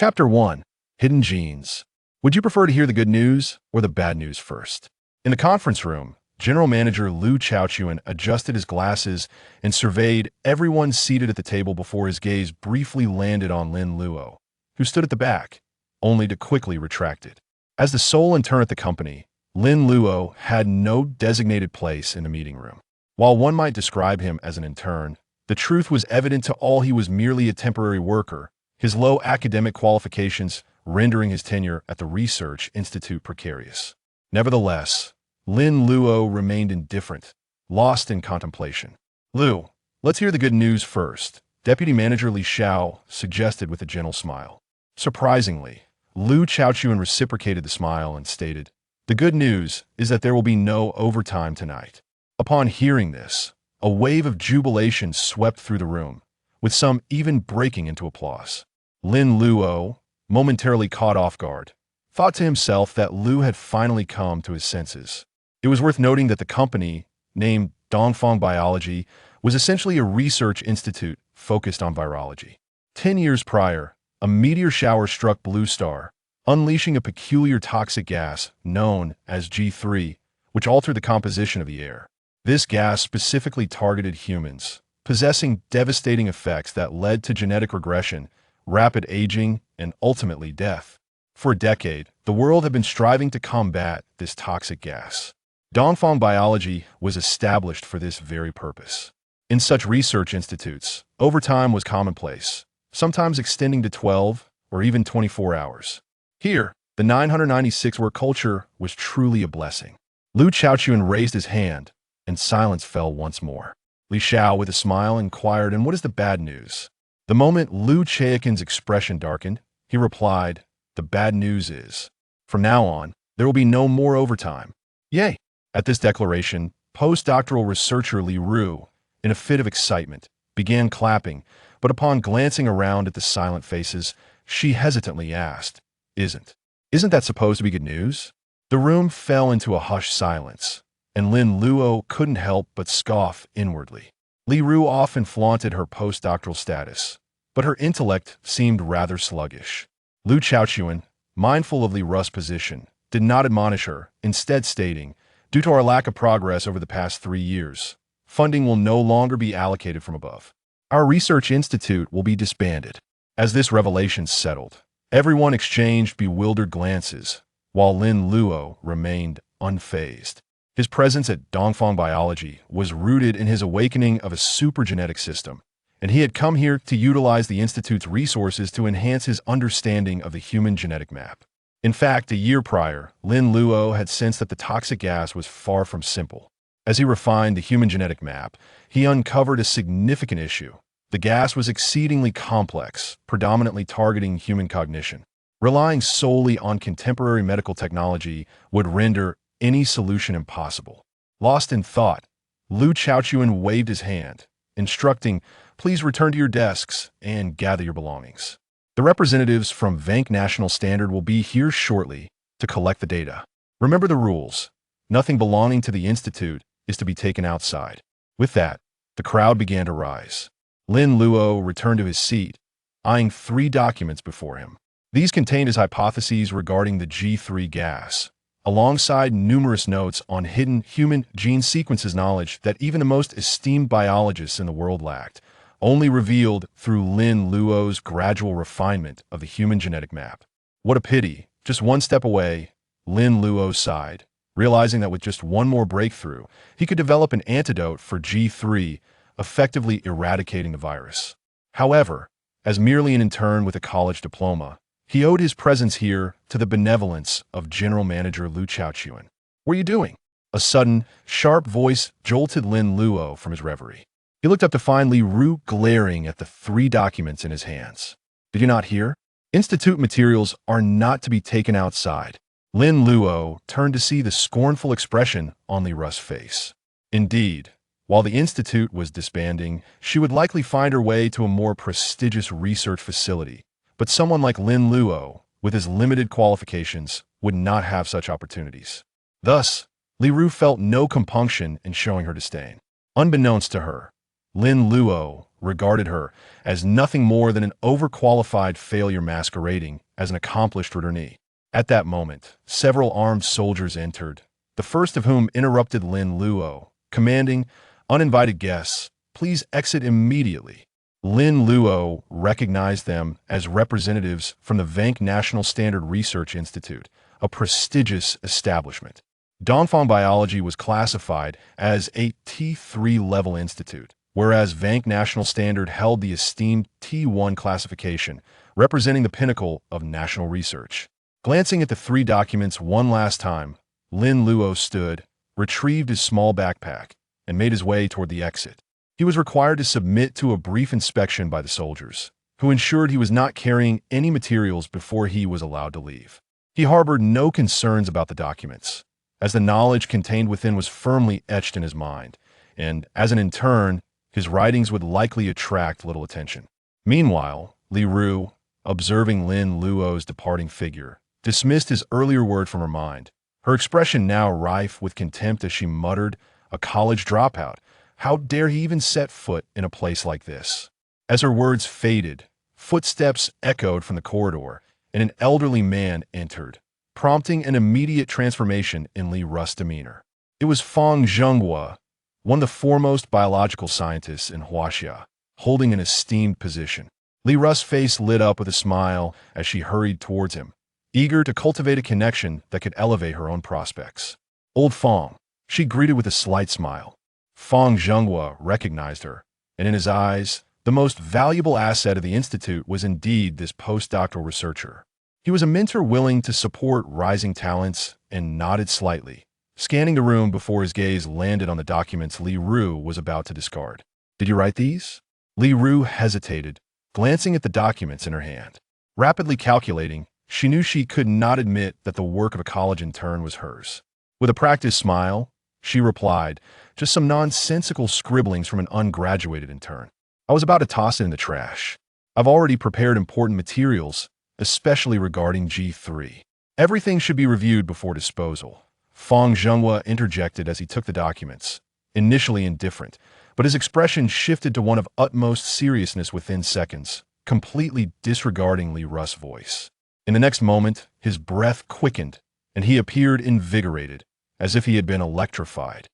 Chapter 1. Hidden Genes. Would you prefer to hear the good news or the bad news first? In the conference room, General Manager Liu Chaochuan adjusted his glasses and surveyed everyone seated at the table before his gaze briefly landed on Lin Luo, who stood at the back, only to quickly retract it. As the sole intern at the company, Lin Luo had no designated place in the meeting room. While one might describe him as an intern, the truth was evident to all: he was merely a temporary worker, his low academic qualifications rendering his tenure at the research institute precarious. Nevertheless, Lin Luo remained indifferent, lost in contemplation. "Liu, let's hear the good news first," Deputy Manager Li Xiao suggested with a gentle smile. Surprisingly, Liu Chaochuan reciprocated the smile and stated, "The good news is that there will be no overtime tonight." Upon hearing this, a wave of jubilation swept through the room, with some even breaking into applause. Lin Luo, momentarily caught off guard, thought to himself that Liu had finally come to his senses. It was worth noting that the company, named Dongfang Biology, was essentially a research institute focused on virology. 10 years prior, a meteor shower struck Blue Star, unleashing a peculiar toxic gas known as G3, which altered the composition of the air. This gas specifically targeted humans, possessing devastating effects that led to genetic regression, rapid aging, and ultimately death. For a decade, the world had been striving to combat this toxic gas. Dongfang Biology was established for this very purpose. In such research institutes, overtime was commonplace, sometimes extending to 12 or even 24 hours. Here, the 996 work culture was truly a blessing. Liu Chaochuan raised his hand, and silence fell once more. Li Xiao, with a smile, inquired, "And what is the bad news?" The moment Liu Chaochuan's expression darkened, he replied, "The bad news is, from now on, there will be no more overtime." Yay! At this declaration, postdoctoral researcher Li Ru, in a fit of excitement, began clapping, but upon glancing around at the silent faces, she hesitantly asked, Isn't that supposed to be good news?" The room fell into a hushed silence, and Lin Luo couldn't help but scoff inwardly. Li Ru often flaunted her postdoctoral status, but her intellect seemed rather sluggish. Liu Chaochuan, mindful of Li Ru's position, did not admonish her, instead stating, "Due to our lack of progress over the past 3 years, funding will no longer be allocated from above. Our research institute will be disbanded." As this revelation settled, everyone exchanged bewildered glances, while Lin Luo remained unfazed. His presence at Dongfang Biology was rooted in his awakening of a supergenetic system, and he had come here to utilize the institute's resources to enhance his understanding of the human genetic map. In fact, a year prior, Lin Luo had sensed that the toxic gas was far from simple. As he refined the human genetic map, he uncovered a significant issue. The gas was exceedingly complex, predominantly targeting human cognition. Relying solely on contemporary medical technology would render any solution impossible. Lost in thought, Liu Chaochuan waved his hand, instructing, "Please return to your desks and gather your belongings. The representatives from Vank National Standard will be here shortly to collect the data. Remember the rules. Nothing belonging to the institute is to be taken outside." With that, the crowd began to rise. Lin Luo returned to his seat, eyeing 3 documents before him. These contained his hypotheses regarding the G3 gas, alongside numerous notes on hidden human gene sequences, knowledge that even the most esteemed biologists in the world lacked, only revealed through Lin Luo's gradual refinement of the human genetic map. What a pity. Just one step away, Lin Luo sighed, realizing that with just one more breakthrough, he could develop an antidote for G3, effectively eradicating the virus. However, as merely an intern with a college diploma, he owed his presence here to the benevolence of General Manager Liu Chaochuan. "What are you doing?" A sudden, sharp voice jolted Lin Luo from his reverie. He looked up to find Li Ru glaring at the 3 documents in his hands. "Did you not hear? Institute materials are not to be taken outside." Lin Luo turned to see the scornful expression on Li Ru's face. Indeed, while the institute was disbanding, she would likely find her way to a more prestigious research facility. But someone like Lin Luo, with his limited qualifications, would not have such opportunities. Thus, Li Ru felt no compunction in showing her disdain. Unbeknownst to her, Lin Luo regarded her as nothing more than an overqualified failure masquerading as an accomplished returnee. At that moment, several armed soldiers entered, the first of whom interrupted Lin Luo, commanding, "Uninvited guests, please exit immediately." Lin Luo recognized them as representatives from the Vank National Standard Research Institute, a prestigious establishment. Dongfang Biology was classified as a T3 level institute, whereas Vank National Standard held the esteemed T1 classification, representing the pinnacle of national research. Glancing at the three documents one last time, Lin Luo stood, retrieved his small backpack, and made his way toward the exit. He was required to submit to a brief inspection by the soldiers, who ensured he was not carrying any materials before he was allowed to leave. He harbored no concerns about the documents, as the knowledge contained within was firmly etched in his mind, and, as an intern, his writings would likely attract little attention. Meanwhile, Li Ru, observing Lin Luo's departing figure, dismissed his earlier word from her mind, her expression now rife with contempt as she muttered, "A college dropout. How dare he even set foot in a place like this?" As her words faded, footsteps echoed from the corridor, and an elderly man entered, prompting an immediate transformation in Li Ru's demeanor. It was Fang Zhenghua, one of the foremost biological scientists in Huaxia, holding an esteemed position. Li Ru's face lit up with a smile as she hurried towards him, eager to cultivate a connection that could elevate her own prospects. "Old Fang," she greeted with a slight smile. Fang Zhenghua recognized her, and in his eyes, the most valuable asset of the institute was indeed this postdoctoral researcher. He was a mentor willing to support rising talents and nodded slightly, scanning the room before his gaze landed on the documents Li Ru was about to discard. "Did you write these?" Li Ru hesitated, glancing at the documents in her hand. Rapidly calculating, she knew she could not admit that the work of a college intern was hers. With a practiced smile, she replied, "Just some nonsensical scribblings from an ungraduated intern. I was about to toss it in the trash. I've already prepared important materials, especially regarding G3. Everything should be reviewed before disposal." Fang Zhenghua interjected as he took the documents, initially indifferent, but his expression shifted to one of utmost seriousness within seconds, completely disregarding Li Ru's voice. In the next moment, his breath quickened, and he appeared invigorated, as if he had been electrified.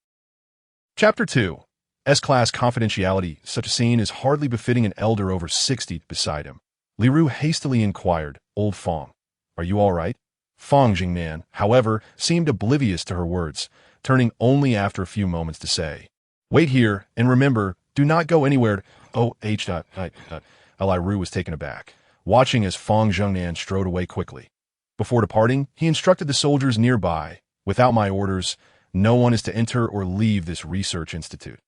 Chapter 2. S-Class Confidentiality. Such a scene is hardly befitting an elder over 60 beside him. Li Ru hastily inquired, "Old Fang, are you all right?" Fang Jingnan, however, seemed oblivious to her words, turning only after a few moments to say, "Wait here, and remember, do not go anywhere." Li Ru was taken aback, watching as Fang Zhengnan strode away quickly. Before departing, he instructed the soldiers nearby, "Without my orders, no one is to enter or leave this research institute.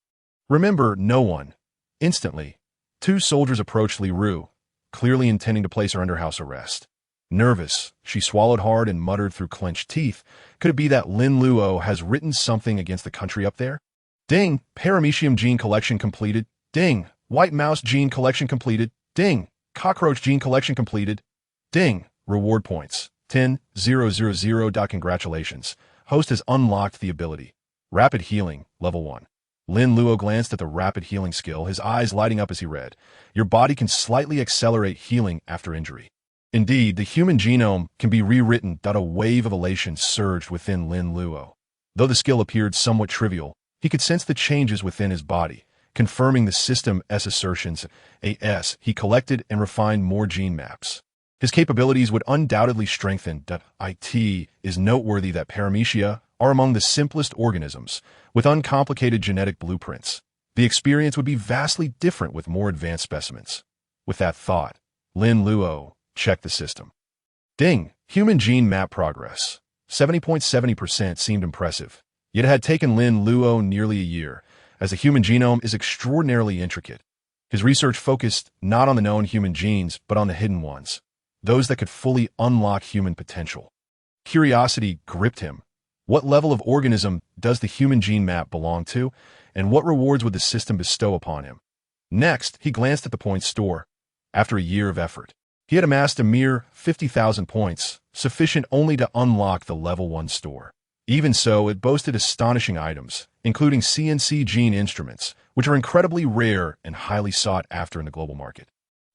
Remember, no one." Instantly, two soldiers approached Li Ru, clearly intending to place her under house arrest. Nervous, she swallowed hard and muttered through clenched teeth, "Could it be that Lin Luo has written something against the country up there?" Ding! Paramecium gene collection completed. Ding! White mouse gene collection completed. Ding! Cockroach gene collection completed. Ding! Reward points. 10,000. Congratulations. Host has unlocked the ability. Rapid Healing, Level 1. Lin Luo glanced at the Rapid Healing skill, his eyes lighting up as he read. Your body can slightly accelerate healing after injury. Indeed, the human genome can be rewritten. A wave of elation surged within Lin Luo. Though the skill appeared somewhat trivial, he could sense the changes within his body, confirming the system's assertions. He collected and refined more gene maps. His capabilities would undoubtedly strengthen. It is noteworthy that Paramecia are among the simplest organisms, with uncomplicated genetic blueprints. The experience would be vastly different with more advanced specimens. With that thought, Lin Luo checked the system. Ding! Human gene map progress. 70.70% seemed impressive, yet it had taken Lin Luo nearly a year, as the human genome is extraordinarily intricate. His research focused not on the known human genes, but on the hidden ones, those that could fully unlock human potential. Curiosity gripped him. What level of organism does the human gene map belong to, and what rewards would the system bestow upon him? Next, he glanced at the points store. After a year of effort, he had amassed a mere 50,000 points, sufficient only to unlock the Level 1 store. Even so, it boasted astonishing items, including CNC gene instruments, which are incredibly rare and highly sought after in the global market.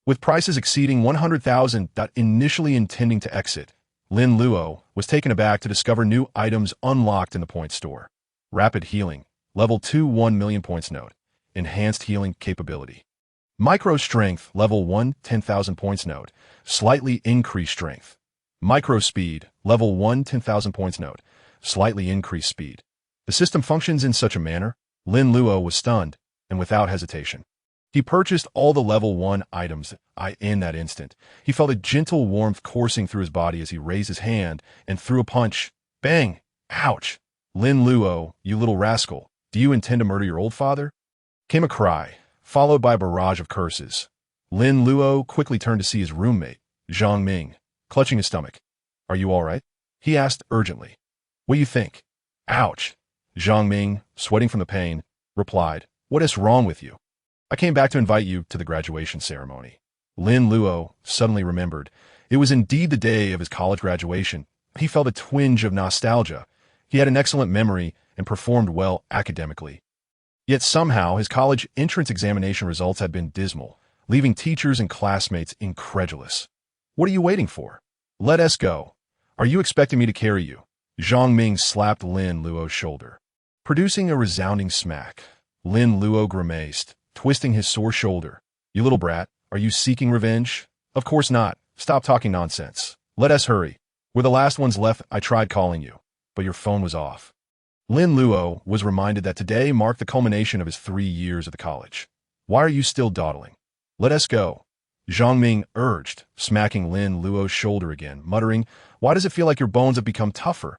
With prices exceeding 100,000, initially intending to exit, Lin Luo was taken aback to discover new items unlocked in the point store. Rapid healing, level 2 1 million points note. Enhanced healing capability. Micro strength, level 1 10,000 points note. Slightly increased strength. Micro speed, level 1 10,000 points note. Slightly increased speed. The system functions in such a manner, Lin Luo was stunned, and without hesitation. He purchased all the level 1 items. In that instant, he felt a gentle warmth coursing through his body as he raised his hand and threw a punch. Bang! Ouch! Lin Luo, you little rascal, do you intend to murder your old father? Came a cry, followed by a barrage of curses. Lin Luo quickly turned to see his roommate, Zhang Ming, clutching his stomach. Are you all right? He asked urgently. What do you think? Ouch! Zhang Ming, sweating from the pain, replied, What is wrong with you? I came back to invite you to the graduation ceremony. Lin Luo suddenly remembered. It was indeed the day of his college graduation. He felt a twinge of nostalgia. He had an excellent memory and performed well academically. Yet somehow his college entrance examination results had been dismal, leaving teachers and classmates incredulous. What are you waiting for? Let us go. Are you expecting me to carry you? Zhang Ming slapped Lin Luo's shoulder. Producing a resounding smack, Lin Luo grimaced, twisting his sore shoulder. You little brat, are you seeking revenge? Of course not. Stop talking nonsense. Let us hurry. We're the last ones left. I tried calling you, but your phone was off. Lin Luo was reminded that today marked the culmination of his 3 years at the college. Why are you still dawdling? Let us go. Zhang Ming urged, smacking Lin Luo's shoulder again, muttering, Why does it feel like your bones have become tougher?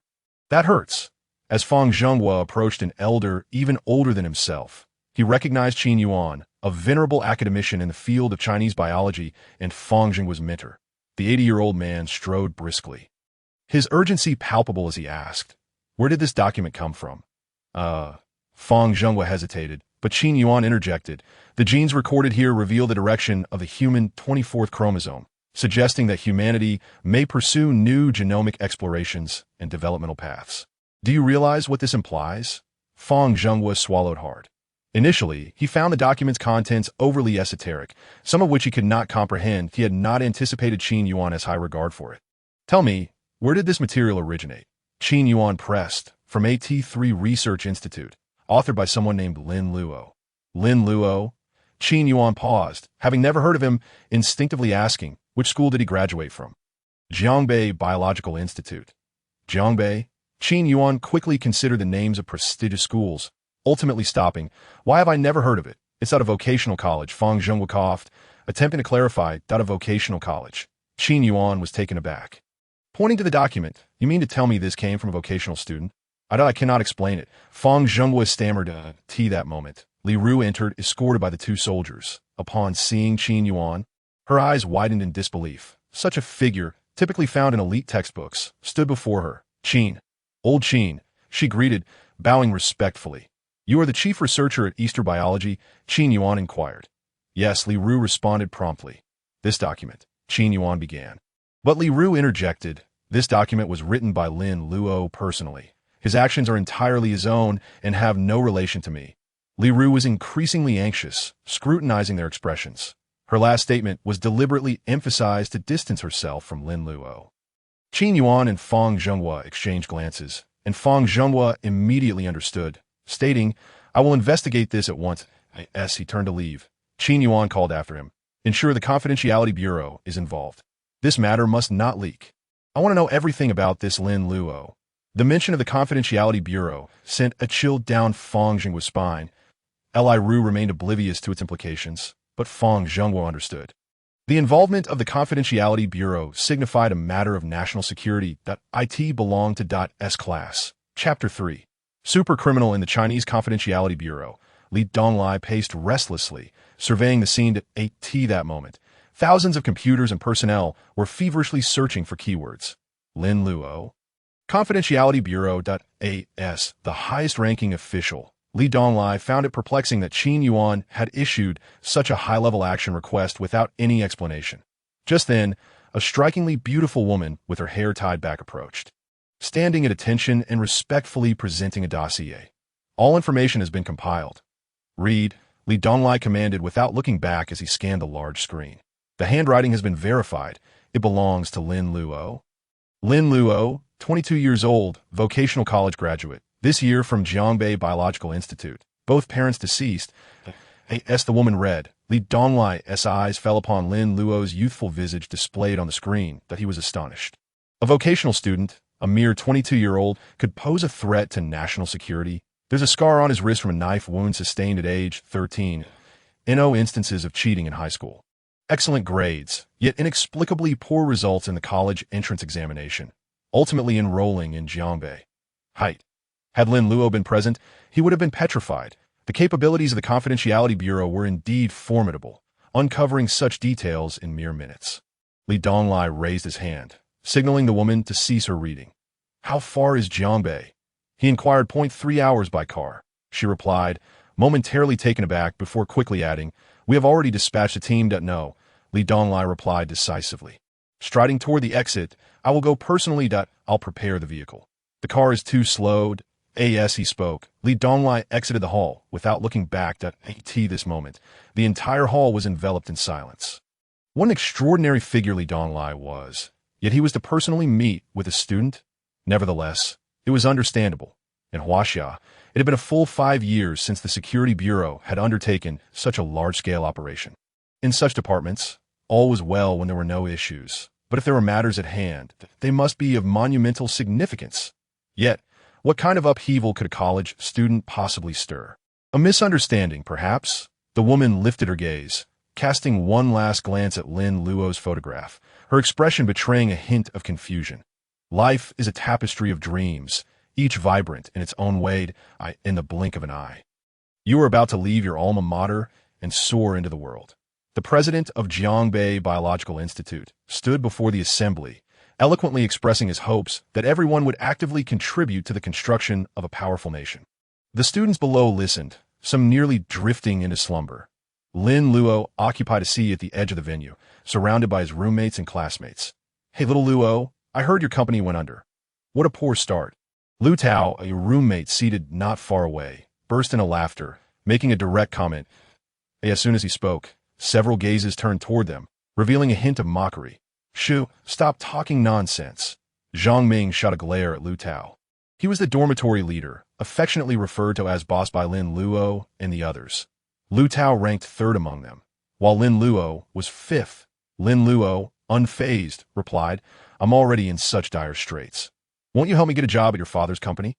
That hurts. As Fang Zhenghua approached an elder even older than himself, he recognized Qin Yuan, a venerable academician in the field of Chinese biology and Fang Zhenghua's mentor. The 80-year-old man strode briskly, his urgency palpable as he asked, Where did this document come from? Fang Zhenghua hesitated, but Qin Yuan interjected. The genes recorded here reveal the direction of the human 24th chromosome, suggesting that humanity may pursue new genomic explorations and developmental paths. Do you realize what this implies? Fang Zhenghua swallowed hard. Initially, he found the document's contents overly esoteric, some of which he could not comprehend. He had not anticipated Qin Yuan has high regard for it. Tell me, where did this material originate? Qin Yuan pressed, from AT3 Research Institute, authored by someone named Lin Luo. Lin Luo? Qin Yuan paused, having never heard of him, instinctively asking, which school did he graduate from? Jiangbei Biological Institute. Jiangbei? Qin Yuan quickly considered the names of prestigious schools, ultimately stopping. Why have I never heard of it? It's not a vocational college, Fang Zhenghua coughed, attempting to clarify, not a vocational college. Qin Yuan was taken aback. Pointing to the document, you mean to tell me this came from a vocational student? I cannot explain it. Fang Zhenghua stammered that moment. Li Ru entered, escorted by the 2 soldiers. Upon seeing Qin Yuan, her eyes widened in disbelief. Such a figure, typically found in elite textbooks, stood before her. Qin. Old Qin, she greeted, bowing respectfully. You are the chief researcher at Easter Biology? Qin Yuan inquired. Yes, Li Ru responded promptly. This document, Qin Yuan began. But Li Ru interjected. This document was written by Lin Luo personally. His actions are entirely his own and have no relation to me. Li Ru was increasingly anxious, scrutinizing their expressions. Her last statement was deliberately emphasized to distance herself from Lin Luo. Qin Yuan and Fang Zhenghua exchanged glances, and Fang Zhenghua immediately understood, stating, I will investigate this at once. As he turned to leave, Qin Yuan called after him. Ensure the Confidentiality Bureau is involved. This matter must not leak. I want to know everything about this Lin Luo. The mention of the Confidentiality Bureau sent a chill down Fang Zhenghua's spine. Li Ru remained oblivious to its implications, but Fang Zhenghua understood. The involvement of the Confidentiality Bureau signified a matter of national security. It belonged to S-Class. Chapter 3. Supercriminal in the Chinese Confidentiality Bureau. Li Donglai paced restlessly, surveying the scene at that moment. Thousands of computers and personnel were feverishly searching for keywords. Lin Luo. Confidentiality Bureau. As the highest-ranking official, Li Donglai found it perplexing that Qin Yuan had issued such a high-level action request without any explanation. Just then, a strikingly beautiful woman with her hair tied back approached, standing at attention and respectfully presenting a dossier. All information has been compiled. Read, Li Donglai commanded without looking back as he scanned the large screen. The handwriting has been verified. It belongs to Lin Luo. Lin Luo, 22 years old, vocational college graduate, this year from Jiangbei Biological Institute. Both parents deceased. As the woman read, Li Donglai's eyes fell upon Lin Luo's youthful visage displayed on the screen that he was astonished. A vocational student, a mere 22-year-old, could pose a threat to national security. There's a scar on his wrist from a knife wound sustained at age 13. No instances of cheating in high school. Excellent grades, yet inexplicably poor results in the college entrance examination, ultimately enrolling in Jiangbei. Height. Had Lin Luo been present, he would have been petrified. The capabilities of the Confidentiality Bureau were indeed formidable, uncovering such details in mere minutes. Li Donglai raised his hand, signaling the woman to cease her reading. How far is Jiangbei? He inquired. 3 hours by car. She replied, momentarily taken aback before quickly adding, we have already dispatched a team. No, Li Donglai replied decisively. Striding toward the exit, I will go personally. I'll prepare the vehicle. The car is too slowed. As he spoke, Li Donglai exited the hall without looking back. At this moment, the entire hall was enveloped in silence. What an extraordinary figure Li Donglai was, yet he was to personally meet with a student? Nevertheless, it was understandable. In Huaxia, it had been a full 5 years since the Security Bureau had undertaken such a large-scale operation. In such departments, all was well when there were no issues, but if there were matters at hand, they must be of monumental significance. Yet, what kind of upheaval could a college student possibly stir? A misunderstanding, perhaps? The woman lifted her gaze, casting one last glance at Lin Luo's photograph, her expression betraying a hint of confusion. Life is a tapestry of dreams, each vibrant in its own way, in the blink of an eye. You are about to leave your alma mater and soar into the world. The president of Jiangbei Biological Institute stood before the assembly, eloquently expressing his hopes that everyone would actively contribute to the construction of a powerful nation. The students below listened, some nearly drifting into slumber. Lin Luo occupied a seat at the edge of the venue, surrounded by his roommates and classmates. Hey, little Luo, I heard your company went under. What a poor start. Lu Tao, a roommate seated not far away, burst into laughter, making a direct comment. As soon as he spoke, several gazes turned toward them, revealing a hint of mockery. Shu, stop talking nonsense. Zhang Ming shot a glare at Lu Tao. He was the dormitory leader, affectionately referred to as boss by Lin Luo and the others. Lu Tao ranked third among them, while Lin Luo was fifth. Lin Luo, unfazed, replied, I'm already in such dire straits. Won't you help me get a job at your father's company?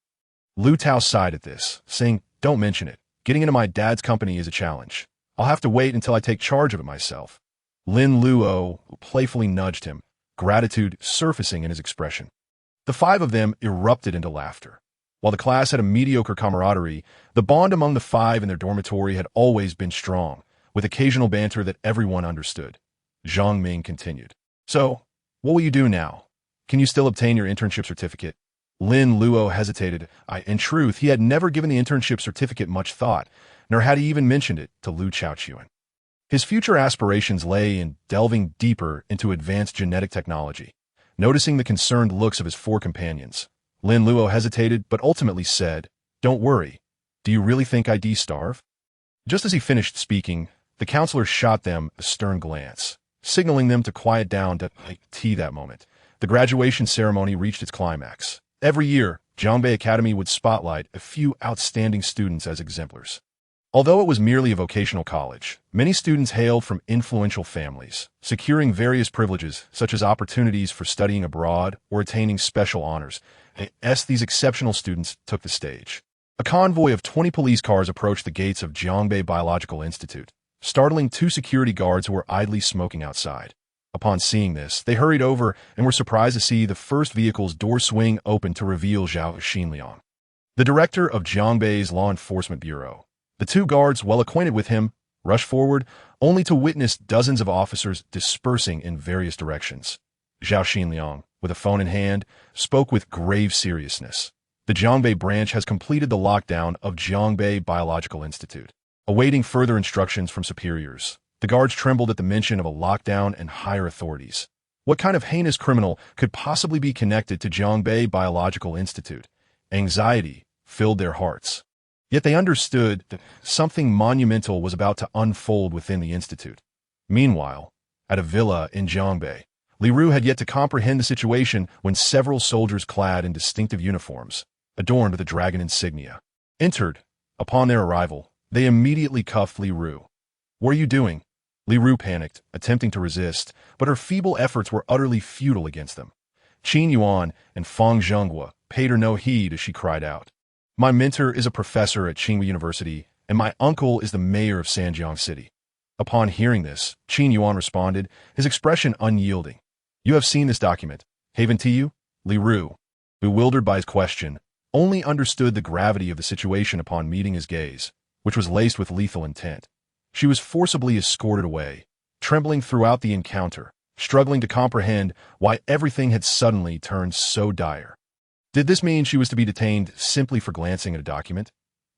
Lu Tao sighed at this, saying, don't mention it. Getting into my dad's company is a challenge. I'll have to wait until I take charge of it myself. Lin Luo playfully nudged him, gratitude surfacing in his expression. The 5 of them erupted into laughter. While the class had a mediocre camaraderie, the bond among the 5 in their dormitory had always been strong, with occasional banter that everyone understood. Zhang Ming continued. So, what will you do now? Can you still obtain your internship certificate? Lin Luo hesitated. In truth, he had never given the internship certificate much thought, nor had he even mentioned it to Lu Chaochuan. His future aspirations lay in delving deeper into advanced genetic technology. Noticing the concerned looks of his 4 companions, Lin Luo hesitated but ultimately said, don't worry. Do you really think I'd starve? Just as he finished speaking, the counselor shot them a stern glance, signaling them to quiet down to tea that moment. The graduation ceremony reached its climax. Every year, Jiangbei Academy would spotlight a few outstanding students as exemplars. Although it was merely a vocational college, many students hailed from influential families, securing various privileges such as opportunities for studying abroad or attaining special honors. These exceptional students took the stage. A convoy of 20 police cars approached the gates of Jiangbei Biological Institute, startling 2 security guards who were idly smoking outside. Upon seeing this, they hurried over and were surprised to see the first vehicle's door swing open to reveal Zhao Xinliang, the director of Jiangbei's Law Enforcement Bureau. The 2 guards, well acquainted with him, rushed forward, only to witness dozens of officers dispersing in various directions. Zhao Xinliang, with a phone in hand, spoke with grave seriousness. The Jiangbei branch has completed the lockdown of Jiangbei Biological Institute, awaiting further instructions from superiors. The guards trembled at the mention of a lockdown and higher authorities. What kind of heinous criminal could possibly be connected to Jiangbei Biological Institute? Anxiety filled their hearts. Yet they understood that something monumental was about to unfold within the institute. Meanwhile, at a villa in Zhongbei, Li Ru had yet to comprehend the situation when several soldiers clad in distinctive uniforms, adorned with a dragon insignia, entered. Upon their arrival, they immediately cuffed Li Ru. "What are you doing?" Li Ru panicked, attempting to resist, but her feeble efforts were utterly futile against them. Qin Yuan and Fang Zhenghua paid her no heed as she cried out, "My mentor is a professor at Tsinghua University, and my uncle is the mayor of Sanjiang City." Upon hearing this, Qin Yuan responded, his expression unyielding. "You have seen this document, haven't you?" Li Ru, bewildered by his question, only understood the gravity of the situation upon meeting his gaze, which was laced with lethal intent. She was forcibly escorted away, trembling throughout the encounter, struggling to comprehend why everything had suddenly turned so dire. Did this mean she was to be detained simply for glancing at a document?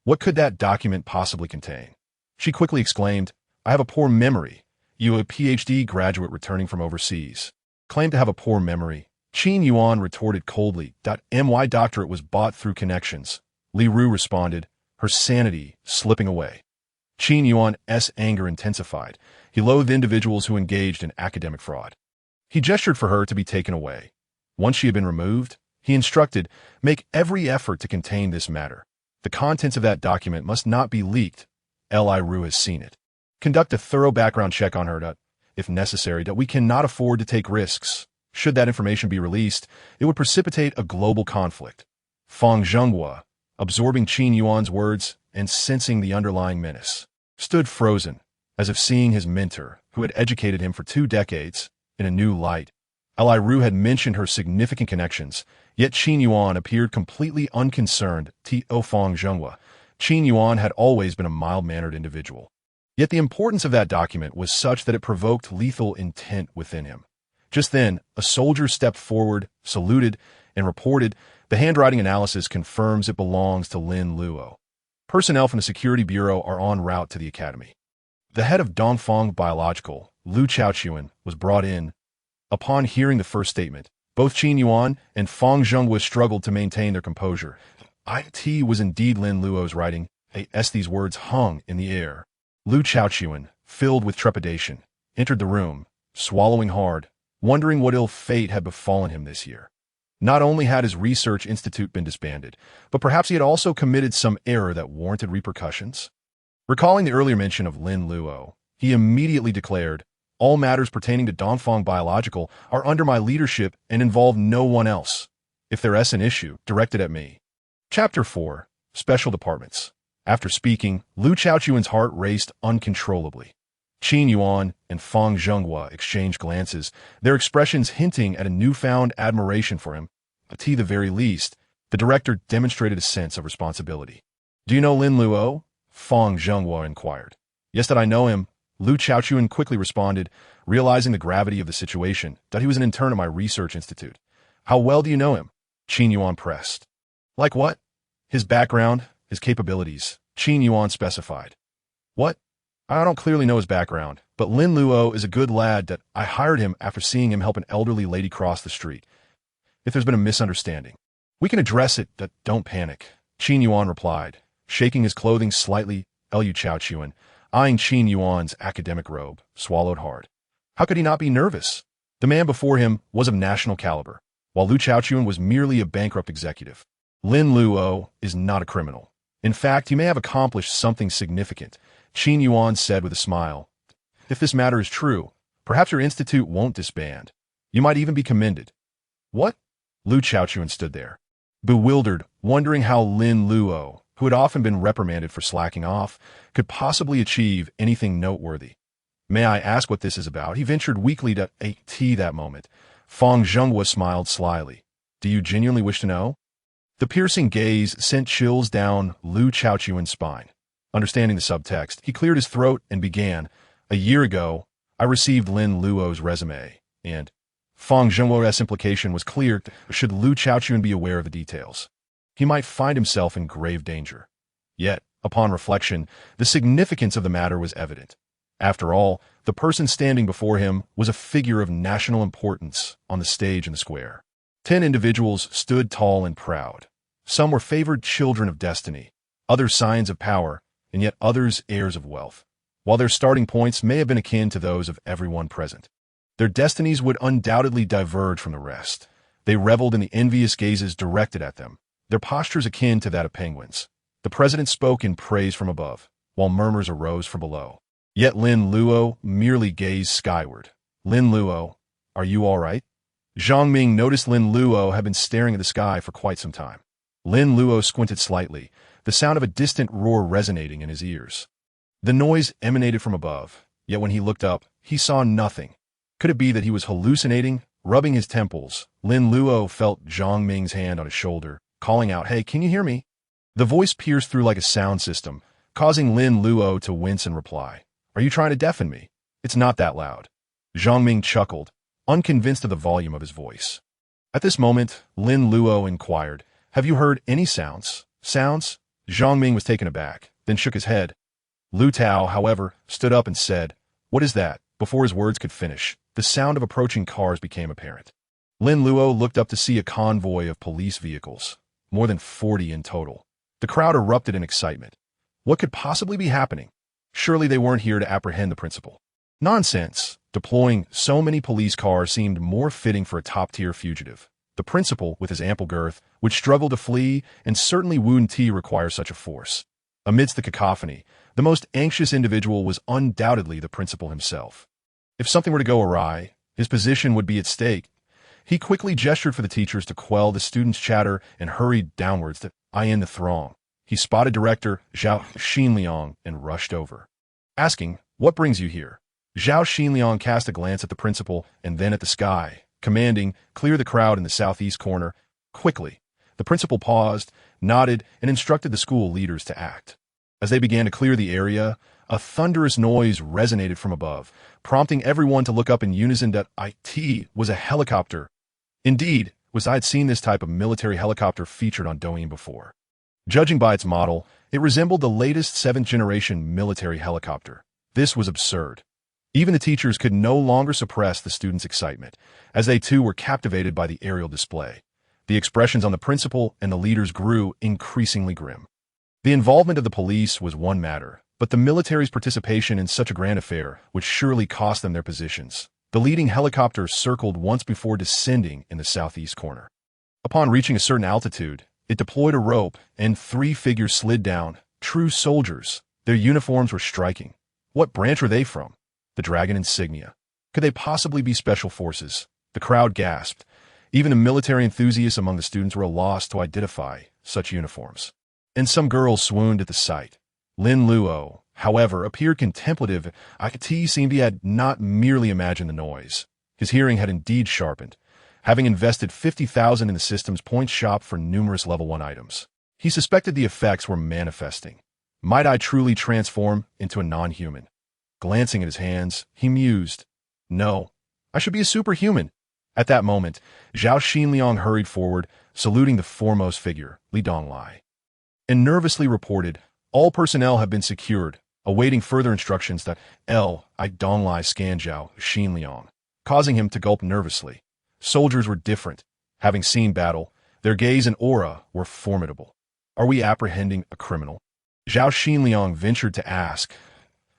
What could that document possibly contain? She quickly exclaimed, "I have a poor memory. You, a PhD graduate returning from overseas, claim to have a poor memory." Qin Yuan retorted coldly, "My doctorate was bought through connections." Li Ru responded, her sanity slipping away. Qin Yuan's anger intensified. He loathed individuals who engaged in academic fraud. He gestured for her to be taken away. Once she had been removed, he instructed, "Make every effort to contain this matter. The contents of that document must not be leaked. Li Ru has seen it. Conduct a thorough background check on her, if necessary. We cannot afford to take risks. Should that information be released, it would precipitate a global conflict." Fang Zhenghua, absorbing Qin Yuan's words and sensing the underlying menace, stood frozen, as if seeing his mentor, who had educated him for 2 decades, in a new light. Li Ru had mentioned her significant connections, yet Qin Yuan appeared completely unconcerned. Fang Zhenghua, Qin Yuan had always been a mild-mannered individual. Yet the importance of that document was such that it provoked lethal intent within him. Just then, a soldier stepped forward, saluted, and reported, "The handwriting analysis confirms it belongs to Lin Luo. Personnel from the security bureau are en route to the academy." The head of Dongfang Biological, Lu Chaochuan, was brought in. Upon hearing the first statement, both Qin Yuan and Fang Zhenghua struggled to maintain their composure. It was indeed Lin Luo's writing. These words hung in the air. Lu Chaochuan, filled with trepidation, entered the room, swallowing hard, wondering what ill fate had befallen him this year. Not only had his research institute been disbanded, but perhaps he had also committed some error that warranted repercussions. Recalling the earlier mention of Lin Luo, he immediately declared, "All matters pertaining to Dongfang Biological are under my leadership and involve no one else. If there's an issue, direct it at me." Chapter 4. Special Departments. After speaking, Lu Chaochuan's heart raced uncontrollably. Qin Yuan and Fang Zhenghua exchanged glances, their expressions hinting at a newfound admiration for him. At the very least, the director demonstrated a sense of responsibility. "Do you know Lin Luo?" Fang Zhenghua inquired. "Yes, that I know him," Lu Chaochuan quickly responded, realizing the gravity of the situation, "that he was an intern at my research institute." "How well do you know him?" Qin Yuan pressed. "Like what?" "His background, his capabilities," Qin Yuan specified. "What?" "I don't clearly know his background, but Lin Luo is a good lad. That I hired him after seeing him help an elderly lady cross the street. If there's been a misunderstanding, we can address it. Don't panic," Qin Yuan replied, shaking his clothing slightly. Lu Chaochuan, eyeing Qin Yuan's academic robe, swallowed hard. How could he not be nervous? The man before him was of national caliber, while Lu Chaochuan was merely a bankrupt executive. Lin Luo is not a criminal. In fact, he may have accomplished something significant, Qin Yuan said with a smile. "If this matter is true, perhaps your institute won't disband. You might even be commended." "What?" Lu Chaochuan stood there, bewildered, wondering how Lin Luo, who had often been reprimanded for slacking off, could possibly achieve anything noteworthy. "May I ask what this is about?" He ventured weakly to that moment. Fang Zhenghua smiled slyly. "Do you genuinely wish to know?" The piercing gaze sent chills down Lu Chaochuan's spine. Understanding the subtext, he cleared his throat and began, "A year ago, I received Lin Luo's resume, and..." Fang Zhenghua's implication was clear. Should Lu Chaochuan be aware of the details, he might find himself in grave danger. Yet, upon reflection, the significance of the matter was evident. After all, the person standing before him was a figure of national importance on the stage in the square. 10 individuals stood tall and proud. Some were favored children of destiny, others signs of power, and yet others heirs of wealth. While their starting points may have been akin to those of everyone present, their destinies would undoubtedly diverge from the rest. They reveled in the envious gazes directed at them, their postures akin to that of penguins. The president spoke in praise from above, while murmurs arose from below. Yet Lin Luo merely gazed skyward. Lin Luo, are you all right? Zhang Ming noticed Lin Luo had been staring at the sky for quite some time. Lin Luo squinted slightly, the sound of a distant roar resonating in his ears. The noise emanated from above, yet when he looked up, he saw nothing. Could it be that he was hallucinating? Rubbing his temples, Lin Luo felt Zhang Ming's hand on his shoulder, calling out, "Hey, can you hear me?" The voice pierced through like a sound system, causing Lin Luo to wince and reply, "Are you trying to deafen me? It's not that loud." Zhang Ming chuckled, unconvinced of the volume of his voice. At this moment, Lin Luo inquired, "Have you heard any sounds?" "Sounds?" Zhang Ming was taken aback, then shook his head. Lu Tao, however, stood up and said, "What is that?" Before his words could finish, the sound of approaching cars became apparent. Lin Luo looked up to see a convoy of police vehicles, more than 40 in total. The crowd erupted in excitement. What could possibly be happening? Surely they weren't here to apprehend the principal. Nonsense. Deploying so many police cars seemed more fitting for a top-tier fugitive. The principal, with his ample girth, would struggle to flee, and certainly wouldn't require such a force. Amidst the cacophony, the most anxious individual was undoubtedly the principal himself. If something were to go awry, his position would be at stake. He quickly gestured for the teachers to quell the students' chatter and hurried downwards to eye in the throng. He spotted Director Zhao Xinliang and rushed over, asking, "What brings you here?" Zhao Xinliang cast a glance at the principal and then at the sky, commanding, "Clear the crowd in the southeast corner, quickly." The principal paused, nodded, and instructed the school leaders to act. As they began to clear the area, a thunderous noise resonated from above, prompting everyone to look up in unison that it was a helicopter. Indeed, I had seen this type of military helicopter featured on Douyin before. Judging by its model, it resembled the latest 7th-generation military helicopter. This was absurd. Even the teachers could no longer suppress the students' excitement, as they too were captivated by the aerial display. The expressions on the principal and the leaders grew increasingly grim. The involvement of the police was one matter, but the military's participation in such a grand affair would surely cost them their positions. The leading helicopter circled once before descending in the southeast corner. Upon reaching a certain altitude, it deployed a rope, and 3 figures slid down, true soldiers. Their uniforms were striking. What branch were they from? The Dragon insignia. Could they possibly be special forces? The crowd gasped. Even the military enthusiasts among the students were lost to identify such uniforms. And some girls swooned at the sight. Lin Luo, however, appeared contemplative. He seemed he had not merely imagined the noise. His hearing had indeed sharpened, having invested 50,000 in the system's point shop for numerous level 1 items. He suspected the effects were manifesting. Might I truly transform into a non-human? Glancing at his hands, he mused, "No, I should be a superhuman." At that moment, Zhao Xinliang hurried forward, saluting the foremost figure, Li Donglai, and nervously reported, "All personnel have been secured," awaiting further instructions that Li Donglai scanned Zhao Xinliang, causing him to gulp nervously. Soldiers were different. Having seen battle, their gaze and aura were formidable. "Are we apprehending a criminal?" Zhao Xinliang ventured to ask.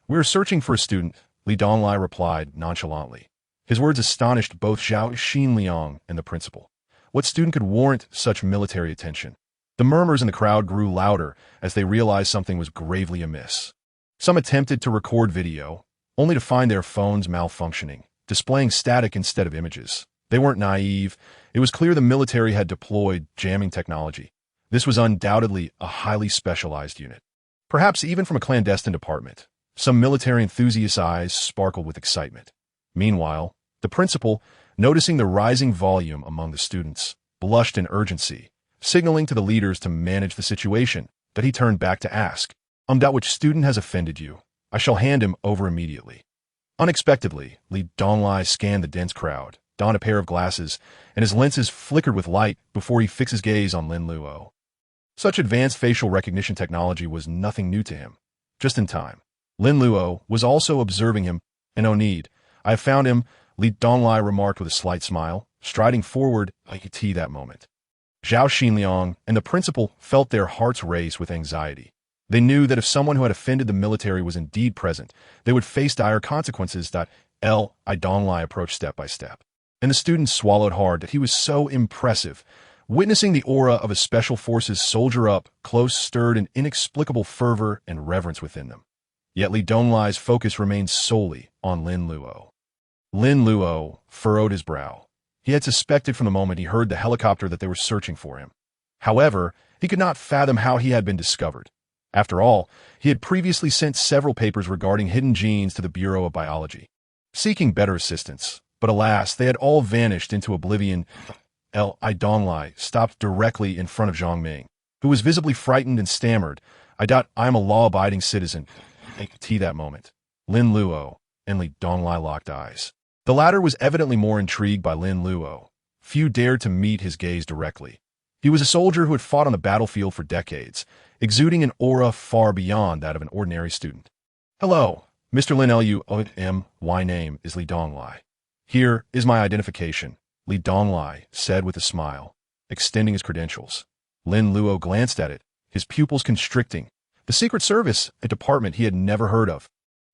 "We are searching for a student," Li Donglai replied nonchalantly. His words astonished both Zhao Xinliang and the principal. What student could warrant such military attention? The murmurs in the crowd grew louder as they realized something was gravely amiss. Some attempted to record video, only to find their phones malfunctioning, displaying static instead of images. They weren't naive. It was clear the military had deployed jamming technology. This was undoubtedly a highly specialized unit, perhaps even from a clandestine department. Some military enthusiasts' eyes sparkled with excitement. Meanwhile, the principal, noticing the rising volume among the students, blushed in urgency, signaling to the leaders to manage the situation. That he turned back to ask, "Which student has offended you? I shall hand him over immediately." Unexpectedly, Li Donglai scanned the dense crowd, donned a pair of glasses, and his lenses flickered with light before he fixed his gaze on Lin Luo. Such advanced facial recognition technology was nothing new to him. Just in time, Lin Luo was also observing him, and "No need. I have found him," Li Donglai remarked with a slight smile, striding forward that moment. Zhao Xinliang and the principal felt their hearts race with anxiety. They knew that if someone who had offended the military was indeed present, they would face dire consequences. I Dong Lai approached step by step. And the students swallowed hard that he was so impressive. Witnessing the aura of a special forces soldier up close stirred an inexplicable fervor and reverence within them. Yet Li Donglai's focus remained solely on Lin Luo. Lin Luo furrowed his brow. He had suspected from the moment he heard the helicopter that they were searching for him. However, he could not fathom how he had been discovered. After all, he had previously sent several papers regarding hidden genes to the Bureau of Biology, seeking better assistance. But alas, they had all vanished into oblivion. I Dong Lai stopped directly in front of Zhang Ming, who was visibly frightened and stammered, I am a law-abiding citizen. That moment, Lin Luo and Li Dong Lai locked eyes. The latter was evidently more intrigued by Lin Luo. Few dared to meet his gaze directly. He was a soldier who had fought on the battlefield for decades, exuding an aura far beyond that of an ordinary student. Hello, Mr. Lin Luo. My name is Li Dong Lai. Here is my identification, Li Dong Lai said with a smile, extending his credentials. Lin Luo glanced at it, his pupils constricting. The Secret Service, a department he had never heard of.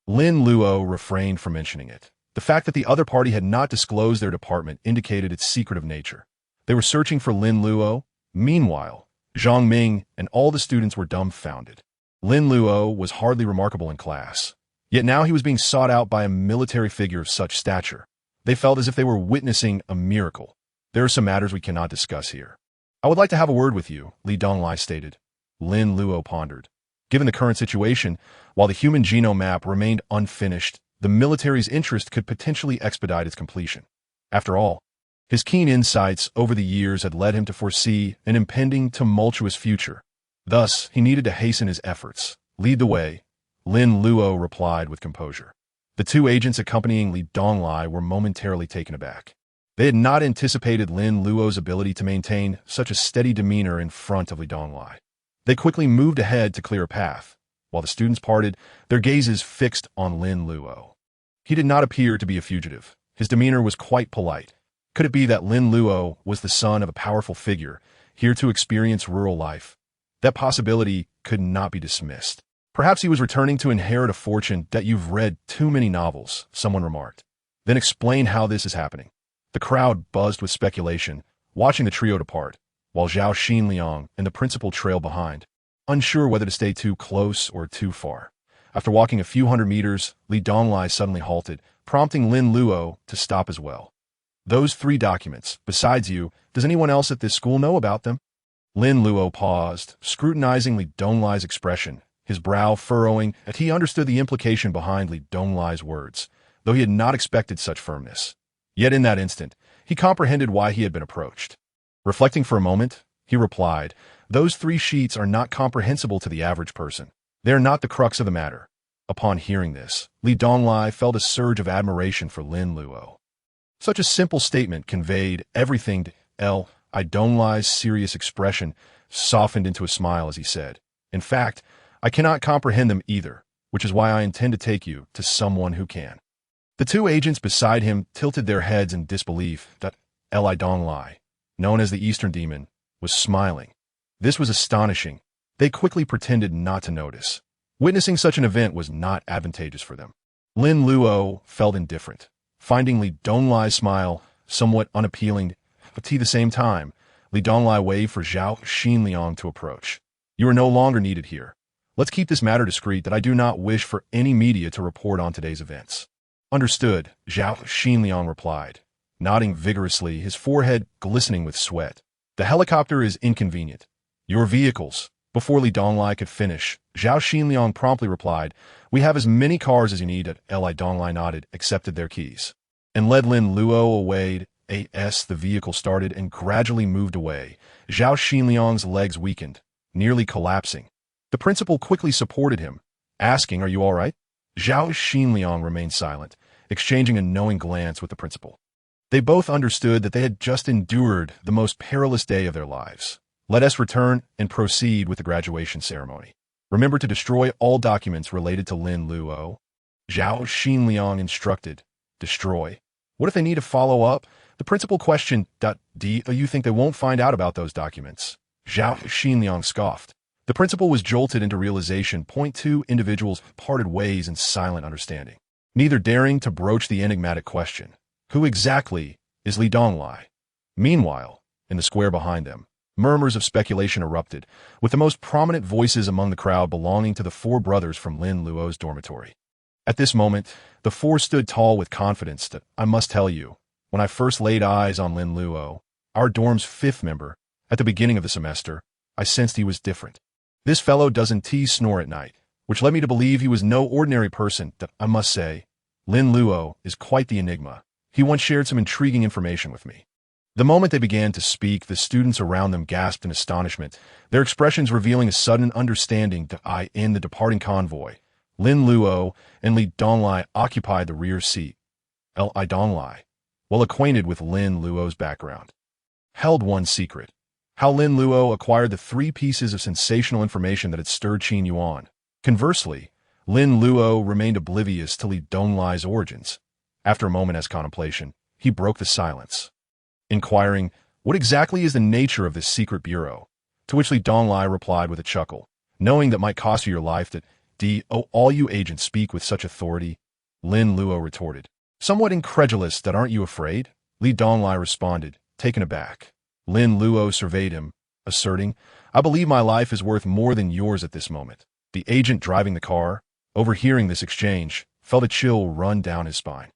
Lin Luo refrained from mentioning it. The fact that the other party had not disclosed their department indicated its secretive nature. They were searching for Lin Luo. Meanwhile, Zhang Ming and all the students were dumbfounded. Lin Luo was hardly remarkable in class. Yet now he was being sought out by a military figure of such stature. They felt as if they were witnessing a miracle. There are some matters we cannot discuss here. I would like to have a word with you, Li Donglai stated. Lin Luo pondered. Given the current situation, while the human genome map remained unfinished, the military's interest could potentially expedite its completion. After all, his keen insights over the years had led him to foresee an impending tumultuous future. Thus, he needed to hasten his efforts. Lead the way, Lin Luo replied with composure. The two agents accompanying Li Donglai were momentarily taken aback. They had not anticipated Lin Luo's ability to maintain such a steady demeanor in front of Li Donglai. They quickly moved ahead to clear a path. While the students parted, their gazes fixed on Lin Luo. He did not appear to be a fugitive. His demeanor was quite polite. Could it be that Lin Luo was the son of a powerful figure, here to experience rural life? That possibility could not be dismissed. Perhaps he was returning to inherit a fortune. That you've read too many novels, someone remarked. Then explain how this is happening. The crowd buzzed with speculation, watching the trio depart, while Zhao Xinliang and the principal trailed behind, unsure whether to stay too close or too far. After walking a few hundred meters, Li Donglai suddenly halted, prompting Lin Luo to stop as well. Those 3 documents, besides you, does anyone else at this school know about them? Lin Luo paused, scrutinizing Li Donglai's expression, his brow furrowing as he understood the implication behind Li Donglai's words, though he had not expected such firmness. Yet in that instant, he comprehended why he had been approached. Reflecting for a moment, he replied, those 3 sheets are not comprehensible to the average person. They are not the crux of the matter. Upon hearing this, Li Donglai felt a surge of admiration for Lin Luo. Such a simple statement conveyed everything to Li Donglai's serious expression softened into a smile as he said, in fact, I cannot comprehend them either, which is why I intend to take you to someone who can. The 2 agents beside him tilted their heads in disbelief that Li Donglai, known as the Eastern Demon, was smiling. This was astonishing. They quickly pretended not to notice. Witnessing such an event was not advantageous for them. Lin Luo felt indifferent, finding Li Donglai's smile somewhat unappealing, but at the same time, Li Donglai waved for Zhao Xinliang to approach. You are no longer needed here. Let's keep this matter discreet that I do not wish for any media to report on today's events. Understood, Zhao Xinliang replied, nodding vigorously, his forehead glistening with sweat. The helicopter is inconvenient. Your vehicles. Before Li Donglai could finish, Zhao Xinliang promptly replied, we have as many cars as you need. Li Donglai nodded, accepted their keys, and led Lin Luo away. The vehicle started and gradually moved away. Zhao Xinliang's legs weakened, nearly collapsing. The principal quickly supported him, asking, are you all right? Zhao Xinliang remained silent, exchanging a knowing glance with the principal. They both understood that they had just endured the most perilous day of their lives. Let us return and proceed with the graduation ceremony. Remember to destroy all documents related to Lin Luo. Zhao Xinliang instructed. Destroy? What if they need to follow up? The principal questioned. Do you think they won't find out about those documents? Zhao Xinliang scoffed. The principal was jolted into realization. Two individuals parted ways in silent understanding, neither daring to broach the enigmatic question, who exactly is Li Donglai? Meanwhile, in the square behind them, murmurs of speculation erupted, with the most prominent voices among the crowd belonging to the four brothers from Lin Luo's dormitory. At this moment, the four stood tall with confidence. That I must tell you, when I first laid eyes on Lin Luo, our dorm's fifth member, at the beginning of the semester, I sensed he was different. This fellow doesn't snore at night, which led me to believe he was no ordinary person. That I must say, Lin Luo is quite the enigma. He once shared some intriguing information with me. The moment they began to speak, the students around them gasped in astonishment, their expressions revealing a sudden understanding that in the departing convoy, Lin Luo and Li Donglai occupied the rear seat. Li Donglai, well acquainted with Lin Luo's background, held one secret: how Lin Luo acquired the 3 pieces of sensational information that had stirred Qin Yuan. Conversely, Lin Luo remained oblivious to Li Donglai's origins. After a moment's contemplation, he broke the silence, inquiring, "What exactly is the nature of this secret bureau?" To which Li Donglai replied with a chuckle, "Knowing that might cost you your life, that all you agents speak with such authority." Lin Luo retorted, somewhat incredulous. "That aren't you afraid?" Li Donglai responded, taken aback. Lin Luo surveyed him, asserting, "I believe my life is worth more than yours at this moment." The agent driving the car, overhearing this exchange, felt a chill run down his spine.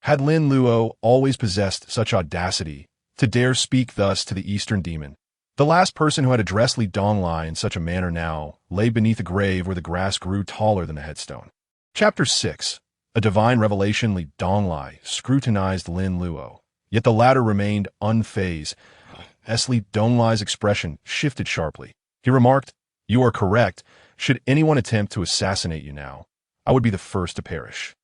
Had Lin Luo always possessed such audacity to dare speak thus to the Eastern demon? The last person who had addressed Li Donglai in such a manner now lay beneath a grave where the grass grew taller than the headstone. Chapter 6. A divine revelation. Li Donglai scrutinized Lin Luo, yet the latter remained unfazed. As Li Donglai's expression shifted sharply, he remarked, "You are correct. Should anyone attempt to assassinate you now, I would be the first to perish."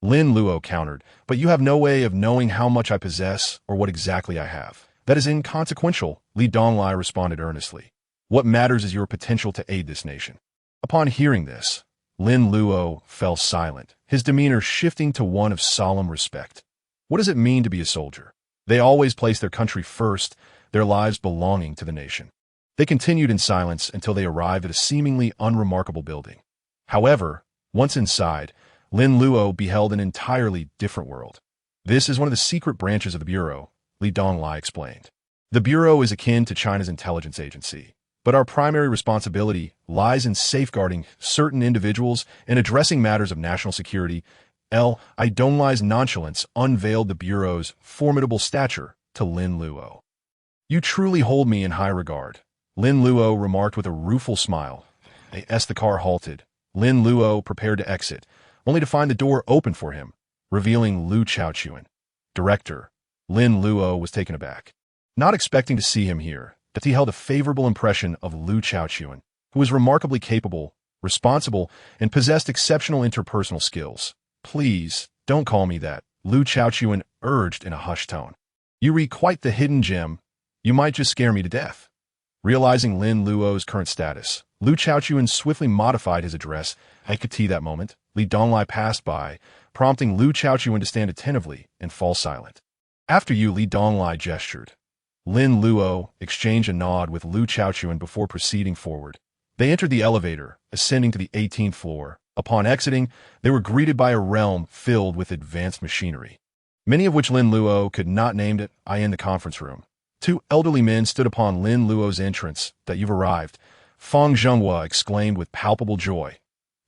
Lin Luo countered, "But you have no way of knowing how much I possess or what exactly I have." "That is inconsequential," Li Donglai responded earnestly. "What matters is your potential to aid this nation." Upon hearing this, Lin Luo fell silent, his demeanor shifting to one of solemn respect. What does it mean to be a soldier? They always place their country first, their lives belonging to the nation. They continued in silence until they arrived at a seemingly unremarkable building. However, once inside, Lin Luo beheld an entirely different world. "This is one of the secret branches of the Bureau," Li Donglai explained. "The Bureau is akin to China's intelligence agency, but our primary responsibility lies in safeguarding certain individuals and addressing matters of national security." Li Donglai's nonchalance unveiled the Bureau's formidable stature to Lin Luo. "You truly hold me in high regard," Lin Luo remarked with a rueful smile. As the car halted, Lin Luo prepared to exit, only to find the door open for him, revealing Lu Chaochuan. Director. Lin Luo was taken aback, not expecting to see him here, that he held a favorable impression of Lu Chaochuan, who was remarkably capable, responsible, and possessed exceptional interpersonal skills. "Please, don't call me that," Lu Chaochuan urged in a hushed tone. "You read quite the hidden gem. You might just scare me to death." Realizing Lin Luo's current status, Lu Chaochuan swiftly modified his address. At that moment, Li Donglai passed by, prompting Lu Chaochuan to stand attentively and fall silent. "After you," Li Donglai gestured. Lin Luo exchanged a nod with Lu Chaochuan before proceeding forward. They entered the elevator, ascending to the 18th floor. Upon exiting, they were greeted by a realm filled with advanced machinery, many of which Lin Luo could not name it. In the conference room, 2 elderly men stood upon Lin Luo's entrance. "That you've arrived," Fang Zhenghua exclaimed with palpable joy.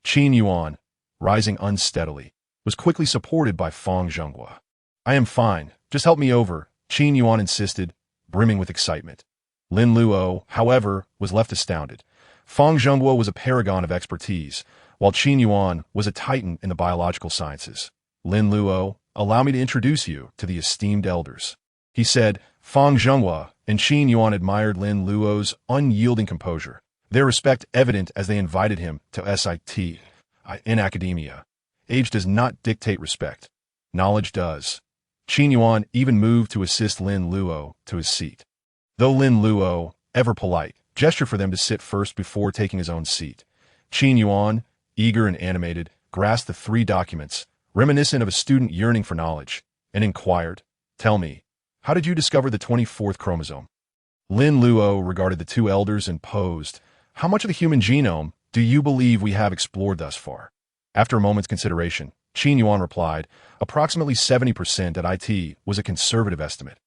Qin Yuan, rising unsteadily, was quickly supported by Fang Zhenghua. "I am fine. Just help me over," Qin Yuan insisted, brimming with excitement. Lin Luo, however, was left astounded. Fang Zhenghua was a paragon of expertise, while Qin Yuan was a titan in the biological sciences. "Lin Luo, allow me to introduce you to the esteemed elders," he said. Fang Zhenghua and Qin Yuan admired Lin Luo's unyielding composure, their respect evident as they invited him to sit. In academia, age does not dictate respect. Knowledge does. Qin Yuan even moved to assist Lin Luo to his seat. Though Lin Luo, ever polite, gestured for them to sit first before taking his own seat, Qin Yuan, eager and animated, grasped the 3 documents, reminiscent of a student yearning for knowledge, and inquired, "Tell me, how did you discover the 24th chromosome?" Lin Luo regarded the 2 elders and posed, How much of the human genome do you believe we have explored thus far? After a moment's consideration, Qin Yuan replied, approximately 70% at IT was a conservative estimate.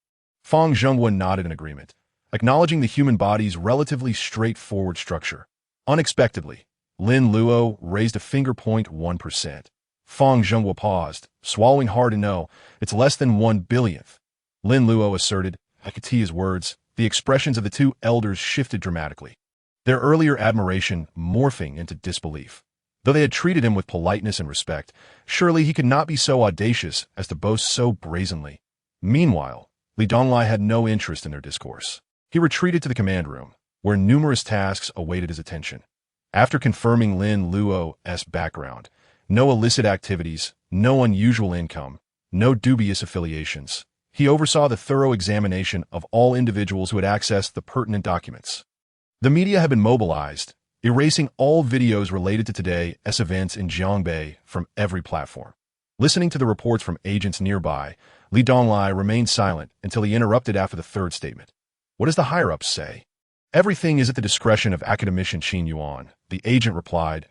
Fang Zhenghua nodded in agreement, acknowledging the human body's relatively straightforward structure. Unexpectedly, Lin Luo raised a finger 0.1%. Fang Zhenghua paused, swallowing hard to know, it's less than 1/1000th. Lin Luo asserted, I could see his words. The expressions of the two elders shifted dramatically, their earlier admiration morphing into disbelief. Though they had treated him with politeness and respect, surely he could not be so audacious as to boast so brazenly. Meanwhile, Li Donglai had no interest in their discourse. He retreated to the command room, where numerous tasks awaited his attention. After confirming Lin Luo's background, no illicit activities, no unusual income, no dubious affiliations, he oversaw the thorough examination of all individuals who had accessed the pertinent documents. The media had been mobilized, erasing all videos related to today's events in Jiangbei from every platform. Listening to the reports from agents nearby, Li Donglai remained silent until he interrupted after the third statement. What does the higher-ups say? Everything is at the discretion of academician Qin Yuan, the agent replied.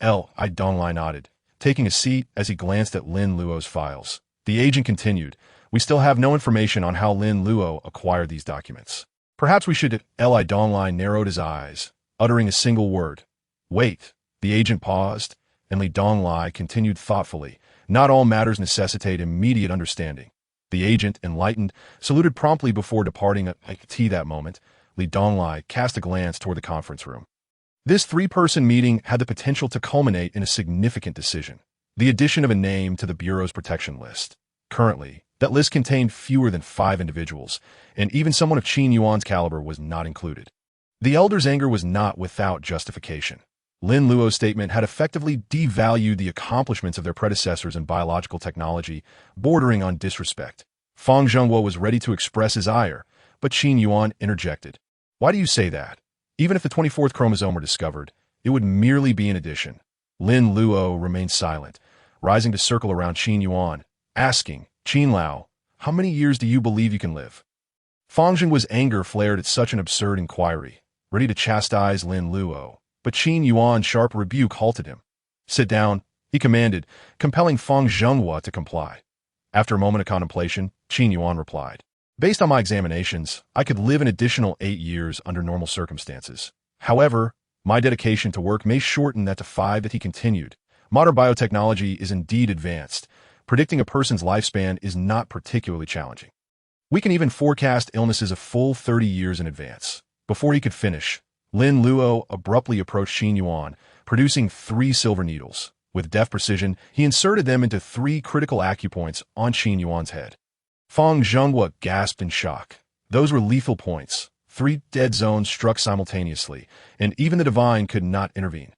Li Donglai nodded, taking a seat as he glanced at Lin Luo's files. The agent continued, we still have no information on how Lin Luo acquired these documents. Perhaps we should. Li Donglai narrowed his eyes, uttering a single word. Wait. The agent paused, and Li Donglai continued thoughtfully. Not all matters necessitate immediate understanding. The agent, enlightened, saluted promptly before departing at tea that moment. Li Donglai cast a glance toward the conference room. This three-person meeting had the potential to culminate in a significant decision: the addition of a name to the Bureau's protection list. Currently, that list contained fewer than 5 individuals, and even someone of Qin Yuan's caliber was not included. The elders' anger was not without justification. Lin Luo's statement had effectively devalued the accomplishments of their predecessors in biological technology, bordering on disrespect. Fang Zhenghua was ready to express his ire, but Qin Yuan interjected. Why do you say that? Even if the 24th chromosome were discovered, it would merely be an addition. Lin Luo remained silent, rising to circle around Qin Yuan, asking, Qin Lao, how many years do you believe you can live? Fang Zhenhua's anger flared at such an absurd inquiry, ready to chastise Lin Luo, but Qin Yuan's sharp rebuke halted him. Sit down, he commanded, compelling Fang Zhenghua to comply. After a moment of contemplation, Qin Yuan replied, based on my examinations, I could live an additional 8 years under normal circumstances. However, my dedication to work may shorten that to 5. That he continued. Modern biotechnology is indeed advanced. Predicting a person's lifespan is not particularly challenging. We can even forecast illnesses a full 30 years in advance. Before he could finish, Lin Luo abruptly approached Qin Yuan, producing 3 silver needles. With deft precision, he inserted them into 3 critical acupoints on Qin Yuan's head. Fang Zhenghua gasped in shock. Those were lethal points. 3 dead zones struck simultaneously, and even the divine could not intervene.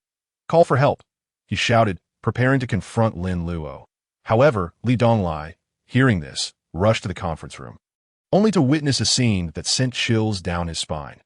Call for help, he shouted, preparing to confront Lin Luo. However, Li Donglai, hearing this, rushed to the conference room, only to witness a scene that sent chills down his spine.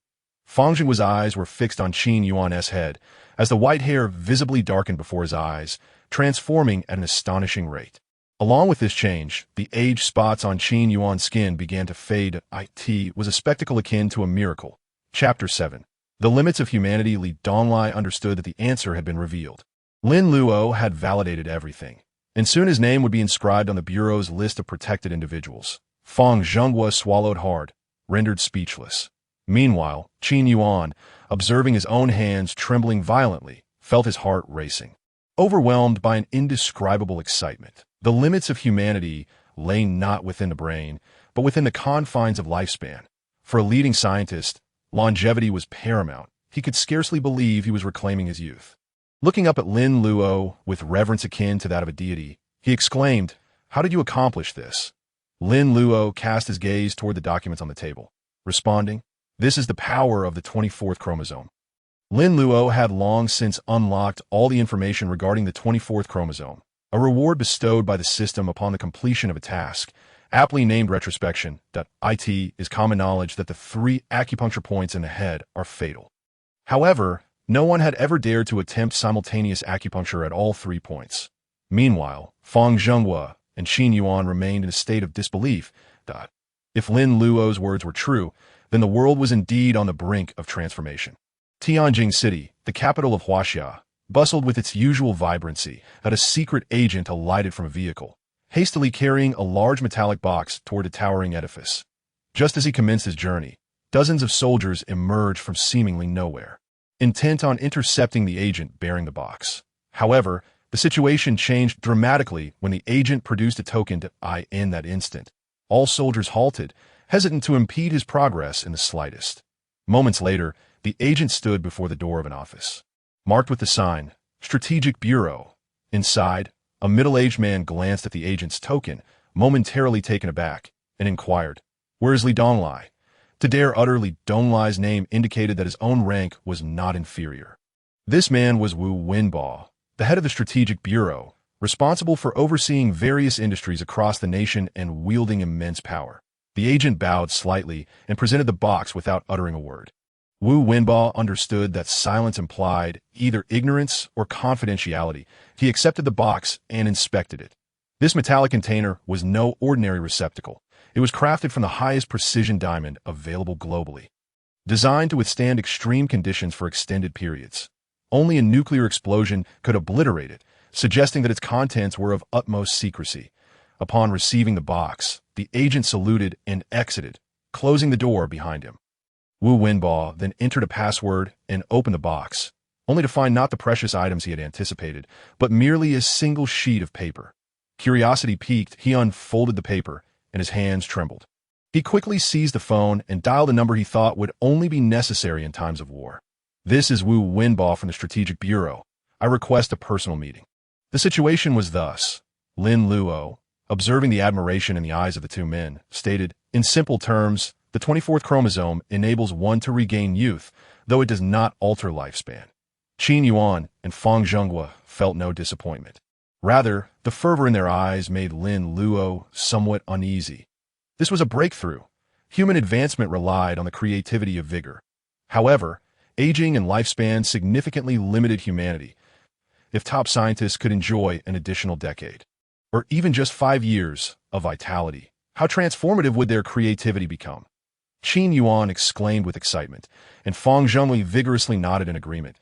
Fang Zhenhua's eyes were fixed on Qin Yuan's head, as the white hair visibly darkened before his eyes, transforming at an astonishing rate. Along with this change, the age spots on Qin Yuan's skin began to fade. It was a spectacle akin to a miracle. Chapter 7. The limits of humanity. Li Donglai understood that the answer had been revealed. Lin Luo had validated everything, and soon his name would be inscribed on the Bureau's list of protected individuals. Fang Zhenghua swallowed hard, rendered speechless. Meanwhile, Qin Yuan, observing his own hands trembling violently, felt his heart racing. Overwhelmed by an indescribable excitement, the limits of humanity lay not within the brain, but within the confines of lifespan. For a leading scientist, longevity was paramount. He could scarcely believe he was reclaiming his youth. Looking up at Lin Luo with reverence akin to that of a deity, he exclaimed, how did you accomplish this? Lin Luo cast his gaze toward the documents on the table, responding, this is the power of the 24th chromosome. Lin Luo had long since unlocked all the information regarding the 24th chromosome, a reward bestowed by the system upon the completion of a task, aptly named retrospection. It is common knowledge that the 3 acupuncture points in the head are fatal. However, no one had ever dared to attempt simultaneous acupuncture at all 3 points. Meanwhile, Fang Zhenghua and Qin Yuan remained in a state of disbelief. If Lin Luo's words were true, then the world was indeed on the brink of transformation. Tianjin City, the capital of Huaxia, bustled with its usual vibrancy as a secret agent alighted from a vehicle, hastily carrying a large metallic box toward a towering edifice. Just as he commenced his journey, dozens of soldiers emerged from seemingly nowhere, intent on intercepting the agent bearing the box. However, the situation changed dramatically when the agent produced a token to eye in that instant. All soldiers halted, hesitant to impede his progress in the slightest. Moments later, the agent stood before the door of an office, marked with the sign, Strategic Bureau. Inside, a middle-aged man glanced at the agent's token, momentarily taken aback, and inquired, "Where is Li Donglai?" To dare utter Li Donglai's name indicated that his own rank was not inferior. This man was Wu Wenbo, the head of the Strategic Bureau, responsible for overseeing various industries across the nation and wielding immense power. The agent bowed slightly and presented the box without uttering a word. Wu Wenbo understood that silence implied either ignorance or confidentiality. He accepted the box and inspected it. This metallic container was no ordinary receptacle. It was crafted from the highest precision diamond available globally, designed to withstand extreme conditions for extended periods. Only a nuclear explosion could obliterate it, suggesting that its contents were of utmost secrecy. Upon receiving the box, the agent saluted and exited, closing the door behind him. Wu Wenbo then entered a password and opened the box, only to find not the precious items he had anticipated, but merely a single sheet of paper. Curiosity piqued, he unfolded the paper, and his hands trembled. He quickly seized the phone and dialed a number he thought would only be necessary in times of war. "This is Wu Wenbo from the Strategic Bureau. I request a personal meeting." The situation was thus. Lin Luo, observing the admiration in the eyes of the two men, stated, in simple terms, the 24th chromosome enables one to regain youth, though it does not alter lifespan. Qin Yuan and Fang Zhenghua felt no disappointment. Rather, the fervor in their eyes made Lin Luo somewhat uneasy. This was a breakthrough. Human advancement relied on the creativity of vigor. However, aging and lifespan significantly limited humanity. If top scientists could enjoy an additional decade, or even just 5 years of vitality, how transformative would their creativity become? Qin Yuan exclaimed with excitement, and Fang Zhenghua vigorously nodded in agreement.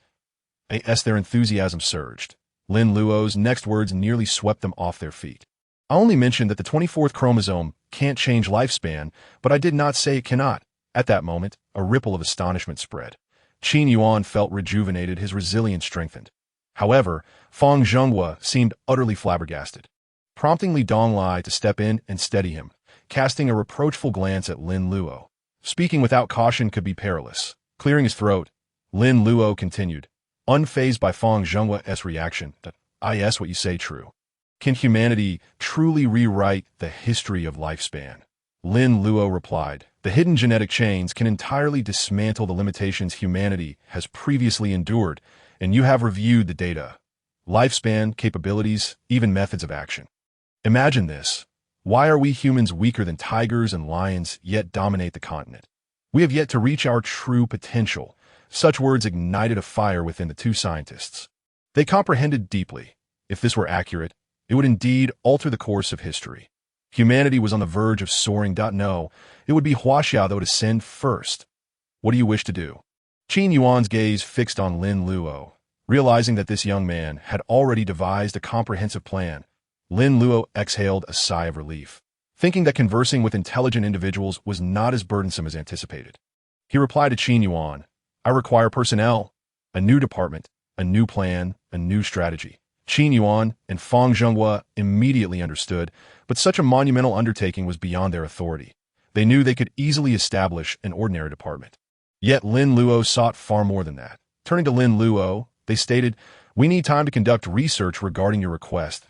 As their enthusiasm surged, Lin Luo's next words nearly swept them off their feet. "I only mentioned that the 24th chromosome can't change lifespan, but I did not say it cannot." At that moment, a ripple of astonishment spread. Qin Yuan felt rejuvenated, his resilience strengthened. However, Fang Zhenghua seemed utterly flabbergasted, prompting Li Donglai to step in and steady him, casting a reproachful glance at Lin Luo. Speaking without caution could be perilous. Clearing his throat, Lin Luo continued, unfazed by Fang Zhenghua's reaction, "Is what you say true? Can humanity truly rewrite the history of lifespan?" Lin Luo replied, "The hidden genetic chains can entirely dismantle the limitations humanity has previously endured, and you have reviewed the data, lifespan, capabilities, even methods of action. Imagine this. Why are we humans weaker than tigers and lions, yet dominate the continent? We have yet to reach our true potential." Such words ignited a fire within the two scientists. They comprehended deeply. If this were accurate, it would indeed alter the course of history. Humanity was on the verge of soaring. No, it would be Huaxia that would ascend first. "What do you wish to do?" Qin Yuan's gaze fixed on Lin Luo. Realizing that this young man had already devised a comprehensive plan, Lin Luo exhaled a sigh of relief, thinking that conversing with intelligent individuals was not as burdensome as anticipated. He replied to Qin Yuan, "I require personnel, a new department, a new plan, a new strategy." Qin Yuan and Fang Zhenghua immediately understood, but such a monumental undertaking was beyond their authority. They knew they could easily establish an ordinary department. Yet Lin Luo sought far more than that. Turning to Lin Luo, they stated, "We need time to conduct research regarding your request."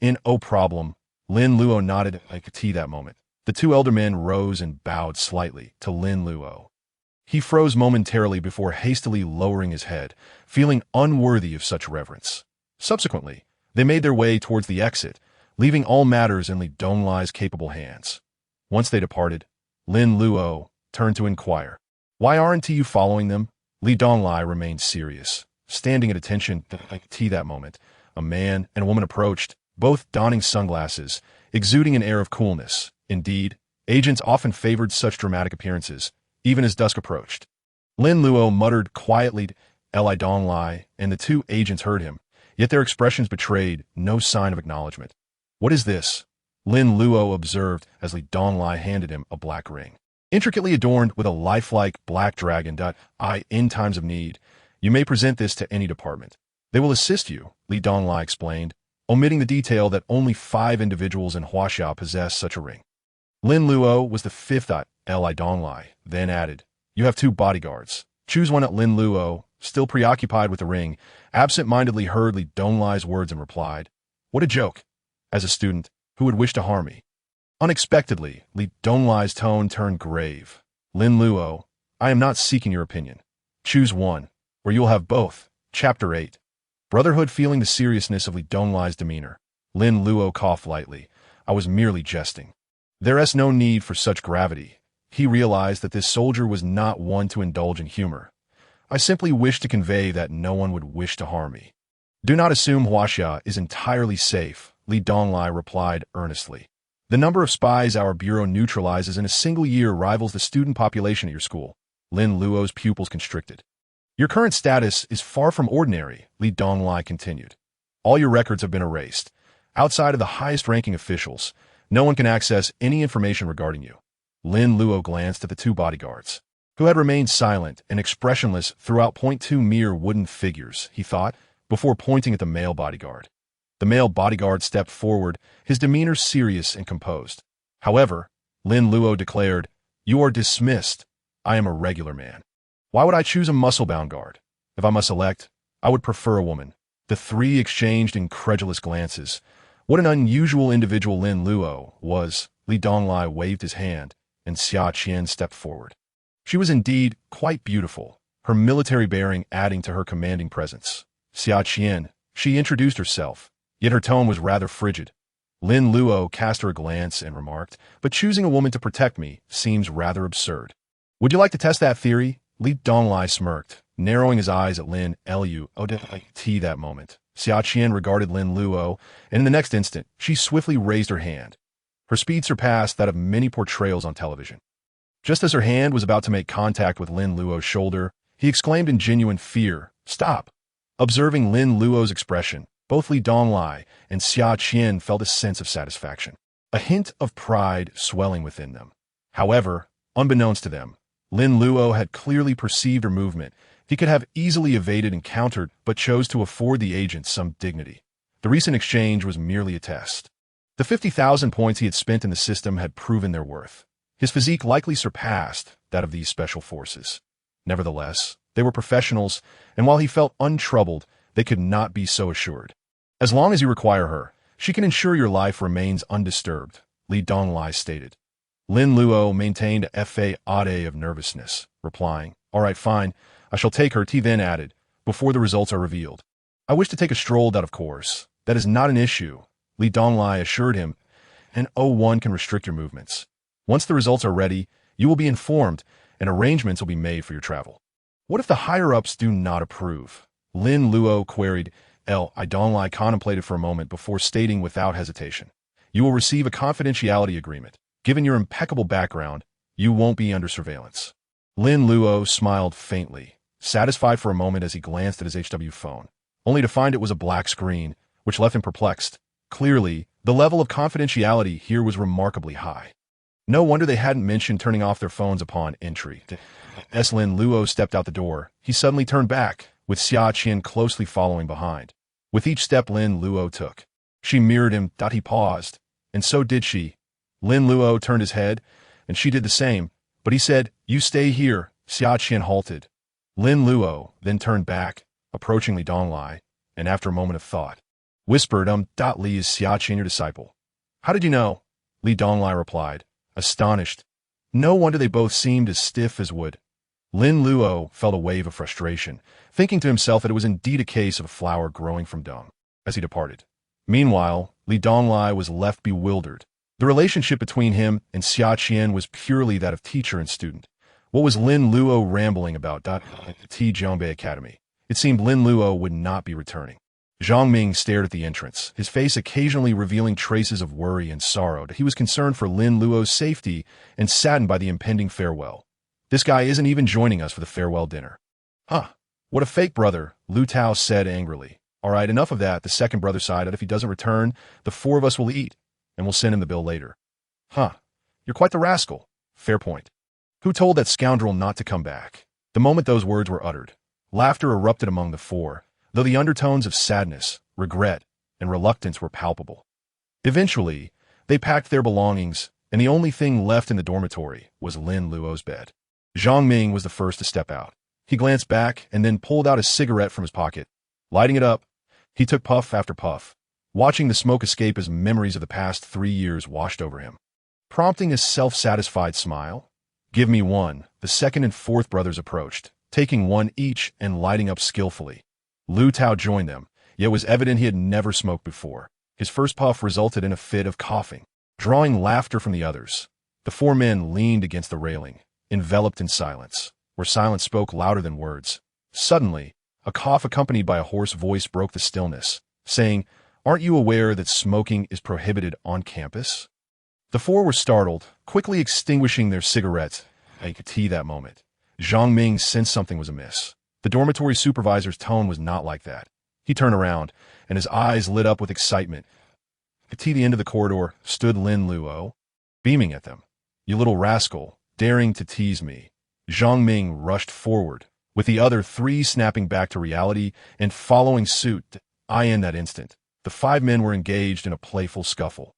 No problem. Lin Luo nodded like a T that moment. The two elder men rose and bowed slightly to Lin Luo. He froze momentarily before hastily lowering his head, feeling unworthy of such reverence. Subsequently, they made their way towards the exit, leaving all matters in Li Donglai's capable hands. Once they departed, Lin Luo turned to inquire, "Why aren't you following them?" Li Donglai remained serious, standing at attention like T that moment. A man and a woman approached, both donning sunglasses, exuding an air of coolness. Indeed, agents often favored such dramatic appearances, even as dusk approached. Lin Luo muttered quietly, "Li Donglai," and the two agents heard him, yet their expressions betrayed no sign of acknowledgement. "What is this?" Lin Luo observed as Li Donglai handed him a black ring. "Intricately adorned with a lifelike black dragon. In times of need, you may present this to any department. They will assist you," Li Donglai explained, omitting the detail that only 5 individuals in Huaxia possess such a ring. Lin Luo was the 5th. Li Donglai then added, "You have 2 bodyguards. Choose one." Lin Luo, still preoccupied with the ring, absent-mindedly heard Li Donglai's words and replied, "What a joke! As a student, who would wish to harm me?" Unexpectedly, Li Donglai's tone turned grave. "Lin Luo, I am not seeking your opinion. Choose one, or you will have both." Chapter 8. Brotherhood. Feeling the seriousness of Li Donglai's demeanor, Lin Luo coughed lightly. "I was merely jesting. There is no need for such gravity." He realized that this soldier was not one to indulge in humor. "I simply wish to convey that no one would wish to harm me." "Do not assume Huaxia is entirely safe," Li Donglai replied earnestly. "The number of spies our bureau neutralizes in a single year rivals the student population at your school." Lin Luo's pupils constricted. "Your current status is far from ordinary," Li Donglai continued. "All your records have been erased. Outside of the highest-ranking officials, no one can access any information regarding you." Lin Luo glanced at the 2 bodyguards, who had remained silent and expressionless throughout. "2 mere wooden figures," he thought, before pointing at the male bodyguard. The male bodyguard stepped forward, his demeanor serious and composed. "However," Lin Luo declared, "you are dismissed. I am a regular man. Why would I choose a muscle-bound guard? If I must select, I would prefer a woman." The 3 exchanged incredulous glances. What an unusual individual Lin Luo was. Li Donglai waved his hand, and Xia Qian stepped forward. She was indeed quite beautiful, her military bearing adding to her commanding presence. "Xia Qian," she introduced herself, yet her tone was rather frigid. Lin Luo cast her a glance and remarked, "But choosing a woman to protect me seems rather absurd." "Would you like to test that theory?" Li Donglai smirked, narrowing his eyes at Lin Luo. That moment, Xia Qian regarded Lin Luo, and in the next instant, she swiftly raised her hand. Her speed surpassed that of many portrayals on television. Just as her hand was about to make contact with Lin Luo's shoulder, he exclaimed in genuine fear, "Stop!" Observing Lin Luo's expression, both Li Donglai and Xia Qian felt a sense of satisfaction, a hint of pride swelling within them. However, unbeknownst to them, Lin Luo had clearly perceived her movement. He could have easily evaded and countered, but chose to afford the agent some dignity. The recent exchange was merely a test. The 50,000 points he had spent in the system had proven their worth. His physique likely surpassed that of these special forces. Nevertheless, they were professionals, and while he felt untroubled, they could not be so assured. "As long as you require her, she can ensure your life remains undisturbed," Li Donglai stated. Lin Luo maintained a fa of nervousness, replying, "All right, fine, I shall take her." He then added, "Before the results are revealed. I wish to take a stroll." "That, of course. That is not an issue," Li Donglai assured him, "and one can restrict your movements. Once the results are ready, you will be informed, and arrangements will be made for your travel." "What if the higher-ups do not approve?" Lin Luo queried. Li Donglai contemplated for a moment before stating without hesitation, "You will receive a confidentiality agreement. Given your impeccable background, you won't be under surveillance." Lin Luo smiled faintly, satisfied for a moment as he glanced at his HW phone, only to find it was a black screen, which left him perplexed. Clearly, the level of confidentiality here was remarkably high. No wonder they hadn't mentioned turning off their phones upon entry. As Lin Luo stepped out the door, he suddenly turned back, with Xia Qian closely following behind. With each step Lin Luo took, she mirrored him. He paused, and so did she. Lin Luo turned his head, and she did the same, but he said, "You stay here." Xia Qian halted. Lin Luo then turned back, approaching Li Donglai, and after a moment of thought, whispered, Li, is Xia Qian your disciple?" "How did you know?" Li Donglai replied, astonished. No wonder they both seemed as stiff as wood. Lin Luo felt a wave of frustration, thinking to himself that it was indeed a case of a flower growing from dung, as he departed. Meanwhile, Li Donglai was left bewildered. The relationship between him and Xia Qian was purely that of teacher and student. What was Lin Luo rambling about? Zhongbei Academy. It seemed Lin Luo would not be returning. Zhang Ming stared at the entrance, his face occasionally revealing traces of worry and sorrow. He was concerned for Lin Luo's safety and saddened by the impending farewell. This guy isn't even joining us for the farewell dinner. Huh. What a fake brother, Lu Tao said angrily. All right, enough of that, the second brother sighed, and if he doesn't return, the four of us will eat, and we'll send him the bill later. Huh. You're quite the rascal. Fair point. Who told that scoundrel not to come back? The moment those words were uttered, laughter erupted among the four, though the undertones of sadness, regret, and reluctance were palpable. Eventually, they packed their belongings, and the only thing left in the dormitory was Lin Luo's bed. Zhang Ming was the first to step out. He glanced back and then pulled out a cigarette from his pocket. Lighting it up, he took puff after puff, watching the smoke escape as memories of the past 3 years washed over him. Prompting a self-satisfied smile, "Give me one," the second and fourth brothers approached, taking one each and lighting up skillfully. Lu Tao joined them, yet it was evident he had never smoked before. His first puff resulted in a fit of coughing, drawing laughter from the others. The four men leaned against the railing, enveloped in silence, where silence spoke louder than words. Suddenly, a cough accompanied by a hoarse voice broke the stillness, saying, "Aren't you aware that smoking is prohibited on campus?" The four were startled, quickly extinguishing their cigarettes. I could see that moment. Zhang Ming sensed something was amiss. The dormitory supervisor's tone was not like that. He turned around, and his eyes lit up with excitement. At the end of the corridor stood Lin Luo, beaming at them. "You little rascal, daring to tease me." Zhang Ming rushed forward, with the other three snapping back to reality and following suit. In that instant, the 5 men were engaged in a playful scuffle,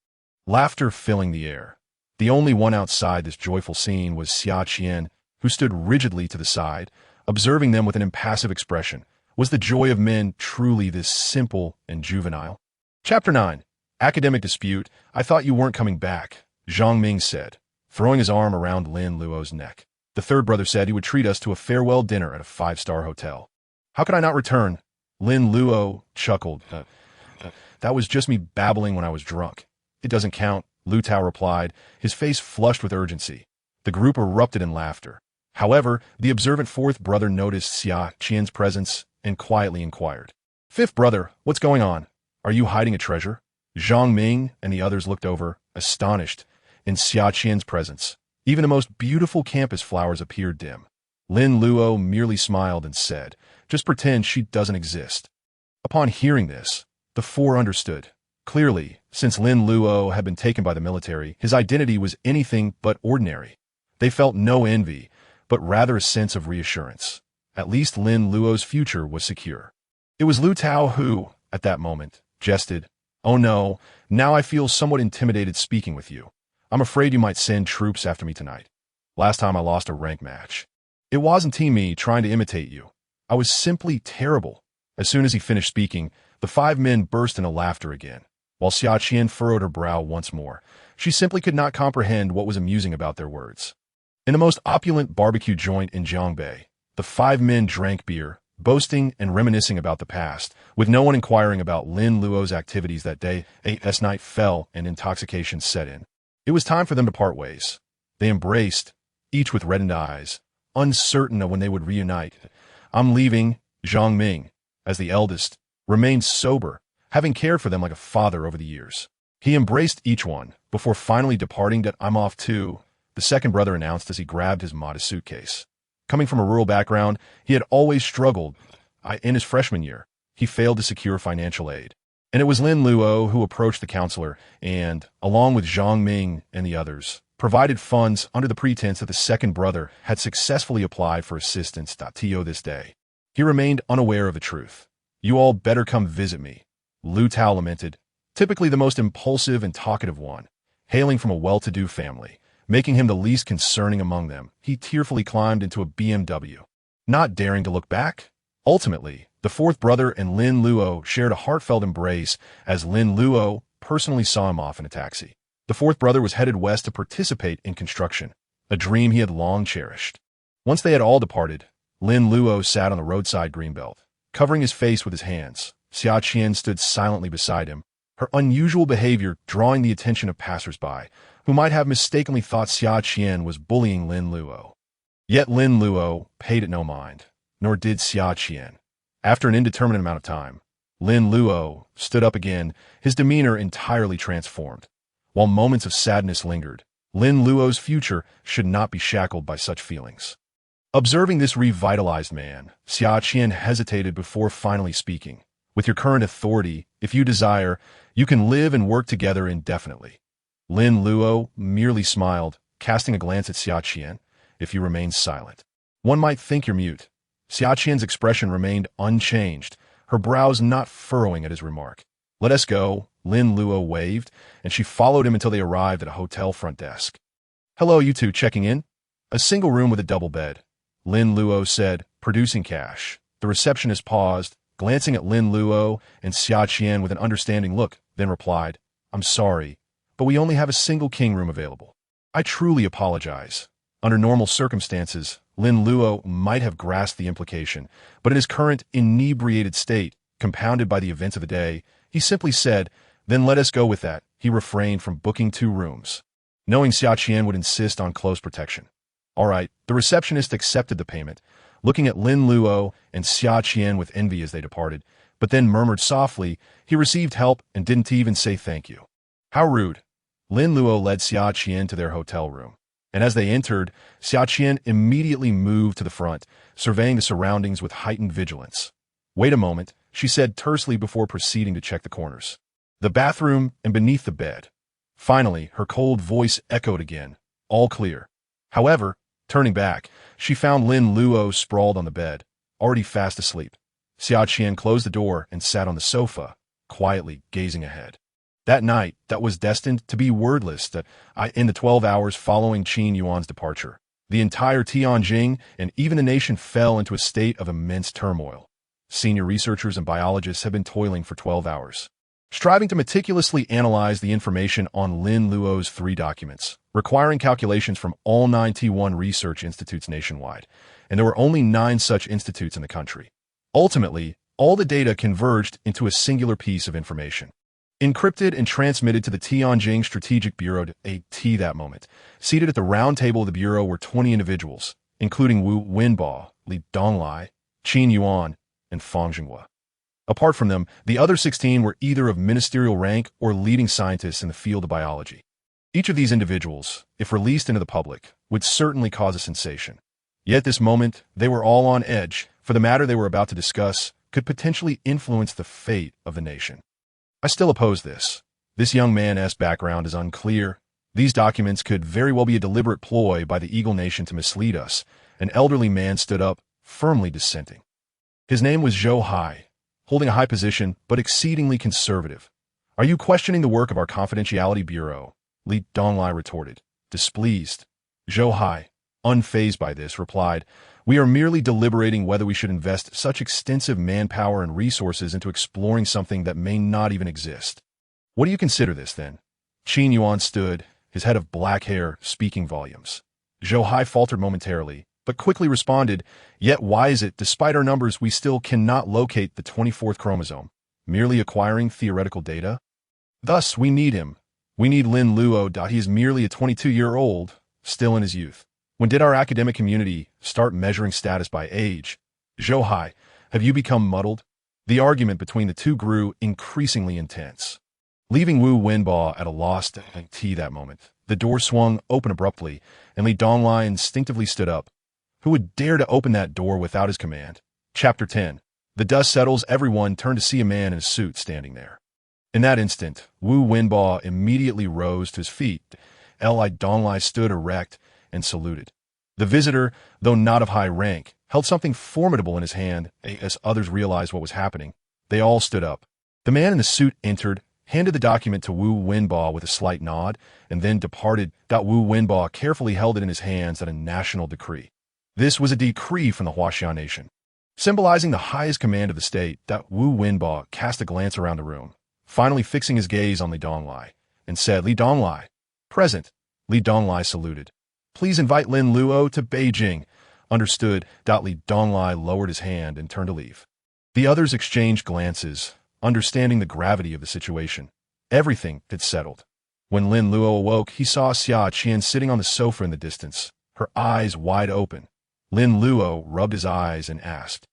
laughter filling the air. The only one outside this joyful scene was Xia Qian, who stood rigidly to the side, observing them with an impassive expression. Was the joy of men truly this simple and juvenile? Chapter 9. Academic Dispute. "I thought you weren't coming back," Zhang Ming said, throwing his arm around Lin Luo's neck. "The third brother said he would treat us to a farewell dinner at a 5-star hotel." "How could I not return?" Lin Luo chuckled. That was just me babbling when I was drunk." "It doesn't count," Lu Tao replied, his face flushed with urgency. The group erupted in laughter. However, the observant fourth brother noticed Xia Qian's presence and quietly inquired, "Fifth brother, what's going on? Are you hiding a treasure?" Zhang Ming and the others looked over, astonished, in Xia Qian's presence. Even the most beautiful campus flowers appeared dim. Lin Luo merely smiled and said, "Just pretend she doesn't exist." Upon hearing this, the four understood. Clearly, since Lin Luo had been taken by the military, his identity was anything but ordinary. They felt no envy, but rather a sense of reassurance. At least Lin Luo's future was secure. It was Lu Tao who, at that moment, jested, "Oh no, now I feel somewhat intimidated speaking with you. I'm afraid you might send troops after me tonight. Last time I lost a rank match. It wasn't me trying to imitate you. I was simply terrible." As soon as he finished speaking, the 5 men burst into laughter again, while Xia Qian furrowed her brow once more. She simply could not comprehend what was amusing about their words. In the most opulent barbecue joint in Jiangbei, the 5 men drank beer, boasting and reminiscing about the past, with no one inquiring about Lin Luo's activities that day. As night fell and intoxication set in, it was time for them to part ways. They embraced, each with reddened eyes, uncertain of when they would reunite. "I'm leaving," Zhang Ming, as the eldest, remained sober, having cared for them like a father over the years. He embraced each one, before finally departing. "I'm off too," the second brother announced as he grabbed his modest suitcase. Coming from a rural background, he had always struggled. In his freshman year, he failed to secure financial aid. And it was Lin Luo who approached the counselor and, along with Zhang Ming and the others, provided funds under the pretense that the second brother had successfully applied for assistance. This day, he remained unaware of the truth. "You all better come visit me," Lu Tao lamented, typically the most impulsive and talkative one, hailing from a well-to-do family, making him the least concerning among them. He tearfully climbed into a BMW, not daring to look back. Ultimately, the fourth brother and Lin Luo shared a heartfelt embrace as Lin Luo personally saw him off in a taxi. The fourth brother was headed west to participate in construction, a dream he had long cherished. Once they had all departed, Lin Luo sat on the roadside greenbelt, covering his face with his hands. Xia Qian stood silently beside him, her unusual behavior drawing the attention of passers-by, who might have mistakenly thought Xia Qian was bullying Lin Luo. Yet Lin Luo paid it no mind, nor did Xia Qian. After an indeterminate amount of time, Lin Luo stood up again, his demeanor entirely transformed. While moments of sadness lingered, Lin Luo's future should not be shackled by such feelings. Observing this revitalized man, Xia Qian hesitated before finally speaking. With your current authority, if you desire, you can live and work together indefinitely. Lin Luo merely smiled, casting a glance at Xia Qian. If you remain silent, one might think you're mute. Xia Qian's expression remained unchanged, her brows not furrowing at his remark. Let us go, Lin Luo waved, and she followed him until they arrived at a hotel front desk. Hello, you two checking in? A single room with a double bed, Lin Luo said, producing cash. The receptionist paused, glancing at Lin Luo and Xia Qian with an understanding look, then replied, I'm sorry, but we only have a single king room available. I truly apologize. Under normal circumstances, Lin Luo might have grasped the implication, but in his current inebriated state, compounded by the events of the day, he simply said, then let us go with that. He refrained from booking 2 rooms, knowing Xia Qian would insist on close protection. All right, the receptionist accepted the payment, looking at Lin Luo and Xia Qian with envy as they departed, but then murmured softly, he received help and didn't even say thank you. How rude. Lin Luo led Xia Qian to their hotel room, and as they entered, Xia Qian immediately moved to the front, surveying the surroundings with heightened vigilance. Wait a moment, she said tersely before proceeding to check the corners, the bathroom, and beneath the bed. Finally, her cold voice echoed again, all clear. However, turning back, she found Lin Luo sprawled on the bed, already fast asleep. Xia Qian closed the door and sat on the sofa, quietly gazing ahead. That night, that was destined to be wordless in the 12 hours following Qin Yuan's departure. The entire Tianjin and even the nation fell into a state of immense turmoil. Senior researchers and biologists have been toiling for 12 hours, striving to meticulously analyze the information on Lin Luo's 3 documents, requiring calculations from all 9 T1 research institutes nationwide, and there were only 9 such institutes in the country. Ultimately, all the data converged into a singular piece of information, encrypted and transmitted to the Tianjin Strategic Bureau AT. That moment, seated at the round table of the bureau were 20 individuals, including Wu Wenbo, Li Donglai, Qin Yuan, and Fang Jinghua. Apart from them, the other 16 were either of ministerial rank or leading scientists in the field of biology. Each of these individuals, if released into the public, would certainly cause a sensation. Yet at this moment, they were all on edge, for the matter they were about to discuss could potentially influence the fate of the nation. I still oppose this. This young man's background is unclear. These documents could very well be a deliberate ploy by the Eagle Nation to mislead us. An elderly man stood up, firmly dissenting. His name was Zhou Hai, holding a high position but exceedingly conservative. Are you questioning the work of our confidentiality bureau? Li Donglai retorted, displeased. Zhou Hai, unfazed by this, replied, we are merely deliberating whether we should invest such extensive manpower and resources into exploring something that may not even exist. What do you consider this, then? Qin Yuan stood, his head of black hair speaking volumes. Zhou Hai faltered momentarily, but quickly responded, yet why is it, despite our numbers, we still cannot locate the 24th chromosome, merely acquiring theoretical data? Thus, we need him. We need Lin Luo. He is merely a 22-year-old, still in his youth. When did our academic community start measuring status by age? Zhou Hai, have you become muddled? The argument between the two grew increasingly intense. Leaving Wu Wenbo at a loss to tea that moment, the door swung open abruptly, and Li Donglai instinctively stood up. Who would dare to open that door without his command? Chapter 10. The dust settles, everyone turned to see a man in a suit standing there. In that instant, Wu Wenbo immediately rose to his feet. Li Donglai stood erect and saluted. The visitor, though not of high rank, held something formidable in his hand. As others realized what was happening, they all stood up. The man in the suit entered, handed the document to Wu Wenbo with a slight nod, and then departed. Wu Wenbo carefully held it in his hands at a national decree. This was a decree from the Huaxia nation, symbolizing the highest command of the state. Wu Wenbo cast a glance around the room, finally fixing his gaze on Li Donglai, and said, Li Donglai, present. Li Donglai saluted. Please invite Lin Luo to Beijing. Understood. Li Donglai lowered his hand and turned to leave. The others exchanged glances, understanding the gravity of the situation. Everything had settled. When Lin Luo awoke, he saw Xia Qian sitting on the sofa in the distance, her eyes wide open. Lin Luo rubbed his eyes and asked,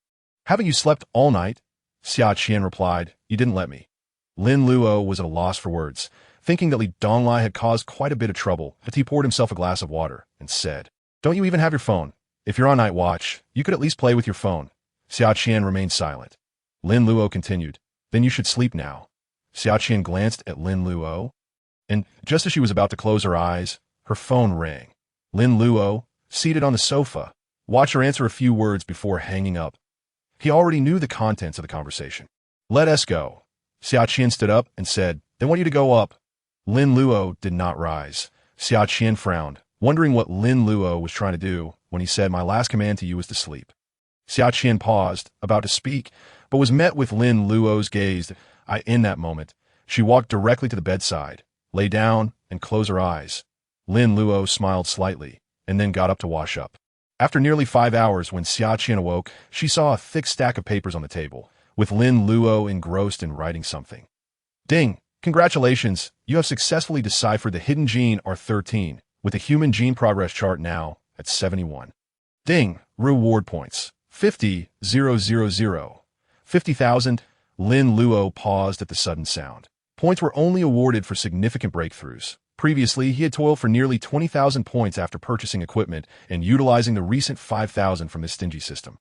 haven't you slept all night? Xia Qian replied, you didn't let me. Lin Luo was at a loss for words, thinking that Li Donglai had caused quite a bit of trouble, but he poured himself a glass of water and said, "Don't you even have your phone? If you're on night watch, you could at least play with your phone." Xia Qian remained silent. Lin Luo continued, "Then you should sleep now." Xia Qian glanced at Lin Luo, and just as she was about to close her eyes, her phone rang. Lin Luo, seated on the sofa, watched her answer a few words before hanging up. He already knew the contents of the conversation. "Let us go." Xia Qian stood up and said, "They want you to go up." Lin Luo did not rise. Xia Qian frowned, wondering what Lin Luo was trying to do when he said, "My last command to you is to sleep." Xia Qian paused, about to speak, but was met with Lin Luo's gaze. In that moment, she walked directly to the bedside, lay down, and closed her eyes. Lin Luo smiled slightly, and then got up to wash up. After nearly 5 hours, when Xia Qian awoke, she saw a thick stack of papers on the table, with Lin Luo engrossed in writing something. "Ding! Congratulations! You have successfully deciphered the hidden gene R13, with the human gene progress chart now at 71. Ding! Reward points. 50,000. 50,000. Lin Luo paused at the sudden sound. Points were only awarded for significant breakthroughs. Previously, he had toiled for nearly 20,000 points after purchasing equipment and utilizing the recent 5,000 from his stingy system.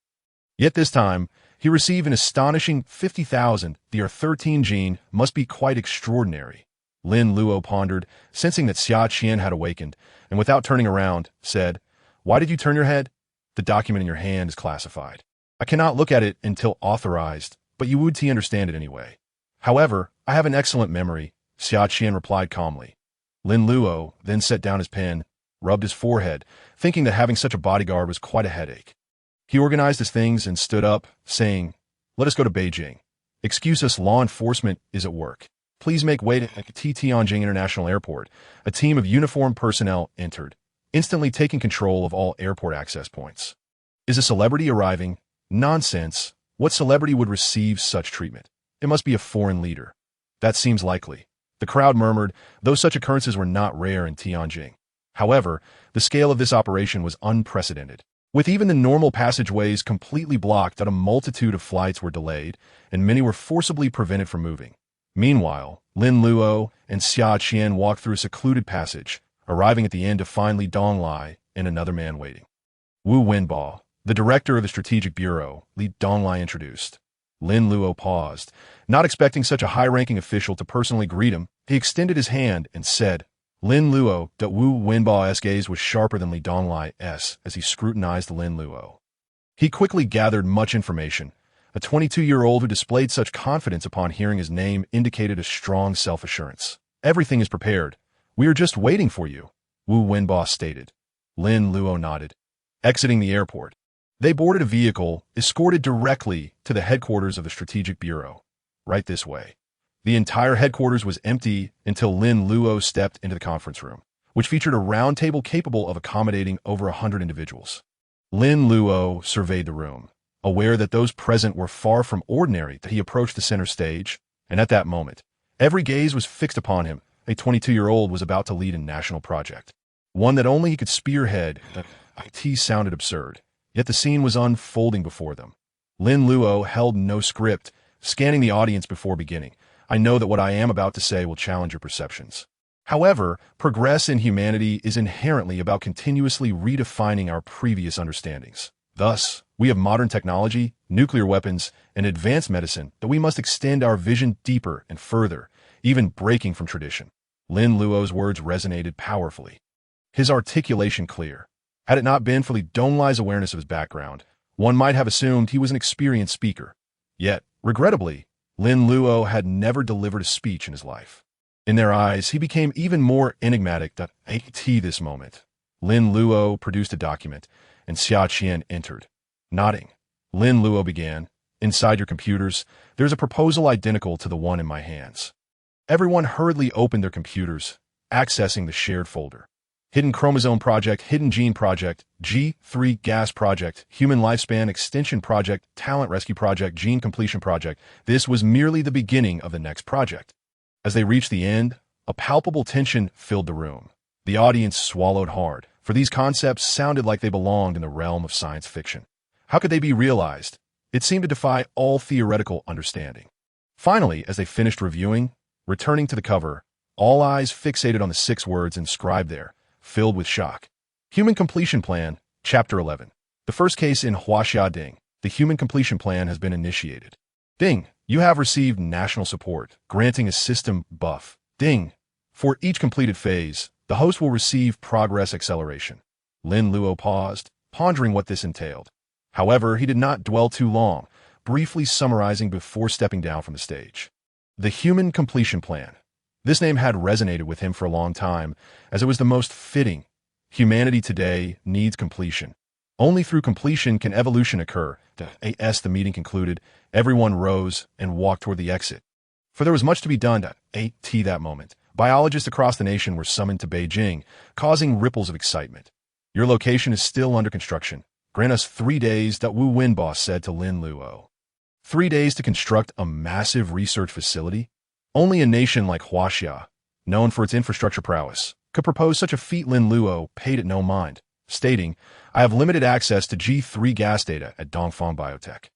Yet this time, he received an astonishing 50,000. The R13 gene must be quite extraordinary. Lin Luo pondered, sensing that Xia Qian had awakened, and without turning around, said, "Why did you turn your head? The document in your hand is classified. I cannot look at it until authorized, but you would understand it anyway." "However, I have an excellent memory," Xia Qian replied calmly. Lin Luo then set down his pen, rubbed his forehead, thinking that having such a bodyguard was quite a headache. He organized his things and stood up, saying, "Let us go to Beijing. Excuse us, law enforcement is at work. Please make way at Tianjin International Airport." A team of uniformed personnel entered, instantly taking control of all airport access points. "Is a celebrity arriving?" "Nonsense. What celebrity would receive such treatment? It must be a foreign leader." "That seems likely." The crowd murmured, though such occurrences were not rare in Tianjin. However, the scale of this operation was unprecedented. With even the normal passageways completely blocked, a multitude of flights were delayed, and many were forcibly prevented from moving. Meanwhile, Lin Luo and Xia Qian walked through a secluded passage, arriving at the end to find Li Donglai and another man waiting. Wu Wenbao, the director of the Strategic Bureau, Li Donglai introduced. Lin Luo paused, not expecting such a high-ranking official to personally greet him. He extended his hand and said, "Lin Luo." Wu Wenbao's gaze was sharper than Li Donglai's as he scrutinized Lin Luo. He quickly gathered much information. A 22-year-old who displayed such confidence upon hearing his name indicated a strong self-assurance. "Everything is prepared. We are just waiting for you," Wu Wenbao stated. Lin Luo nodded. Exiting the airport, they boarded a vehicle, escorted directly to the headquarters of the Strategic Bureau. Right this way. The entire headquarters was empty until Lin Luo stepped into the conference room, which featured a round table capable of accommodating over 100 individuals. Lin Luo surveyed the room, aware that those present were far from ordinary. That he approached the center stage, and at that moment, every gaze was fixed upon him. A 22-year-old was about to lead a national project, one that only he could spearhead. It sounded absurd, yet the scene was unfolding before them. Lin Luo held no script, scanning the audience before beginning. "I know that what I am about to say will challenge your perceptions. However, progress in humanity is inherently about continuously redefining our previous understandings. Thus, we have modern technology, nuclear weapons, and advanced medicine that we must extend our vision deeper and further, even breaking from tradition." Lin Luo's words resonated powerfully, his articulation clear. Had it not been for Li Donglai's awareness of his background, one might have assumed he was an experienced speaker. Yet, regrettably, Lin Luo had never delivered a speech in his life. In their eyes, he became even more enigmatic. At this moment, Lin Luo produced a document, and Xia Qian entered. Nodding, Lin Luo began, "Inside your computers, there's a proposal identical to the one in my hands." Everyone hurriedly opened their computers, accessing the shared folder. Hidden Chromosome Project, Hidden Gene Project, G3 Gas Project, Human Lifespan Extension Project, Talent Rescue Project, Gene Completion Project. This was merely the beginning of the next project. As they reached the end, a palpable tension filled the room. The audience swallowed hard, for these concepts sounded like they belonged in the realm of science fiction. How could they be realized? It seemed to defy all theoretical understanding. Finally, as they finished reviewing, returning to the cover, all eyes fixated on the 6 words inscribed there, filled with shock. Human Completion Plan, Chapter 11. The first case in Huaxia Ding. The Human Completion Plan has been initiated. Ding, you have received national support, granting a system buff. Ding, for each completed phase, the host will receive progress acceleration. Lin Luo paused, pondering what this entailed. However, he did not dwell too long, briefly summarizing before stepping down from the stage. The Human Completion Plan. This name had resonated with him for a long time, as it was the most fitting. Humanity today needs completion. Only through completion can evolution occur. As the meeting concluded, everyone rose and walked toward the exit. For there was much to be done at that moment. Biologists across the nation were summoned to Beijing, causing ripples of excitement. Your location is still under construction. Grant us 3 days, Wu Wenbo said to Lin Luo. 3 days to construct a massive research facility? Only a nation like Huaxia, known for its infrastructure prowess, could propose such a feat. Lin Luo paid it no mind, stating, I have limited access to G3 gas data at Dongfang Biotech.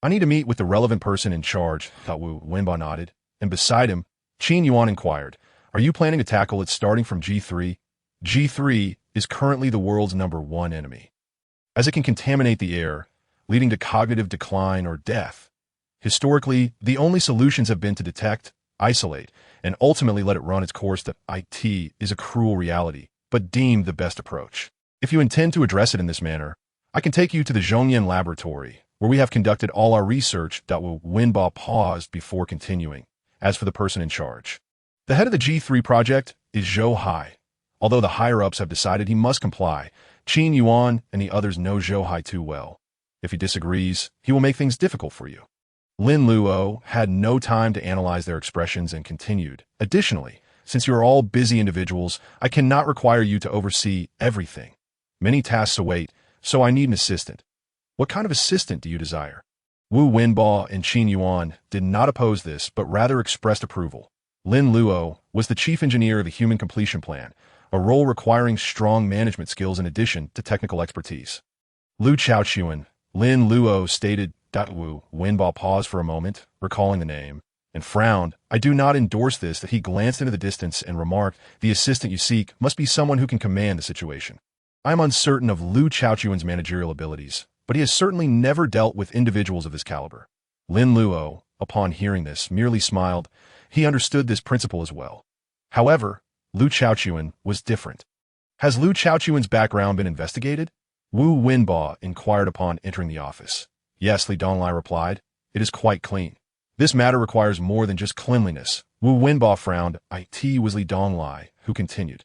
I need to meet with the relevant person in charge. Wu Wenbo nodded, and beside him, Qin Yuan inquired, are you planning to tackle it starting from G3? G3 is currently the world's #1 enemy, as it can contaminate the air, leading to cognitive decline or death. Historically, the only solutions have been to detect, isolate, and ultimately let it run its course. That IT is a cruel reality, but deemed the best approach. If you intend to address it in this manner, I can take you to the Zhongyan laboratory, where we have conducted all our research. Wu Wenbo paused before continuing. As for the person in charge, the head of the G3 project is Zhou Hai. Although the higher-ups have decided he must comply, Qin Yuan and the others know Zhou Hai too well. If he disagrees, he will make things difficult for you. Lin Luo had no time to analyze their expressions and continued. Additionally, since you are all busy individuals, I cannot require you to oversee everything. Many tasks await, so I need an assistant. What kind of assistant do you desire? Wu Wenbo and Qin Yuan did not oppose this, but rather expressed approval. Lin Luo was the chief engineer of the Human Completion Plan, a role requiring strong management skills in addition to technical expertise. Lu Chaochuan, Lin Luo stated. Wu Wenbo paused for a moment, recalling the name, and frowned. I do not endorse this. That he glanced into the distance and remarked, the assistant you seek must be someone who can command the situation. I am uncertain of Lu Chaochuan's managerial abilities, but he has certainly never dealt with individuals of this caliber. Lin Luo, upon hearing this, merely smiled. He understood this principle as well. However, Lu Chaochuan was different. Has Lu Chaochuan's background been investigated? Wu Wenbo inquired upon entering the office. Yes, Li Donglai replied. It is quite clean. This matter requires more than just cleanliness. Wu Wenbo frowned. It was Li Donglai, who continued.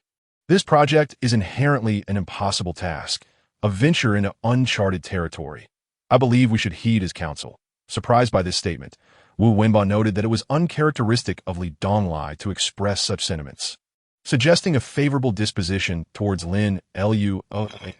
This project is inherently an impossible task, a venture into uncharted territory. I believe we should heed his counsel. Surprised by this statement, Wu Wenbo noted that it was uncharacteristic of Li Donglai to express such sentiments. Suggesting a favorable disposition towards Lin Luo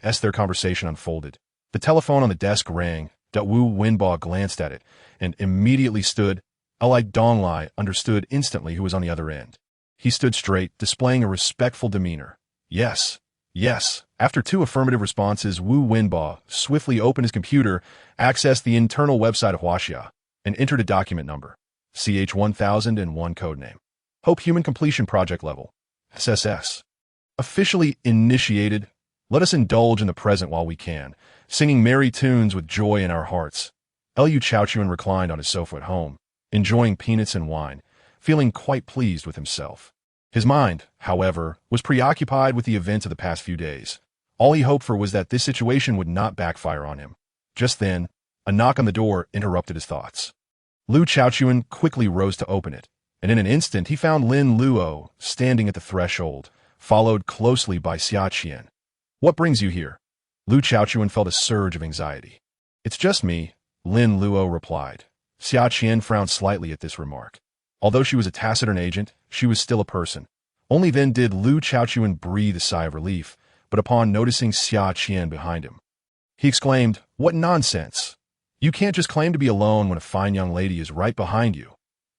as their conversation unfolded. The telephone on the desk rang. Wu Wenbo glanced at it and immediately stood. Li Donglai understood instantly who was on the other end. He stood straight, displaying a respectful demeanor. Yes, yes. After 2 affirmative responses, Wu Wenbo swiftly opened his computer, accessed the internal website of Huaxia, and entered a document number. CH1001 codename. Hope Human Completion Project Level. SSS. Officially initiated. Let us indulge in the present while we can, singing merry tunes with joy in our hearts. Lu Chaochuan reclined on his sofa at home, enjoying peanuts and wine, feeling quite pleased with himself. His mind, however, was preoccupied with the events of the past few days. All he hoped for was that this situation would not backfire on him. Just then, a knock on the door interrupted his thoughts. Lu Chaochuan quickly rose to open it, and in an instant he found Lin Luo standing at the threshold, followed closely by Xia Qian. What brings you here? Lu Chaochuan felt a surge of anxiety. It's just me, Lin Luo replied. Xia Qian frowned slightly at this remark. Although she was a taciturn agent, she was still a person. Only then did Lu Chaochuan breathe a sigh of relief, but upon noticing Xia Qian behind him, he exclaimed, What nonsense! You can't just claim to be alone when a fine young lady is right behind you.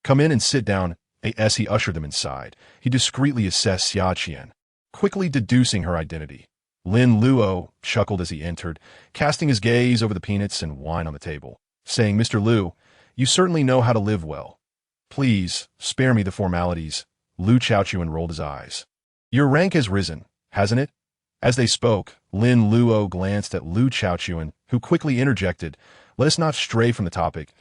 Come in and sit down. As he ushered them inside, he discreetly assessed Xia Qian, quickly deducing her identity. Lin Luo chuckled as he entered, casting his gaze over the peanuts and wine on the table, saying, Mr. Lu, you certainly know how to live well. Please, spare me the formalities. Lu Chaochuan rolled his eyes. Your rank has risen, hasn't it? As they spoke, Lin Luo glanced at Lu Chaochuan, who quickly interjected, let us not stray from the topic.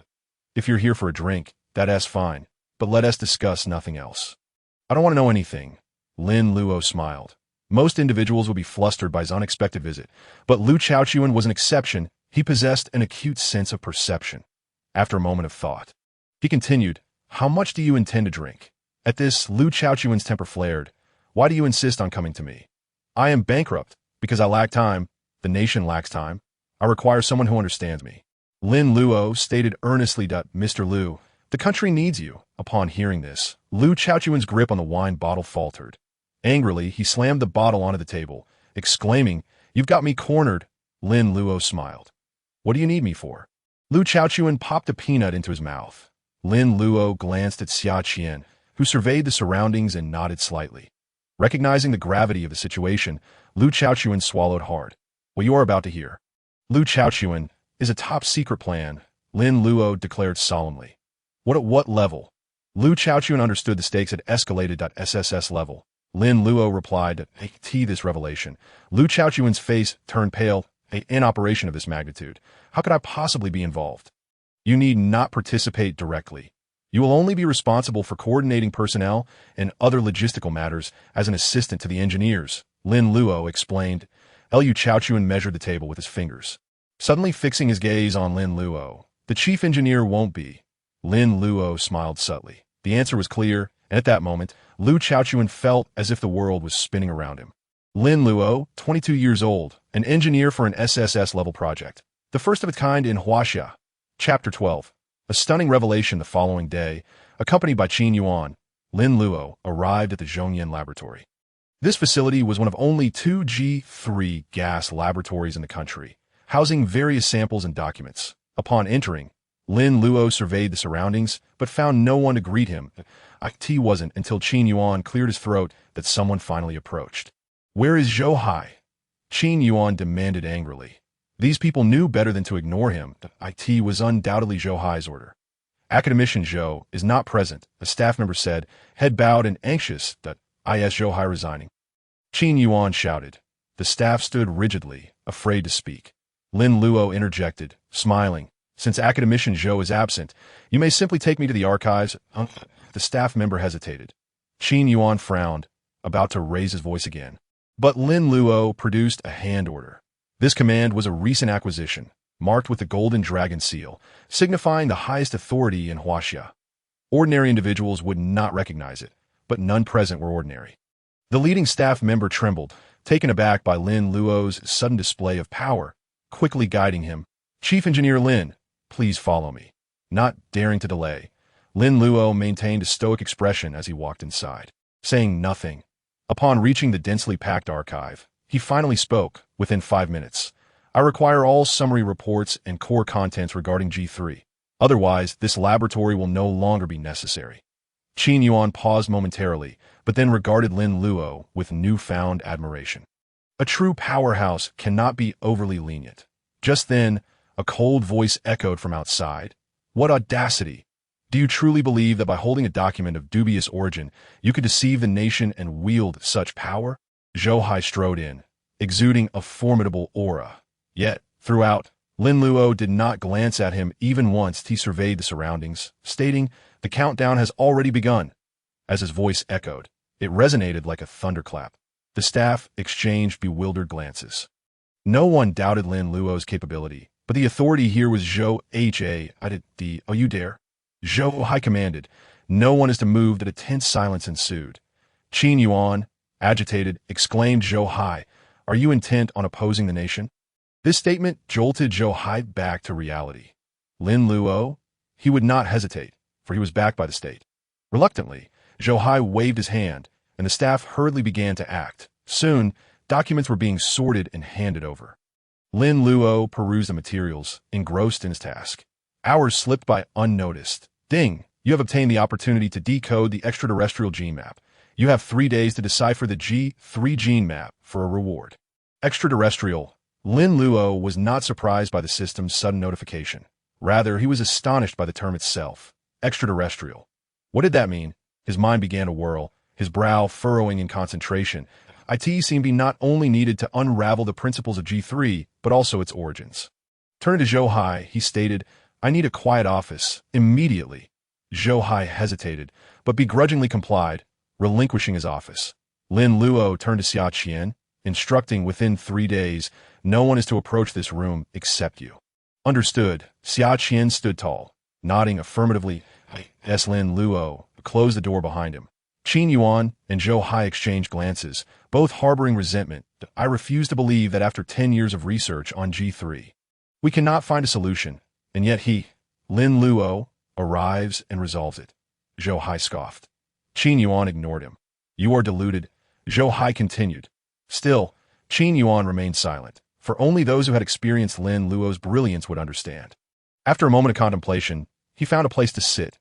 If you're here for a drink, that's fine, but let us discuss nothing else. I don't want to know anything. Lin Luo smiled. Most individuals would be flustered by his unexpected visit, but Lu Chaochuan was an exception. He possessed an acute sense of perception. After a moment of thought, he continued, how much do you intend to drink? At this, Lu Chaochuan's temper flared. Why do you insist on coming to me? I am bankrupt because I lack time. The nation lacks time. I require someone who understands me. Lin Luo stated earnestly that, Mr. Lu, the country needs you. Upon hearing this, Lu Chaochuan's grip on the wine bottle faltered. Angrily, he slammed the bottle onto the table, exclaiming, you've got me cornered. Lin Luo smiled. What do you need me for? Lu Chaochuan popped a peanut into his mouth. Lin Luo glanced at Xia Qian, who surveyed the surroundings and nodded slightly. Recognizing the gravity of the situation, Lu Chaochuan swallowed hard. What you are about to hear, Lu Chaochuan, is a top-secret plan, Lin Luo declared solemnly. At what level? Lu Chaochuan understood the stakes had escalated at SSS level. Lin Luo replied, this revelation. Lu Chaochuan's face turned pale. An operation of this magnitude, how could I possibly be involved? You need not participate directly. You will only be responsible for coordinating personnel and other logistical matters as an assistant to the engineers, Lin Luo explained. Lu Chaochuan measured the table with his fingers. Suddenly fixing his gaze on Lin Luo, the chief engineer won't be. Lin Luo smiled subtly. The answer was clear, and at that moment, Lu Chaochuan felt as if the world was spinning around him. Lin Luo, 22 years old, an engineer for an SSS-level project, the first of its kind in Huaxia. Chapter 12. A stunning revelation the following day, accompanied by Qin Yuan, Lin Luo arrived at the Zhongyan laboratory. This facility was one of only 2 G3 gas laboratories in the country, housing various samples and documents. Upon entering, Lin Luo surveyed the surroundings, but found no one to greet him. It wasn't until Qin Yuan cleared his throat that someone finally approached. Where is Zhou Hai? Qin Yuan demanded angrily. These people knew better than to ignore him. IT was undoubtedly Zhou Hai's order. Academician Zhou is not present, a staff member said, head bowed and anxious that is Zhou Hai resigning. Qin Yuan shouted. The staff stood rigidly, afraid to speak. Lin Luo interjected, smiling. Since Academician Zhou is absent, you may simply take me to the archives. The staff member hesitated. Qin Yuan frowned, about to raise his voice again. But Lin Luo produced a hand order. This command was a recent acquisition, marked with the golden dragon seal, signifying the highest authority in Huaxia. Ordinary individuals would not recognize it, but none present were ordinary. The leading staff member trembled, taken aback by Lin Luo's sudden display of power, quickly guiding him. Chief Engineer Lin, please follow me. Not daring to delay, Lin Luo maintained a stoic expression as he walked inside, saying nothing. Upon reaching the densely packed archive, he finally spoke, within 5 minutes. I require all summary reports and core contents regarding G3. Otherwise, this laboratory will no longer be necessary. Qin Yuan paused momentarily, but then regarded Lin Luo with newfound admiration. A true powerhouse cannot be overly lenient. Just then, a cold voice echoed from outside. What audacity! Do you truly believe that by holding a document of dubious origin, you could deceive the nation and wield such power? Zhou Hai strode in, exuding a formidable aura. Yet, throughout, Lin Luo did not glance at him even once. He surveyed the surroundings, stating, the countdown has already begun. As his voice echoed, it resonated like a thunderclap. The staff exchanged bewildered glances. No one doubted Lin Luo's capability, but the authority here was Zhou Ha. Oh, you dare? Zhou Hai commanded. No one is to move. That a tense silence ensued. Qin Yuan, agitated, exclaimed, Zhou Hai, are you intent on opposing the nation? This statement jolted Zhou Hai back to reality. Lin Luo? He would not hesitate, for he was backed by the state. Reluctantly, Zhou Hai waved his hand, and the staff hurriedly began to act. Soon, documents were being sorted and handed over. Lin Luo perused the materials, engrossed in his task. Hours slipped by unnoticed. Ding! You have obtained the opportunity to decode the extraterrestrial gene map. You have 3 days to decipher the G3 gene map for a reward. Extraterrestrial. Lin Luo was not surprised by the system's sudden notification. Rather, he was astonished by the term itself. Extraterrestrial. What did that mean? His mind began to whirl. his brow furrowing in concentration. It seemed he not only needed to unravel the principles of G3, but also its origins. Turning to Zhou Hai, he stated, "I need a quiet office, immediately." Zhou Hai hesitated, but begrudgingly complied, relinquishing his office. Lin Luo turned to Xia Qian, instructing within 3 days, "No one is to approach this room except you." Understood. Xia Qian stood tall, nodding affirmatively. Yes, Lin Luo closed the door behind him. Qin Yuan and Zhou Hai exchanged glances, both harboring resentment. "I refuse to believe that after 10 years of research on G3, we cannot find a solution, and yet Lin Luo, arrives and resolves it." Zhou Hai scoffed. Qin Yuan ignored him. "You are deluded," Zhou Hai continued. Still, Qin Yuan remained silent, for only those who had experienced Lin Luo's brilliance would understand. After a moment of contemplation, he found a place to sit.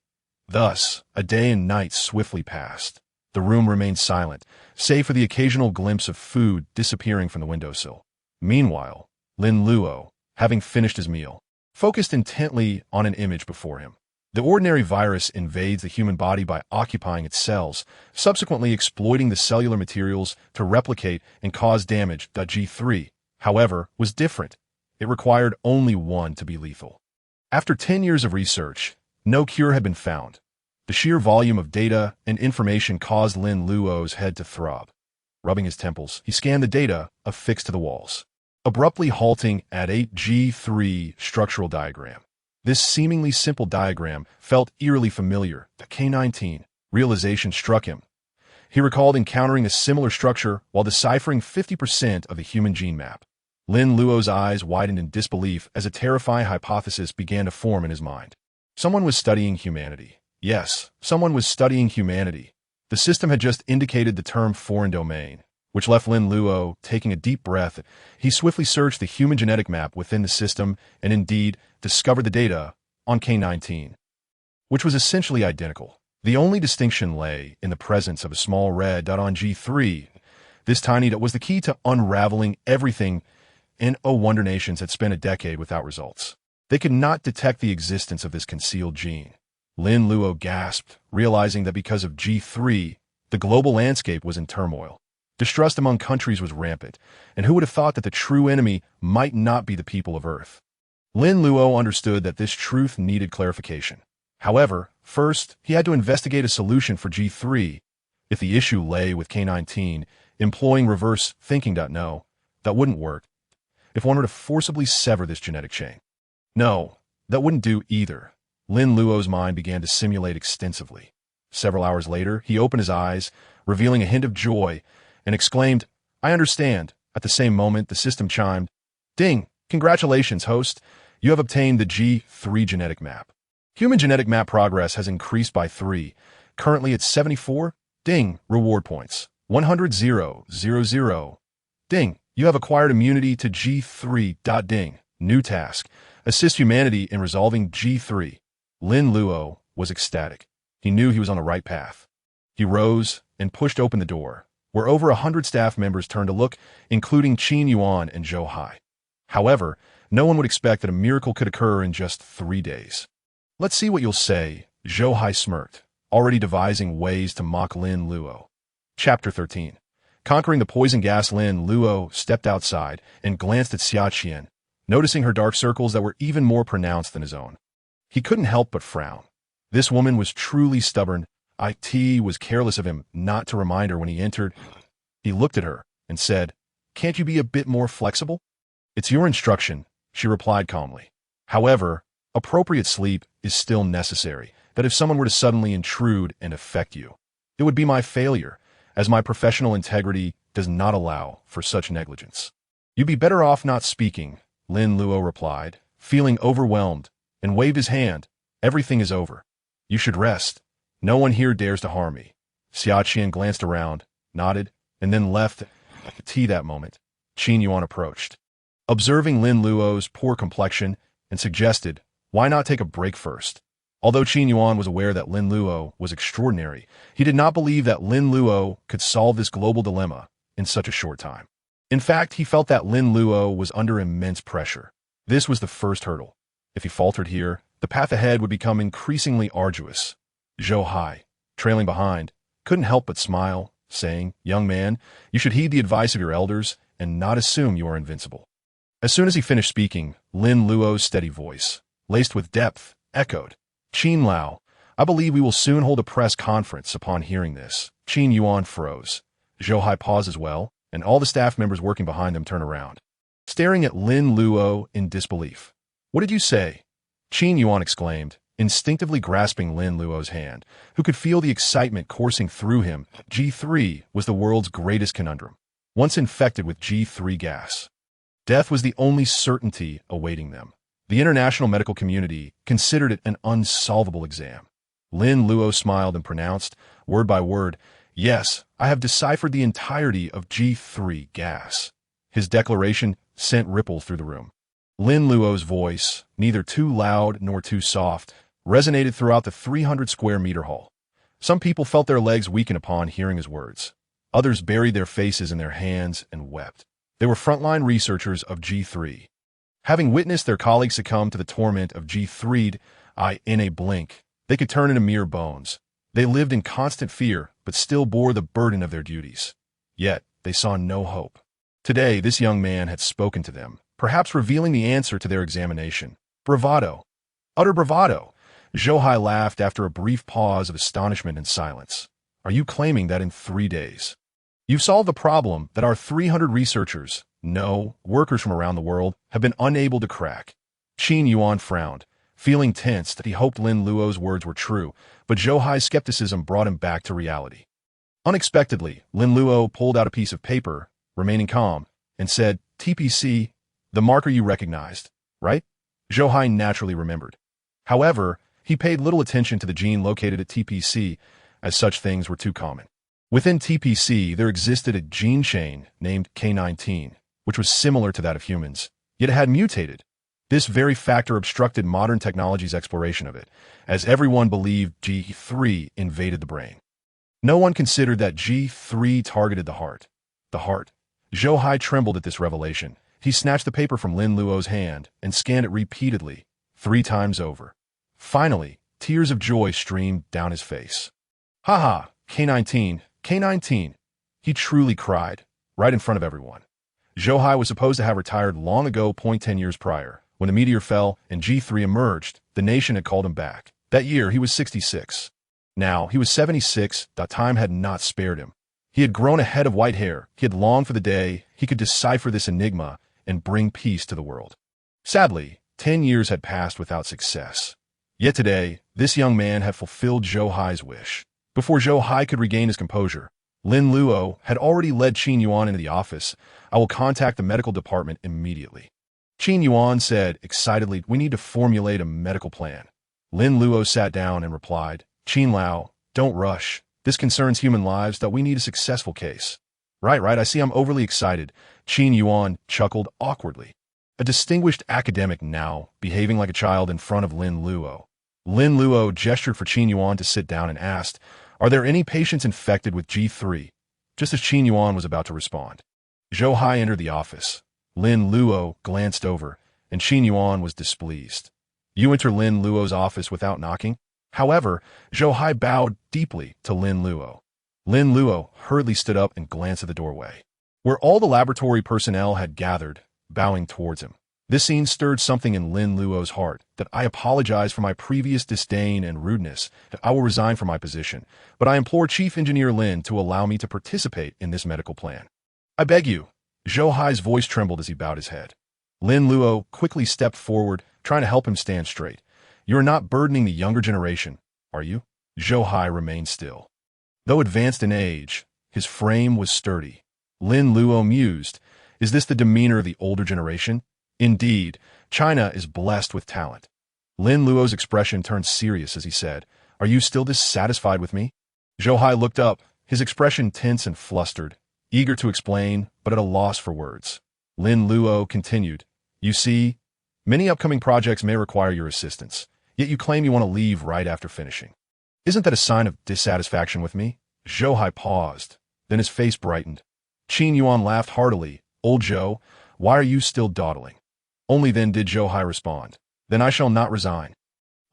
Thus, a day and night swiftly passed. The room remained silent, save for the occasional glimpse of food disappearing from the windowsill. Meanwhile, Lin Luo, having finished his meal, focused intently on an image before him. The ordinary virus invades the human body by occupying its cells, subsequently exploiting the cellular materials to replicate and cause damage. G3, however, was different. It required only one to be lethal. After 10 years of research, no cure had been found. The sheer volume of data and information caused Lin Luo's head to throb. Rubbing his temples, he scanned the data affixed to the walls, abruptly halting at a G3 structural diagram. This seemingly simple diagram felt eerily familiar. The K-19 realization struck him. He recalled encountering a similar structure while deciphering 50% of the human gene map. Lin Luo's eyes widened in disbelief as a terrifying hypothesis began to form in his mind. Someone was studying humanity. Yes, someone was studying humanity. The system had just indicated the term foreign domain, which left Lin Luo taking a deep breath. He swiftly searched the human genetic map within the system and indeed discovered the data on K-19, which was essentially identical. The only distinction lay in the presence of a small red dot on G3. This tiny dot was the key to unraveling everything, and oh wonder nations had spent a decade without results. They could not detect the existence of this concealed gene. Lin Luo gasped, realizing that because of G3, the global landscape was in turmoil. Distrust among countries was rampant, and who would have thought that the true enemy might not be the people of Earth? Lin Luo understood that this truth needed clarification. However, first, he had to investigate a solution for G3. If the issue lay with K-19, employing reverse thinking. No, that wouldn't work. If one were to forcibly sever this genetic chain. No, that wouldn't do either. Lin Luo's mind began to simulate extensively. Several hours later, he opened his eyes, revealing a hint of joy, and exclaimed, "I understand." At the same moment, the system chimed, "Ding! Congratulations, host. You have obtained the G3 genetic map. Human genetic map progress has increased by 3. Currently it's 74. Ding! Reward points. 100,000. Ding! You have acquired immunity to G3. Ding! New task. Assist humanity in resolving G3. Lin Luo was ecstatic. He knew he was on the right path. He rose and pushed open the door, where over 100 staff members turned to look, including Qin Yuan and Zhou Hai. However, no one would expect that a miracle could occur in just 3 days. "Let's see what you'll say," Zhou Hai smirked, already devising ways to mock Lin Luo. Chapter 13. Conquering the poison gas. Lin Luo stepped outside and glanced at Xia Qian, noticing her dark circles that were even more pronounced than his own. He couldn't help but frown. This woman was truly stubborn. It was careless of him not to remind her when he entered. He looked at her and said, "Can't you be a bit more flexible?" "It's your instruction," she replied calmly. "However, appropriate sleep is still necessary, that if someone were to suddenly intrude and affect you, it would be my failure, as my professional integrity does not allow for such negligence." "You'd be better off not speaking," Lin Luo replied, feeling overwhelmed, and waved his hand. "Everything is over. You should rest. No one here dares to harm me." Xia Qian glanced around, nodded, and then left. At that moment, Qin Yuan approached, observing Lin Luo's poor complexion, and suggested, "Why not take a break first?" Although Qin Yuan was aware that Lin Luo was extraordinary, he did not believe that Lin Luo could solve this global dilemma in such a short time. In fact, he felt that Lin Luo was under immense pressure. This was the first hurdle. If he faltered here, the path ahead would become increasingly arduous. Zhou Hai, trailing behind, couldn't help but smile, saying, "Young man, you should heed the advice of your elders and not assume you are invincible." As soon as he finished speaking, Lin Luo's steady voice, laced with depth, echoed, "Qin Lao, I believe we will soon hold a press conference." Upon hearing this, Qin Yuan froze. Zhou Hai paused as well, and all the staff members working behind them turned around, staring at Lin Luo in disbelief. "What did you say?" Qin Yuan exclaimed, instinctively grasping Lin Luo's hand, who could feel the excitement coursing through him. G3 was the world's greatest conundrum. Once infected with G3 gas, death was the only certainty awaiting them. The international medical community considered it an unsolvable exam. Lin Luo smiled and pronounced, word by word, "Yes, I have deciphered the entirety of G3 gas." His declaration sent ripples through the room. Lin Luo's voice, neither too loud nor too soft, resonated throughout the 300-square-meter hall. Some people felt their legs weaken upon hearing his words. Others buried their faces in their hands and wept. They were frontline researchers of G3. Having witnessed their colleagues succumb to the torment of G3, in a blink, they could turn into mere bones. They lived in constant fear, but still bore the burden of their duties. Yet, they saw no hope. Today, this young man had spoken to them, perhaps revealing the answer to their examination. Bravado. Utter bravado. Zhou Hai laughed after a brief pause of astonishment and silence. "Are you claiming that in 3 days you've solved the problem that our 300 researchers, no, workers from around the world, have been unable to crack?" Qin Yuan frowned, feeling tense that he hoped Lin Luo's words were true, but Zhou Hai's skepticism brought him back to reality. Unexpectedly, Lin Luo pulled out a piece of paper, remaining calm, and said, "TPC, the marker you recognized, right?" Zhou Hai naturally remembered. However, he paid little attention to the gene located at TPC, as such things were too common. Within TPC, there existed a gene chain named K19, which was similar to that of humans, yet it had mutated. This very factor obstructed modern technology's exploration of it, as everyone believed G3 invaded the brain. No one considered that G3 targeted the heart. The heart. Zhou Hai trembled at this revelation. He snatched the paper from Lin Luo's hand and scanned it repeatedly, 3 times over. Finally, tears of joy streamed down his face. "Ha ha, K19, K19, he truly cried, right in front of everyone. Zhou Hai was supposed to have retired long ago, 10 years prior. When the meteor fell and G3 emerged, the nation had called him back. That year, he was 66. Now, he was 76, time had not spared him. He had grown a head of white hair. He had longed for the day he could decipher this enigma and bring peace to the world. Sadly, 10 years had passed without success. Yet today, this young man had fulfilled Zhou Hai's wish. Before Zhou Hai could regain his composure, Lin Luo had already led Qin Yuan into the office. "I will contact the medical department immediately." Qin Yuan said excitedly, "We need to formulate a medical plan." Lin Luo sat down and replied, "Qin Lao, don't rush. This concerns human lives that we need a successful case." Right, I see I'm overly excited." Qin Yuan chuckled awkwardly. A distinguished academic now, behaving like a child in front of Lin Luo. Lin Luo gestured for Qin Yuan to sit down and asked, "Are there any patients infected with G3? Just as Qin Yuan was about to respond, Zhou Hai entered the office. Lin Luo glanced over, and Qin Yuan was displeased. "You enter Lin Luo's office without knocking?" However, Zhou Hai bowed deeply to Lin Luo. Lin Luo hurriedly stood up and glanced at the doorway, where all the laboratory personnel had gathered, bowing towards him. This scene stirred something in Lin Luo's heart. "That I apologize for my previous disdain and rudeness. I will resign from my position, but I implore Chief Engineer Lin to allow me to participate in this medical plan." "I beg you." Zhou Hai's voice trembled as he bowed his head. Lin Luo quickly stepped forward, trying to help him stand straight. "You are not burdening the younger generation, are you?" Zhou Hai remained still. Though advanced in age, his frame was sturdy. Lin Luo mused, "Is this the demeanor of the older generation? Indeed, China is blessed with talent." Lin Luo's expression turned serious as he said, "Are you still dissatisfied with me?" Zhou Hai looked up, his expression tense and flustered, eager to explain, but at a loss for words. Lin Luo continued, "You see, many upcoming projects may require your assistance, yet you claim you want to leave right after finishing. Isn't that a sign of dissatisfaction with me?" Zhou Hai paused, then his face brightened. Qin Yuan laughed heartily. "Old Zhou, why are you still dawdling?" Only then did Zhou Hai respond, "Then I shall not resign."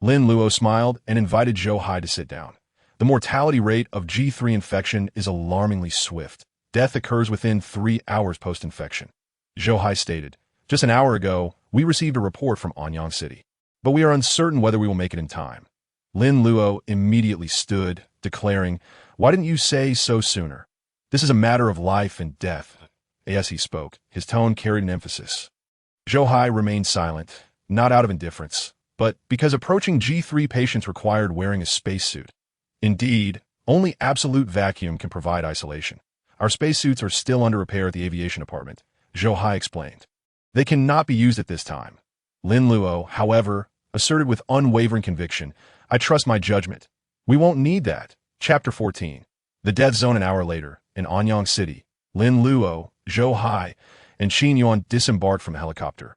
Lin Luo smiled and invited Zhou Hai to sit down. The mortality rate of G3 infection is alarmingly swift. Death occurs within 3 hours post-infection. Zhou Hai stated, "Just an hour ago, we received a report from Anyang City, but we are uncertain whether we will make it in time." Lin Luo immediately stood, declaring, "Why didn't you say so sooner? This is a matter of life and death." As he spoke, his tone carried an emphasis. Zhou Hai remained silent, not out of indifference, but because approaching G3 patients required wearing a spacesuit. Indeed, only absolute vacuum can provide isolation. Our spacesuits are still under repair at the aviation department, Zhou Hai explained. They cannot be used at this time. Lin Luo, however, asserted with unwavering conviction, "I trust my judgment. We won't need that." Chapter 14. The death zone. An hour later, in Anyang City, Lin Luo, Zhou Hai, and Qin Yuan disembarked from a helicopter.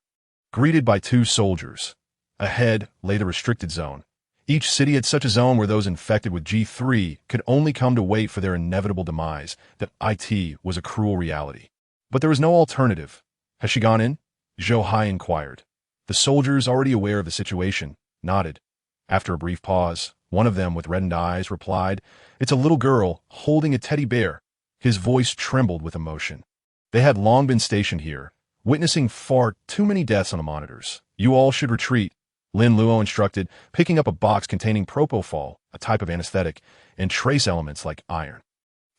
Greeted by 2 soldiers, ahead lay the restricted zone. Each city had such a zone where those infected with G3 could only come to wait for their inevitable demise. That IT was a cruel reality. But there was no alternative. "Has she gone in?" Zhou Hai inquired. The soldiers, already aware of the situation, nodded. After a brief pause, one of them with reddened eyes replied, "It's a little girl holding a teddy bear." His voice trembled with emotion. They had long been stationed here, witnessing far too many deaths on the monitors. "You all should retreat," Lin Luo instructed, picking up a box containing propofol, a type of anesthetic, and trace elements like iron.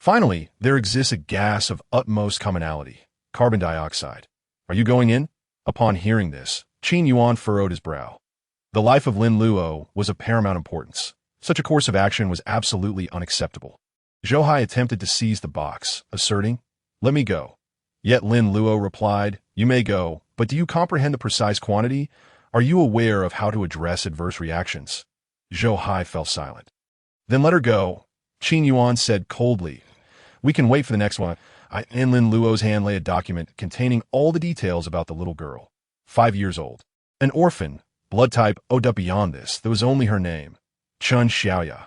Finally, there exists a gas of utmost commonality, carbon dioxide. "Are you going in?" Upon hearing this, Qin Yuan furrowed his brow. The life of Lin Luo was of paramount importance. Such a course of action was absolutely unacceptable. Zhou Hai attempted to seize the box, asserting, "Let me go." Yet Lin Luo replied, "You may go, but do you comprehend the precise quantity? Are you aware of how to address adverse reactions?" Zhou Hai fell silent. "Then let her go," Qin Yuan said coldly. "We can wait for the next one." In Lin Luo's hand lay a document containing all the details about the little girl. 5 years old. An orphan, blood type O. Beyond this, there was only her name, Chun Xiaoya.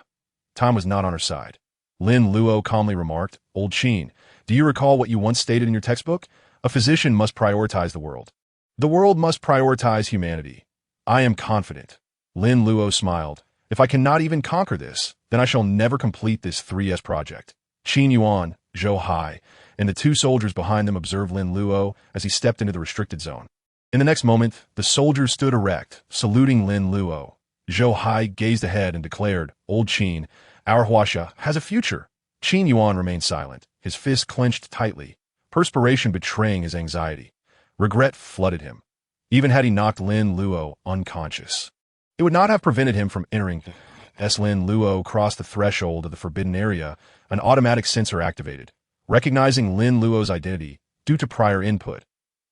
Time was not on her side. Lin Luo calmly remarked, "Old Qin, do you recall what you once stated in your textbook? A physician must prioritize the world. The world must prioritize humanity. I am confident." Lin Luo smiled. "If I cannot even conquer this, then I shall never complete this 3S project." Qin Yuan, Zhou Hai, and the 2 soldiers behind them observed Lin Luo as he stepped into the restricted zone. In the next moment, the soldiers stood erect, saluting Lin Luo. Zhou Hai gazed ahead and declared, "Old Qin, our Huaxia has a future." Qin Yuan remained silent, his fists clenched tightly, perspiration betraying his anxiety. Regret flooded him. Even had he knocked Lin Luo unconscious, it would not have prevented him from entering. As Lin Luo crossed the threshold of the forbidden area, an automatic sensor activated, recognizing Lin Luo's identity due to prior input.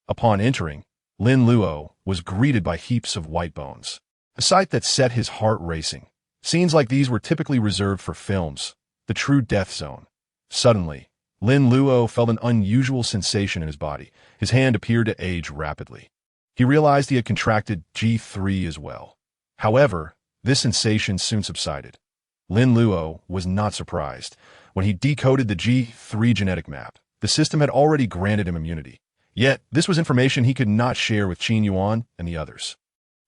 Upon entering, Lin Luo was greeted by heaps of white bones, a sight that set his heart racing. Scenes like these were typically reserved for films, the true death zone. Suddenly, Lin Luo felt an unusual sensation in his body. His hand appeared to age rapidly. He realized he had contracted G3 as well. However, this sensation soon subsided. Lin Luo was not surprised. When he decoded the G3 genetic map, the system had already granted him immunity. Yet, this was information he could not share with Qin Yuan and the others.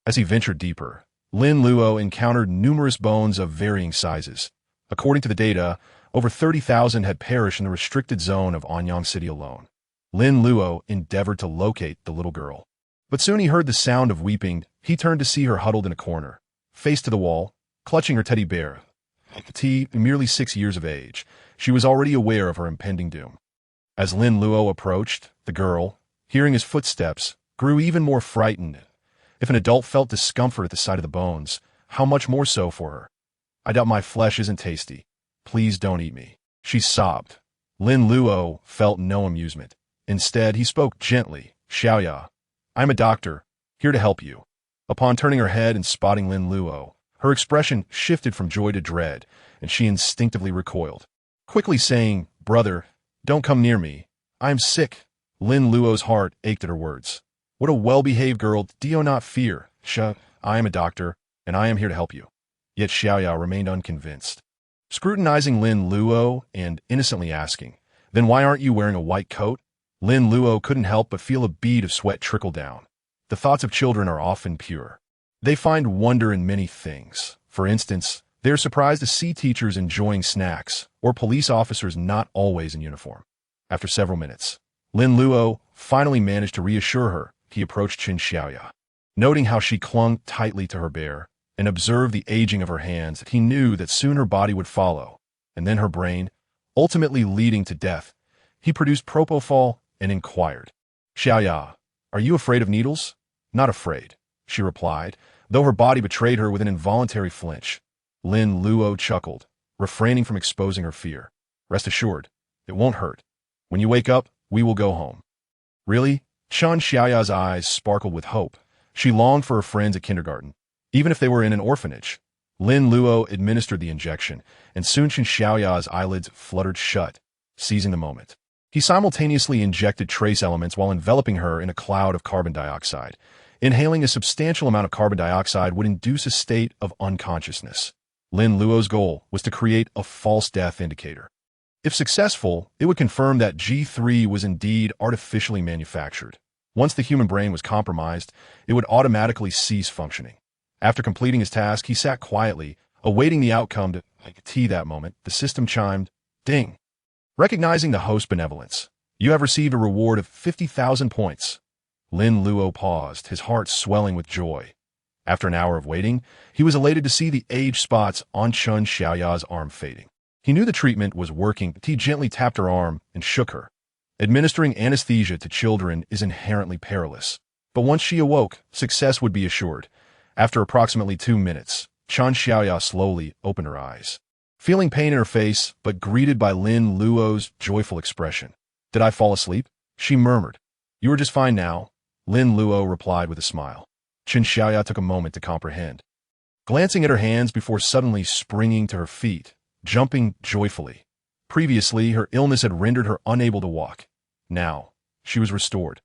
As he ventured deeper, Lin Luo encountered numerous bones of varying sizes. According to the data, over 30,000 had perished in the restricted zone of Anyang City alone. Lin Luo endeavored to locate the little girl. But soon he heard the sound of weeping. He turned to see her huddled in a corner, face to the wall, clutching her teddy bear. Merely 6 years of age, she was already aware of her impending doom. As Lin Luo approached, the girl, hearing his footsteps, grew even more frightened. If an adult felt discomfort at the sight of the bones, how much more so for her? "I doubt my flesh isn't tasty. Please don't eat me," she sobbed. Lin Luo felt no amusement. Instead, he spoke gently, "Xiaoya, I'm a doctor, here to help you." Upon turning her head and spotting Lin Luo, her expression shifted from joy to dread, and she instinctively recoiled. Quickly saying, "Brother, don't come near me. I'm sick." Lin Luo's heart ached at her words. What a well-behaved girl. "Do you not fear? I am a doctor, and I am here to help you." Yet Xiaoya remained unconvinced, scrutinizing Lin Luo and innocently asking, "Then why aren't you wearing a white coat?" Lin Luo couldn't help but feel a bead of sweat trickle down. The thoughts of children are often pure. They find wonder in many things. For instance, They are surprised to see teachers enjoying snacks or police officers not always in uniform. After several minutes, Lin Luo finally managed to reassure her. He approached Qin Xiaoya. Noting how she clung tightly to her bear and observed the aging of her hands, he knew that soon her body would follow, and then her brain, ultimately leading to death. He produced propofol and inquired, "Xiaoya, are you afraid of needles?" "Not afraid," she replied, though her body betrayed her with an involuntary flinch. Lin Luo chuckled, refraining from exposing her fear. "Rest assured, it won't hurt. When you wake up, we will go home." "Really?" Qin Xiaoya's eyes sparkled with hope. She longed for her friends at kindergarten, even if they were in an orphanage. Lin Luo administered the injection, and soon Qin Xiaoya's eyelids fluttered shut, seizing the moment. He simultaneously injected trace elements while enveloping her in a cloud of carbon dioxide. Inhaling a substantial amount of carbon dioxide would induce a state of unconsciousness. Lin Luo's goal was to create a false death indicator. If successful, it would confirm that G3 was indeed artificially manufactured. Once the human brain was compromised, it would automatically cease functioning. After completing his task, he sat quietly, awaiting the outcome to tea. That moment, the system chimed, "Ding." Recognizing the host's benevolence, "You have received a reward of 50,000 points." Lin Luo paused, his heart swelling with joy. After an hour of waiting, he was elated to see the age spots on Qin Xiaoya's arm fading. He knew the treatment was working. He gently tapped her arm and shook her. Administering anesthesia to children is inherently perilous, but once she awoke, success would be assured. After approximately 2 minutes, Qin Xiaoya slowly opened her eyes. Feeling pain in her face, but greeted by Lin Luo's joyful expression. "Did I fall asleep?" she murmured. "You are just fine now," Lin Luo replied with a smile. Qin Xiaoya took a moment to comprehend. Glancing at her hands before suddenly springing to her feet, jumping joyfully. Previously, her illness had rendered her unable to walk. Now, she was restored.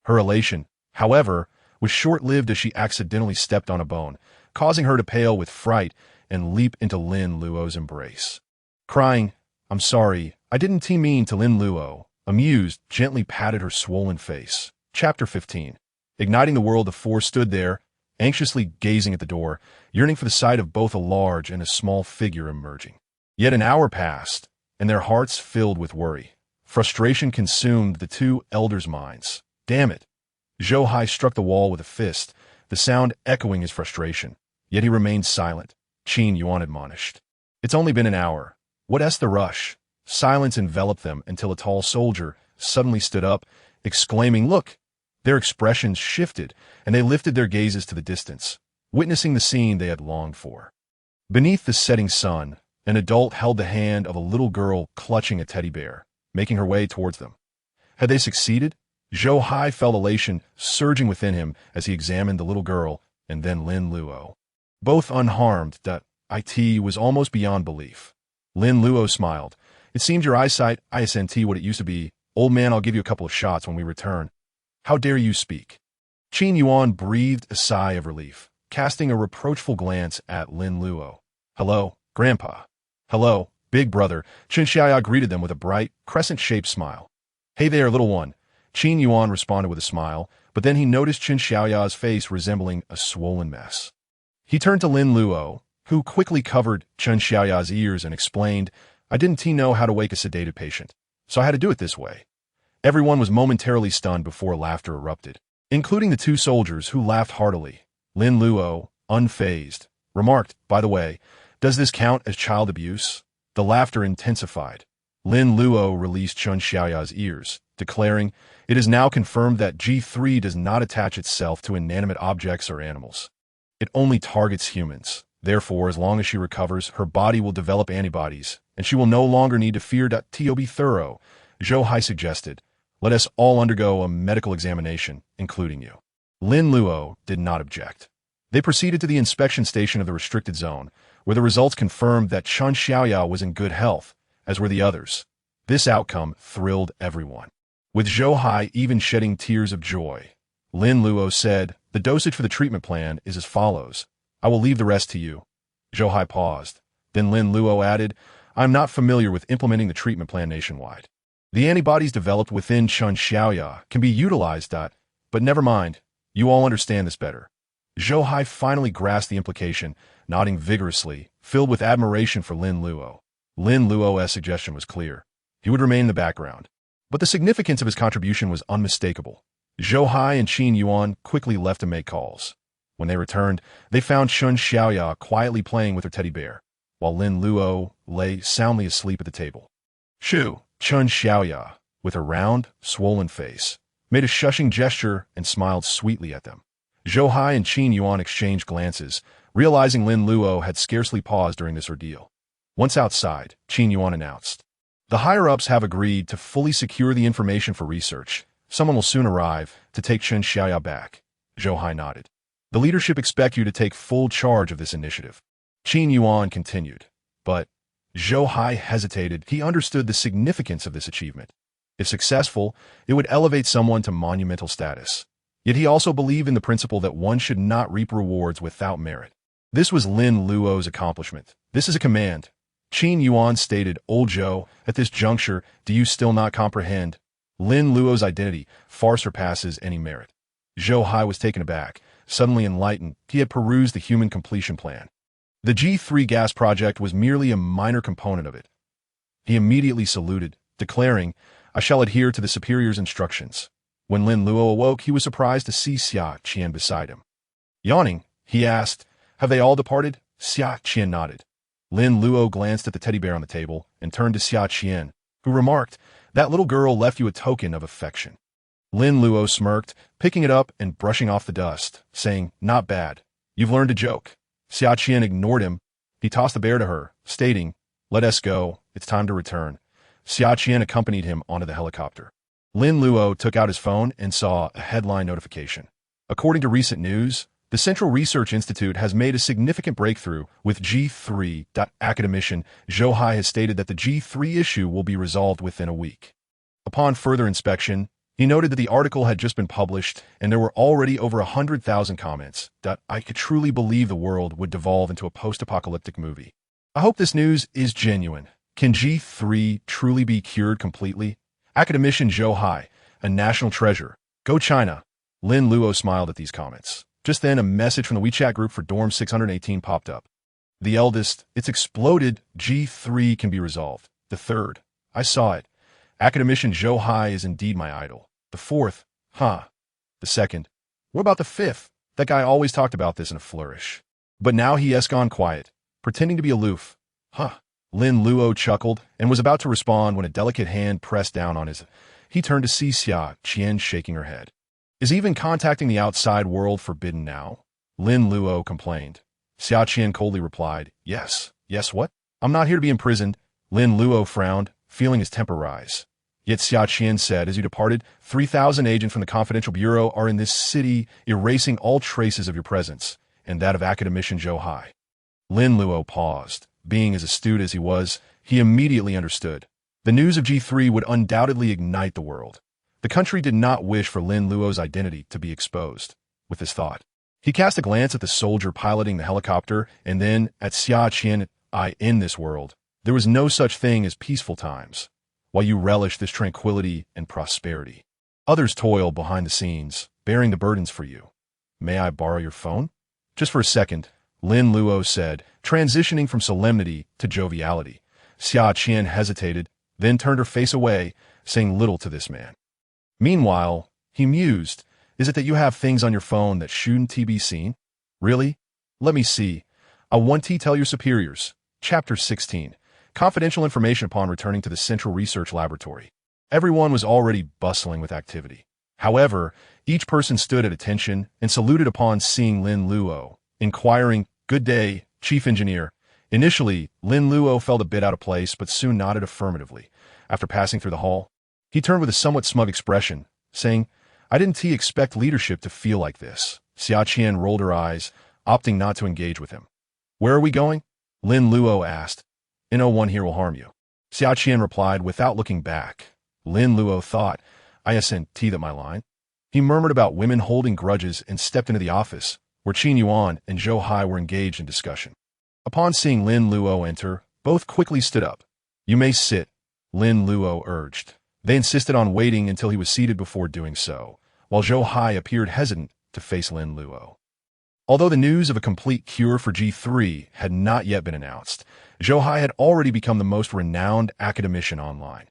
Her elation, however, was short-lived as she accidentally stepped on a bone, causing her to pale with fright and leap into Lin Luo's embrace. Crying, "I'm sorry, I didn't mean to," Lin Luo, amused, gently patted her swollen face. Chapter 15. Igniting the world, the four stood there, anxiously gazing at the door, yearning for the sight of both a large and a small figure emerging. Yet an hour passed, and their hearts filled with worry. Frustration consumed the two elders' minds. "Damn it!" Zhou Hai struck the wall with a fist, the sound echoing his frustration. Yet he remained silent. Qin Yuan admonished, "It's only been an hour. What's the rush?" Silence enveloped them until a tall soldier suddenly stood up, exclaiming, "Look!" Their expressions shifted, and they lifted their gazes to the distance, witnessing the scene they had longed for. Beneath the setting sun, an adult held the hand of a little girl clutching a teddy bear, making her way towards them. Had they succeeded? Zhou Hai felt elation surging within him as he examined the little girl and then Lin Luo. Both unharmed, that it was almost beyond belief. Lin Luo smiled. "It seems your eyesight isn't what it used to be. Old man, I'll give you a couple of shots when we return." "How dare you speak?" Qin Yuan breathed a sigh of relief, casting a reproachful glance at Lin Luo. "Hello, Grandpa." "Hello, big brother." Qin Xiaoya greeted them with a bright, crescent-shaped smile. "Hey there, little one." Qin Yuan responded with a smile, but then he noticed Qin Xiaoya's face resembling a swollen mess. He turned to Lin Luo, who quickly covered Qin Xiaoya's ears and explained, "I didn't know how to wake a sedated patient, so I had to do it this way." Everyone was momentarily stunned before laughter erupted, including the two soldiers who laughed heartily. Lin Luo, unfazed, remarked, "By the way, does this count as child abuse?" The laughter intensified. Lin Luo released Qin Xiaoya's ears, declaring, "It is now confirmed that G3 does not attach itself to inanimate objects or animals. It only targets humans. Therefore, as long as she recovers, her body will develop antibodies, and she will no longer need to fear that to be thorough." Zhou Hai suggested, "Let us all undergo a medical examination, including you." Lin Luo did not object. They proceeded to the inspection station of the restricted zone, where the results confirmed that Qin Xiaoya was in good health, as were the others. This outcome thrilled everyone, with Zhou Hai even shedding tears of joy. Lin Luo said, "The dosage for the treatment plan is as follows. I will leave the rest to you." Zhou Hai paused. Then Lin Luo added, "I am not familiar with implementing the treatment plan nationwide. The antibodies developed within Qin Xiaoya can be utilized, but never mind, you all understand this better. Zhou Hai finally grasped the implication, nodding vigorously, filled with admiration for Lin Luo. Lin Luo's suggestion was clear. He would remain in the background. But the significance of his contribution was unmistakable. Zhou Hai and Qin Yuan quickly left to make calls. When they returned, they found Chun Xiaoya quietly playing with her teddy bear, while Lin Luo lay soundly asleep at the table. Shoo! Chun Xiaoya, with her round, swollen face, made a shushing gesture and smiled sweetly at them. Zhou Hai and Qin Yuan exchanged glances, realizing Lin Luo had scarcely paused during this ordeal. Once outside, Qin Yuan announced, "The higher-ups have agreed to fully secure the information for research. Someone will soon arrive to take Chun Xiaoya back." Zhou Hai nodded. "The leadership expect you to take full charge of this initiative." Qin Yuan continued, but Zhou Hai hesitated. He understood the significance of this achievement. If successful, it would elevate someone to monumental status. Yet he also believed in the principle that one should not reap rewards without merit. This was Lin Luo's accomplishment. "This is a command." Qin Yuan stated, "Old Zhou, at this juncture, do you still not comprehend? Lin Luo's identity far surpasses any merit." Zhou Hai was taken aback. Suddenly enlightened, he had perused the human completion plan. The G3 gas project was merely a minor component of it. He immediately saluted, declaring, "I shall adhere to the superior's instructions." When Lin Luo awoke, he was surprised to see Xia Qian beside him. Yawning, he asked, "Have they all departed?" Xia Qian nodded. Lin Luo glanced at the teddy bear on the table and turned to Xia Qian, who remarked, "That little girl left you a token of affection." Lin Luo smirked, picking it up and brushing off the dust, saying, "Not bad. You've learned to joke." Xia Qian ignored him. He tossed the bear to her, stating, "Let us go. It's time to return." Xia Qian accompanied him onto the helicopter. Lin Luo took out his phone and saw a headline notification. According to recent news, the Central Research Institute has made a significant breakthrough with G3. Academician Zhou Hai has stated that the G3 issue will be resolved within a week. Upon further inspection, he noted that the article had just been published and there were already over 100,000 comments. "I could truly believe the world would devolve into a post-apocalyptic movie. I hope this news is genuine. Can G3 truly be cured completely? Academician Zhou Hai, a national treasure. Go China." Lin Luo smiled at these comments. Just then, a message from the WeChat group for Dorm 618 popped up. "The eldest, it's exploded. G3 can be resolved. The third, I saw it. Academician Zhou Hai is indeed my idol. The fourth, huh? The second, what about the fifth? That guy always talked about this in a flourish. But now he has gone quiet, pretending to be aloof. Huh?" Lin Luo chuckled and was about to respond when a delicate hand pressed down on his. He turned to see Xia Qian shaking her head. "Is even contacting the outside world forbidden now?" Lin Luo complained. Xia Qian coldly replied, "Yes. Yes, what? I'm not here to be imprisoned." Lin Luo frowned, feeling his temper rise. Yet Xia Qian said as he departed, 3,000 agents from the Confidential Bureau are in this city, erasing all traces of your presence, and that of academician Zhou Hai. Lin Luo paused. Being as astute as he was, he immediately understood. The news of G3 would undoubtedly ignite the world. The country did not wish for Lin Luo's identity to be exposed. With this thought, he cast a glance at the soldier piloting the helicopter and then at Xia Qian. In this world, there was no such thing as peaceful times. While you relish this tranquility and prosperity, others toil behind the scenes, bearing the burdens for you. May I borrow your phone? Just for a second, Lin Luo said, transitioning from solemnity to joviality. Xia Qian hesitated, then turned her face away, saying little to this man. Meanwhile, he mused, "Is it that you have things on your phone that shouldn't be seen? Really? Let me see. I want to tell your superiors." Chapter 16. Confidential information upon returning to the Central Research Laboratory. Everyone was already bustling with activity. However, each person stood at attention and saluted upon seeing Lin Luo, inquiring, "Good day, Chief Engineer." Initially, Lin Luo felt a bit out of place but soon nodded affirmatively. After passing through the hall, he turned with a somewhat smug expression, saying, "I didn't expect leadership to feel like this." Xia Qian rolled her eyes, opting not to engage with him. "Where are we going?" Lin Luo asked. "No one here will harm you." Xia Qian replied without looking back. Lin Luo thought, "I ascend that my line." He murmured about women holding grudges and stepped into the office, where Qin Yuan and Zhou Hai were engaged in discussion. Upon seeing Lin Luo enter, both quickly stood up. "You may sit," Lin Luo urged. They insisted on waiting until he was seated before doing so, while Zhou Hai appeared hesitant to face Lin Luo. Although the news of a complete cure for G3 had not yet been announced, Zhou Hai had already become the most renowned academician online.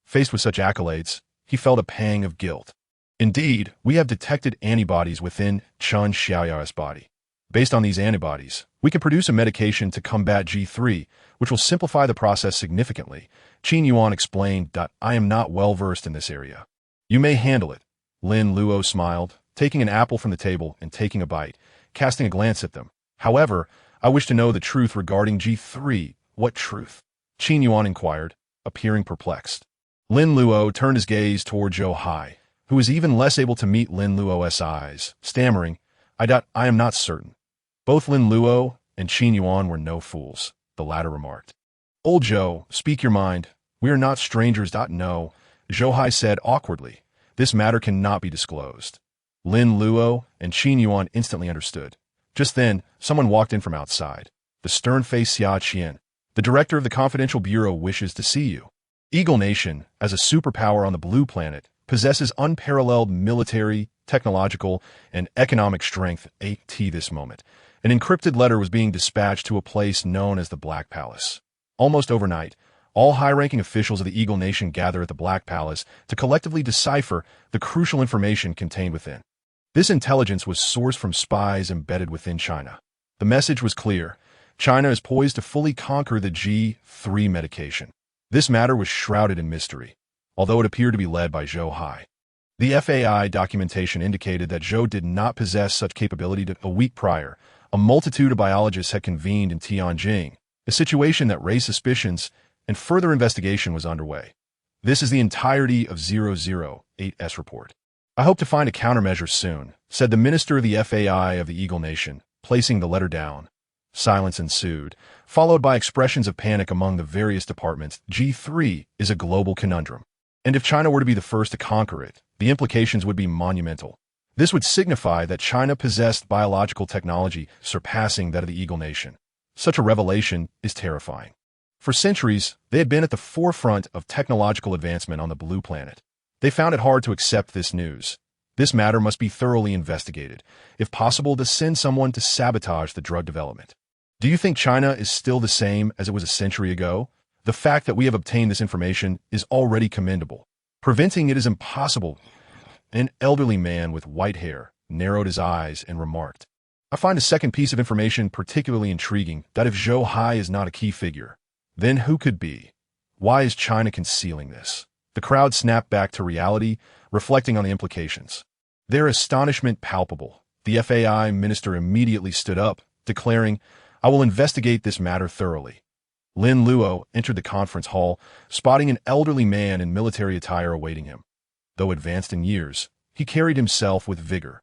Faced with such accolades, he felt a pang of guilt. Indeed, we have detected antibodies within Chen Xiaoyao's body. Based on these antibodies, we can produce a medication to combat G3, which will simplify the process significantly. Qin Yuan explained that I am not well versed in this area. You may handle it. Lin Luo smiled, taking an apple from the table and taking a bite, casting a glance at them. However, I wish to know the truth regarding G3. What truth? Qin Yuan inquired, appearing perplexed. Lin Luo turned his gaze toward Zhou Hai, who was even less able to meet Lin Luo's eyes, stammering, I am not certain. Both Lin Luo and Qin Yuan were no fools, the latter remarked. Old Zhou, speak your mind. We are not strangers. No, Zhou Hai said awkwardly. This matter cannot be disclosed. Lin Luo and Qin Yuan instantly understood. Just then, someone walked in from outside. The stern-faced Xia Qian, the director of the Confidential Bureau, wishes to see you. Eagle Nation, as a superpower on the Blue Planet, possesses unparalleled military, technological, and economic strength at this moment. An encrypted letter was being dispatched to a place known as the Black Palace. Almost overnight, all high-ranking officials of the Eagle Nation gather at the Black Palace to collectively decipher the crucial information contained within. This intelligence was sourced from spies embedded within China. The message was clear. China is poised to fully conquer the G3 medication. This matter was shrouded in mystery, although it appeared to be led by Zhou Hai. The FAI documentation indicated that Zhou did not possess such capability. A week prior, a multitude of biologists had convened in Tianjin, a situation that raised suspicions, and further investigation was underway. This is the entirety of 008's report. I hope to find a countermeasure soon, said the minister of the FAI of the Eagle Nation, placing the letter down. Silence ensued, followed by expressions of panic among the various departments. G3 is a global conundrum, and if China were to be the first to conquer it, the implications would be monumental. This would signify that China possessed biological technology surpassing that of the Eagle Nation. Such a revelation is terrifying. For centuries, they had been at the forefront of technological advancement on the Blue Planet. They found it hard to accept this news. This matter must be thoroughly investigated, if possible to send someone to sabotage the drug development. Do you think China is still the same as it was a century ago? The fact that we have obtained this information is already commendable. Preventing it is impossible. An elderly man with white hair narrowed his eyes and remarked, I find a second piece of information particularly intriguing, that if Zhou Hai is not a key figure, then who could be? Why is China concealing this? The crowd snapped back to reality, reflecting on the implications. Their astonishment palpable. The FAI minister immediately stood up, declaring, I will investigate this matter thoroughly. Lin Luo entered the conference hall, spotting an elderly man in military attire awaiting him. Though advanced in years, he carried himself with vigor.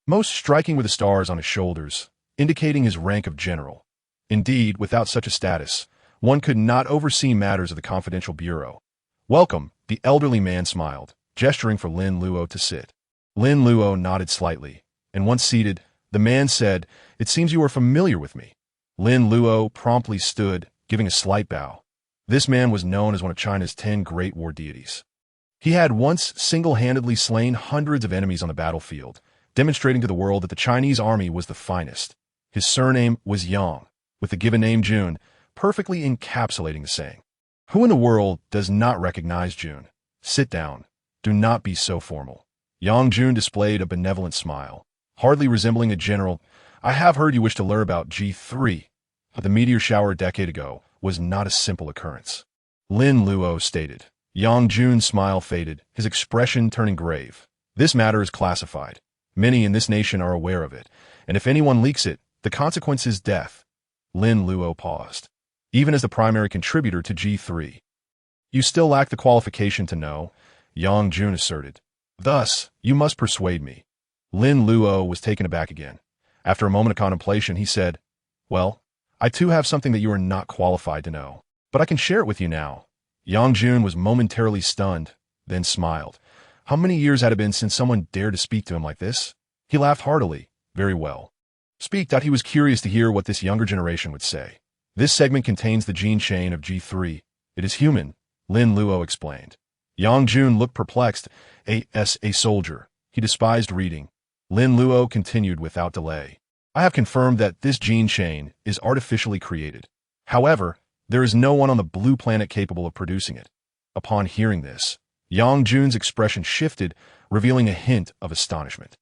Most striking were the stars on his shoulders, indicating his rank of general. Indeed, without such a status, one could not oversee matters of the Confidential Bureau. Welcome, the elderly man smiled, gesturing for Lin Luo to sit. Lin Luo nodded slightly, and once seated, the man said, It seems you are familiar with me. Lin Luo promptly stood, giving a slight bow. This man was known as one of China's 10 great war deities. He had once single-handedly slain hundreds of enemies on the battlefield, demonstrating to the world that the Chinese army was the finest. His surname was Yang, with the given name Jun, perfectly encapsulating the saying. Who in the world does not recognize Jun? Sit down. Do not be so formal. Yang Jun displayed a benevolent smile, hardly resembling a general. I have heard you wish to learn about G3. The meteor shower a decade ago was not a simple occurrence. Lin Luo stated. Yang Jun's smile faded, his expression turning grave. This matter is classified. Many in this nation are aware of it, and if anyone leaks it, the consequence is death. Lin Luo paused. Even as the primary contributor to G3. You still lack the qualification to know, Yang Jun asserted. Thus, you must persuade me. Lin Luo was taken aback again. After a moment of contemplation, he said, Well, I too have something that you are not qualified to know, but I can share it with you now. Yang Jun was momentarily stunned, then smiled. How many years had it been since someone dared to speak to him like this? He laughed heartily. Very well. Speak. He was curious to hear what this younger generation would say. This segment contains the gene chain of G3. It is human, Lin Luo explained. Yang Jun looked perplexed. A soldier. He despised reading. Lin Luo continued without delay. I have confirmed that this gene chain is artificially created. However, there is no one on the blue planet capable of producing it. Upon hearing this, Yang Jun's expression shifted, revealing a hint of astonishment.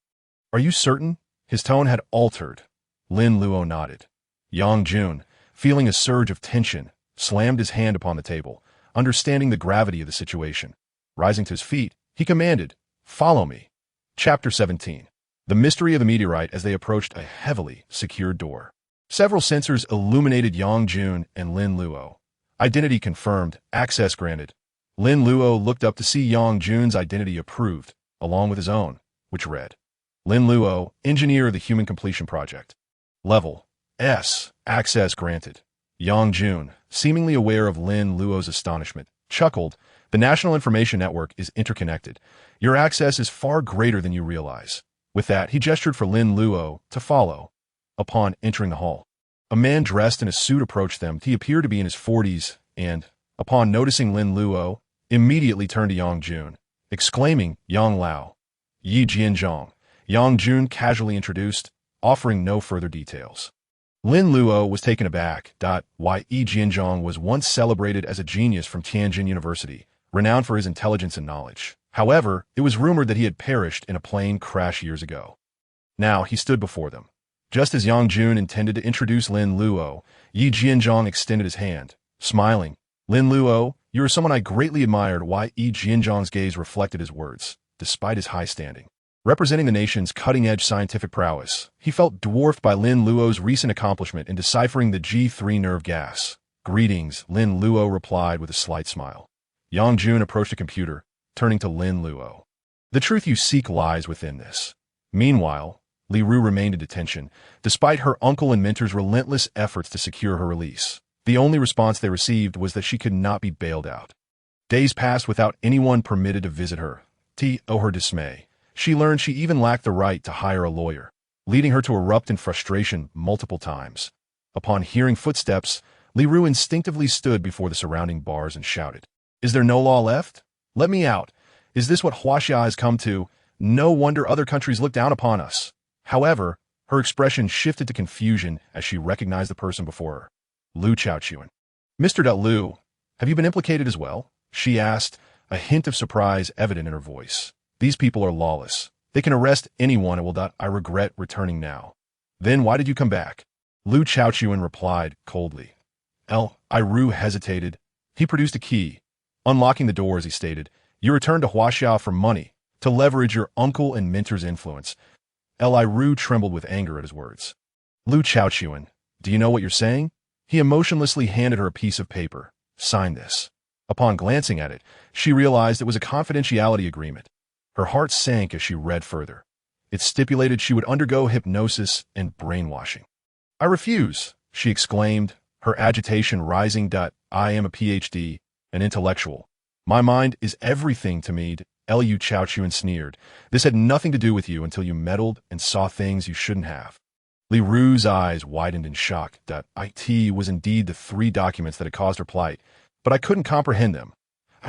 Are you certain? His tone had altered. Lin Luo nodded. Yang Jun, feeling a surge of tension, slammed his hand upon the table, understanding the gravity of the situation. Rising to his feet, he commanded, "Follow me." Chapter 17. The mystery of the meteorite as they approached a heavily secured door. Several sensors illuminated Yang Jun and Lin Luo. Identity confirmed, access granted. Lin Luo looked up to see Yang Jun's identity approved, along with his own, which read, Lin Luo, engineer of the Human Completion Project. Level S, access granted. Yang Jun, seemingly aware of Lin Luo's astonishment, chuckled, "The National Information Network is interconnected. Your access is far greater than you realize." With that, he gestured for Lin Luo to follow. Upon entering the hall, a man dressed in a suit approached them. He appeared to be in his 40s and, upon noticing Lin Luo, immediately turned to Yang Jun, exclaiming, "Yang Lao." "Yi Jianzhong," Yang Jun casually introduced, offering no further details. Lin Luo was taken aback. Yi Jianzhong was once celebrated as a genius from Tianjin University, renowned for his intelligence and knowledge. However, it was rumored that he had perished in a plane crash years ago. Now he stood before them. Just as Yang Jun intended to introduce Lin Luo, Yi Jianzhong extended his hand, smiling. "Lin Luo, you are someone I greatly admired." Yi Jianzhong's gaze reflected his words, despite his high standing. Representing the nation's cutting-edge scientific prowess, he felt dwarfed by Lin Luo's recent accomplishment in deciphering the G3 nerve gas. "Greetings," Lin Luo replied with a slight smile. Yang Jun approached a computer, turning to Lin Luo. "The truth you seek lies within this." Meanwhile, Li Ru remained in detention, despite her uncle and mentor's relentless efforts to secure her release. The only response they received was that she could not be bailed out. Days passed without anyone permitted to visit her. To her dismay, she learned she even lacked the right to hire a lawyer, leading her to erupt in frustration multiple times. Upon hearing footsteps, Li Ru instinctively stood before the surrounding bars and shouted, "Is there no law left? Let me out. Is this what Huaxia has come to? No wonder other countries look down upon us." However, her expression shifted to confusion as she recognized the person before her. Lu Chaochuan. "Mr. Lu, have you been implicated as well?" she asked, a hint of surprise evident in her voice. "These people are lawless. They can arrest anyone and will. I regret returning now." "Then why did you come back?" Lu Chaochuan replied coldly. Ru hesitated. He produced a key, unlocking the door as he stated, "You returned to Huaxia for money, to leverage your uncle and mentor's influence." Ru trembled with anger at his words. "Lu Chaochuan, do you know what you're saying?" He emotionlessly handed her a piece of paper. "Sign this." Upon glancing at it, she realized it was a confidentiality agreement. Her heart sank as she read further. It stipulated she would undergo hypnosis and brainwashing. "I refuse," she exclaimed, her agitation rising. "I am a PhD, an intellectual. My mind is everything to me." Lu Chaochuan sneered. "This had nothing to do with you until you meddled and saw things you shouldn't have." Li Ru's eyes widened in shock. "It was indeed the 3 documents that had caused her plight, but I couldn't comprehend them."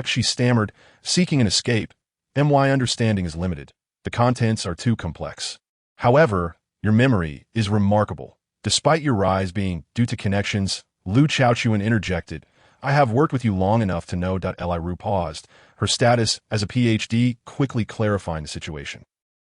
She stammered, seeking an escape. "My understanding is limited. The contents are too complex. However, your memory is remarkable. Despite your rise being due to connections," Lu Chaochuan interjected, "I have worked with you long enough to know." Li Ru paused, her status as a PhD quickly clarifying the situation.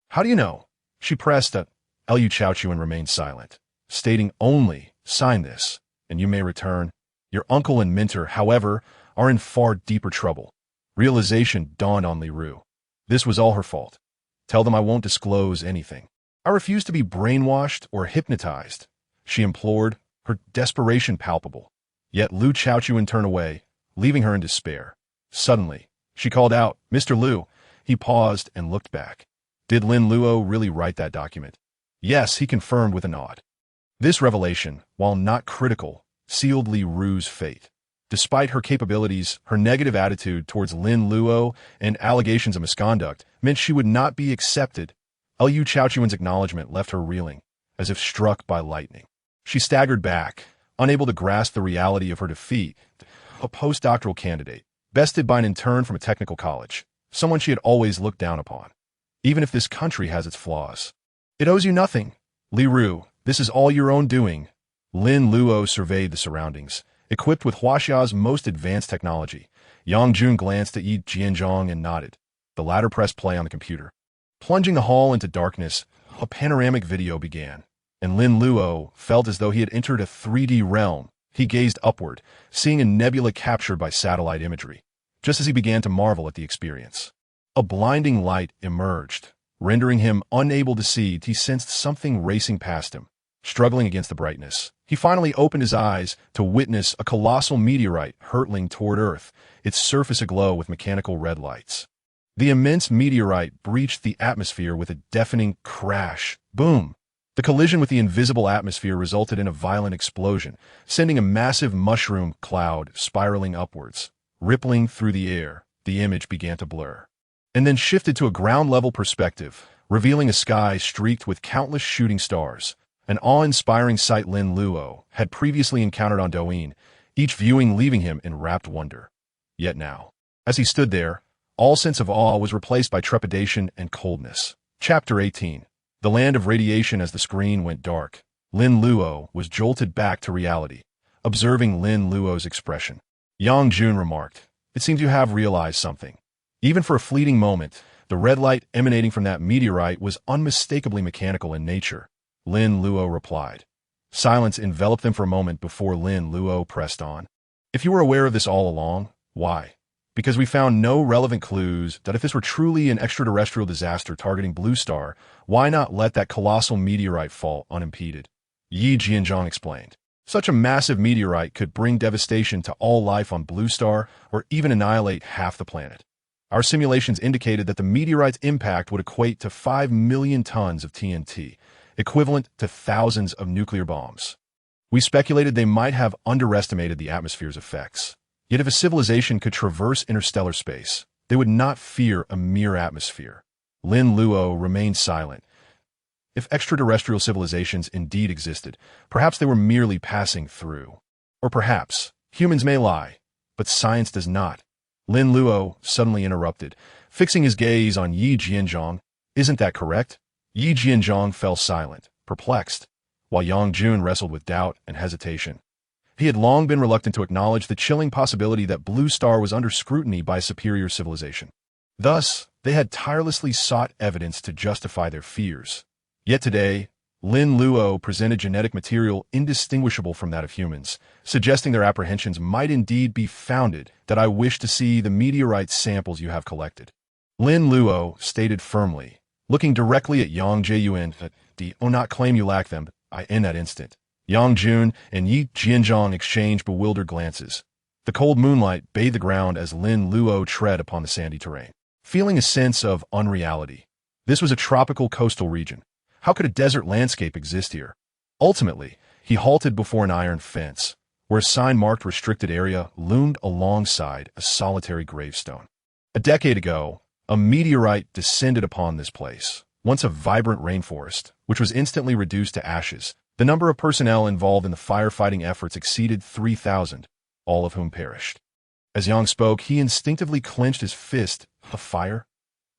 "How do you know?" she pressed. Lu Chaochuan remained silent, stating only, "Sign this, and you may return." Your uncle and mentor, however, are in far deeper trouble. Realization dawned on Li Ru. This was all her fault. "Tell them I won't disclose anything. I refuse to be brainwashed or hypnotized," she implored, her desperation palpable. Yet Lu Chaochuan turned away, leaving her in despair. Suddenly, she called out, "Mr. Lu." He paused and looked back. Did Lin Luo really write that document? Yes, he confirmed with a nod. This revelation, while not critical, sealed Li Ru's fate. Despite her capabilities, her negative attitude towards Lin Luo and allegations of misconduct meant she would not be accepted. Lu Chaochuan's acknowledgement left her reeling, as if struck by lightning. She staggered back, unable to grasp the reality of her defeat. A postdoctoral candidate, bested by an intern from a technical college, someone she had always looked down upon. Even if this country has its flaws, it owes you nothing. Li Ru, This is all your own doing. Lin Luo surveyed the surroundings, equipped with Huaxia's most advanced technology. Yang Jun glanced at Yi Jianzhong and nodded. The latter pressed play on the computer. Plunging the hall into darkness, a panoramic video began, and Lin Luo felt as though he had entered a 3D realm. He gazed upward, seeing a nebula captured by satellite imagery. Just as he began to marvel at the experience, a blinding light emerged, rendering him unable to see. He sensed something racing past him, struggling against the brightness. He finally opened his eyes to witness a colossal meteorite hurtling toward Earth, its surface aglow with mechanical red lights. The immense meteorite breached the atmosphere with a deafening crash. Boom! The collision with the invisible atmosphere resulted in a violent explosion, sending a massive mushroom cloud spiraling upwards. Rippling through the air, the image began to blur, and then shifted to a ground-level perspective, revealing a sky streaked with countless shooting stars, an awe-inspiring sight Lin Luo had previously encountered on Douyin, each viewing leaving him in rapt wonder. Yet now, as he stood there, all sense of awe was replaced by trepidation and coldness. Chapter 18. The Land of Radiation. As the screen went dark, Lin Luo was jolted back to reality. Observing Lin Luo's expression, Yang Jun remarked, "It seems you have realized something." Even for a fleeting moment, the red light emanating from that meteorite was unmistakably mechanical in nature. Lin Luo replied. Silence enveloped them for a moment before Lin Luo pressed on. "If you were aware of this all along, why? Because we found no relevant clues that if this were truly an extraterrestrial disaster targeting Blue Star, why not let that colossal meteorite fall unimpeded?" Yi Jianzhong explained. "Such a massive meteorite could bring devastation to all life on Blue Star or even annihilate half the planet. Our simulations indicated that the meteorite's impact would equate to 5 million tons of TNT, equivalent to thousands of nuclear bombs. We speculated they might have underestimated the atmosphere's effects. Yet if a civilization could traverse interstellar space, they would not fear a mere atmosphere." Lin Luo remained silent. If extraterrestrial civilizations indeed existed, perhaps they were merely passing through. Or perhaps humans may lie, but science does not. Lin Luo suddenly interrupted, fixing his gaze on Yi Jianzhong. "Isn't that correct?" Yi Jianzhong fell silent, perplexed, while Yang Jun wrestled with doubt and hesitation. He had long been reluctant to acknowledge the chilling possibility that Blue Star was under scrutiny by a superior civilization. Thus, they had tirelessly sought evidence to justify their fears. Yet today, Lin Luo presented genetic material indistinguishable from that of humans, suggesting their apprehensions might indeed be founded. "That I wish to see the meteorite samples you have collected," Lin Luo stated firmly, looking directly at Yang Jiyuan. "Do not claim you lack them." In that instant, Yang Jun and Yi Jianzhong exchanged bewildered glances. The cold moonlight bathed the ground as Lin Luo tread upon the sandy terrain, feeling a sense of unreality. This was a tropical coastal region. How could a desert landscape exist here? Ultimately, he halted before an iron fence, where a sign marked restricted area loomed alongside a solitary gravestone. A decade ago, a meteorite descended upon this place, once a vibrant rainforest, which was instantly reduced to ashes. The number of personnel involved in the firefighting efforts exceeded 3,000, all of whom perished. As Yang spoke, he instinctively clenched his fist. "A fire?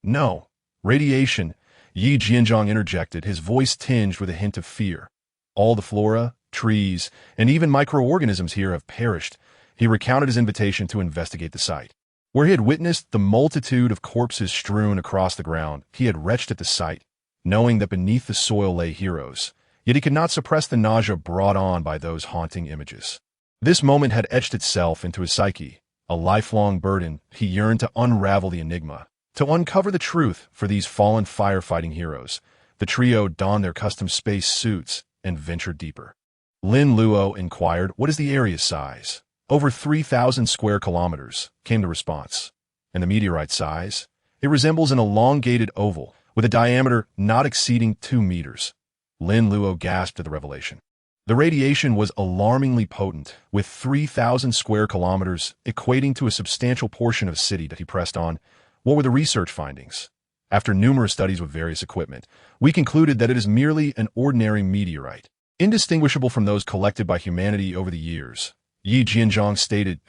No. Radiation," Yi Jianzhong interjected, his voice tinged with a hint of fear. "All the flora, trees, and even microorganisms here have perished." He recounted his invitation to investigate the site. Where he had witnessed the multitude of corpses strewn across the ground, he had retched at the sight, knowing that beneath the soil lay heroes. Yet he could not suppress the nausea brought on by those haunting images. This moment had etched itself into his psyche, a lifelong burden. He yearned to unravel the enigma, to uncover the truth for these fallen firefighting heroes. The trio donned their custom space suits and ventured deeper. Lin Luo inquired, "What is the area size?" "Over 3,000 square kilometers," came the response. "And the meteorite size?" "It resembles an elongated oval, with a diameter not exceeding 2 meters. Lin Luo gasped at the revelation. The radiation was alarmingly potent, with 3,000 square kilometers equating to a substantial portion of a city. That he pressed on. "What were the research findings?" "After numerous studies with various equipment, we concluded that it is merely an ordinary meteorite, indistinguishable from those collected by humanity over the years." Yi Jianzhong stated,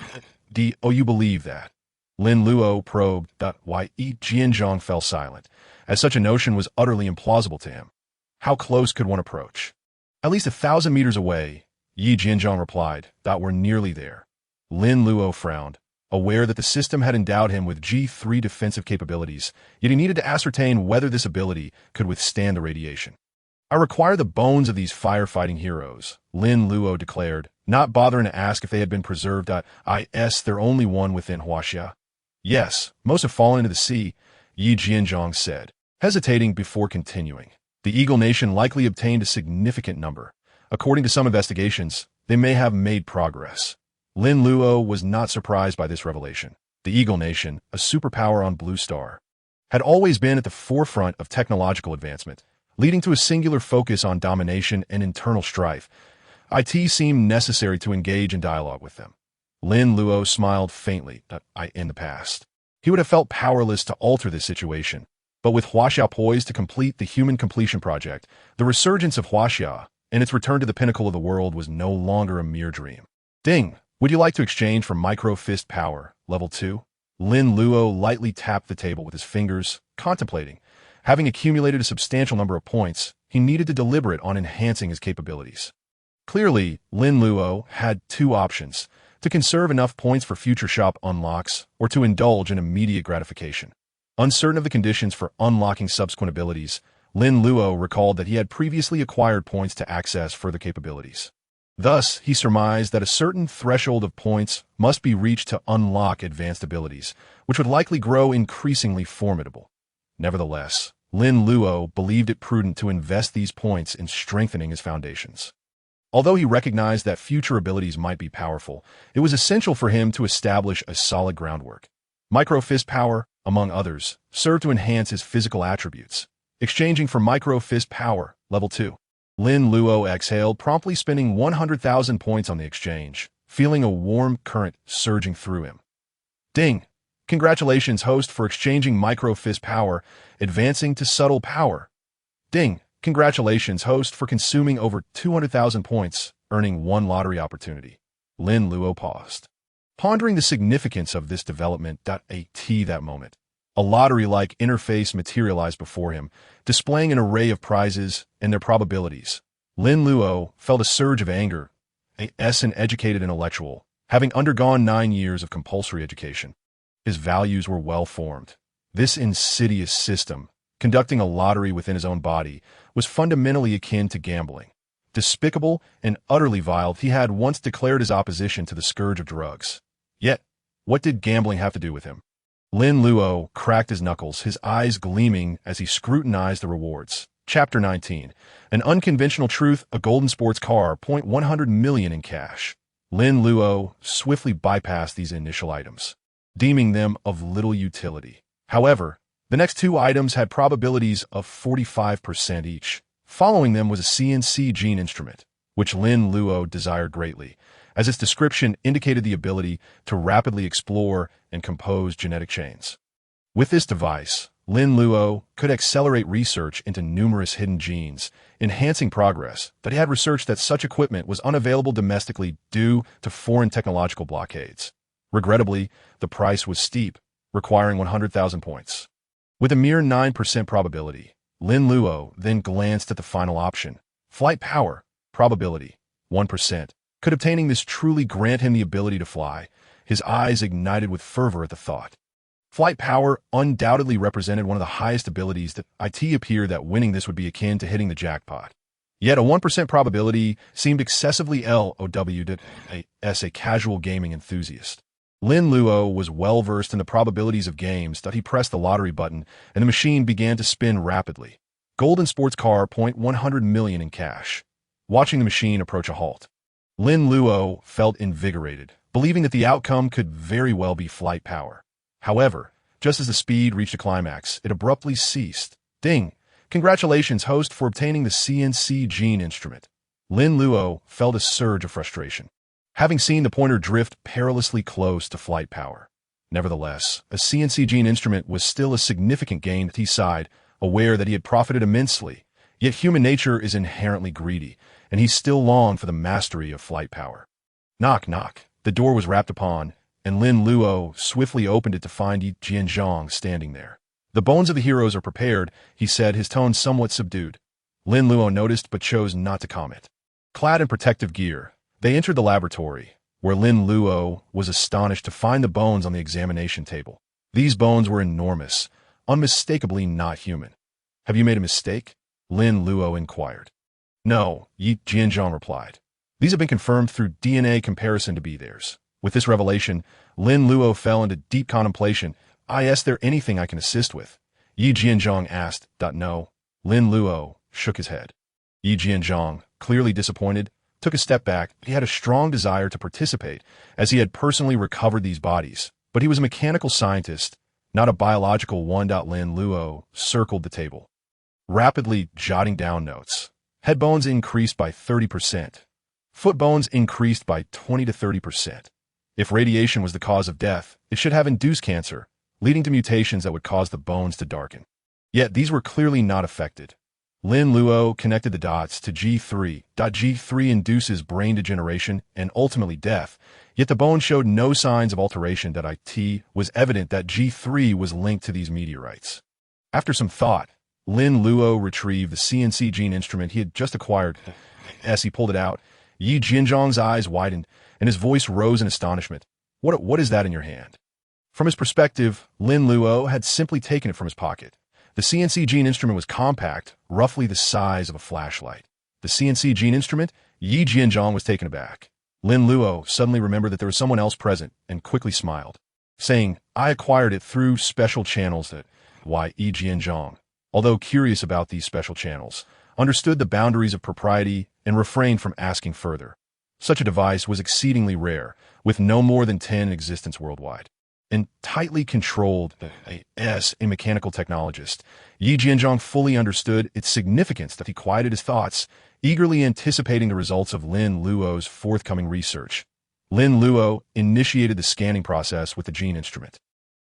"You believe that?" Lin Luo probed. Why? Yi Jianzhong fell silent, as such a notion was utterly implausible to him. How close could one approach? At least 1,000 meters away, Yi Jianzhong replied, that we're nearly there. Lin Luo frowned, aware that the system had endowed him with G3 defensive capabilities, yet he needed to ascertain whether this ability could withstand the radiation. I require the bones of these firefighting heroes, Lin Luo declared, not bothering to ask if they had been preserved. They're only one within Huaxia. Yes, most have fallen into the sea, Yi Jianzhong said, hesitating before continuing. The Eagle Nation likely obtained a significant number. According to some investigations, they may have made progress. Lin Luo was not surprised by this revelation. The Eagle Nation, a superpower on Blue Star, had always been at the forefront of technological advancement, leading to a singular focus on domination and internal strife. It seemed necessary to engage in dialogue with them. Lin Luo smiled faintly. In the past, he would have felt powerless to alter this situation. But with Huaxia poised to complete the human completion project, the resurgence of Huaxia and its return to the pinnacle of the world was no longer a mere dream. Ding! Would you like to exchange for micro fist power, level 2? Lin Luo lightly tapped the table with his fingers, contemplating. Having accumulated a substantial number of points, he needed to deliberate on enhancing his capabilities. Clearly, Lin Luo had two options: to conserve enough points for future shop unlocks, or to indulge in immediate gratification. Uncertain of the conditions for unlocking subsequent abilities, Lin Luo recalled that he had previously acquired points to access further capabilities. Thus, he surmised that a certain threshold of points must be reached to unlock advanced abilities, which would likely grow increasingly formidable. Nevertheless, Lin Luo believed it prudent to invest these points in strengthening his foundations. Although he recognized that future abilities might be powerful, it was essential for him to establish a solid groundwork. Micro Fist Power, among others, served to enhance his physical attributes. Exchanging for Micro Fist Power, level 2. Lin Luo exhaled, promptly spending 100,000 points on the exchange, feeling a warm current surging through him. Ding! Congratulations, host, for exchanging Micro Fist Power, advancing to Subtle Power. Ding! Congratulations, host, for consuming over 200,000 points, earning one lottery opportunity. Lin Luo paused, pondering the significance of this development. That moment, a lottery-like interface materialized before him, displaying an array of prizes and their probabilities. Lin Luo felt a surge of anger, an educated intellectual, having undergone 9 years of compulsory education. His values were well formed. This insidious system, conducting a lottery within his own body, was fundamentally akin to gambling. Despicable and utterly vile, he had once declared his opposition to the scourge of drugs. Yet, what did gambling have to do with him? Lin Luo cracked his knuckles, his eyes gleaming as he scrutinized the rewards. Chapter 19. An unconventional truth, a golden sports car, 100 million in cash. Lin Luo swiftly bypassed these initial items, deeming them of little utility. However, the next two items had probabilities of 45% each. Following them was a CNC gene instrument, which Lin Luo desired greatly, as its description indicated the ability to rapidly explore and compose genetic chains. With this device, Lin Luo could accelerate research into numerous hidden genes, enhancing progress, but he had researched that such equipment was unavailable domestically due to foreign technological blockades. Regrettably, the price was steep, requiring 100,000 points. With a mere 9% probability, Lin Luo then glanced at the final option. Flight power, probability, 1%. Could obtaining this truly grant him the ability to fly? His eyes ignited with fervor at the thought. Flight power undoubtedly represented one of the highest abilities that it appeared that winning this would be akin to hitting the jackpot. Yet a 1% probability seemed excessively low as a casual gaming enthusiast. Lin Luo was well-versed in the probabilities of games. He pressed the lottery button, and the machine began to spin rapidly. Golden sports car, 100 million in cash. Watching the machine approach a halt, Lin Luo felt invigorated, believing that the outcome could very well be flight power. However, just as the speed reached a climax, it abruptly ceased. Ding! Congratulations, host, for obtaining the CNC gene instrument. Lin Luo felt a surge of frustration, having seen the pointer drift perilously close to flight power. Nevertheless, a CNC gene instrument was still a significant gain. He sighed, aware that he had profited immensely. Yet human nature is inherently greedy, and he still longed for the mastery of flight power. Knock, knock. The door was rapped upon, and Lin Luo swiftly opened it to find Yi Jianzhong standing there. The bones of the heroes are prepared, he said, his tone somewhat subdued. Lin Luo noticed but chose not to comment. Clad in protective gear, they entered the laboratory, where Lin Luo was astonished to find the bones on the examination table. These bones were enormous, unmistakably not human. "Have you made a mistake?" Lin Luo inquired. "No," Yi Jianzhang replied. "These have been confirmed through DNA comparison to be theirs." With this revelation, Lin Luo fell into deep contemplation. "Is there anything I can assist with?" Yi Jianzhang asked. "No." Lin Luo shook his head. Yi Jianzhang, clearly disappointed, took a step back. He had a strong desire to participate, as he had personally recovered these bodies, but he was a mechanical scientist, not a biological one. Lin Luo circled the table, rapidly jotting down notes. Head bones increased by 30%. Foot bones increased by 20 to 30%. If radiation was the cause of death, it should have induced cancer, leading to mutations that would cause the bones to darken. Yet these were clearly not affected. Lin Luo connected the dots to G3. G3 induces brain degeneration and ultimately death, yet the bone showed no signs of alteration. It was evident that G3 was linked to these meteorites. After some thought, Lin Luo retrieved the CNC gene instrument he had just acquired. As he pulled it out, Yi Jianzhang's eyes widened, and his voice rose in astonishment. What is that in your hand?" From his perspective, Lin Luo had simply taken it from his pocket. The CNC gene instrument was compact, roughly the size of a flashlight. The CNC gene instrument? Yi Jianzhang was taken aback. Lin Luo suddenly remembered that there was someone else present and quickly smiled, saying, "I acquired it through special channels." Yi Jianzhang, although curious about these special channels, understood the boundaries of propriety and refrained from asking further. Such a device was exceedingly rare, with no more than 10 in existence worldwide. And tightly controlled, as a mechanical technologist, Yi Jianzhang fully understood its significance. That he quieted his thoughts, eagerly anticipating the results of Lin Luo's forthcoming research. Lin Luo initiated the scanning process with the gene instrument.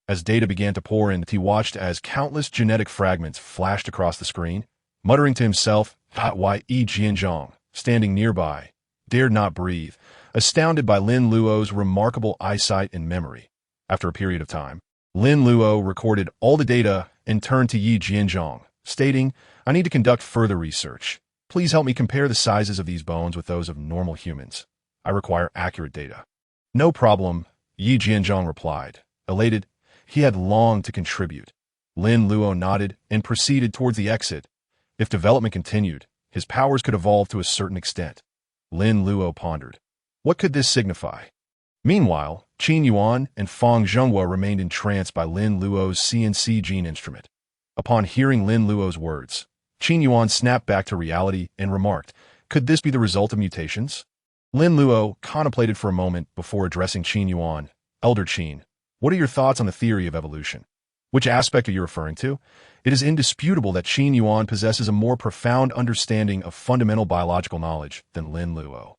As data began to pour in, he watched as countless genetic fragments flashed across the screen. Muttering to himself, Yi Jianzhang, standing nearby, dared not breathe, astounded by Lin Luo's remarkable eyesight and memory. After a period of time, Lin Luo recorded all the data and turned to Yi Jianzhang, stating, "I need to conduct further research. Please help me compare the sizes of these bones with those of normal humans. I require accurate data." "No problem," Yi Jianzhang replied, elated. He had longed to contribute. Lin Luo nodded and proceeded towards the exit. If development continued, his powers could evolve to a certain extent. Lin Luo pondered. What could this signify? Meanwhile, Qin Yuan and Fang Zhenghua remained entranced by Lin Luo's CNC gene instrument. Upon hearing Lin Luo's words, Qin Yuan snapped back to reality and remarked, "Could this be the result of mutations?" Lin Luo contemplated for a moment before addressing Qin Yuan. "Elder Qin, what are your thoughts on the theory of evolution?" "Which aspect are you referring to?" It is indisputable that Qin Yuan possesses a more profound understanding of fundamental biological knowledge than Lin Luo.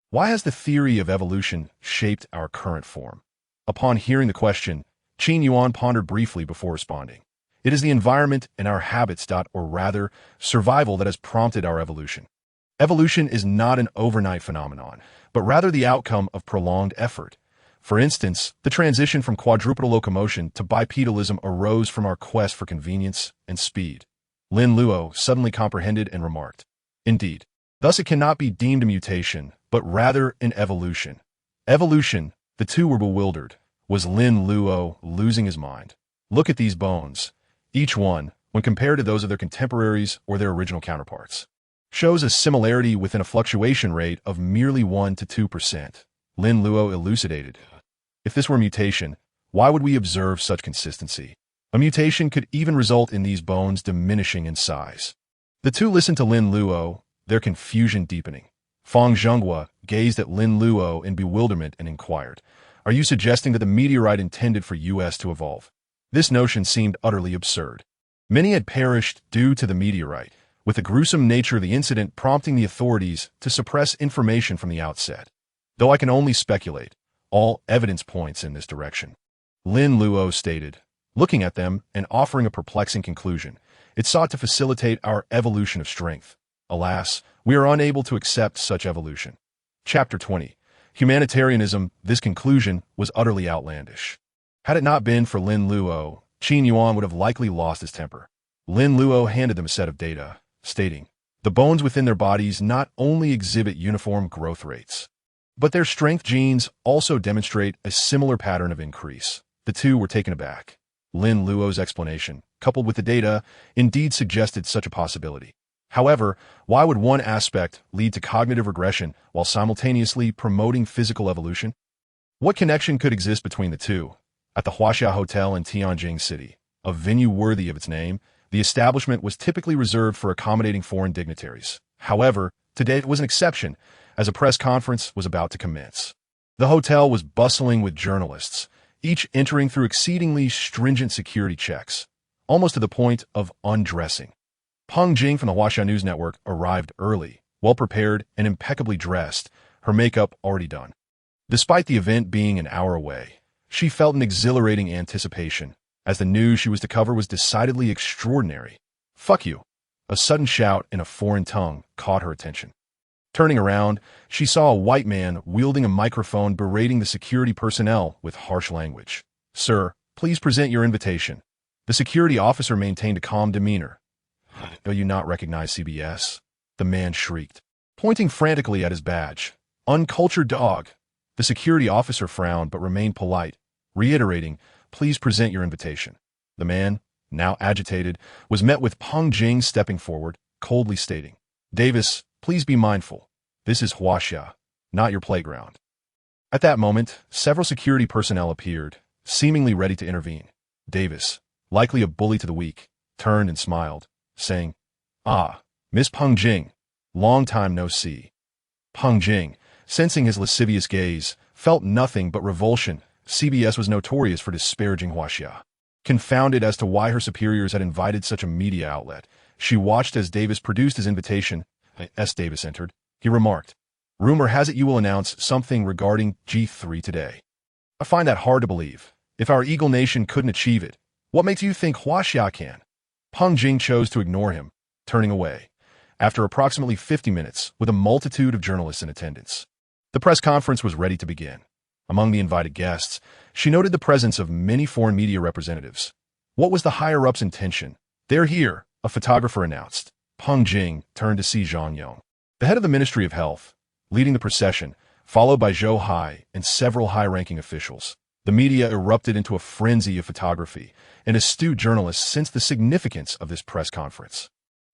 Why has the theory of evolution shaped our current form? Upon hearing the question, Qin Yuan pondered briefly before responding. It is the environment and our habits, or rather, survival that has prompted our evolution. Evolution is not an overnight phenomenon, but rather the outcome of prolonged effort. For instance, the transition from quadrupedal locomotion to bipedalism arose from our quest for convenience and speed. Lin Luo suddenly comprehended and remarked, "Indeed. Thus it cannot be deemed a mutation, but rather an evolution." Evolution, the two were bewildered. Was Lin Luo losing his mind? Look at these bones. Each one, when compared to those of their contemporaries or their original counterparts, shows a similarity within a fluctuation rate of merely 1 to 2%. Lin Luo elucidated. If this were mutation, why would we observe such consistency? A mutation could even result in these bones diminishing in size. The two listened to Lin Luo, their confusion deepening. Fang Zhenghua gazed at Lin Luo in bewilderment and inquired, "Are you suggesting that the meteorite intended for us to evolve?" This notion seemed utterly absurd. Many had perished due to the meteorite, with the gruesome nature of the incident prompting the authorities to suppress information from the outset. Though I can only speculate, all evidence points in this direction. Lin Luo stated, looking at them and offering a perplexing conclusion. It sought to facilitate our evolution of strength. Alas, we are unable to accept such evolution. Chapter 20. Humanitarianism. This conclusion was utterly outlandish. Had it not been for Lin Luo, Qin Yuan would have likely lost his temper. Lin Luo handed them a set of data, stating, The bones within their bodies not only exhibit uniform growth rates, but their strength genes also demonstrate a similar pattern of increase. The two were taken aback. Lin Luo's explanation, coupled with the data, indeed suggested such a possibility. However, why would one aspect lead to cognitive regression while simultaneously promoting physical evolution? What connection could exist between the two? At the Huaxia Hotel in Tianjin City, a venue worthy of its name, the establishment was typically reserved for accommodating foreign dignitaries. However, today it was an exception, as a press conference was about to commence. The hotel was bustling with journalists, each entering through exceedingly stringent security checks, almost to the point of undressing. Peng Jing from the Huaxia News Network arrived early, well-prepared and impeccably dressed, her makeup already done. Despite the event being an hour away, she felt an exhilarating anticipation, as the news she was to cover was decidedly extraordinary. "Fuck you!" A sudden shout in a foreign tongue caught her attention. Turning around, she saw a white man wielding a microphone berating the security personnel with harsh language. "Sir, please present your invitation." The security officer maintained a calm demeanor. "Do you not recognize CBS?" the man shrieked, pointing frantically at his badge. "Uncultured dog." The security officer frowned but remained polite, reiterating, "Please present your invitation." The man, now agitated, was met with Peng Jing stepping forward, coldly stating, "Davis, please be mindful. This is Huaxia, not your playground." At that moment, several security personnel appeared, seemingly ready to intervene. Davis, likely a bully to the weak, turned and smiled, saying, "Ah, Miss Peng Jing, long time no see." Peng Jing, sensing his lascivious gaze, felt nothing but revulsion. CBS was notorious for disparaging Huaxia. Confounded as to why her superiors had invited such a media outlet, she watched as Davis produced his invitation. As Davis entered, he remarked, "Rumor has it you will announce something regarding G3 today. I find that hard to believe. If our Eagle Nation couldn't achieve it, what makes you think Huaxia can?" Peng Jing chose to ignore him, turning away, after approximately 50 minutes with a multitude of journalists in attendance. The press conference was ready to begin. Among the invited guests, she noted the presence of many foreign media representatives. What was the higher-up's intention? "They're here," a photographer announced. Peng Jing turned to see Zhang Yong, the head of the Ministry of Health, leading the procession, followed by Zhou Hai and several high-ranking officials. The media erupted into a frenzy of photography, and astute journalists sensed the significance of this press conference.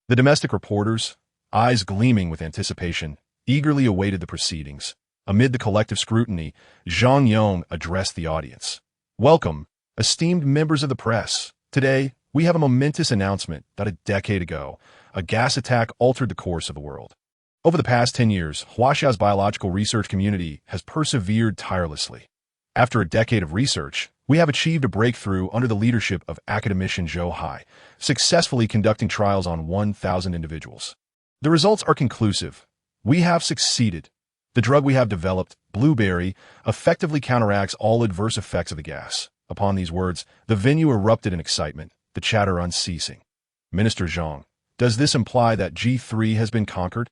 The domestic reporters, eyes gleaming with anticipation, eagerly awaited the proceedings. Amid the collective scrutiny, Zhang Yong addressed the audience. "Welcome, esteemed members of the press. Today, we have a momentous announcement that a decade ago, a gas attack altered the course of the world. Over the past 10 years, Huaxia's biological research community has persevered tirelessly. After a decade of research, we have achieved a breakthrough under the leadership of academician Zhou Hai, successfully conducting trials on 1,000 individuals. The results are conclusive. We have succeeded. The drug we have developed, Blueberry, effectively counteracts all adverse effects of the gas." Upon these words, the venue erupted in excitement, the chatter unceasing. "Minister Zhang, does this imply that G3 has been conquered?"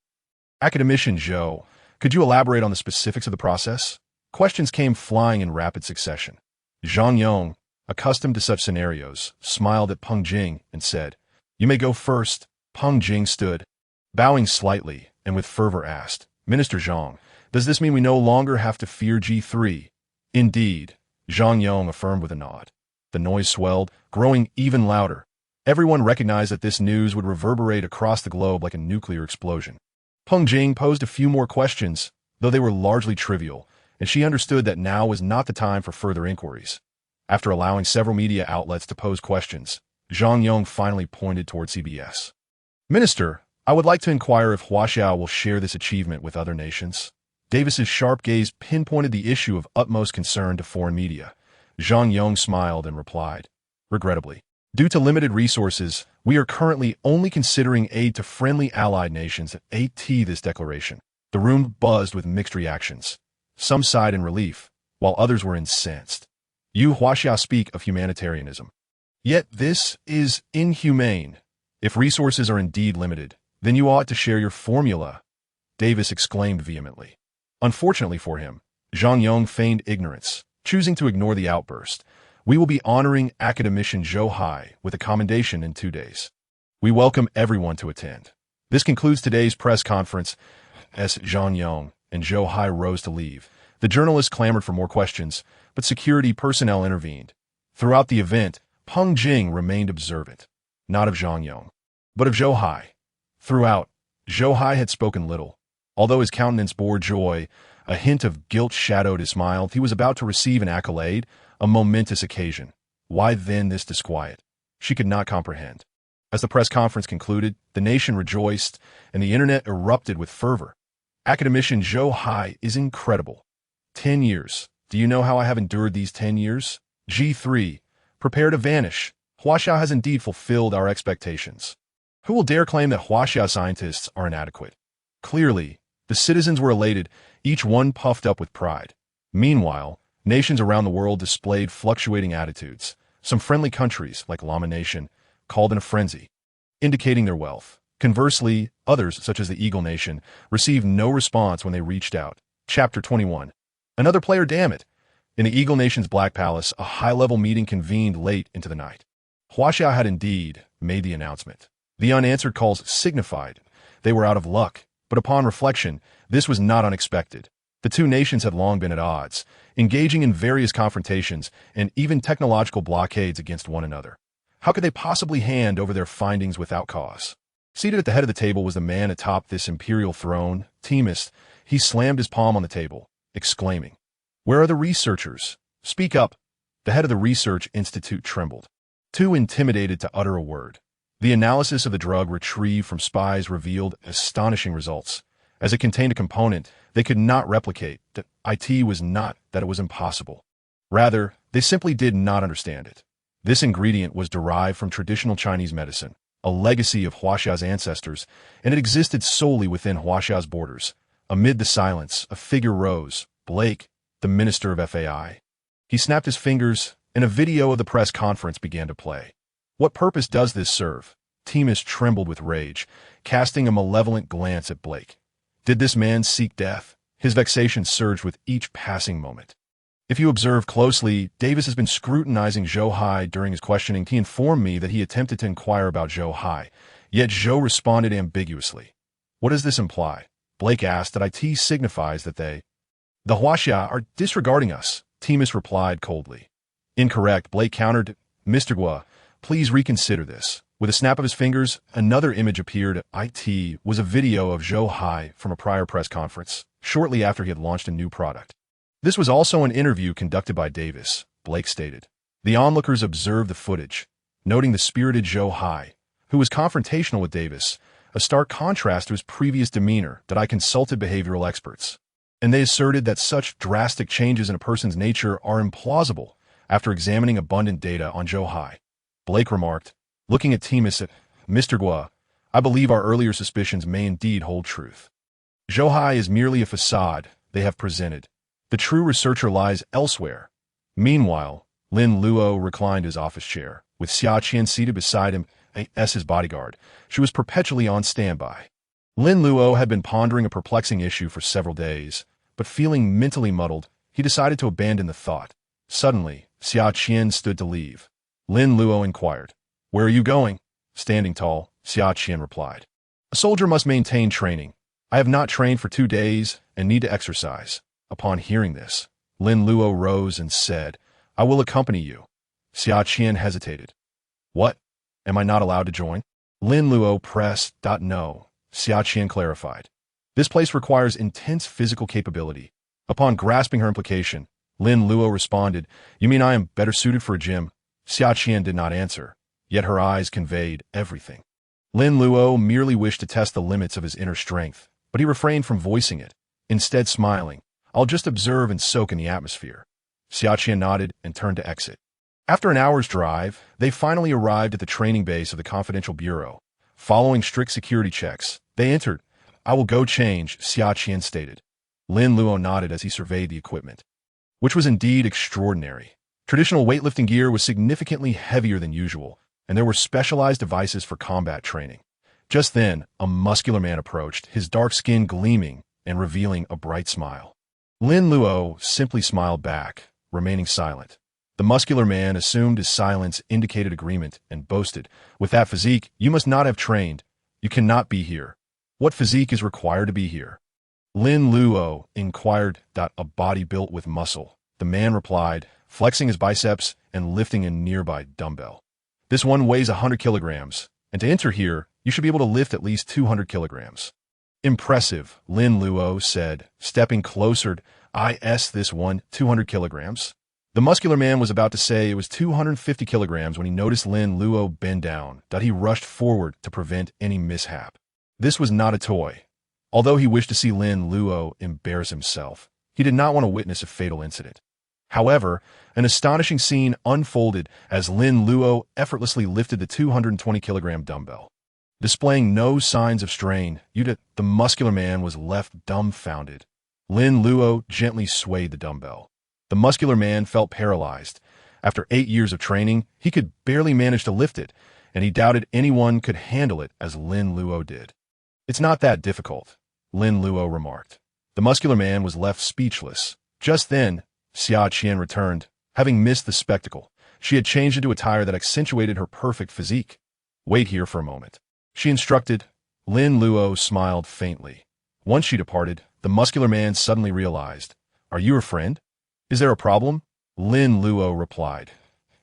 "Academician Zhou, could you elaborate on the specifics of the process?" Questions came flying in rapid succession. Zhang Yong, accustomed to such scenarios, smiled at Peng Jing and said, "You may go first." Peng Jing stood, bowing slightly, and with fervor asked, "Minister Zhang, does this mean we no longer have to fear G3? "Indeed," Zhang Yong affirmed with a nod. The noise swelled, growing even louder. Everyone recognized that this news would reverberate across the globe like a nuclear explosion. Peng Jing posed a few more questions, though they were largely trivial, and she understood that now was not the time for further inquiries. After allowing several media outlets to pose questions, Zhang Yong finally pointed toward CBS. "Minister, I would like to inquire if Huaxia will share this achievement with other nations." Davis's sharp gaze pinpointed the issue of utmost concern to foreign media. Zhang Yong smiled and replied, "Regrettably, due to limited resources, we are currently only considering aid to friendly allied nations at this declaration." The room buzzed with mixed reactions. Some sighed in relief, while others were incensed. "You Huaxia speak of humanitarianism. Yet this is inhumane. If resources are indeed limited, then you ought to share your formula," Davis exclaimed vehemently. Unfortunately for him, Zhang Yong feigned ignorance, choosing to ignore the outburst. "We will be honoring academician Zhou Hai with a commendation in 2 days. We welcome everyone to attend." This concludes today's press conference. As Zhang Yong and Zhou Hai rose to leave, the journalists clamored for more questions, but security personnel intervened. Throughout the event, Peng Jing remained observant, not of Zhang Yong, but of Zhou Hai. Throughout, Zhou Hai had spoken little. Although his countenance bore joy, a hint of guilt shadowed his smile. He was about to receive an accolade, a momentous occasion. Why then this disquiet? She could not comprehend. As the press conference concluded, the nation rejoiced, and the internet erupted with fervor. Academician Zhou Hai is incredible. 10 years. Do you know how I have endured these 10 years? G3. Prepare to vanish. Huaxia has indeed fulfilled our expectations. Who will dare claim that Huaxia scientists are inadequate? Clearly, the citizens were elated, each one puffed up with pride. Meanwhile, nations around the world displayed fluctuating attitudes. Some friendly countries, like Lama Nation, called in a frenzy, indicating their wealth. Conversely, others, such as the Eagle Nation, received no response when they reached out. Chapter 21. Another player, damn it. In the Eagle Nation's Black Palace, a high-level meeting convened late into the night. Huaxia had indeed made the announcement. The unanswered calls signified they were out of luck, but upon reflection, this was not unexpected. The two nations had long been at odds, engaging in various confrontations and even technological blockades against one another. How could they possibly hand over their findings without cause? Seated at the head of the table was the man atop this imperial throne, Temis. He slammed his palm on the table, exclaiming, "Where are the researchers? Speak up." The head of the research institute trembled, too intimidated to utter a word. The analysis of the drug retrieved from spies revealed astonishing results. As it contained a component they could not replicate, that it was not that it was impossible. Rather, they simply did not understand it. This ingredient was derived from traditional Chinese medicine, a legacy of Huaxia's ancestors, and it existed solely within Huaxia's borders. Amid the silence, a figure rose, Blake, the Minister of FAI. He snapped his fingers, and a video of the press conference began to play. What purpose does this serve? Temis trembled with rage, casting a malevolent glance at Blake. Did this man seek death? His vexation surged with each passing moment. If you observe closely, Davis has been scrutinizing Zhou Hai during his questioning. He informed me that he attempted to inquire about Zhou Hai, yet Zhou responded ambiguously. What does this imply? Blake asked that it signifies that the Huaxia are disregarding us. Temis replied coldly. Incorrect, Blake countered. Mr. Guo, please reconsider this. With a snap of his fingers, another image appeared. It was a video of Zhou Hai from a prior press conference, shortly after he had launched a new product. This was also an interview conducted by Davis, Blake stated. The onlookers observed the footage, noting the spirited Zhou Hai, who was confrontational with Davis, a stark contrast to his previous demeanor. That I consulted behavioral experts, and they asserted that such drastic changes in a person's nature are implausible after examining abundant data on Zhou Hai. Blake remarked, looking at Temis, Mr. Guo, I believe our earlier suspicions may indeed hold truth. Zhou Hai is merely a facade they have presented. The true researcher lies elsewhere. Meanwhile, Lin Luo reclined his office chair, with Xia Qian seated beside him as his bodyguard. She was perpetually on standby. Lin Luo had been pondering a perplexing issue for several days, but feeling mentally muddled, he decided to abandon the thought. Suddenly, Xia Qian stood to leave. Lin Luo inquired, "Where are you going?" Standing tall, Xia Qian replied, "A soldier must maintain training. I have not trained for 2 days and need to exercise." Upon hearing this, Lin Luo rose and said, "I will accompany you." Xia Qian hesitated. "What? Am I not allowed to join?" Lin Luo pressed. "No," Xia Qian clarified. "This place requires intense physical capability." Upon grasping her implication, Lin Luo responded, "You mean I am better suited for a gym?" Xia Qian did not answer, yet her eyes conveyed everything. Lin Luo merely wished to test the limits of his inner strength, but he refrained from voicing it, instead smiling. "I'll just observe and soak in the atmosphere." Xia Qian nodded and turned to exit. After an hour's drive, they finally arrived at the training base of the Confidential Bureau. Following strict security checks, they entered. "I will go change," Xia Qian stated. Lin Luo nodded as he surveyed the equipment, which was indeed extraordinary. Traditional weightlifting gear was significantly heavier than usual, and there were specialized devices for combat training. Just then, a muscular man approached, his dark skin gleaming and revealing a bright smile. Lin Luo simply smiled back, remaining silent. The muscular man assumed his silence indicated agreement and boasted, "With that physique, you must not have trained. You cannot be here." What physique is required to be here? Lin Luo inquired. A body built with muscle. The man replied, flexing his biceps and lifting a nearby dumbbell. This one weighs 100 kilograms, and to enter here, you should be able to lift at least 200 kilograms. Impressive, Lin Luo said, stepping closer. This one, 200 kilograms. The muscular man was about to say it was 250 kilograms when he noticed Lin Luo bend down. He rushed forward to prevent any mishap. This was not a toy. Although he wished to see Lin Luo embarrass himself, he did not want to witness a fatal incident. However, an astonishing scene unfolded as Lin Luo effortlessly lifted the 220-kilogram dumbbell. Displaying no signs of strain, the muscular man was left dumbfounded. Lin Luo gently swayed the dumbbell. The muscular man felt paralyzed. After 8 years of training, he could barely manage to lift it, and he doubted anyone could handle it as Lin Luo did. It's not that difficult, Lin Luo remarked. The muscular man was left speechless. Just then, Xia Qian returned. Having missed the spectacle, she had changed into attire that accentuated her perfect physique. Wait here for a moment, she instructed. Lin Luo smiled faintly. Once she departed, the muscular man suddenly realized, "Are you her friend? Is there a problem?" Lin Luo replied,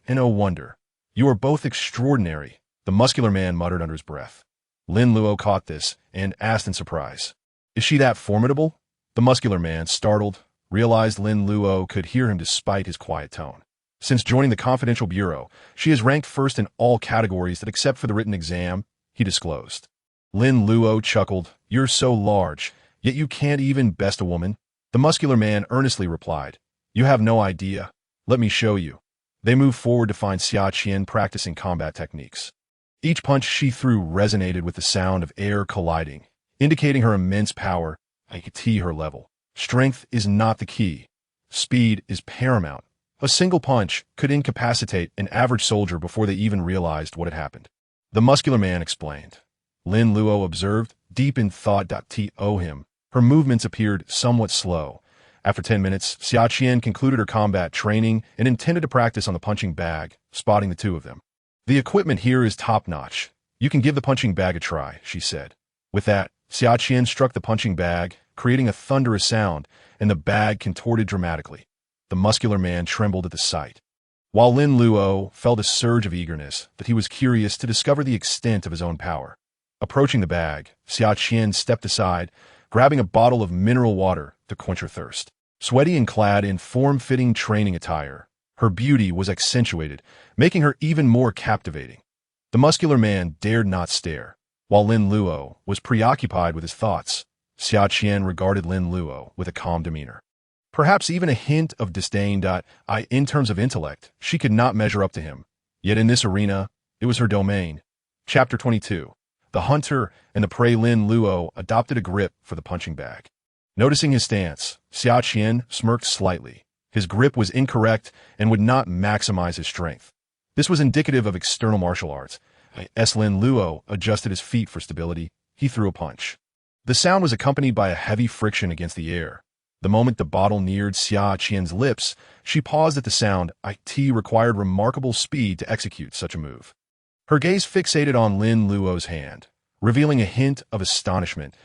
"And no wonder. You are both extraordinary," the muscular man muttered under his breath. Lin Luo caught this and asked in surprise, "Is she that formidable?" The muscular man, startled, realized Lin Luo could hear him despite his quiet tone. Since joining the confidential bureau, she is ranked first in all categories that except for the written exam, he disclosed. Lin Luo chuckled, "You're so large, yet you can't even best a woman?" The muscular man earnestly replied, "You have no idea. Let me show you." They moved forward to find Xia Qian practicing combat techniques. Each punch she threw resonated with the sound of air colliding, indicating her immense power. I could see her level. Strength is not the key. Speed is paramount. A single punch could incapacitate an average soldier before they even realized what had happened. The muscular man explained. Lin Luo observed, deep in thought. Him. Her movements appeared somewhat slow. After 10 minutes, Xia Qian concluded her combat training and intended to practice on the punching bag, spotting the two of them. "The equipment here is top-notch. You can give the punching bag a try," she said. With that, Xia Qian struck the punching bag, creating a thunderous sound, and the bag contorted dramatically. The muscular man trembled at the sight. While Lin Luo felt a surge of eagerness, that he was curious to discover the extent of his own power. Approaching the bag, Xia Qian stepped aside, grabbing a bottle of mineral water to quench her thirst. Sweaty and clad in form-fitting training attire, her beauty was accentuated, making her even more captivating. The muscular man dared not stare. While Lin Luo was preoccupied with his thoughts, Xia Qian regarded Lin Luo with a calm demeanor. Perhaps even a hint of disdain. In terms of intellect, she could not measure up to him. Yet in this arena, it was her domain. Chapter 22. The hunter and the prey. Lin Luo adopted a grip for the punching bag. Noticing his stance, Xia Qian smirked slightly. His grip was incorrect and would not maximize his strength. This was indicative of external martial arts. As Lin Luo adjusted his feet for stability, he threw a punch. The sound was accompanied by a heavy friction against the air. The moment the bottle neared Xia Qian's lips, she paused at the sound. It required remarkable speed to execute such a move. Her gaze fixated on Lin Luo's hand, revealing a hint of astonishment.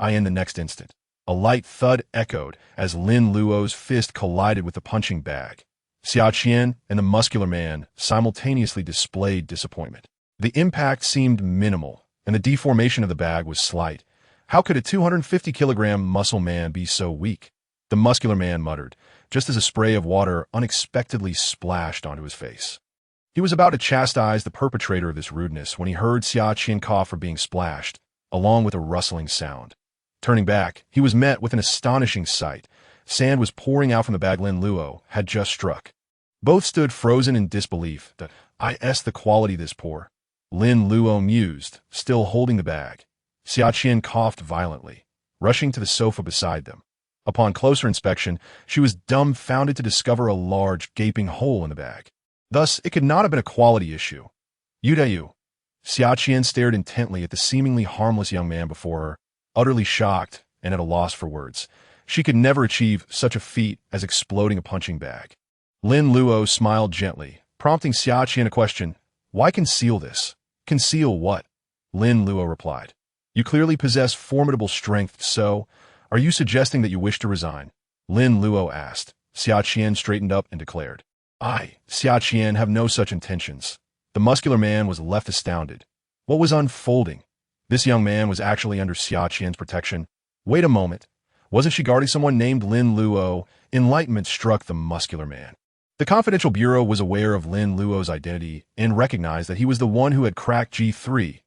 In the next instant, a light thud echoed as Lin Luo's fist collided with the punching bag. Xia Qian and the muscular man simultaneously displayed disappointment. The impact seemed minimal, and the deformation of the bag was slight. How could a 250-kilogram muscle man be so weak? The muscular man muttered, just as a spray of water unexpectedly splashed onto his face. He was about to chastise the perpetrator of this rudeness when he heard Xia Qian cough for being splashed, along with a rustling sound. Turning back, he was met with an astonishing sight. Sand was pouring out from the bag Lin Luo had just struck. Both stood frozen in disbelief. The quality this poor. Lin Luo mused, still holding the bag. Xia Qian coughed violently, rushing to the sofa beside them. Upon closer inspection, she was dumbfounded to discover a large, gaping hole in the bag. Thus, it could not have been a quality issue. Xia Qian stared intently at the seemingly harmless young man before her, utterly shocked and at a loss for words. She could never achieve such a feat as exploding a punching bag. Lin Luo smiled gently, prompting Xia Qian a question. "Why conceal this?" "Conceal what?" Lin Luo replied. You clearly possess formidable strength, so are you suggesting that you wish to resign? Lin Luo asked. Xia Qian straightened up and declared, I, Xia Qian, have no such intentions. The muscular man was left astounded. What was unfolding? This young man was actually under Xia Qian's protection. Wait a moment. Wasn't she guarding someone named Lin Luo? Enlightenment struck the muscular man. The Confidential Bureau was aware of Lin Luo's identity and recognized that he was the one who had cracked G3.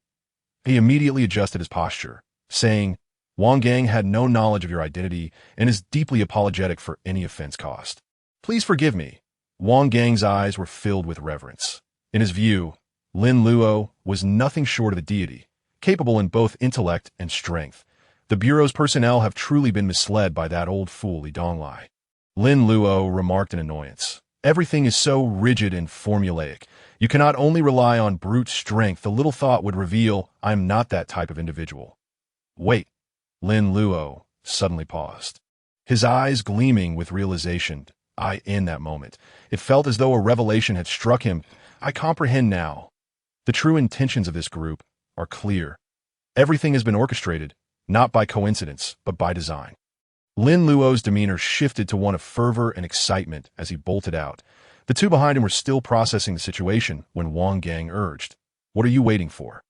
He immediately adjusted his posture, saying, Wang Gang had no knowledge of your identity and is deeply apologetic for any offense caused. Please forgive me. Wang Gang's eyes were filled with reverence. In his view, Lin Luo was nothing short of a deity, capable in both intellect and strength. The Bureau's personnel have truly been misled by that old fool Li Donglai. Lin Luo remarked in annoyance. Everything is so rigid and formulaic. You cannot only rely on brute strength. A little thought would reveal I'm not that type of individual. Wait. Lin Luo suddenly paused, his eyes gleaming with realization. In that moment, it felt as though a revelation had struck him. I comprehend now. The true intentions of this group are clear. Everything has been orchestrated, not by coincidence, but by design. Lin Luo's demeanor shifted to one of fervor and excitement as he bolted out. The two behind him were still processing the situation when Wang Gang urged, What are you waiting for?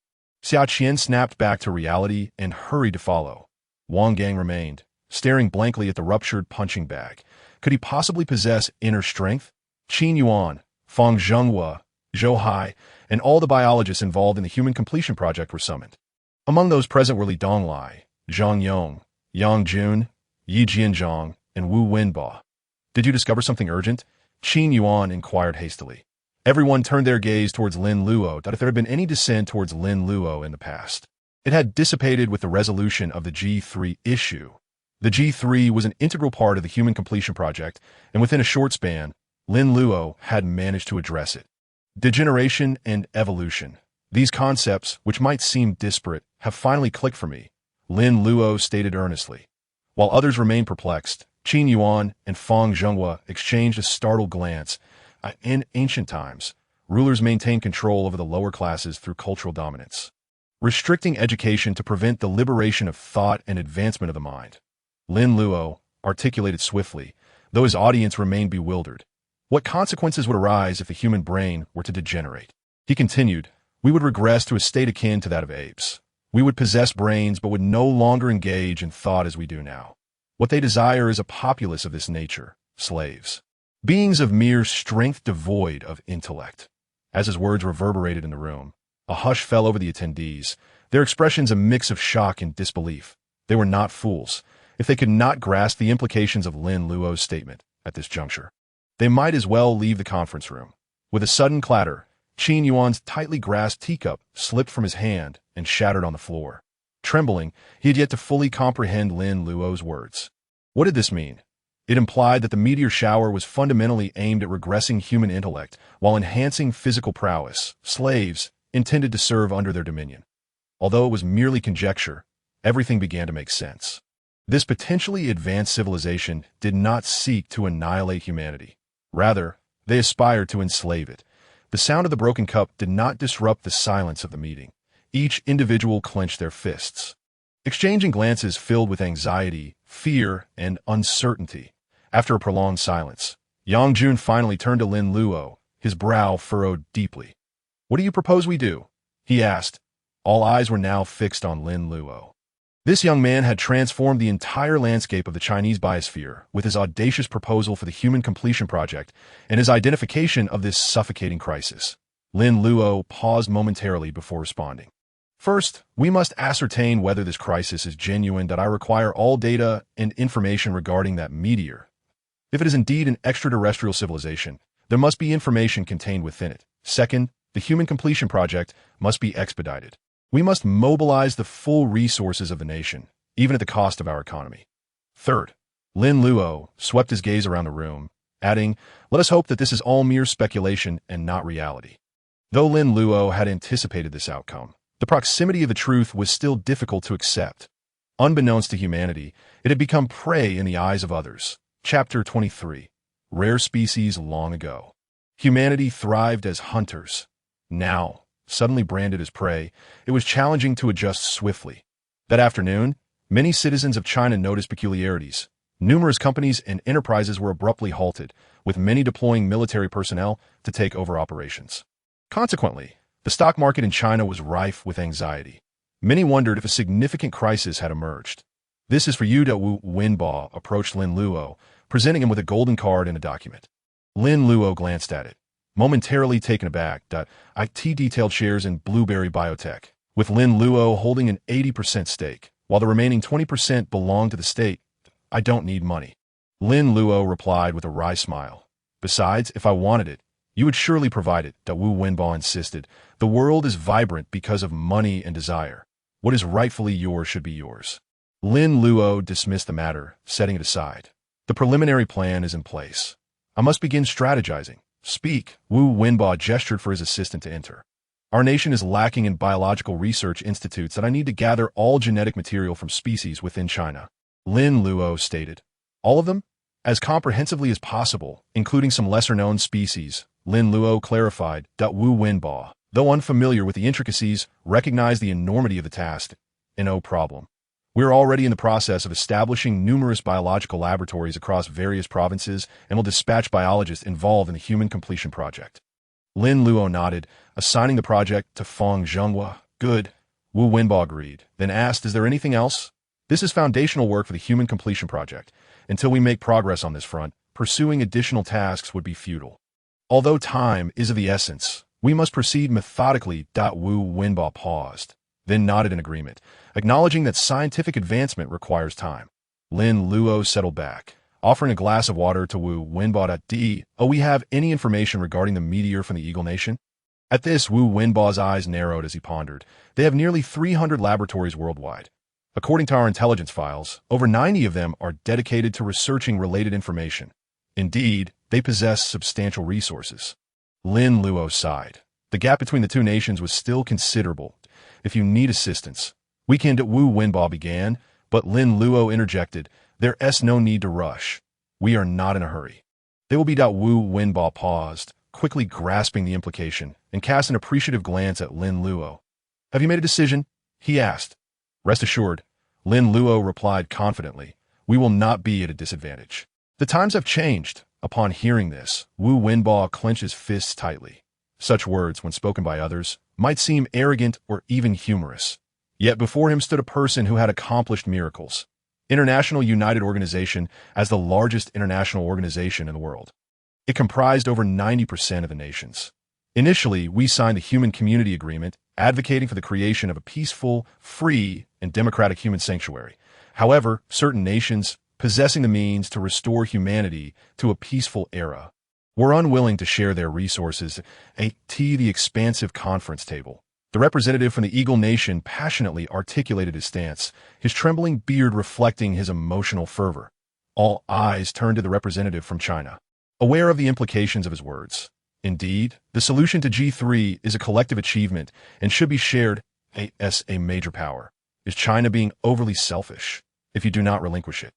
Xia Qian snapped back to reality and hurried to follow. Wang Gang remained, staring blankly at the ruptured punching bag. Could he possibly possess inner strength? Qin Yuan, Fang Zhenghua, Zhou Hai, and all the biologists involved in the Human Completion Project were summoned. Among those present were Li Donglai, Zhang Yong, Yang Jun, Yi Jianzhang, and Wu Wenba. Did you discover something urgent? Qin Yuan inquired hastily. Everyone turned their gaze towards Lin Luo, that if there had been any dissent towards Lin Luo in the past, it had dissipated with the resolution of the G3 issue. The G3 was an integral part of the Human Completion Project, and within a short span, Lin Luo had managed to address it. Degeneration and evolution. These concepts, which might seem disparate, have finally clicked for me, Lin Luo stated earnestly. While others remained perplexed, Qin Yuan and Fang Zhenghua exchanged a startled glance. In ancient times, rulers maintained control over the lower classes through cultural dominance, restricting education to prevent the liberation of thought and advancement of the mind. Lin Luo articulated swiftly, though his audience remained bewildered. What consequences would arise if the human brain were to degenerate? He continued, we would regress to a state akin to that of apes. We would possess brains but would no longer engage in thought as we do now. What they desire is a populace of this nature, slaves. Beings of mere strength devoid of intellect. As his words reverberated in the room, a hush fell over the attendees, their expressions a mix of shock and disbelief. They were not fools. If they could not grasp the implications of Lin Luo's statement at this juncture, they might as well leave the conference room. With a sudden clatter, Qin Yuan's tightly grasped teacup slipped from his hand and shattered on the floor. Trembling, he had yet to fully comprehend Lin Luo's words. What did this mean? It implied that the meteor shower was fundamentally aimed at regressing human intellect while enhancing physical prowess, slaves intended to serve under their dominion. Although it was merely conjecture, everything began to make sense. This potentially advanced civilization did not seek to annihilate humanity. Rather, they aspired to enslave it. The sound of the broken cup did not disrupt the silence of the meeting. Each individual clenched their fists, exchanging glances filled with anxiety, fear, and uncertainty. After a prolonged silence, Yang Jun finally turned to Lin Luo, his brow furrowed deeply. What do you propose we do? He asked. All eyes were now fixed on Lin Luo. This young man had transformed the entire landscape of the Chinese biosphere with his audacious proposal for the Human Completion Project and his identification of this suffocating crisis. Lin Luo paused momentarily before responding. First, we must ascertain whether this crisis is genuine. That I require all data and information regarding that meteor. If it is indeed an extraterrestrial civilization, there must be information contained within it. Second, the Human Completion Project must be expedited. We must mobilize the full resources of the nation, even at the cost of our economy. Third, Lin Luo swept his gaze around the room, adding, let us hope that this is all mere speculation and not reality. Though Lin Luo had anticipated this outcome, the proximity of the truth was still difficult to accept. Unbeknownst to humanity, it had become prey in the eyes of others. Chapter 23. Rare Species Long Ago. Humanity thrived as hunters. Now, suddenly branded as prey, it was challenging to adjust swiftly. That afternoon, many citizens of China noticed peculiarities. Numerous companies and enterprises were abruptly halted, with many deploying military personnel to take over operations. Consequently, the stock market in China was rife with anxiety. Many wondered if a significant crisis had emerged. "This is for you," Wu Wenbo approached Lin Luo, presenting him with a golden card and a document. Lin Luo glanced at it, momentarily taken aback. "IT detailed shares in Blueberry Biotech, with Lin Luo holding an 80% stake, while the remaining 20% belonged to the state. I don't need money." Lin Luo replied with a wry smile. "Besides, if I wanted it, you would surely provide it," Wu Wenbo insisted. "The world is vibrant because of money and desire. What is rightfully yours should be yours." Lin Luo dismissed the matter, setting it aside. "The preliminary plan is in place. I must begin strategizing." "Speak." Wu Wenbo gestured for his assistant to enter. "Our nation is lacking in biological research institutes, and I need to gather all genetic material from species within China." Lin Luo stated. "All of them? As comprehensively as possible, including some lesser-known species," Lin Luo clarified. Wu Wenbo, though unfamiliar with the intricacies, recognized the enormity of the task. "No problem. We're already in the process of establishing numerous biological laboratories across various provinces and will dispatch biologists involved in the human completion project." Lin Luo nodded, assigning the project to Feng Zhenghua. "Good." Wu Wenbo agreed, then asked, "Is there anything else?" "This is foundational work for the human completion project. Until we make progress on this front, pursuing additional tasks would be futile. Although time is of the essence, we must proceed methodically." Wu Wenbo paused, then nodded in agreement, acknowledging that scientific advancement requires time. Lin Luo settled back, offering a glass of water to Wu Wenbo. "Do we have any information regarding the meteor from the Eagle Nation?" At this, Wu Wenbo's eyes narrowed as he pondered. "They have nearly 300 laboratories worldwide. According to our intelligence files, over 90 of them are dedicated to researching related information. Indeed, they possess substantial resources." Lin Luo sighed. The gap between the two nations was still considerable. "If you need assistance, we can." Wu Wenbo began, but Lin Luo interjected, "There's no need to rush. We are not in a hurry." "They will be." Wu Wenbo paused, quickly grasping the implication, and cast an appreciative glance at Lin Luo. "Have you made a decision?" he asked. "Rest assured," Lin Luo replied confidently, "we will not be at a disadvantage." "The times have changed." Upon hearing this, Wu Wenbo clenched his fists tightly. Such words, when spoken by others, might seem arrogant or even humorous. Yet before him stood a person who had accomplished miracles. International United Organization as the largest international organization in the world. It comprised over 90% of the nations. Initially, we signed the Human Community Agreement, advocating for the creation of a peaceful, free, and democratic human sanctuary. However, certain nations, possessing the means to restore humanity to a peaceful era, were unwilling to share their resources at the expansive conference table. The representative from the Eagle Nation passionately articulated his stance, his trembling beard reflecting his emotional fervor. All eyes turned to the representative from China, aware of the implications of his words. Indeed, the solution to G3 is a collective achievement and should be shared as a major power. Is China being overly selfish if you do not relinquish it?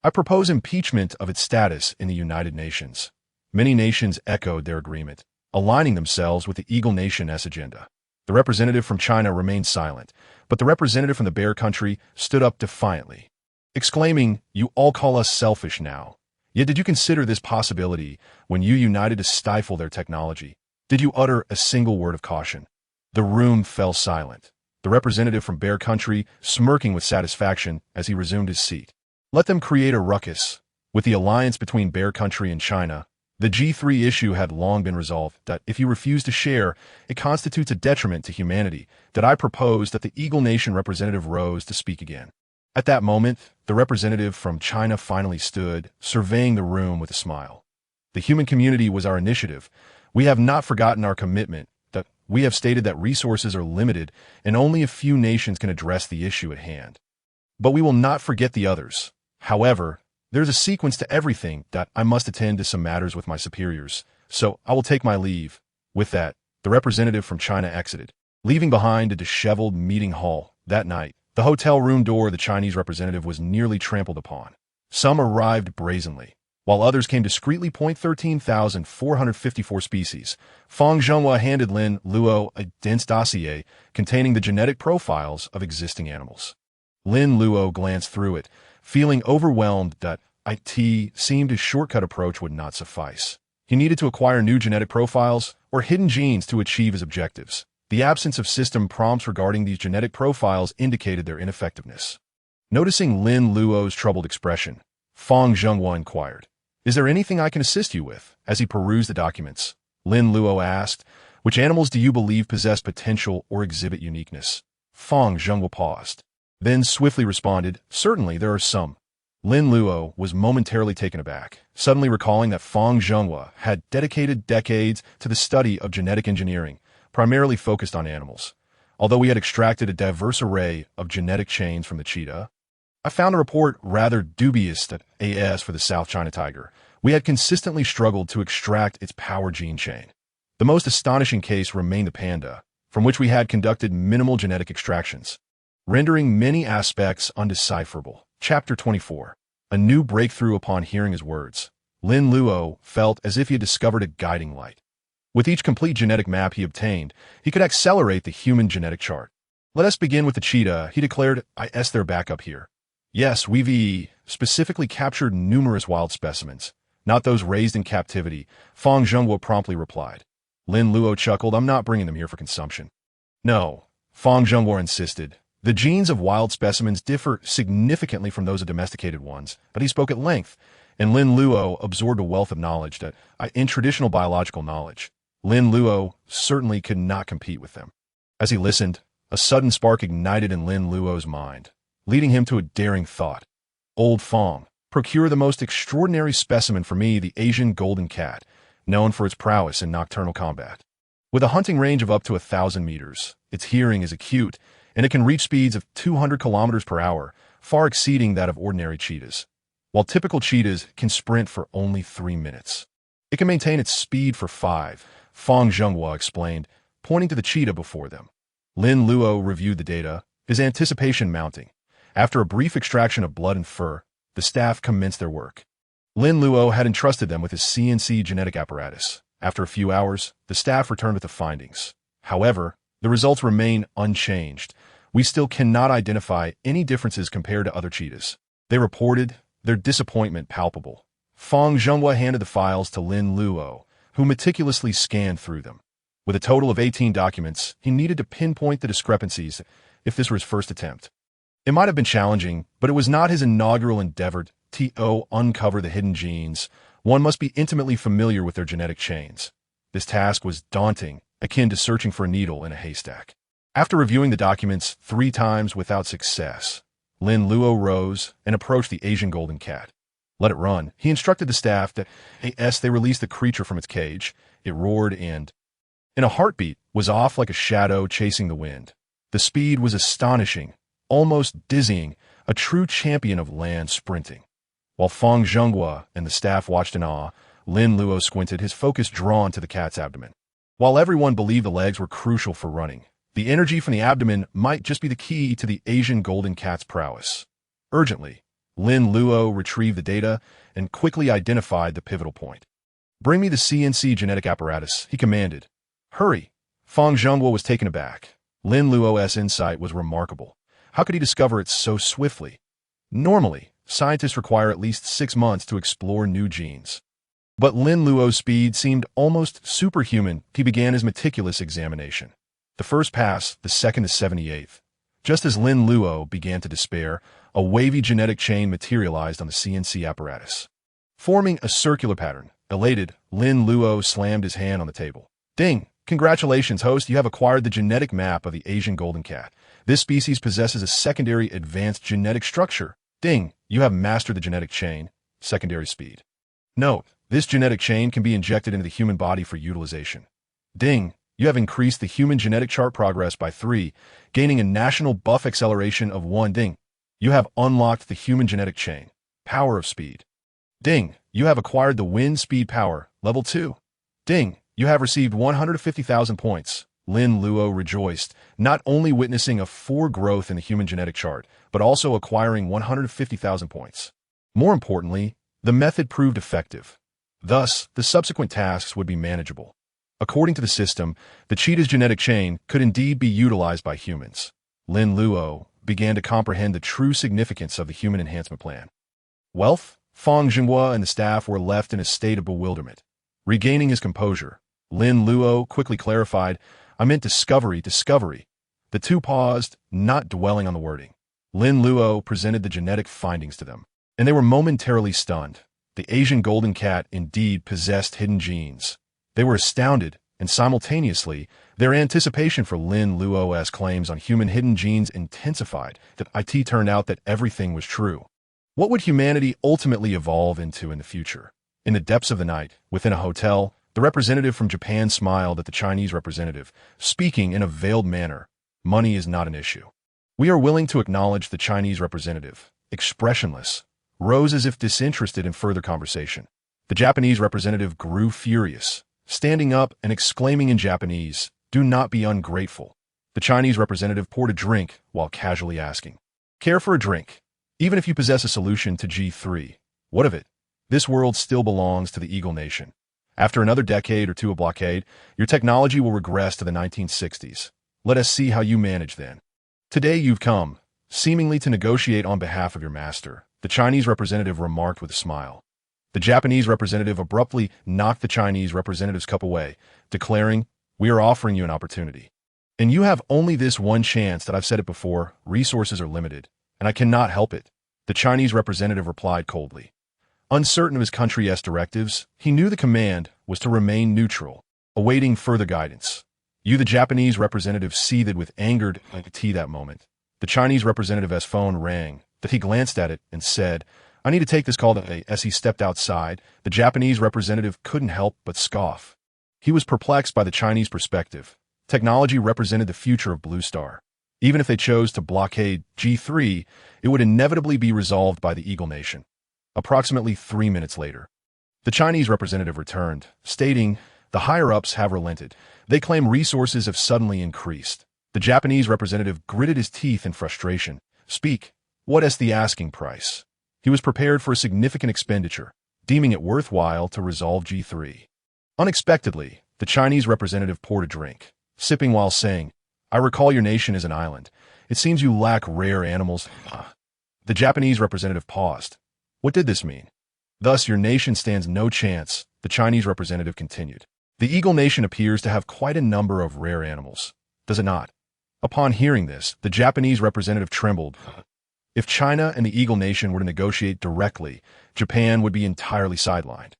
I propose impeachment of its status in the United Nations. Many nations echoed their agreement, aligning themselves with the Eagle Nation's agenda. The representative from China remained silent, but the representative from the Bear Country stood up defiantly, exclaiming, "You all call us selfish now. Yet did you consider this possibility when you united to stifle their technology? Did you utter a single word of caution?" The room fell silent, the representative from Bear Country smirking with satisfaction as he resumed his seat. Let them create a ruckus. With the alliance between Bear Country and China, the G3 issue had long been resolved. That if you refuse to share, it constitutes a detriment to humanity. That I proposed that the Eagle Nation representative rose to speak again. At that moment, the representative from China finally stood, surveying the room with a smile. "The human community was our initiative. We have not forgotten our commitment. That we have stated that resources are limited and only a few nations can address the issue at hand. But we will not forget the others. However, there's a sequence to everything. That I must attend to some matters with my superiors, so I will take my leave." With that, the representative from China exited, leaving behind a disheveled meeting hall. That night, the hotel room door of the Chinese representative was nearly trampled upon. Some arrived brazenly, while others came discreetly. 13,454 species. Feng Zhenghua handed Lin Luo a dense dossier containing the genetic profiles of existing animals. Lin Luo glanced through it, feeling overwhelmed that it seemed his shortcut approach would not suffice. He needed to acquire new genetic profiles or hidden genes to achieve his objectives. The absence of system prompts regarding these genetic profiles indicated their ineffectiveness. Noticing Lin Luo's troubled expression, Fang Zhenghua inquired, "Is there anything I can assist you with?" As he perused the documents, Lin Luo asked, "Which animals do you believe possess potential or exhibit uniqueness?" Fang Zhenghua paused, then swiftly responded, "Certainly, there are some." Lin Luo was momentarily taken aback, suddenly recalling that Fang Zhenghua had dedicated decades to the study of genetic engineering, primarily focused on animals. Although he had extracted a diverse array of genetic chains from the cheetah, I found a report rather dubious that as for the South China tiger, we had consistently struggled to extract its power gene chain. The most astonishing case remained the panda, from which we had conducted minimal genetic extractions, rendering many aspects undecipherable. Chapter 24. A new breakthrough. Upon hearing his words, Lin Luo felt as if he had discovered a guiding light. With each complete genetic map he obtained, he could accelerate the human genetic chart. "Let us begin with the cheetah," he declared. Their backup here. "Yes, we've specifically captured numerous wild specimens, not those raised in captivity," Fang Zhenghua promptly replied. Lin Luo chuckled. "I'm not bringing them here for consumption." "No," Fang Zhenghua insisted. "The genes of wild specimens differ significantly from those of domesticated ones," but he spoke at length, and Lin Luo absorbed a wealth of knowledge that, in traditional biological knowledge, Lin Luo certainly could not compete with them. As he listened, a sudden spark ignited in Lin Luo's mind, leading him to a daring thought. "Old Fang, procure the most extraordinary specimen for me, the Asian golden cat, known for its prowess in nocturnal combat. With a hunting range of up to 1,000 meters, its hearing is acute, and it can reach speeds of 200 kilometers per hour, far exceeding that of ordinary cheetahs. While typical cheetahs can sprint for only 3 minutes, it can maintain its speed for 5, Fang Zhenghua explained, pointing to the cheetah before them. Lin Luo reviewed the data, his anticipation mounting. After a brief extraction of blood and fur, the staff commenced their work. Lin Luo had entrusted them with his CNC genetic apparatus. After a few hours, the staff returned with the findings. However, the results remain unchanged. "We still cannot identify any differences compared to other cheetahs," they reported, their disappointment palpable. Fang Zhenghua handed the files to Lin Luo, who meticulously scanned through them. With a total of 18 documents, he needed to pinpoint the discrepancies if this were his first attempt. It might have been challenging, but it was not his inaugural endeavor to uncover the hidden genes. One must be intimately familiar with their genetic chains. This task was daunting, akin to searching for a needle in a haystack. After reviewing the documents 3 times without success, Lin Luo rose and approached the Asian golden cat. "Let it run," he instructed the staff that as they released the creature from its cage, it roared and, in a heartbeat, was off like a shadow chasing the wind. The speed was astonishing, almost dizzying, a true champion of land sprinting. While Fang Zhenghua and the staff watched in awe, Lin Luo squinted, his focus drawn to the cat's abdomen. While everyone believed the legs were crucial for running, the energy from the abdomen might just be the key to the Asian golden cat's prowess. Urgently, Lin Luo retrieved the data and quickly identified the pivotal point. "Bring me the CNC genetic apparatus," he commanded. "Hurry!" Fang Zhenghua was taken aback. Lin Luo's insight was remarkable. How could he discover it so swiftly? Normally, scientists require at least 6 months to explore new genes. But Lin Luo's speed seemed almost superhuman. He began his meticulous examination. The first pass, the second, the 78th. Just as Lin Luo began to despair, a wavy genetic chain materialized on the CNC apparatus, forming a circular pattern. Elated, Lin Luo slammed his hand on the table. "Ding! Congratulations, host, you have acquired the genetic map of the Asian golden cat. This species possesses a secondary advanced genetic structure. Ding! You have mastered the genetic chain. Secondary speed. Note, this genetic chain can be injected into the human body for utilization. Ding! You have increased the human genetic chart progress by 3, gaining a national buff acceleration of 1. Ding! You have unlocked the human genetic chain. Power of speed. Ding! You have acquired the wind speed power, level 2. Ding! You have received 150,000 points. Lin Luo rejoiced, not only witnessing a 4 growth in the human genetic chart, but also acquiring 150,000 points. More importantly, the method proved effective. Thus, the subsequent tasks would be manageable. According to the system, the cheetah's genetic chain could indeed be utilized by humans. Lin Luo began to comprehend the true significance of the human enhancement plan. Wealth, Fang Jinghua and the staff were left in a state of bewilderment. Regaining his composure, Lin Luo quickly clarified, "I meant discovery. The two paused, not dwelling on the wording. Lin Luo presented the genetic findings to them, and they were momentarily stunned. The Asian golden cat indeed possessed hidden genes. They were astounded, and simultaneously, their anticipation for Lin Luo's claims on human hidden genes intensified. That it turned out that everything was true. What would humanity ultimately evolve into in the future? In the depths of the night, within a hotel, the representative from Japan smiled at the Chinese representative, speaking in a veiled manner. Money is not an issue. We are willing to acknowledge the Chinese representative, expressionless, rose as if disinterested in further conversation. The Japanese representative grew furious, standing up and exclaiming in Japanese, "Do not be ungrateful." The Chinese representative poured a drink while casually asking, "Care for a drink? Even if you possess a solution to G3, what of it? This world still belongs to the Eagle Nation. After another decade or two of blockade, your technology will regress to the 1960s. Let us see how you manage then. Today you've come, seemingly to negotiate on behalf of your master," the Chinese representative remarked with a smile. The Japanese representative abruptly knocked the Chinese representative's cup away, declaring, "We are offering you an opportunity. And you have only this one chance. That I've said it before, resources are limited, and I cannot help it," the Chinese representative replied coldly. Uncertain of his country's directives, he knew the command was to remain neutral, awaiting further guidance. The Japanese representative seethed with anger at that moment. The Chinese representative's phone rang, that he glanced at it and said, "I need to take this call today." As he stepped outside, the Japanese representative couldn't help but scoff. He was perplexed by the Chinese perspective. Technology represented the future of Blue Star. Even if they chose to blockade G3, it would inevitably be resolved by the Eagle Nation. Approximately 3 minutes later, the Chinese representative returned, stating, "The higher-ups have relented. They claim resources have suddenly increased." The Japanese representative gritted his teeth in frustration. "Speak. What is the asking price?" He was prepared for a significant expenditure, deeming it worthwhile to resolve G3. Unexpectedly, the Chinese representative poured a drink, sipping while saying, "I recall your nation is an island. It seems you lack rare animals." The Japanese representative paused. What did this mean? "Thus your nation stands no chance," the Chinese representative continued. "The Eagle Nation appears to have quite a number of rare animals, does it not?" Upon hearing this, the Japanese representative trembled. If China and the Eagle Nation were to negotiate directly, Japan would be entirely sidelined.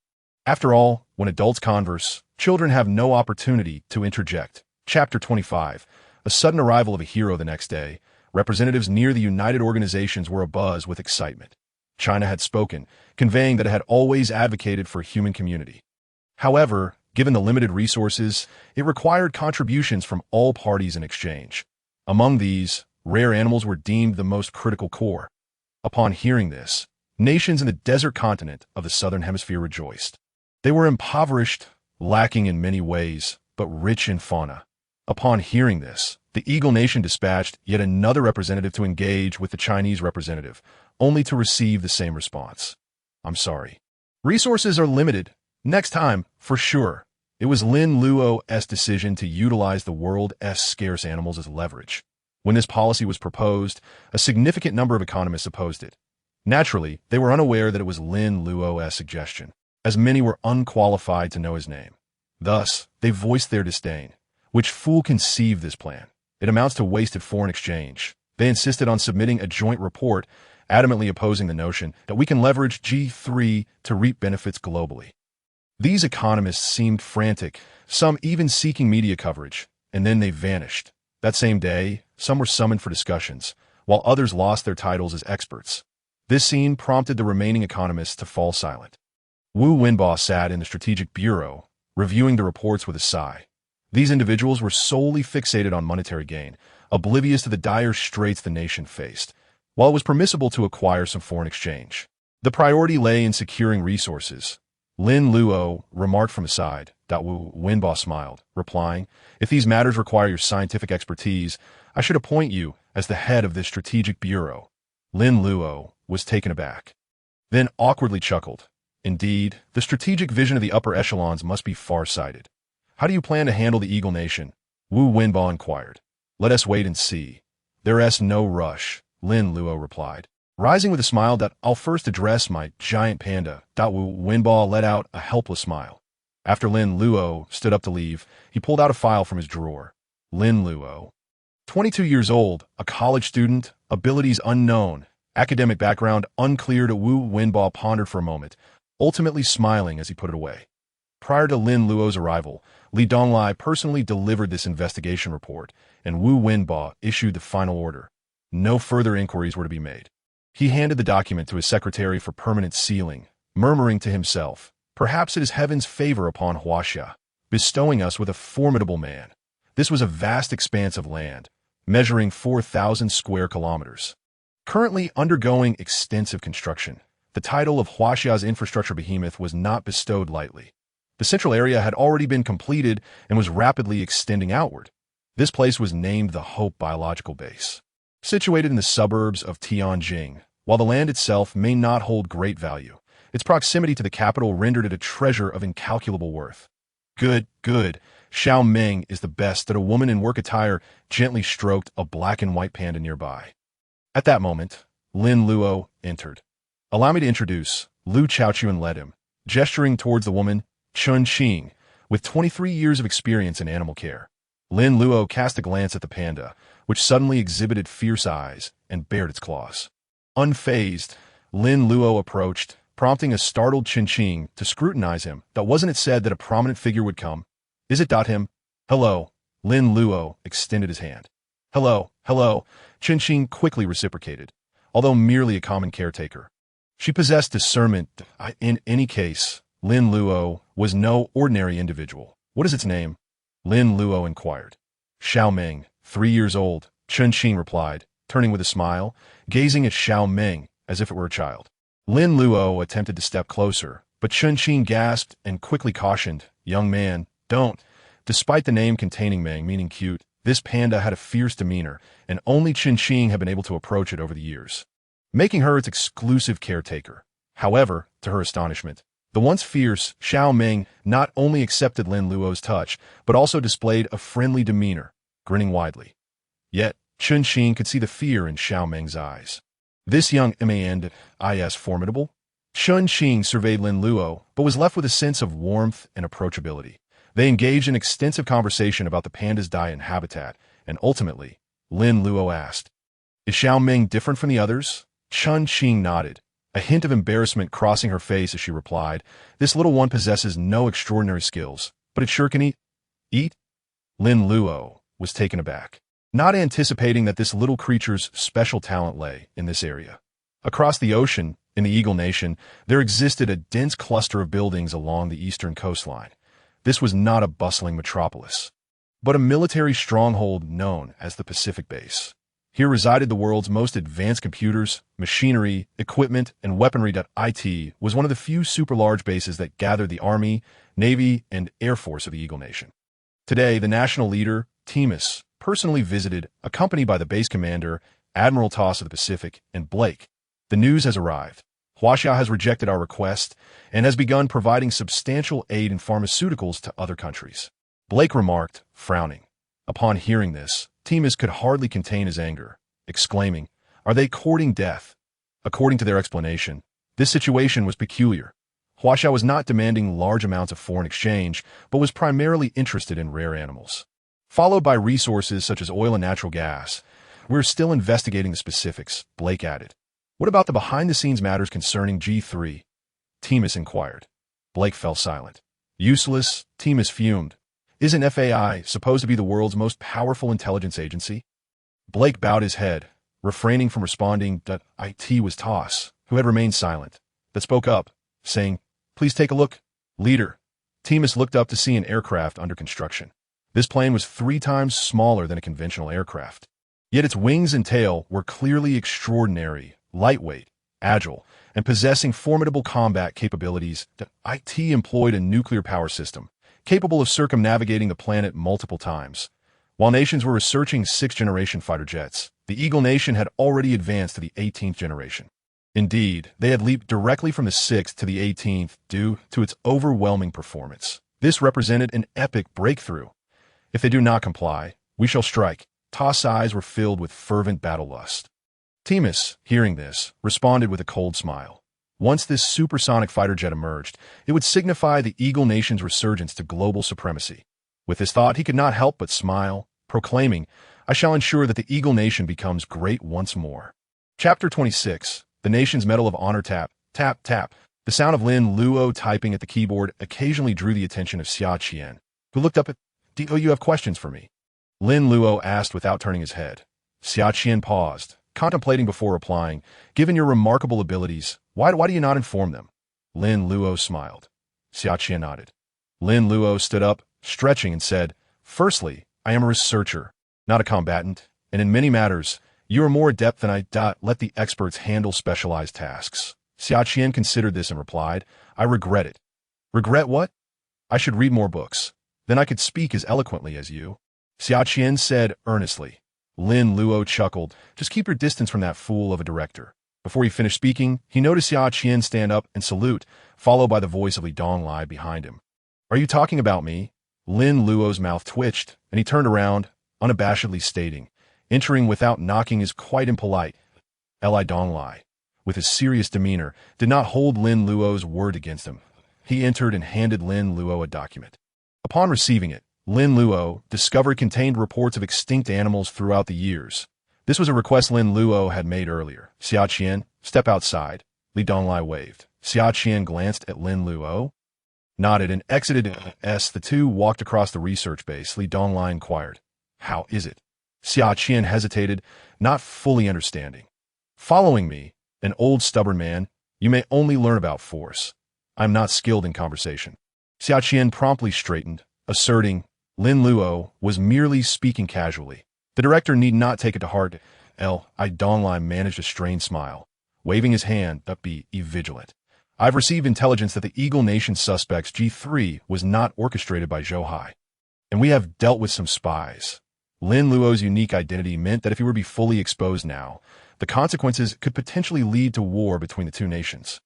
After all, when adults converse, children have no opportunity to interject. Chapter 25. A sudden arrival of a hero the next day. Representatives near the United Organizations were abuzz with excitement. China had spoken, conveying that it had always advocated for a human community. However, given the limited resources, it required contributions from all parties in exchange. Among these, rare animals were deemed the most critical core. Upon hearing this, nations in the desert continent of the Southern Hemisphere rejoiced. They were impoverished, lacking in many ways, but rich in fauna. Upon hearing this, the Eagle Nation dispatched yet another representative to engage with the Chinese representative, only to receive the same response. "I'm sorry. Resources are limited. Next time, for sure." It was Lin Luo's decision to utilize the world's scarce animals as leverage. When this policy was proposed, a significant number of economists opposed it. Naturally, they were unaware that it was Lin Luo's suggestion, as many were unqualified to know his name. Thus, they voiced their disdain. Which fool conceived this plan? It amounts to wasted foreign exchange. They insisted on submitting a joint report, adamantly opposing the notion that we can leverage G3 to reap benefits globally. These economists seemed frantic, some even seeking media coverage, and then they vanished. That same day, some were summoned for discussions, while others lost their titles as experts. This scene prompted the remaining economists to fall silent. Wu Wenbo sat in the Strategic Bureau, reviewing the reports with a sigh. These individuals were solely fixated on monetary gain, oblivious to the dire straits the nation faced. While it was permissible to acquire some foreign exchange, the priority lay in securing resources. Lin Luo remarked from his side. Wu Wenbo smiled, replying, "If these matters require your scientific expertise, I should appoint you as the head of this strategic bureau." Lin Luo was taken aback, then awkwardly chuckled. Indeed, the strategic vision of the upper echelons must be far-sighted. "How do you plan to handle the Eagle Nation?" Wu Wenbo inquired. "Let us wait and see. "There's no rush," Lin Luo replied. Rising with a smile, "I'll first address my giant panda." Wu Wenbo let out a helpless smile. After Lin Luo stood up to leave, he pulled out a file from his drawer. Lin Luo, 22 years old, a college student, abilities unknown, academic background unclear. Wu Wenbo pondered for a moment, ultimately smiling as he put it away. Prior to Lin Luo's arrival, Li Donglai personally delivered this investigation report, and Wu Wenbo issued the final order. No further inquiries were to be made. He handed the document to his secretary for permanent sealing, murmuring to himself, "Perhaps it is heaven's favor upon Huaxia, bestowing us with a formidable man." This was a vast expanse of land, measuring 4,000 square kilometers. Currently undergoing extensive construction, the title of Huaxia's infrastructure behemoth was not bestowed lightly. The central area had already been completed and was rapidly extending outward. This place was named the Hope Biological Base. Situated in the suburbs of Tianjin, while the land itself may not hold great value, its proximity to the capital rendered it a treasure of incalculable worth. Good. Xiao Meng is the best. That a woman in work attire gently stroked a black and white panda nearby. At that moment, Lin Luo entered. "Allow me to introduce," Lu Chaochuan led him, gesturing towards the woman, Chun Qing, with 23 years of experience in animal care. Lin Luo cast a glance at the panda, which suddenly exhibited fierce eyes and bared its claws. Unfazed, Lin Luo approached, prompting a startled Chun Qing to scrutinize him. "That wasn't it said that a prominent figure would come? Is it him?" "Hello." Lin Luo extended his hand. Hello. Chun Qing quickly reciprocated, although merely a common caretaker. She possessed discernment. In any case, Lin Luo was no ordinary individual. "What is its name?" Lin Luo inquired. "Xiao Meng, 3 years old," Chun Qing replied, turning with a smile, gazing at Xiao Meng as if it were a child. Lin Luo attempted to step closer, but Chun Qing gasped and quickly cautioned, "Young man, don't." Despite the name containing Meng meaning cute, this panda had a fierce demeanor, and only Chun Qing had been able to approach it over the years, making her its exclusive caretaker. However, to her astonishment, the once fierce Xiao Meng not only accepted Lin Luo's touch, but also displayed a friendly demeanor, grinning widely. Yet, Chun Qing could see the fear in Xiao Meng's eyes. This young man is formidable. Chun Qing surveyed Lin Luo, but was left with a sense of warmth and approachability. They engaged in extensive conversation about the panda's diet and habitat, and ultimately, Lin Luo asked, "Is Xiao Meng different from the others?" Chun Qing nodded, a hint of embarrassment crossing her face as she replied, "This little one possesses no extraordinary skills, but it sure can eat." Lin Luo was taken aback, not anticipating that this little creature's special talent lay in this area. Across the ocean, in the Eagle Nation, there existed a dense cluster of buildings along the eastern coastline. This was not a bustling metropolis, but a military stronghold known as the Pacific Base. Here resided the world's most advanced computers, machinery, equipment, and weaponry. IT was one of the few super-large bases that gathered the Army, Navy, and Air Force of the Eagle Nation. Today, the national leader, Temis, personally visited, accompanied by the base commander, Admiral Toss of the Pacific, and Blake. The news has arrived. Huaxia has rejected our request and has begun providing substantial aid in pharmaceuticals to other countries. Blake remarked, frowning. Upon hearing this, Temis could hardly contain his anger, exclaiming, "Are they courting death?" According to their explanation, this situation was peculiar. Huaxia was not demanding large amounts of foreign exchange, but was primarily interested in rare animals, followed by resources such as oil and natural gas. "We're still investigating the specifics," Blake added. "What about the behind-the-scenes matters concerning G3? Temis inquired. Blake fell silent. "Useless," Temis fumed. "Isn't FAI supposed to be the world's most powerful intelligence agency?" Blake bowed his head, refraining from responding. It was Toss, who had remained silent, that spoke up, saying, "Please take a look." "Leader." Temis looked up to see an aircraft under construction. This plane was 3 times smaller than a conventional aircraft. Yet its wings and tail were clearly extraordinary, lightweight, agile, and possessing formidable combat capabilities. It employed a nuclear power system, capable of circumnavigating the planet multiple times. While nations were researching 6th-generation fighter jets, the Eagle Nation had already advanced to the 18th generation. Indeed, they had leaped directly from the 6th to the 18th due to its overwhelming performance. This represented an epic breakthrough. "If they do not comply, we shall strike," Toss' eyes were filled with fervent battle lust. Timus, hearing this, responded with a cold smile. Once this supersonic fighter jet emerged, it would signify the Eagle Nation's resurgence to global supremacy. With this thought, he could not help but smile, proclaiming, "I shall ensure that the Eagle Nation becomes great once more." Chapter 26. The Nation's Medal of Honor. Tap, tap, tap. The sound of Lin Luo typing at the keyboard occasionally drew the attention of Xia Qian, who looked up at, "Do you have questions for me?" Lin Luo asked without turning his head. Xia Qian paused, contemplating before replying, "Given your remarkable abilities, why do you not inform them?" Lin Luo smiled. Xia Qian nodded. Lin Luo stood up, stretching, and said, "Firstly, I am a researcher, not a combatant, and in many matters, you are more adept than I. Let the experts handle specialized tasks." Xia Qian considered this and replied, "I regret it." "Regret what?" "I should read more books. Then I could speak as eloquently as you." Xia Qian said earnestly. Lin Luo chuckled, "Just keep your distance from that fool of a director." Before he finished speaking, he noticed Xia Qian stand up and salute, followed by the voice of Li Donglai behind him. "Are you talking about me?" Lin Luo's mouth twitched, and he turned around, unabashedly stating, "Entering without knocking is quite impolite." Li Donglai, with his serious demeanor, did not hold Lin Luo's word against him. He entered and handed Lin Luo a document. Upon receiving it, Lin Luo discovered contained reports of extinct animals throughout the years. This was a request Lin Luo had made earlier. "Xia Qian, step outside." Li Donglai waved. Xia Qian glanced at Lin Luo, nodded, and exited. The two walked across the research base. Li Donglai inquired, "How is it?" Xia Qian hesitated, not fully understanding. "Following me, an old stubborn man, you may only learn about force. I am not skilled in conversation." Xia Qian promptly straightened, asserting, Lin Luo was merely speaking casually. The director need not take it to heart. Li Donglai managed a strained smile, waving his hand, "Be vigilant. I've received intelligence that the Eagle Nation suspect's G3 was not orchestrated by Zhou, and we have dealt with some spies." Lin Luo's unique identity meant that if he were to be fully exposed now, the consequences could potentially lead to war between the two nations.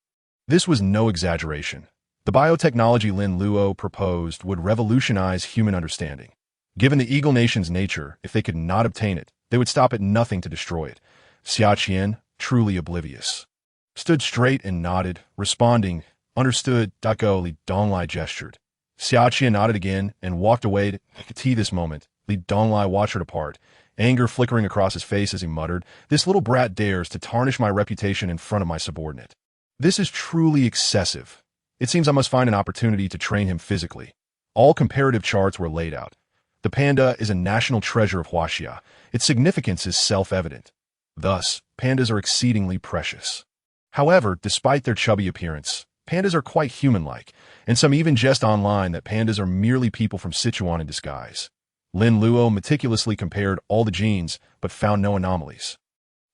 This was no exaggeration. The biotechnology Lin Luo proposed would revolutionize human understanding. Given the Eagle Nation's nature, if they could not obtain it, they would stop at nothing to destroy it. Xia Qian, truly oblivious, stood straight and nodded, responding, "Understood." Li Donglai gestured. Xia Qian nodded again and walked away to this moment. Li Donglai watched her depart, anger flickering across his face as he muttered, "This little brat dares to tarnish my reputation in front of my subordinate. This is truly excessive. It seems I must find an opportunity to train him physically." All comparative charts were laid out. The panda is a national treasure of Huaxia. Its significance is self-evident. Thus, pandas are exceedingly precious. However, despite their chubby appearance, pandas are quite human-like, and some even jest online that pandas are merely people from Sichuan in disguise. Lin Luo meticulously compared all the genes, but found no anomalies.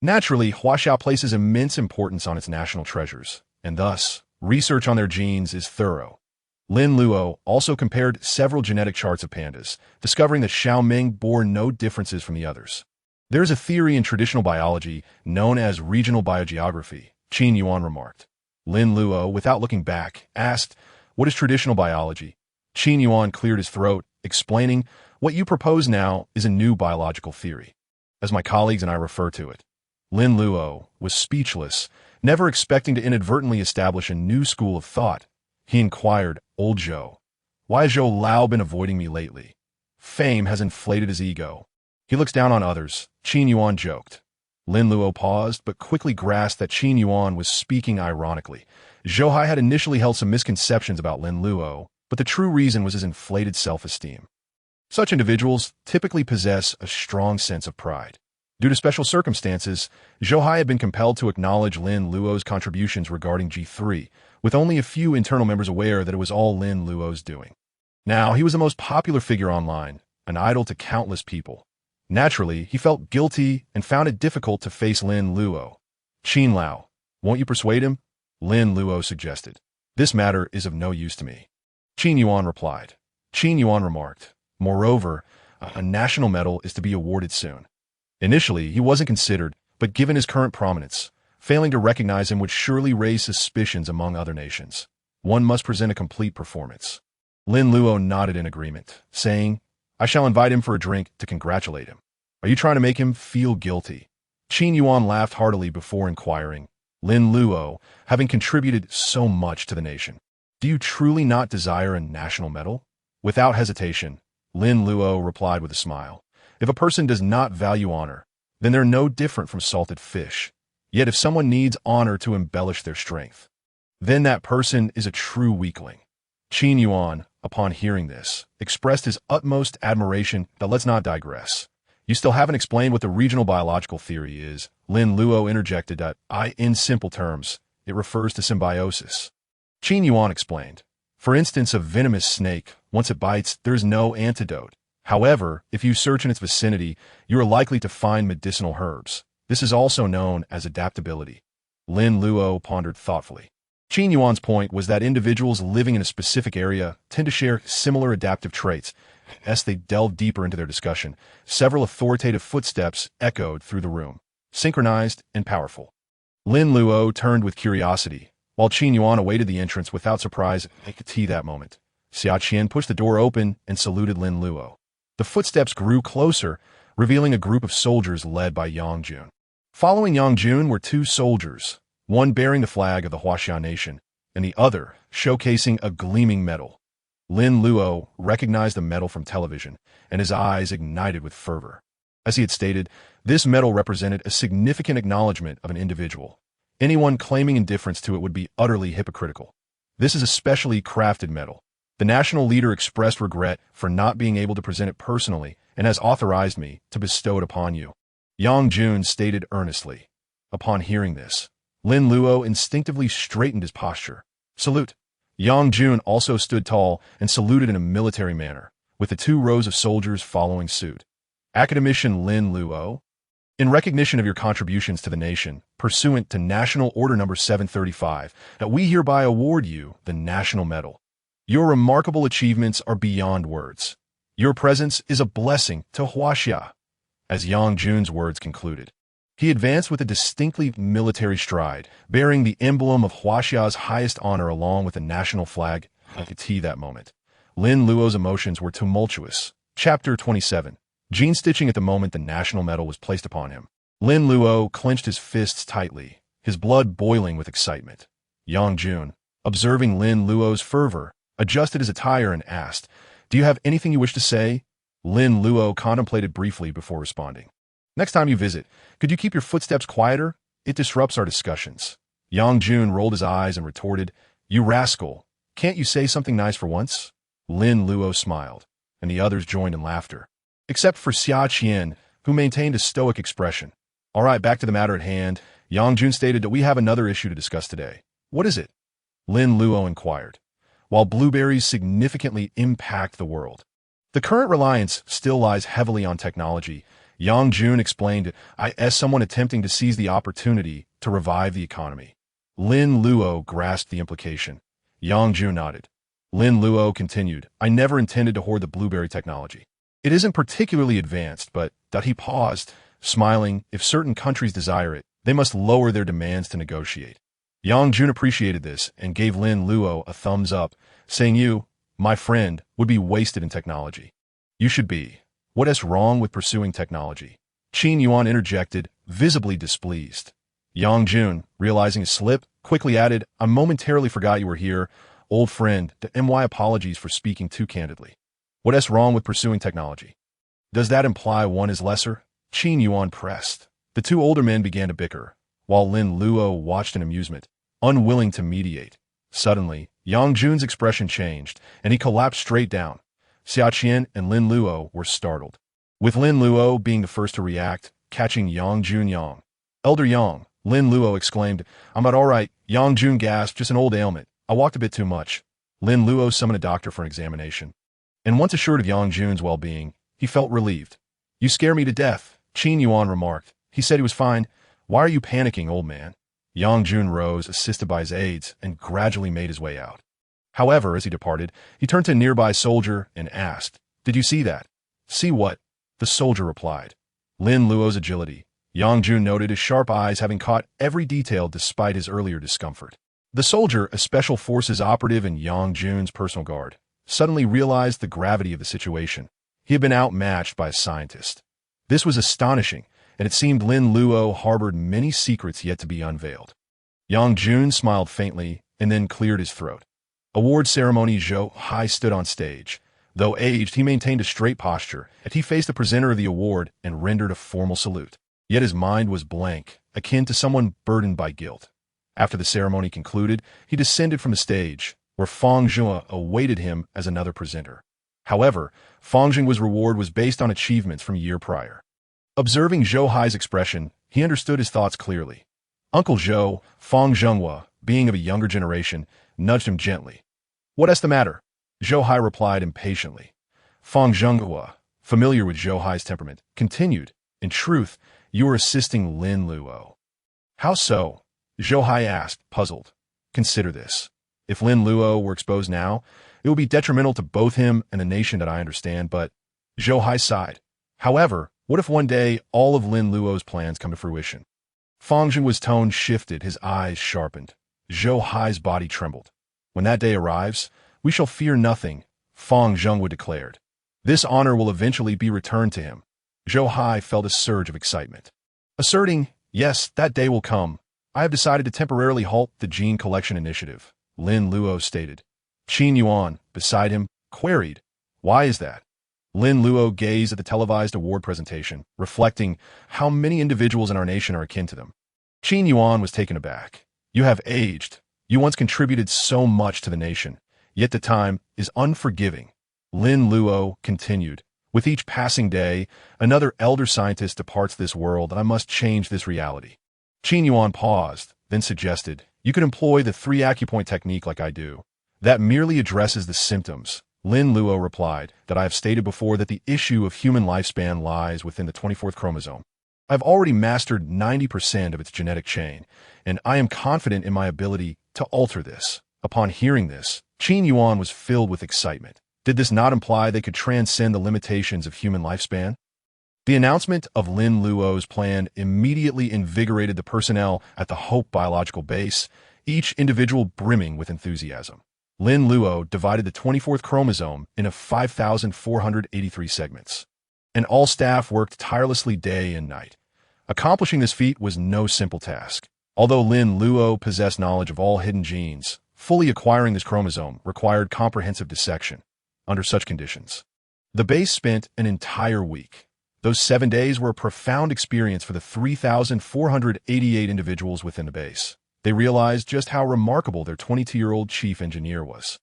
Naturally, Huaxia places immense importance on its national treasures, and thus, research on their genes is thorough. Lin Luo also compared several genetic charts of pandas, discovering that Xiaoming bore no differences from the others. There is a theory in traditional biology known as regional biogeography, Qin Yuan remarked. Lin Luo, without looking back, asked, "What is traditional biology?" Qin Yuan cleared his throat, explaining, "What you propose now is a new biological theory, as my colleagues and I refer to it." Lin Luo was speechless, never expecting to inadvertently establish a new school of thought. He inquired, "Old Zhou, why has Zhou Lao been avoiding me lately?" Fame has inflated his ego. He looks down on others, Qin Yuan joked. Lin Luo paused, but quickly grasped that Qin Yuan was speaking ironically. Zhou had initially held some misconceptions about Lin Luo, but the true reason was his inflated self-esteem. Such individuals typically possess a strong sense of pride. Due to special circumstances, Zhou had been compelled to acknowledge Lin Luo's contributions regarding G3, with only a few internal members aware that it was all Lin Luo's doing. Now, he was the most popular figure online, an idol to countless people. Naturally, he felt guilty and found it difficult to face Lin Luo. "Qin Lao, won't you persuade him?" Lin Luo suggested. "This matter is of no use to me." Qin Yuan replied. Qin Yuan remarked, "Moreover, a national medal is to be awarded soon." Initially, he wasn't considered, but given his current prominence, failing to recognize him would surely raise suspicions among other nations. One must present a complete performance. Lin Luo nodded in agreement, saying, "I shall invite him for a drink to congratulate him." Are you trying to make him feel guilty? Qin Yuan laughed heartily before inquiring, Lin Luo, having contributed so much to the nation, do you truly not desire a national medal? Without hesitation, Lin Luo replied with a smile. If a person does not value honor, then they're no different from salted fish. Yet if someone needs honor to embellish their strength, then that person is a true weakling. Qin Yuan, upon hearing this, expressed his utmost admiration, but let's not digress. You still haven't explained what the regional biological theory is, Lin Luo interjected. In simple terms, it refers to symbiosis. Qin Yuan explained. For instance, a venomous snake, once it bites, there is no antidote. However, if you search in its vicinity, you are likely to find medicinal herbs. This is also known as adaptability. Lin Luo pondered thoughtfully. Qin Yuan's point was that individuals living in a specific area tend to share similar adaptive traits. As they delved deeper into their discussion, several authoritative footsteps echoed through the room, synchronized and powerful. Lin Luo turned with curiosity, while Qin Yuan awaited the entrance without surprise. They could see that moment. Xia Qian pushed the door open and saluted Lin Luo. The footsteps grew closer, revealing a group of soldiers led by Yang Jun. Following Yang Jun were two soldiers, one bearing the flag of the Huaxia nation, and the other showcasing a gleaming medal. Lin Luo recognized the medal from television, and his eyes ignited with fervor. As he had stated, this medal represented a significant acknowledgement of an individual. Anyone claiming indifference to it would be utterly hypocritical. This is a specially crafted medal. The national leader expressed regret for not being able to present it personally and has authorized me to bestow it upon you, Yang Jun stated earnestly. Upon hearing this, Lin Luo instinctively straightened his posture. Salute. Yang Jun also stood tall and saluted in a military manner, with the two rows of soldiers following suit. Academician Lin Luo, in recognition of your contributions to the nation, pursuant to National Order Number 735, that we hereby award you the National Medal. Your remarkable achievements are beyond words. Your presence is a blessing to Huaxia. As Yang Jun's words concluded, he advanced with a distinctly military stride, bearing the emblem of Huaxia's highest honor along with the national flag. I could see that moment. Lin Luo's emotions were tumultuous. Chapter 27. Gene stitching at the moment the national medal was placed upon him. Lin Luo clenched his fists tightly, his blood boiling with excitement. Yang Jun, observing Lin Luo's fervor, adjusted his attire and asked, "Do you have anything you wish to say?" Lin Luo contemplated briefly before responding. "Next time you visit, could you keep your footsteps quieter? It disrupts our discussions." Yang Jun rolled his eyes and retorted, "You rascal, can't you say something nice for once?" Lin Luo smiled, and the others joined in laughter, except for Xia Qian, who maintained a stoic expression. "All right, back to the matter at hand." Yang Jun stated that we have another issue to discuss today. "What is it?" Lin Luo inquired. While blueberries significantly impact the world, the current reliance still lies heavily on technology. Yang Jun explained, as someone attempting to seize the opportunity to revive the economy. Lin Luo grasped the implication. Yang Jun nodded. Lin Luo continued, "I never intended to hoard the blueberry technology. It isn't particularly advanced, but..." He paused, smiling. "If certain countries desire it, they must lower their demands to negotiate." Yang Jun appreciated this and gave Lin Luo a thumbs up, saying, "You, my friend, would be wasted in technology. You should be. What is wrong with pursuing technology?" Qin Yuan interjected, visibly displeased. Yang Jun, realizing his slip, quickly added, "I momentarily forgot you were here. Old friend, my apologies for speaking too candidly. What is wrong with pursuing technology? Does that imply one is lesser?" Qin Yuan pressed. The two older men began to bicker, while Lin Luo watched in amusement, unwilling to mediate. Suddenly, Yang Jun's expression changed, and he collapsed straight down. Xia Qian and Lin Luo were startled, with Lin Luo being the first to react, catching Yang Jun Yang. "Elder Yang," Lin Luo exclaimed, "I'm not all right." Yang Jun gasped, "Just an old ailment. I walked a bit too much." Lin Luo summoned a doctor for an examination, and once assured of Yang Jun's well-being, he felt relieved. "You scare me to death," Qin Yuan remarked. He said he was fine. "Why are you panicking, old man?" Yang Jun rose, assisted by his aides, and gradually made his way out. However, as he departed, he turned to a nearby soldier and asked, "Did you see that?" "See what?" The soldier replied. Lin Luo's agility. Yang Jun noted his sharp eyes having caught every detail despite his earlier discomfort. The soldier, a special forces operative in Yang Jun's personal guard, suddenly realized the gravity of the situation. He had been outmatched by a scientist. This was astonishing, and it seemed Lin Luo harbored many secrets yet to be unveiled. Yang Jun smiled faintly and then cleared his throat. Award ceremony. Zhou Hai stood on stage. Though aged, he maintained a straight posture as he faced the presenter of the award and rendered a formal salute. Yet his mind was blank, akin to someone burdened by guilt. After the ceremony concluded, he descended from the stage, where Fang Zheng awaited him as another presenter. However, Fang Zheng's reward was based on achievements from a year prior. Observing Zhou Hai's expression, he understood his thoughts clearly. Uncle Zhou, Fang Zhenghua, being of a younger generation, nudged him gently. "What's the matter?" Zhou Hai replied impatiently. Fang Zhenghua, familiar with Zhou Hai's temperament, continued, "In truth, you are assisting Lin Luo." "How so?" Zhou Hai asked, puzzled. "Consider this. If Lin Luo were exposed now, it would be detrimental to both him and the nation that I understand, but..." Zhou Hai sighed. "However, what if one day all of Lin Luo's plans come to fruition?" Fang Zheng's tone shifted, his eyes sharpened. Zhou Hai's body trembled. "When that day arrives, we shall fear nothing," Fang Zheng declared. "This honor will eventually be returned to him." Zhou Hai felt a surge of excitement. Asserting, "Yes, that day will come. I have decided to temporarily halt the gene collection initiative," Lin Luo stated. Qin Yuan, beside him, queried, "Why is that?" Lin Luo gazed at the televised award presentation, reflecting how many individuals in our nation are akin to them. Qin Yuan was taken aback. "You have aged. You once contributed so much to the nation, yet the time is unforgiving." Lin Luo continued, "With each passing day, another elder scientist departs this world, and I must change this reality." Qin Yuan paused, then suggested, "You could employ the 3 acupoint technique like I do. That merely addresses the symptoms." Lin Luo replied, "That I have stated before that the issue of human lifespan lies within the 24th chromosome. I've already mastered 90% of its genetic chain, and I am confident in my ability to alter this." Upon hearing this, Qin Yuan was filled with excitement. Did this not imply they could transcend the limitations of human lifespan? The announcement of Lin Luo's plan immediately invigorated the personnel at the Hope Biological Base, each individual brimming with enthusiasm. Lin Luo divided the 24th chromosome into 5,483 segments, and all staff worked tirelessly day and night. Accomplishing this feat was no simple task. Although Lin Luo possessed knowledge of all hidden genes, fully acquiring this chromosome required comprehensive dissection. Under such conditions, the base spent an entire week. Those 7 days were a profound experience for the 3,488 individuals within the base. They realized just how remarkable their 22-year-old chief engineer was.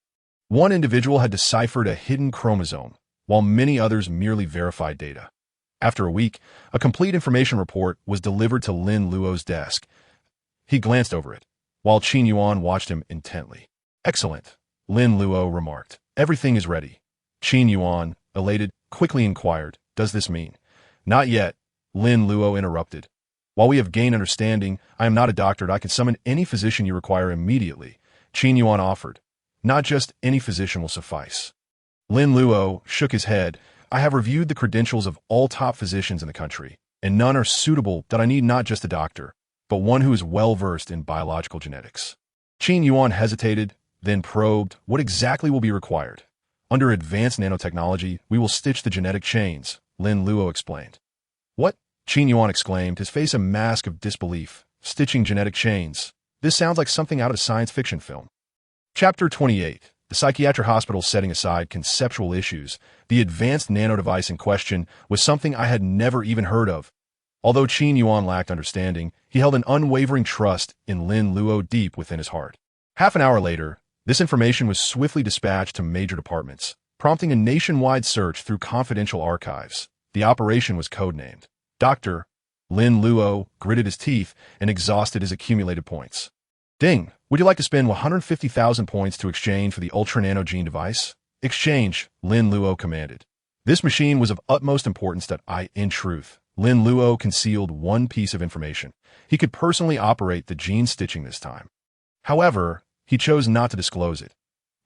One individual had deciphered a hidden chromosome, while many others merely verified data. After a week, a complete information report was delivered to Lin Luo's desk. He glanced over it, while Qin Yuan watched him intently. "Excellent," Lin Luo remarked. "Everything is ready." Qin Yuan, elated, quickly inquired, "Does this mean?" "Not yet," Lin Luo interrupted. "While we have gained understanding, I am not a doctor. I can summon any physician you require immediately," Qin Yuan offered. "Not just any physician will suffice." Lin Luo shook his head. "I have reviewed the credentials of all top physicians in the country, and none are suitable. That I need not just a doctor, but one who is well-versed in biological genetics." Qin Yuan hesitated, then probed, "What exactly will be required?" "Under advanced nanotechnology, we will stitch the genetic chains," Lin Luo explained. "What?" Qin Yuan exclaimed, his face a mask of disbelief. "Stitching genetic chains? This sounds like something out of a science fiction film." Chapter 28. The psychiatric hospital. Setting aside conceptual issues, the advanced nanodevice in question was something I had never even heard of. Although Qin Yuan lacked understanding, he held an unwavering trust in Lin Luo deep within his heart. Half an hour later, this information was swiftly dispatched to major departments, prompting a nationwide search through confidential archives. The operation was codenamed Dr. Lin Luo gritted his teeth and exhausted his accumulated points. "Ding, would you like to spend 150,000 points to exchange for the Ultra Nano Gene device?" "Exchange," Lin Luo commanded. This machine was of utmost importance that in truth, Lin Luo concealed one piece of information. He could personally operate the gene stitching this time. However, he chose not to disclose it.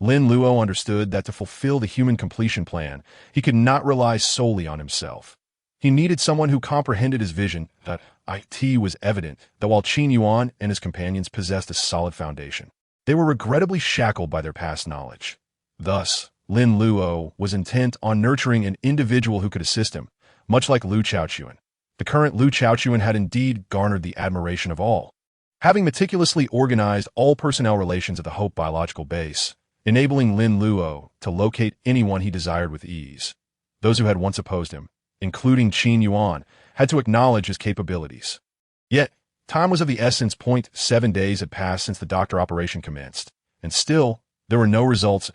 Lin Luo understood that to fulfill the human completion plan, he could not rely solely on himself. He needed someone who comprehended his vision. That it was evident that while Qin Yuan and his companions possessed a solid foundation, they were regrettably shackled by their past knowledge. Thus, Lin Luo was intent on nurturing an individual who could assist him, much like Liu Chaochuan. The current Liu Chaochuan had indeed garnered the admiration of all, having meticulously organized all personnel relations at the Hope biological base, enabling Lin Luo to locate anyone he desired with ease. Those who had once opposed him, including Qin Yuan, had to acknowledge his capabilities. Yet, time was of the essence. 7 days had passed since the doctor operation commenced, and still, there were no results.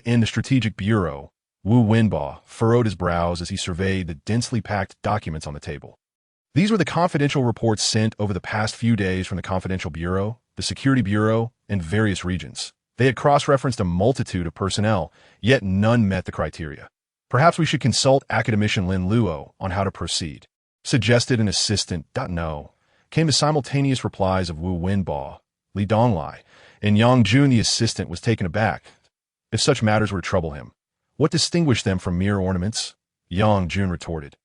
In the Strategic Bureau, Wu Wenbo furrowed his brows as he surveyed the densely packed documents on the table. These were the confidential reports sent over the past few days from the Confidential Bureau, the Security Bureau, and various regions. They had cross-referenced a multitude of personnel, yet none met the criteria. Perhaps we should consult academician Lin Luo on how to proceed, suggested an assistant. No, came the simultaneous replies of Wu Wenbo, Li Donglai, and Yang Jun. The assistant was taken aback. If such matters were to trouble him, what distinguished them from mere ornaments? Yang Jun retorted.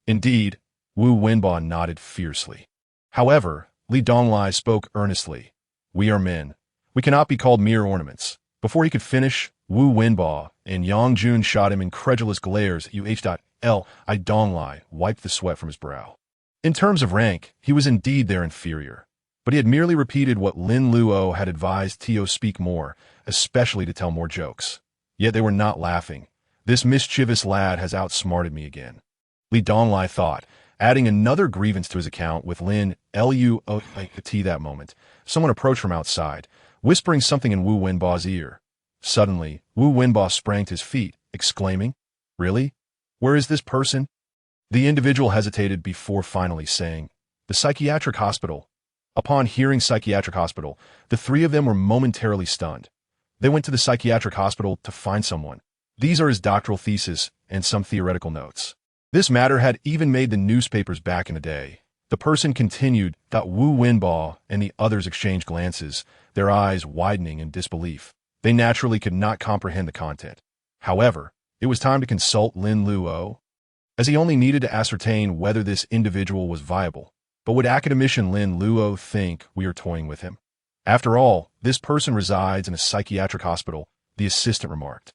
Indeed, Wu Wenbo nodded fiercely. However, Li Donglai spoke earnestly. We are men. We cannot be called mere ornaments. Before he could finish, Wu Wenbo and Yang Jun shot him incredulous glares. Li Donglai wiped the sweat from his brow. In terms of rank, he was indeed their inferior, but he had merely repeated what Lin Luo had advised Tio speak more, especially to tell more jokes. Yet they were not laughing. This mischievous lad has outsmarted me again, Li Donglai thought, adding another grievance to his account with Lin Luo. That moment, someone approached from outside, whispering something in Wu Wenbo's ear. Suddenly, Wu Wenbo sprang to his feet, exclaiming, Really? Where is this person? The individual hesitated before finally saying, The psychiatric hospital. Upon hearing psychiatric hospital, the three of them were momentarily stunned. They went to the psychiatric hospital to find someone. These are his doctoral thesis and some theoretical notes. This matter had even made the newspapers back in the day. The person continued. Wu Wenbo and the others exchanged glances, their eyes widening in disbelief. They naturally could not comprehend the content. However, it was time to consult Lin Luo, as he only needed to ascertain whether this individual was viable. But would academician Lin Luo think we are toying with him? After all, this person resides in a psychiatric hospital, the assistant remarked.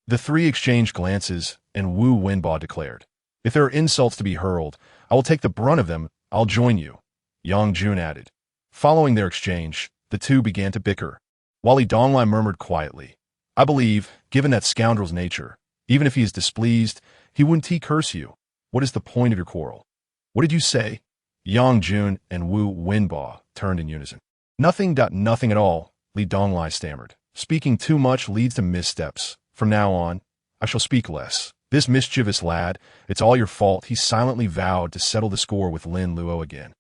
The three exchanged glances, and Wu Wenbo declared, If there are insults to be hurled, I will take the brunt of them. I'll join you, Yang Jun added. Following their exchange, the two began to bicker. While Li Donglai murmured quietly, I believe, given that scoundrel's nature, even if he is displeased, he wouldn't curse you. What is the point of your quarrel? What did you say? Yang Jun and Wu Wenbo turned in unison. Nothing. Nothing at all, Li Donglai stammered. Speaking too much leads to missteps. From now on, I shall speak less. This mischievous lad, it's all your fault. He silently vowed to settle the score with Lin Luo again.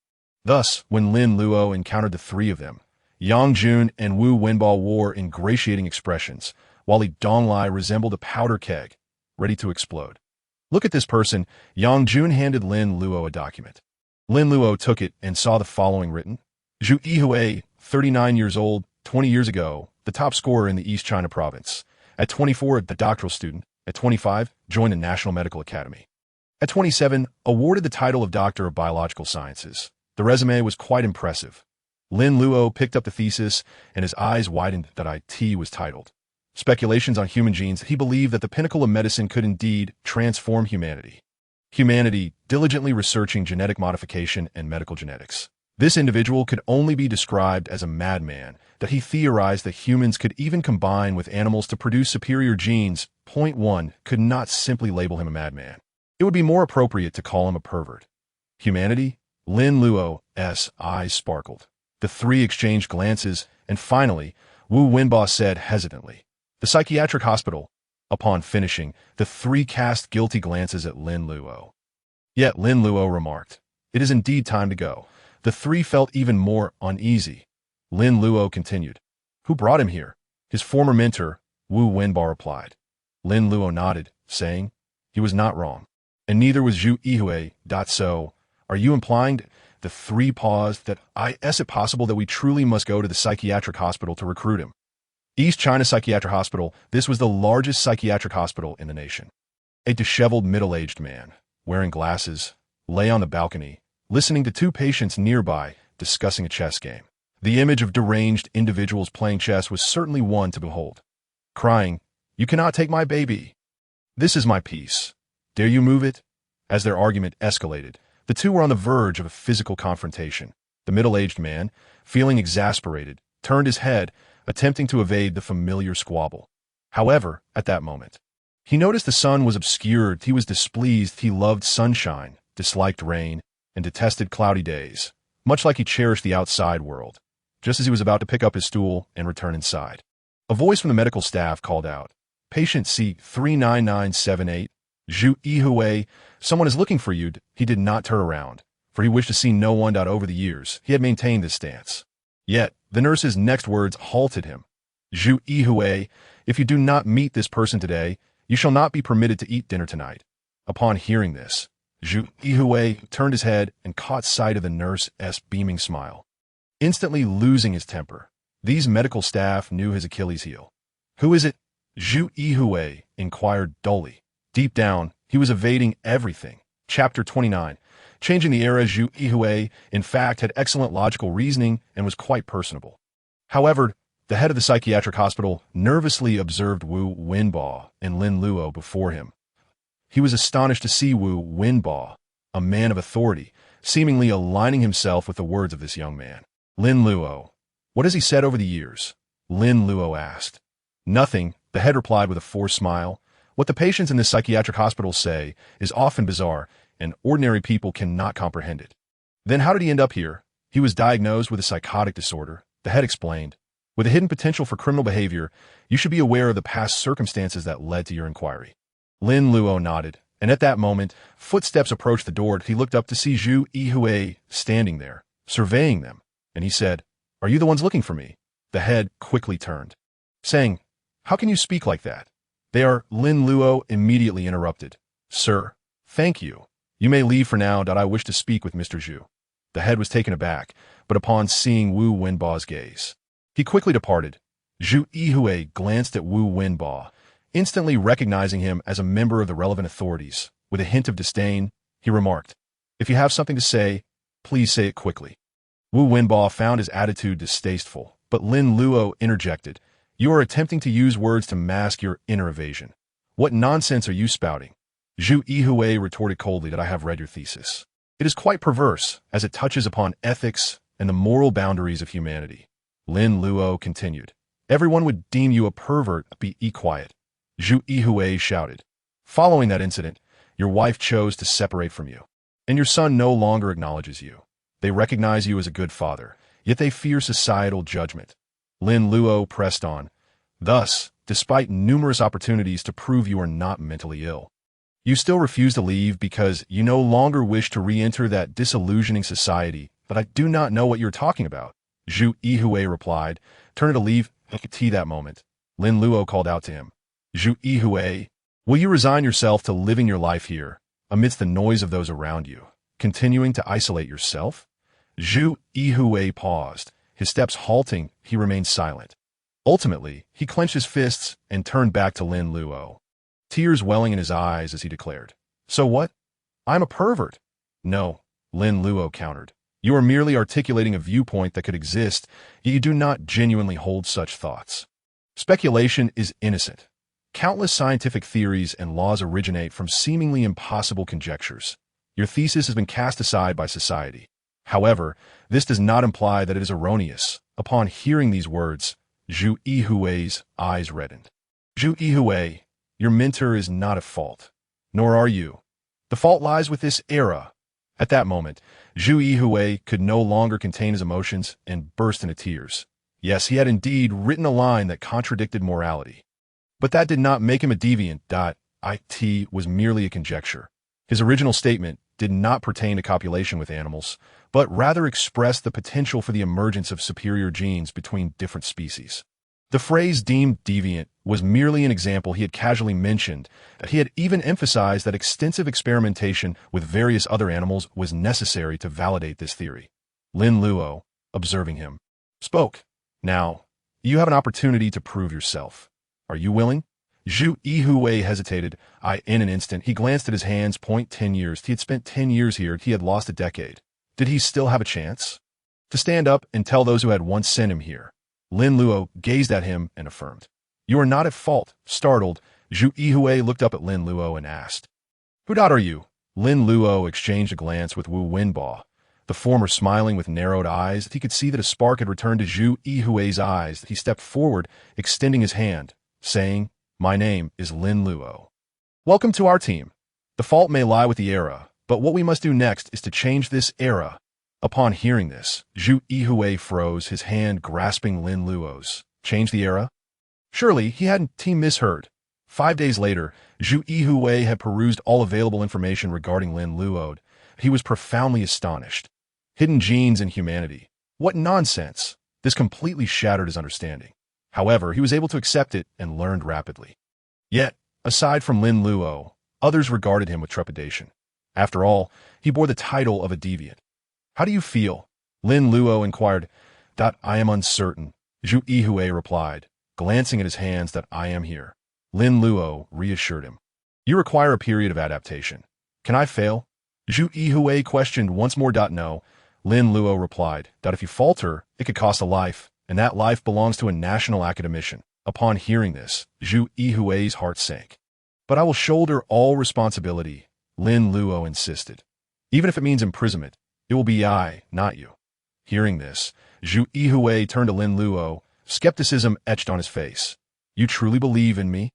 Thus, when Lin Luo encountered the three of them, Yang Jun and Wu Wenbo wore ingratiating expressions, while Li Donglai resembled a powder keg, ready to explode. Look at this person. Yang Jun handed Lin Luo a document. Lin Luo took it and saw the following written. Zhu Yihui, 39 years old, 20 years ago, the top scorer in the East China province. At 24, the doctoral student. At 25, joined the National Medical Academy. At 27, awarded the title of Doctor of Biological Sciences. The resume was quite impressive. Lin Luo picked up the thesis, and his eyes widened. It was titled, Speculations on Human Genes. He believed that the pinnacle of medicine could indeed transform humanity. Humanity, diligently researching genetic modification and medical genetics. This individual could only be described as a madman, that he theorized that humans could even combine with animals to produce superior genes. Point 1 could not simply label him a madman. It would be more appropriate to call him a pervert. Humanity? Lin Luo's eyes sparkled. The three exchanged glances, and finally, Wu Wenbo said hesitantly, The psychiatric hospital. Upon finishing, the three cast guilty glances at Lin Luo. Yet Lin Luo remarked, It is indeed time to go. The three felt even more uneasy. Lin Luo continued, Who brought him here? His former mentor, Wu Wenbo replied. Lin Luo nodded, saying, He was not wrong. And neither was Zhu Yihui. So, are you implying? The three paused. Is it possible that we truly must go to the psychiatric hospital to recruit him? East China Psychiatric Hospital. This was the largest psychiatric hospital in the nation. A disheveled middle-aged man, wearing glasses, lay on the balcony, listening to two patients nearby discussing a chess game. The image of deranged individuals playing chess was certainly one to behold. Crying, You cannot take my baby. This is my piece. Dare you move it? As their argument escalated, the two were on the verge of a physical confrontation. The middle-aged man, feeling exasperated, turned his head, attempting to evade the familiar squabble. However, at that moment, he noticed the sun was obscured. He was displeased. He loved sunshine, disliked rain, and detested cloudy days, much like he cherished the outside world. Just as he was about to pick up his stool and return inside, a voice from the medical staff called out, "Patient C39978, Zhu Yihui, someone is looking for you." He did not turn around, for he wished to see no one. Over the years, he had maintained this stance. Yet, the nurse's next words halted him. "Zhu Yihui, if you do not meet this person today, you shall not be permitted to eat dinner tonight." Upon hearing this, Zhu Yihui turned his head and caught sight of the nurse's beaming smile. Instantly losing his temper, these medical staff knew his Achilles heel. "Who is it?" Zhu Yihui inquired dully. Deep down, he was evading everything. Chapter 29. Changing the era. Zhu Yihui, in fact, had excellent logical reasoning and was quite personable. However, the head of the psychiatric hospital nervously observed Wu Wenbo and Lin Luo before him. He was astonished to see Wu Wenbo, a man of authority, seemingly aligning himself with the words of this young man. "Lin Luo, what has he said over the years?" Lin Luo asked. "Nothing," the head replied with a forced smile. "What the patients in this psychiatric hospital say is often bizarre, and ordinary people cannot comprehend it." "Then how did he end up here?" "He was diagnosed with a psychotic disorder," the head explained. "With a hidden potential for criminal behavior, you should be aware of the past circumstances that led to your inquiry." Lin Luo nodded, and at that moment, footsteps approached the door. He looked up to see Zhu Yihui standing there, surveying them, and he said, "Are you the ones looking for me?" The head quickly turned, saying, "How can you speak like that?" "They are." Lin Luo immediately interrupted. "Sir, thank you. You may leave for now. I wish to speak with Mr. Zhu." The head was taken aback, but upon seeing Wu Wenbo's gaze, he quickly departed. Zhu Yihui glanced at Wu Wenbo, instantly recognizing him as a member of the relevant authorities. With a hint of disdain, he remarked, "If you have something to say, please say it quickly." Wu Wenbo found his attitude distasteful, but Lin Luo interjected, "You are attempting to use words to mask your inner evasion. What nonsense are you spouting?" Zhu Yihui retorted coldly, "I have read your thesis. It is quite perverse, as it touches upon ethics and the moral boundaries of humanity." Lin Luo continued, "Everyone would deem you a pervert. Be quiet." Zhu Yihui shouted, "Following that incident, your wife chose to separate from you, and your son no longer acknowledges you. They recognize you as a good father, yet they fear societal judgment." Lin Luo pressed on, "Thus, despite numerous opportunities to prove you are not mentally ill, you still refuse to leave because you no longer wish to re-enter that disillusioning society. But I do not know what you're talking about." Zhu Yihui replied, "Turn to leave." At that moment, Lin Luo called out to him, "Zhu Yihui, will you resign yourself to living your life here, amidst the noise of those around you, continuing to isolate yourself?" Zhu Yihui paused, his steps halting. He remained silent. Ultimately, he clenched his fists and turned back to Lin Luo, tears welling in his eyes as he declared, "So what? I'm a pervert." "No," Lin Luo countered. "You are merely articulating a viewpoint that could exist, yet you do not genuinely hold such thoughts. Speculation is innocent. Countless scientific theories and laws originate from seemingly impossible conjectures. Your thesis has been cast aside by society. However, this does not imply that it is erroneous." Upon hearing these words, Zhu Yihui's eyes reddened. "Zhu Yihui, your mentor is not at fault, nor are you. The fault lies with this era." At that moment, Zhu Yihui could no longer contain his emotions and burst into tears. Yes, he had indeed written a line that contradicted morality. But that did not make him a deviant. It was merely a conjecture. His original statement did not pertain to copulation with animals, but rather expressed the potential for the emergence of superior genes between different species. The phrase deemed deviant was merely an example. He had casually mentioned that he had even emphasized that extensive experimentation with various other animals was necessary to validate this theory. Lin Luo, observing him, spoke. "Now, you have an opportunity to prove yourself. Are you willing?" Zhu Yihui hesitated. In an instant, he glanced at his hands. 10 years. He had spent 10 years here. He had lost a decade. Did he still have a chance to stand up and tell those who had once sent him here? Lin Luo gazed at him and affirmed, "You are not at fault." Startled, Zhu Yihui looked up at Lin Luo and asked, "Who are you?" Lin Luo exchanged a glance with Wu Wenbo, the former smiling with narrowed eyes. He could see that a spark had returned to Zhu Yihui's eyes. He stepped forward, extending his hand, saying, "My name is Lin Luo. Welcome to our team. The fault may lie with the era, but what we must do next is to change this era." Upon hearing this, Zhu Yihui froze, his hand grasping Lin Luo's. Change the era? Surely he hadn't misheard. 5 days later, Zhu Yihui had perused all available information regarding Lin Luo. He was profoundly astonished. Hidden genes in humanity. What nonsense! This completely shattered his understanding. However, he was able to accept it and learned rapidly. Yet, aside from Lin Luo, others regarded him with trepidation. After all, he bore the title of a deviant. "How do you feel?" Lin Luo inquired. "I am uncertain," Zhu Yihui replied, glancing at his hands. "I am here." Lin Luo reassured him. "You require a period of adaptation. Can I fail?" Zhu Yihui questioned once more. "No," Lin Luo replied. "If you falter, it could cost a life, and that life belongs to a national academician." Upon hearing this, Zhu Yihui's heart sank. "But I will shoulder all responsibility," Lin Luo insisted. "Even if it means imprisonment, it will be I, not you." Hearing this, Zhu Yihui turned to Lin Luo, skepticism etched on his face. "You truly believe in me?"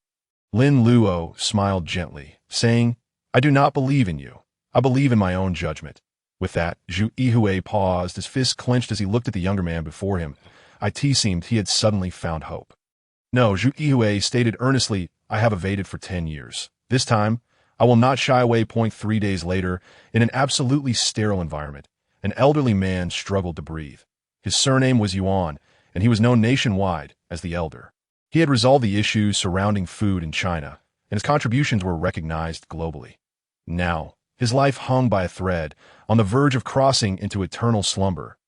Lin Luo smiled gently, saying, "I do not believe in you. I believe in my own judgment." With that, Zhu Yihui paused, his fists clenched as he looked at the younger man before him. It seemed he had suddenly found hope. "No," Zhu Yihui stated earnestly, "I have evaded for 10 years. This time, I will not shy away." 3 days later, in an absolutely sterile environment, an elderly man struggled to breathe. His surname was Yuan, and he was known nationwide as the Elder. He had resolved the issues surrounding food in China, and his contributions were recognized globally. Now, his life hung by a thread, on the verge of crossing into eternal slumber.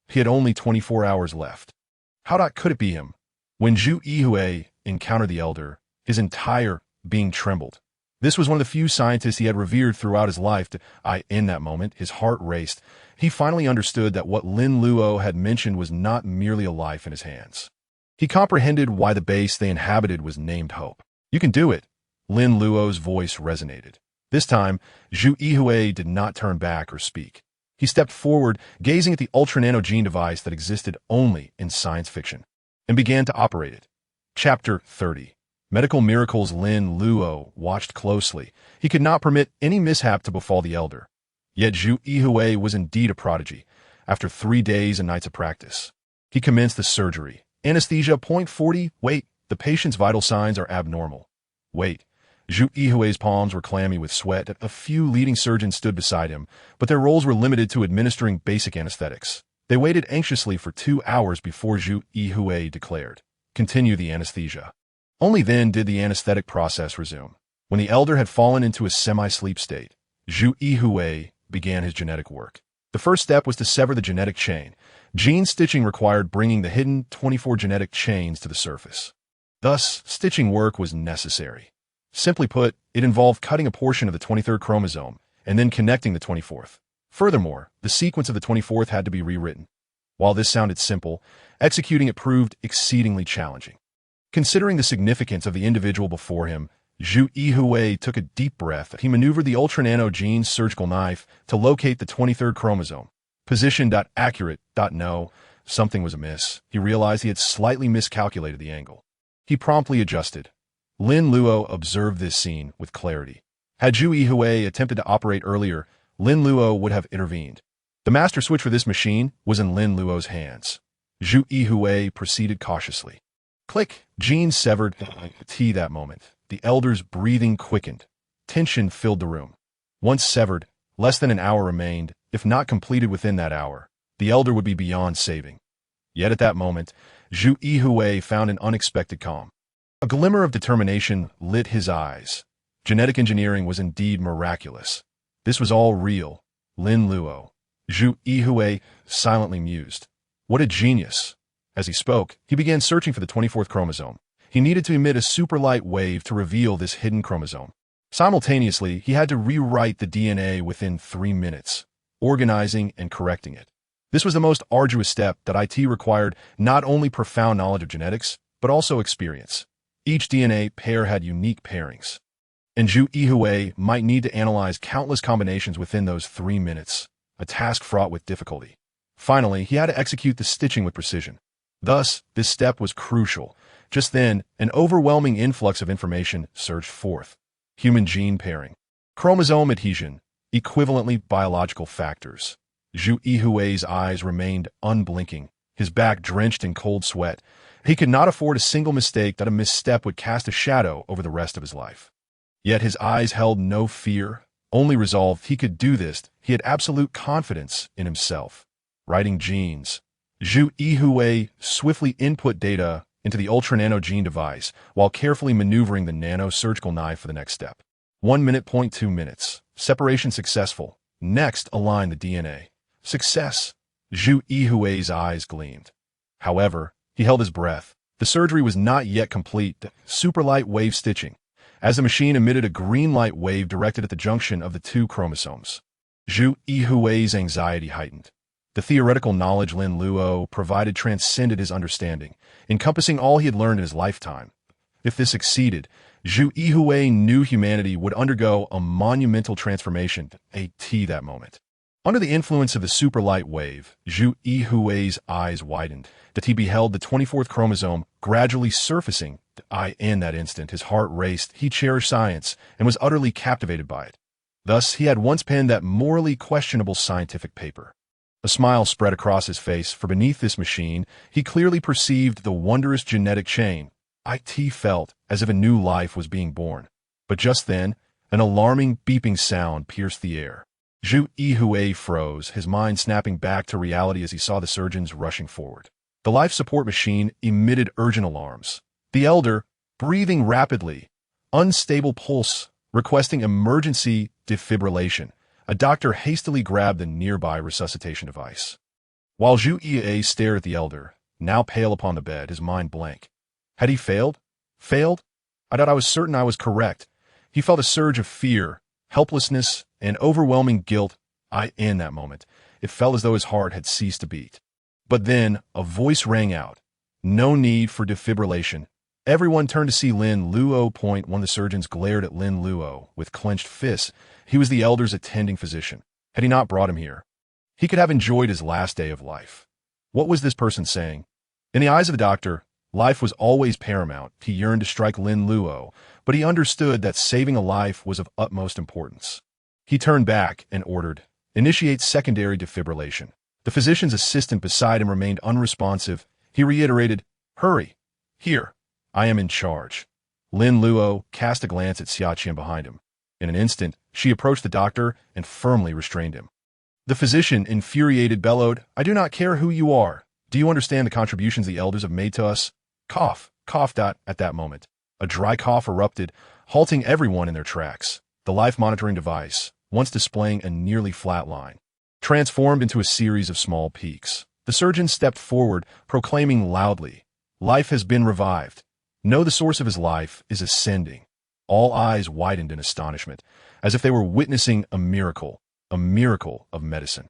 He had only 24 hours left. How could it be him? When Zhu Yihui encountered the Elder, his entire being trembled. This was one of the few scientists he had revered throughout his life. In that moment, his heart raced. He finally understood that what Lin Luo had mentioned was not merely a life in his hands. He comprehended why the base they inhabited was named Hope. "You can do it," Lin Luo's voice resonated. This time, Zhu Yihui did not turn back or speak. He stepped forward, gazing at the ultra-nano gene device that existed only in science fiction, and began to operate it. Chapter 30. Medical Miracles. Lin Luo watched closely. He could not permit any mishap to befall the Elder. Yet Zhu Yihui was indeed a prodigy. After 3 days and nights of practice, he commenced the surgery. Anesthesia. 40. Wait, the patient's vital signs are abnormal. Wait. Zhu Yihui's palms were clammy with sweat. A few leading surgeons stood beside him, but their roles were limited to administering basic anesthetics. They waited anxiously for 2 hours before Zhu Yihui declared, "Continue the anesthesia." Only then did the anesthetic process resume. When the Elder had fallen into a semi-sleep state, Zhu Yihui began his genetic work. The first step was to sever the genetic chain. Gene stitching required bringing the hidden 24 genetic chains to the surface. Thus, stitching work was necessary. Simply put, it involved cutting a portion of the 23rd chromosome and then connecting the 24th. Furthermore, the sequence of the 24th had to be rewritten. While this sounded simple, executing it proved exceedingly challenging. Considering the significance of the individual before him, Zhu Yihui took a deep breath. He maneuvered the ultra-nano gene surgical knife to locate the 23rd chromosome. Position. Accurate. No, something was amiss. He realized he had slightly miscalculated the angle. He promptly adjusted. Lin Luo observed this scene with clarity. Had Zhu Yihui attempted to operate earlier, Lin Luo would have intervened. The master switch for this machine was in Lin Luo's hands. Zhu Yihui proceeded cautiously. Click. Gene severed. That moment, the Elder's breathing quickened. Tension filled the room. Once severed, less than an hour remained. If not completed within that hour, the Elder would be beyond saving. Yet at that moment, Zhu Yihui found an unexpected calm. A glimmer of determination lit his eyes. Genetic engineering was indeed miraculous. This was all real. Lin Luo. Zhu Yihui silently mused. What a genius. As he spoke, he began searching for the 24th chromosome. He needed to emit a superlight wave to reveal this hidden chromosome. Simultaneously, he had to rewrite the DNA within 3 minutes, organizing and correcting it. This was the most arduous step that IT required not only profound knowledge of genetics, but also experience. Each DNA pair had unique pairings. and Zhu Yihui might need to analyze countless combinations within those 3 minutes, a task fraught with difficulty. Finally, he had to execute the stitching with precision. Thus, this step was crucial. Just then, an overwhelming influx of information surged forth. Human gene pairing, chromosome adhesion, equivalently biological factors. Zhu Yihui's eyes remained unblinking, his back drenched in cold sweat. He could not afford a single mistake that a misstep would cast a shadow over the rest of his life. Yet his eyes held no fear, only resolve. He could do this. He had absolute confidence in himself. Writing genes. Zhu Yihui swiftly input data into the ultra-nano gene device while carefully maneuvering the nano-surgical knife for the next step. 1 minute, 0.2 minutes. Separation successful. Next, align the DNA. Success. Zhu Yihui's eyes gleamed. However, he held his breath. The surgery was not yet complete. Super light wave stitching, as the machine emitted a green light wave directed at the junction of the 2 chromosomes. Zhu Yihui's anxiety heightened. The theoretical knowledge Lin Luo provided transcended his understanding, encompassing all he had learned in his lifetime. If this succeeded, Zhu Yihui knew humanity would undergo a monumental transformation that moment. Under the influence of the super light wave, Zhu Yihui's eyes widened, that he beheld the 24th chromosome gradually surfacing. In that instant, his heart raced. He cherished science and was utterly captivated by it. Thus, he had once penned that morally questionable scientific paper. A smile spread across his face, for beneath this machine, he clearly perceived the wondrous genetic chain. It felt as if a new life was being born. But just then, an alarming beeping sound pierced the air. Zhu Yihui froze, his mind snapping back to reality as he saw the surgeons rushing forward. The life support machine emitted urgent alarms. The elder, breathing rapidly, unstable pulse, requesting emergency defibrillation. A doctor hastily grabbed the nearby resuscitation device. While Zhu Yihui stared at the elder, now pale upon the bed, his mind blank. Had he failed? Failed? I thought I was certain I was correct. He felt a surge of fear, helplessness, and overwhelming guilt. In that moment, it felt as though his heart had ceased to beat. But then, a voice rang out. No need for defibrillation. Everyone turned to see Lin Luo. One of the surgeons glared at Lin Luo with clenched fists. He was the elder's attending physician. Had he not brought him here, he could have enjoyed his last day of life. What was this person saying? In the eyes of the doctor, life was always paramount. He yearned to strike Lin Luo, but he understood that saving a life was of utmost importance. He turned back and ordered, initiate secondary defibrillation. The physician's assistant beside him remained unresponsive. He reiterated, hurry. Here. I am in charge. Lin Luo cast a glance at Huaxia behind him. In an instant, she approached the doctor and firmly restrained him. The physician, infuriated, bellowed, I do not care who you are. Do you understand the contributions the elders have made to us? Cough. At that moment, a dry cough erupted, halting everyone in their tracks. The life monitoring device, once displaying a nearly flat line, transformed into a series of small peaks. The surgeon stepped forward, proclaiming loudly, life has been revived. No, the source of his life is ascending. All eyes widened in astonishment, as if they were witnessing a miracle of medicine.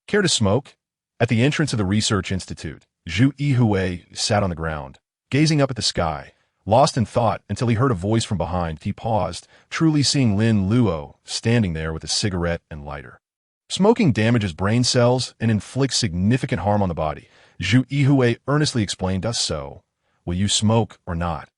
Care to smoke? At the entrance of the research institute, Zhu Yihui sat on the ground, gazing up at the sky, lost in thought until he heard a voice from behind. He paused, truly seeing Lin Luo standing there with a cigarette and lighter. Smoking damages brain cells and inflicts significant harm on the body. Zhu Yihui earnestly explained, does so. Will you smoke or not?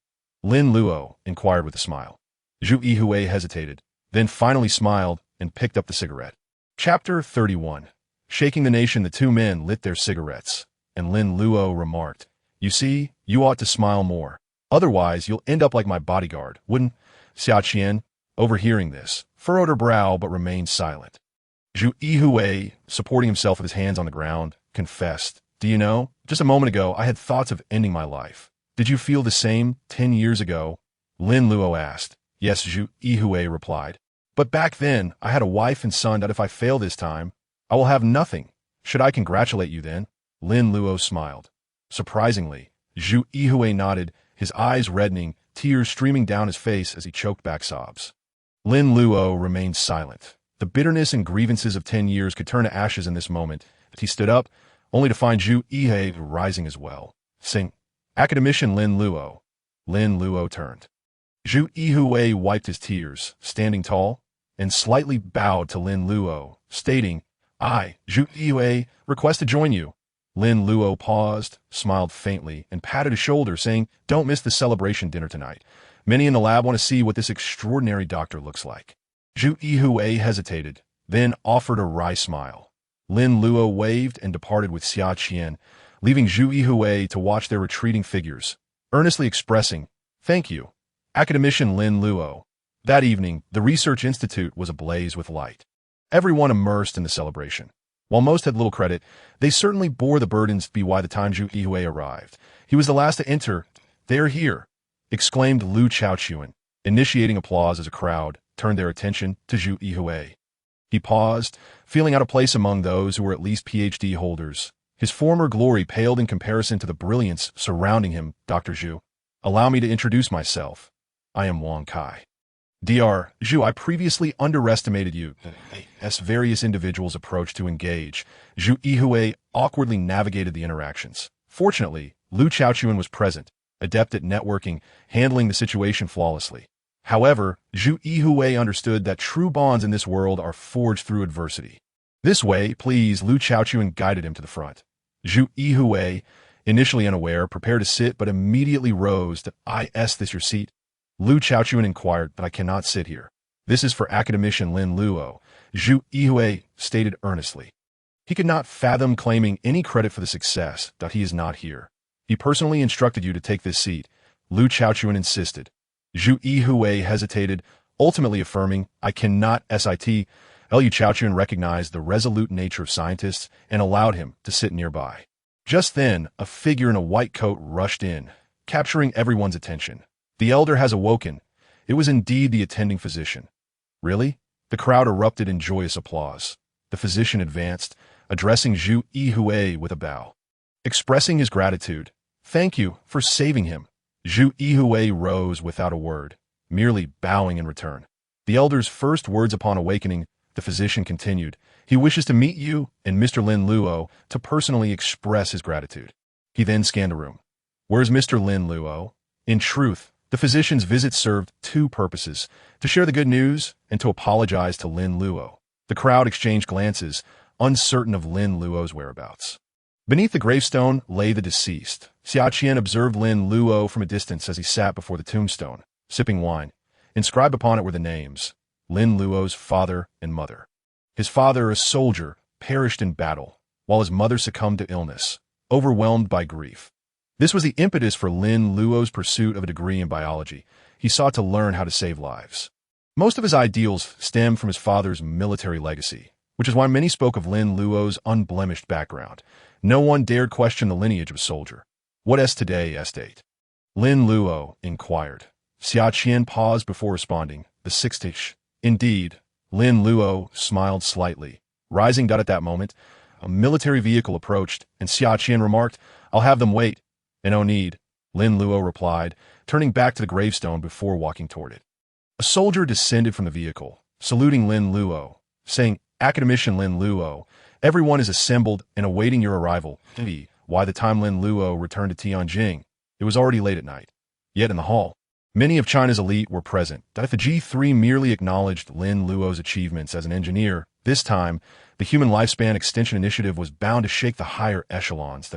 Lin Luo inquired with a smile. Zhu Yihui hesitated, then finally smiled and picked up the cigarette. Chapter 31. Shaking the nation, the two men lit their cigarettes, and Lin Luo remarked, you see, you ought to smile more. Otherwise, you'll end up like my bodyguard, wouldn't? Huaxia, overhearing this, furrowed her brow but remained silent. Zhu Yihui, supporting himself with his hands on the ground, confessed, do you know, just a moment ago I had thoughts of ending my life. Did you feel the same 10 years ago? Lin Luo asked. Yes, Zhu Yihui replied. But back then, I had a wife and son that if I fail this time, I will have nothing. Should I congratulate you then? Lin Luo smiled. Surprisingly, Zhu Yihui nodded, his eyes reddening, tears streaming down his face as he choked back sobs. Lin Luo remained silent. The bitterness and grievances of 10 years could turn to ashes in this moment. He stood up, only to find Zhu Yihui rising as well. Academician Lin Luo. Lin Luo turned. Zhu Yihue wiped his tears, standing tall, and slightly bowed to Lin Luo, stating, I, Zhu Yihue, request to join you. Lin Luo paused, smiled faintly, and patted his shoulder, saying, Don't miss the celebration dinner tonight. Many in the lab want to see what this extraordinary doctor looks like. Zhu Yihue hesitated, then offered a wry smile. Lin Luo waved and departed with Xia Qian, leaving Zhu Yihue to watch their retreating figures, earnestly expressing, Thank you, Academician Lin Luo. That evening, the Research Institute was ablaze with light. Everyone immersed in the celebration. While most had little credit, they certainly bore the burdens by the time Zhu Yihue arrived. He was the last to enter. They're here, exclaimed Lu Chaochuan, initiating applause as a crowd turned their attention to Zhu Yihue. He paused, feeling out of place among those who were at least PhD holders. His former glory paled in comparison to the brilliance surrounding him. Dr. Zhu, allow me to introduce myself. I am Wang Kai. Dr. Zhu, I previously underestimated you. As various individuals approached to engage, Zhu Yihue awkwardly navigated the interactions. Fortunately, Lu Chaochuan was present, adept at networking, handling the situation flawlessly. However, Zhu Yihue understood that true bonds in this world are forged through adversity. This way, please, Lu Chaochuan guided him to the front. Zhu Yihue, initially unaware, prepared to sit but immediately rose to, Is this your seat? Lu Chaochuan inquired, but I cannot sit here. This is for Academician Lin Luo, Zhu Yihue stated earnestly. He could not fathom claiming any credit for the success, that he is not here. He personally instructed you to take this seat, Lu Chaochuan insisted. Zhu Yihue hesitated, ultimately affirming, I cannot sit. Lu Chaochuan recognized the resolute nature of scientists and allowed him to sit nearby. Just then, a figure in a white coat rushed in, capturing everyone's attention. The elder has awoken. It was indeed the attending physician. Really? The crowd erupted in joyous applause. The physician advanced, addressing Zhu Yihue with a bow. Expressing his gratitude, Thank you for saving him. Zhu Yihue rose without a word, merely bowing in return. The elder's first words upon awakening, the physician continued, He wishes to meet you and Mr. Lin Luo to personally express his gratitude. He then scanned the room. Where's Mr. Lin Luo? In truth, the physician's visit served two purposes, to share the good news and to apologize to Lin Luo. The crowd exchanged glances, uncertain of Lin Luo's whereabouts. Beneath the gravestone lay the deceased. Xia Qian observed Lin Luo from a distance as he sat before the tombstone, sipping wine. Inscribed upon it were the names, Lin Luo's father and mother. His father, a soldier, perished in battle, while his mother succumbed to illness, overwhelmed by grief. This was the impetus for Lin Luo's pursuit of a degree in biology. He sought to learn how to save lives. Most of his ideals stemmed from his father's military legacy, which is why many spoke of Lin Luo's unblemished background. No one dared question the lineage of a soldier. What is today, estate? Lin Luo inquired. Xia Qian paused before responding. The 6th. Indeed, Lin Luo smiled slightly. Rising at that moment, a military vehicle approached, and Xia Qian remarked, I'll have them wait. No need, Lin Luo replied, turning back to the gravestone before walking toward it. A soldier descended from the vehicle, saluting Lin Luo, saying, Academician Lin Luo, everyone is assembled and awaiting your arrival. By the time Lin Luo returned to Tianjin, it was already late at night. Yet in the hall, many of China's elite were present. If the G3 merely acknowledged Lin Luo's achievements as an engineer, this time, the Human Lifespan Extension Initiative was bound to shake the higher echelons.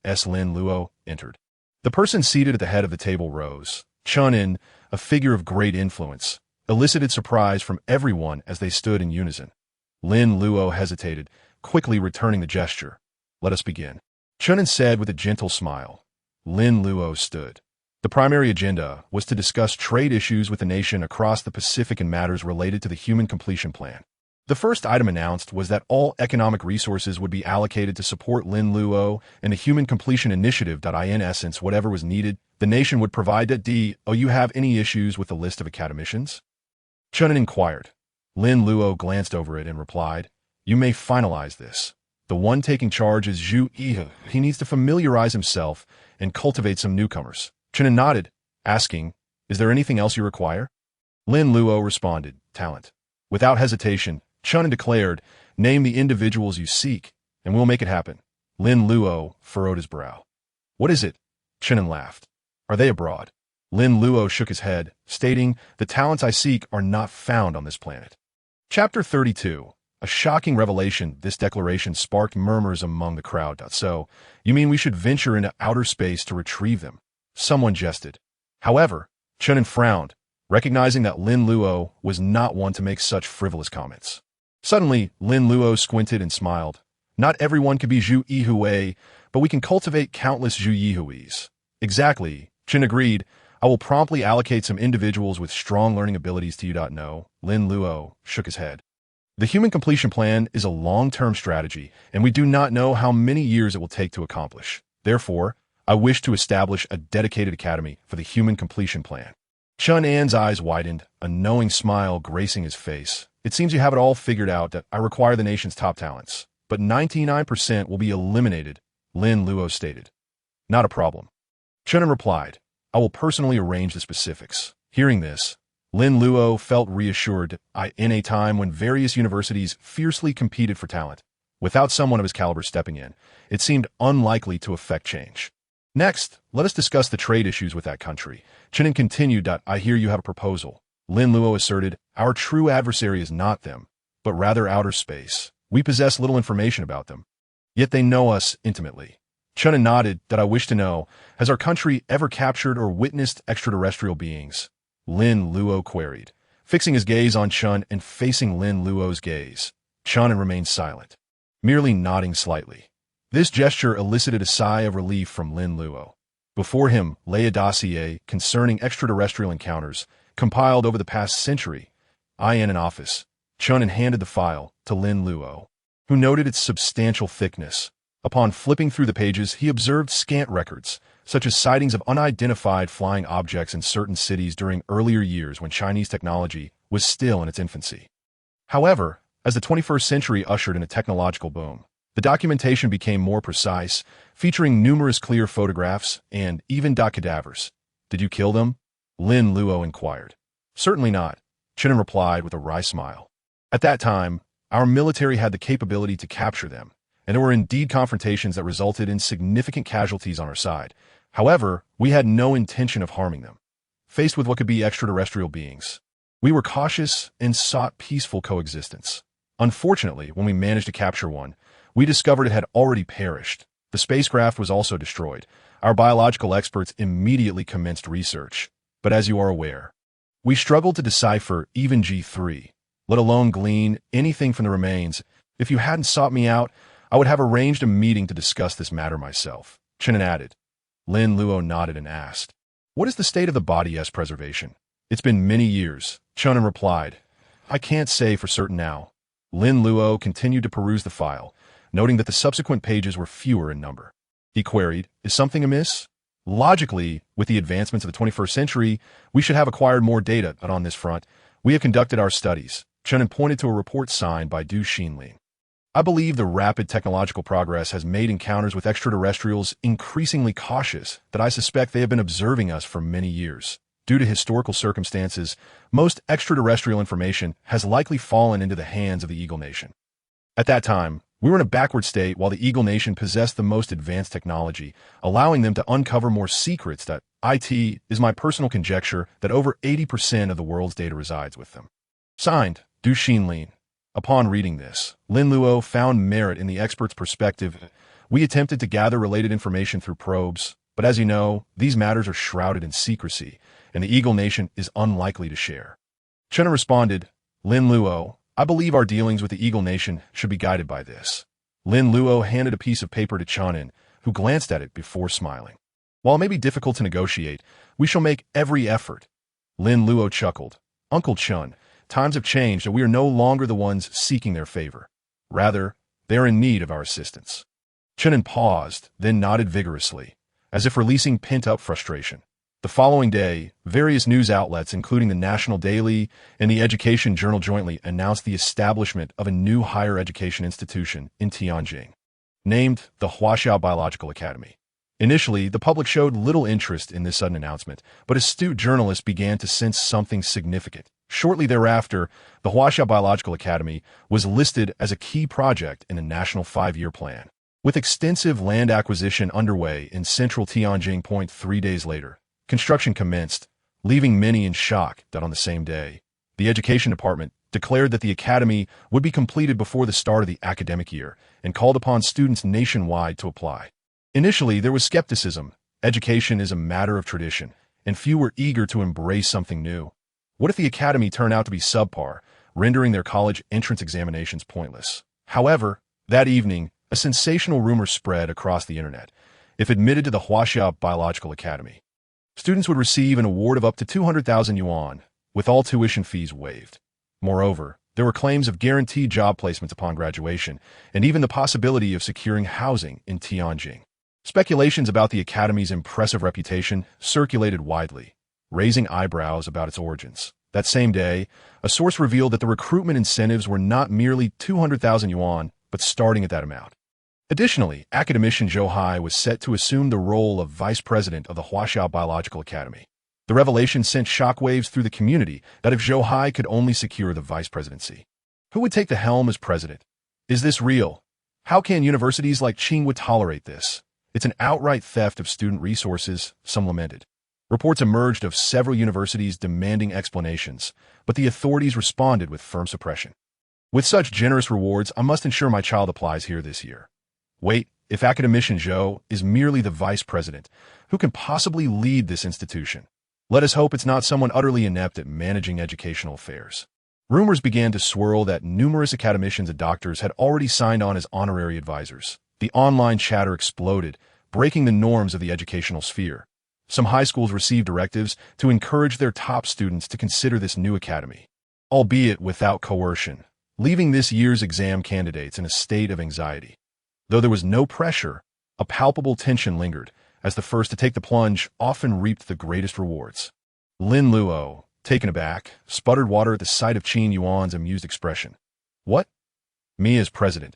Lin Luo entered. The person seated at the head of the table rose. Chunin, a figure of great influence, elicited surprise from everyone as they stood in unison. Lin Luo hesitated, quickly returning the gesture. Let us begin. Chunin said with a gentle smile. Lin Luo stood. The primary agenda was to discuss trade issues with the nation across the Pacific and matters related to the Human Completion Plan. The first item announced was that all economic resources would be allocated to support Lin Luo and the Human Completion Initiative. In essence, whatever was needed, the nation would provide. Do you have any issues with the list of academicians? Chunin inquired. Lin Luo glanced over it and replied, You may finalize this. The one taking charge is Zhu Yihue. He needs to familiarize himself and cultivate some newcomers. Chunin nodded, asking, Is there anything else you require? Lin Luo responded, Talent. Without hesitation, Chunin declared, Name the individuals you seek, and we'll make it happen. Lin Luo furrowed his brow. What is it? Chunin laughed. Are they abroad? Lin Luo shook his head, stating, "The talents I seek are not found on this planet." Chapter 32. A shocking revelation. This declaration sparked murmurs among the crowd. So, you mean we should venture into outer space to retrieve them? Someone jested. However, Chunin frowned, recognizing that Lin Luo was not one to make such frivolous comments. Suddenly, Lin Luo squinted and smiled. "Not everyone can be Zhu Yihui, but we can cultivate countless Zhu Yihuis." "Exactly," Chen agreed. "I will promptly allocate some individuals with strong learning abilities to you." No, Lin Luo shook his head. "The human completion plan is a long-term strategy, and we do not know how many years it will take to accomplish. Therefore, I wish to establish a dedicated academy for the human completion plan." Chun An's eyes widened, a knowing smile gracing his face. "It seems you have it all figured out. That I require the nation's top talents, but 99% will be eliminated," Lin Luo stated. "Not a problem," Chunin replied. "I will personally arrange the specifics." Hearing this, Lin Luo felt reassured. In a time when various universities fiercely competed for talent, without someone of his caliber stepping in, it seemed unlikely to affect change. "Next, let us discuss the trade issues with that country." Chunin continued. "I hear you have a proposal," Lin Luo asserted. "Our true adversary is not them, but rather outer space. We possess little information about them, yet they know us intimately." Chunin nodded. "I wish to know, has our country ever captured or witnessed extraterrestrial beings?" Lin Luo queried, fixing his gaze on Chun and facing Lin Luo's gaze. Chunin remained silent, merely nodding slightly. This gesture elicited a sigh of relief from Lin Luo. Before him lay a dossier concerning extraterrestrial encounters, compiled over the past century. In an office, Chunin handed the file to Lin Luo, who noted its substantial thickness. Upon flipping through the pages, he observed scant records, such as sightings of unidentified flying objects in certain cities during earlier years when Chinese technology was still in its infancy. However, as the 21st century ushered in a technological boom, the documentation became more precise, featuring numerous clear photographs and even cadavers. "Did you kill them?" Lin Luo inquired. "Certainly not," Chunin replied with a wry smile. "At that time, our military had the capability to capture them, and there were indeed confrontations that resulted in significant casualties on our side. However, we had no intention of harming them. Faced with what could be extraterrestrial beings, we were cautious and sought peaceful coexistence. Unfortunately, when we managed to capture one, we discovered it had already perished. The spacecraft was also destroyed. Our biological experts immediately commenced research. But as you are aware, we struggled to decipher even G3, let alone glean anything from the remains. If you hadn't sought me out, I would have arranged a meeting to discuss this matter myself," Chunin added. Lin Luo nodded and asked, "What is the state of the body's preservation?" "It's been many years," Chunin replied. "I can't say for certain now." Lin Luo continued to peruse the file, noting that the subsequent pages were fewer in number. He queried, "Is something amiss?" "Logically, with the advancements of the 21st century, we should have acquired more data, but on this front, we have conducted our studies." Chunin pointed to a report signed by Du Xinlin. "I believe the rapid technological progress has made encounters with extraterrestrials increasingly cautious, that I suspect they have been observing us for many years. Due to historical circumstances, most extraterrestrial information has likely fallen into the hands of the Eagle Nation. At that time, we were in a backward state while the Eagle Nation possessed the most advanced technology, allowing them to uncover more secrets. That it is my personal conjecture that over 80% of the world's data resides with them." Signed, Du Xinlin. Upon reading this, Lin Luo found merit in the expert's perspective. "We attempted to gather related information through probes, but as you know, these matters are shrouded in secrecy, and the Eagle Nation is unlikely to share." Chunin responded, "Lin Luo, I believe our dealings with the Eagle Nation should be guided by this." Lin Luo handed a piece of paper to Chunin, who glanced at it before smiling. "While it may be difficult to negotiate, we shall make every effort." Lin Luo chuckled. "Uncle Chun, times have changed and we are no longer the ones seeking their favor. Rather, they are in need of our assistance." Chunin paused, then nodded vigorously, as if releasing pent-up frustration. The following day, various news outlets, including the National Daily and the Education Journal, jointly announced the establishment of a new higher education institution in Tianjin, named the Huaxia Biological Academy. Initially, the public showed little interest in this sudden announcement, but astute journalists began to sense something significant. Shortly thereafter, the Huaxia Biological Academy was listed as a key project in the National 5-Year Plan, with extensive land acquisition underway in central Tianjin. 3 days later, Construction commenced, leaving many in shock that on the same day, the Education Department declared that the academy would be completed before the start of the academic year and called upon students nationwide to apply. Initially, there was skepticism. Education is a matter of tradition, and few were eager to embrace something new. What if the academy turned out to be subpar, rendering their college entrance examinations pointless? However, that evening, a sensational rumor spread across the internet. If admitted to the Huaxia Biological Academy, students would receive an award of up to 200,000 yuan, with all tuition fees waived. Moreover, there were claims of guaranteed job placements upon graduation, and even the possibility of securing housing in Tianjin. Speculations about the academy's impressive reputation circulated widely, raising eyebrows about its origins. That same day, a source revealed that the recruitment incentives were not merely 200,000 yuan, but starting at that amount. Additionally, academician Zhou Hai was set to assume the role of vice president of the Huaxia Biological Academy. The revelation sent shockwaves through the community that if Zhou Hai could only secure the vice presidency, who would take the helm as president? Is this real? How can universities like Tsinghua tolerate this? It's an outright theft of student resources, some lamented. Reports emerged of several universities demanding explanations, but the authorities responded with firm suppression. With such generous rewards, I must ensure my child applies here this year. Wait, if academician Zhou is merely the vice president, who can possibly lead this institution? Let us hope it's not someone utterly inept at managing educational affairs. Rumors began to swirl that numerous academicians and doctors had already signed on as honorary advisors. The online chatter exploded, breaking the norms of the educational sphere. Some high schools received directives to encourage their top students to consider this new academy, albeit without coercion, leaving this year's exam candidates in a state of anxiety. Though there was no pressure, a palpable tension lingered, as the first to take the plunge often reaped the greatest rewards. Lin Luo, taken aback, sputtered water at the sight of Qin Yuan's amused expression. What? Me as president?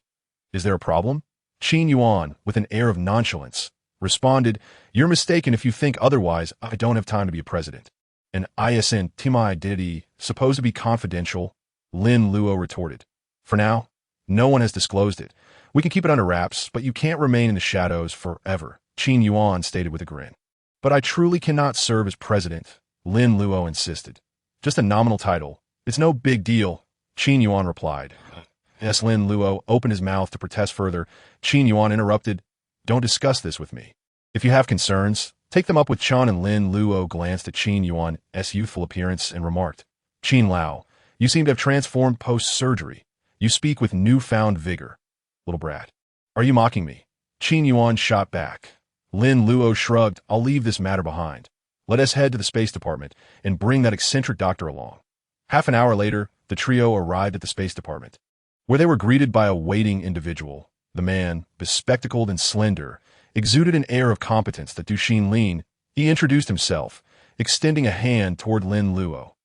Is there a problem? Qin Yuan, with an air of nonchalance, responded, "You're mistaken if you think otherwise. I don't have time to be a president." "An ISN to my identity, supposed to be confidential," Lin Luo retorted. "For now, no one has disclosed it. We can keep it under wraps, but you can't remain in the shadows forever," Qin Yuan stated with a grin. "But I truly cannot serve as president," Lin Luo insisted. "Just a nominal title. It's no big deal," Qin Yuan replied. As Lin Luo opened his mouth to protest further, Qin Yuan interrupted, "Don't discuss this with me. If you have concerns, take them up with Chan." And Lin Luo glanced at Qin Yuan's youthful appearance and remarked, "Qin Lao, you seem to have transformed post-surgery. You speak with newfound vigor. Little brat. Are you mocking me?" Qin Yuan shot back. Lin Luo shrugged, "I'll leave this matter behind. Let us head to the Space Department and bring that eccentric doctor along." Half an hour later, the trio arrived at the Space Department, where they were greeted by a waiting individual. The man, bespectacled and slender, exuded an air of competence that Duxin Lin. He introduced himself, extending a hand toward Lin Luo.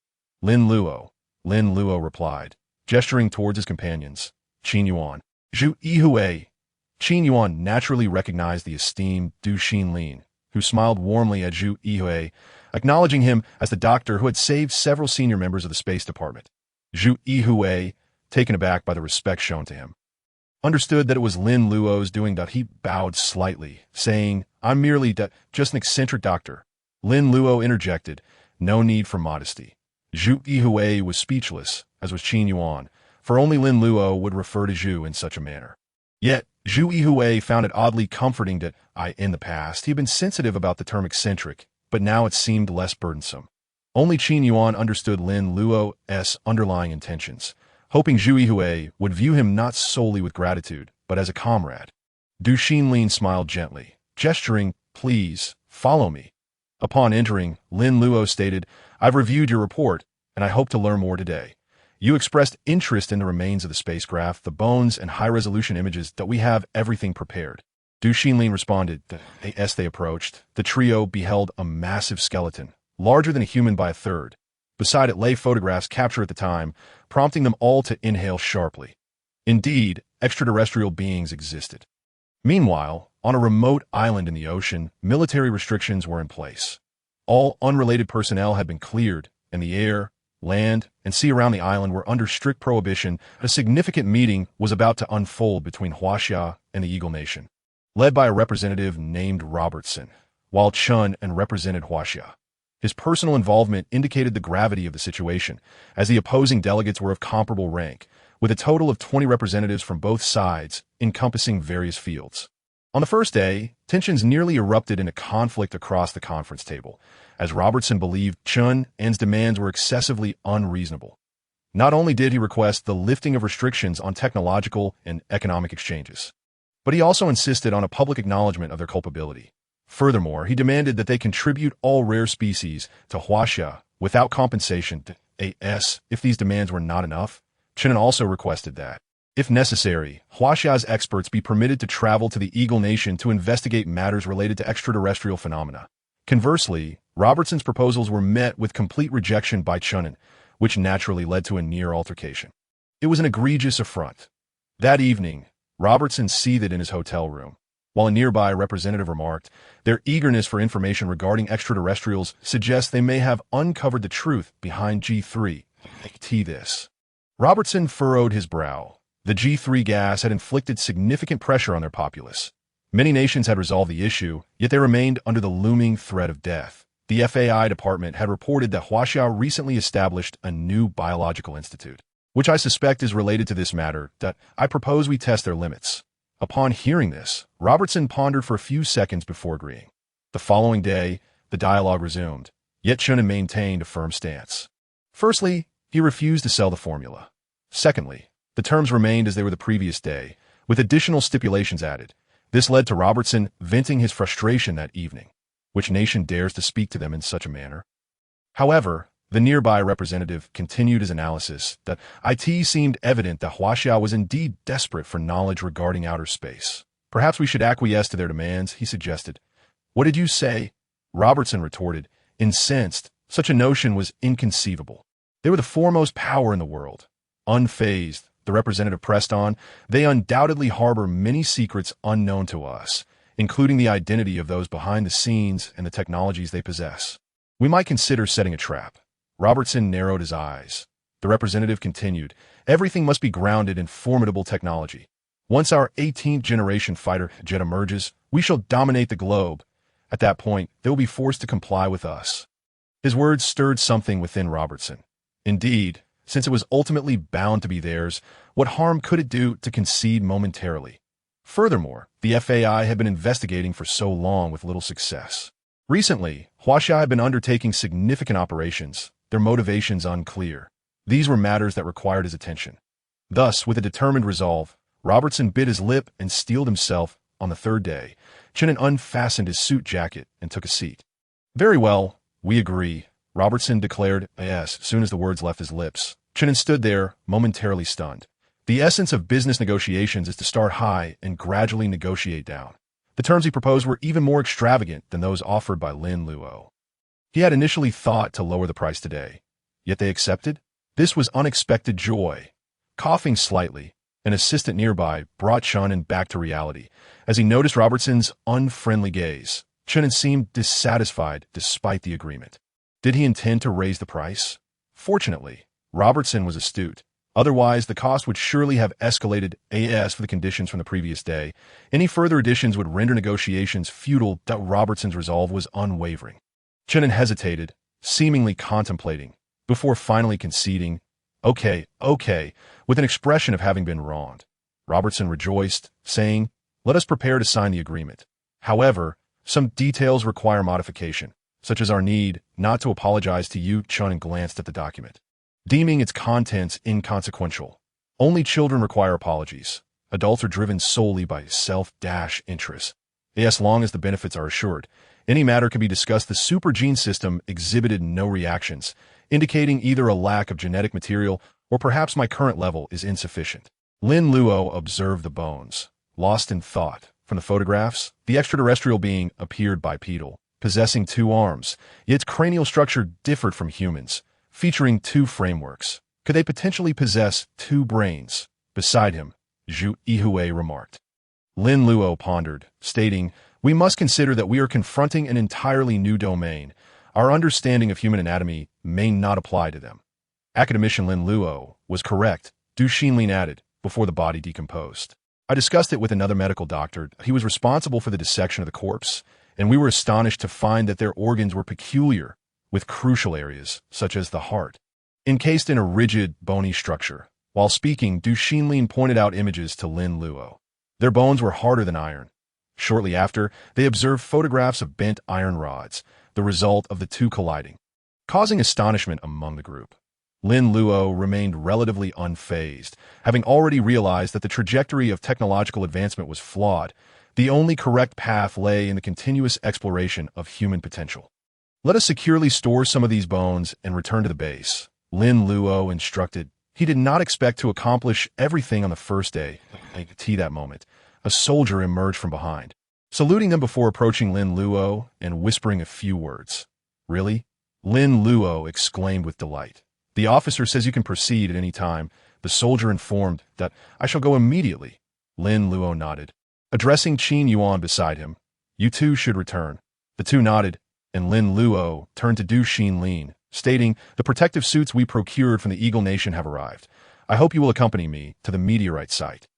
"Lin Luo," Lin Luo replied, gesturing towards his companions. "Qin Yuan. Zhu Yihui." Qin Yuan naturally recognized the esteemed Duxin Lin, who smiled warmly at Zhu Yihui, acknowledging him as the doctor who had saved several senior members of the Space Department. Zhu Yihui, taken aback by the respect shown to him, understood that it was Lin Luo's doing. He bowed slightly, saying, "I'm merely just an eccentric doctor." Lin Luo interjected, "No need for modesty." Zhu Yihui was speechless, as was Qin Yuan, for only Lin Luo would refer to Zhu in such a manner. Yet, Zhu Yihui found it oddly comforting that in the past, he had been sensitive about the term eccentric, but now it seemed less burdensome. Only Qin Yuan understood Lin Luo's underlying intentions, hoping Zhu Yihui would view him not solely with gratitude, but as a comrade. Duxin Lin smiled gently, gesturing, "Please, follow me." Upon entering, Lin Luo stated, "I've reviewed your report, and I hope to learn more today. You expressed interest in the remains of the spacecraft, the bones, and high-resolution images that we have everything prepared." Duxin Lin responded. As they approached, the trio beheld a massive skeleton, larger than a human by a third. Beside it lay photographs captured at the time, prompting them all to inhale sharply. Indeed, extraterrestrial beings existed. Meanwhile, on a remote island in the ocean, military restrictions were in place. All unrelated personnel had been cleared, and the air, land, and sea around the island were under strict prohibition. A significant meeting was about to unfold between Huaxia and the Eagle Nation, led by a representative named Robertson, while Chun and represented Huaxia. His personal involvement indicated the gravity of the situation, as the opposing delegates were of comparable rank, with a total of 20 representatives from both sides, encompassing various fields. On the first day, tensions nearly erupted in a conflict across the conference table, as Robertson believed Chun An's demands were excessively unreasonable. Not only did he request the lifting of restrictions on technological and economic exchanges, but he also insisted on a public acknowledgement of their culpability. Furthermore, he demanded that they contribute all rare species to Huaxia without compensation to AS. If these demands were not enough, Chen also requested that, if necessary, Huaxia's experts be permitted to travel to the Eagle Nation to investigate matters related to extraterrestrial phenomena. Conversely, Robertson's proposals were met with complete rejection by Chunin, which naturally led to a near altercation. It was an egregious affront. That evening, Robertson seethed in his hotel room, while a nearby representative remarked, "Their eagerness for information regarding extraterrestrials suggests they may have uncovered the truth behind G3. This." Robertson furrowed his brow. The G3 gas had inflicted significant pressure on their populace. Many nations had resolved the issue, yet they remained under the looming threat of death. The FAI department had reported that Huaxia recently established a new biological institute, which I suspect is related to this matter. That I propose we test their limits. Upon hearing this, Robertson pondered for a few seconds before agreeing. The following day, the dialogue resumed, yet Chunin maintained a firm stance. Firstly, he refused to sell the formula. Secondly, the terms remained as they were the previous day, with additional stipulations added. This led to Robertson venting his frustration that evening. Which nation dares to speak to them in such a manner? However, the nearby representative continued his analysis that it seemed evident that Huaxia was indeed desperate for knowledge regarding outer space. Perhaps we should acquiesce to their demands, he suggested. What did you say? Robertson retorted, incensed. Such a notion was inconceivable. They were the foremost power in the world. Unfazed, the representative pressed on, they undoubtedly harbor many secrets unknown to us, including the identity of those behind the scenes and the technologies they possess. We might consider setting a trap. Robertson narrowed his eyes. The representative continued, everything must be grounded in formidable technology. Once our 18th generation fighter jet emerges, we shall dominate the globe. At that point, they will be forced to comply with us. His words stirred something within Robertson. Indeed, since it was ultimately bound to be theirs, what harm could it do to concede momentarily? Furthermore, the FAI had been investigating for so long with little success. Recently, Huaxia had been undertaking significant operations, their motivations unclear. These were matters that required his attention. Thus, with a determined resolve, Robertson bit his lip and steeled himself. On the third day, Chinnen unfastened his suit jacket and took a seat. Very well, we agree, Robertson declared as soon as the words left his lips. Chinnen stood there, momentarily stunned. The essence of business negotiations is to start high and gradually negotiate down. The terms he proposed were even more extravagant than those offered by Lin Luo. He had initially thought to lower the price today, yet they accepted? This was unexpected joy. Coughing slightly, an assistant nearby brought Chunin back to reality. As he noticed Robertson's unfriendly gaze, Chunin seemed dissatisfied despite the agreement. Did he intend to raise the price? Fortunately, Robertson was astute. Otherwise, the cost would surely have escalated as for the conditions from the previous day. Any further additions would render negotiations futile. Robertson's resolve was unwavering. Chunin hesitated, seemingly contemplating, before finally conceding, Okay, with an expression of having been wronged. Robertson rejoiced, saying, let us prepare to sign the agreement. However, some details require modification, such as our need not to apologize to you. Chunin glanced at the document, deeming its contents inconsequential. Only children require apologies. Adults are driven solely by self-interest. As long as the benefits are assured, any matter can be discussed. The super gene system exhibited no reactions, indicating either a lack of genetic material or perhaps my current level is insufficient. Lin Luo observed the bones. Lost in thought. From the photographs, the extraterrestrial being appeared bipedal, possessing 2 arms, yet its cranial structure differed from humans, featuring 2 frameworks. Could they potentially possess 2 brains? Beside him, Zhu Yihue remarked. Lin Luo pondered, stating, we must consider that we are confronting an entirely new domain. Our understanding of human anatomy may not apply to them. Academician Lin Luo was correct, Du Xinlin added, before the body decomposed. I discussed it with another medical doctor. He was responsible for the dissection of the corpse, and we were astonished to find that their organs were peculiar, with crucial areas, such as the heart, encased in a rigid, bony structure. While speaking, Du Xinlin pointed out images to Lin Luo. Their bones were harder than iron. Shortly after, they observed photographs of bent iron rods, the result of the two colliding, causing astonishment among the group. Lin Luo remained relatively unfazed, having already realized that the trajectory of technological advancement was flawed. The only correct path lay in the continuous exploration of human potential. Let us securely store some of these bones and return to the base, Lin Luo instructed. He did not expect to accomplish everything on the first day. At that moment, a soldier emerged from behind, saluting them before approaching Lin Luo and whispering a few words. "Really?" Lin Luo exclaimed with delight. "The officer says you can proceed at any time." The soldier informed that, "I shall go immediately." Lin Luo nodded, addressing Qin Yuan beside him. "You two should return." The two nodded, and Lin Luo turned to Du Xinlin, stating, "The protective suits we procured from the Eagle Nation have arrived. I hope you will accompany me to the meteorite site."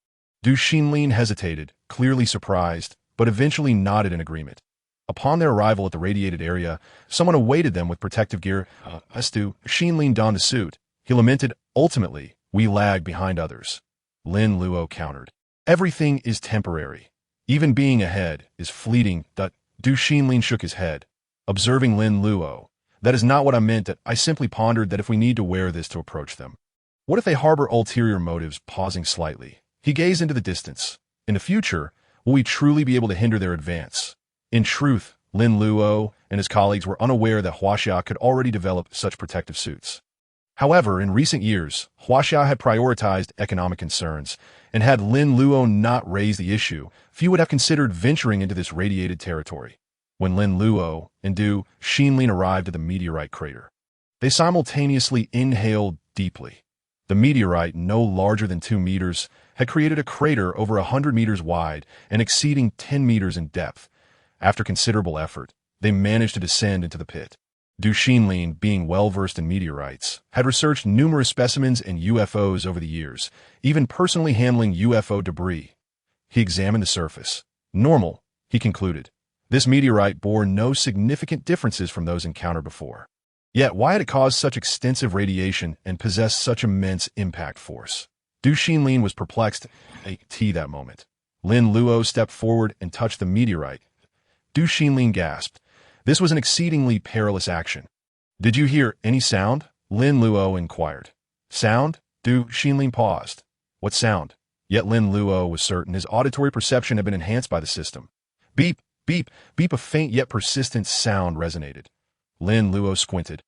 Du Xinlin hesitated, clearly surprised, but eventually nodded in agreement. Upon their arrival at the radiated area, someone awaited them with protective gear. As Du Xinlin donned the suit, he lamented, "Ultimately, we lag behind others." Lin Luo countered, "Everything is temporary. Even being ahead is fleeting." Du Xinlin shook his head, observing Lin Luo. "That is not what I meant. I simply pondered that if we need to wear this to approach them. What if they harbor ulterior motives?" Pausing slightly, he gazed into the distance. "In the future, will we truly be able to hinder their advance?" In truth, Lin Luo and his colleagues were unaware that Huaxia could already develop such protective suits. However, in recent years, Huaxia had prioritized economic concerns, and had Lin Luo not raised the issue, few would have considered venturing into this radiated territory. When Lin Luo and Du Xinlin arrived at the meteorite crater, they simultaneously inhaled deeply. The meteorite, no larger than 2 meters, had created a crater over 100 meters wide and exceeding 10 meters in depth. After considerable effort, they managed to descend into the pit. Du Xinlin, being well-versed in meteorites, had researched numerous specimens and UFOs over the years, even personally handling UFO debris. He examined the surface. Normal, he concluded. This meteorite bore no significant differences from those encountered before. Yet why had it caused such extensive radiation and possessed such immense impact force? Du Xinlin was perplexed at that moment. Lin Luo stepped forward and touched the meteorite. Du Xinlin gasped. This was an exceedingly perilous action. "Did you hear any sound?" Lin Luo inquired. "Sound?" Du Xinlin paused. "What sound?" Yet Lin Luo was certain his auditory perception had been enhanced by the system. Beep, beep, beep, a faint yet persistent sound resonated. Lin Luo squinted,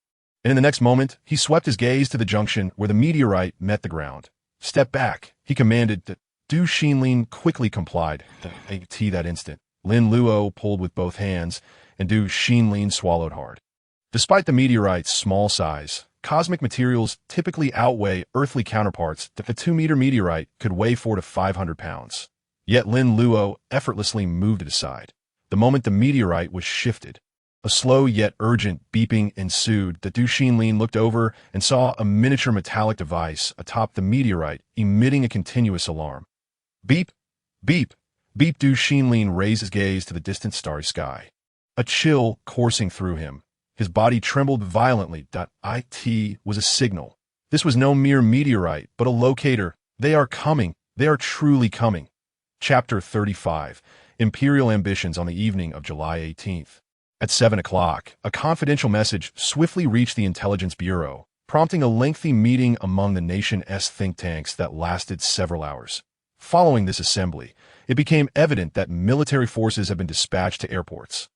and in the next moment, he swept his gaze to the junction where the meteorite met the ground. "Step back," he commanded. Du Xinlin quickly complied. At that instant, Lin Luo pulled with both hands, and Du Xinlin swallowed hard. Despite the meteorite's small size, cosmic materials typically outweigh earthly counterparts. A 2-meter meteorite could weigh 400 to 500 pounds. Yet Lin Luo effortlessly moved it aside. The moment the meteorite was shifted, a slow yet urgent beeping ensued. Du Xinlin looked over and saw a miniature metallic device atop the meteorite emitting a continuous alarm. Beep, beep, beep. Du Xinlin raised his gaze to the distant starry sky. A chill coursing through him. His body trembled violently. It was a signal. This was no mere meteorite, but a locator. They are coming. They are truly coming. Chapter 35. Imperial Ambitions. On the evening of July 18th. At 7 o'clock, a confidential message swiftly reached the Intelligence Bureau, prompting a lengthy meeting among the nation's think tanks that lasted several hours. Following this assembly, it became evident that military forces had been dispatched to airports,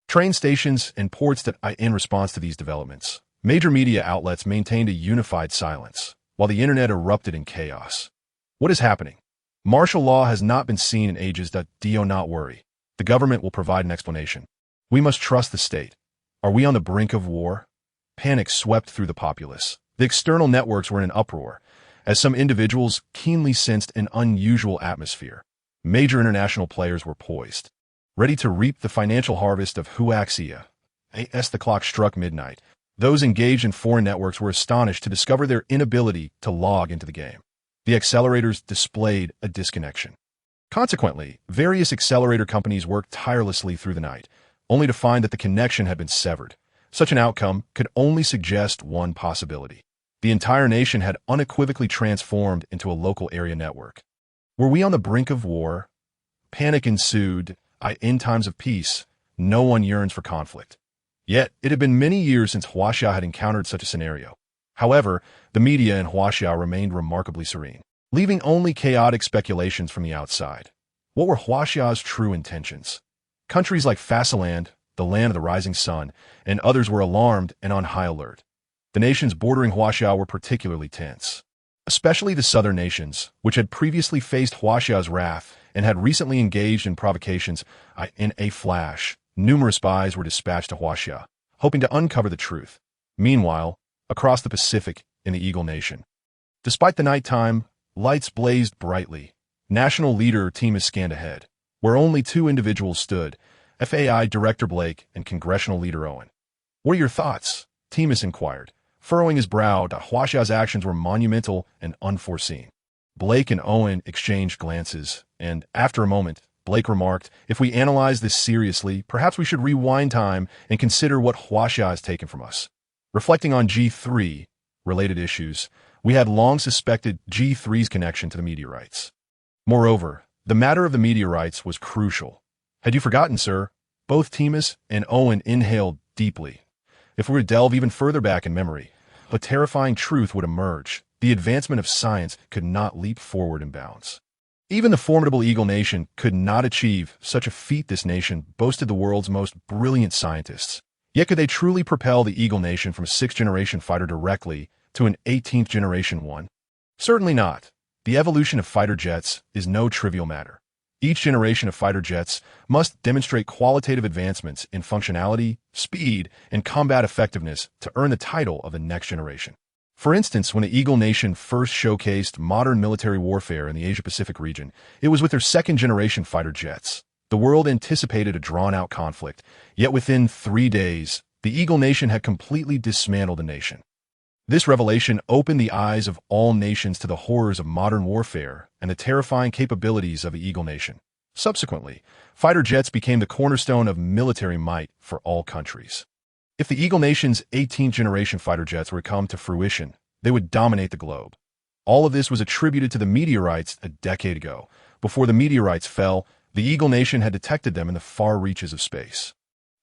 train stations, and ports. In response to these developments, major media outlets maintained a unified silence, while the internet erupted in chaos. What is happening? Martial law has not been seen in ages. Do not worry. The government will provide an explanation. We must trust the state. Are we on the brink of war? Panic swept through the populace. The external networks were in an uproar, as some individuals keenly sensed an unusual atmosphere. Major international players were poised, ready to reap the financial harvest of Huaxia. As the clock struck midnight, those engaged in foreign networks were astonished to discover their inability to log into the game. The accelerators displayed a disconnection. Consequently, various accelerator companies worked tirelessly through the night, only to find that the connection had been severed. Such an outcome could only suggest one possibility. The entire nation had unequivocally transformed into a local area network. Were we on the brink of war? Panic ensued. In times of peace, no one yearns for conflict. Yet, it had been many years since Huaxia had encountered such a scenario. However, the media in Huaxia remained remarkably serene, leaving only chaotic speculations from the outside. What were Huaxia's true intentions? Countries like Fasiland, the land of the rising sun, and others were alarmed and on high alert. The nations bordering Huaxia were particularly tense, especially the southern nations, which had previously faced Huaxia's wrath and had recently engaged in provocations. In a flash, numerous spies were dispatched to Huaxia, hoping to uncover the truth. Meanwhile, across the Pacific in the Eagle Nation, despite the nighttime, lights blazed brightly. National leader Temis scanned ahead, where only two individuals stood, FAI Director Blake and Congressional Leader Owen. "What are your thoughts?" Temis inquired, furrowing his brow. Huaxia's actions were monumental and unforeseen. Blake and Owen exchanged glances, and after a moment, Blake remarked, "If we analyze this seriously, perhaps we should rewind time and consider what Huaxia has taken from us." Reflecting on G3 related issues, we had long suspected G3's connection to the meteorites. Moreover, the matter of the meteorites was crucial. "Had you forgotten, sir?" Both Temis and Owen inhaled deeply. If we were to delve even further back in memory, a terrifying truth would emerge. The advancement of science could not leap forward in bounds. Even the formidable Eagle Nation could not achieve such a feat. This nation boasted the world's most brilliant scientists. Yet could they truly propel the Eagle Nation from a 6th-generation fighter directly to an 18th-generation one? Certainly not. The evolution of fighter jets is no trivial matter. Each generation of fighter jets must demonstrate qualitative advancements in functionality, speed, and combat effectiveness to earn the title of the next generation. For instance, when the Eagle Nation first showcased modern military warfare in the Asia-Pacific region, it was with their 2nd-generation fighter jets. The world anticipated a drawn-out conflict, yet within 3 days, the Eagle Nation had completely dismantled the nation. This revelation opened the eyes of all nations to the horrors of modern warfare and the terrifying capabilities of the Eagle Nation. Subsequently, fighter jets became the cornerstone of military might for all countries. If the Eagle Nation's 18th-generation fighter jets were to come to fruition, they would dominate the globe. All of this was attributed to the meteorites a decade ago. Before the meteorites fell, the Eagle Nation had detected them in the far reaches of space.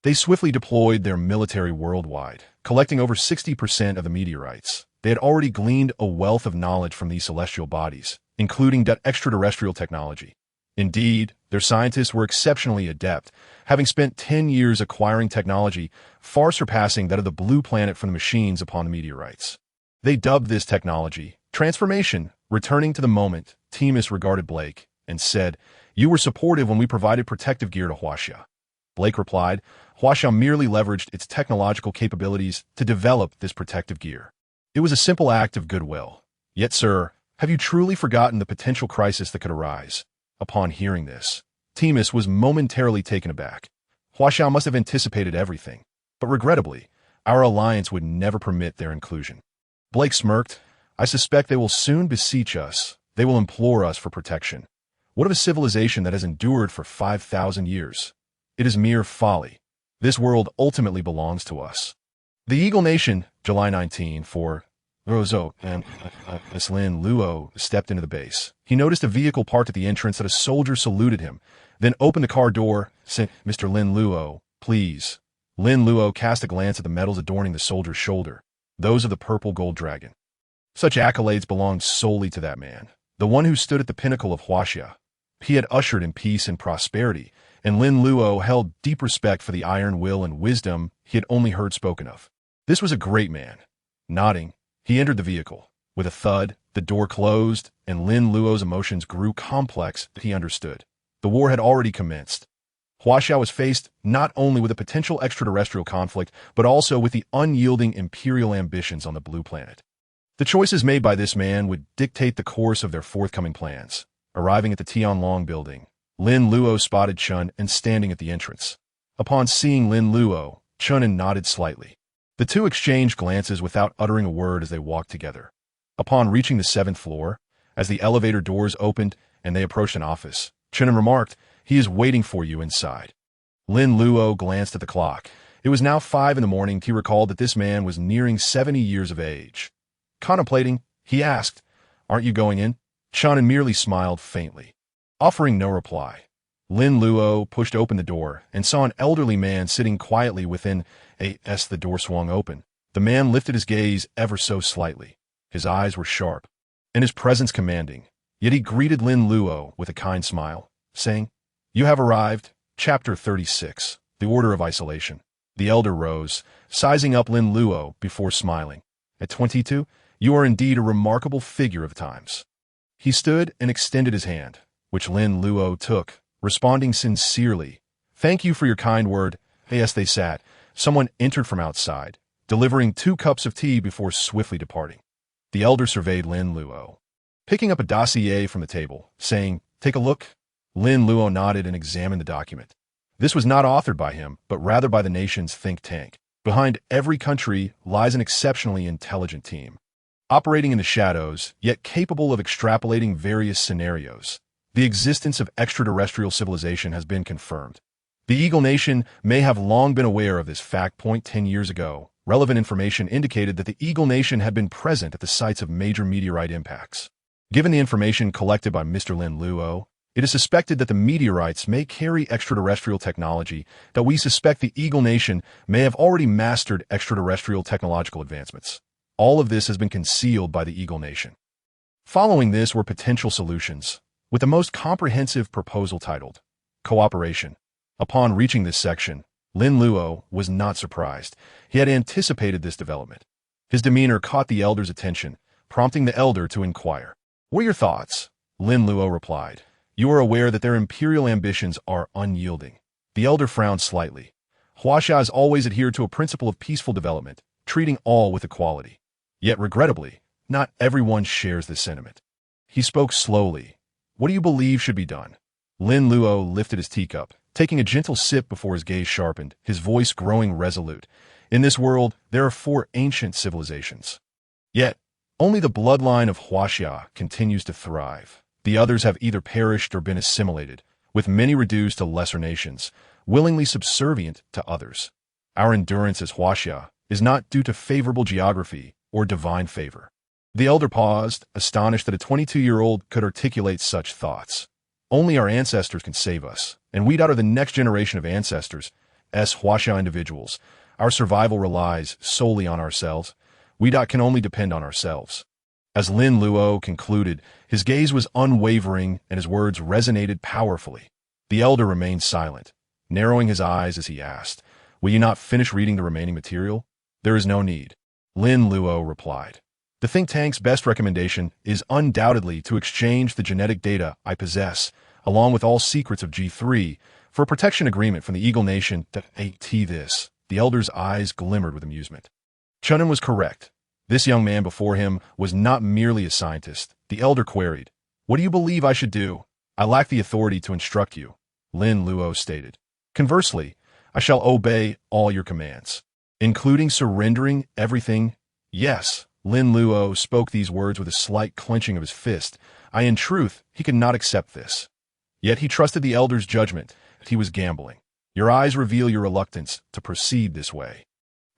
They swiftly deployed their military worldwide, collecting over 60% of the meteorites. They had already gleaned a wealth of knowledge from these celestial bodies, including extraterrestrial technology. Indeed, their scientists were exceptionally adept, having spent 10 years acquiring technology far surpassing that of the blue planet from the machines upon the meteorites. They dubbed this technology transformation. Returning to the moment, Temis regarded Blake and said, "You were supportive when we provided protective gear to Huaxia." Blake replied, "Huaxia merely leveraged its technological capabilities to develop this protective gear. It was a simple act of goodwill. Yet, sir, have you truly forgotten the potential crisis that could arise?" Upon hearing this, Temis was momentarily taken aback. Huaxia must have anticipated everything, but regrettably, our alliance would never permit their inclusion. Blake smirked. "I suspect they will soon beseech us. They will implore us for protection. What of a civilization that has endured for 5,000 years? It is mere folly. This world ultimately belongs to us." The Eagle Nation, July 19, for Rozo and Lin Luo stepped into the base. He noticed a vehicle parked at the entrance that a soldier saluted him, then opened the car door, said, "Mr. Lin Luo, please." Lin Luo cast a glance at the medals adorning the soldier's shoulder, those of the purple gold dragon. Such accolades belonged solely to that man, the one who stood at the pinnacle of Huaxia. He had ushered in peace and prosperity, and Lin Luo held deep respect for the iron will and wisdom he had only heard spoken of. This was a great man. Nodding, he entered the vehicle. With a thud, the door closed, and Lin Luo's emotions grew complex. He understood. The war had already commenced. Huaxia was faced not only with a potential extraterrestrial conflict, but also with the unyielding imperial ambitions on the blue planet. The choices made by this man would dictate the course of their forthcoming plans. Arriving at the Tianlong building, Lin Luo spotted Chun and standing at the entrance. Upon seeing Lin Luo, Chun nodded slightly. The two exchanged glances without uttering a word as they walked together. Upon reaching the 7th floor, as the elevator doors opened and they approached an office, Chun remarked, "He is waiting for you inside." Lin Luo glanced at the clock. It was now 5 in the morning. He recalled that this man was nearing 70 years of age. Contemplating, he asked, "Aren't you going in?" Chen merely smiled faintly. Offering no reply, Lin Luo pushed open the door and saw an elderly man sitting quietly within. As the door swung open, the man lifted his gaze ever so slightly. His eyes were sharp, and his presence commanding. Yet he greeted Lin Luo with a kind smile, saying, "You have arrived." Chapter 36, The Order of Isolation. The elder rose, sizing up Lin Luo before smiling. "At 22, you are indeed a remarkable figure of the times." He stood and extended his hand, which Lin Luo took, responding sincerely, "Thank you for your kind word." As they sat, someone entered from outside, delivering 2 cups of tea before swiftly departing. The elder surveyed Lin Luo, picking up a dossier from the table, saying, "Take a look." Lin Luo nodded and examined the document. This was not authored by him, but rather by the nation's think tank. Behind every country lies an exceptionally intelligent team, operating in the shadows, yet capable of extrapolating various scenarios. The existence of extraterrestrial civilization has been confirmed. The Eagle Nation may have long been aware of this fact. 10 years ago, relevant information indicated that the Eagle Nation had been present at the sites of major meteorite impacts. Given the information collected by Mr. Lin Luo, it is suspected that the meteorites may carry extraterrestrial technology, that we suspect the Eagle Nation may have already mastered extraterrestrial technological advancements. All of this has been concealed by the Eagle Nation. Following this were potential solutions, with the most comprehensive proposal titled Cooperation. Upon reaching this section, Lin Luo was not surprised. He had anticipated this development. His demeanor caught the elder's attention, prompting the elder to inquire. "What are your thoughts?" Lin Luo replied. "You are aware that their imperial ambitions are unyielding." The elder frowned slightly. Huaxia has always adhered to a principle of peaceful development, treating all with equality. Yet, regrettably, not everyone shares this sentiment. He spoke slowly. "What do you believe should be done?" Lin Luo lifted his teacup, taking a gentle sip before his gaze sharpened, his voice growing resolute. "In this world, there are 4 ancient civilizations. Yet, only the bloodline of Huaxia continues to thrive. The others have either perished or been assimilated, with many reduced to lesser nations, willingly subservient to others. Our endurance as Huaxia is not due to favorable geography or divine favor." The elder paused, astonished that a 22-year-old could articulate such thoughts. "Only our ancestors can save us, and we are the next generation of ancestors. As Huaxia individuals, our survival relies solely on ourselves. We can only depend on ourselves." As Lin Luo concluded, his gaze was unwavering and his words resonated powerfully. The elder remained silent, narrowing his eyes as he asked, "Will you not finish reading the remaining material?" "There is no need," Lin Luo replied. "The think tank's best recommendation is undoubtedly to exchange the genetic data I possess, along with all secrets of G3, for a protection agreement from the Eagle Nation that this." The elder's eyes glimmered with amusement. Chunin was correct. This young man before him was not merely a scientist. The elder queried, "What do you believe I should do?" "I lack the authority to instruct you," Lin Luo stated. "Conversely, I shall obey all your commands." "Including surrendering everything?" "Yes." Lin Luo spoke these words with a slight clenching of his fist. In truth, he could not accept this. Yet he trusted the elder's judgment that he was gambling. "Your eyes reveal your reluctance to proceed this way."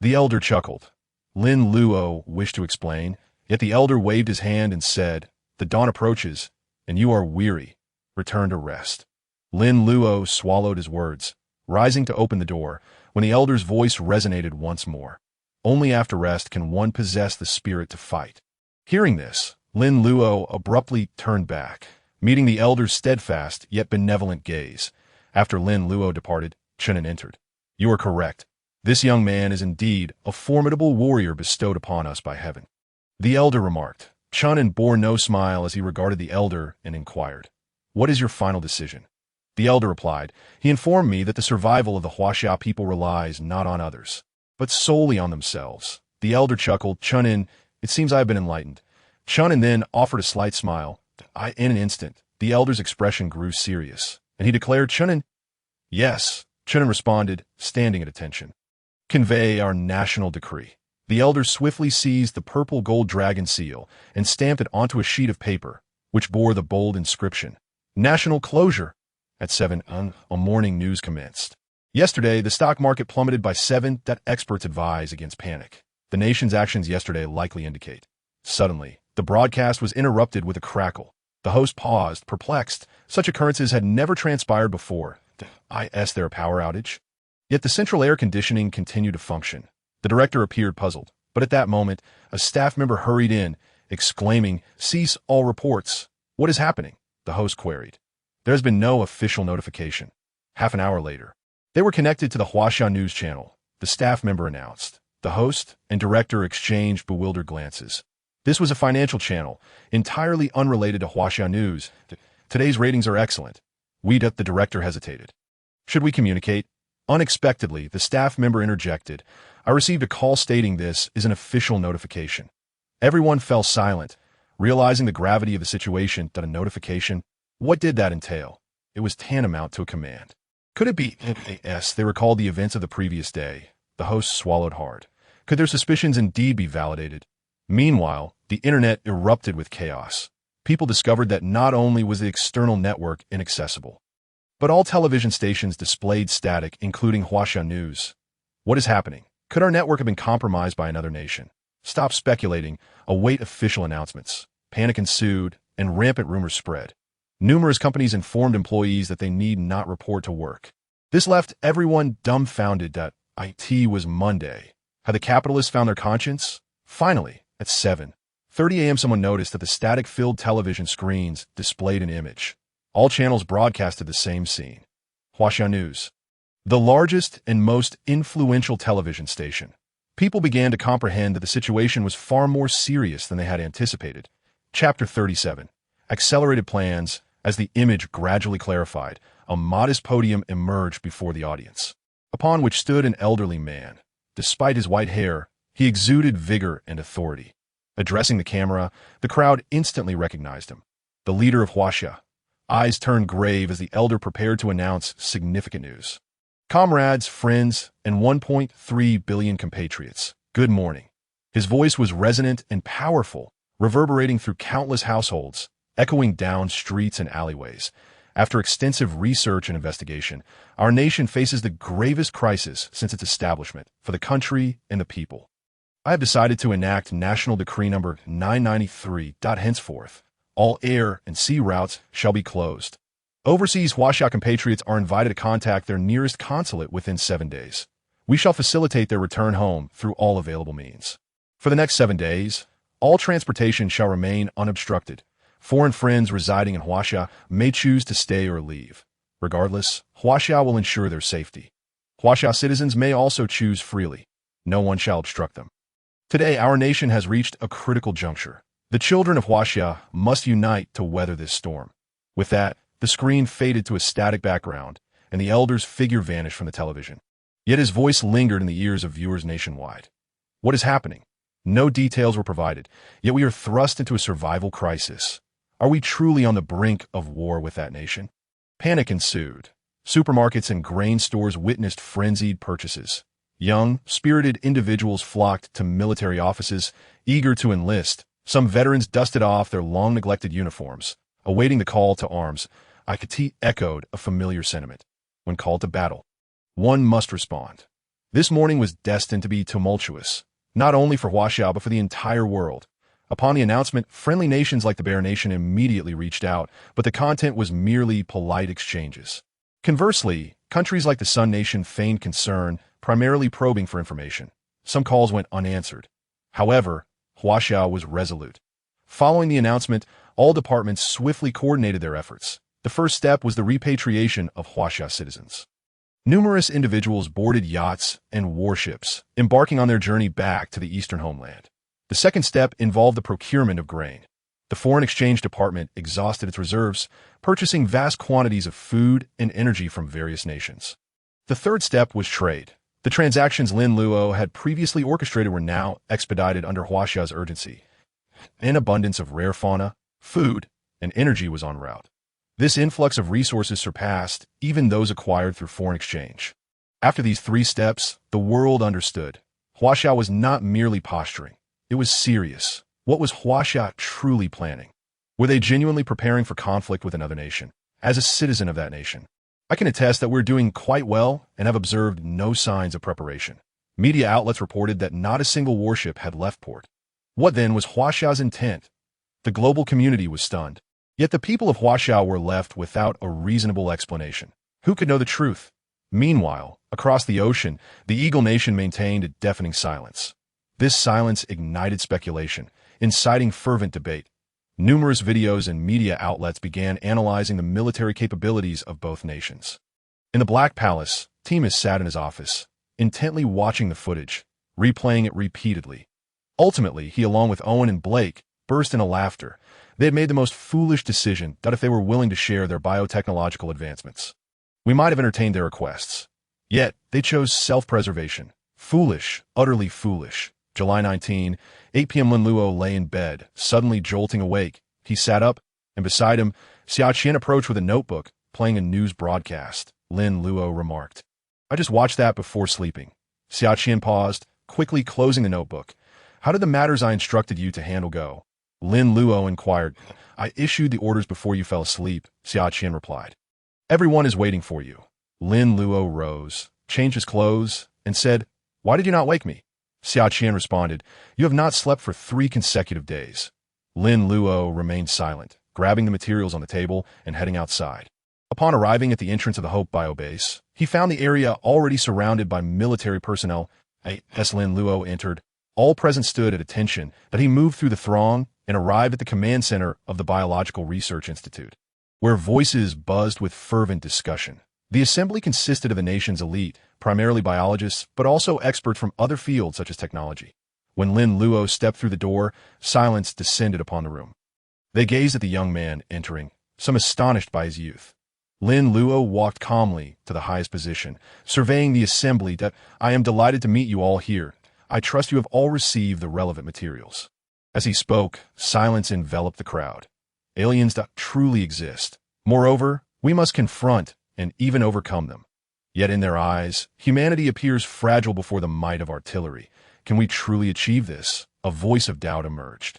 The elder chuckled. Lin Luo wished to explain, yet the elder waved his hand and said, "The dawn approaches, and you are weary. Return to rest." Lin Luo swallowed his words, rising to open the door, when the elder's voice resonated once more. "Only after rest can one possess the spirit to fight." Hearing this, Lin Luo abruptly turned back, meeting the elder's steadfast yet benevolent gaze. After Lin Luo departed, Chunin entered. "You are correct. This young man is indeed a formidable warrior bestowed upon us by heaven," the elder remarked. Chunin bore no smile as he regarded the elder and inquired, "What is your final decision?" The elder replied, "He informed me that the survival of the Huaxia people relies not on others, but solely on themselves." The elder chuckled. "Chunin, it seems I have been enlightened." Chunin then offered a slight smile. In an instant, the elder's expression grew serious, and he declared, "Chunin." "Yes," Chunin responded, standing at attention. "Convey our national decree." The elder swiftly seized the purple gold dragon seal and stamped it onto a sheet of paper, which bore the bold inscription, "National Closure." At 7 a morning news commenced. Yesterday, the stock market plummeted by 7. Experts advise against panic. The nation's actions yesterday likely indicate. Suddenly, the broadcast was interrupted with a crackle. The host paused, perplexed. Such occurrences had never transpired before. Is there a power outage? Yet the central air conditioning continued to function. The director appeared puzzled, but at that moment, a staff member hurried in, exclaiming, "Cease all reports." "What is happening?" the host queried. There has been no official notification. Half an hour later, they were connected to the Huaxia news channel. The staff member announced. The host and director exchanged bewildered glances. This was a financial channel, entirely unrelated to Huaxia news. "Today's ratings are excellent." The director hesitated. "Should we communicate?" Unexpectedly, the staff member interjected. "I received a call stating this is an official notification." Everyone fell silent, realizing the gravity of the situation. A notification? What did that entail? It was tantamount to a command. Could it be they recalled the events of the previous day? The host swallowed hard. Could their suspicions indeed be validated? Meanwhile, the internet erupted with chaos. People discovered that not only was the external network inaccessible, but all television stations displayed static, including Huaxia News. What is happening? Could our network have been compromised by another nation? Stop speculating. Await official announcements. Panic ensued, and rampant rumors spread. Numerous companies informed employees that they need not report to work. This left everyone dumbfounded. It was Monday. Had the capitalists found their conscience? Finally, at 7:30 a.m. someone noticed that the static-filled television screens displayed an image. All channels broadcasted the same scene. Huaxia News, the largest and most influential television station. People began to comprehend that the situation was far more serious than they had anticipated. Chapter 37. Accelerated plans. As the image gradually clarified, a modest podium emerged before the audience, upon which stood an elderly man. Despite his white hair, he exuded vigor and authority. Addressing the camera, the crowd instantly recognized him. The leader of Huaxia. Eyes turned grave as the elder prepared to announce significant news. "Comrades, friends, and 1.3 billion compatriots, good morning." His voice was resonant and powerful, reverberating through countless households, echoing down streets and alleyways. After extensive research and investigation, our nation faces the gravest crisis since its establishment for the country and the people. I have decided to enact National Decree Number 993. Henceforth, all air and sea routes shall be closed. Overseas Huaxia compatriots are invited to contact their nearest consulate within 7 days. We shall facilitate their return home through all available means. For the next 7 days, all transportation shall remain unobstructed. Foreign friends residing in Huaxia may choose to stay or leave. Regardless, Huaxia will ensure their safety. Huaxia citizens may also choose freely. No one shall obstruct them. Today, our nation has reached a critical juncture. The children of Huaxia must unite to weather this storm. With that, the screen faded to a static background, and the elder's figure vanished from the television. Yet his voice lingered in the ears of viewers nationwide. What is happening? No details were provided, yet we are thrust into a survival crisis. Are we truly on the brink of war with that nation? Panic ensued. Supermarkets and grain stores witnessed frenzied purchases. Young, spirited individuals flocked to military offices, eager to enlist. Some veterans dusted off their long-neglected uniforms, awaiting the call to arms. Ikati echoed a familiar sentiment. When called to battle, one must respond. This morning was destined to be tumultuous, not only for Huaxia but for the entire world. Upon the announcement, friendly nations like the Bear Nation immediately reached out, but the content was merely polite exchanges. Conversely, countries like the Sun Nation feigned concern, primarily probing for information. Some calls went unanswered. However, Huaxia was resolute. Following the announcement, all departments swiftly coordinated their efforts. The first step was the repatriation of Huaxia citizens. Numerous individuals boarded yachts and warships, embarking on their journey back to the eastern homeland. The second step involved the procurement of grain. The Foreign Exchange Department exhausted its reserves, purchasing vast quantities of food and energy from various nations. The third step was trade. The transactions Lin Luo had previously orchestrated were now expedited under Huaxia's urgency. An abundance of rare fauna, food, and energy was en route. This influx of resources surpassed even those acquired through foreign exchange. After these 3 steps, the world understood. Huaxia was not merely posturing. It was serious. What was Huaxia truly planning? Were they genuinely preparing for conflict with another nation? As a citizen of that nation, I can attest that we're doing quite well and have observed no signs of preparation. Media outlets reported that not a single warship had left port. What then was Huaxia's intent? The global community was stunned. Yet the people of Huaxia were left without a reasonable explanation. Who could know the truth? Meanwhile, across the ocean, the Eagle Nation maintained a deafening silence. This silence ignited speculation, inciting fervent debate. Numerous videos and media outlets began analyzing the military capabilities of both nations. In the Black Palace, Timus sat in his office, intently watching the footage, replaying it repeatedly. Ultimately, he, along with Owen and Blake, burst into laughter. They had made the most foolish decision that if they were willing to share their biotechnological advancements, we might have entertained their requests. Yet, they chose self-preservation. Foolish, utterly foolish. July 19, 8 p.m. Lin Luo lay in bed, suddenly jolting awake. He sat up, and beside him, Huaxia approached with a notebook, playing a news broadcast. Lin Luo remarked, "I just watched that before sleeping." Huaxia paused, quickly closing the notebook. "How did the matters I instructed you to handle go?" Lin Luo inquired. "I issued the orders before you fell asleep," Huaxia replied. "Everyone is waiting for you." Lin Luo rose, changed his clothes, and said, "Why did you not wake me?" Huaxia responded, "You have not slept for 3 consecutive days." Lin Luo remained silent, grabbing the materials on the table and heading outside. Upon arriving at the entrance of the Hope Biobase, he found the area already surrounded by military personnel. As Lin Luo entered, all present stood at attention, but he moved through the throng and arrived at the command center of the Biological Research Institute, where voices buzzed with fervent discussion. The assembly consisted of the nation's elite, primarily biologists, but also experts from other fields such as technology. When Lin Luo stepped through the door, silence descended upon the room. They gazed at the young man entering, some astonished by his youth. Lin Luo walked calmly to the highest position, surveying the assembly. "I am delighted to meet you all here. I trust you have all received the relevant materials." As he spoke, silence enveloped the crowd. Aliens truly exist. Moreover, we must confront and even overcome them. Yet in their eyes, humanity appears fragile before the might of artillery. Can we truly achieve this? A voice of doubt emerged.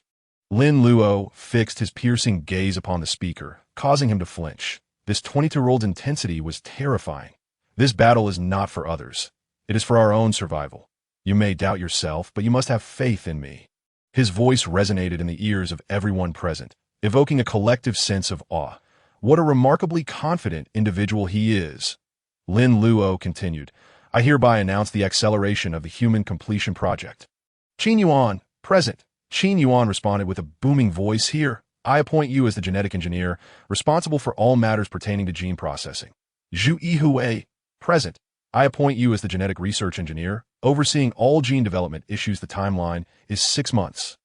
Lin Luo fixed his piercing gaze upon the speaker, causing him to flinch. This 22-year-old's intensity was terrifying. "This battle is not for others. It is for our own survival. You may doubt yourself, but you must have faith in me." His voice resonated in the ears of everyone present, evoking a collective sense of awe. What a remarkably confident individual he is. Lin Luo continued, "I hereby announce the acceleration of the Human Completion Project." "Qin Yuan, present." Qin Yuan responded with a booming voice, "Here, I appoint you as the genetic engineer, responsible for all matters pertaining to gene processing." "Zhu Yihui, present. I appoint you as the genetic research engineer, overseeing all gene development issues. The timeline is 6 months.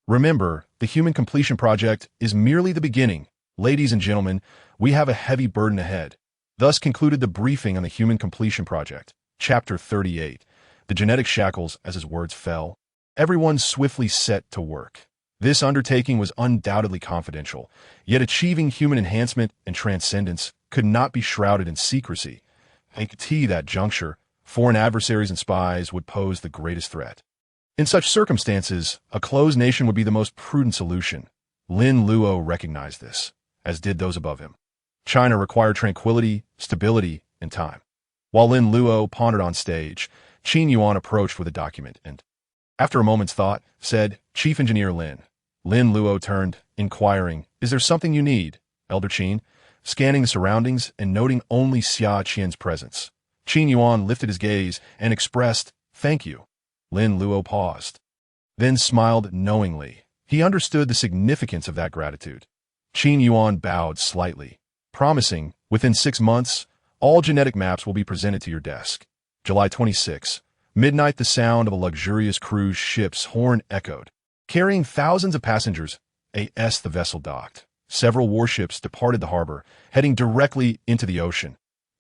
Remember, the Human Completion Project is merely the beginning. Ladies and gentlemen, we have a heavy burden ahead." Thus concluded the briefing on the Human Completion Project. Chapter 38. The genetic shackles. As his words fell, everyone swiftly set to work. This undertaking was undoubtedly confidential, yet achieving human enhancement and transcendence could not be shrouded in secrecy. At that juncture, foreign adversaries and spies would pose the greatest threat. In such circumstances, a closed nation would be the most prudent solution. Lin Luo recognized this, as did those above him. China required tranquility, stability, and time. While Lin Luo pondered on stage, Qin Yuan approached with a document and, after a moment's thought, said, "Chief Engineer Lin." Lin Luo turned, inquiring, "Is there something you need, Elder Qin?" Scanning the surroundings and noting only Huaxia's presence, Qin Yuan lifted his gaze and expressed, "Thank you." Lin Luo paused, then smiled knowingly. He understood the significance of that gratitude. Qin Yuan bowed slightly, promising, "Within 6 months, all genetic maps will be presented to your desk." July 26. Midnight, the sound of a luxurious cruise ship's horn echoed. Carrying thousands of passengers, the vessel docked. Several warships departed the harbor, heading directly into the ocean.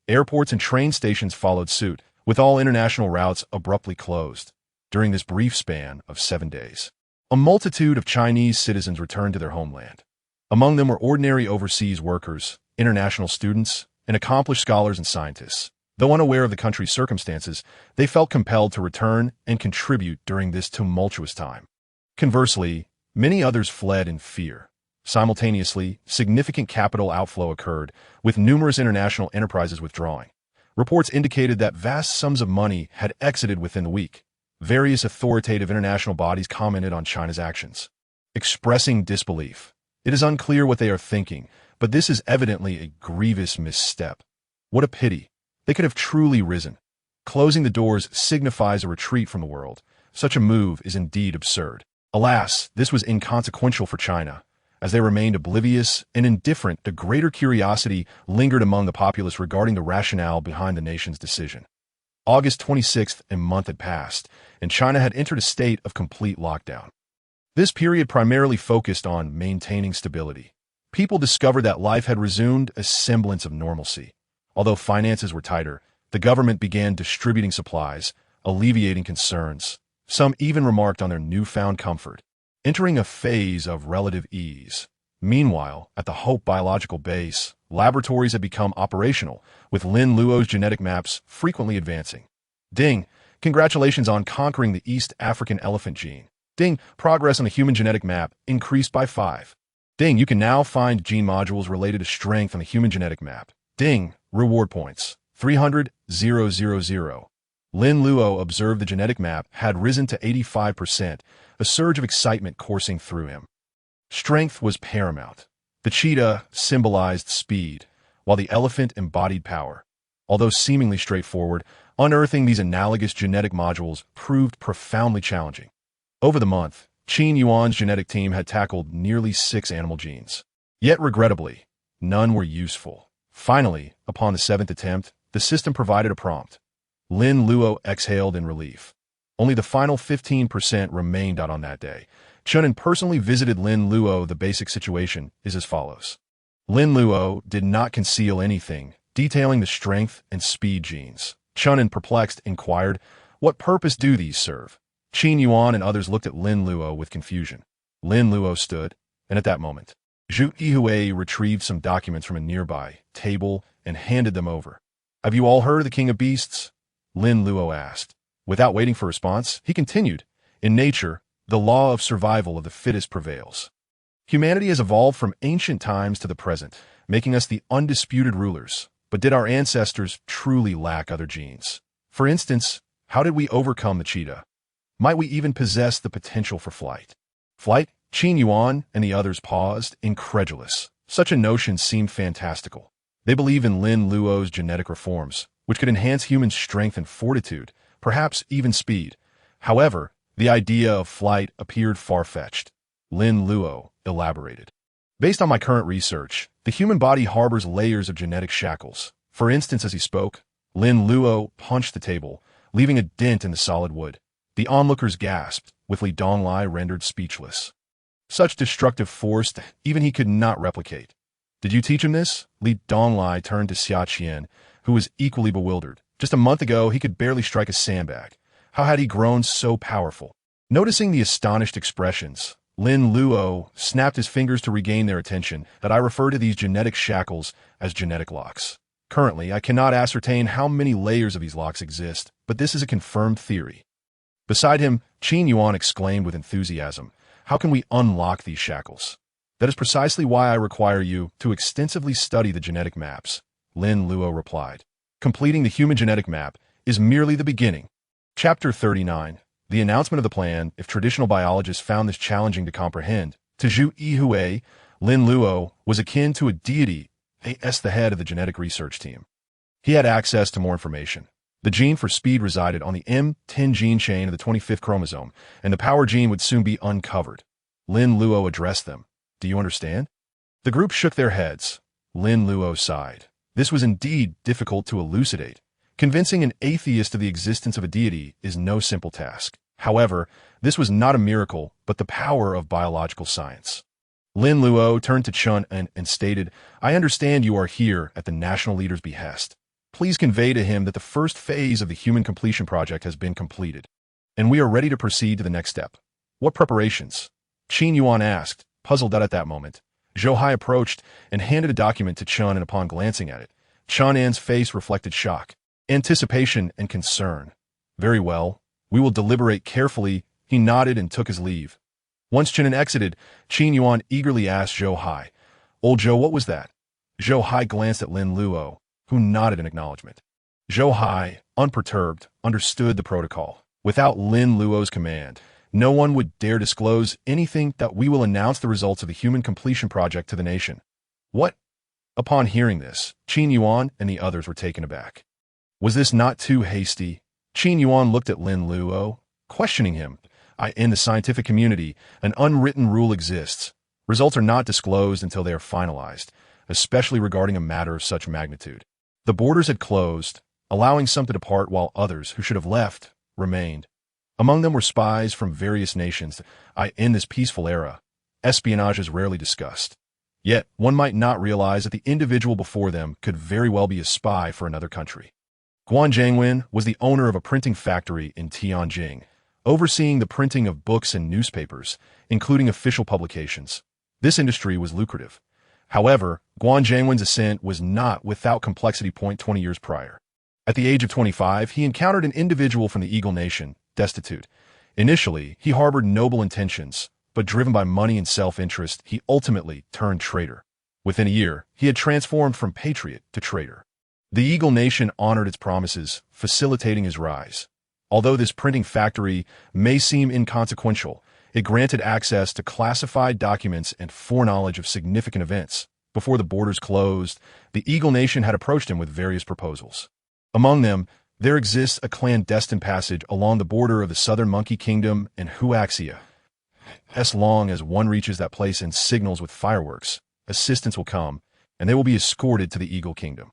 Airports and train stations followed suit, with all international routes abruptly closed. During this brief span of 7 days, a multitude of Chinese citizens returned to their homeland. Among them were ordinary overseas workers, international students, and accomplished scholars and scientists. Though unaware of the country's circumstances, they felt compelled to return and contribute during this tumultuous time. Conversely, many others fled in fear. Simultaneously, significant capital outflow occurred, with numerous international enterprises withdrawing. Reports indicated that vast sums of money had exited within the week. Various authoritative international bodies commented on China's actions, expressing disbelief. It is unclear what they are thinking, but this is evidently a grievous misstep. What a pity. They could have truly risen. Closing the doors signifies a retreat from the world. Such a move is indeed absurd. Alas, this was inconsequential for China. As they remained oblivious and indifferent, the greater curiosity lingered among the populace regarding the rationale behind the nation's decision. August 26th, a month had passed, and China had entered a state of complete lockdown. This period primarily focused on maintaining stability. People discovered that life had resumed a semblance of normalcy. Although finances were tighter, the government began distributing supplies, alleviating concerns. Some even remarked on their newfound comfort, entering a phase of relative ease. Meanwhile, at the Hope Biological Base, laboratories had become operational, with Lin Luo's genetic maps frequently advancing. Ding! Congratulations on conquering the East African elephant gene. Ding! Progress on the human genetic map increased by 5. Ding! You can now find gene modules related to strength on the human genetic map. Ding! Reward points. 300,000. Lin Luo observed the genetic map had risen to 85%, a surge of excitement coursing through him. Strength was paramount. The cheetah symbolized speed, while the elephant embodied power. Although seemingly straightforward, unearthing these analogous genetic modules proved profoundly challenging. Over the month, Qin Yuan's genetic team had tackled nearly 6 animal genes. Yet regrettably, none were useful. Finally, upon the 7th attempt, the system provided a prompt. Lin Luo exhaled in relief. Only the final 15% remained out on that day. Chunin personally visited Lin Luo. The basic situation is as follows. Lin Luo did not conceal anything, detailing the strength and speed genes. Chunin, perplexed, inquired, "What purpose do these serve?" Qin Yuan and others looked at Lin Luo with confusion. Lin Luo stood, and at that moment, Zhu Yihui retrieved some documents from a nearby table and handed them over. "Have you all heard of the King of Beasts?" Lin Luo asked. Without waiting for a response, he continued, "In nature, the law of survival of the fittest prevails. Humanity has evolved from ancient times to the present, making us the undisputed rulers. But did our ancestors truly lack other genes? For instance, how did we overcome the cheetah? Might we even possess the potential for flight?" Flight? Qin Yuan and the others paused, incredulous. Such a notion seemed fantastical. They believed in Lin Luo's genetic reforms, which could enhance human strength and fortitude, perhaps even speed. However, the idea of flight appeared far-fetched. Lin Luo elaborated. "Based on my current research, the human body harbors layers of genetic shackles. For instance," as he spoke, Lin Luo punched the table, leaving a dent in the solid wood. The onlookers gasped, with Li Donglai rendered speechless. Such destructive force even he could not replicate. "Did you teach him this?" Li Donglai turned to Xia Qian, who was equally bewildered. Just a month ago, he could barely strike a sandbag. How had he grown so powerful? Noticing the astonished expressions, Lin Luo snapped his fingers to regain their attention. "That I refer to these genetic shackles as genetic locks. Currently, I cannot ascertain how many layers of these locks exist, but this is a confirmed theory." Beside him, Qin Yuan exclaimed with enthusiasm, "How can we unlock these shackles?" "That is precisely why I require you to extensively study the genetic maps," Lin Luo replied. "Completing the human genetic map is merely the beginning." Chapter 39. The announcement of the plan. If traditional biologists found this challenging to comprehend, to Zhu Yihui, Lin Luo was akin to a deity, as the head of the genetic research team. He had access to more information. The gene for speed resided on the M10 gene chain of the 25th chromosome, and the power gene would soon be uncovered. Lin Luo addressed them. "Do you understand?" The group shook their heads. Lin Luo sighed. This was indeed difficult to elucidate. Convincing an atheist of the existence of a deity is no simple task. However, this was not a miracle, but the power of biological science. Lin Luo turned to Chun and stated, "I understand you are here at the national leader's behest. Please convey to him that the first phase of the human completion project has been completed, and we are ready to proceed to the next step." "What preparations?" Qin Yuan asked, puzzled that at that moment. Zhou Hai approached and handed a document to Chun, and upon glancing at it, Chun An's face reflected shock, anticipation, and concern. "Very well. We will deliberate carefully." He nodded and took his leave. Once Chen exited, Qin Yuan eagerly asked Zhou Hai, "Old Zhou, what was that?" Zhou Hai glanced at Lin Luo, who nodded in acknowledgement. Zhou Hai, unperturbed, understood the protocol. Without Lin Luo's command, no one would dare disclose anything. That we will announce the results of the human completion project to the nation. What? Upon hearing this, Qin Yuan and the others were taken aback. Was this not too hasty? Qin Yuan looked at Lin Luo, questioning him. In the scientific community, an unwritten rule exists. Results are not disclosed until they are finalized, especially regarding a matter of such magnitude. The borders had closed, allowing some to depart while others, who should have left, remained. Among them were spies from various nations. In this peaceful era, espionage is rarely discussed. Yet, one might not realize that the individual before them could very well be a spy for another country. Guan Zhangwen was the owner of a printing factory in Tianjin, overseeing the printing of books and newspapers, including official publications. This industry was lucrative. However, Guan Zhangwen's ascent was not without complexity. 20 years prior. At the age of 25, he encountered an individual from the Eagle Nation, destitute. Initially, he harbored noble intentions, but driven by money and self-interest, he ultimately turned traitor. Within a year, he had transformed from patriot to traitor. The Eagle Nation honored its promises, facilitating his rise. Although this printing factory may seem inconsequential, it granted access to classified documents and foreknowledge of significant events. Before the borders closed, the Eagle Nation had approached him with various proposals. Among them, there exists a clandestine passage along the border of the Southern Monkey Kingdom and Huaxia. As long as one reaches that place and signals with fireworks, assistance will come, and they will be escorted to the Eagle Kingdom.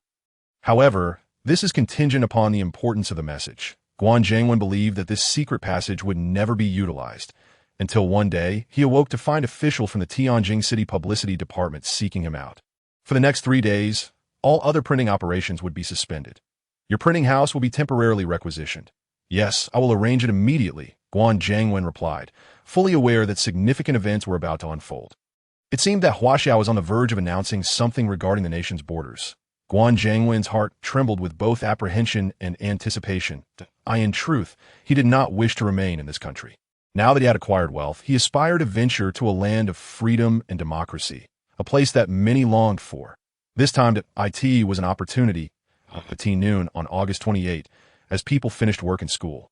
However, this is contingent upon the importance of the message. Guan Zhangwen believed that this secret passage would never be utilized, until one day he awoke to find officials from the Tianjin City Publicity Department seeking him out. For the next 3 days, all other printing operations would be suspended. Your printing house will be temporarily requisitioned. Yes, I will arrange it immediately, Guan Zhangwen replied, fully aware that significant events were about to unfold. It seemed that Huaxia was on the verge of announcing something regarding the nation's borders. Guan Zhangwen's heart trembled with both apprehension and anticipation. In truth, he did not wish to remain in this country. Now that he had acquired wealth, he aspired to venture to a land of freedom and democracy, a place that many longed for. This time, it was an opportunity. At noon on August 28, as people finished work and school.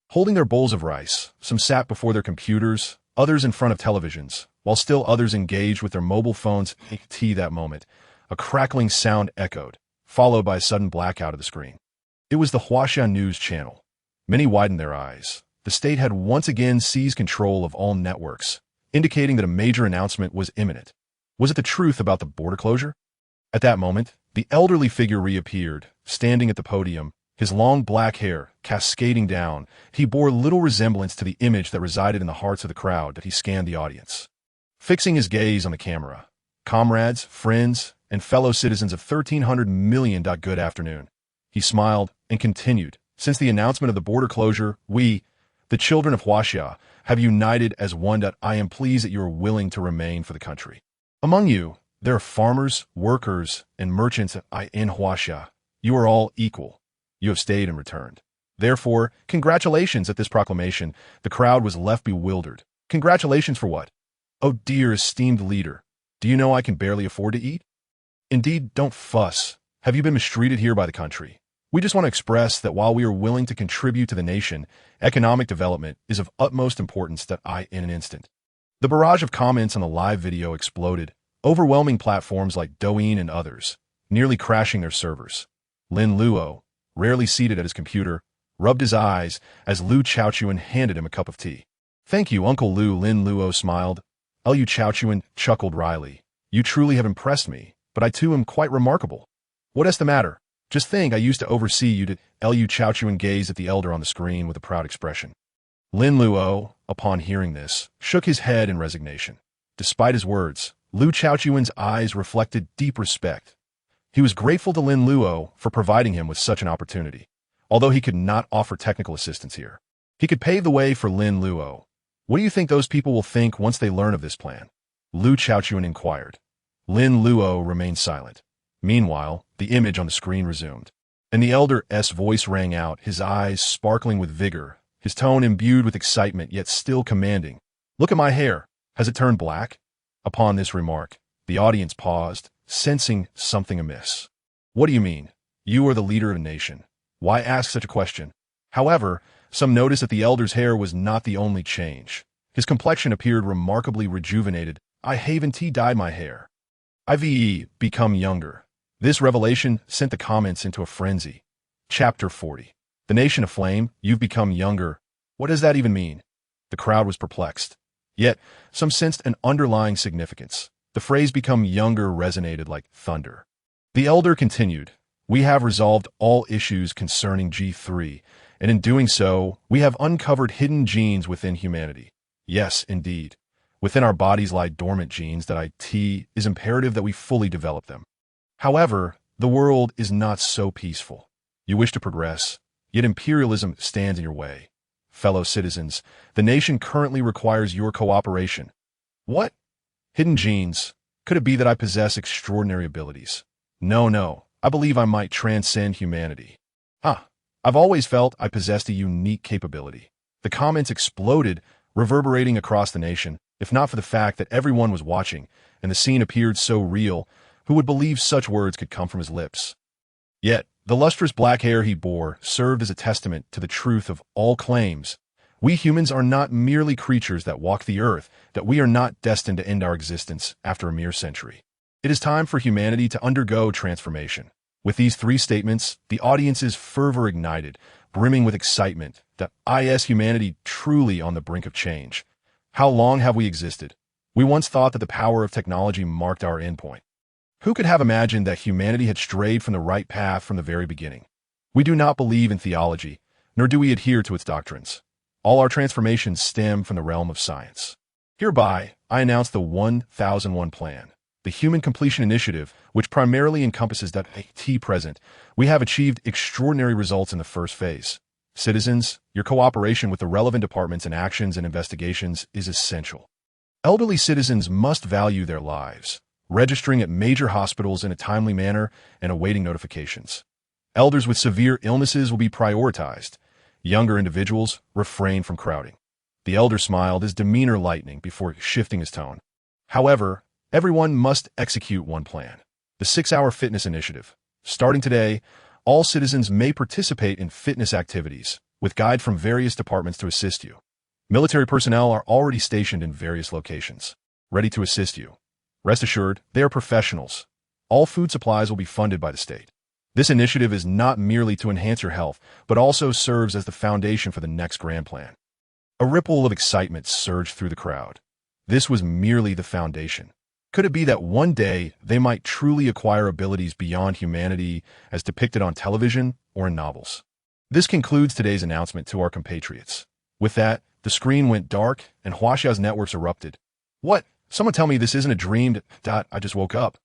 Holding their bowls of rice, some sat before their computers, others in front of televisions, while still others engaged with their mobile phones. That moment, a crackling sound echoed, followed by a sudden blackout of the screen. It was the Huaxia news channel. Many widened their eyes. The state had once again seized control of all networks, indicating that a major announcement was imminent. Was it the truth about the border closure? At that moment, the elderly figure reappeared, standing at the podium, his long black hair cascading down. He bore little resemblance to the image that resided in the hearts of the crowd that he scanned the audience. Fixing his gaze on the camera, comrades, friends, and fellow citizens of 1,300 million. Good afternoon. He smiled and continued. Since the announcement of the border closure, we, the children of Huaxia, have united as one. I am pleased that you are willing to remain for the country. Among you, there are farmers, workers, and merchants in Huaxia. You are all equal. You have stayed and returned. Therefore, congratulations at this proclamation. The crowd was left bewildered. Congratulations for what? Oh dear esteemed leader, do you know I can barely afford to eat? Indeed, don't fuss. Have you been mistreated here by the country? We just want to express that while we are willing to contribute to the nation, economic development is of utmost importance. In an instant. The barrage of comments on the live video exploded, overwhelming platforms like Douyin and others, nearly crashing their servers. Lin Luo, rarely seated at his computer, rubbed his eyes as Lu Chaochuan handed him a cup of tea. Thank you, Uncle Lu, Lin Luo smiled. Lu Chaochuan chuckled wryly. You truly have impressed me, but I too am quite remarkable. What is the matter? Just think I used to oversee you. Lu Chaochuan gazed at the elder on the screen with a proud expression. Lin Luo, upon hearing this, shook his head in resignation. Despite his words, Lu Chaochuan's eyes reflected deep respect. He was grateful to Lin Luo for providing him with such an opportunity. Although he could not offer technical assistance here, he could pave the way for Lin Luo. What do you think those people will think once they learn of this plan? Lu Chaochuan inquired. Lin Luo remained silent. Meanwhile, the image on the screen resumed, and the elder's voice rang out, his eyes sparkling with vigor, his tone imbued with excitement yet still commanding. Look at my hair. Has it turned black? Upon this remark, the audience paused, sensing something amiss. What do you mean? You are the leader of a nation. Why ask such a question? However, some noticed that the elder's hair was not the only change. His complexion appeared remarkably rejuvenated. I haven't dyed my hair. I've become younger. This revelation sent the comments into a frenzy. Chapter 40. The nation aflame, you've become younger. What does that even mean? The crowd was perplexed. Yet, some sensed an underlying significance. The phrase become younger resonated like thunder. The elder continued, we have resolved all issues concerning G3, and in doing so, we have uncovered hidden genes within humanity. Yes, indeed. Within our bodies lie dormant genes that it is imperative that we fully develop them. However, the world is not so peaceful. You wish to progress, yet imperialism stands in your way. Fellow citizens, the nation currently requires your cooperation. What? Hidden genes? Could it be that I possess extraordinary abilities? No, I believe I might transcend humanity. I've always felt I possessed a unique capability. The comments exploded, reverberating across the nation, if not for the fact that everyone was watching, and the scene appeared so real, who would believe such words could come from his lips? Yet, the lustrous black hair he bore served as a testament to the truth of all claims. We humans are not merely creatures that walk the earth, that we are not destined to end our existence after a mere century. It is time for humanity to undergo transformation. With these three statements, the audience's fervor ignited, brimming with excitement that humanity truly on the brink of change. How long have we existed? We once thought that the power of technology marked our endpoint. Who could have imagined that humanity had strayed from the right path from the very beginning? We do not believe in theology, nor do we adhere to its doctrines. All our transformations stem from the realm of science. Hereby, I announce the 1001 Plan, the Human Completion Initiative, which primarily encompasses that present. We have achieved extraordinary results in the first phase. Citizens, your cooperation with the relevant departments in actions and investigations is essential. Elderly citizens must value their lives, registering at major hospitals in a timely manner and awaiting notifications. Elders with severe illnesses will be prioritized. Younger individuals refrain from crowding. The elder smiled, his demeanor lightening before shifting his tone. However, everyone must execute one plan. The 6-hour fitness initiative. Starting today, all citizens may participate in fitness activities, with guide from various departments to assist you. Military personnel are already stationed in various locations, ready to assist you. Rest assured, they are professionals. All food supplies will be funded by the state. This initiative is not merely to enhance your health, but also serves as the foundation for the next grand plan. A ripple of excitement surged through the crowd. This was merely the foundation. Could it be that one day they might truly acquire abilities beyond humanity as depicted on television or in novels? This concludes today's announcement to our compatriots. With that, the screen went dark and Huaxia's networks erupted. What? Someone tell me this isn't a dream. I just woke up.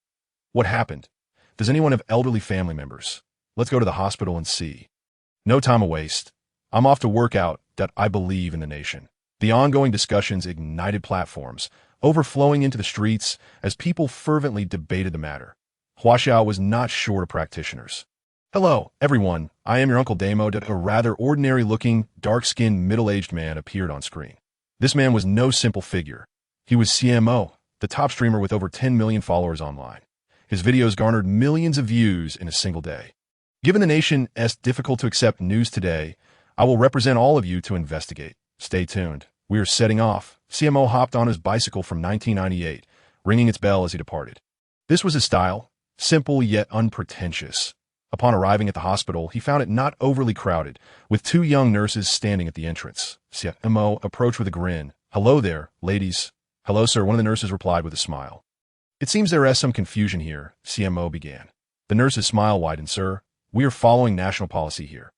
What happened? Does anyone have elderly family members? Let's go to the hospital and see. No time to waste. I'm off to work out that I believe in the nation. The ongoing discussions ignited platforms, overflowing into the streets as people fervently debated the matter. Huaxia was not short of practitioners. Hello, everyone. I am your Uncle Damo. A rather ordinary-looking, dark-skinned, middle-aged man appeared on screen. This man was no simple figure. He was CMO, the top streamer with over 10 million followers online. His videos garnered millions of views in a single day. Given the nation's difficult-to-accept news today, I will represent all of you to investigate. Stay tuned. We are setting off. CMO hopped on his bicycle from 1998, ringing its bell as he departed. This was his style, simple yet unpretentious. Upon arriving at the hospital, he found it not overly crowded, with 2 young nurses standing at the entrance. CMO approached with a grin. Hello there, ladies. Hello, sir, one of the nurses replied with a smile. It seems there is some confusion here, CMO began. The nurse's smile widened. Sir, we are following national policy here.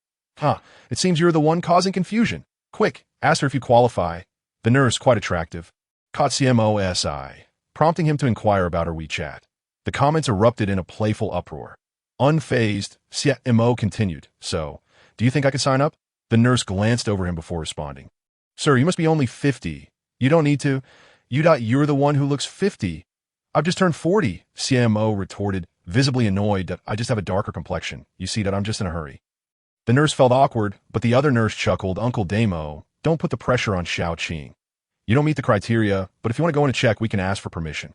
It seems you're the one causing confusion. Quick, ask her if you qualify. The nurse, quite attractive, caught CMO's eye, prompting him to inquire about her WeChat. The comments erupted in a playful uproar. Unfazed, CMO continued. So, do you think I could sign up? The nurse glanced over him before responding. Sir, you must be only 50. You don't need to. You're the one who looks 50. I've just turned 40, CMO retorted, visibly annoyed that I just have a darker complexion. You see that I'm just in a hurry. The nurse felt awkward, but the other nurse chuckled. Uncle Damo, don't put the pressure on Xiao Qing. You don't meet the criteria, but if you want to go in and check, we can ask for permission.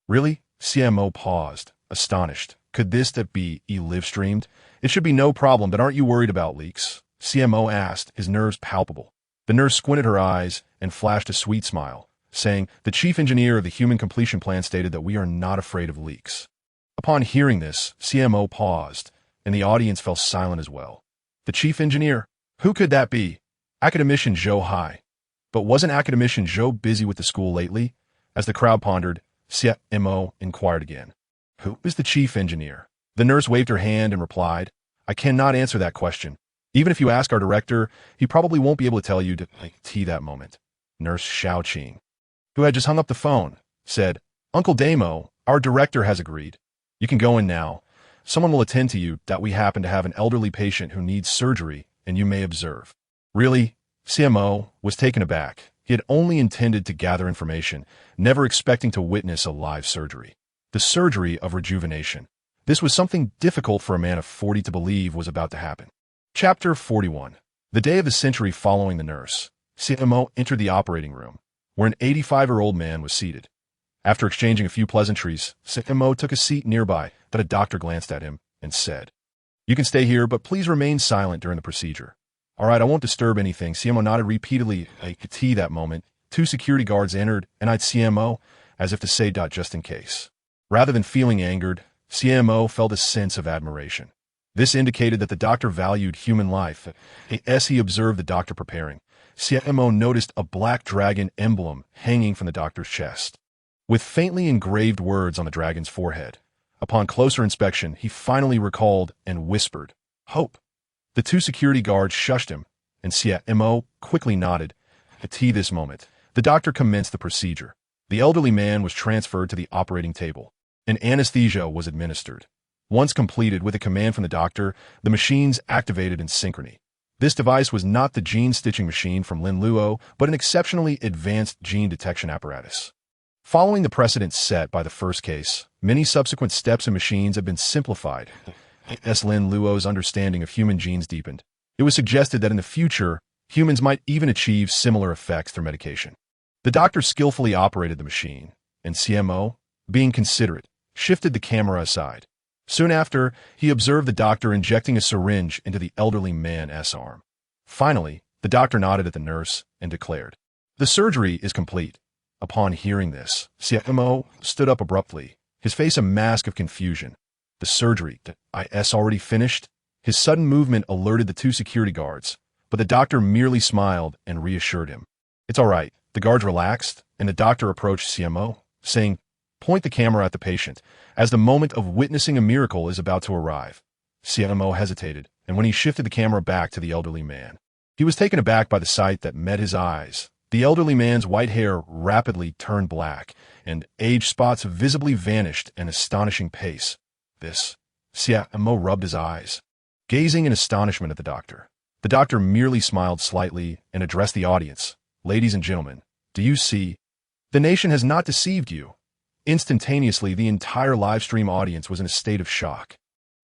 Really? CMO paused, astonished. Could this that be live streamed? It should be no problem, but aren't you worried about leaks? CMO asked, his nerves palpable. The nurse squinted her eyes and flashed a sweet smile, saying, the chief engineer of the human completion plan stated that we are not afraid of leaks. Upon hearing this, CMO paused, and the audience fell silent as well. The chief engineer? Who could that be? Academician Zhou Hai. But wasn't Academician Zhou busy with the school lately? As the crowd pondered, CMO inquired again. Who is the chief engineer? The nurse waved her hand and replied, I cannot answer that question. Even if you ask our director, he probably won't be able to tell you to that moment. Nurse Xiaoqing, who had just hung up the phone, said, Uncle Damo, our director has agreed. You can go in now. Someone will attend to you that we happen to have an elderly patient who needs surgery, and you may observe. Really? CMO was taken aback. He had only intended to gather information, never expecting to witness a live surgery. The surgery of rejuvenation. This was something difficult for a man of 40 to believe was about to happen. Chapter 41. The day of the century following the nurse, CMO entered the operating room, where an 85-year-old man was seated. After exchanging a few pleasantries, CMO took a seat nearby that a doctor glanced at him and said, You can stay here, but please remain silent during the procedure. All right, I won't disturb anything. CMO nodded repeatedly. That moment, 2 security guards entered and eyed CMO as if to say, just in case. Rather than feeling angered, CMO felt a sense of admiration. This indicated that the doctor valued human life. As he observed the doctor preparing, CMO noticed a black dragon emblem hanging from the doctor's chest, with faintly engraved words on the dragon's forehead. Upon closer inspection, he finally recalled and whispered, Hope. The 2 security guards shushed him, and CMO quickly nodded. At this moment, the doctor commenced the procedure. The elderly man was transferred to the operating table, and anesthesia was administered. Once completed with a command from the doctor, the machines activated in synchrony. This device was not the gene stitching machine from Lin Luo, but an exceptionally advanced gene detection apparatus. Following the precedent set by the first case, many subsequent steps and machines have been simplified. As Lin Luo's understanding of human genes deepened, it was suggested that in the future, humans might even achieve similar effects through medication. The doctor skillfully operated the machine, and CMO, being considerate, shifted the camera aside. Soon after, he observed the doctor injecting a syringe into the elderly man's arm. Finally, the doctor nodded at the nurse and declared, The surgery is complete. Upon hearing this, CMO stood up abruptly, his face a mask of confusion. The surgery, is already finished? His sudden movement alerted the 2 security guards, but the doctor merely smiled and reassured him. It's all right. The guards relaxed, and the doctor approached CMO, saying, Point the camera at the patient, as the moment of witnessing a miracle is about to arrive. CMO hesitated, and when he shifted the camera back to the elderly man, he was taken aback by the sight that met his eyes. The elderly man's white hair rapidly turned black, and age spots visibly vanished at an astonishing pace. This, CMO rubbed his eyes, gazing in astonishment at the doctor. The doctor merely smiled slightly and addressed the audience. Ladies and gentlemen, do you see? The nation has not deceived you. Instantaneously, the entire live stream audience was in a state of shock.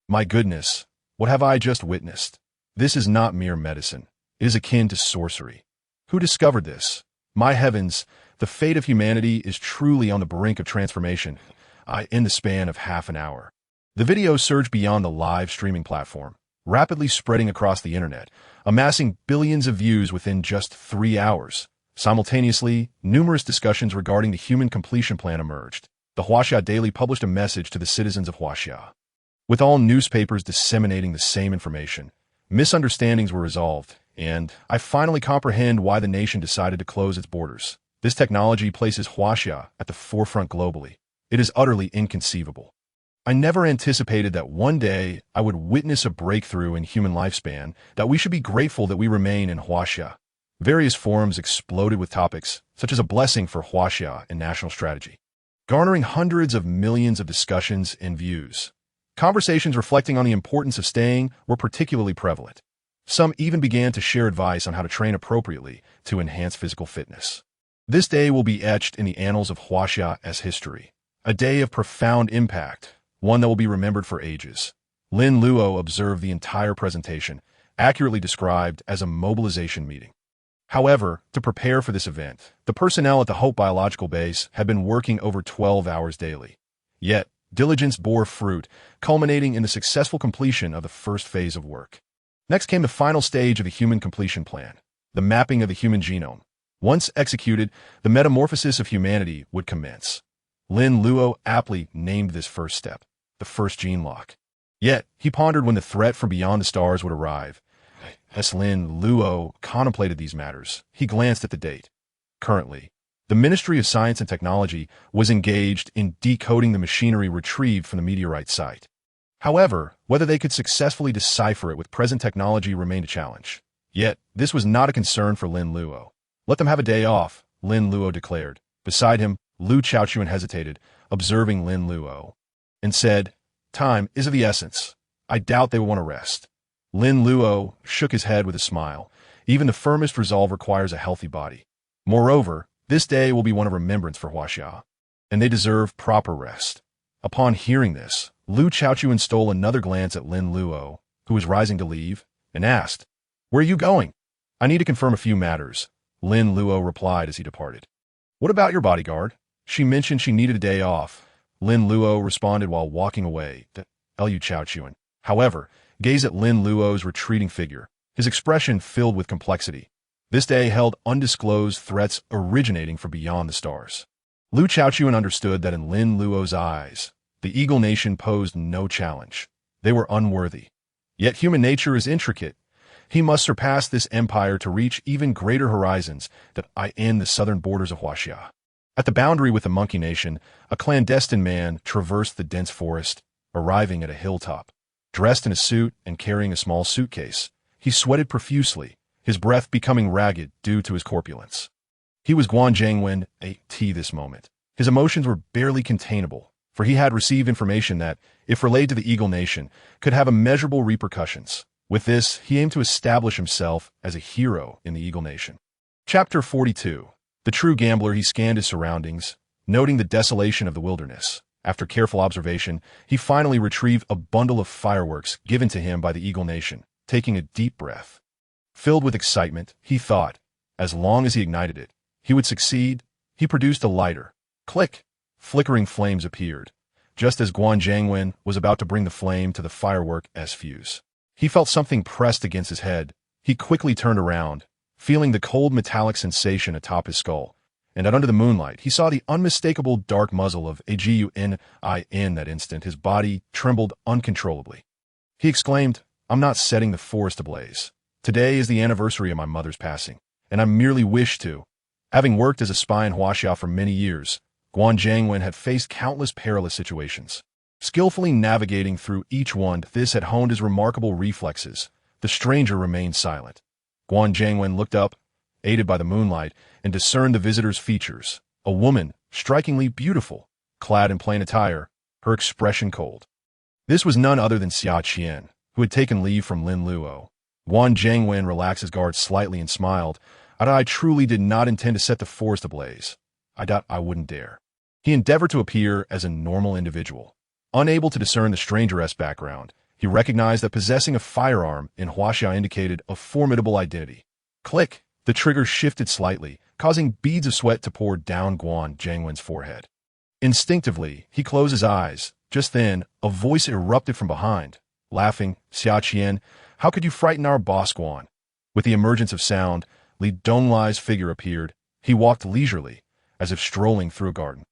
My goodness, what have I just witnessed? This is not mere medicine. It is akin to sorcery. Who discovered this? My heavens, the fate of humanity is truly on the brink of transformation. In the span of half an hour. The video surged beyond the live streaming platform, rapidly spreading across the internet, amassing billions of views within just 3 hours. Simultaneously, numerous discussions regarding the human completion plan emerged. The Huaxia Daily published a message to the citizens of Huaxia. With all newspapers disseminating the same information, misunderstandings were resolved, and I finally comprehend why the nation decided to close its borders. This technology places Huaxia at the forefront globally. It is utterly inconceivable. I never anticipated that one day I would witness a breakthrough in human lifespan, that we should be grateful that we remain in Huaxia. Various forums exploded with topics, such as a blessing for Huaxia and national strategy, garnering hundreds of millions of discussions and views. Conversations reflecting on the importance of staying were particularly prevalent. Some even began to share advice on how to train appropriately to enhance physical fitness. This day will be etched in the annals of Huaxia as history, a day of profound impact, one that will be remembered for ages. Lin Luo observed the entire presentation, accurately described as a mobilization meeting. However, to prepare for this event, the personnel at the Hope Biological Base had been working over 12 hours daily. Yet, diligence bore fruit, culminating in the successful completion of the first phase of work. Next came the final stage of the human completion plan, the mapping of the human genome. Once executed, the metamorphosis of humanity would commence. Lin Luo aptly named this first step, the first gene lock. Yet, he pondered when the threat from beyond the stars would arrive. As Lin Luo contemplated these matters, he glanced at the date. Currently, the Ministry of Science and Technology was engaged in decoding the machinery retrieved from the meteorite site. However, whether they could successfully decipher it with present technology remained a challenge. Yet, this was not a concern for Lin Luo. Let them have a day off, Lin Luo declared. Beside him, Lu Chaochuan hesitated, observing Lin Luo, and said, "Time is of the essence. I doubt they will want to rest." Lin Luo shook his head with a smile. Even the firmest resolve requires a healthy body. Moreover, this day will be one of remembrance for Huaxia, and they deserve proper rest. Upon hearing this, Lu Chaochuan stole another glance at Lin Luo, who was rising to leave, and asked, "Where are you going?" "I need to confirm a few matters," Lin Luo replied as he departed. "What about your bodyguard? She mentioned she needed a day off." Lin Luo responded while walking away. Lu Chaochuan, however, gazed at Lin Luo's retreating figure, his expression filled with complexity. This day held undisclosed threats originating from beyond the stars. Lu Chaochuan understood that in Lin Luo's eyes, the Eagle Nation posed no challenge. They were unworthy. Yet human nature is intricate. He must surpass this empire to reach even greater horizons that in the southern borders of Huaxia. At the boundary with the Monkey Nation, a clandestine man traversed the dense forest, arriving at a hilltop. Dressed in a suit and carrying a small suitcase, he sweated profusely, his breath becoming ragged due to his corpulence. He was Guan Zhangwen, this moment. His emotions were barely containable, for he had received information that, if relayed to the Eagle Nation, could have immeasurable repercussions. With this, he aimed to establish himself as a hero in the Eagle Nation. Chapter 42. The true gambler. He scanned his surroundings, noting the desolation of the wilderness. After careful observation, he finally retrieved a bundle of fireworks given to him by the Eagle Nation. Taking a deep breath, filled with excitement, he thought, as long as he ignited it, he would succeed. He produced a lighter. Click! Flickering flames appeared, just as Guan Zhangwen was about to bring the flame to the firework as fuse. He felt something pressed against his head. He quickly turned around, feeling the cold metallic sensation atop his skull, and under the moonlight, he saw the unmistakable dark muzzle of Agun. In that instant, his body trembled uncontrollably. He exclaimed, "I'm not setting the forest ablaze. Today is the anniversary of my mother's passing, and I merely wish to." Having worked as a spy in Huaxia for many years, Guan Zhangwen had faced countless perilous situations. Skillfully navigating through each one, this had honed his remarkable reflexes. The stranger remained silent. Guan Zhangwen looked up, aided by the moonlight, and discerned the visitor's features. A woman, strikingly beautiful, clad in plain attire, her expression cold. This was none other than Xia Qian, who had taken leave from Lin Luo. Guan Zhangwen relaxed his guard slightly and smiled. "I truly did not intend to set the forest ablaze. I wouldn't dare." He endeavored to appear as a normal individual. Unable to discern the stranger's background, he recognized that possessing a firearm in Huaxia indicated a formidable identity. Click! The trigger shifted slightly, causing beads of sweat to pour down Guan Zhangwen's forehead. Instinctively, he closed his eyes. Just then, a voice erupted from behind. Laughing, "Xia Qian, how could you frighten our boss Guan?" With the emergence of sound, Li Donglai's figure appeared. He walked leisurely, as if strolling through a garden.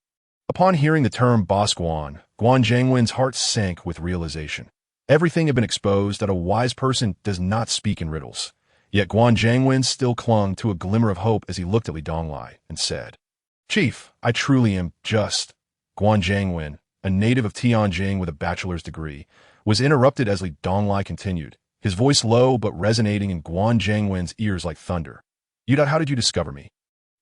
Upon hearing the term boss Guan Zhangwen's heart sank with realization. Everything had been exposed that a wise person does not speak in riddles. Yet Guan Zhangwen still clung to a glimmer of hope as he looked at Li Donglai and said, "Chief, I truly am just." Guan Zhangwen, a native of Tianjing with a bachelor's degree, was interrupted as Li Donglai continued, his voice low but resonating in Guan Zhangwen's ears like thunder. How did you discover me?"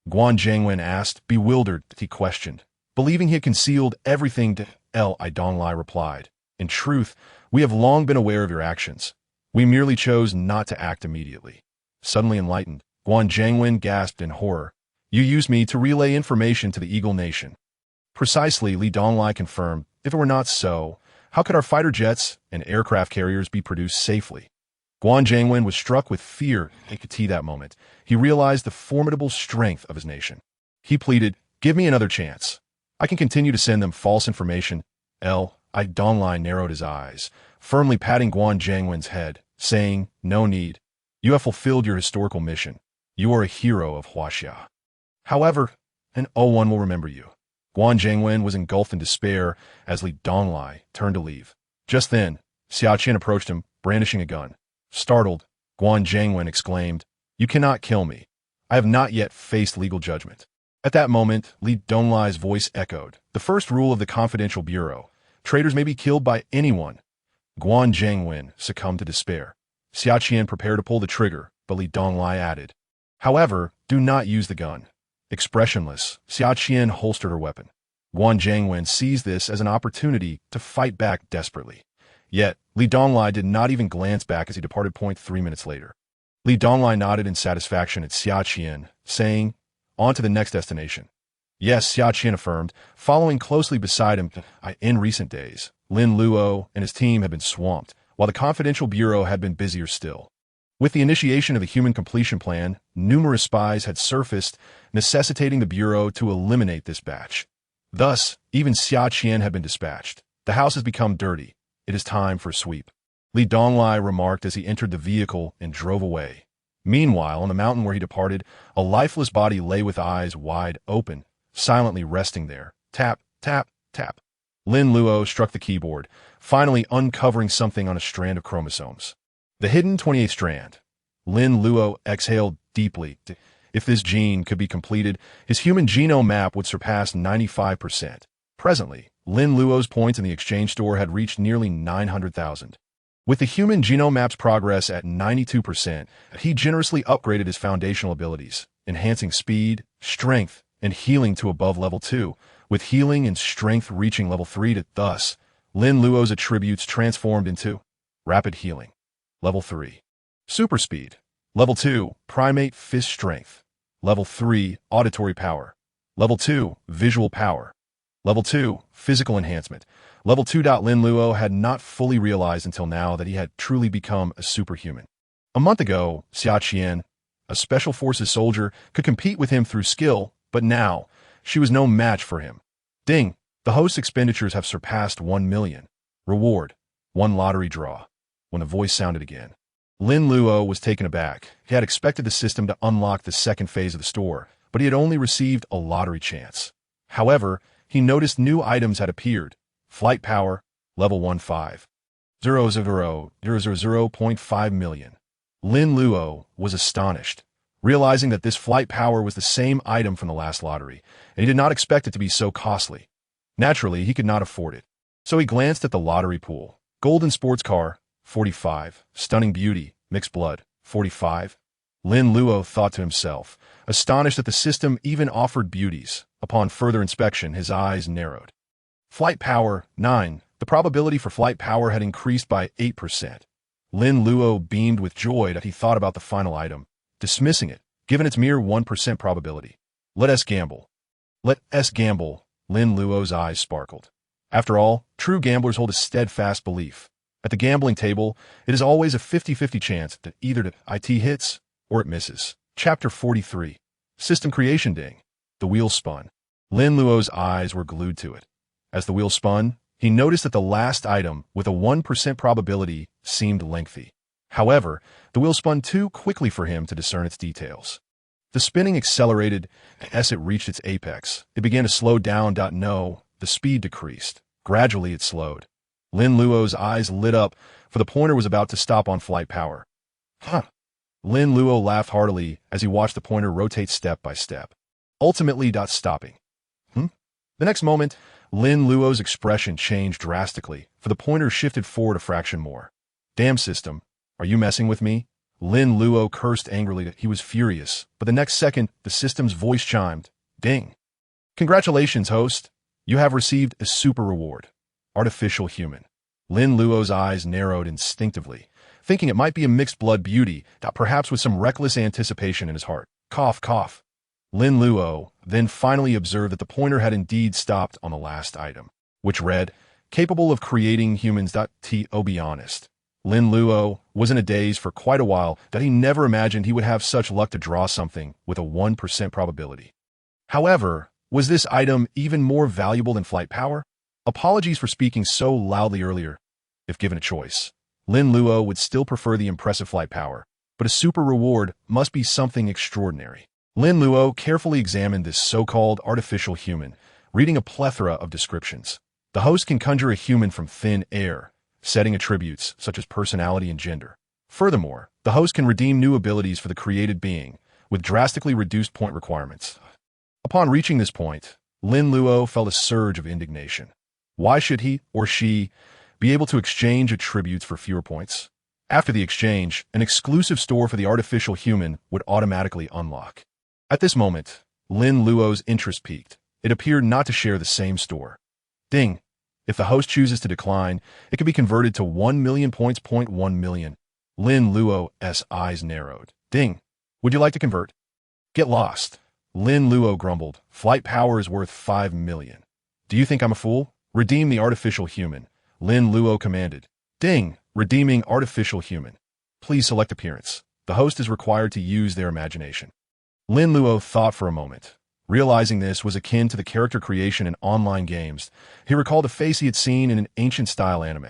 Guan Zhangwen asked, bewildered. He questioned, believing he had concealed everything to Li Donglai replied, "In truth, we have long been aware of your actions. We merely chose not to act immediately." Suddenly enlightened, Guan Zhangwen gasped in horror. "You used me to relay information to the Eagle Nation." Precisely, Li Donglai confirmed. "If it were not so, how could our fighter jets and aircraft carriers be produced safely?" Guan Zhangwen was struck with fear at that moment. He realized the formidable strength of his nation. He pleaded, "Give me another chance. I can continue to send them false information." Donglai narrowed his eyes, firmly patting Guan Zhangwen's head, saying, "No need. You have fulfilled your historical mission. You are a hero of Huaxia. However, and one will remember you." Guan Zhangwen was engulfed in despair as Li Donglai turned to leave. Just then, Xiaqian approached him, brandishing a gun. Startled, Guan Zhangwen exclaimed, "You cannot kill me. I have not yet faced legal judgment." At that moment, Li Donglai's voice echoed, "The first rule of the Confidential Bureau. Traitors may be killed by anyone." Guan Zhangwen succumbed to despair. Xiaqian prepared to pull the trigger, but Li Donglai added, "However, do not use the gun." Expressionless, Xiaqian holstered her weapon. Guan Zhangwen seized this as an opportunity to fight back desperately. Yet, Li Donglai did not even glance back as he departed. 3 minutes later. Li Donglai nodded in satisfaction at Xiaqian, saying, "On to the next destination." "Yes," Xiaqian affirmed, following closely beside him. In recent days, Lin Luo and his team had been swamped, while the Confidential Bureau had been busier still. With the initiation of the Human Completion Plan, numerous spies had surfaced, necessitating the Bureau to eliminate this batch. Thus, even Xiaqian had been dispatched. "The house has become dirty. It is time for a sweep," Li Donglai remarked as he entered the vehicle and drove away. Meanwhile, on the mountain where he departed, a lifeless body lay with eyes wide open, silently resting there. Tap, tap, tap. Lin Luo struck the keyboard, finally uncovering something on a strand of chromosomes. The hidden 28th strand. Lin Luo exhaled deeply. If this gene could be completed, his human genome map would surpass 95%. Presently, Lin Luo's points in the exchange store had reached nearly 900,000. With the human genome map's progress at 92%, he generously upgraded his foundational abilities, enhancing speed, strength, and healing to above level 2, with healing and strength reaching level 3. Thus, Lin Luo's attributes transformed into rapid healing, level 3, super speed, level 2, primate fist strength, level 3, auditory power, level 2, visual power, level 2, physical enhancement, level 2. Lin Luo had not fully realized until now that he had truly become a superhuman. A month ago, Xiaqian, a special forces soldier, could compete with him through skill, but now, she was no match for him. Ding! The host's expenditures have surpassed 1 million. Reward: 1 lottery draw. When the voice sounded again, Lin Luo was taken aback. He had expected the system to unlock the second phase of the store, but he had only received a lottery chance. However, he noticed new items had appeared. Flight power, level 15. 0.5 million. Lin Luo was astonished, realizing that this flight power was the same item from the last lottery, and he did not expect it to be so costly. Naturally, he could not afford it. So he glanced at the lottery pool. Golden sports car, 45. Stunning beauty, mixed blood, 45. Lin Luo thought to himself, astonished that the system even offered beauties. Upon further inspection, his eyes narrowed. Flight power, 9. The probability for flight power had increased by 8%. Lin Luo beamed with joy that he thought about the final item, dismissing it, given its mere 1% probability. Let us gamble. Let us gamble. Lin Luo's eyes sparkled. After all, true gamblers hold a steadfast belief. At the gambling table, it is always a 50-50 chance that either it hits or it misses. Chapter 43. System Creation Ding. The wheel spun. Lin Luo's eyes were glued to it. As the wheel spun, he noticed that the last item, with a 1% probability, seemed lengthy. However, the wheel spun too quickly for him to discern its details. The spinning accelerated, and as it reached its apex, it began to slow down. No, the speed decreased. Gradually it slowed. Lin Luo's eyes lit up, for the pointer was about to stop on flight power. Huh. Lin Luo laughed heartily as he watched the pointer rotate step by step, ultimately stopping. The next moment, Lin Luo's expression changed drastically, for the pointer shifted forward a fraction more. Damn system, are you messing with me? Lin Luo cursed angrily. He was furious, but the next second, the system's voice chimed. Ding. Congratulations, host. You have received a super reward. Artificial human. Lin Luo's eyes narrowed instinctively, thinking it might be a mixed blood beauty, perhaps with some reckless anticipation in his heart. Cough, cough. Lin Luo then finally observed that the pointer had indeed stopped on the last item, which read, capable of creating humans. To be honest, Lin Luo was in a daze for quite a while that he never imagined he would have such luck to draw something with a 1% probability. However, was this item even more valuable than flight power? Apologies for speaking so loudly earlier. If given a choice, Lin Luo would still prefer the impressive flight power, but a super reward must be something extraordinary. Lin Luo carefully examined this so-called artificial human, reading a plethora of descriptions. The host can conjure a human from thin air, setting attributes such as personality and gender. Furthermore, the host can redeem new abilities for the created being, with drastically reduced point requirements. Upon reaching this point, Lin Luo felt a surge of indignation. Why should he or she be able to exchange attributes for fewer points? After the exchange, an exclusive store for the artificial human would automatically unlock. At this moment, Lin Luo's interest peaked. It appeared not to share the same store. Ding! If the host chooses to decline, it can be converted to 1 million points. 1 million. Lin Luo's eyes narrowed. Ding! Would you like to convert? Get lost. Lin Luo grumbled. Flight power is worth 5 million. Do you think I'm a fool? Redeem the artificial human. Lin Luo commanded. Ding! Redeeming artificial human. Please select appearance. The host is required to use their imagination. Lin Luo thought for a moment. Realizing this was akin to the character creation in online games, he recalled a face he had seen in an ancient-style anime.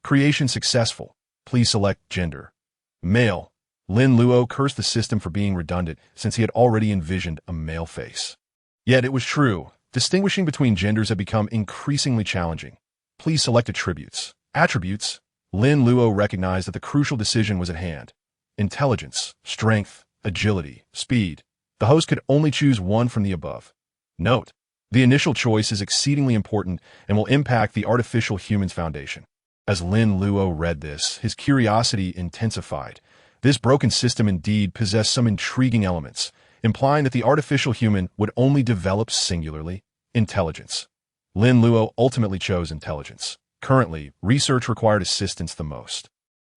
Creation successful. Please select gender. Male. Lin Luo cursed the system for being redundant since he had already envisioned a male face. Yet it was true. Distinguishing between genders had become increasingly challenging. Please select attributes. Attributes. Lin Luo recognized that the crucial decision was at hand. Intelligence, strength, agility, speed. The host could only choose one from the above. Note: the initial choice is exceedingly important and will impact the artificial human's foundation. As Lin Luo read this, his curiosity intensified. This broken system indeed possessed some intriguing elements, implying that the artificial human would only develop singularly intelligence. Lin Luo ultimately chose intelligence. Currently, research required assistance the most.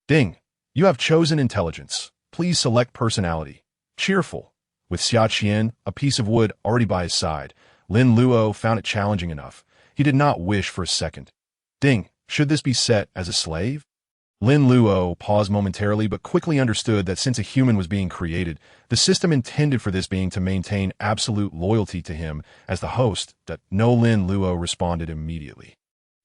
Ding! You have chosen intelligence. Please select personality. Cheerful. With Huaxia, a piece of wood, already by his side, Lin Luo found it challenging enough. He did not wish for a second. Ding! Should this be set as a slave? Lin Luo paused momentarily but quickly understood that since a human was being created, the system intended for this being to maintain absolute loyalty to him as the host. That no. Lin Luo responded immediately.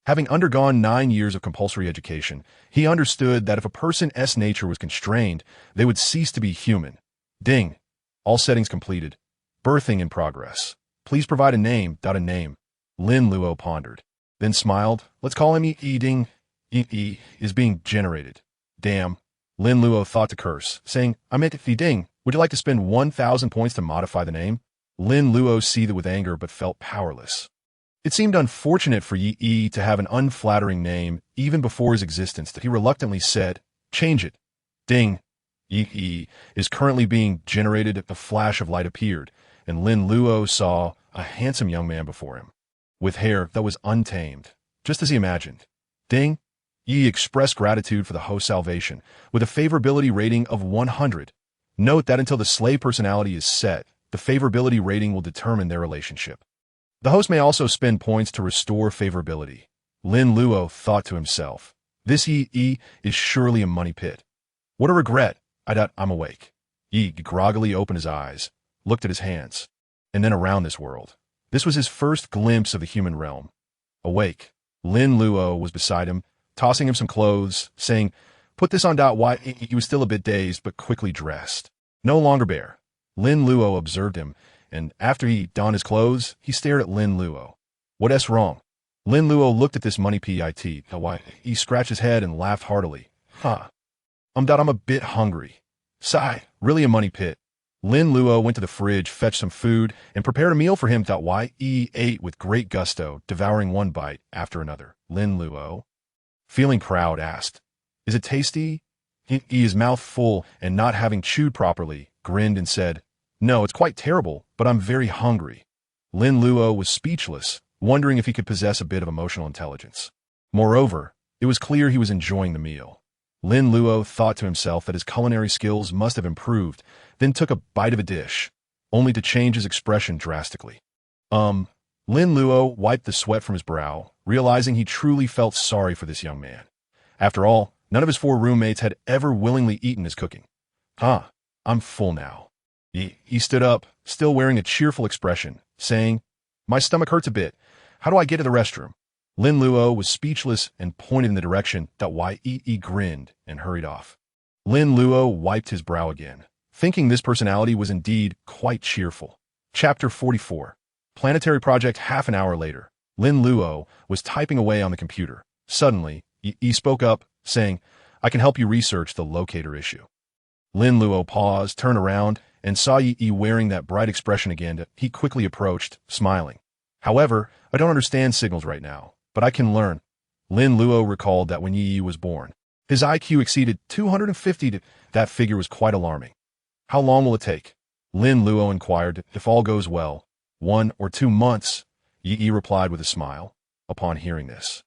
Having undergone 9 years of compulsory education, he understood that if a person's nature was constrained, they would cease to be human. Ding! All settings completed. Birthing in progress. Please provide a name. A name. Lin Luo pondered. Then smiled. Let's call him Ding. Is being generated. Damn. Lin Luo thought to curse, saying, I meant Ding. Would you like to spend 1,000 points to modify the name? Lin Luo seethed with anger but felt powerless. It seemed unfortunate for Yi to have an unflattering name even before his existence that he reluctantly said, change it. Ding. Yi is currently being generated. A flash of light appeared, and Lin Luo saw a handsome young man before him, with hair that was untamed, just as he imagined. Ding! Yi expressed gratitude for the host's salvation, with a favorability rating of 100. Note that until the slave personality is set, the favorability rating will determine their relationship. The host may also spend points to restore favorability. Lin Luo thought to himself, this Yi is surely a money pit. What a regret. I'm awake. Yi groggily opened his eyes, looked at his hands, and then around this world. This was his first glimpse of the human realm. Awake. Lin Luo was beside him, tossing him some clothes, saying, put this on. Why? He was still a bit dazed, but quickly dressed. No longer bare. Lin Luo observed him, and after he donned his clothes, he stared at Lin Luo. What's wrong? Lin Luo looked at this money pit. Why? He scratched his head and laughed heartily. I'm a bit hungry. Sigh, really a money pit. Lin Luo went to the fridge, fetched some food, and prepared a meal for him. He ate with great gusto, devouring one bite after another. Lin Luo, feeling proud, asked, is it tasty? His mouth full and not having chewed properly, grinned and said, no, it's quite terrible, but I'm very hungry. Lin Luo was speechless, wondering if he could possess a bit of emotional intelligence. Moreover, it was clear he was enjoying the meal. Lin Luo thought to himself that his culinary skills must have improved, then took a bite of a dish, only to change his expression drastically. Lin Luo wiped the sweat from his brow, realizing he truly felt sorry for this young man. After all, None of his 4 roommates had ever willingly eaten his cooking. I'm full now. He stood up, still wearing a cheerful expression, saying, "My stomach hurts a bit. How do I get to the restroom?" Lin Luo was speechless and pointed in the direction that Yi grinned and hurried off. Lin Luo wiped his brow again, thinking this personality was indeed quite cheerful. Chapter 44. Planetary Project. Half an hour later, Lin Luo was typing away on the computer. Suddenly, Yi spoke up, saying, "I can help you research the locator issue." Lin Luo paused, turned around, and saw Yi wearing that bright expression again. He quickly approached, smiling. "However, I don't understand signals right now, but I can learn." Lin Luo recalled that when Yi was born, his IQ exceeded 250. That figure was quite alarming. "How long will it take?" Lin Luo inquired. "If all goes well, 1 or 2 months, Yi replied with a smile. Upon hearing this,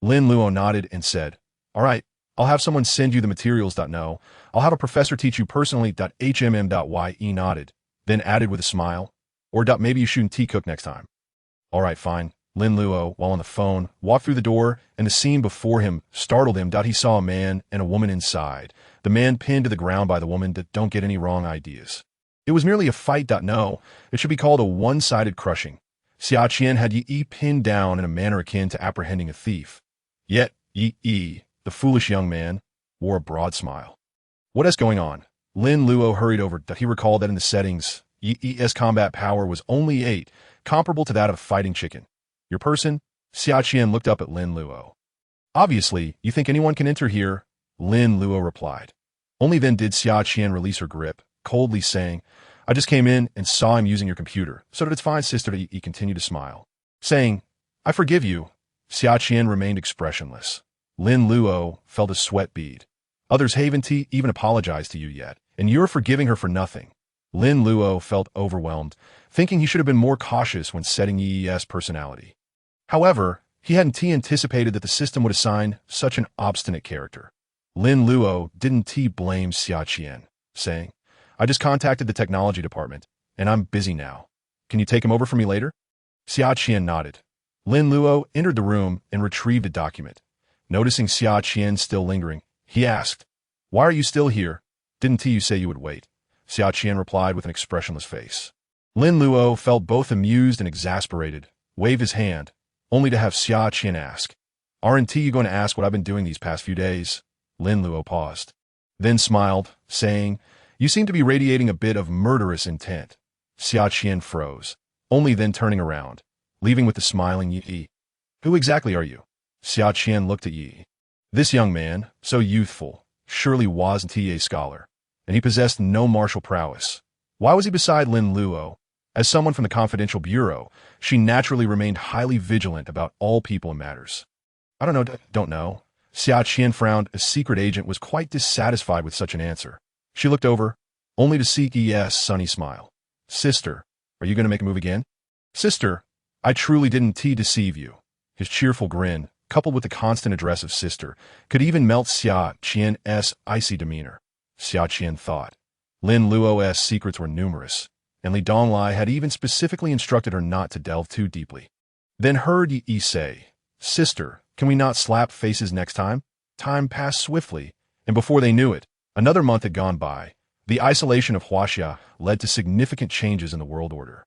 Lin Luo nodded and said, "All right, I'll have someone send you the materials. No, I'll have a professor teach you personally. Yi nodded, then added with a smile, "Or maybe you shouldn't cook next time." "All right, fine." Lin Luo, while on the phone, walked through the door, and the scene before him startled him. He saw a man and a woman inside, the man pinned to the ground by the woman. Don't get any wrong ideas. It was merely a fight. No, it should be called a one-sided crushing. Xia Qian had Yi pinned down in a manner akin to apprehending a thief. Yet Yi, the foolish young man, wore a broad smile. "What is going on?" Lin Luo hurried over. He recalled that in the settings, Yi's combat power was only 8, comparable to that of a fighting chicken. "Your person?" Xia Qian looked up at Lin Luo. "Obviously, you think anyone can enter here?" Lin Luo replied. Only then did Xia Qian release her grip, coldly saying, "I just came in and saw him using your computer, so it's fine, sister." Yi continued to smile, saying, "I forgive you." Xia Qian remained expressionless. Lin Luo felt a sweat bead. "Others haven't even apologized to you yet, and you're forgiving her for nothing." Lin Luo felt overwhelmed, thinking he should have been more cautious when setting Yi's personality. However, he hadn't anticipated that the system would assign such an obstinate character. Lin Luo didn't blame Xia Qian, saying, "I just contacted the technology department, and I'm busy now. Can you take him over for me later?" Xia Qian nodded. Lin Luo entered the room and retrieved a document. Noticing Xia Qian still lingering, he asked, "Why are you still here? Didn't you say you would wait?" Xia Qian replied with an expressionless face. Lin Luo felt both amused and exasperated, waved his hand, only to have Xia Qian ask, "Aren't you going to ask what I've been doing these past few days?" Lin Luo paused, then smiled, saying, "You seem to be radiating a bit of murderous intent." Xia Qian froze, only then turning around, leaving with the smiling Yi. "Who exactly are you?" Xia Qian looked at Yi. This young man, so youthful, surely wasn't a scholar, and he possessed no martial prowess. Why was he beside Lin Luo? As someone from the confidential bureau, she naturally remained highly vigilant about all people and matters. "I don't know. Xia Qian frowned. A secret agent was quite dissatisfied with such an answer. She looked over, only to see Yi's sunny smile. "Sister, are you going to make a move again?" "Sister, I truly didn't deceive you." His cheerful grin, coupled with the constant address of sister, could even melt Xia Qian's icy demeanor. Xia Qian thought. Lin Luo's secrets were numerous, and Li Donglai had even specifically instructed her not to delve too deeply. Then heard Yi say, "Sister, can we not slap faces next time?" Time passed swiftly, and before they knew it, another month had gone by. The isolation of Huaxia led to significant changes in the world order.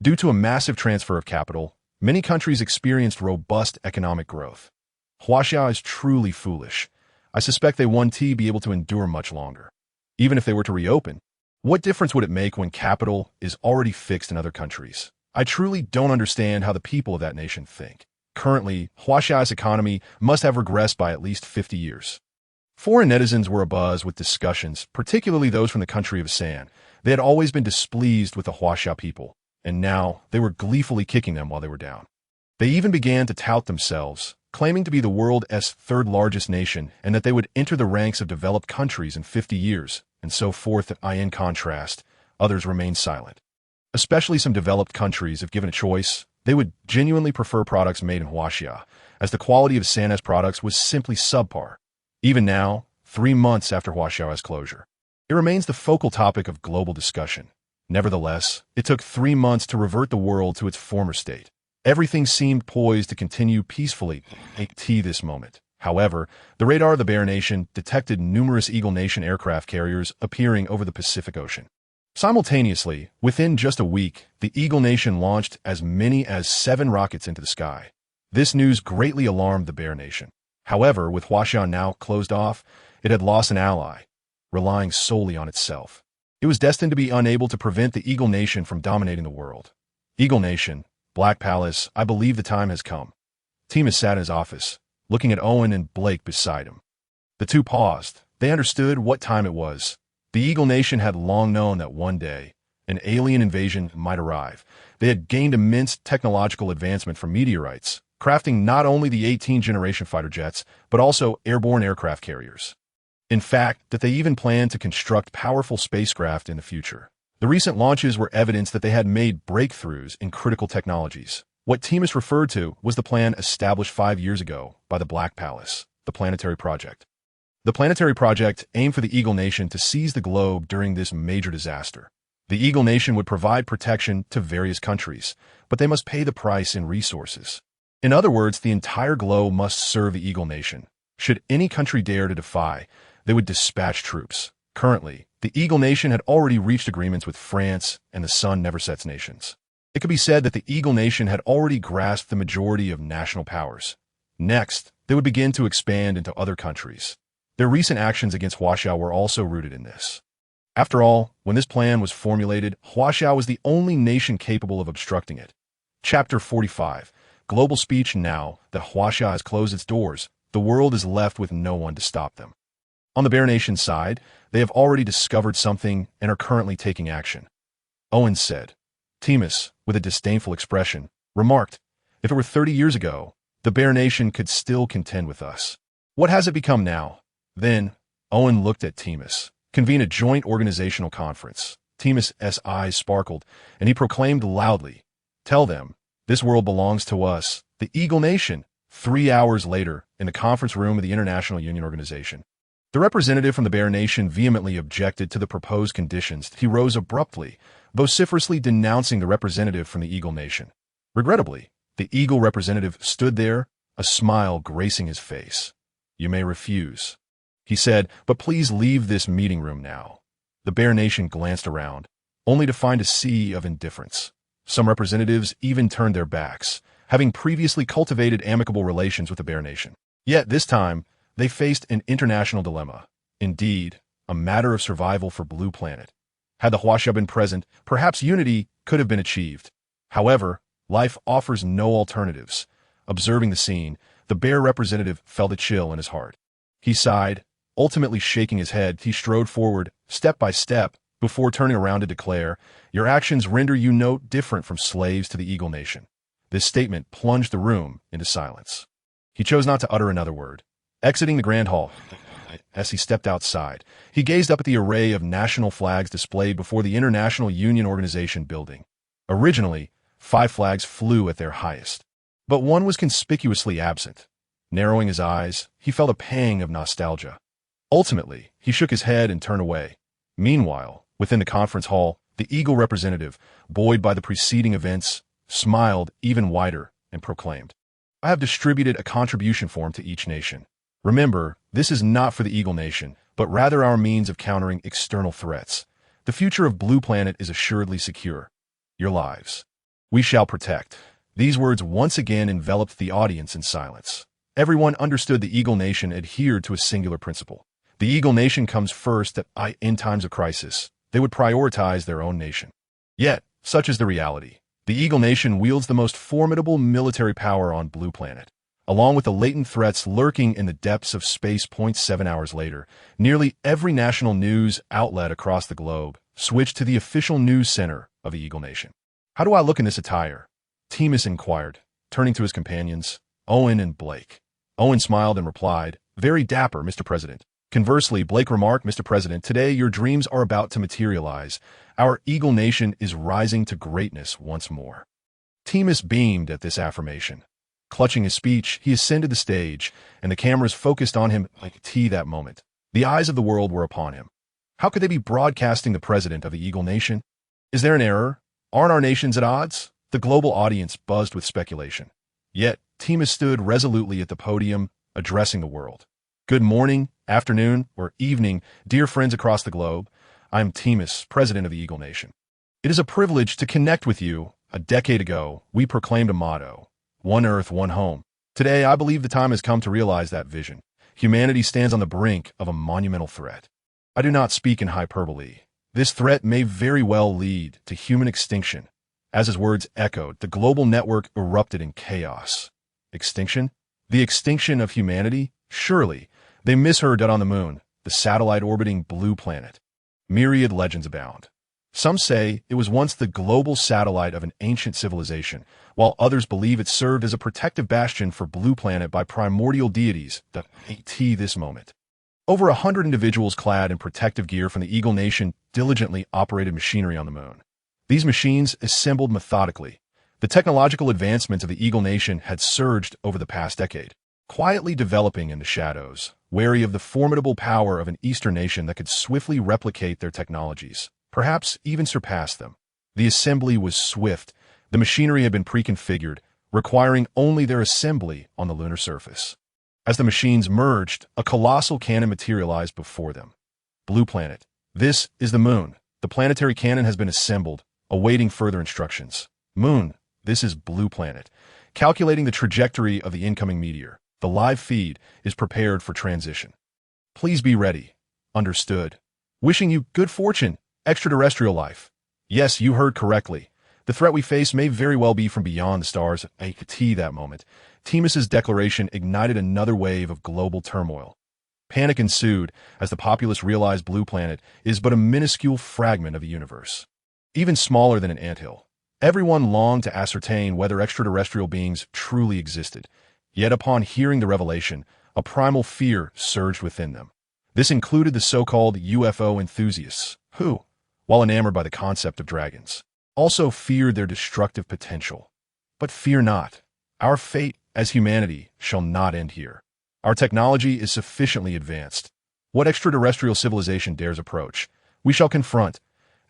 Due to a massive transfer of capital, many countries experienced robust economic growth. Huaxia is truly foolish. I suspect they won't be able to endure much longer. Even if they were to reopen, what difference would it make when capital is already fixed in other countries? I truly don't understand how the people of that nation think. Currently, Huaxia's economy must have regressed by at least 50 years. Foreign netizens were abuzz with discussions, particularly those from the country of San. They had always been displeased with the Huaxia people, and now they were gleefully kicking them while they were down. They even began to tout themselves, claiming to be the world's third largest nation and that they would enter the ranks of developed countries in 50 years, and so forth. In contrast, others remained silent. Especially some developed countries, if given a choice, they would genuinely prefer products made in Huaxia, as the quality of San's products was simply subpar. Even now, 3 months after Huaxia's closure, it remains the focal topic of global discussion. Nevertheless, it took 3 months to revert the world to its former state. Everything seemed poised to continue peacefully at this moment. However, the radar of the Bear Nation detected numerous Eagle Nation aircraft carriers appearing over the Pacific Ocean. Simultaneously, within just a week, the Eagle Nation launched as many as 7 rockets into the sky. This news greatly alarmed the Bear Nation. However, with Huaxia now closed off, it had lost an ally, relying solely on itself. It was destined to be unable to prevent the Eagle Nation from dominating the world. Eagle Nation, Black Palace, I believe the time has come. Temis sat in his office, looking at Owen and Blake beside him. The two paused. They understood what time it was. The Eagle Nation had long known that one day, an alien invasion might arrive. They had gained immense technological advancement from meteorites, crafting not only the 18th-generation fighter jets, but also airborne aircraft carriers. In fact, that they even planned to construct powerful spacecraft in the future. The recent launches were evidence that they had made breakthroughs in critical technologies. What Temis referred to was the plan established 5 years ago by the Black Palace, the Planetary Project. The Planetary Project aimed for the Eagle Nation to seize the globe during this major disaster. The Eagle Nation would provide protection to various countries, but they must pay the price in resources. In other words, the entire globe must serve the Eagle Nation. Should any country dare to defy, they would dispatch troops. Currently, the Eagle Nation had already reached agreements with France and the Sun Never Sets nations. It could be said that the Eagle Nation had already grasped the majority of national powers. Next, they would begin to expand into other countries. Their recent actions against Huaxia were also rooted in this. After all, when this plan was formulated, Huaxia was the only nation capable of obstructing it. Chapter 45. Global speech. Now that Huaxia has closed its doors, the world is left with no one to stop them. On the Bear Nation side, they have already discovered something and are currently taking action. Owen said. Temis, with a disdainful expression, remarked, if it were 30 years ago, the Bear Nation could still contend with us. What has it become now? Then, Owen looked at Temis. Convene a joint organizational conference. Temis' eyes sparkled, and he proclaimed loudly, tell them, this world belongs to us, the Eagle Nation. 3 hours later, in the conference room of the International Union Organization, the representative from the Bear Nation vehemently objected to the proposed conditions. He rose abruptly, vociferously denouncing the representative from the Eagle Nation. Regrettably, the Eagle representative stood there, a smile gracing his face. You may refuse, he said, but please leave this meeting room now. The Bear Nation glanced around, only to find a sea of indifference. Some representatives even turned their backs, having previously cultivated amicable relations with the Bear Nation. Yet this time, they faced an international dilemma. Indeed, a matter of survival for Blue Planet. Had the Huaxia been present, perhaps unity could have been achieved. However, life offers no alternatives. Observing the scene, the Bear representative felt a chill in his heart. He sighed, ultimately shaking his head. He strode forward, step by step, before turning around to declare, your actions render you no different from slaves to the Eagle Nation. This statement plunged the room into silence. He chose not to utter another word. Exiting the Grand Hall, as he stepped outside, he gazed up at the array of national flags displayed before the International Union Organization building. Originally, 5 flags flew at their highest, but one was conspicuously absent. Narrowing his eyes, he felt a pang of nostalgia. Ultimately, he shook his head and turned away. Meanwhile, within the conference hall, the Eagle representative, buoyed by the preceding events, smiled even wider and proclaimed, I have distributed a contribution form to each nation. Remember, this is not for the Eagle Nation, but rather our means of countering external threats. The future of Blue Planet is assuredly secure. Your lives we shall protect. These words once again enveloped the audience in silence. Everyone understood the Eagle Nation adhered to a singular principle. The Eagle Nation comes first in times of crisis. They would prioritize their own nation. Yet, such is the reality. The Eagle Nation wields the most formidable military power on Blue Planet. Along with the latent threats lurking in the depths of space. 7 hours later, nearly every national news outlet across the globe switched to the official news center of the Eagle Nation. How do I look in this attire? Temis inquired, turning to his companions, Owen and Blake. Owen smiled and replied, very dapper, Mr. President. Conversely, Blake remarked, Mr. President, today your dreams are about to materialize. Our Eagle Nation is rising to greatness once more. Temis beamed at this affirmation. Clutching his speech, he ascended the stage, and the cameras focused on him like tea that moment. The eyes of the world were upon him. How could they be broadcasting the president of the Eagle Nation? Is there an error? Aren't our nations at odds? The global audience buzzed with speculation. Yet, Temis stood resolutely at the podium, addressing the world. Good morning, afternoon, or evening, dear friends across the globe. I'm Timus, president of the Eagle Nation. It is a privilege to connect with you. A decade ago, we proclaimed a motto: One Earth, One Home. Today, I believe the time has come to realize that vision. Humanity stands on the brink of a monumental threat. I do not speak in hyperbole. This threat may very well lead to human extinction. As his words echoed, the global network erupted in chaos. Extinction? The extinction of humanity? Surely. They misheard that on the moon, the satellite orbiting Blue Planet. Myriad legends abound. Some say it was once the global satellite of an ancient civilization, while others believe it served as a protective bastion for Blue Planet by primordial deities that this moment. Over 100 individuals clad in protective gear from the Eagle Nation diligently operated machinery on the moon. These machines assembled methodically. The technological advancements of the Eagle Nation had surged over the past decade, quietly developing in the shadows, wary of the formidable power of an Eastern nation that could swiftly replicate their technologies, perhaps even surpass them. The assembly was swift. The machinery had been pre-configured, requiring only their assembly on the lunar surface. As the machines merged, a colossal cannon materialized before them. Blue Planet. This is the moon. The planetary cannon has been assembled, awaiting further instructions. Moon. This is Blue Planet. Calculating the trajectory of the incoming meteor, the live feed is prepared for transition. Please be ready. Understood. Wishing you good fortune, extraterrestrial life. Yes, you heard correctly. The threat we face may very well be from beyond the stars. That moment, Timus's declaration ignited another wave of global turmoil. Panic ensued as the populace realized Blue Planet is but a minuscule fragment of the universe, even smaller than an anthill. Everyone longed to ascertain whether extraterrestrial beings truly existed. Yet upon hearing the revelation, a primal fear surged within them. This included the so-called UFO enthusiasts, who, while enamored by the concept of dragons, also feared their destructive potential. But fear not. Our fate as humanity shall not end here. Our technology is sufficiently advanced. What extraterrestrial civilization dares approach, we shall confront.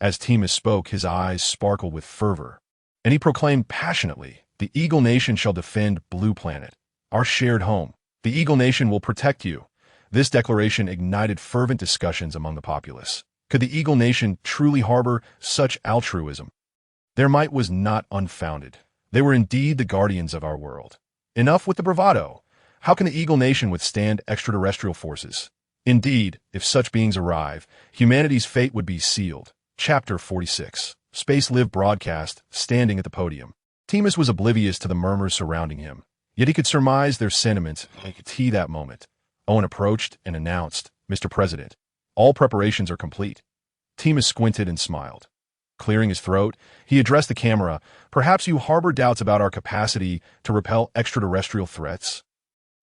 As Timus spoke, his eyes sparkled with fervor, and he proclaimed passionately, "The Eagle Nation shall defend Blue Planet, our shared home. The Eagle Nation will protect you." This declaration ignited fervent discussions among the populace. Could the Eagle Nation truly harbor such altruism? Their might was not unfounded. They were indeed the guardians of our world. Enough with the bravado. How can the Eagle Nation withstand extraterrestrial forces? Indeed, if such beings arrive, humanity's fate would be sealed. Chapter 46. Space Live broadcast, standing at the podium. Timus was oblivious to the murmurs surrounding him, yet he could surmise their sentiments that moment. Owen approached and announced, "Mr. President, all preparations are complete." Timus squinted and smiled. Clearing his throat, he addressed the camera. "Perhaps you harbor doubts about our capacity to repel extraterrestrial threats?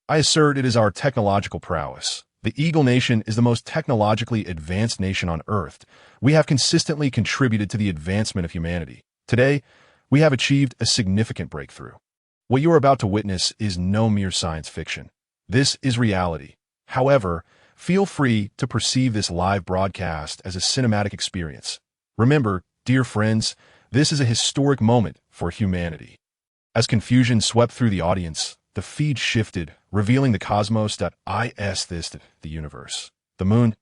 I assert it is our technological prowess. The Eagle Nation is the most technologically advanced nation on Earth. We have consistently contributed to the advancement of humanity. Today, we have achieved a significant breakthrough. What you are about to witness is no mere science fiction. This is reality. However, feel free to perceive this live broadcast as a cinematic experience. Remember, dear friends, this is a historic moment for humanity." As confusion swept through the audience, the feed shifted, revealing the cosmos the universe. The moon.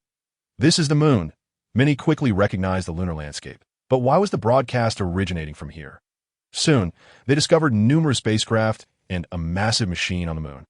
This is the moon. Many quickly recognized the lunar landscape. But why was the broadcast originating from here? Soon, they discovered numerous spacecraft and a massive machine on the moon.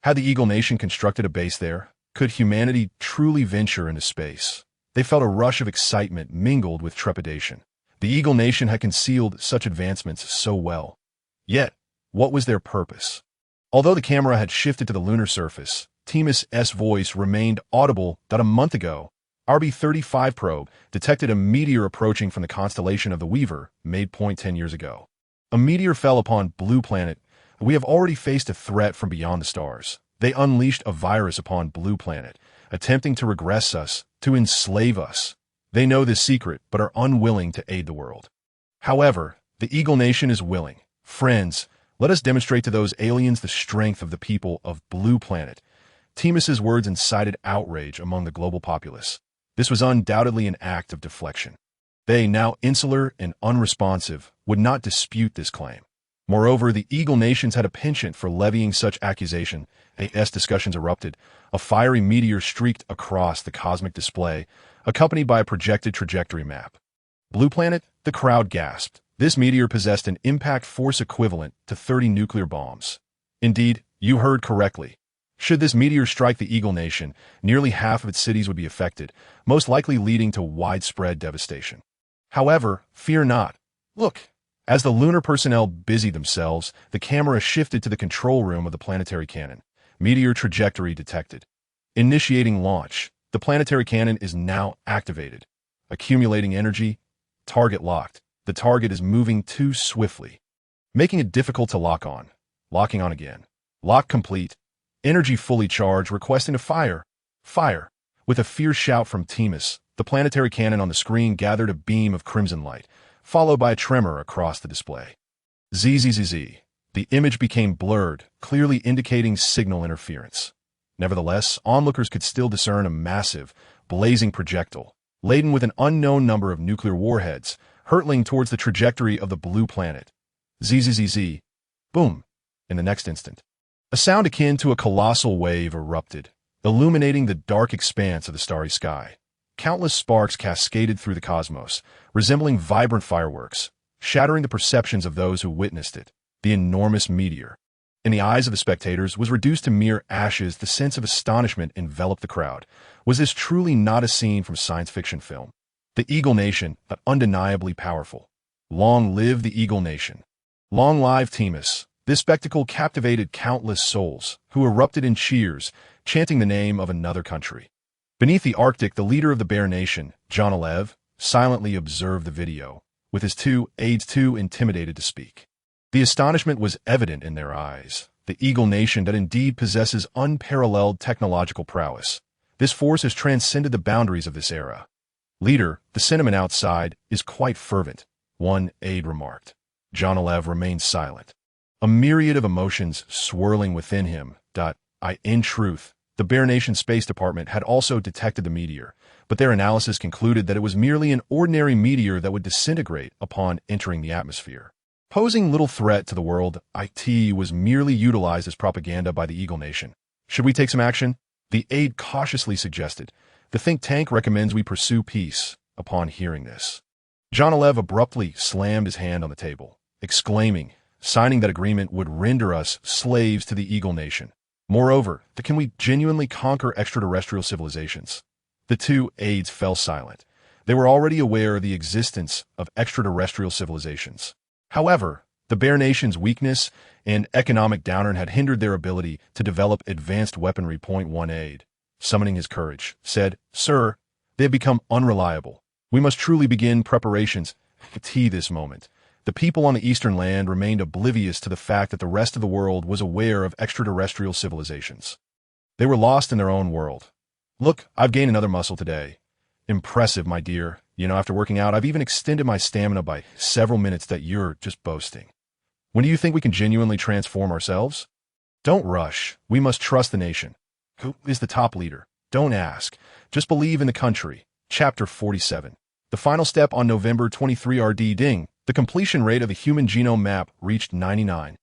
Had the Eagle Nation constructed a base there? Could humanity truly venture into space? They felt a rush of excitement mingled with trepidation. The Eagle Nation had concealed such advancements so well. Yet, what was their purpose? Although the camera had shifted to the lunar surface, Timus's voice remained audible. A month ago, RB-35 probe detected a meteor approaching from the constellation of the Weaver, made point 10 years ago. A meteor fell upon Blue Planet. We have already faced a threat from beyond the stars. They unleashed a virus upon Blue Planet, attempting to regress us, to enslave us. They know this secret, but are unwilling to aid the world. However, the Eagle Nation is willing. Friends, let us demonstrate to those aliens the strength of the people of Blue Planet. Timus's words incited outrage among the global populace. This was undoubtedly an act of deflection. They, now insular and unresponsive, would not dispute this claim. Moreover, the Eagle nations had a penchant for levying such accusation. As discussions erupted, a fiery meteor streaked across the cosmic display, accompanied by a projected trajectory map. Blue planet? The crowd gasped. This meteor possessed an impact force equivalent to 30 nuclear bombs. Indeed, you heard correctly. Should this meteor strike the Eagle Nation, nearly half of its cities would be affected, most likely leading to widespread devastation. However, fear not. Look. As the lunar personnel busied themselves, the camera shifted to the control room of the planetary cannon. Meteor trajectory detected. Initiating launch. The planetary cannon is now activated. Accumulating energy. Target locked. The target is moving too swiftly, making it difficult to lock on. Locking on again. Lock complete. Energy fully charged, requesting to fire. Fire. With a fierce shout from Timus, the planetary cannon on the screen gathered a beam of crimson light, followed by a tremor across the display. Zzz. The image became blurred, clearly indicating signal interference. Nevertheless, onlookers could still discern a massive, blazing projectile, laden with an unknown number of nuclear warheads, hurtling towards the trajectory of the blue planet. Zzz. Boom. In the next instant, a sound akin to a colossal wave erupted, illuminating the dark expanse of the starry sky. Countless sparks cascaded through the cosmos, resembling vibrant fireworks, shattering the perceptions of those who witnessed it. The enormous meteor, in the eyes of the spectators, was reduced to mere ashes. The sense of astonishment enveloped the crowd. Was this truly not a scene from science fiction film? The Eagle Nation, but undeniably powerful. Long live the Eagle Nation. Long live Timus. This spectacle captivated countless souls, who erupted in cheers, chanting the name of another country. Beneath the Arctic, the leader of the Bear Nation, John Alev, silently observed the video, with his two aides too intimidated to speak. The astonishment was evident in their eyes. The Eagle Nation that indeed possesses unparalleled technological prowess. This force has transcended the boundaries of this era. Leader, the sentiment outside is quite fervent, one aide remarked. John Alev remained silent. A myriad of emotions swirling within him. In truth, the Bear Nation Space Department had also detected the meteor, but their analysis concluded that it was merely an ordinary meteor that would disintegrate upon entering the atmosphere. Posing little threat to the world, IT was merely utilized as propaganda by the Eagle Nation. Should we take some action? The aide cautiously suggested. The think tank recommends we pursue peace. Upon hearing this, John Alev abruptly slammed his hand on the table, exclaiming, signing that agreement would render us slaves to the Eagle Nation. Moreover, can we genuinely conquer extraterrestrial civilizations? The two aides fell silent. They were already aware of the existence of extraterrestrial civilizations. However, the Bear Nation's weakness and economic downturn had hindered their ability to develop advanced weaponry. One aide, summoning his courage, said, Sir, they have become unreliable. We must truly begin preparations. This moment, the people on the eastern land remained oblivious to the fact that the rest of the world was aware of extraterrestrial civilizations. They were lost in their own world. Look, I've gained another muscle today. Impressive, my dear. After working out, I've even extended my stamina by several minutes. That you're just boasting. When do you think we can genuinely transform ourselves? Don't rush. We must trust the nation. Who is the top leader? Don't ask. Just believe in the country. Chapter 47. The final step on November 23 RD Ding. The completion rate of the human genome map reached 99.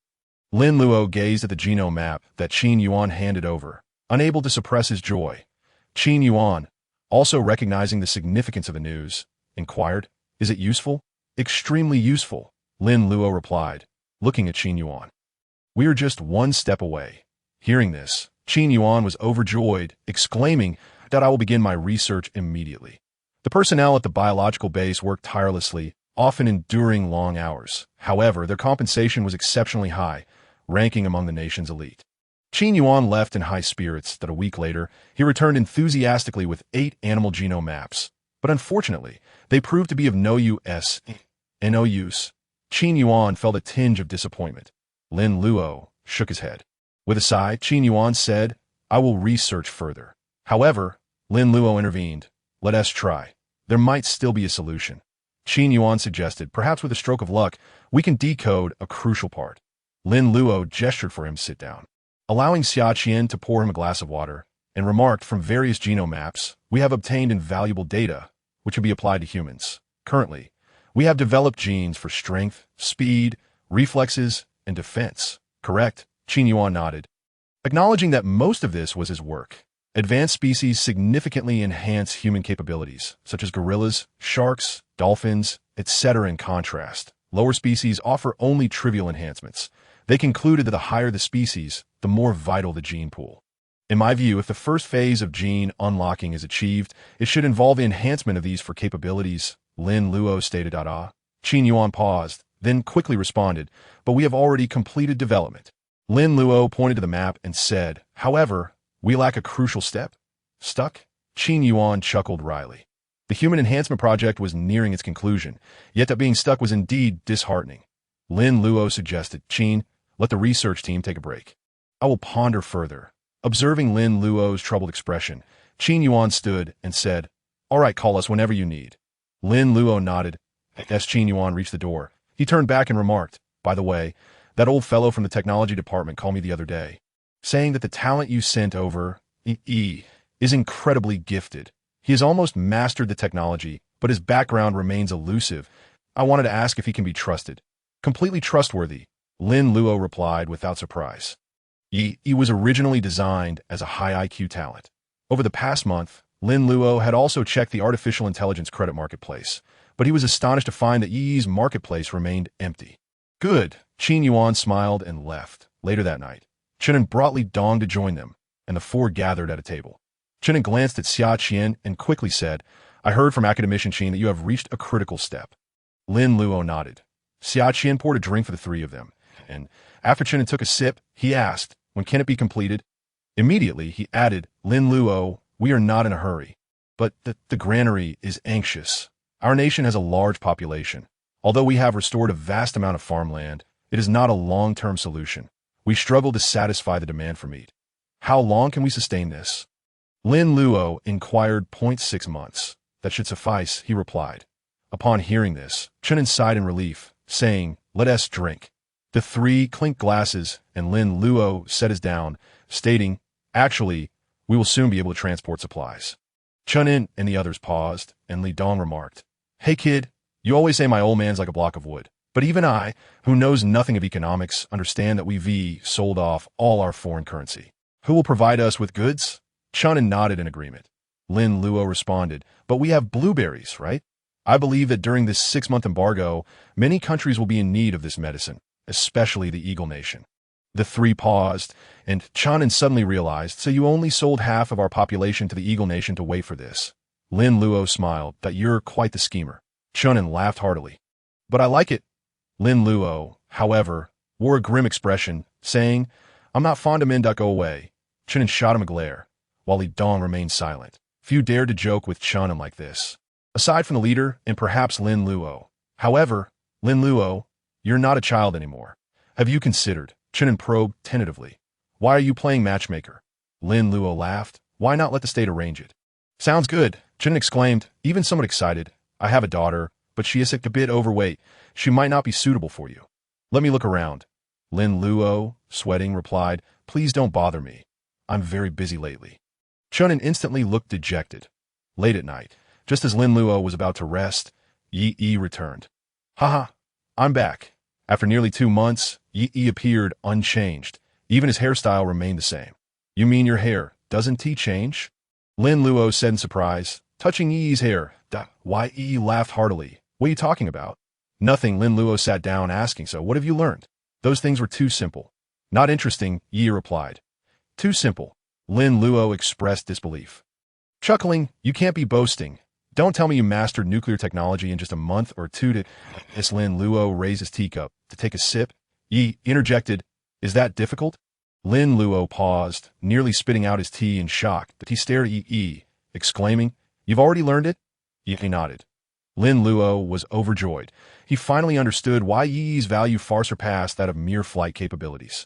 Lin Luo gazed at the genome map that Qin Yuan handed over, unable to suppress his joy. Qin Yuan, also recognizing the significance of the news, inquired, Is it useful? Extremely useful, Lin Luo replied, looking at Qin Yuan. We are just one step away. Hearing this, Qin Yuan was overjoyed, exclaiming that I will begin my research immediately. The personnel at the biological base worked tirelessly, often enduring long hours. However, their compensation was exceptionally high, ranking among the nation's elite. Qin Yuan left in high spirits. That a week later, he returned enthusiastically with 8 animal genome maps. But unfortunately, they proved to be of no use. Qin Yuan felt a tinge of disappointment. Lin Luo shook his head. With a sigh, Qin Yuan said, I will research further. However, Lin Luo intervened. Let us try. There might still be a solution. Qin Yuan suggested, perhaps with a stroke of luck, we can decode a crucial part. Lin Luo gestured for him to sit down, allowing Xia Qian to pour him a glass of water, and remarked, from various genome maps, we have obtained invaluable data, which will be applied to humans. Currently, we have developed genes for strength, speed, reflexes, and defense. Correct, Qin Yuan nodded, acknowledging that most of this was his work. Advanced species significantly enhance human capabilities, such as gorillas, sharks, dolphins, etc. In contrast, lower species offer only trivial enhancements. They concluded that the higher the species, the more vital the gene pool. In my view, if the first phase of gene unlocking is achieved, it should involve the enhancement of these for capabilities, Lin Luo stated. Qin Yuan paused, then quickly responded, but we have already completed development. Lin Luo pointed to the map and said, however, we lack a crucial step. Stuck? Qin Yuan chuckled wryly. The human enhancement project was nearing its conclusion, yet that being stuck was indeed disheartening. Lin Luo suggested, Qin, let the research team take a break. I will ponder further. Observing Lin Luo's troubled expression, Qin Yuan stood and said, all right, call us whenever you need. Lin Luo nodded. As Qin Yuan reached the door, he turned back and remarked, by the way, that old fellow from the technology department called me the other day, saying that the talent you sent over, is incredibly gifted. He has almost mastered the technology, but his background remains elusive. I wanted to ask if he can be trusted. Completely trustworthy, Lin Luo replied without surprise. He was originally designed as a high IQ talent. Over the past month, Lin Luo had also checked the artificial intelligence credit marketplace, but he was astonished to find that Yi's marketplace remained empty. Good, Qin Yuan smiled and left. Later that night, Chen brought Li Dong to join them, and the four gathered at a table. Chen glanced at Xia Qian and quickly said, I heard from Academician Qin that you have reached a critical step. Lin Luo nodded. Xia Qian poured a drink for the three of them, and after Chen took a sip, he asked, when can it be completed? Immediately, he added, Lin Luo, we are not in a hurry. But the granary is anxious. Our nation has a large population. Although we have restored a vast amount of farmland, it is not a long-term solution. We struggle to satisfy the demand for meat. How long can we sustain this? Lin Luo inquired. 6 months. That should suffice, he replied. Upon hearing this, Chen sighed in relief, saying, let us drink. The three clinked glasses, and Lin Luo set his down, stating, actually, we will soon be able to transport supplies. Chen and the others paused, and Li Dong remarked, hey kid, you always say my old man's like a block of wood. But even I, who knows nothing of economics, understand that we've sold off all our foreign currency. Who will provide us with goods? Chen nodded in agreement. Lin Luo responded, but we have blueberries, right? I believe that during this 6-month embargo, many countries will be in need of this medicine, especially the Eagle Nation. The three paused, and Chen suddenly realized, so you only sold half of our population to the Eagle Nation to wait for this. Lin Luo smiled, that you're quite the schemer. Chen laughed heartily. But I like it. Lin Luo, however, wore a grim expression, saying, I'm not fond of men that go away. Chen shot him a glare, while Li Dong remained silent. Few dared to joke with Chen like this, aside from the leader and perhaps Lin Luo. However, Lin Luo, you're not a child anymore. Have you considered? Chen probed tentatively. Why are you playing matchmaker? Lin Luo laughed. Why not let the state arrange it? Sounds good, Chen exclaimed, even somewhat excited. I have a daughter, but she is a bit overweight. She might not be suitable for you. Let me look around. Lin Luo, sweating, replied, please don't bother me. I'm very busy lately. Chen instantly looked dejected. Late at night, just as Lin Luo was about to rest, Yi returned. Haha, I'm back. After nearly 2 months, Yi appeared unchanged. Even his hairstyle remained the same. You mean your hair, doesn't it change? Lin Luo said in surprise, touching Yi's hair. Why? Yi laughed heartily. What are you talking about? Nothing. Lin Luo sat down, asking, so what have you learned? Those things were too simple. Not interesting, Yi replied. Too simple. Lin Luo expressed disbelief. Chuckling, you can't be boasting. Don't tell me you mastered nuclear technology in just a month or two to... As Lin Luo raised his teacup to take a sip, Yi interjected, is that difficult? Lin Luo paused, nearly spitting out his tea in shock, but he stared at Yi, exclaiming, you've already learned it? Yi nodded. Lin Luo was overjoyed. He finally understood why Yi's value far surpassed that of mere flight capabilities.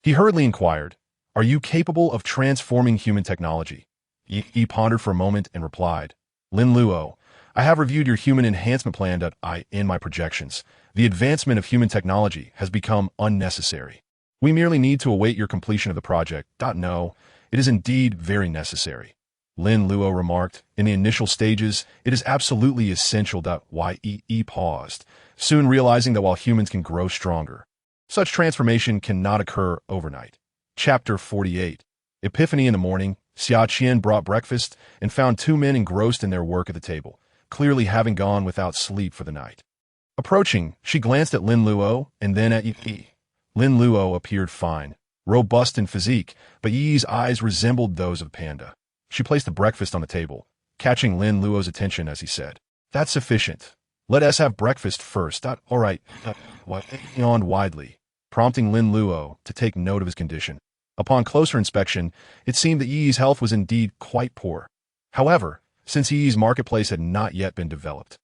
He hurriedly inquired, are you capable of transforming human technology? Yi pondered for a moment and replied, Lin Luo, I have reviewed your human enhancement plan in my projections. The advancement of human technology has become unnecessary. We merely need to await your completion of the project. No, it is indeed very necessary. Lin Luo remarked, in the initial stages, it is absolutely essential. Yi paused, soon realizing that while humans can grow stronger, Such transformation cannot occur overnight. Chapter 48. Epiphany. In the morning, Xia Qian brought breakfast and found two men engrossed in their work at the table, clearly having gone without sleep for the night. Approaching, she glanced at Lin Luo and then at Yi. Lin Luo appeared fine, robust in physique, but Yi's eyes resembled those of Panda. She placed the breakfast on the table, catching Lin Luo's attention as he said, "That's sufficient. Let us have breakfast first." All right, he yawned widely, prompting Lin Luo to take note of his condition. Upon closer inspection, it seemed that Yi's health was indeed quite poor. However, since Yi's marketplace had not yet been developed,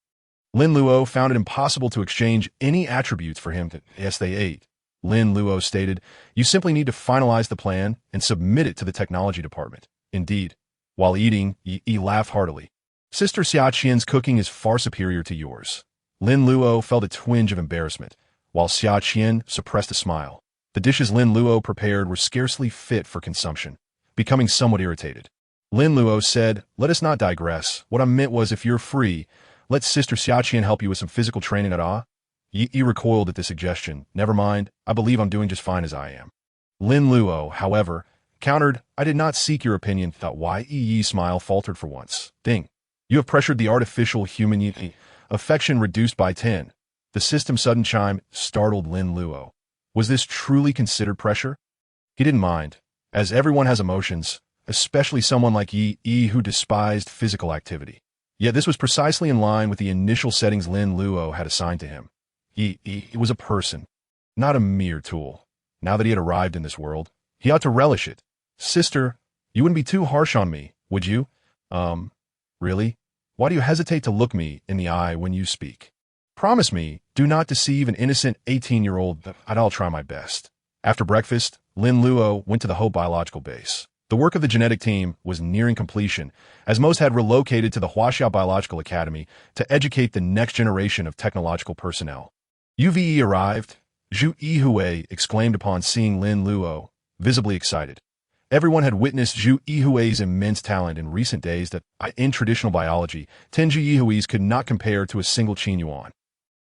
Lin Luo found it impossible to exchange any attributes for him as they ate. Lin Luo stated, "You simply need to finalize the plan and submit it to the technology department." Indeed. While eating, Yi laughed heartily. "Sister Xia Qian's cooking is far superior to yours." Lin Luo felt a twinge of embarrassment, while Xia Qian suppressed a smile. The dishes Lin Luo prepared were scarcely fit for consumption. Becoming somewhat irritated, Lin Luo said, "Let us not digress. What I meant was, if you're free, let Sister Xia Qian help you with some physical training at Ah." Yi recoiled at the suggestion. "Never mind, I believe I'm doing just fine as I am." Lin Luo, however, countered, "I did not seek your opinion." Why? Yi's smile faltered for once. "Ding. You have pressured the artificial human Yi. Affection reduced by 10. The system sudden chime startled Lin Luo. Was this truly considered pressure? He didn't mind, as everyone has emotions, especially someone like Yi who despised physical activity. Yet this was precisely in line with the initial settings Lin Luo had assigned to him. Yi was a person, not a mere tool. Now that he had arrived in this world, he ought to relish it. "Sister, you wouldn't be too harsh on me, would you?" Really? Why do you hesitate to look me in the eye when you speak? Promise me, do not deceive an innocent 18-year-old. I'll try my best. After breakfast, Lin Luo went to the Hope biological base. The work of the genetic team was nearing completion, as most had relocated to the Huaxia Biological Academy to educate the next generation of technological personnel. UVE arrived. Zhu Yihui exclaimed upon seeing Lin Luo, visibly excited. Everyone had witnessed Zhu Yihui's immense talent in recent days that, in traditional biology, 10 Zhu Yihuis could not compare to a single Qin Yuan.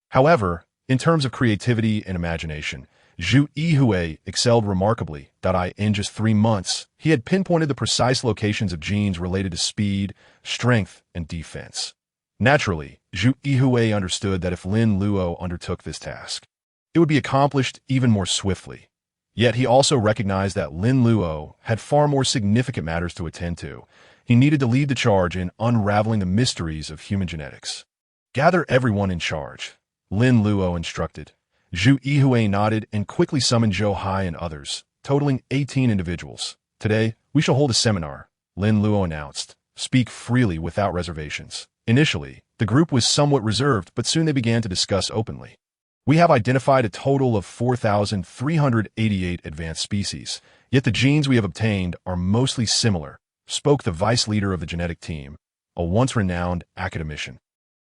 However, in terms of creativity and imagination, Zhu Yihui excelled remarkably. In just 3 months, he had pinpointed the precise locations of genes related to speed, strength, and defense. Naturally, Zhu Yihui understood that if Lin Luo undertook this task, it would be accomplished even more swiftly. Yet he also recognized that Lin Luo had far more significant matters to attend to. He needed to lead the charge in unraveling the mysteries of human genetics. "Gather everyone in charge," Lin Luo instructed. Zhu Yihui nodded and quickly summoned Zhou Hai and others, totaling 18 individuals. "Today, we shall hold a seminar," Lin Luo announced. "Speak freely without reservations." Initially, the group was somewhat reserved, but soon they began to discuss openly. "We have identified a total of 4,388 advanced species, yet the genes we have obtained are mostly similar," spoke the vice leader of the genetic team, a once-renowned academician.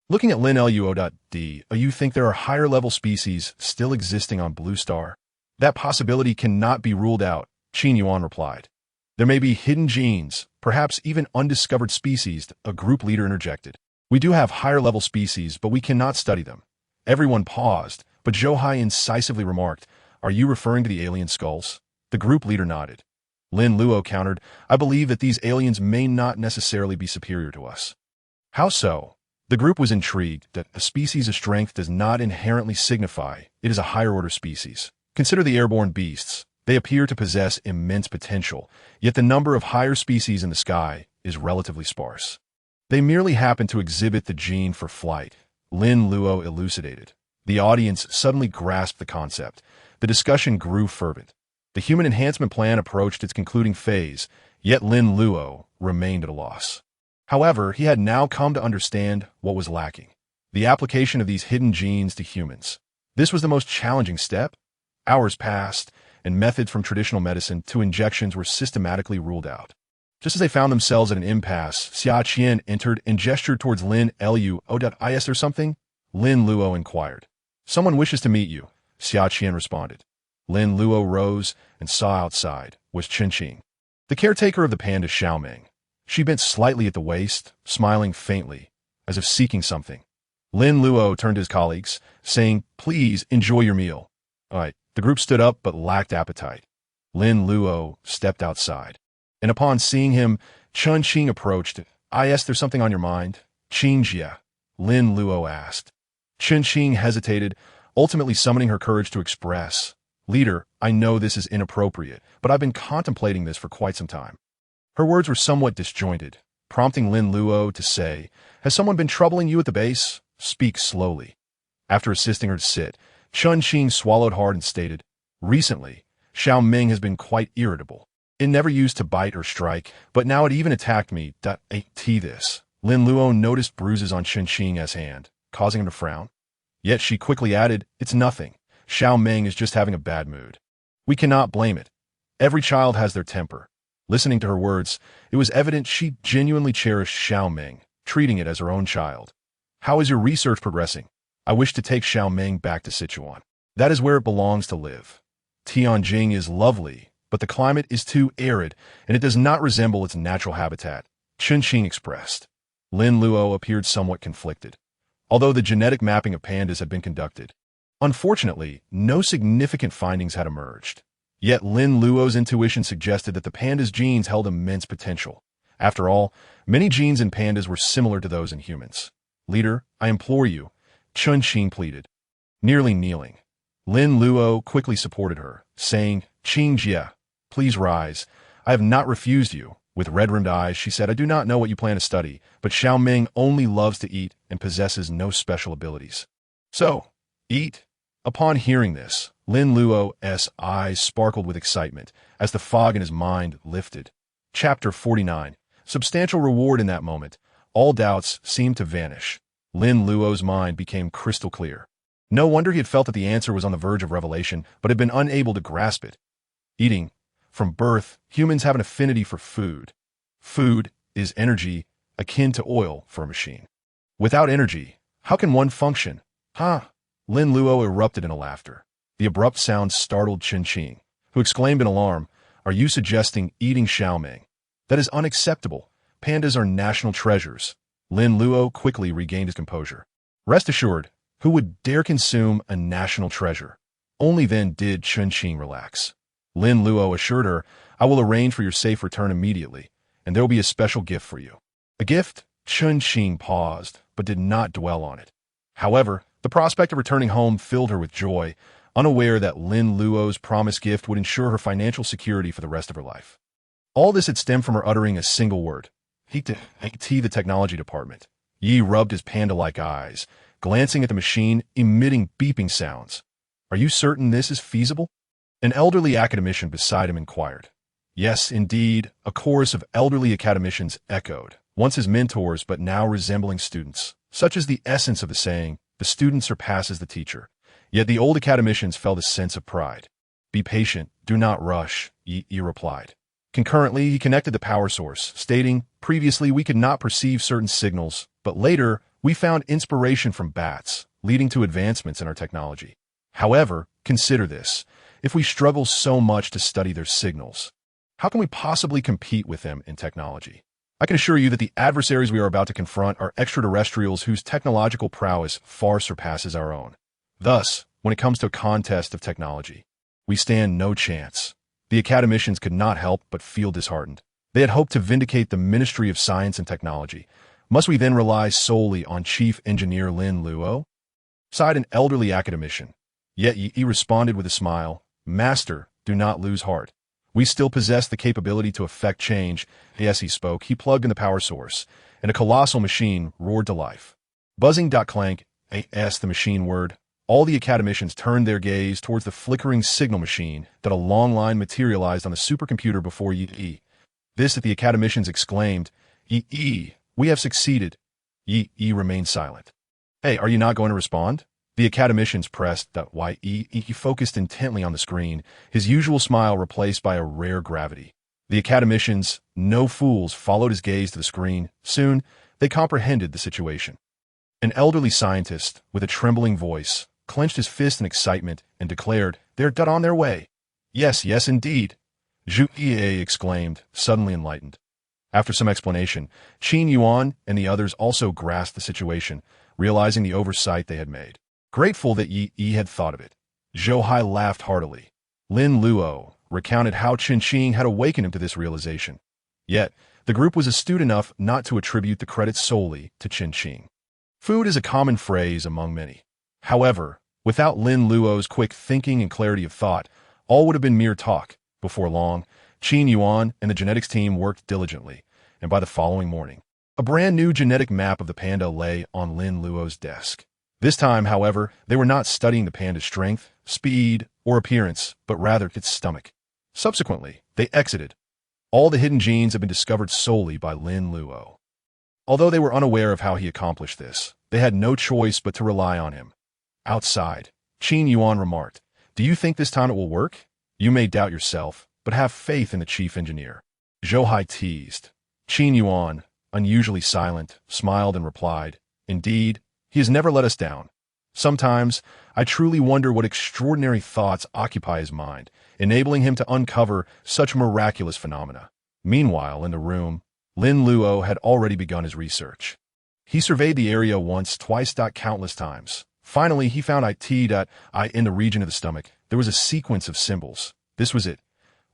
Looking at Lin Luo.D, you think there are higher-level species still existing on Blue Star? "That possibility cannot be ruled out," Qin Yuan replied. "There may be hidden genes, perhaps even undiscovered species," a group leader interjected. "We do have higher-level species, but we cannot study them." Everyone paused, but Zhou Hai incisively remarked, "Are you referring to the alien skulls?" The group leader nodded. Lin Luo countered, "I believe that these aliens may not necessarily be superior to us." "How so?" The group was intrigued that a species of strength does not inherently signify it is a higher-order species. Consider the airborne beasts. They appear to possess immense potential, yet the number of higher species in the sky is relatively sparse. They merely happen to exhibit the gene for flight, Lin Luo elucidated. The audience suddenly grasped the concept. The discussion grew fervent. The human enhancement plan approached its concluding phase, yet Lin Luo remained at a loss. However, he had now come to understand what was lacking: the application of these hidden genes to humans. This was the most challenging step. Hours passed, and methods from traditional medicine to injections were systematically ruled out. Just as they found themselves at an impasse, Xia Qian entered and gestured towards Lin Luo. "Is there something?" Lin Luo inquired. "Someone wishes to meet you," Xia Qian responded. Lin Luo rose and saw outside was Qingqing, the caretaker of the panda Xiaoming. She bent slightly at the waist, smiling faintly, as if seeking something. Lin Luo turned to his colleagues, saying, "Please enjoy your meal." All right. The group stood up but lacked appetite. Lin Luo stepped outside. And upon seeing him, Chun Qing approached. There's something on your mind? Qingjia, Lin Luo asked. Chun Qing hesitated, ultimately summoning her courage to express. Leader, I know this is inappropriate, but I've been contemplating this for quite some time. Her words were somewhat disjointed, prompting Lin Luo to say, Has someone been troubling you at the base? Speak slowly. After assisting her to sit, Chun Qing swallowed hard and stated, Recently, Xiao Ming has been quite irritable. It never used to bite or strike, but now it even attacked me. This. Lin Luo noticed bruises on Chun Qing's hand, causing him to frown. Yet she quickly added, It's nothing. Xiao Ming is just having a bad mood. We cannot blame it. Every child has their temper. Listening to her words, it was evident she genuinely cherished Xiao Ming, treating it as her own child. How is your research progressing? I wish to take Xiao Ming back to Sichuan. That is where it belongs to live. Tianjing is lovely, but the climate is too arid, and it does not resemble its natural habitat, Chun Qing expressed. Lin Luo appeared somewhat conflicted. Although the genetic mapping of pandas had been conducted, unfortunately, no significant findings had emerged. Yet Lin Luo's intuition suggested that the panda's genes held immense potential. After all, many genes in pandas were similar to those in humans. Leader, I implore you, Chun Qing pleaded. Nearly kneeling, Lin Luo quickly supported her, saying, Qingjia, please rise. I have not refused you. With red-rimmed eyes, she said, I do not know what you plan to study, but Xiao Ming only loves to eat and possesses no special abilities. So, eat. Upon hearing this, Lin Luo's eyes sparkled with excitement as the fog in his mind lifted. Chapter 49. Substantial reward in that moment. All doubts seemed to vanish. Lin Luo's mind became crystal clear. No wonder he had felt that the answer was on the verge of revelation, but had been unable to grasp it. Eating. From birth, humans have an affinity for food. Food is energy, akin to oil for a machine. Without energy, how can one function? Lin Luo erupted in a laughter. The abrupt sound startled Chun Qing, who exclaimed in alarm, Are you suggesting eating Xiao Ming? That is unacceptable. Pandas are national treasures. Lin Luo quickly regained his composure. Rest assured, who would dare consume a national treasure? Only then did Chun Qing relax. Lin Luo assured her, I will arrange for your safe return immediately, and there will be a special gift for you. A gift? Chun Qing paused, but did not dwell on it. However, the prospect of returning home filled her with joy, unaware that Lin Luo's promised gift would ensure her financial security for the rest of her life. All this had stemmed from her uttering a single word. The technology department. Yi rubbed his panda-like eyes, glancing at the machine, emitting beeping sounds. Are you certain this is feasible? An elderly academician beside him inquired. Yes, indeed, a chorus of elderly academicians echoed, once his mentors but now resembling students. Such is the essence of the saying, the student surpasses the teacher. Yet the old academicians felt a sense of pride. Be patient, do not rush, Yi replied. Concurrently, he connected the power source, stating, Previously we could not perceive certain signals, but later we found inspiration from bats, leading to advancements in our technology. However, consider this. If we struggle so much to study their signals, how can we possibly compete with them in technology? I can assure you that the adversaries we are about to confront are extraterrestrials whose technological prowess far surpasses our own. Thus, when it comes to a contest of technology, we stand no chance. The academicians could not help but feel disheartened. They had hoped to vindicate the Ministry of Science and Technology. Must we then rely solely on Chief Engineer Lin Luo? Sighed an elderly academician. Yet he responded with a smile, Master, do not lose heart. We still possess the capability to effect change. As he spoke, he plugged in the power source, and a colossal machine roared to life. Buzzing.clank, as the machine whirred, all the academicians turned their gaze towards the flickering signal machine that a long line materialized on the supercomputer before Yi. This at the academicians exclaimed, Yi, we have succeeded. Yi remained silent. Hey, are you not going to respond? The academicians pressed that He focused intently on the screen, his usual smile replaced by a rare gravity. The academicians, no fools, followed his gaze to the screen. Soon, they comprehended the situation. An elderly scientist, with a trembling voice, clenched his fist in excitement and declared, They're on their way. Yes, indeed. Zhu Yi exclaimed, suddenly enlightened. After some explanation, Qin Yuan and the others also grasped the situation, realizing the oversight they had made. Grateful that Yi had thought of it, Zhou Hai laughed heartily. Lin Luo recounted how Qin had awakened him to this realization. Yet, the group was astute enough not to attribute the credit solely to Qin. Food is a common phrase among many. However, without Lin Luo's quick thinking and clarity of thought, all would have been mere talk. Before long, Qin Yuan and the genetics team worked diligently, and by the following morning, a brand new genetic map of the panda lay on Lin Luo's desk. This time, however, they were not studying the panda's strength, speed, or appearance, but rather its stomach. Subsequently, they exited. All the hidden genes had been discovered solely by Lin Luo. Although they were unaware of how he accomplished this, they had no choice but to rely on him. Outside, Qin Yuan remarked, "Do you think this time it will work? You may doubt yourself, but have faith in the chief engineer." Zhou Hai teased. Qin Yuan, unusually silent, smiled and replied, "Indeed, he has never let us down. Sometimes, I truly wonder what extraordinary thoughts occupy his mind, enabling him to uncover such miraculous phenomena." Meanwhile, in the room, Lin Luo had already begun his research. He surveyed the area once, twice, countless times. Finally, he found I in the region of the stomach. There was a sequence of symbols. This was it.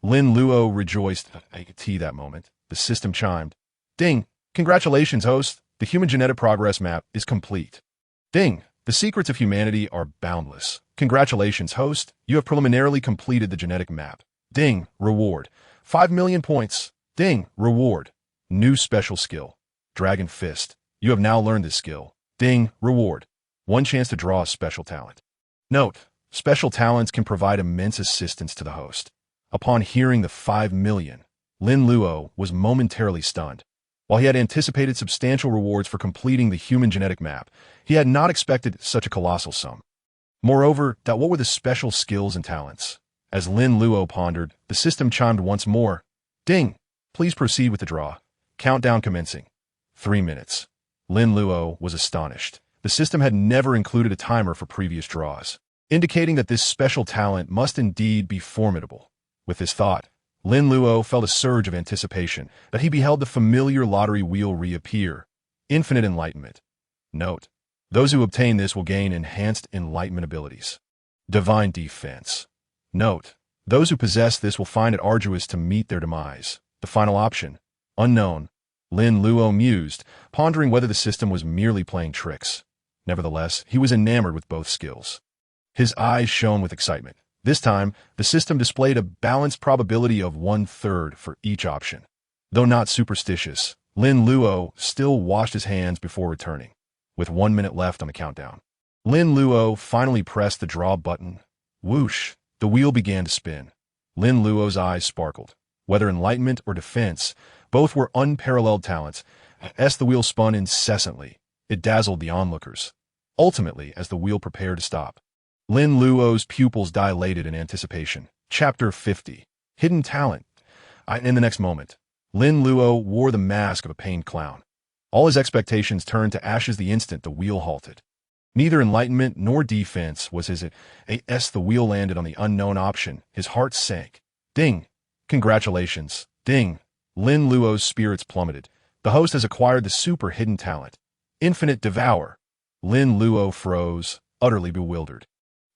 Lin Luo rejoiced. That moment, the system chimed. "Ding! Congratulations, host! The human genetic progress map is complete." "Ding! The secrets of humanity are boundless. Congratulations, host! You have preliminarily completed the genetic map." "Ding! Reward. 5 million points." "Ding! Reward. New special skill. Dragon Fist. You have now learned this skill." "Ding! Reward. 1 chance to draw a special talent." Note: special talents can provide immense assistance to the host. Upon hearing the 5 million, Lin Luo was momentarily stunned. While he had anticipated substantial rewards for completing the human genetic map, he had not expected such a colossal sum. Moreover, what were the special skills and talents? As Lin Luo pondered, the system chimed once more. "Ding! Please proceed with the draw. Countdown commencing." 3 minutes. Lin Luo was astonished. The system had never included a timer for previous draws, indicating that this special talent must indeed be formidable. With this thought, Lin Luo felt a surge of anticipation that he beheld the familiar lottery wheel reappear. Infinite enlightenment. Note: those who obtain this will gain enhanced enlightenment abilities. Divine defense. Note: those who possess this will find it arduous to meet their demise. The final option. Unknown. Lin Luo mused, pondering whether the system was merely playing tricks. Nevertheless, he was enamored with both skills. His eyes shone with excitement. This time, the system displayed a balanced probability of 1/3 for each option. Though not superstitious, Lin Luo still washed his hands before returning. With 1 minute left on the countdown, Lin Luo finally pressed the draw button. Whoosh! The wheel began to spin. Lin Luo's eyes sparkled. Whether enlightenment or defense, both were unparalleled talents. As the wheel spun incessantly, it dazzled the onlookers. Ultimately, as the wheel prepared to stop, Lin Luo's pupils dilated in anticipation. Chapter 50. Hidden Talent. In the next moment, Lin Luo wore the mask of a pained clown. All his expectations turned to ashes the instant the wheel halted. Neither enlightenment nor defense was his. As the wheel landed on the unknown option, his heart sank. Ding! Congratulations. Ding! Lin Luo's spirits plummeted. The host has acquired the super hidden talent. Infinite Devour. Lin Luo froze, utterly bewildered.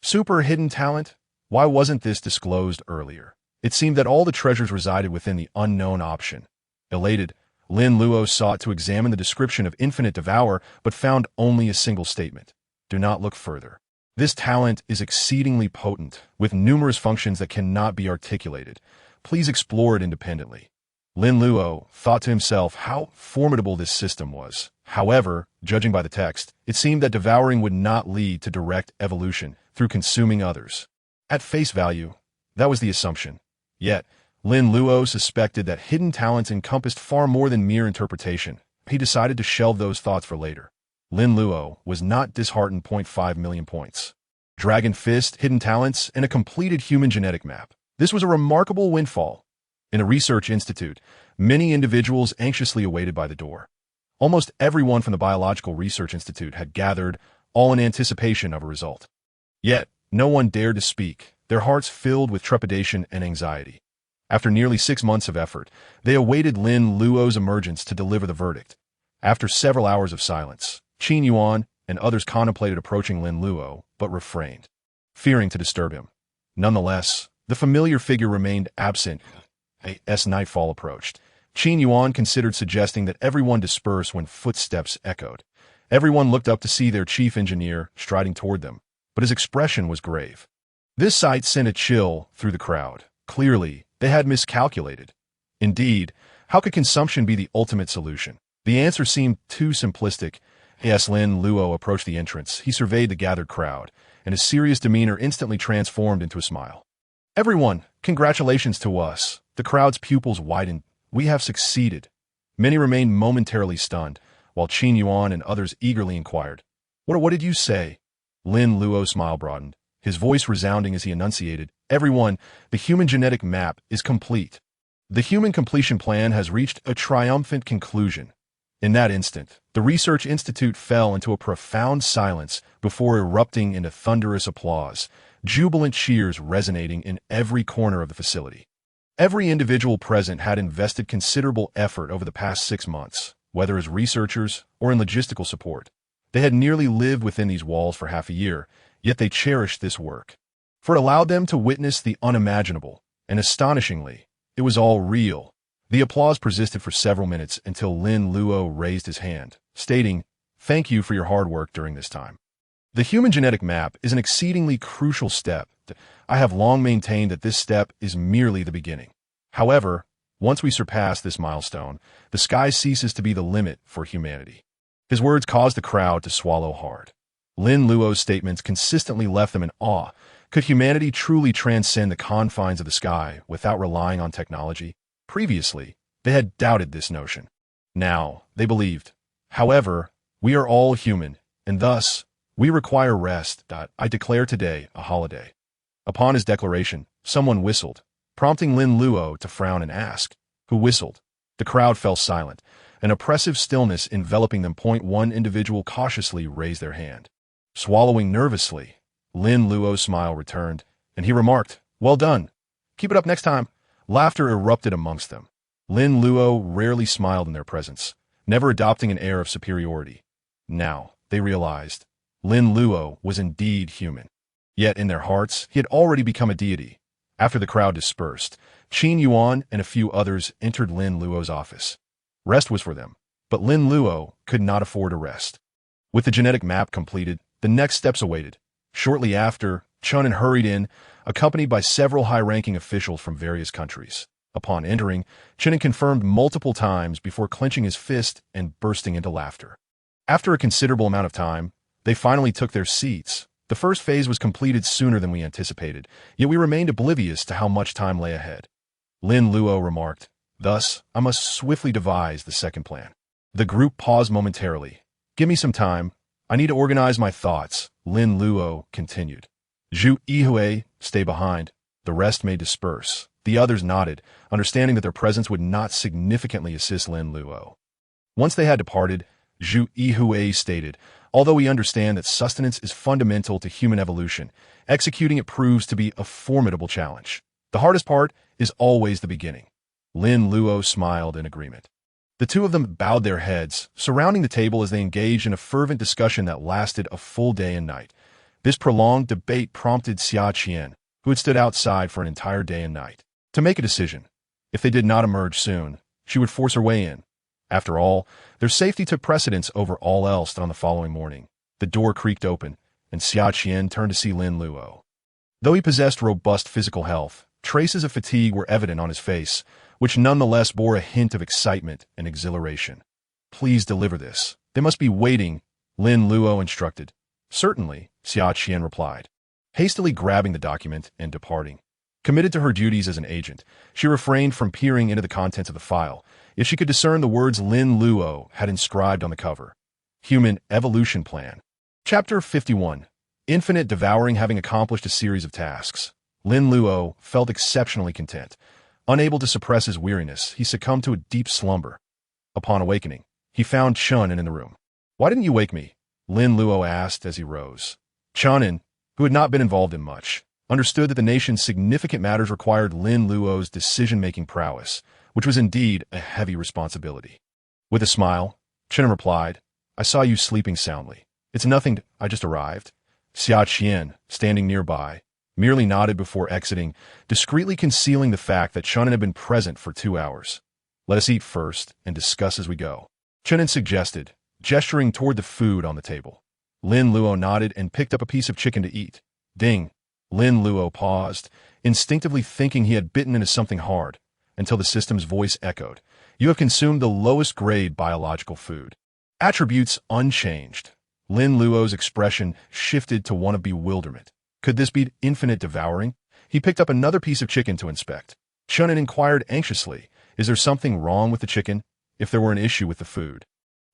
Super hidden talent? Why wasn't this disclosed earlier? It seemed that all the treasures resided within the unknown option. Elated, Lin Luo sought to examine the description of Infinite Devour, but found only a single statement. Do not look further. This talent is exceedingly potent, with numerous functions that cannot be articulated. Please explore it independently. Lin Luo thought to himself how formidable this system was. However, judging by the text, it seemed that devouring would not lead to direct evolution through consuming others. At face value, that was the assumption. Yet, Lin Luo suspected that hidden talents encompassed far more than mere interpretation. He decided to shelve those thoughts for later. Lin Luo was not disheartened. 0.5 million points. Dragon Fist, hidden talents, and a completed human genetic map. This was a remarkable windfall. In a research institute, many individuals anxiously awaited by the door. Almost everyone from the Biological Research Institute had gathered, all in anticipation of a result. Yet, no one dared to speak, their hearts filled with trepidation and anxiety. After nearly 6 months of effort, they awaited Lin Luo's emergence to deliver the verdict. After several hours of silence, Qin Yuan and others contemplated approaching Lin Luo, but refrained. fearing to disturb him. Nonetheless, the familiar figure remained absent as nightfall approached. Qin Yuan considered suggesting that everyone disperse when footsteps echoed. Everyone looked up to see their chief engineer striding toward them, but his expression was grave. This sight sent a chill through the crowd. Clearly, they had miscalculated. Indeed, how could consumption be the ultimate solution? The answer seemed too simplistic. As Lin Luo approached the entrance, he surveyed the gathered crowd, and his serious demeanor instantly transformed into a smile. "Everyone, congratulations to us." The crowd's pupils widened. "We have succeeded." Many remained momentarily stunned, while Qin Yuan and others eagerly inquired, What did you say?" Lin Luo's smile broadened, his voice resounding as he enunciated, "Everyone, the human genetic map is complete. The human completion plan has reached a triumphant conclusion." In that instant, the Research Institute fell into a profound silence before erupting into thunderous applause, jubilant cheers resonating in every corner of the facility. Every individual present had invested considerable effort over the past 6 months, whether as researchers or in logistical support. They had nearly lived within these walls for half a year, yet they cherished this work. For it allowed them to witness the unimaginable, and astonishingly, it was all real. The applause persisted for several minutes until Lin Luo raised his hand, stating, "Thank you for your hard work during this time. The human genetic map is an exceedingly crucial step. I have long maintained that this step is merely the beginning. However, once we surpass this milestone, the sky ceases to be the limit for humanity." His words caused the crowd to swallow hard. Lin Luo's statements consistently left them in awe. Could humanity truly transcend the confines of the sky without relying on technology? Previously, they had doubted this notion. Now, they believed. However, we are all human, and thus, we require rest. I declare today a holiday. Upon his declaration, someone whistled, prompting Lin Luo to frown and ask, "Who whistled?" The crowd fell silent, an oppressive stillness enveloping them. One individual cautiously raised their hand. Swallowing nervously, Lin Luo's smile returned, and he remarked, "Well done. Keep it up next time." Laughter erupted amongst them. Lin Luo rarely smiled in their presence, never adopting an air of superiority. Now, they realized, Lin Luo was indeed human. Yet in their hearts, he had already become a deity. After the crowd dispersed, Qin Yuan and a few others entered Lin Luo's office. Rest was for them, but Lin Luo could not afford a rest. With the genetic map completed, the next steps awaited. Shortly after, Chunin hurried in, accompanied by several high-ranking officials from various countries. Upon entering, Chunin confirmed multiple times before clenching his fist and bursting into laughter. After a considerable amount of time, they finally took their seats. The first phase was completed sooner than we anticipated, yet we remained oblivious to how much time lay ahead. Lin Luo remarked, "Thus, I must swiftly devise the second plan." The group paused momentarily. "Give me some time. I need to organize my thoughts," Lin Luo continued. Zhu Yihui, stay behind. The rest may disperse. The others nodded, understanding that their presence would not significantly assist Lin Luo. Once they had departed, Zhu Yihui stated, "Although we understand that sustenance is fundamental to human evolution, executing it proves to be a formidable challenge. The hardest part is always the beginning." Lin Luo smiled in agreement. The two of them bowed their heads, surrounding the table as they engaged in a fervent discussion that lasted a full day and night. This prolonged debate prompted Xia Qian, who had stood outside for an entire day and night, to make a decision. If they did not emerge soon, she would force her way in. After all, their safety took precedence over all else. On the following morning, the door creaked open, and Xia Qian turned to see Lin Luo. Though he possessed robust physical health, traces of fatigue were evident on his face, which nonetheless bore a hint of excitement and exhilaration. "Please deliver this. They must be waiting," Lin Luo instructed. "Certainly," Xia Qian replied, hastily grabbing the document and departing. Committed to her duties as an agent, she refrained from peering into the contents of the file, yet she could discern the words Lin Luo had inscribed on the cover. Human Evolution Plan. Chapter 51. Infinite Devouring. Having accomplished a series of tasks, Lin Luo felt exceptionally content. Unable to suppress his weariness, he succumbed to a deep slumber. Upon awakening, he found Chunin in the room. "Why didn't you wake me?" Lin Luo asked as he rose. Chunin, who had not been involved in much, understood that the nation's significant matters required Lin Luo's decision-making prowess, which was indeed a heavy responsibility. With a smile, Chunin replied, "I saw you sleeping soundly. It's nothing, I just arrived." Xia Qian, standing nearby, merely nodded before exiting, discreetly concealing the fact that Chunin had been present for 2 hours. Let us eat first and discuss as we go, Chunin suggested, gesturing toward the food on the table. Lin Luo nodded and picked up a piece of chicken to eat. Ding! Lin Luo paused, instinctively thinking he had bitten into something hard, until the system's voice echoed. You have consumed the lowest grade biological food. Attributes unchanged. Lin Luo's expression shifted to one of bewilderment. Could this be infinite devouring? He picked up another piece of chicken to inspect. Chunin inquired anxiously, is there something wrong with the chicken? If there were an issue with the food,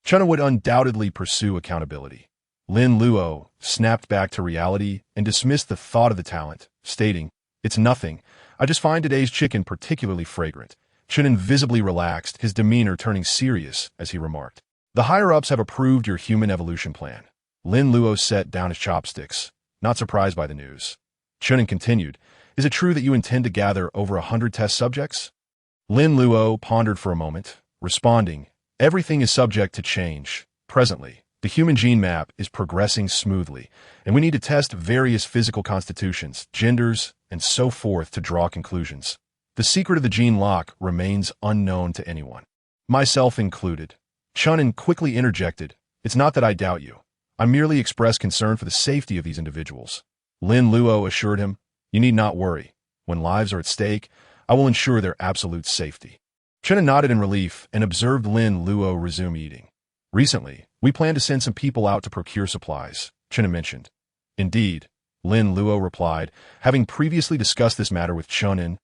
Chunin would undoubtedly pursue accountability. Lin Luo snapped back to reality and dismissed the thought of the talent, stating, it's nothing. I just find today's chicken particularly fragrant. Chunin visibly relaxed, his demeanor turning serious as he remarked, the higher-ups have approved your human evolution plan. Lin Luo set down his chopsticks, not surprised by the news. Chunin continued, is it true that you intend to gather over 100 test subjects? Lin Luo pondered for a moment, responding, everything is subject to change. Presently, the human gene map is progressing smoothly, and we need to test various physical constitutions, genders, and so forth to draw conclusions. The secret of the gene lock remains unknown to anyone, myself included. Chunin quickly interjected, it's not that I doubt you. I merely express concern for the safety of these individuals. Lin Luo assured him, you need not worry. When lives are at stake, I will ensure their absolute safety. Chunin nodded in relief and observed Lin Luo resume eating. Recently, we plan to send some people out to procure supplies, Chunin mentioned. Indeed, Lin Luo replied, having previously discussed this matter with Chunin.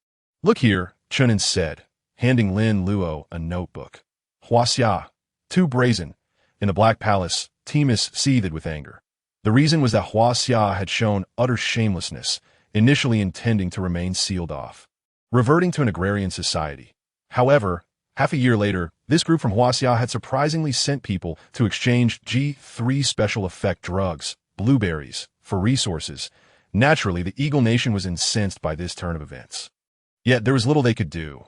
Look here, Chunin said, handing Lin Luo a notebook. Huaxia, too brazen. In the Black Palace, Timus seethed with anger. The reason was that Huaxia had shown utter shamelessness, initially intending to remain sealed off, reverting to an agrarian society. However, half a year later, this group from Huaxia had surprisingly sent people to exchange G3 special effect drugs, blueberries, for resources. Naturally, the Eagle Nation was incensed by this turn of events. Yet there was little they could do.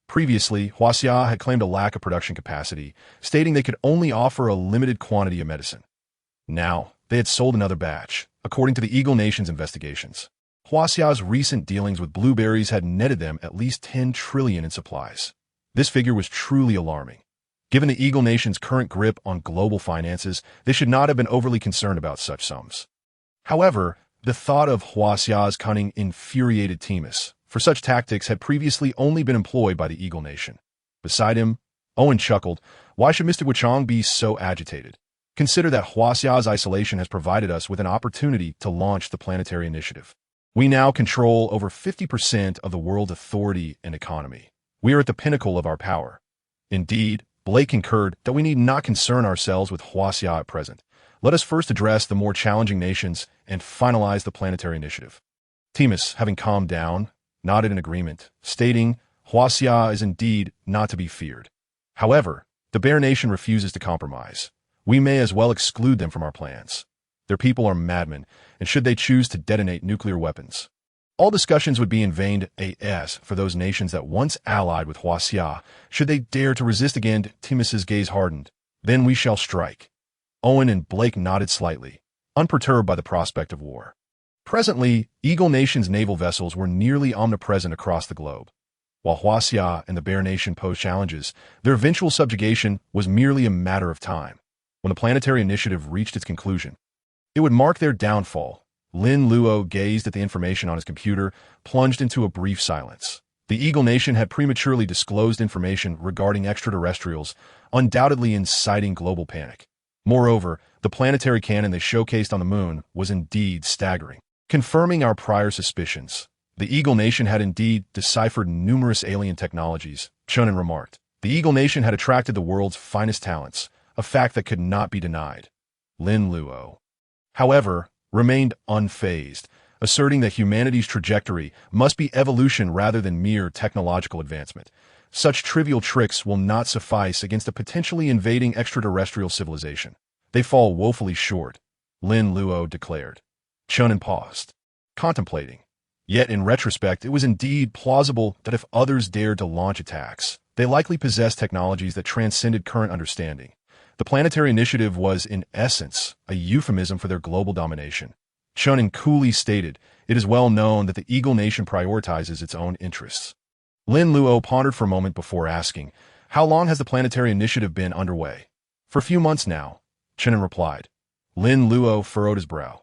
Previously, Huaxia had claimed a lack of production capacity, stating they could only offer a limited quantity of medicine. Now, they had sold another batch, according to the Eagle Nation's investigations. Huaxia's recent dealings with blueberries had netted them at least 10 trillion in supplies. This figure was truly alarming. Given the Eagle Nation's current grip on global finances, they should not have been overly concerned about such sums. However, the thought of Huaxia's cunning infuriated Timus, for such tactics had previously only been employed by the Eagle Nation. Beside him, Owen chuckled, why should Mr. Wuchang be so agitated? Consider that Huaxia's isolation has provided us with an opportunity to launch the planetary initiative. We now control over 50% of the world authority and economy. We are at the pinnacle of our power. Indeed, Blake concurred that we need not concern ourselves with Huaxia at present. Let us first address the more challenging nations and finalize the planetary initiative. Timus, having calmed down, nodded in agreement, stating, Huaxia is indeed not to be feared. However, the Bear Nation refuses to compromise. We may as well exclude them from our plans. Their people are madmen, and should they choose to detonate nuclear weapons, all discussions would be in vain as for those nations that once allied with Huaxia. Should they dare to resist again, Timus's gaze hardened. Then we shall strike. Owen and Blake nodded slightly, unperturbed by the prospect of war. Presently, Eagle Nation's naval vessels were nearly omnipresent across the globe. While Huaxia and the Bear Nation posed challenges, their eventual subjugation was merely a matter of time. When the planetary initiative reached its conclusion, it would mark their downfall. Lin Luo gazed at the information on his computer, plunged into a brief silence. The Eagle Nation had prematurely disclosed information regarding extraterrestrials, undoubtedly inciting global panic. Moreover, the planetary cannon they showcased on the moon was indeed staggering, confirming our prior suspicions. The Eagle Nation had indeed deciphered numerous alien technologies, Chunin remarked. The Eagle Nation had attracted the world's finest talents, a fact that could not be denied. Lin Luo, however, remained unfazed, asserting that humanity's trajectory must be evolution rather than mere technological advancement. Such trivial tricks will not suffice against a potentially invading extraterrestrial civilization. They fall woefully short, Lin Luo declared. Chunin paused, contemplating. Yet in retrospect, it was indeed plausible that if others dared to launch attacks, they likely possessed technologies that transcended current understanding. The planetary initiative was, in essence, a euphemism for their global domination. Chunin coolly stated, "It is well known that the Eagle Nation prioritizes its own interests." Lin Luo pondered for a moment before asking, "How long has the planetary initiative been underway?" "For a few months now," Chunin replied. Lin Luo furrowed his brow.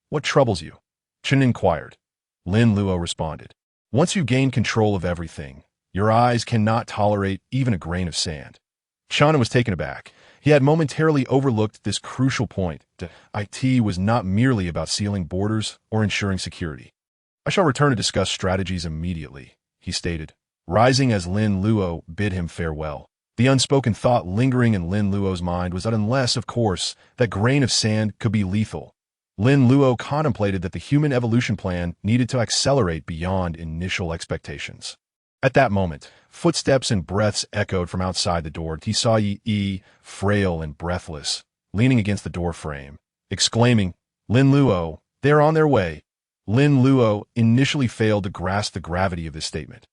"What troubles you?" Chunin inquired. Lin Luo responded, "Once you gain control of everything, your eyes cannot tolerate even a grain of sand." Chunin was taken aback. He had momentarily overlooked this crucial point. IT was not merely about sealing borders or ensuring security. "I shall return to discuss strategies immediately," he stated, rising as Lin Luo bid him farewell. The unspoken thought lingering in Lin Luo's mind was that unless, of course, that grain of sand could be lethal. Lin Luo contemplated that the human evolution plan needed to accelerate beyond initial expectations. At that moment, footsteps and breaths echoed from outside the door. He saw Yi, frail and breathless, leaning against the door frame, exclaiming, "Lin Luo, they are on their way." Lin Luo initially failed to grasp the gravity of this statement,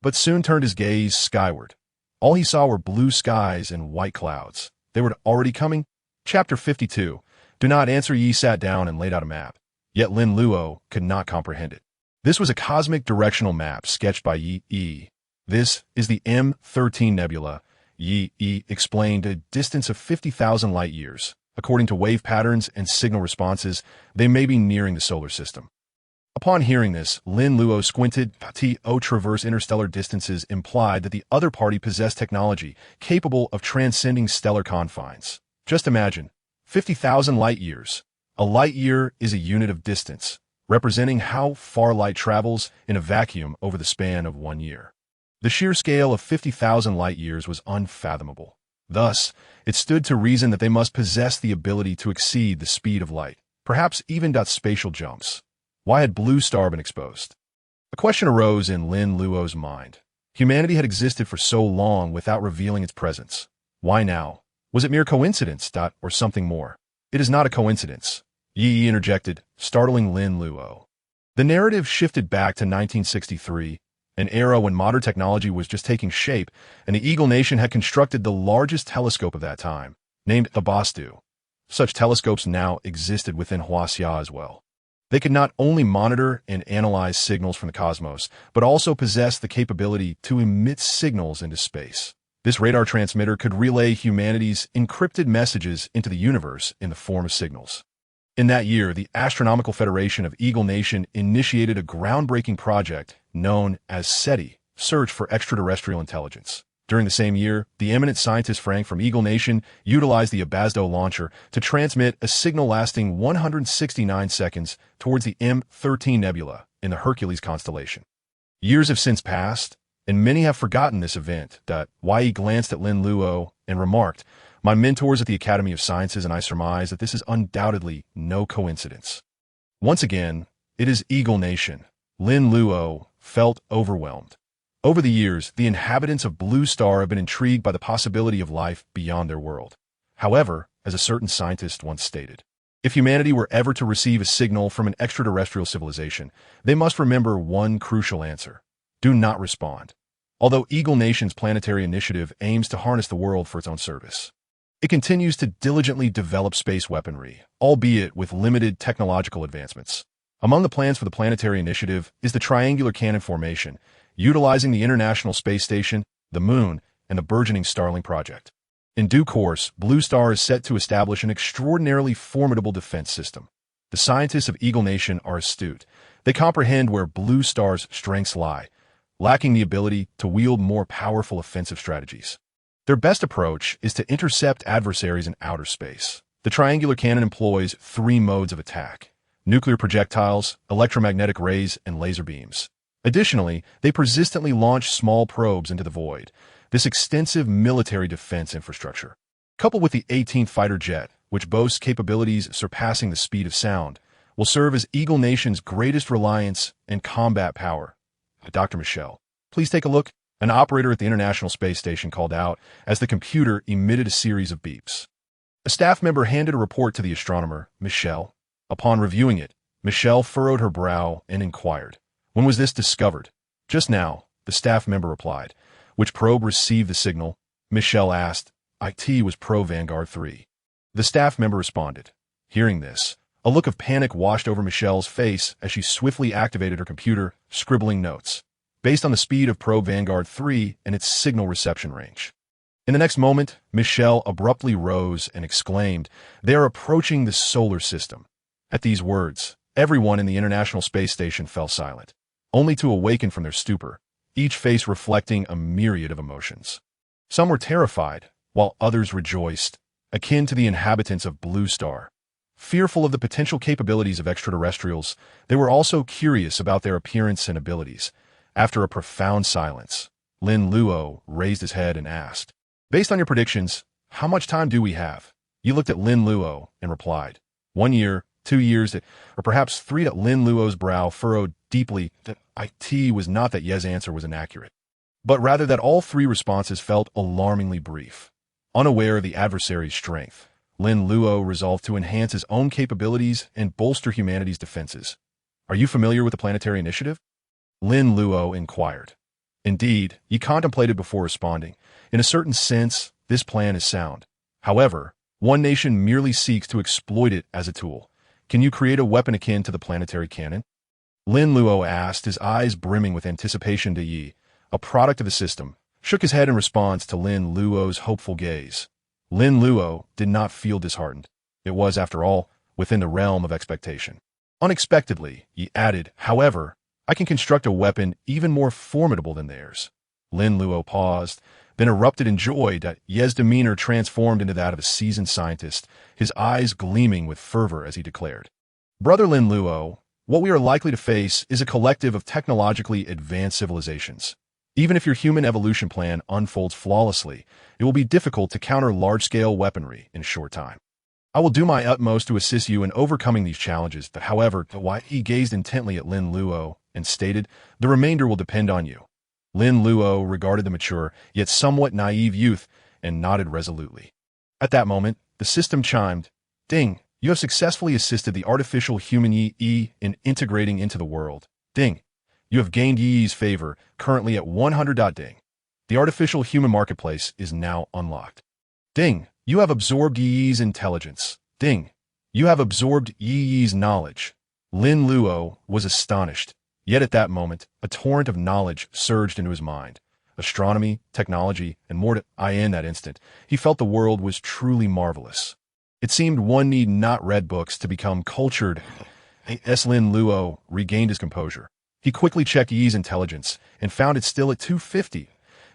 but soon turned his gaze skyward. All he saw were blue skies and white clouds. They were already coming. Chapter 52. Do not answer. Yi sat down and laid out a map. Yet Lin Luo could not comprehend it. This was a cosmic directional map sketched by Yi. "This is the M13 nebula," Yi explained, "a distance of 50,000 light-years. According to wave patterns and signal responses, they may be nearing the solar system." Upon hearing this, Lin Luo squinted. Traverse interstellar distances implied that the other party possessed technology capable of transcending stellar confines. Just imagine, 50,000 light-years. A light-year is a unit of distance, representing how far light travels in a vacuum over the span of 1 year. The sheer scale of 50,000 light-years was unfathomable. Thus, it stood to reason that they must possess the ability to exceed the speed of light, perhaps even spatial jumps. Why had Blue Star been exposed? A question arose in Lin Luo's mind. Humanity had existed for so long without revealing its presence. Why now? Was it mere coincidence, or something more? "It is not a coincidence," Yi interjected, startling Lin Luo. The narrative shifted back to 1963, an era when modern technology was just taking shape, and the Eagle Nation had constructed the largest telescope of that time, named the Bastu. Such telescopes now existed within Huaxia as well. They could not only monitor and analyze signals from the cosmos, but also possess the capability to emit signals into space. This radar transmitter could relay humanity's encrypted messages into the universe in the form of signals. In that year, the Astronomical Federation of Eagle Nation initiated a groundbreaking project known as SETI, Search for Extraterrestrial Intelligence. During the same year, the eminent scientist Frank from Eagle Nation utilized the Abazdo launcher to transmit a signal lasting 169 seconds towards the M13 nebula in the Hercules constellation. Years have since passed, and many have forgotten this event. Yi glanced at Lin Luo and remarked, "My mentors at the Academy of Sciences and I surmise that this is undoubtedly no coincidence." Once again, it is Eagle Nation. Lin Luo felt overwhelmed. Over the years, the inhabitants of Blue Star have been intrigued by the possibility of life beyond their world. However, as a certain scientist once stated, if humanity were ever to receive a signal from an extraterrestrial civilization, they must remember one crucial answer: do not respond. Although Eagle Nation's planetary initiative aims to harness the world for its own service, it continues to diligently develop space weaponry, albeit with limited technological advancements. Among the plans for the planetary initiative is the triangular cannon formation, utilizing the International Space Station, the Moon, and the burgeoning Starling project. In due course, Blue Star is set to establish an extraordinarily formidable defense system. The scientists of Eagle Nation are astute. They comprehend where Blue Star's strengths lie, lacking the ability to wield more powerful offensive strategies. Their best approach is to intercept adversaries in outer space. The triangular cannon employs 3 modes of attack: nuclear projectiles, electromagnetic rays, and laser beams. Additionally, they persistently launch small probes into the void. This extensive military defense infrastructure, coupled with the 18th fighter jet, which boasts capabilities surpassing the speed of sound, will serve as Eagle Nation's greatest reliance and combat power. Dr. Michel, please take a look. An operator at the International Space Station called out as the computer emitted a series of beeps. A staff member handed a report to the astronomer, Michel. Upon reviewing it, Michel furrowed her brow and inquired, "When was this discovered?" "Just now," the staff member replied. "Which probe received the signal?" Michel asked. "IT was probe Vanguard 3. The staff member responded. Hearing this, A look of panic washed over Michelle's face as she swiftly activated her computer, scribbling notes, based on the speed of probe Vanguard 3 and its signal reception range. In the next moment, Michelle abruptly rose and exclaimed, "They are approaching the solar system." At these words, everyone in the International Space Station fell silent, only to awaken from their stupor, each face reflecting a myriad of emotions. Some were terrified, while others rejoiced, akin to the inhabitants of Blue Star. Fearful of the potential capabilities of extraterrestrials, they were also curious about their appearance and abilities. After a profound silence, Lin Luo raised his head and asked, "Based on your predictions, how much time do we have?" You looked at Lin Luo and replied, 1 year, 2 years, or perhaps 3. Lin Luo's brow furrowed deeply. That it was not that Ye's answer was inaccurate, but rather that all 3 responses felt alarmingly brief. Unaware of the adversary's strength, Lin Luo resolved to enhance his own capabilities and bolster humanity's defenses. "Are you familiar with the Planetary Initiative?" Lin Luo inquired. Indeed, he contemplated before responding. In a certain sense, this plan is sound. However, one nation merely seeks to exploit it as a tool. Can you create a weapon akin to the planetary cannon? Lin Luo asked, his eyes brimming with anticipation. Yi, a product of the system, shook his head in response to Lin Luo's hopeful gaze. Lin Luo did not feel disheartened. It was, after all, within the realm of expectation. Unexpectedly, he added, "However, I can construct a weapon even more formidable than theirs." Lin Luo paused, then erupted in joy. Ye's demeanor transformed into that of a seasoned scientist, his eyes gleaming with fervor as he declared, "Brother Lin Luo, what we are likely to face is a collective of technologically advanced civilizations. Even if your human evolution plan unfolds flawlessly, it will be difficult to counter large-scale weaponry in a short time. I will do my utmost to assist you in overcoming these challenges. However, he gazed intently at Lin Luo and stated, "The remainder will depend on you." Lin Luo regarded the mature, yet somewhat naive youth and nodded resolutely. At that moment, the system chimed, "Ding, you have successfully assisted the artificial human Yi in integrating into the world. Ding, you have gained Yi's favor, currently at 100. Ding, the artificial human marketplace is now unlocked. Ding, you have absorbed Yi's intelligence. Ding, you have absorbed Yi's knowledge." Lin Luo was astonished. Yet at that moment, a torrent of knowledge surged into his mind. Astronomy, technology, and more. In that instant, he felt the world was truly marvelous. It seemed one need not read books to become cultured. Lin Luo regained his composure. He quickly checked Yi's intelligence and found it still at 250.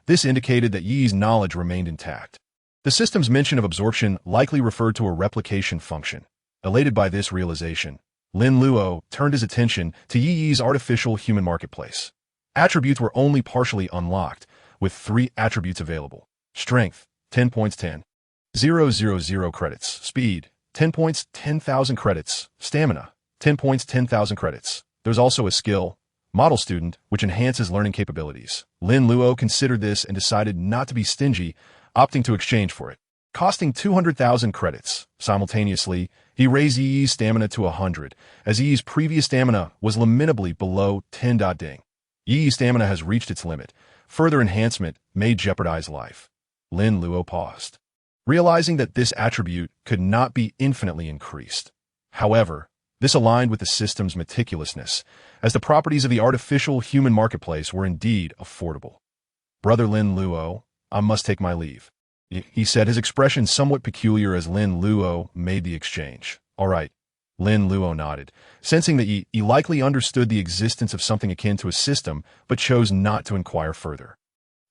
This indicated that Yi's knowledge remained intact. The system's mention of absorption likely referred to a replication function. Elated by this realization, Lin Luo turned his attention to Yi's artificial human marketplace. Attributes were only partially unlocked, with 3 attributes available. Strength, 10 points 10,000 credits. Speed, 10 points 10,000 credits. Stamina, 10 points 10,000 credits. There's also a skill, Model Student, which enhances learning capabilities. Lin Luo considered this and decided not to be stingy, opting to exchange for it. Costing 200,000 credits. Simultaneously, he raised Yi's stamina to 100, as Yi's previous stamina was lamentably below 10. Ding. Yi's stamina has reached its limit. Further enhancement may jeopardize life. Lin Luo paused, realizing that this attribute could not be infinitely increased. However, this aligned with the system's meticulousness, as the properties of the artificial human marketplace were indeed affordable. "Brother Lin Luo, I must take my leave," he said, his expression somewhat peculiar as Lin Luo made the exchange. "All right." Lin Luo nodded, sensing that he likely understood the existence of something akin to a system, but chose not to inquire further.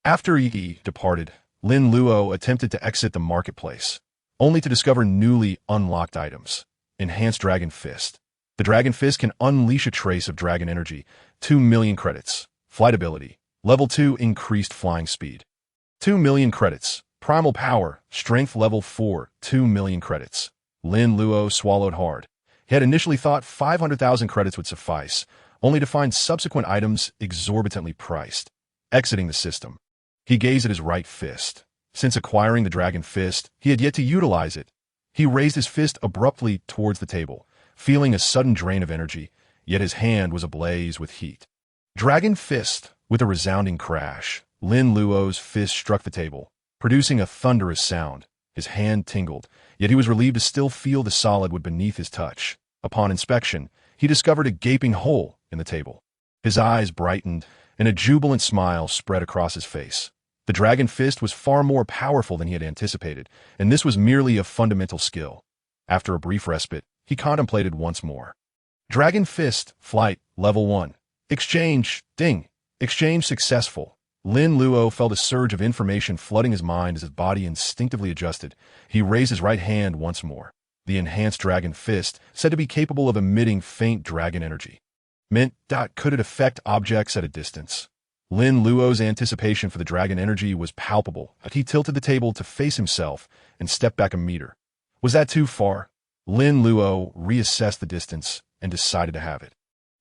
After he departed, Lin Luo attempted to exit the marketplace, only to discover newly unlocked items. Enhanced Dragon Fist. The Dragon Fist can unleash a trace of dragon energy, 2 million credits. Flight ability, level 2 increased flying speed. 2 million credits. Primal power, strength level 4, 2 million credits. Lin Luo swallowed hard. He had initially thought 500,000 credits would suffice, only to find subsequent items exorbitantly priced. Exiting the system, he gazed at his right fist. Since acquiring the Dragon Fist, he had yet to utilize it. He raised his fist abruptly towards the table, feeling a sudden drain of energy, yet his hand was ablaze with heat. Dragon Fist. With a resounding crash, Lin Luo's fist struck the table, producing a thunderous sound. His hand tingled, yet he was relieved to still feel the solid wood beneath his touch. Upon inspection, he discovered a gaping hole in the table. His eyes brightened, and a jubilant smile spread across his face. The dragon fist was far more powerful than he had anticipated, and this was merely a fundamental skill. After a brief respite, he contemplated once more. Dragon fist, flight, level 1. Exchange, ding. Exchange successful. Lin Luo felt a surge of information flooding his mind as his body instinctively adjusted. He raised his right hand once more. The enhanced dragon fist, said to be capable of emitting faint dragon energy. Could it affect objects at a distance? Lin Luo's anticipation for the dragon energy was palpable, but he tilted the table to face himself and stepped back a meter. Was that too far? Lin Luo reassessed the distance and decided to have it.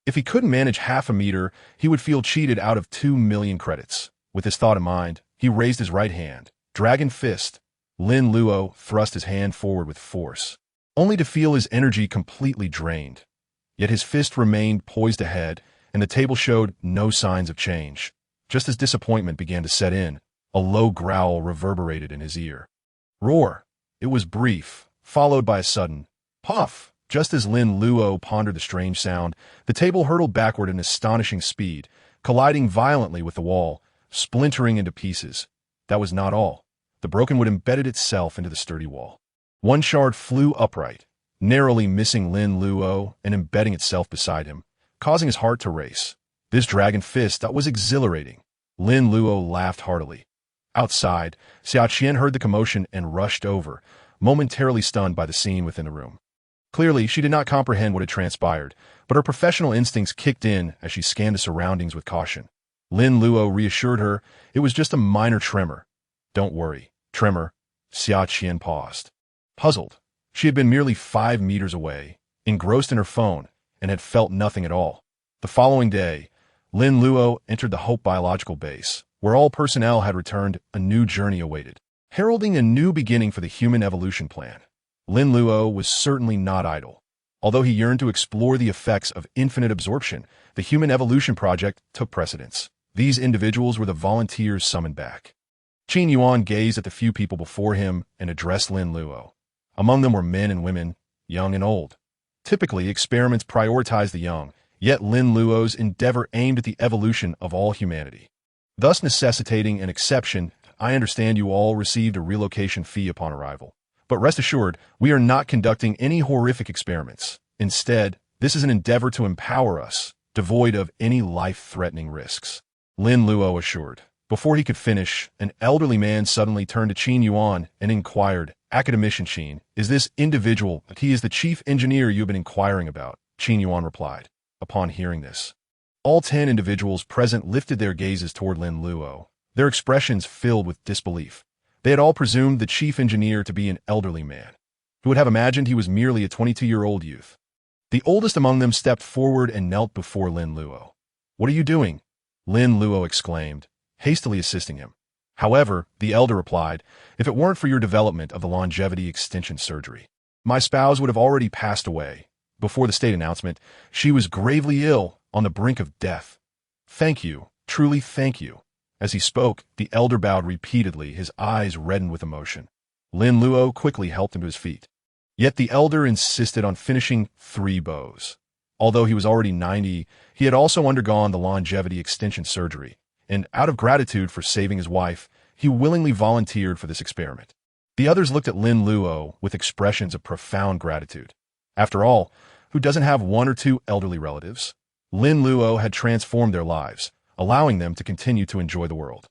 If he couldn't manage half a meter, he would feel cheated out of 2 million credits. With this thought in mind, he raised his right hand. Dragon fist. Lin Luo thrust his hand forward with force, only to feel his energy completely drained. Yet his fist remained poised ahead, and the table showed no signs of change. Just as disappointment began to set in, a low growl reverberated in his ear. Roar! It was brief, followed by a sudden puff. Just as Lin Luo pondered the strange sound, the table hurtled backward at an astonishing speed, colliding violently with the wall, splintering into pieces. That was not all. The broken wood embedded itself into the sturdy wall. One shard flew upright, narrowly missing Lin Luo and embedding itself beside him, causing his heart to race. This dragon fist was exhilarating. Lin Luo laughed heartily. Outside, Huaxia heard the commotion and rushed over, momentarily stunned by the scene within the room. Clearly, she did not comprehend what had transpired, but her professional instincts kicked in as she scanned the surroundings with caution. Lin Luo reassured her it was just a minor tremor. Don't worry, tremor. Huaxia paused. Puzzled, she had been merely 5 meters away, engrossed in her phone, and had felt nothing at all. The following day, Lin Luo entered the Hope Biological Base, where all personnel had returned. A new journey awaited, heralding a new beginning for the human evolution plan. Lin Luo was certainly not idle. Although he yearned to explore the effects of infinite absorption, the Human Evolution Project took precedence. These individuals were the volunteers summoned back. Qin Yuan gazed at the few people before him and addressed Lin Luo. Among them were men and women, young and old. Typically, experiments prioritize the young, yet Lin Luo's endeavor aimed at the evolution of all humanity, thus necessitating an exception. I understand you all received a relocation fee upon arrival. But rest assured, we are not conducting any horrific experiments. Instead, this is an endeavor to empower us, devoid of any life-threatening risks. Lin Luo assured. Before he could finish, an elderly man suddenly turned to Qin Yuan and inquired, Academician Qin, is this individual? He is the chief engineer you've been inquiring about, Qin Yuan replied. Upon hearing this, all 10 individuals present lifted their gazes toward Lin Luo, their expressions filled with disbelief. They had all presumed the chief engineer to be an elderly man, who would have imagined he was merely a 22-year-old youth. The oldest among them stepped forward and knelt before Lin Luo. What are you doing? Lin Luo exclaimed, hastily assisting him. However, the elder replied, if it weren't for your development of the longevity extension surgery, my spouse would have already passed away. Before the state announcement, she was gravely ill, on the brink of death. Thank you, truly thank you. As he spoke, the elder bowed repeatedly, his eyes reddened with emotion. Lin Luo quickly helped him to his feet. Yet the elder insisted on finishing 3 bows. Although he was already 90, he had also undergone the longevity extension surgery, and out of gratitude for saving his wife, he willingly volunteered for this experiment. The others looked at Lin Luo with expressions of profound gratitude. After all, who doesn't have 1 or 2 elderly relatives? Lin Luo had transformed their lives, allowing them to continue to enjoy the world.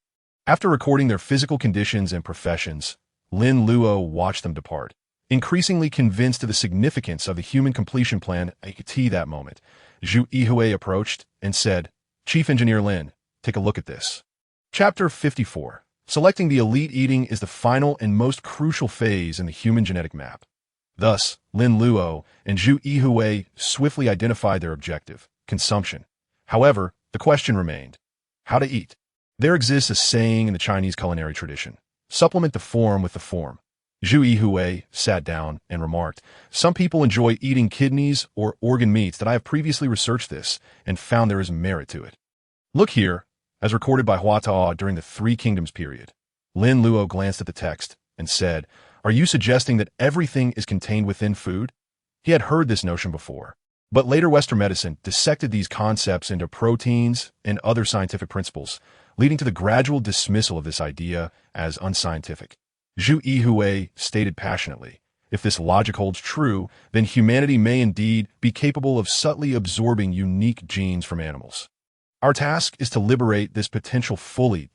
After recording their physical conditions and professions, Lin Luo watched them depart. Increasingly convinced of the significance of the human completion plan at that moment, Zhu Yihui approached and said, Chief Engineer Lin, take a look at this. Chapter 54. Selecting the elite eating is the final and most crucial phase in the human genetic map. Thus, Lin Luo and Zhu Yihui swiftly identified their objective, consumption. However, the question remained, how to eat? There exists a saying in the Chinese culinary tradition, supplement the form with the form. Zhu Yihui sat down and remarked, some people enjoy eating kidneys or organ meats that I have previously researched this and found there is merit to it. Look here, as recorded by Huaxia during the 3 Kingdoms period. Lin Luo glanced at the text and said, are you suggesting that everything is contained within food? He had heard this notion before, but later Western medicine dissected these concepts into proteins and other scientific principles, leading to the gradual dismissal of this idea as unscientific. Zhu Yihui stated passionately, "If this logic holds true, then humanity may indeed be capable of subtly absorbing unique genes from animals. Our task is to liberate this potential fully.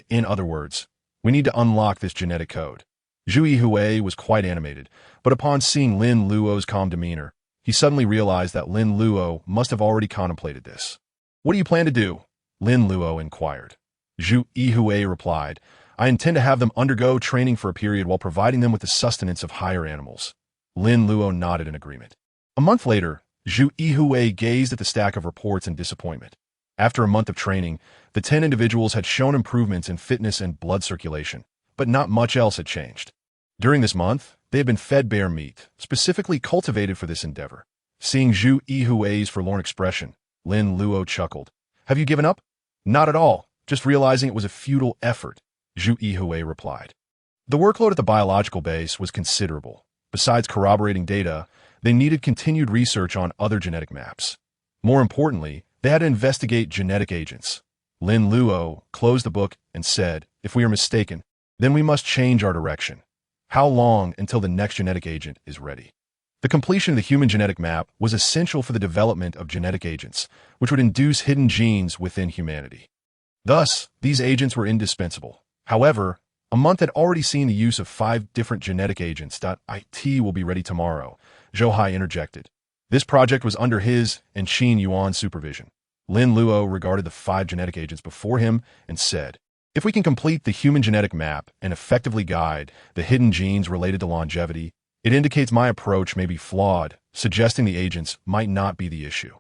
In other words, we need to unlock this genetic code." Zhu Yihui was quite animated, but upon seeing Lin Luo's calm demeanor, he suddenly realized that Lin Luo must have already contemplated this. "What do you plan to do?" Lin Luo inquired. Zhu Yihui replied, "I intend to have them undergo training for a period while providing them with the sustenance of higher animals." Lin Luo nodded in agreement. A month later, Zhu Yihui gazed at the stack of reports in disappointment. After a month of training, the 10 individuals had shown improvements in fitness and blood circulation, but not much else had changed. During this month, they had been fed bear meat, specifically cultivated for this endeavor. Seeing Zhu Yihui's forlorn expression, Lin Luo chuckled. "Have you given up?" "Not at all, just realizing it was a futile effort," Zhu Yihui replied. The workload at the biological base was considerable. Besides corroborating data, they needed continued research on other genetic maps. More importantly, they had to investigate genetic agents. Lin Luo closed the book and said, "If we are mistaken, then we must change our direction. How long until the next genetic agent is ready?" The completion of the human genetic map was essential for the development of genetic agents, which would induce hidden genes within humanity. Thus, these agents were indispensable. However, a month had already seen the use of 5 different genetic agents. "It will be ready tomorrow," Zhou Hai interjected. This project was under his and Qin Yuan's supervision. Lin Luo regarded the 5 genetic agents before him and said, "If we can complete the human genetic map and effectively guide the hidden genes related to longevity, it indicates my approach may be flawed, suggesting the agents might not be the issue.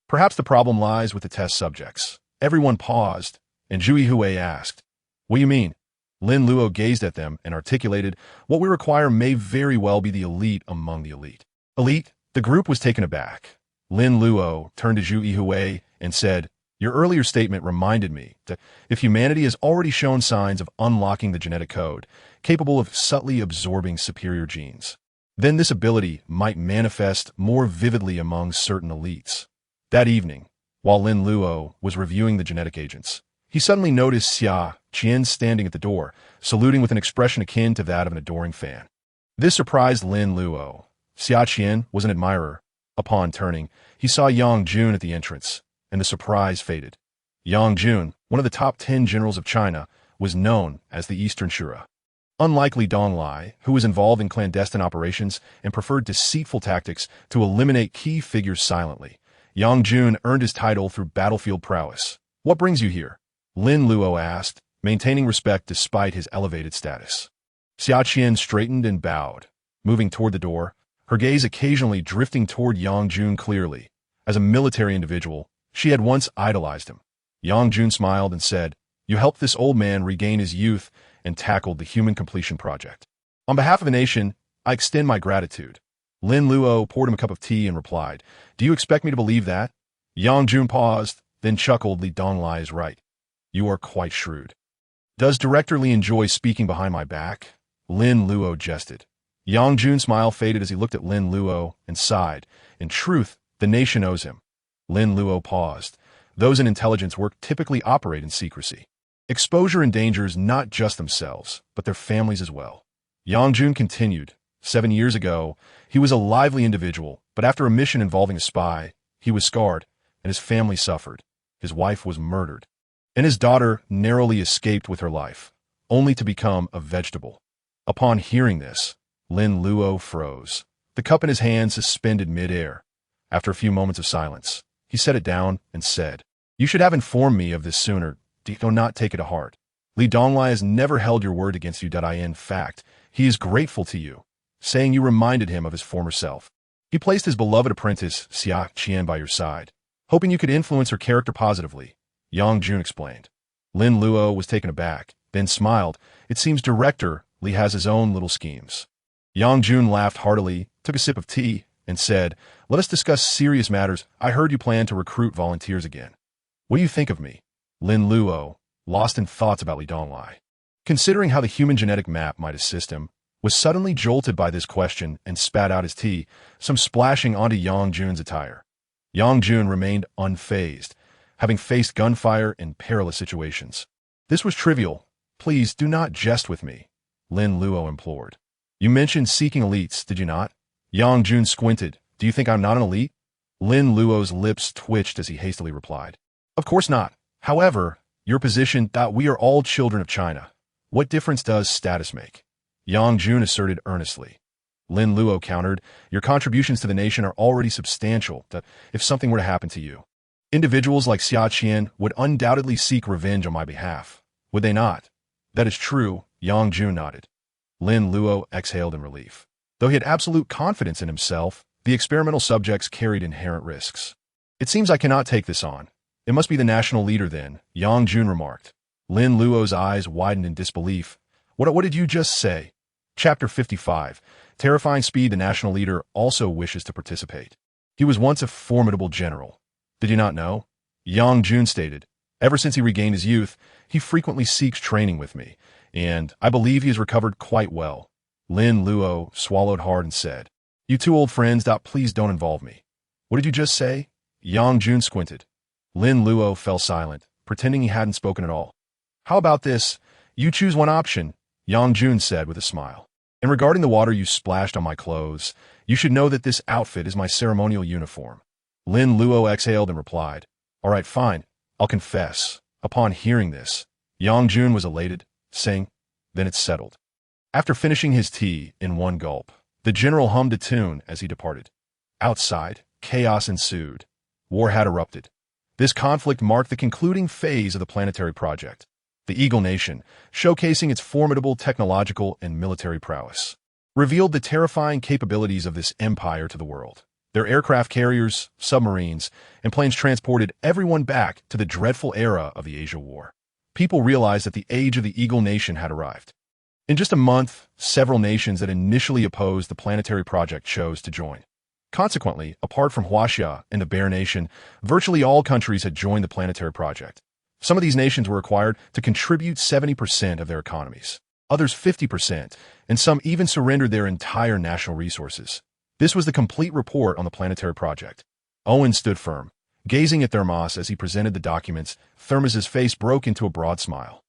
Perhaps the problem lies with the test subjects." Everyone paused, and Zhu Yihui asked, "What do you mean?" Lin Luo gazed at them and articulated, "What we require may very well be the elite among the elite." "Elite?" The group was taken aback. Lin Luo turned to Zhu Yihui and said, "Your earlier statement reminded me that if humanity has already shown signs of unlocking the genetic code, capable of subtly absorbing superior genes, then this ability might manifest more vividly among certain elites." That evening, while Lin Luo was reviewing the genetic agents, he suddenly noticed Xia Qian standing at the door, saluting with an expression akin to that of an adoring fan. This surprised Lin Luo. Xia Qian was an admirer. Upon turning, he saw Yang Jun at the entrance, and the surprise faded. Yang Jun, one of the top 10 generals of China, was known as the Eastern Shura. Unlike Li Donglai, who was involved in clandestine operations and preferred deceitful tactics to eliminate key figures silently, Yang Jun earned his title through battlefield prowess. "What brings you here?" Lin Luo asked, maintaining respect despite his elevated status. Xia Qian straightened and bowed, moving toward the door, her gaze occasionally drifting toward Yang Jun clearly. As a military individual, she had once idolized him. Yang Jun smiled and said, "You helped this old man regain his youth and tackled the human completion project. On behalf of the nation, I extend my gratitude." Lin Luo poured him a cup of tea and replied, "Do you expect me to believe that?" Yang Jun paused, then chuckled. "Li Donglai is right. You are quite shrewd." "Does Director Li enjoy speaking behind my back?" Lin Luo jested. Yang Jun's smile faded as he looked at Lin Luo and sighed. "In truth, the nation owes him." Lin Luo paused. Those in intelligence work typically operate in secrecy. Exposure endangers not just themselves, but their families as well. Yang Jun continued, 7 years ago, he was a lively individual, but after a mission involving a spy, he was scarred, and his family suffered. His wife was murdered, and his daughter narrowly escaped with her life, only to become a vegetable." Upon hearing this, Lin Luo froze, the cup in his hand suspended mid-air. After a few moments of silence, he set it down and said, "You should have informed me of this sooner. Do not take it to heart. Li Donglai has never held your word against you. In fact, he is grateful to you, saying you reminded him of his former self. He placed his beloved apprentice, Xia Qian, by your side, hoping you could influence her character positively," Yang Jun explained. Lin Luo was taken aback, then smiled. "It seems Director Li has his own little schemes." Yang Jun laughed heartily, took a sip of tea, and said, "Let us discuss serious matters. I heard you plan to recruit volunteers again. What do you think of me?" Lin Luo, lost in thoughts about Li Donglai. Considering how the human genetic map might assist him, was suddenly jolted by this question and spat out his tea, some splashing onto Yang Jun's attire. Yang Jun remained unfazed, having faced gunfire in perilous situations. This was trivial. Please do not jest with me, Lin Luo implored. You mentioned seeking elites, did you not? Yang Jun squinted. Do you think I'm not an elite? Lin Luo's lips twitched as he hastily replied. Of course not. However, your position that we are all children of China. What difference does status make? Yang Jun asserted earnestly. Lin Luo countered, your contributions to the nation are already substantial, that if something were to happen to you, individuals like Xia Qian would undoubtedly seek revenge on my behalf. Would they not? That is true, Yang Jun nodded. Lin Luo exhaled in relief. Though he had absolute confidence in himself, the experimental subjects carried inherent risks. It seems I cannot take this on. It must be the national leader then, Yang Jun remarked. Lin Luo's eyes widened in disbelief. What did you just say? Chapter 55. Terrifying Speed. The national leader also wishes to participate. He was once a formidable general. Did you not know? Yang Jun stated. Ever since he regained his youth, he frequently seeks training with me, and I believe he has recovered quite well. Lin Luo swallowed hard and said, You two old friends, please don't involve me. What did you just say? Yang Jun squinted. Lin Luo fell silent, pretending he hadn't spoken at all. How about this? You choose one option, Yang Jun said with a smile. And regarding the water you splashed on my clothes, you should know that this outfit is my ceremonial uniform. Lin Luo exhaled and replied, All right, fine, I'll confess. Upon hearing this, Yang Jun was elated, saying, Then it's settled. After finishing his tea in one gulp, the general hummed a tune as he departed. Outside, chaos ensued. War had erupted. This conflict marked the concluding phase of the planetary project. The Eagle Nation, showcasing its formidable technological and military prowess, revealed the terrifying capabilities of this empire to the world. Their aircraft carriers, submarines, and planes transported everyone back to the dreadful era of the Asia War. People realized that the age of the Eagle Nation had arrived. In just a month, several nations that initially opposed the planetary project chose to join. Consequently, apart from Huaxia and the Bear Nation, virtually all countries had joined the planetary project. Some of these nations were required to contribute 70% of their economies, others 50%, and some even surrendered their entire national resources. This was the complete report on the planetary project. Owen stood firm, gazing at Thermos as he presented the documents. Thermos's face broke into a broad smile.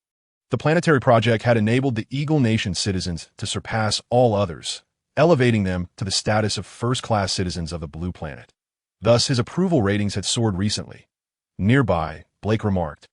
The planetary project had enabled the Eagle Nation citizens to surpass all others, elevating them to the status of first-class citizens of the Blue Planet. Thus, his approval ratings had soared recently. Nearby, Blake remarked,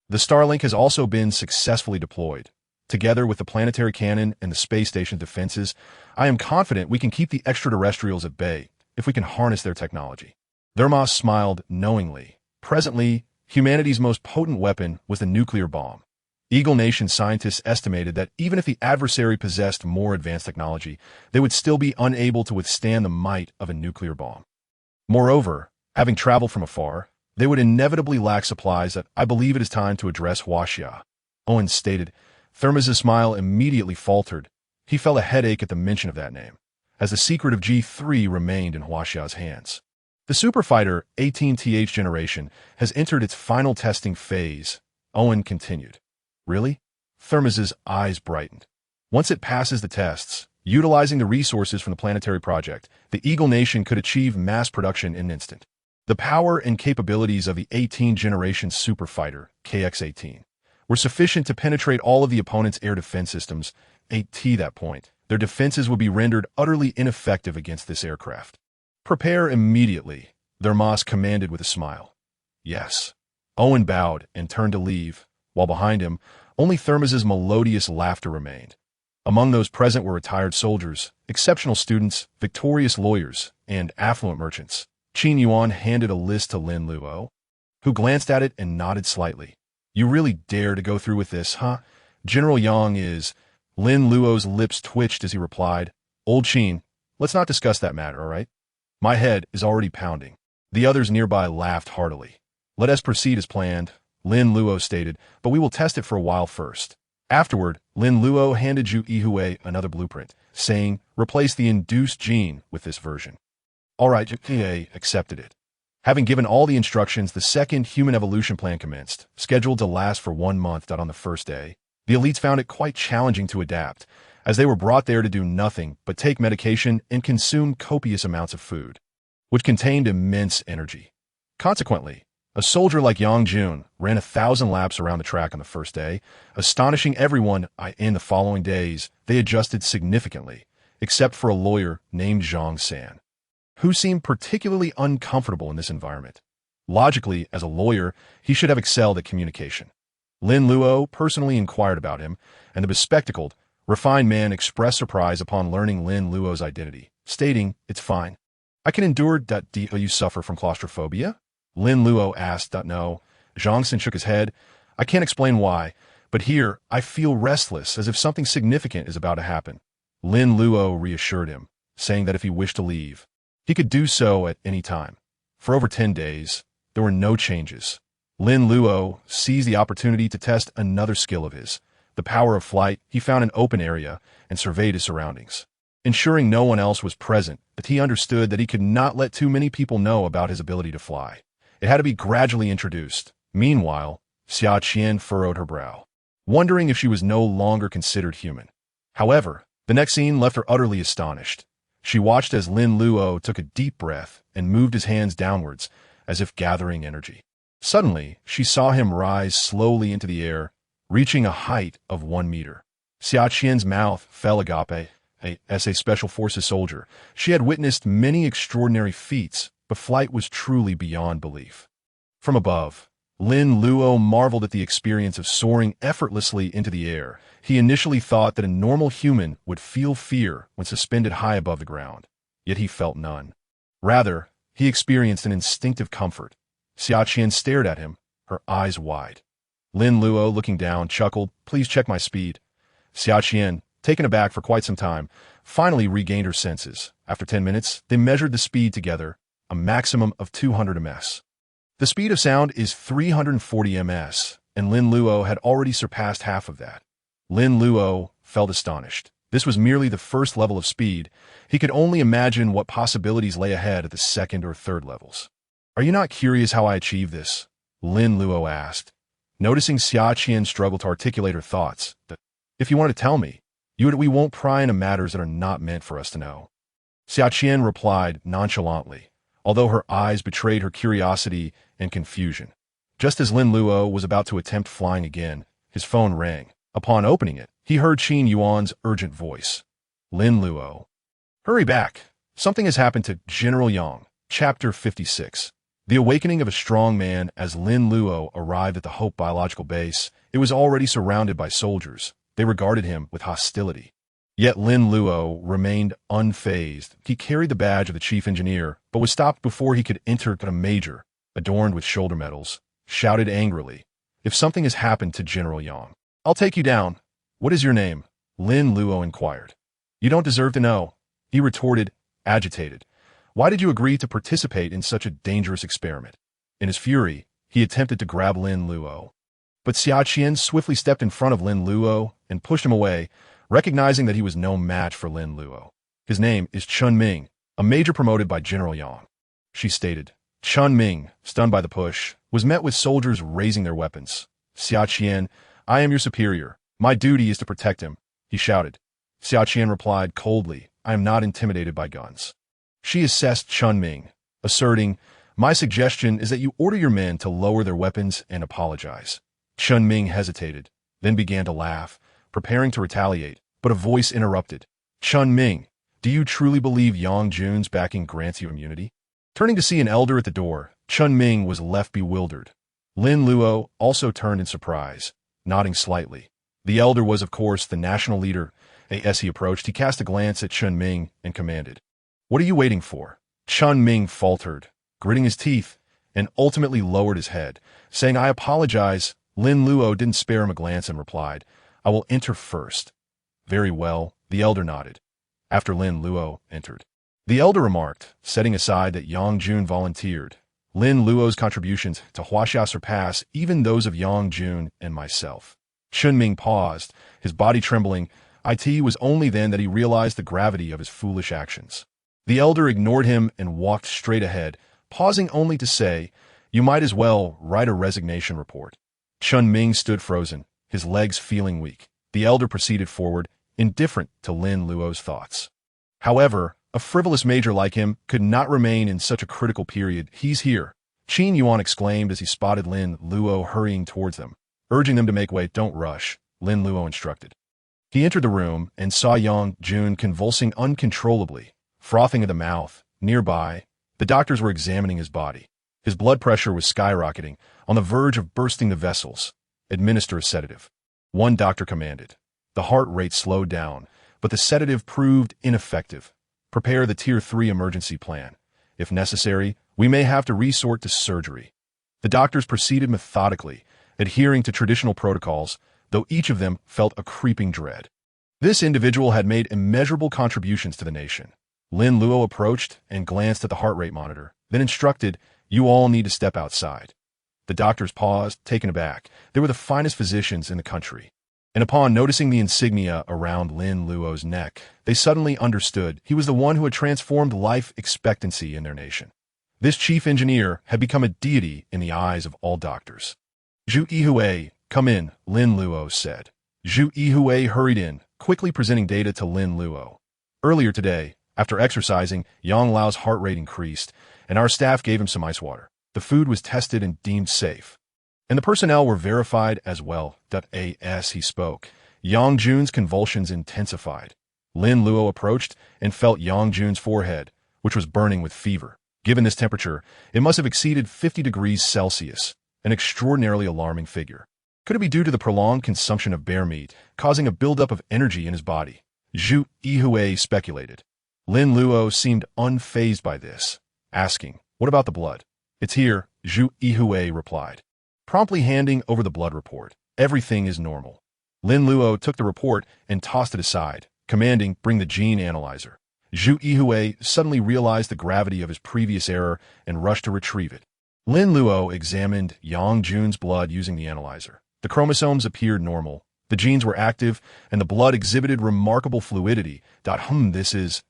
The Starlink has also been successfully deployed. Together with the planetary cannon and the space station defenses, I am confident we can keep the extraterrestrials at bay if we can harness their technology. Thermos smiled knowingly. Presently, humanity's most potent weapon was the nuclear bomb. Eagle Nation scientists estimated that even if the adversary possessed more advanced technology, they would still be unable to withstand the might of a nuclear bomb. Moreover, having traveled from afar, they would inevitably lack supplies that I believe it is time to address Huaxia. Owen stated. Thermos's smile immediately faltered. He felt a headache at the mention of that name, as the secret of G3 remained in Huaxia's hands. The superfighter 18th generation has entered its final testing phase, Owen continued. Really? Thermos's eyes brightened. Once it passes the tests, utilizing the resources from the planetary project, the Eagle Nation could achieve mass production in an instant. The power and capabilities of the 18th generation superfighter, KX-18, were sufficient to penetrate all of the opponent's air defense systems. At that point, their defenses would be rendered utterly ineffective against this aircraft. Prepare immediately, Thermos commanded with a smile. Yes. Owen bowed and turned to leave, while behind him, only Thermos's melodious laughter remained. Among those present were retired soldiers, exceptional students, victorious lawyers, and affluent merchants. Qin Yuan handed a list to Lin Luo, who glanced at it and nodded slightly. You really dare to go through with this, huh? General Yang is... Lin Luo's lips twitched as he replied, Old Qin, let's not discuss that matter, all right? My head is already pounding. The others nearby laughed heartily. Let us proceed as planned, Lin Luo stated, but we will test it for a while first. Afterward, Lin Luo handed Zhu Yihue another blueprint, saying, replace the induced gene with this version. All right, Zhu Yihue accepted it. Having given all the instructions, the second human evolution plan commenced, scheduled to last for 1 month. On the first day, the elites found it quite challenging to adapt, as they were brought there to do nothing but take medication and consume copious amounts of food, which contained immense energy. Consequently, a soldier like Yang Jun ran 1,000 laps around the track on the first day, astonishing everyone. In the following days, they adjusted significantly, except for a lawyer named Zhang San, who seemed particularly uncomfortable in this environment. Logically, as a lawyer, he should have excelled at communication. Lin Luo personally inquired about him, and the bespectacled, refined man expressed surprise upon learning Lin Luo's identity, stating, "It's fine. I can endure. Do you suffer from claustrophobia?" Lin Luo asked. No. Zhang San shook his head. "I can't explain why, but here I feel restless, as if something significant is about to happen." Lin Luo reassured him, saying that if he wished to leave, he could do so at any time. For over 10 days, there were no changes. Lin Luo seized the opportunity to test another skill of his, the power of flight. He found an open area and surveyed his surroundings, ensuring no one else was present, but he understood that he could not let too many people know about his ability to fly. It had to be gradually introduced. Meanwhile, Xia Qian furrowed her brow, wondering if she was no longer considered human. However, the next scene left her utterly astonished. She watched as Lin Luo took a deep breath and moved his hands downwards, as if gathering energy. Suddenly, she saw him rise slowly into the air, reaching a height of 1 meter. Xia Qian's mouth fell agape. As a Special Forces soldier, she had witnessed many extraordinary feats, but flight was truly beyond belief. From above, Lin Luo marveled at the experience of soaring effortlessly into the air. He initially thought that a normal human would feel fear when suspended high above the ground, yet he felt none. Rather, he experienced an instinctive comfort. Xia Qian stared at him, her eyes wide. Lin Luo, looking down, chuckled, "Please check my speed." Xia Qian, taken aback for quite some time, finally regained her senses. After 10 minutes, they measured the speed together, a maximum of 200 ms. The speed of sound is 340 ms, and Lin Luo had already surpassed half of that. Lin Luo felt astonished. This was merely the first level of speed. He could only imagine what possibilities lay ahead at the second or third levels. "Are you not curious how I achieved this?" Lin Luo asked, noticing Xia Qian struggle to articulate her thoughts. "If you want to tell me, we won't pry into matters that are not meant for us to know." Xia Qian replied nonchalantly, although her eyes betrayed her curiosity and confusion. Just as Lin Luo was about to attempt flying again, his phone rang. Upon opening it, he heard Qin Yuan's urgent voice. "Lin Luo, hurry back. Something has happened to General Yang." Chapter 56. The awakening of a strong man. As Lin Luo arrived at the Hope biological base, it was already surrounded by soldiers. They regarded him with hostility. Yet Lin Luo remained unfazed. He carried the badge of the chief engineer, but was stopped before he could enter. A major, adorned with shoulder medals, shouted angrily, "If something has happened to General Yang, I'll take you down." "What is your name?" Lin Luo inquired. "You don't deserve to know," he retorted, agitated. "Why did you agree to participate in such a dangerous experiment?" In his fury, he attempted to grab Lin Luo, but Xia Qian swiftly stepped in front of Lin Luo and pushed him away, recognizing that he was no match for Lin Luo. "His name is Chun Ming, a major promoted by General Yang," she stated. Chun Ming, stunned by the push, was met with soldiers raising their weapons. "Xia Qian, I am your superior. My duty is to protect him," he shouted. Xia Qian replied coldly, "I am not intimidated by guns." She assessed Chun Ming, asserting, "My suggestion is that you order your men to lower their weapons and apologize." Chun Ming hesitated, then began to laugh, preparing to retaliate, but a voice interrupted. "Chun Ming, do you truly believe Yang Jun's backing grants you immunity?" Turning to see an elder at the door, Chun Ming was left bewildered. Lin Luo also turned in surprise, nodding slightly. The elder was, of course, the national leader. As he approached, he cast a glance at Chun Ming and commanded, "What are you waiting for?" Chun Ming faltered, gritting his teeth, and ultimately lowered his head, saying, "I apologize." Lin Luo didn't spare him a glance and replied, "I will enter first." "Very well," the elder nodded. After Lin Luo entered, the elder remarked, setting aside that Yang Jun volunteered, "Lin Luo's contributions to Huaxia surpass even those of Yang Jun and myself." Chun Ming paused, his body trembling. It was only then that he realized the gravity of his foolish actions. The elder ignored him and walked straight ahead, pausing only to say, "You might as well write a resignation report." Chun Ming stood frozen, his legs feeling weak. The elder proceeded forward, indifferent to Lin Luo's thoughts. However, a frivolous major like him could not remain in such a critical period. "He's here," Qin Yuan exclaimed as he spotted Lin Luo hurrying towards them, urging them to make way. "Don't rush," Lin Luo instructed. He entered the room and saw Yang Jun convulsing uncontrollably, frothing at the mouth. Nearby, the doctors were examining his body. His blood pressure was skyrocketing, on the verge of bursting the vessels. "Administer a sedative," one doctor commanded. The heart rate slowed down, but the sedative proved ineffective. "Prepare the Tier 3 emergency plan. If necessary, we may have to resort to surgery." The doctors proceeded methodically, adhering to traditional protocols, though each of them felt a creeping dread. This individual had made immeasurable contributions to the nation. Lin Luo approached and glanced at the heart rate monitor, then instructed, "You all need to step outside." The doctors paused, taken aback. They were the finest physicians in the country. And upon noticing the insignia around Lin Luo's neck, they suddenly understood he was the one who had transformed life expectancy in their nation. This chief engineer had become a deity in the eyes of all doctors. "Zhu Yihui, come in," Lin Luo said. Zhu Yihui hurried in, quickly presenting data to Lin Luo. "Earlier today, after exercising, Yang Lao's heart rate increased, and our staff gave him some ice water. The food was tested and deemed safe. And the personnel were verified as well." As he spoke, Yang Jun's convulsions intensified. Lin Luo approached and felt Yang Jun's forehead, which was burning with fever. Given this temperature, it must have exceeded 50 degrees Celsius, an extraordinarily alarming figure. Could it be due to the prolonged consumption of bear meat, causing a buildup of energy in his body? Zhu Yihui speculated. Lin Luo seemed unfazed by this, asking, "What about the blood?" "It's here," Zhu Yihui replied, promptly handing over the blood report. "Everything is normal." Lin Luo took the report and tossed it aside, commanding, "Bring the gene analyzer." Zhu Yihui suddenly realized the gravity of his previous error and rushed to retrieve it. Lin Luo examined Yang Jun's blood using the analyzer. The chromosomes appeared normal, the genes were active, and the blood exhibited remarkable fluidity. This is...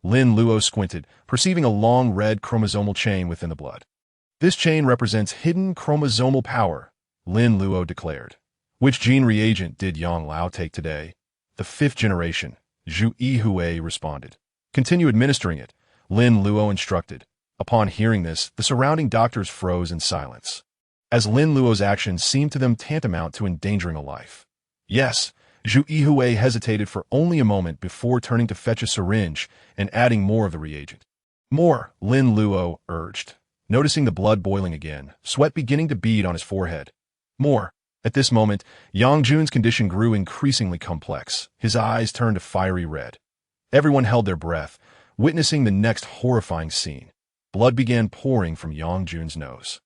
Lin Luo squinted, perceiving a long red chromosomal chain within the blood. "This chain represents hidden chromosomal power," Lin Luo declared. "Which gene reagent did Yang Lao take today?" "The 5th generation," Zhu Yihui responded. "Continue administering it," Lin Luo instructed. Upon hearing this, the surrounding doctors froze in silence, as Lin Luo's actions seemed to them tantamount to endangering a life. "Yes," Zhu Yihui hesitated for only a moment before turning to fetch a syringe and adding more of the reagent. "More," Lin Luo urged, noticing the blood boiling again, sweat beginning to bead on his forehead. "More." At this moment, Yang Jun's condition grew increasingly complex. His eyes turned a fiery red. Everyone held their breath, witnessing the next horrifying scene. Blood began pouring from Yang Jun's nose,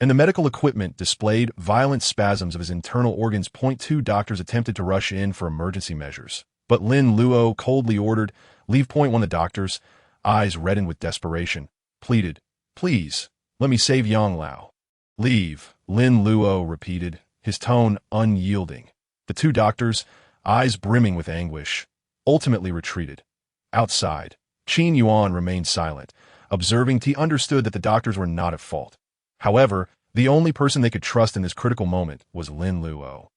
and the medical equipment displayed violent spasms of his internal organs. Two doctors attempted to rush in for emergency measures, but Lin Luo coldly ordered, "Leave." One of the doctors, eyes reddened with desperation, pleaded, "Please, let me save Yang Lao." "Leave," Lin Luo repeated, his tone unyielding. The two doctors, eyes brimming with anguish, ultimately retreated. Outside, Qin Yuan remained silent, observing. He understood that the doctors were not at fault. However, the only person they could trust in this critical moment was Lin Luo.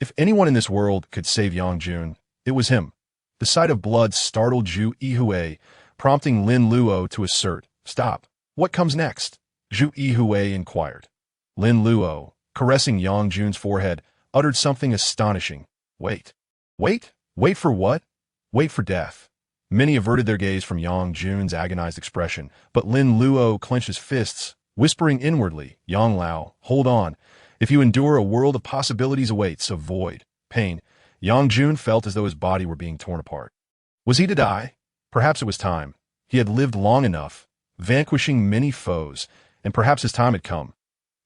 If anyone in this world could save Yang Jun, it was him. The sight of blood startled Zhu Yihui, prompting Lin Luo to assert, "Stop. What comes next?" Zhu Yihui inquired. Lin Luo, caressing Yang Jun's forehead, uttered something astonishing. "Wait. Wait? Wait for what?" "Wait for death." Many averted their gaze from Yang Jun's agonized expression, but Lin Luo clenched his fists, whispering inwardly, "Yang Lao, hold on. If you endure, a world of possibilities awaits, avoid pain." Yang Jun felt as though his body were being torn apart. Was he to die? Perhaps it was time. He had lived long enough, vanquishing many foes, and perhaps his time had come.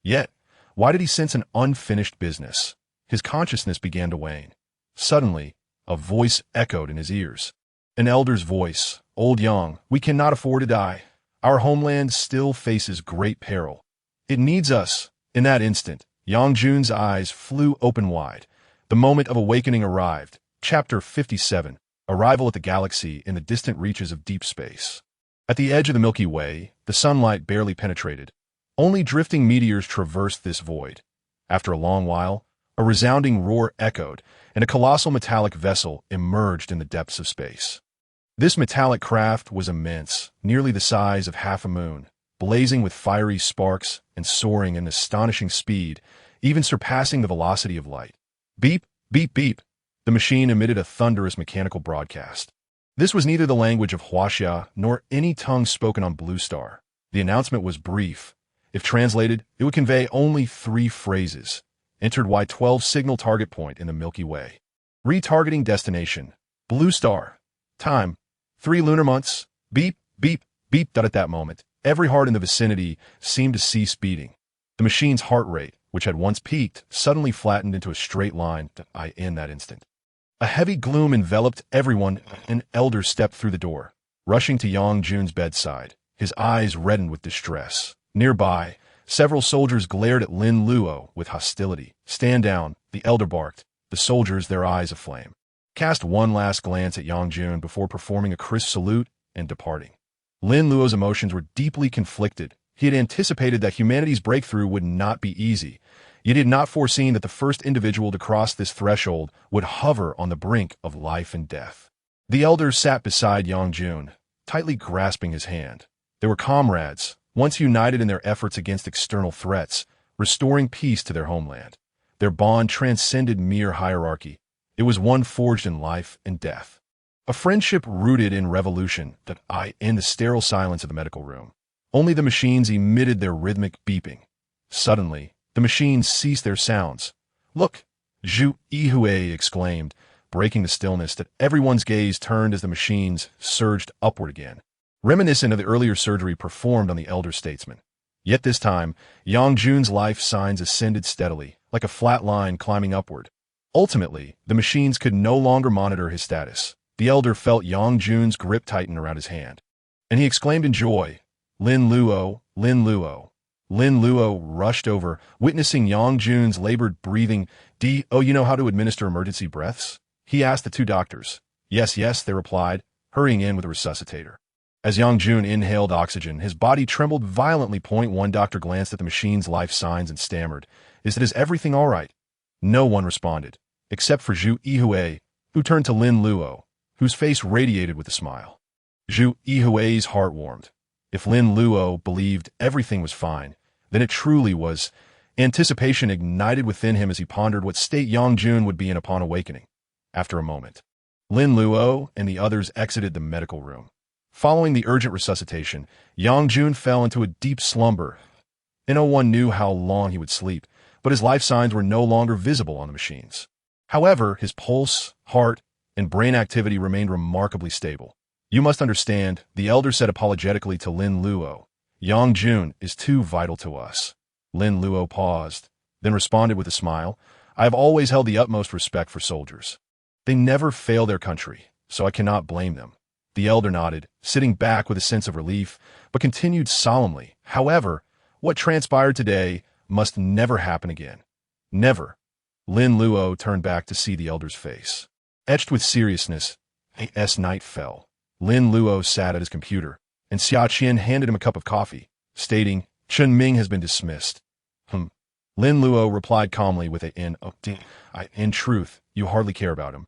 Yet, why did he sense an unfinished business? His consciousness began to wane. Suddenly, a voice echoed in his ears. An elder's voice. "Old Yang, we cannot afford to die. Our homeland still faces great peril. It needs us." In that instant, Yang Jun's eyes flew open wide. The moment of awakening arrived. Chapter 57. Arrival at the galaxy in the distant reaches of deep space. At the edge of the Milky Way, the sunlight barely penetrated. Only drifting meteors traversed this void. After a long while, A resounding roar echoed, and a colossal metallic vessel emerged in the depths of space. This metallic craft was immense, nearly the size of half a moon, blazing with fiery sparks and soaring at an astonishing speed, even surpassing the velocity of light. Beep, beep, beep. The machine emitted a thunderous mechanical broadcast. This was neither the language of Huaxia nor any tongue spoken on Blue Star. The announcement was brief. If translated, it would convey only 3 phrases. Entered Y12 signal target point in the Milky Way. Retargeting destination. Blue Star. Time. 3 lunar months. Beep, beep, beep. At that moment, every heart in the vicinity seemed to cease beating. The machine's heart rate, which had once peaked, suddenly flattened into a straight line in that instant. A heavy gloom enveloped everyone. An elder stepped through the door, rushing to Yang Jun's bedside, his eyes reddened with distress. Nearby, several soldiers glared at Lin Luo with hostility. Stand down, the elder barked, the soldiers their eyes aflame. Cast one last glance at Yang Jun before performing a crisp salute and departing. Lin Luo's emotions were deeply conflicted. He had anticipated that humanity's breakthrough would not be easy, yet he had not foreseen that the first individual to cross this threshold would hover on the brink of life and death. The elder sat beside Yang Jun, tightly grasping his hand. They were comrades, once united in their efforts against external threats, restoring peace to their homeland. Their bond transcended mere hierarchy. It was one forged in life and death. A friendship rooted in revolution in the sterile silence of the medical room. Only the machines emitted their rhythmic beeping. Suddenly, the machines ceased their sounds. Look, Zhu Yihui exclaimed, breaking the stillness that everyone's gaze turned as the machines surged upward again. Reminiscent of the earlier surgery performed on the elder statesman. Yet this time, Yang Jun's life signs ascended steadily, like a flat line climbing upward. Ultimately, the machines could no longer monitor his status. The elder felt Yang Jun's grip tighten around his hand, and he exclaimed in joy, Lin Luo, Lin Luo. Lin Luo rushed over, witnessing Yang Jun's labored breathing. "Oh, you know how to administer emergency breaths?" he asked the 2 doctors. Yes, they replied, hurrying in with a resuscitator. As Yang Jun inhaled oxygen, his body trembled violently. One doctor glanced at the machine's life signs and stammered, Is everything all right?" No one responded, except for Zhu Yihui, who turned to Lin Luo, whose face radiated with a smile. Zhu Yihui's heart warmed. If Lin Luo believed everything was fine, then it truly was. Anticipation ignited within him as he pondered what state Yang Jun would be in upon awakening. After a moment, Lin Luo and the others exited the medical room. Following the urgent resuscitation, Yang Jun fell into a deep slumber. No one knew how long he would sleep, but his life signs were no longer visible on the machines. However, his pulse, heart, and brain activity remained remarkably stable. "You must understand," the elder said apologetically to Lin Luo. "Yang Jun is too vital to us." Lin Luo paused, then responded with a smile. "I have always held the utmost respect for soldiers. They never fail their country, so I cannot blame them." The elder nodded, sitting back with a sense of relief, but continued solemnly, "However, what transpired today must never happen again. Never." Lin Luo turned back to see the elder's face. Etched with seriousness, as night fell. Lin Luo sat at his computer, and Xia Qian handed him a cup of coffee, stating, "Chen Ming has been dismissed." Lin Luo replied calmly with in truth, you hardly care about him."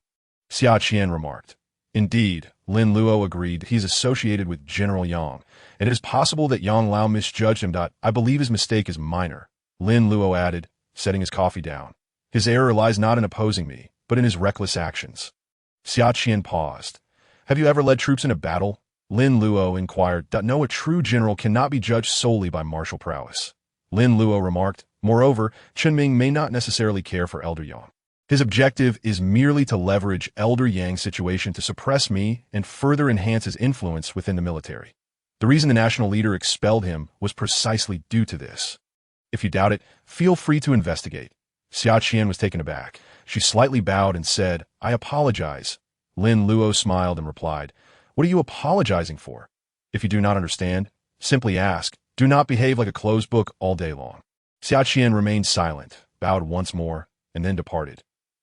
Xia Qian remarked. "Indeed," Lin Luo agreed. "He's associated with General Yang, and it is possible that Yang Lao misjudged him. I believe his mistake is minor," Lin Luo added, setting his coffee down. "His error lies not in opposing me, but in his reckless actions." Xia Qian paused. "Have you ever led troops in a battle?" Lin Luo inquired. "No, a true general cannot be judged solely by martial prowess." Lin Luo remarked, "Moreover, Chen Ming may not necessarily care for Elder Yang. His objective is merely to leverage Elder Yang's situation to suppress me and further enhance his influence within the military. The reason the national leader expelled him was precisely due to this. If you doubt it, feel free to investigate." Xia Qian was taken aback. She slightly bowed and said, "I apologize." Lin Luo smiled and replied, "What are you apologizing for? If you do not understand, simply ask. Do not behave like a closed book all day long." Xia Qian remained silent, bowed once more, and then departed.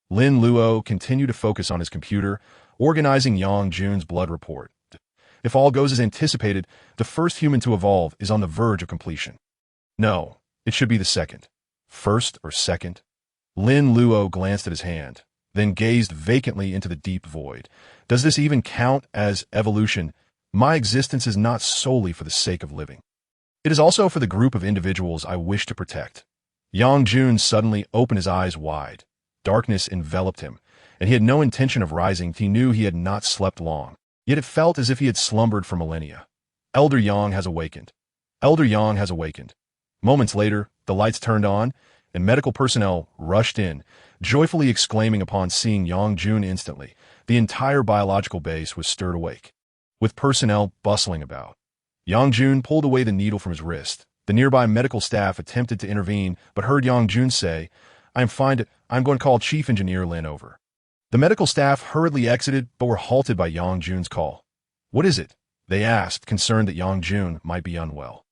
Lin Luo continued to focus on his computer, organizing Yang Jun's blood report. If all goes as anticipated, the first human to evolve is on the verge of completion. No, it should be the second. First or second? Lin Luo glanced at his hand, then gazed vacantly into the deep void. Does this even count as evolution? My existence is not solely for the sake of living. It is also for the group of individuals I wish to protect. Yang Jun suddenly opened his eyes wide. Darkness enveloped him, and he had no intention of rising. He knew he had not slept long, yet it felt as if he had slumbered for millennia. Elder Yang has awakened. Elder Yang has awakened. Moments later, the lights turned on, and medical personnel rushed in, joyfully exclaiming upon seeing Yang Jun instantly. The entire biological base was stirred awake, with personnel bustling about. Yang Jun pulled away the needle from his wrist. The nearby medical staff attempted to intervene, but heard Yang Jun say, I'm going to call Chief Engineer Lin over. The medical staff hurriedly exited, but were halted by Yang Jun's call. What is it? They asked, concerned that Yang Jun might be unwell.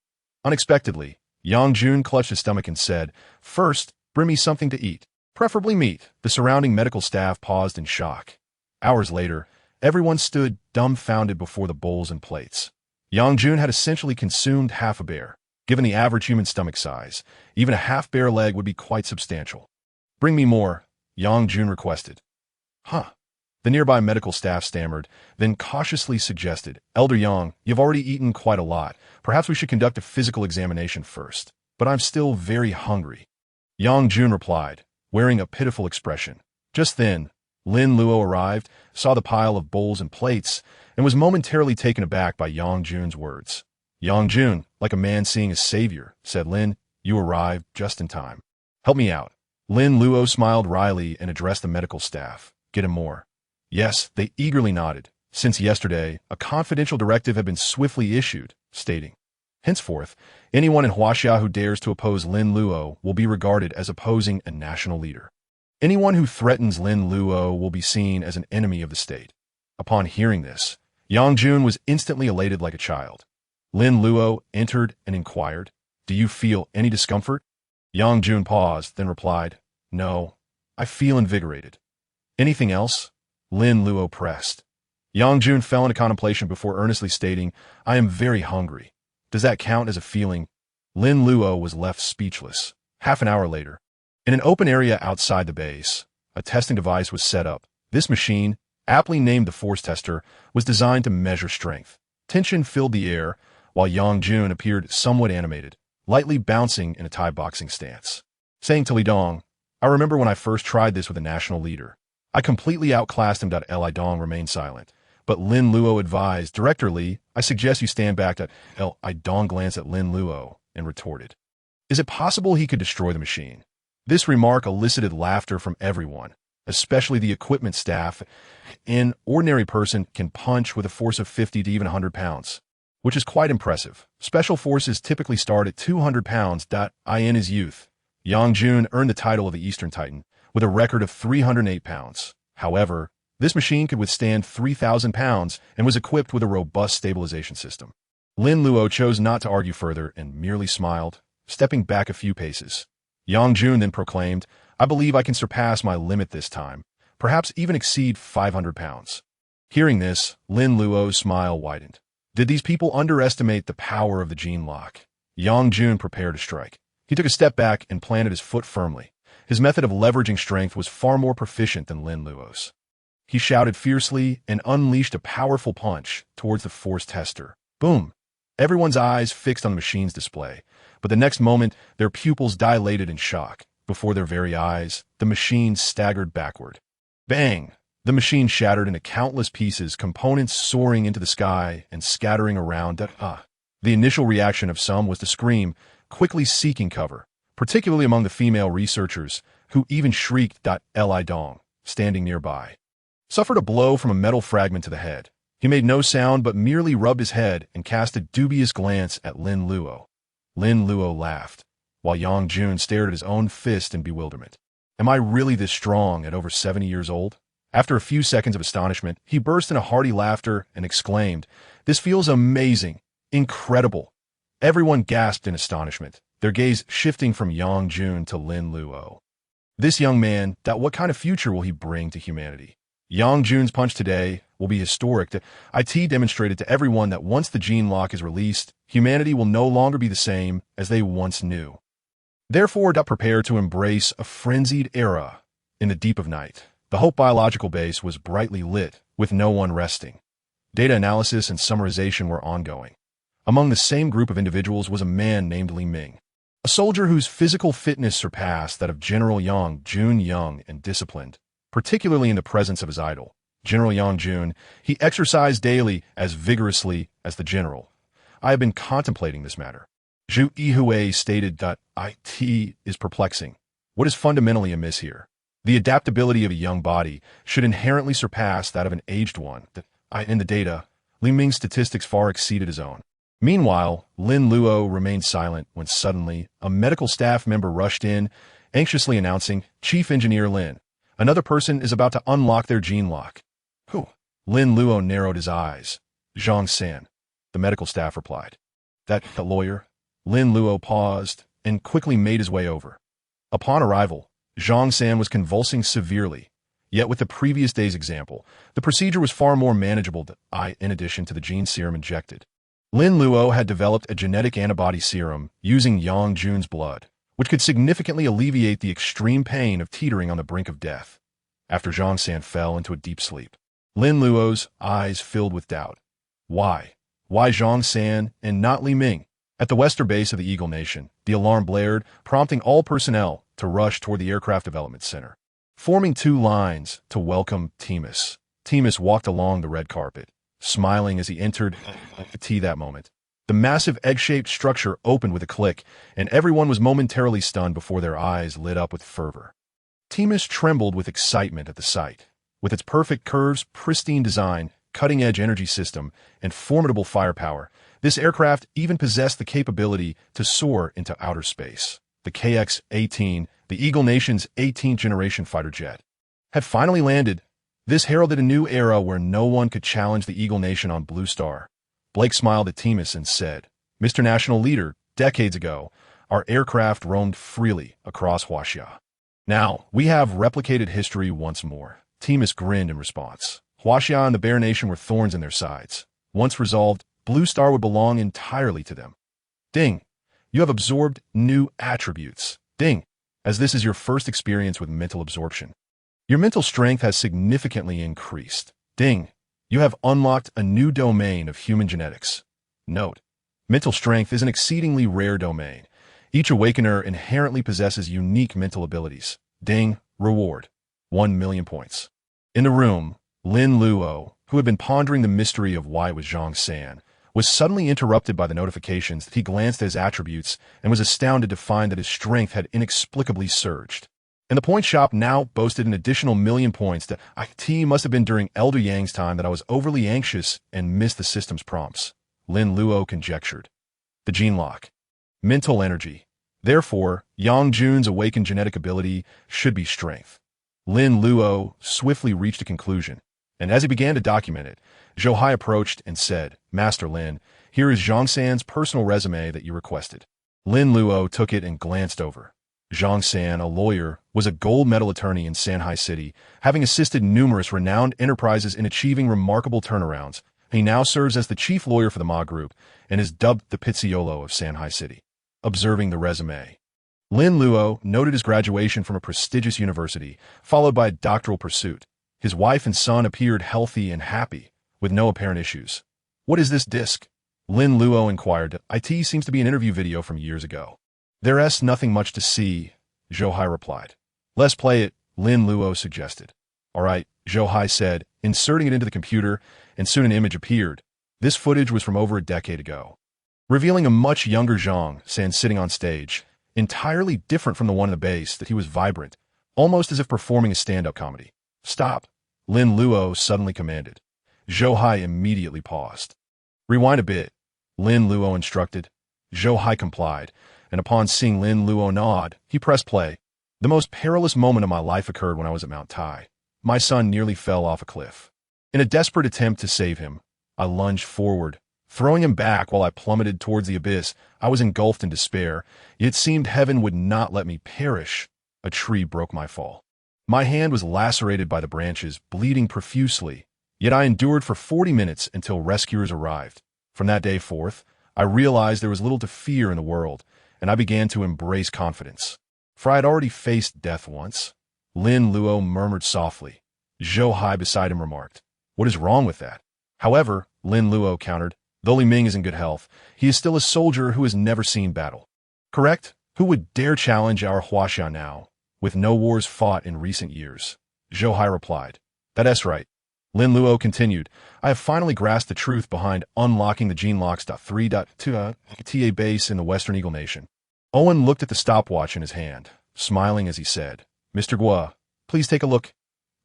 Unexpectedly, Yang Jun clutched his stomach and said, First, bring me something to eat, preferably meat. The surrounding medical staff paused in shock. Hours later, everyone stood dumbfounded before the bowls and plates. Yang Jun had essentially consumed half a bear. Given the average human stomach size, even a half-bear leg would be quite substantial. Bring me more, Yang Jun requested. Huh. The nearby medical staff stammered, then cautiously suggested, Elder Yang, you've already eaten quite a lot. Perhaps we should conduct a physical examination first. But I'm still very hungry. Yang Jun replied, wearing a pitiful expression. Just then, Lin Luo arrived, saw the pile of bowls and plates, and was momentarily taken aback by Yang Jun's words. Yang Jun, like a man seeing a savior, said, Lin, you arrived just in time. Help me out. Lin Luo smiled wryly and addressed the medical staff. Get him more. Yes, they eagerly nodded. Since yesterday, a confidential directive had been swiftly issued, stating, henceforth, anyone in Huaxia who dares to oppose Lin Luo will be regarded as opposing a national leader. Anyone who threatens Lin Luo will be seen as an enemy of the state. Upon hearing this, Yang Jun was instantly elated like a child. Lin Luo entered and inquired, Do you feel any discomfort? Yang Jun paused, then replied, No, I feel invigorated. Anything else? Lin Luo pressed. Yang Jun fell into contemplation before earnestly stating, I am very hungry. Does that count as a feeling? Lin Luo was left speechless. Half an hour later, in an open area outside the base, a testing device was set up. This machine, aptly named the Force Tester, was designed to measure strength. Tension filled the air, while Yang Jun appeared somewhat animated, lightly bouncing in a Thai boxing stance. Saying to Li Dong, I remember when I first tried this with a national leader. I completely outclassed him. Li Dong remained silent. But Lin Luo advised, Director Li, I suggest you stand back. Li Dong glanced at Lin Luo and retorted, Is it possible he could destroy the machine? This remark elicited laughter from everyone, especially the equipment staff. An ordinary person can punch with a force of 50 to even 100 pounds, which is quite impressive. Special forces typically start at 200 pounds. In his youth, Yang Jun earned the title of the Eastern Titan with a record of 308 pounds. However, this machine could withstand 3,000 pounds and was equipped with a robust stabilization system. Lin Luo chose not to argue further and merely smiled, stepping back a few paces. Yang Jun then proclaimed, I believe I can surpass my limit this time, perhaps even exceed 500 pounds. Hearing this, Lin Luo's smile widened. Did these people underestimate the power of the gene lock? Yang Jun prepared to strike. He took a step back and planted his foot firmly. His method of leveraging strength was far more proficient than Lin Luo's. He shouted fiercely and unleashed a powerful punch towards the Force Tester. Boom! Everyone's eyes fixed on the machine's display, but the next moment, their pupils dilated in shock. Before their very eyes, the machine staggered backward. Bang! The machine shattered into countless pieces, components soaring into the sky and scattering around. The initial reaction of some was to scream, quickly seeking cover, particularly among the female researchers, who even shrieked. Li Dong, standing nearby, suffered a blow from a metal fragment to the head. He made no sound but merely rubbed his head and cast a dubious glance at Lin Luo. Lin Luo laughed, while Yang Jun stared at his own fist in bewilderment. Am I really this strong at over 70 years old? After a few seconds of astonishment, he burst into hearty laughter and exclaimed, This feels amazing, incredible. Everyone gasped in astonishment, their gaze shifting from Yang Jun to Lin Luo. This young man, what kind of future will he bring to humanity? Yang Jun's punch today will be historic. IT demonstrated to everyone that once the gene lock is released, humanity will no longer be the same as they once knew. Therefore, prepare to embrace a frenzied era. In the deep of night, the Hope biological base was brightly lit, with no one resting. Data analysis and summarization were ongoing. Among the same group of individuals was a man named Li Ming, a soldier whose physical fitness surpassed that of General Yang Jun, young and disciplined, particularly in the presence of his idol, General Yang Jun. He exercised daily as vigorously as the general. I have been contemplating this matter. Zhu Yihui stated that it is perplexing. What is fundamentally amiss here? The adaptability of a young body should inherently surpass that of an aged one. In the data, Li Ming's statistics far exceeded his own. Meanwhile, Lin Luo remained silent when suddenly a medical staff member rushed in, anxiously announcing, "Chief Engineer Lin, another person is about to unlock their gene lock." "Who?" Lin Luo narrowed his eyes. "Zhang San," the medical staff replied. "That the lawyer?" Lin Luo paused and quickly made his way over. Upon arrival, Zhang San was convulsing severely. Yet with the previous day's example, the procedure was far more manageable in addition to the gene serum injected. Lin Luo had developed a genetic antibody serum using Yang Jun's blood, which could significantly alleviate the extreme pain of teetering on the brink of death. After Zhang San fell into a deep sleep, Lin Luo's eyes filled with doubt. Why? Why Zhang San and not Li Ming? At the western base of the Eagle Nation, the alarm blared, prompting all personnel to rush toward the Aircraft Development Center. Forming two lines to welcome Timus. Timus walked along the red carpet, smiling as he entered that moment. The massive egg-shaped structure opened with a click, and everyone was momentarily stunned before their eyes lit up with fervor. Timus trembled with excitement at the sight. With its perfect curves, pristine design, cutting-edge energy system, and formidable firepower, this aircraft even possessed the capability to soar into outer space. The KX-18, the Eagle Nation's 18th generation fighter jet, had finally landed. This heralded a new era where no one could challenge the Eagle Nation on Blue Star. Blake smiled at Timus and said, "Mr. National Leader, decades ago, our aircraft roamed freely across Huaxia. Now, we have replicated history once more." Timus grinned in response. Huaxia and the Bear Nation were thorns in their sides. Once resolved, Blue Star would belong entirely to them. Ding! You have absorbed new attributes. Ding! As this is your first experience with mental absorption. Your mental strength has significantly increased. Ding! You have unlocked a new domain of human genetics. Note: mental strength is an exceedingly rare domain. Each awakener inherently possesses unique mental abilities. Ding! Reward: 1,000,000 points. In the room, Lin Luo, who had been pondering the mystery of why it was Zhang San, was suddenly interrupted by the notifications. He glanced at his attributes and was astounded to find that his strength had inexplicably surged. And the point shop now boasted an additional 1,000,000 points. That IT must have been during Elder Yang's time that I was overly anxious and missed the system's prompts. Lin Luo conjectured. The gene lock. Mental energy. Therefore, Yang Jun's awakened genetic ability should be strength. Lin Luo swiftly reached a conclusion, and as he began to document it, Zhou Hai approached and said, "Master Lin, here is Zhang San's personal resume that you requested." Lin Luo took it and glanced over. Zhang San, a lawyer, was a gold medal attorney in Sanhai City, having assisted numerous renowned enterprises in achieving remarkable turnarounds. He now serves as the chief lawyer for the Ma Group and is dubbed the Pizzaiolo of Sanhai City. Observing the resume, Lin Luo noted his graduation from a prestigious university, followed by a doctoral pursuit. His wife and son appeared healthy and happy, with no apparent issues. "What is this disc?" Lin Luo inquired. "It seems to be an interview video from years ago." "There's nothing much to see," Zhou Hai replied. "Let's play it," Lin Luo suggested. "All right," Zhou Hai said, inserting it into the computer, and soon an image appeared. This footage was from over a decade ago, revealing a much younger Zhang San sitting on stage, entirely different from the one in the base. That he was vibrant, almost as if performing a stand-up comedy. "Stop," Lin Luo suddenly commanded. Zhou Hai immediately paused. "Rewind a bit," Lin Luo instructed. Zhou Hai complied, and upon seeing Lin Luo nod, he pressed play. "The most perilous moment of my life occurred when I was at Mount Tai. My son nearly fell off a cliff. In a desperate attempt to save him, I lunged forward, throwing him back while I plummeted towards the abyss. I was engulfed in despair. It seemed heaven would not let me perish. A tree broke my fall. My hand was lacerated by the branches, bleeding profusely. Yet I endured for 40 minutes until rescuers arrived. From that day forth, I realized there was little to fear in the world, and I began to embrace confidence. For I had already faced death once. Lin Luo murmured softly. Zhou Hai beside him remarked, "What is wrong with that?" However, Lin Luo countered, "Though Li Ming is in good health, he is still a soldier who has never seen battle." "Correct? Who would dare challenge our Huaxia now, with no wars fought in recent years?" Zhou Hai replied. "That's right." Lin Luo continued, "I have finally grasped the truth behind unlocking the genelocks.3.2 TA base in the Western Eagle Nation." Owen looked at the stopwatch in his hand, smiling as he said, "Mr. Guo, please take a look."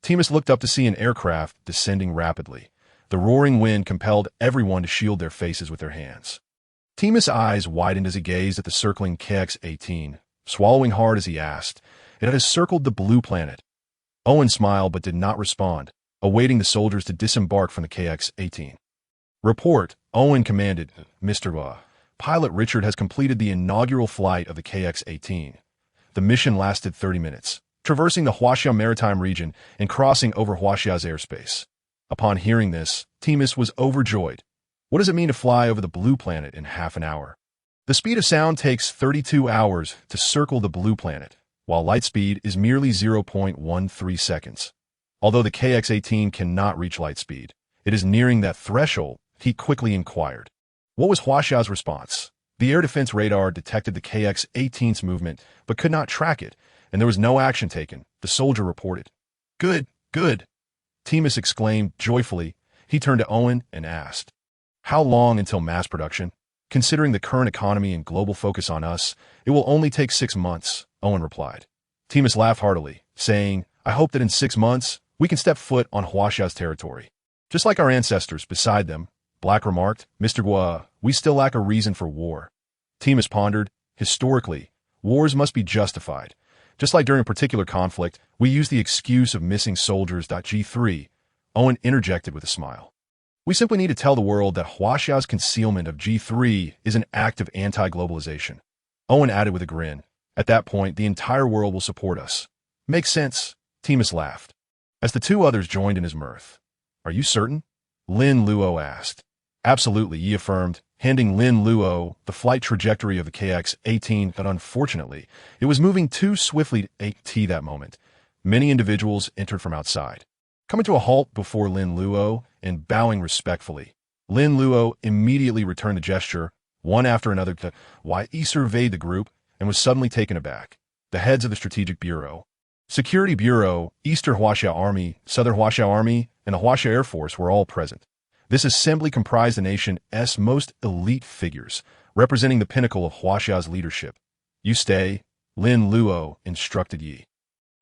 Timus looked up to see an aircraft descending rapidly. The roaring wind compelled everyone to shield their faces with their hands. Timus' eyes widened as he gazed at the circling KX-18, swallowing hard as he asked, "It has circled the blue planet." Owen smiled but did not respond, awaiting the soldiers to disembark from the KX-18. "Report," Owen commanded, "Mr. Guo. Pilot Richard has completed the inaugural flight of the KX-18. The mission lasted 30 minutes, traversing the Huaxia maritime region and crossing over Huaxia's airspace." Upon hearing this, Timus was overjoyed. What does it mean to fly over the blue planet in half an hour? The speed of sound takes 32 hours to circle the blue planet, while light speed is merely 0.13 seconds. Although the KX-18 cannot reach light speed, it is nearing that threshold, he quickly inquired. What was Huaxia's response? The air defense radar detected the KX-18's movement, but could not track it, and there was no action taken, the soldier reported. "Good, good," Timus exclaimed joyfully. He turned to Owen and asked, "How long until mass production? Considering the current economy and global focus on us, it will only take 6 months, Owen replied. Timus laughed heartily, saying, "I hope that in 6 months, we can step foot on Huaxia's territory. Just like our ancestors beside them." Black remarked, "Mr. Guo, we still lack a reason for war." Timus pondered, "Historically, wars must be justified. Just like during a particular conflict, we use the excuse of missing soldiers. G3. Owen interjected with a smile. "We simply need to tell the world that Huaxia's concealment of G3 is an act of anti-globalization." Owen added with a grin, "At that point, the entire world will support us." "Makes sense," Timus laughed. As the two others joined in his mirth. "Are you certain?" Lin Luo asked. "Absolutely," Yi affirmed, handing Lin Luo the flight trajectory of the KX-18, but unfortunately, it was moving too swiftly to that moment. Many individuals entered from outside. Coming to a halt before Lin Luo and bowing respectfully, Lin Luo immediately returned the gesture, one after another, to Yi surveyed the group and was suddenly taken aback. The heads of the Strategic Bureau, Security Bureau, Eastern Huaxia Army, Southern Huaxia Army, and the Huaxia Air Force were all present. This assembly comprised the nation's most elite figures, representing the pinnacle of Huaxia's leadership. "You stay," Lin Luo instructed Yi.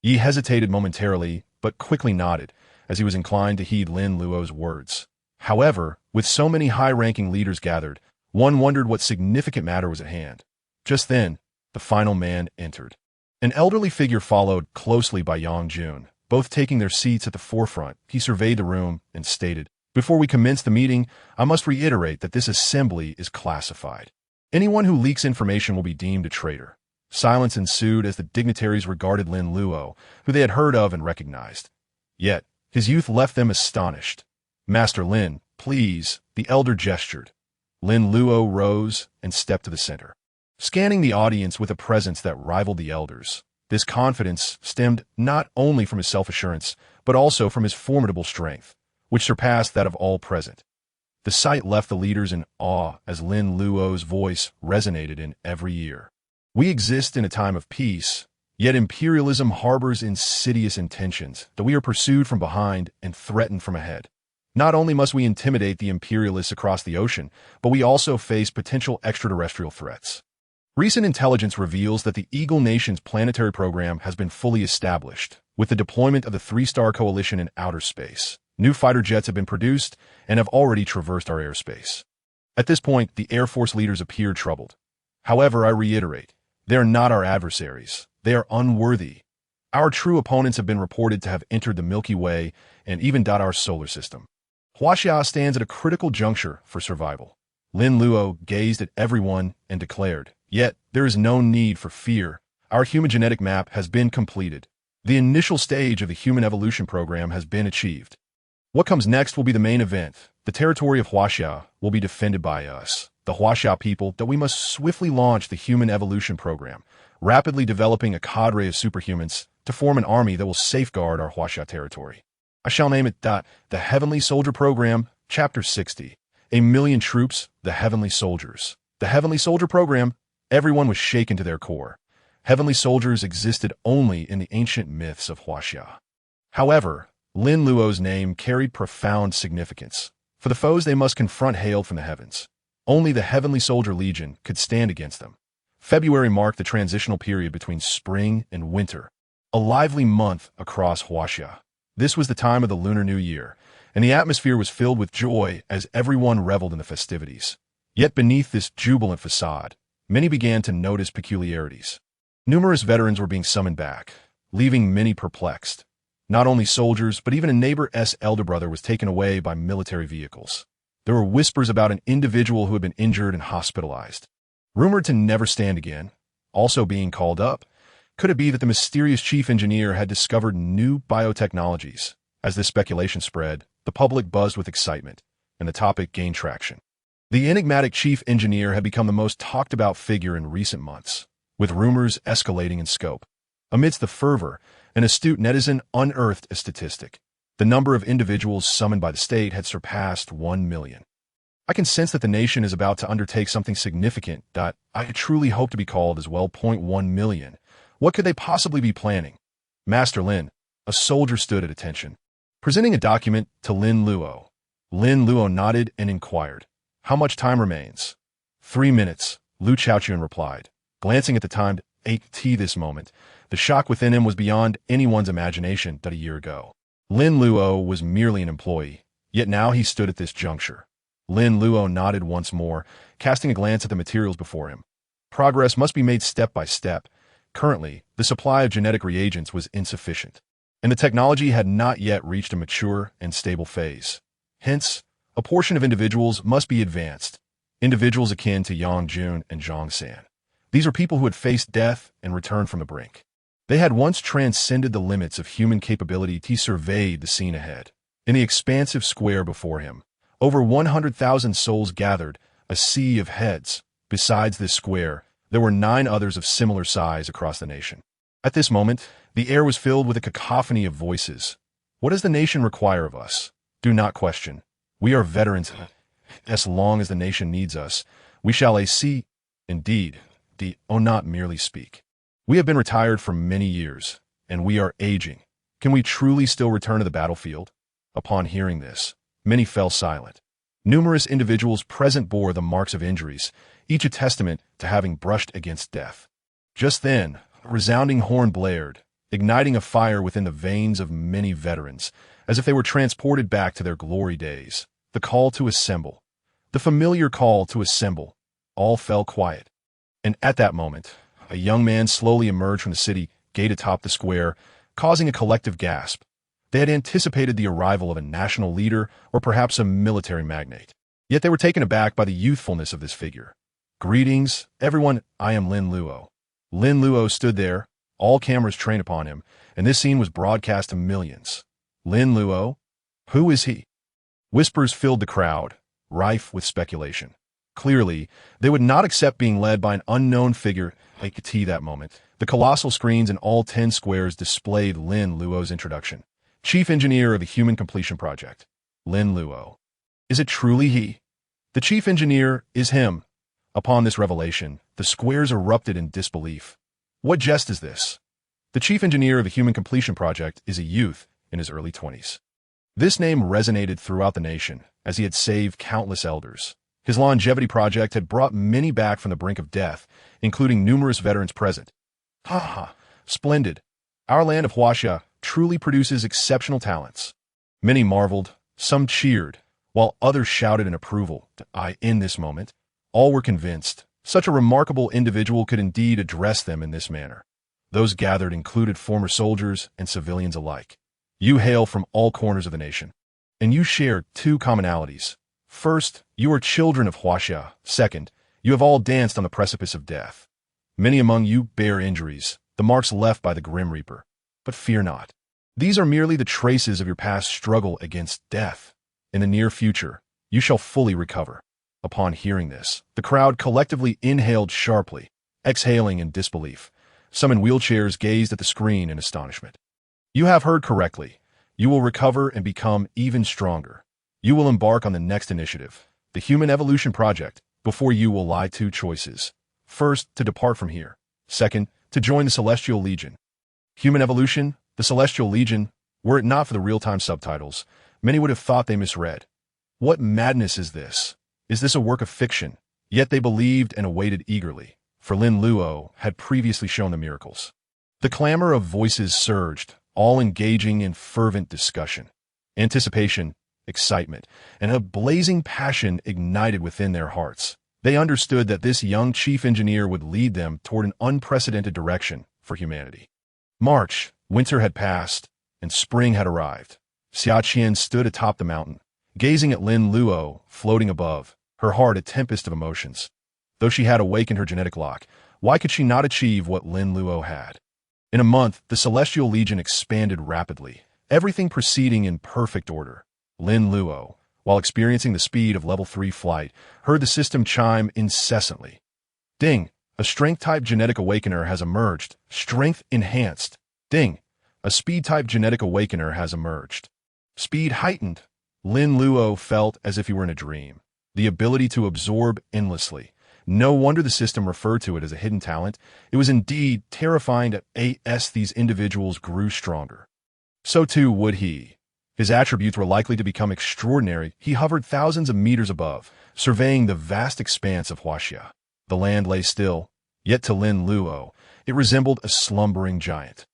Yi hesitated momentarily, but quickly nodded, as he was inclined to heed Lin Luo's words. However, with so many high-ranking leaders gathered, one wondered what significant matter was at hand. Just then, the final man entered. An elderly figure followed, closely by Yang Jun, both taking their seats at the forefront. He surveyed the room and stated, "Before we commence the meeting, I must reiterate that this assembly is classified. Anyone who leaks information will be deemed a traitor." Silence ensued as the dignitaries regarded Lin Luo, who they had heard of and recognized. Yet, his youth left them astonished. "Master Lin, please," the elder gestured. Lin Luo rose and stepped to the center, scanning the audience with a presence that rivaled the elders. This confidence stemmed not only from his self-assurance, but also from his formidable strength, which surpassed that of all present. The sight left the leaders in awe as Lin Luo's voice resonated in every ear. "We exist in a time of peace, yet imperialism harbors insidious intentions that we are pursued from behind and threatened from ahead. Not only must we intimidate the imperialists across the ocean, but we also face potential extraterrestrial threats. Recent intelligence reveals that the Eagle Nation's planetary program has been fully established, with the deployment of the 3-star coalition in outer space. New fighter jets have been produced and have already traversed our airspace." At this point, the Air Force leaders appeared troubled. "However, I reiterate, they are not our adversaries. They are unworthy. Our true opponents have been reported to have entered the Milky Way and even our solar system. Huaxia stands at a critical juncture for survival." Lin Luo gazed at everyone and declared, "Yet, there is no need for fear. Our human genetic map has been completed. The initial stage of the human evolution program has been achieved. What comes next will be the main event. The territory of Huaxia will be defended by us. the Huaxia people, that we must swiftly launch the human evolution program, rapidly developing a cadre of superhumans to form an army that will safeguard our Huaxia territory. I shall name it the Heavenly Soldier Program, Chapter 60. A million troops, the Heavenly Soldiers. The Heavenly Soldier Program, everyone was shaken to their core. Heavenly soldiers existed only in the ancient myths of Huaxia. However, Lin Luo's name carried profound significance. For the foes they must confront hailed from the heavens. Only the Heavenly Soldier Legion could stand against them. February marked the transitional period between spring and winter, a lively month across Huaxia. This was the time of the Lunar New Year, and the atmosphere was filled with joy as everyone reveled in the festivities. Yet beneath this jubilant facade, many began to notice peculiarities. Numerous veterans were being summoned back, leaving many perplexed. Not only soldiers, but even a neighbor's elder brother was taken away by military vehicles. There were whispers about an individual who had been injured and hospitalized, rumored to never stand again, also being called up. Could it be that the mysterious chief engineer had discovered new biotechnologies? As this speculation spread, the public buzzed with excitement, and the topic gained traction. The enigmatic chief engineer had become the most talked-about figure in recent months, with rumors escalating in scope. Amidst the fervor, an astute netizen unearthed a statistic. The number of individuals summoned by the state had surpassed 1 million. I can sense that the nation is about to undertake something significant. I truly hope to be called as well. 1 million. What could they possibly be planning? Master Lin, a soldier, stood at attention, presenting a document to Lin Luo. Lin Luo nodded and inquired, "How much time remains?" 3 minutes, Lu Chaochuan replied, glancing at the time. 8 this moment. The shock within him was beyond anyone's imagination that a year ago. Lin Luo was merely an employee, yet now he stood at this juncture. Lin Luo nodded once more, casting a glance at the materials before him. Progress must be made step by step. Currently, the supply of genetic reagents was insufficient, and the technology had not yet reached a mature and stable phase. Hence, a portion of individuals must be advanced, individuals akin to Yang Jun and Zhang San. These are people who had faced death and returned from the brink. They had once transcended the limits of human capability. He surveyed the scene ahead. In the expansive square before him, over 100,000 souls gathered, a sea of heads. Besides this square, there were 9 others of similar size across the nation. At this moment, the air was filled with a cacophony of voices. What does the nation require of us? Do not question. We are veterans. As long as the nation needs us, we shall see. Indeed, not merely speak. We have been retired for many years, and we are aging. Can we truly still return to the battlefield? Upon hearing this, many fell silent. Numerous individuals present bore the marks of injuries, each a testament to having brushed against death. Just then, a resounding horn blared, igniting a fire within the veins of many veterans, as if they were transported back to their glory days. The call to assemble. The familiar call to assemble. All fell quiet. And at that moment, a young man slowly emerged from the city gate atop the square, causing a collective gasp. They had anticipated the arrival of a national leader or perhaps a military magnate. Yet they were taken aback by the youthfulness of this figure. "Greetings, everyone, I am Lin Luo." Lin Luo stood there, all cameras trained upon him, and this scene was broadcast to millions. Lin Luo? Who is he? Whispers filled the crowd, rife with speculation. Clearly, they would not accept being led by an unknown figure like that moment. The colossal screens in all 10 squares displayed Lin Luo's introduction. Chief Engineer of the Human Completion Project, Lin Luo. Is it truly he? The Chief Engineer is him. Upon this revelation, the squares erupted in disbelief. What jest is this? The Chief Engineer of the Human Completion Project is a youth in his early 20s. This name resonated throughout the nation, as he had saved countless elders. His longevity project had brought many back from the brink of death, including numerous veterans present. Splendid. Our land of Huaxia truly produces exceptional talents. Many marveled, some cheered, while others shouted in approval. In this moment, all were convinced such a remarkable individual could indeed address them in this manner. Those gathered included former soldiers and civilians alike. You hail from all corners of the nation, and you share 2 commonalities. First, you are children of Huaxia. Second, you have all danced on the precipice of death. Many among you bear injuries, the marks left by the Grim Reaper. But fear not. These are merely the traces of your past struggle against death. In the near future, you shall fully recover. Upon hearing this, the crowd collectively inhaled sharply, exhaling in disbelief. Some in wheelchairs gazed at the screen in astonishment. You have heard correctly. You will recover and become even stronger. You will embark on the next initiative, the Human Evolution Project. Before you will lie two choices. First, to depart from here. Second, to join the Celestial Legion. Human Evolution, the Celestial Legion, were it not for the real-time subtitles, many would have thought they misread. What madness is this? Is this a work of fiction? Yet they believed and awaited eagerly, for Lin Luo had previously shown the miracles. The clamor of voices surged, all engaging in fervent discussion. Anticipation, excitement, and a blazing passion ignited within their hearts. They understood that this young chief engineer would lead them toward an unprecedented direction for humanity. March, winter had passed, and spring had arrived. Huaxia stood atop the mountain, gazing at Lin Luo floating above, her heart a tempest of emotions. Though she had awakened her genetic lock, why could she not achieve what Lin Luo had? In a month, the Celestial Legion expanded rapidly, everything proceeding in perfect order. Lin Luo, while experiencing the speed of level 3 flight, heard the system chime incessantly. Ding! A strength-type genetic awakener has emerged. Strength enhanced. Ding! A speed-type genetic awakener has emerged. Speed heightened. Lin Luo felt as if he were in a dream. The ability to absorb endlessly. No wonder the system referred to it as a hidden talent. It was indeed terrifying that as these individuals grew stronger. So too would he. His attributes were likely to become extraordinary. He hovered thousands of meters above, surveying the vast expanse of Huaxia. The land lay still, yet to Lin Luo, it resembled a slumbering giant.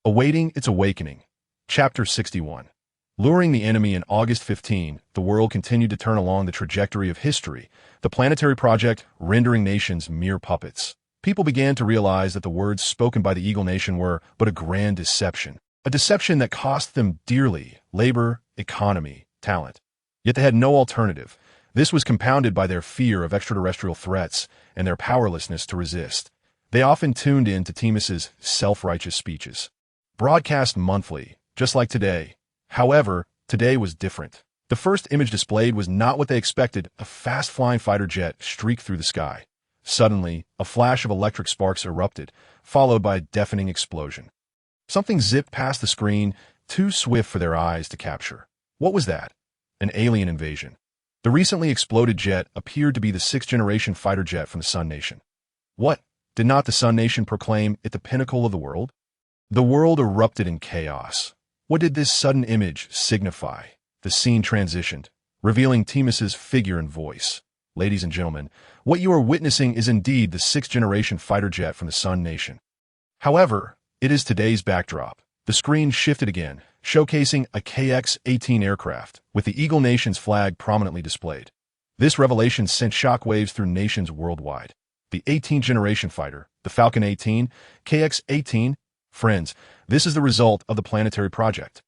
Awaiting its awakening. Chapter 61. Luring the enemy in August 15, the world continued to turn along the trajectory of history, the planetary project rendering nations mere puppets. People began to realize that the words spoken by the Eagle Nation were but a grand deception. A deception that cost them dearly: labor, economy, talent. Yet they had no alternative. This was compounded by their fear of extraterrestrial threats and their powerlessness to resist. They often tuned in to Timus's self-righteous speeches, broadcast monthly, just like today. However, today was different. The first image displayed was not what they expected. A fast-flying fighter jet streaked through the sky. Suddenly, a flash of electric sparks erupted, followed by a deafening explosion. Something zipped past the screen, too swift for their eyes to capture. What was that? An alien invasion. The recently exploded jet appeared to be the 6th-generation fighter jet from the Sun Nation. What? Did not the Sun Nation proclaim it the pinnacle of the world? The world erupted in chaos. What did this sudden image signify? The scene transitioned, revealing Timus's figure and voice. Ladies and gentlemen, what you are witnessing is indeed the 6th-generation fighter jet from the Sun Nation. However, it is today's backdrop. The screen shifted again, showcasing a KX-18 aircraft, with the Eagle Nation's flag prominently displayed. This revelation sent shockwaves through nations worldwide. The 18th-generation fighter, the Falcon 18, KX-18, friends, this is the result of the planetary project.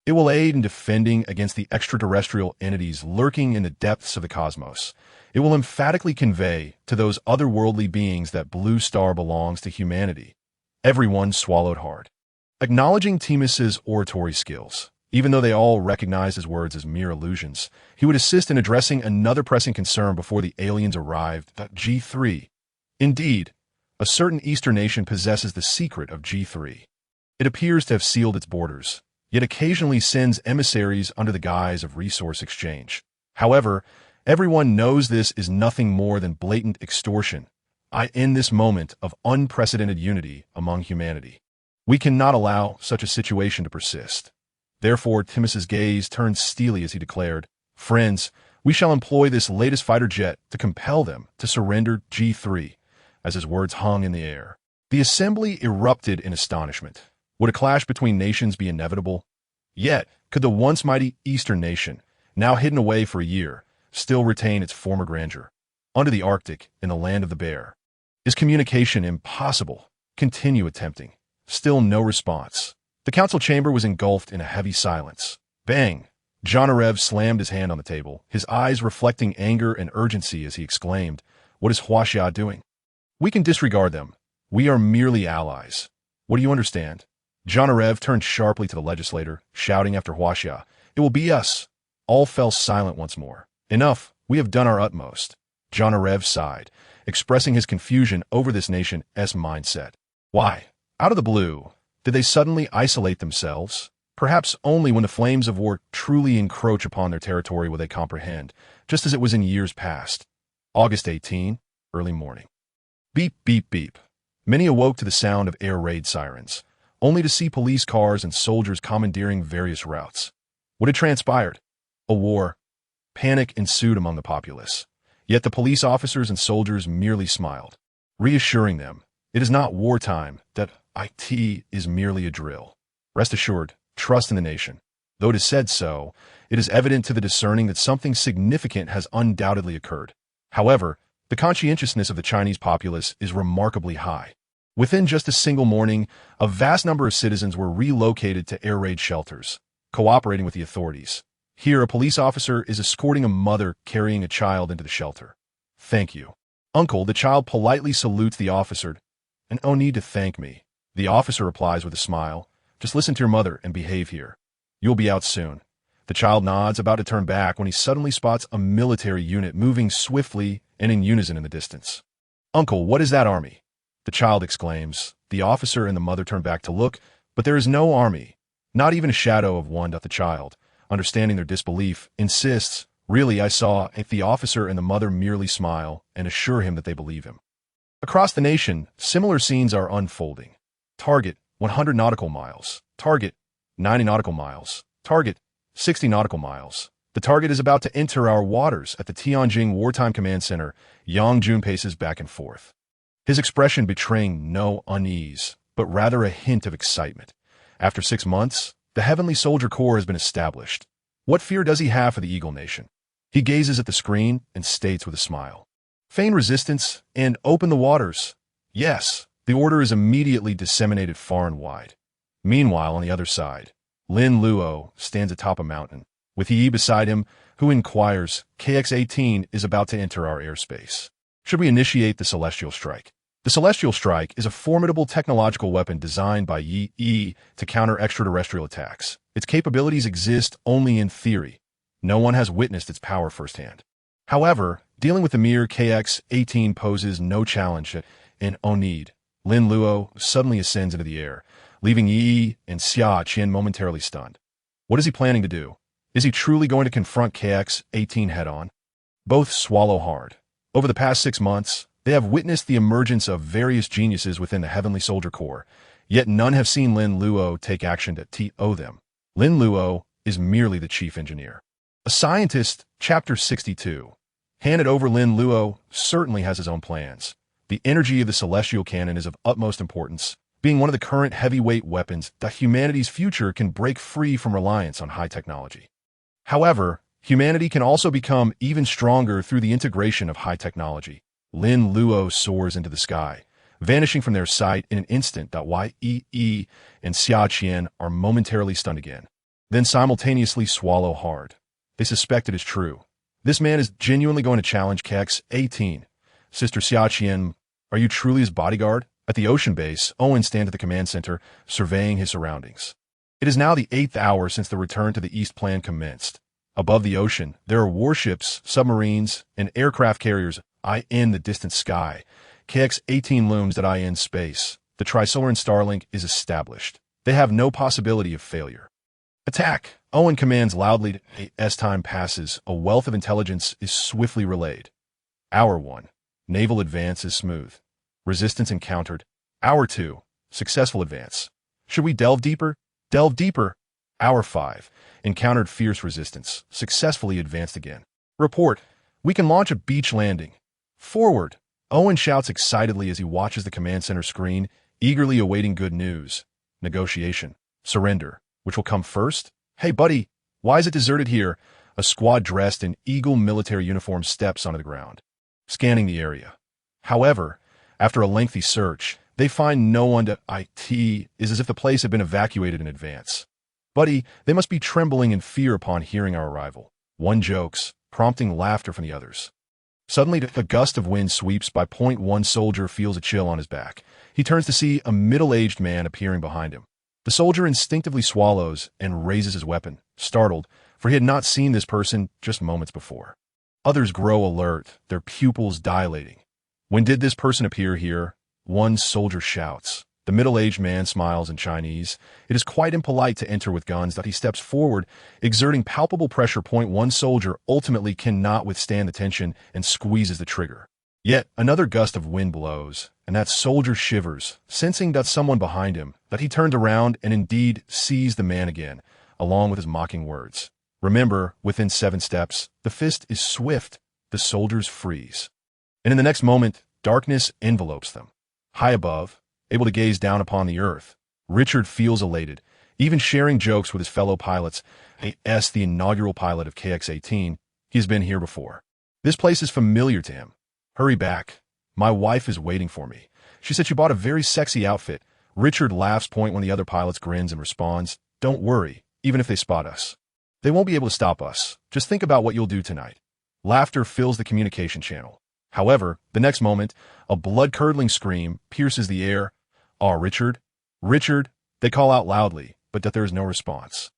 It will aid in defending against the extraterrestrial entities lurking in the depths of the cosmos. It will emphatically convey to those otherworldly beings that Blue Star belongs to humanity. Everyone swallowed hard. Acknowledging Timus's oratory skills, even though they all recognized his words as mere illusions, he would assist in addressing another pressing concern before the aliens arrived: G3. Indeed, a certain Eastern nation possesses the secret of G3. It appears to have sealed its borders, yet occasionally sends emissaries under the guise of resource exchange. However, everyone knows this is nothing more than blatant extortion. In this moment of unprecedented unity among humanity, we cannot allow such a situation to persist. Therefore, Timus's gaze turned steely as he declared, "Friends, we shall employ this latest fighter jet to compel them to surrender G3." As his words hung in the air, the assembly erupted in astonishment. Would a clash between nations be inevitable? Yet, could the once mighty Eastern nation, now hidden away for a year, still retain its former grandeur? Under the Arctic, in the land of the bear, is communication impossible? Continue attempting. Still no response. The council chamber was engulfed in a heavy silence. Bang! Jonarev slammed his hand on the table, his eyes reflecting anger and urgency as he exclaimed, "What is Huaxia doing? We can disregard them. We are merely allies. What do you understand?" Jonarev turned sharply to the legislator, shouting after Huaxia, "It will be us." All fell silent once more. "Enough. We have done our utmost. Jonarev sighed, expressing his confusion over this nation's mindset. Why? Out of the blue, did they suddenly isolate themselves? Perhaps only when the flames of war truly encroach upon their territory will they comprehend, just as it was in years past. August 18, early morning. Beep, beep, beep. Many awoke to the sound of air raid sirens, only to see police cars and soldiers commandeering various routes. What had transpired? A war. Panic ensued among the populace. Yet the police officers and soldiers merely smiled, reassuring them, it is not wartime, that IT is merely a drill. Rest assured, trust in the nation. Though it is said so, it is evident to the discerning that something significant has undoubtedly occurred. However, the conscientiousness of the Chinese populace is remarkably high. Within just a single morning, a vast number of citizens were relocated to air raid shelters, cooperating with the authorities. Here, a police officer is escorting a mother carrying a child into the shelter. Thank you. Uncle, the child politely salutes the officer. And no need to thank me. The officer replies with a smile. Just listen to your mother and behave here. You'll be out soon. The child nods, about to turn back when he suddenly spots a military unit moving swiftly and in unison in the distance. Uncle, what is that army? The child exclaims. The officer and the mother turn back to look, but there is no army. Not even a shadow of one. The child, understanding their disbelief, insists, really, I saw. The officer and the mother merely smile and assure him that they believe him. Across the nation, similar scenes are unfolding. Target, 100 nautical miles. Target, 90 nautical miles. Target, 60 nautical miles. The target is about to enter our waters. At the Tianjin Wartime Command Center, Yang Jun paces back and forth, his expression betraying no unease, but rather a hint of excitement. After 6 months, the Heavenly Soldier Corps has been established. What fear does he have for the Eagle Nation? He gazes at the screen and states with a smile, feign resistance and open the waters. Yes, the order is immediately disseminated far and wide. Meanwhile, on the other side, Lin Luo stands atop a mountain, with Yi beside him, who inquires, KX-18 is about to enter our airspace. Should we initiate the Celestial Strike? The Celestial Strike is a formidable technological weapon designed by Yi to counter extraterrestrial attacks. Its capabilities exist only in theory. No one has witnessed its power firsthand. However, dealing with the mere KX-18 poses no challenge, and no need. Lin Luo suddenly ascends into the air, leaving Yi and Xia Qian momentarily stunned. What is he planning to do? Is he truly going to confront KX-18 head-on? Both swallow hard. Over the past 6 months, they have witnessed the emergence of various geniuses within the Heavenly Soldier Corps, yet none have seen Lin Luo take action to TO them. Lin Luo is merely the chief engineer. A scientist, Chapter 62. Handed over, Lin Luo certainly has his own plans. The energy of the celestial cannon is of utmost importance, being one of the current heavyweight weapons that humanity's future can break free from reliance on high technology. However, humanity can also become even stronger through the integration of high technology. Lin Luo soars into the sky, vanishing from their sight in an instant. Yi and Xia Qian are momentarily stunned again, then simultaneously swallow hard. They suspect it is true. This man is genuinely going to challenge KX-18. Sister Xia Qian, are you truly his bodyguard? At the ocean base, Owen stands at the command center, surveying his surroundings. It is now the 8th hour since the return to the East plan commenced. Above the ocean, there are warships, submarines, and aircraft carriers in the distant sky. KX-18 looms in space. The Trisolaran Starlink is established. They have no possibility of failure. Attack! Owen commands loudly. As time passes, a wealth of intelligence is swiftly relayed. Hour 1. Naval advance is smooth. Resistance encountered. Hour 2. Successful advance. Should we delve deeper? Delve deeper. Hour 5. Encountered fierce resistance. Successfully advanced again. Report. We can launch a beach landing. Forward. Owen shouts excitedly as he watches the command center screen, eagerly awaiting good news. Negotiation. Surrender. Which will come first? Hey, buddy, why is it deserted here? A squad dressed in Eagle military uniform steps onto the ground, scanning the area. However, after a lengthy search, they find no one to IT. Is as if the place had been evacuated in advance. Buddy, they must be trembling in fear upon hearing our arrival. One jokes, prompting laughter from the others. Suddenly, a gust of wind sweeps by. One soldier feels a chill on his back. He turns to see a middle-aged man appearing behind him. The soldier instinctively swallows and raises his weapon, startled, for he had not seen this person just moments before. Others grow alert, their pupils dilating. When did this person appear here? One soldier shouts. The middle-aged man smiles in Chinese. It is quite impolite to enter with guns. He steps forward, exerting palpable pressure. One soldier ultimately cannot withstand the tension and squeezes the trigger. Yet another gust of wind blows, and that soldier shivers, sensing that someone behind him, that he turns around and indeed sees the man again, along with his mocking words. Remember, within 7 steps, the fist is swift, the soldiers freeze. And in the next moment, darkness envelopes them. High above, able to gaze down upon the earth, Richard feels elated, even sharing jokes with his fellow pilots. As the inaugural pilot of KX-18, he has been here before. This place is familiar to him. Hurry back. My wife is waiting for me. She said she bought a very sexy outfit. Richard laughs. When the other pilot grins and responds, don't worry, even if they spot us. They won't be able to stop us. Just think about what you'll do tonight. Laughter fills the communication channel. However, the next moment, a blood-curdling scream pierces the air. "Ah, Richard! Richard!" They call out loudly, but there is no response.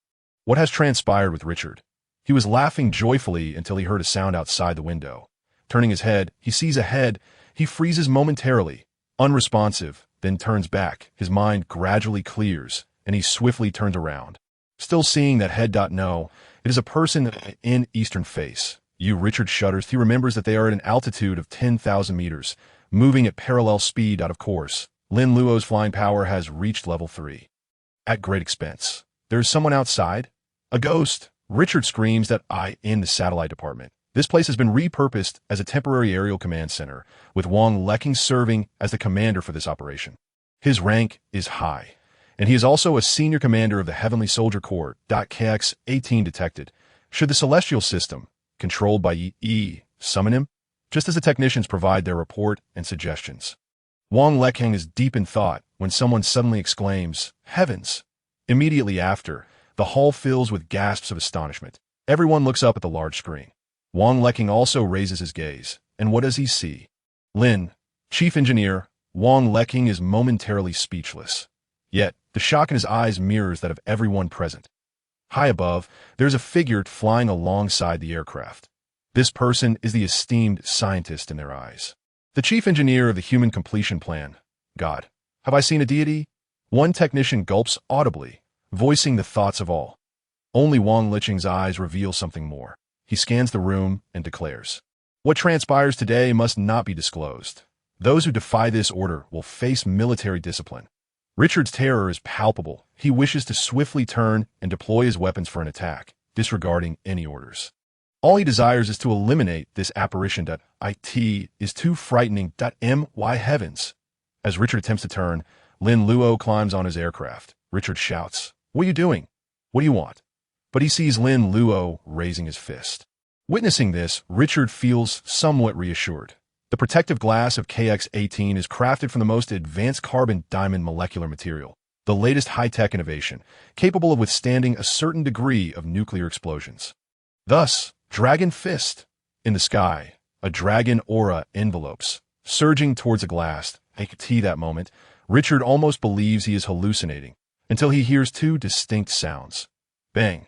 What has transpired with Richard? He was laughing joyfully until he heard a sound outside the window. Turning his head, he sees a head. He freezes momentarily, unresponsive, then turns back. His mind gradually clears, and he swiftly turns around. Still seeing that head. No, it is a person in eastern face. Richard shudders. He remembers that they are at an altitude of 10,000 meters, moving at parallel speed out of course. Lin Luo's flying power has reached level 3. At great expense. There is someone outside. A ghost. Richard screams that in the satellite department. This place has been repurposed as a temporary aerial command center, with Wang Leking serving as the commander for this operation. His rank is high, and he is also a senior commander of the Heavenly Soldier Corps. KX-18 detected. Should the celestial system, controlled by summon him? Just as the technicians provide their report and suggestions. Wang Leking is deep in thought when someone suddenly exclaims, "Heavens!" Immediately after, the hall fills with gasps of astonishment. Everyone looks up at the large screen. Wang Leking also raises his gaze, and what does he see? Lin, chief engineer. Wang Leking is momentarily speechless. Yet, the shock in his eyes mirrors that of everyone present. High above, there's a figure flying alongside the aircraft. This person is the esteemed scientist in their eyes. The chief engineer of the human completion plan. God, have I seen a deity? One technician gulps audibly, voicing the thoughts of all. Only Wang Leking's eyes reveal something more. He scans the room and declares, "What transpires today must not be disclosed. Those who defy this order will face military discipline." Richard's terror is palpable. He wishes to swiftly turn and deploy his weapons for an attack, disregarding any orders. All he desires is to eliminate this apparition. It is too frightening. My heavens! As Richard attempts to turn, Lin Luo climbs on his aircraft. Richard shouts, "What are you doing? What do you want?" But he sees Lin Luo raising his fist. Witnessing this, Richard feels somewhat reassured. The protective glass of KX-18 is crafted from the most advanced carbon diamond molecular material, the latest high-tech innovation, capable of withstanding a certain degree of nuclear explosions. Thus, Dragon Fist. In the sky, a dragon aura envelopes, surging towards the glass. That moment, Richard almost believes he is hallucinating, until he hears 2 distinct sounds. Bang.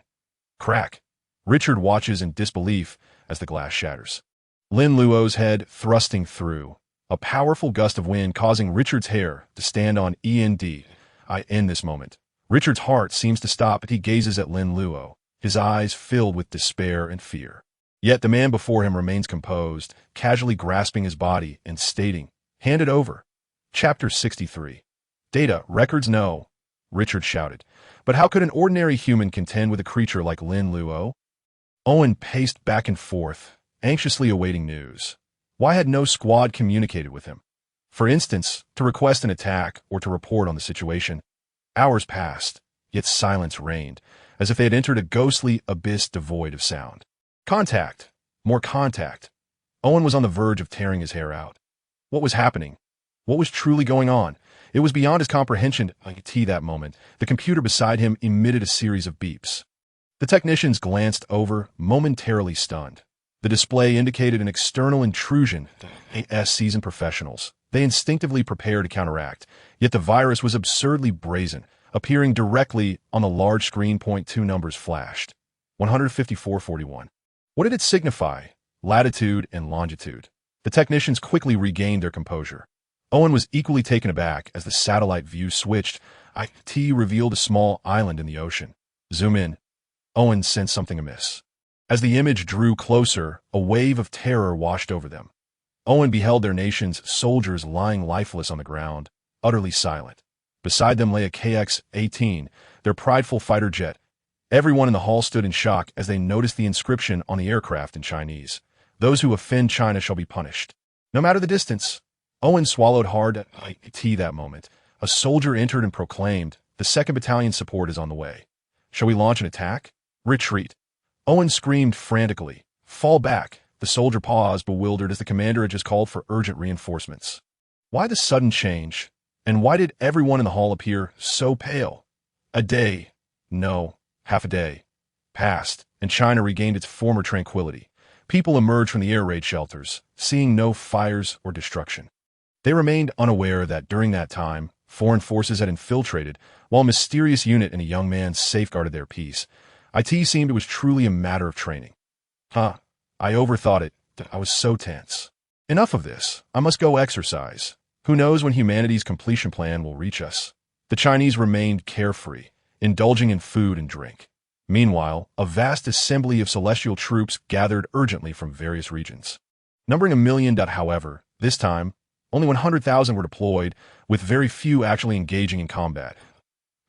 Crack. Richard watches in disbelief as the glass shatters. Lin Luo's head thrusting through, a powerful gust of wind causing Richard's hair to stand on end. In this moment, Richard's heart seems to stop as he gazes at Lin Luo, his eyes filled with despair and fear. Yet the man before him remains composed, casually grasping his body and stating, "Hand it over." Chapter 63. Data, records, no, Richard shouted. But how could an ordinary human contend with a creature like Lin Luo? Owen paced back and forth, anxiously awaiting news. Why had no squad communicated with him? For instance, to request an attack or to report on the situation. Hours passed, yet silence reigned, as if they had entered a ghostly abyss devoid of sound. Contact! More contact! Owen was on the verge of tearing his hair out. What was happening? What was truly going on? It was beyond his comprehension. That moment, the computer beside him emitted a series of beeps. The technicians glanced over, momentarily stunned. The display indicated an external intrusion. As seasoned professionals, they instinctively prepared to counteract, yet the virus was absurdly brazen, appearing directly on the large screen. 2 numbers flashed. 15441. What did it signify? latitude, and longitude. The technicians quickly regained their composure. Owen was equally taken aback as the satellite view switched. IT revealed a small island in the ocean. Zoom in. Owen sensed something amiss. As the image drew closer, a wave of terror washed over them. Owen beheld their nation's soldiers lying lifeless on the ground, utterly silent. Beside them lay a KX-18, their prideful fighter jet. Everyone in the hall stood in shock as they noticed the inscription on the aircraft in Chinese. Those who offend China shall be punished. No matter the distance. Owen swallowed hard at IT that moment. A soldier entered and proclaimed, "The 2nd Battalion support is on the way. Shall we launch an attack? Retreat." Owen screamed frantically, "Fall back." The soldier paused, bewildered, as the commander had just called for urgent reinforcements. Why the sudden change? And why did everyone in the hall appear so pale? A day, no, half a day, passed, and China regained its former tranquility. People emerged from the air raid shelters, seeing no fires or destruction. They remained unaware that during that time, foreign forces had infiltrated, while a mysterious unit and a young man safeguarded their peace. IT seemed it was truly a matter of training. I overthought it. I was so tense. Enough of this. I must go exercise. Who knows when humanity's completion plan will reach us? The Chinese remained carefree, indulging in food and drink. Meanwhile, a vast assembly of celestial troops gathered urgently from various regions. Numbering 1 million. However, this time, only 100,000 were deployed, with very few actually engaging in combat.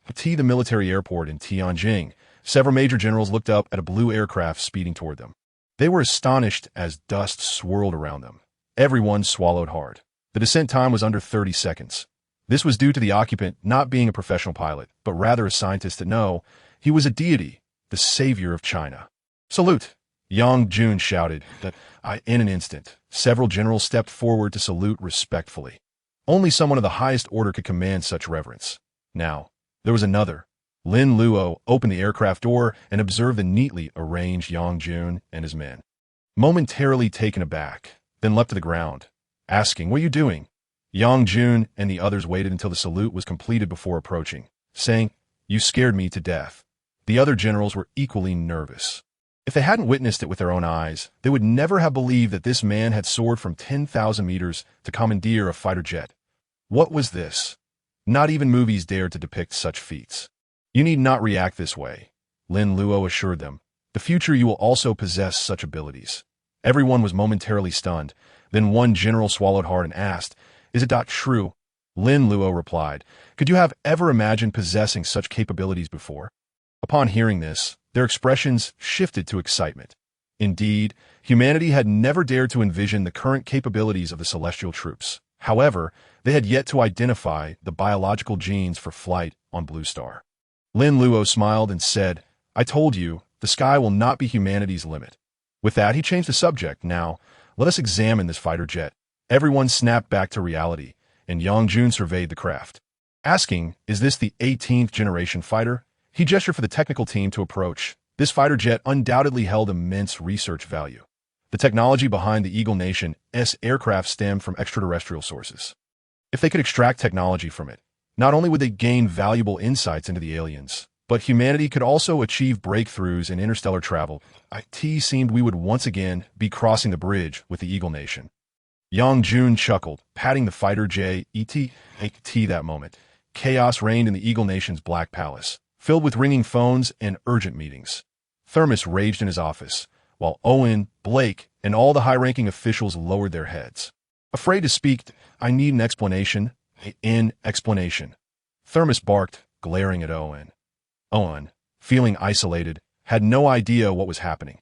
At the military airport in Tianjin, several major generals looked up at a blue aircraft speeding toward them. They were astonished as dust swirled around them. Everyone swallowed hard. The descent time was under 30 seconds. This was due to the occupant not being a professional pilot, but rather a scientist that he was a deity, the savior of China. "Salute!" Yang Jun shouted. In an instant, several generals stepped forward to salute respectfully. Only someone of the highest order could command such reverence. Now, there was another. Lin Luo opened the aircraft door and observed the neatly arranged Yang Jun and his men. Momentarily taken aback, then leapt to the ground, asking, "What are you doing?" Yang Jun and the others waited until the salute was completed before approaching, saying, "You scared me to death." The other generals were equally nervous. If they hadn't witnessed it with their own eyes, they would never have believed that this man had soared from 10,000 meters to commandeer a fighter jet. What was this? Not even movies dared to depict such feats. "You need not react this way," Lin Luo assured them. "The future you will also possess such abilities." Everyone was momentarily stunned. Then one general swallowed hard and asked, "Is it not true?" Lin Luo replied, "Could you have ever imagined possessing such capabilities before?" Upon hearing this, their expressions shifted to excitement. Indeed, humanity had never dared to envision the current capabilities of the celestial troops. However, they had yet to identify the biological genes for flight on Blue Star. Lin Luo smiled and said, "I told you, the sky will not be humanity's limit." With that, he changed the subject. "Now, let us examine this fighter jet." Everyone snapped back to reality, and Yang Jun surveyed the craft, asking, "Is this the 18th generation fighter?" He gestured for the technical team to approach. This fighter jet undoubtedly held immense research value. The technology behind the Eagle Nation's aircraft stemmed from extraterrestrial sources. If they could extract technology from it, not only would they gain valuable insights into the aliens, but humanity could also achieve breakthroughs in interstellar travel. It seemed we would once again be crossing the bridge with the Eagle Nation. Yang Jun chuckled, patting the fighter jet. That moment, chaos reigned in the Eagle Nation's Black Palace, filled with ringing phones and urgent meetings. Thermos raged in his office, while Owen, Blake, and all the high-ranking officials lowered their heads. Afraid to speak, "I need an explanation." Explanation. Thermos barked, glaring at Owen. Owen, feeling isolated, had no idea what was happening.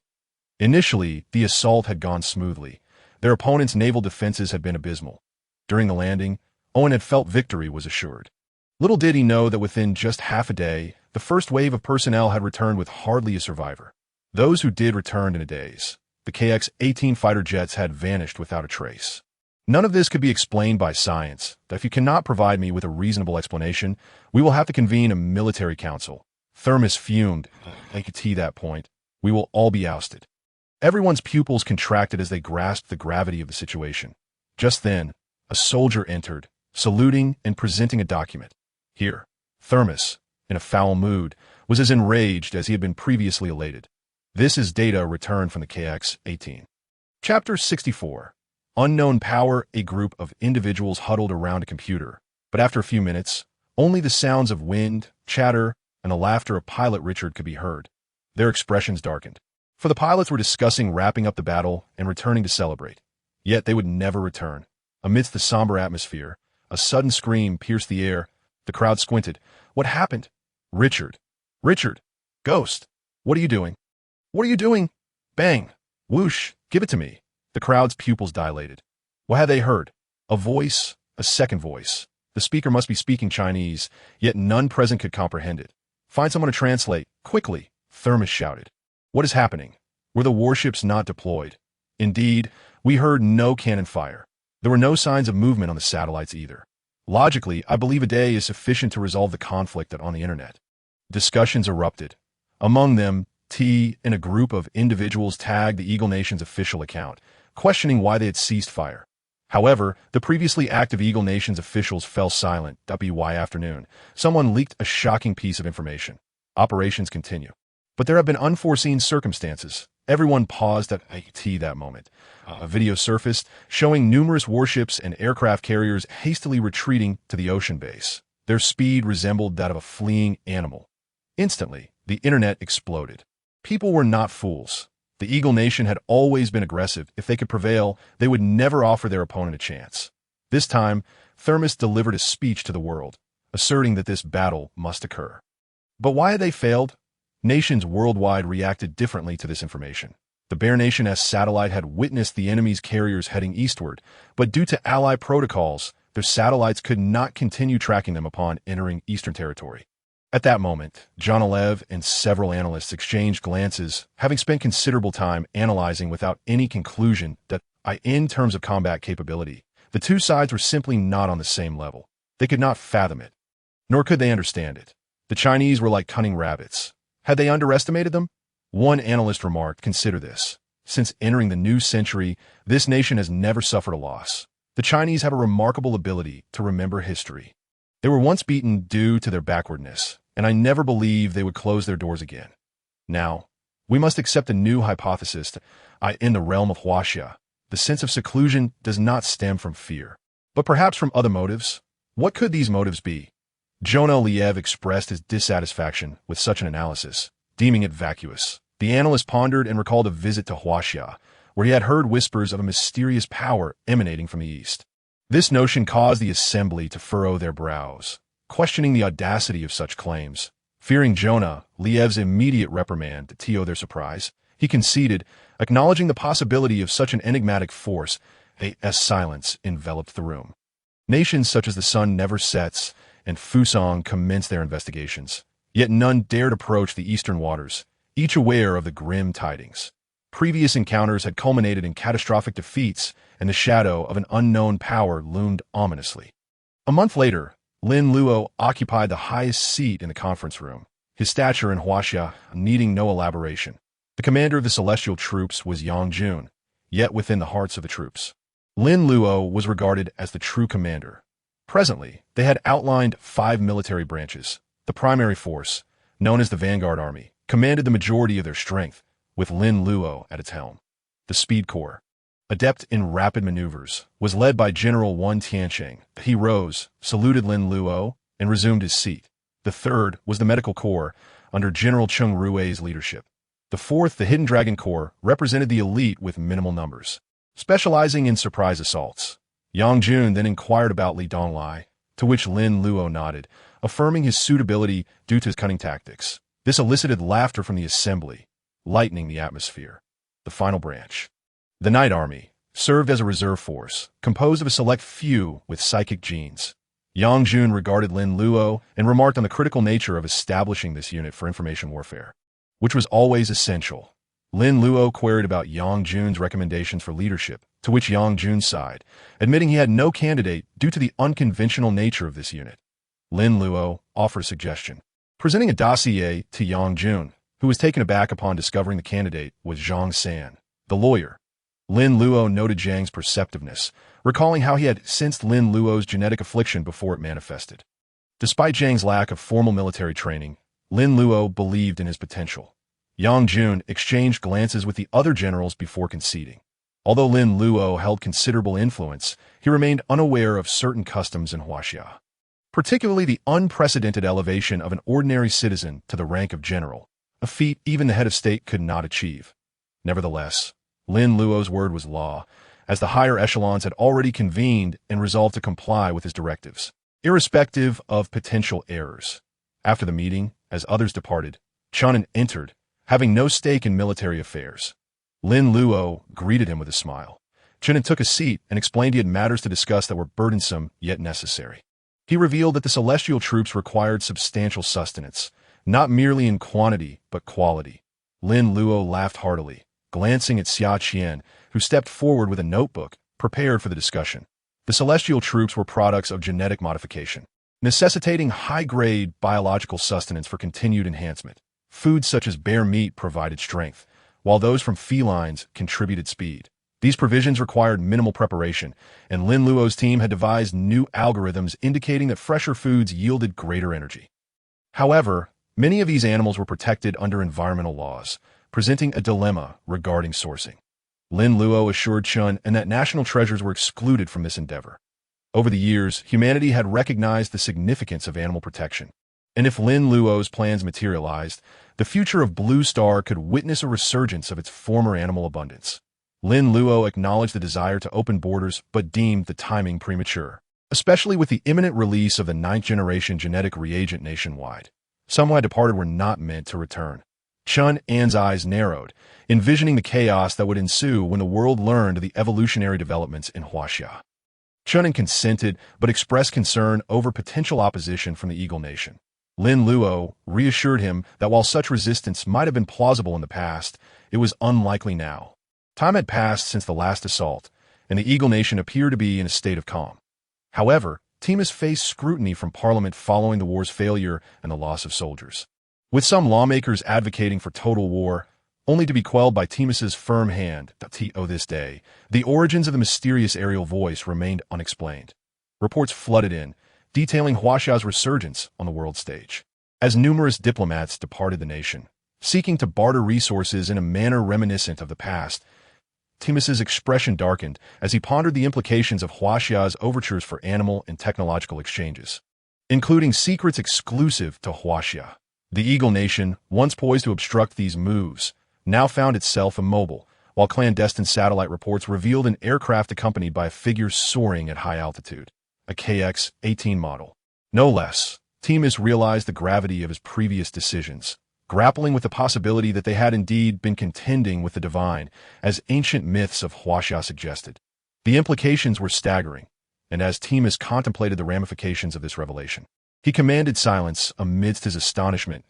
Initially, the assault had gone smoothly. Their opponent's naval defenses had been abysmal. During the landing, Owen had felt victory was assured. Little did he know that within just half a day, the first wave of personnel had returned with hardly a survivor. Those who did returned in a daze. The KX-18 fighter jets had vanished without a trace. None of this could be explained by science. That if you cannot provide me with a reasonable explanation, we will have to convene a military council. Thermos fumed. At that point, we will all be ousted. Everyone's pupils contracted as they grasped the gravity of the situation. Just then, a soldier entered, saluting and presenting a document. Here, Thermos, in a foul mood, was as enraged as he had been previously elated. "This is data returned from the KX-18. Chapter 64. Unknown Power. A group of individuals huddled around a computer, but after a few minutes, only the sounds of wind, chatter, and the laughter of pilot Richard could be heard. Their expressions darkened, for the pilots were discussing wrapping up the battle and returning to celebrate. Yet they would never return. Amidst the somber atmosphere, a sudden scream pierced the air. The crowd squinted. What happened? Richard. Richard. Ghost. What are you doing? What are you doing? Bang. Whoosh. Give it to me. The crowd's pupils dilated. What had they heard? A voice, a second voice. The speaker must be speaking Chinese, yet none present could comprehend it. Find someone to translate, quickly, Thermos shouted. What is happening? Were the warships not deployed? Indeed, we heard no cannon fire. There were no signs of movement on the satellites either. Logically, I believe a day is sufficient to resolve the conflict on the internet. Discussions erupted. Among them, T and a group of individuals tagged the Eagle Nation's official account, questioning why they had ceased fire. However, the previously active Eagle Nation's officials fell silent. WY afternoon, someone leaked a shocking piece of information. Operations continue. But there have been unforeseen circumstances. Everyone paused at IT that moment. A video surfaced showing numerous warships and aircraft carriers hastily retreating to the ocean base. Their speed resembled that of a fleeing animal. Instantly, the internet exploded. People were not fools. The Eagle Nation had always been aggressive. If they could prevail, they would never offer their opponent a chance. This time, Thermos delivered a speech to the world, asserting that this battle must occur. But why had they failed? Nations worldwide reacted differently to this information. The Bear Nation S satellite had witnessed the enemy's carriers heading eastward, but due to ally protocols, their satellites could not continue tracking them upon entering Eastern territory. At that moment, John Alev and several analysts exchanged glances, having spent considerable time analyzing without any conclusion that, in terms of combat capability, the two sides were simply not on the same level. They could not fathom it, nor could they understand it. The Chinese were like cunning rabbits. Had they underestimated them? One analyst remarked, consider this. Since entering the new century, this nation has never suffered a loss. The Chinese have a remarkable ability to remember history. They were once beaten due to their backwardness, and I never believed they would close their doors again. Now, we must accept a new hypothesis. In the realm of Huaxia, the sense of seclusion does not stem from fear, but perhaps from other motives. What could these motives be? Jonah Liev expressed his dissatisfaction with such an analysis, deeming it vacuous. The analyst pondered and recalled a visit to Huaxia, where he had heard whispers of a mysterious power emanating from the east. This notion caused the assembly to furrow their brows, questioning the audacity of such claims. Fearing Jonah Liev's immediate reprimand to their surprise, he conceded, acknowledging the possibility of such an enigmatic force. A silence enveloped the room. Nations such as the sun never sets and Fusong commenced their investigations, yet none dared approach the eastern waters, each aware of the grim tidings. Previous encounters had culminated in catastrophic defeats, and the shadow of an unknown power loomed ominously. A month later, Lin Luo occupied the highest seat in the conference room, his stature in Huaxia needing no elaboration. The commander of the celestial troops was Yang Jun, yet within the hearts of the troops, Lin Luo was regarded as the true commander. Presently, they had outlined 5 military branches. The primary force, known as the Vanguard Army, commanded the majority of their strength, with Lin Luo at its helm. The Speed Corps, adept in rapid maneuvers, was led by General Wan Tiancheng. He rose, saluted Lin Luo, and resumed his seat. The third was the Medical Corps, under General Cheng Rui's leadership. The fourth, the Hidden Dragon Corps, represented the elite with minimal numbers, specializing in surprise assaults. Yang Jun then inquired about Li Donglai, to which Lin Luo nodded, affirming his suitability due to his cunning tactics. This elicited laughter from the assembly, lightening the atmosphere. The final branch, the Night Army, served as a reserve force, composed of a select few with psychic genes. Yang Jun regarded Lin Luo and remarked on the critical nature of establishing this unit for information warfare, which was always essential. Lin Luo queried about Yang Jun's recommendations for leadership, to which Yang Jun sighed, admitting he had no candidate due to the unconventional nature of this unit. Lin Luo offered a suggestion, presenting a dossier to Yang Jun, who was taken aback upon discovering the candidate was Zhang San, the lawyer. Lin Luo noted Zhang's perceptiveness, recalling how he had sensed Lin Luo's genetic affliction before it manifested. Despite Zhang's lack of formal military training, Lin Luo believed in his potential. Yang Jun exchanged glances with the other generals before conceding. Although Lin Luo held considerable influence, he remained unaware of certain customs in Huaxia, particularly the unprecedented elevation of an ordinary citizen to the rank of general, a feat even the head of state could not achieve. Nevertheless, Lin Luo's word was law, as the higher echelons had already convened and resolved to comply with his directives, irrespective of potential errors. After the meeting, as others departed, Chen entered, having no stake in military affairs. Lin Luo greeted him with a smile. Chen took a seat and explained he had matters to discuss that were burdensome yet necessary. He revealed that the celestial troops required substantial sustenance, not merely in quantity but quality. Lin Luo laughed heartily, glancing at Xia Qian, who stepped forward with a notebook, prepared for the discussion. The celestial troops were products of genetic modification, necessitating high-grade biological sustenance for continued enhancement. Foods such as bear meat provided strength, while those from felines contributed speed. These provisions required minimal preparation, and Lin Luo's team had devised new algorithms indicating that fresher foods yielded greater energy. However, many of these animals were protected under environmental laws, presenting a dilemma regarding sourcing. Lin Luo assured Chen that national treasures were excluded from this endeavor. Over the years, humanity had recognized the significance of animal protection, and if Lin Luo's plans materialized, the future of Blue Star could witness a resurgence of its former animal abundance. Lin Luo acknowledged the desire to open borders but deemed the timing premature, especially with the imminent release of the 9th-generation genetic reagent nationwide. Some who had departed were not meant to return. Chen An's eyes narrowed, envisioning the chaos that would ensue when the world learned of the evolutionary developments in Huaxia. Chen consented but expressed concern over potential opposition from the Eagle Nation. Lin Luo reassured him that while such resistance might have been plausible in the past, it was unlikely now. Time had passed since the last assault, and the Eagle Nation appeared to be in a state of calm. However, Timus faced scrutiny from Parliament following the war's failure and the loss of soldiers, with some lawmakers advocating for total war, only to be quelled by Timus's firm hand. To this day, the origins of the mysterious aerial voice remained unexplained. Reports flooded in, detailing Huaxia's resurgence on the world stage. As numerous diplomats departed the nation, seeking to barter resources in a manner reminiscent of the past, Timus's expression darkened as he pondered the implications of Huaxia's overtures for animal and technological exchanges, including secrets exclusive to Huaxia. The Eagle Nation, once poised to obstruct these moves, now found itself immobile, while clandestine satellite reports revealed an aircraft accompanied by a figure soaring at high altitude, a KX-18 model. No less, Timus realized the gravity of his previous decisions, grappling with the possibility that they had indeed been contending with the divine, as ancient myths of Huaxia suggested. The implications were staggering, and as Timus contemplated the ramifications of this revelation, he commanded silence amidst his astonishment.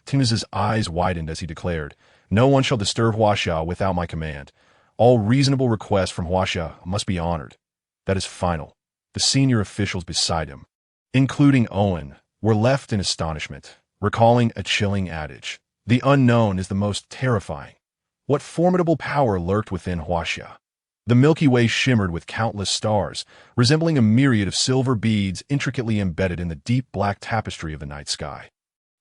Timus's eyes widened as he declared, "No one shall disturb Huaxia without my command. All reasonable requests from Huaxia must be honored." That is final. The senior officials beside him, including Owen, were left in astonishment, recalling a chilling adage. The unknown is the most terrifying. What formidable power lurked within Huaxia? The Milky Way shimmered with countless stars, resembling a myriad of silver beads intricately embedded in the deep black tapestry of the night sky.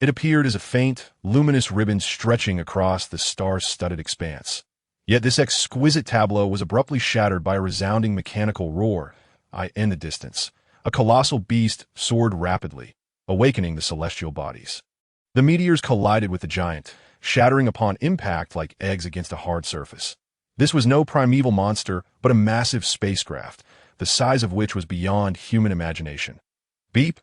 It appeared as a faint, luminous ribbon stretching across the star-studded expanse. Yet this exquisite tableau was abruptly shattered by a resounding mechanical roar. In the distance, a colossal beast soared rapidly, awakening the celestial bodies. The meteors collided with the giant, shattering upon impact like eggs against a hard surface. This was no primeval monster, but a massive spacecraft, the size of which was beyond human imagination. Beep.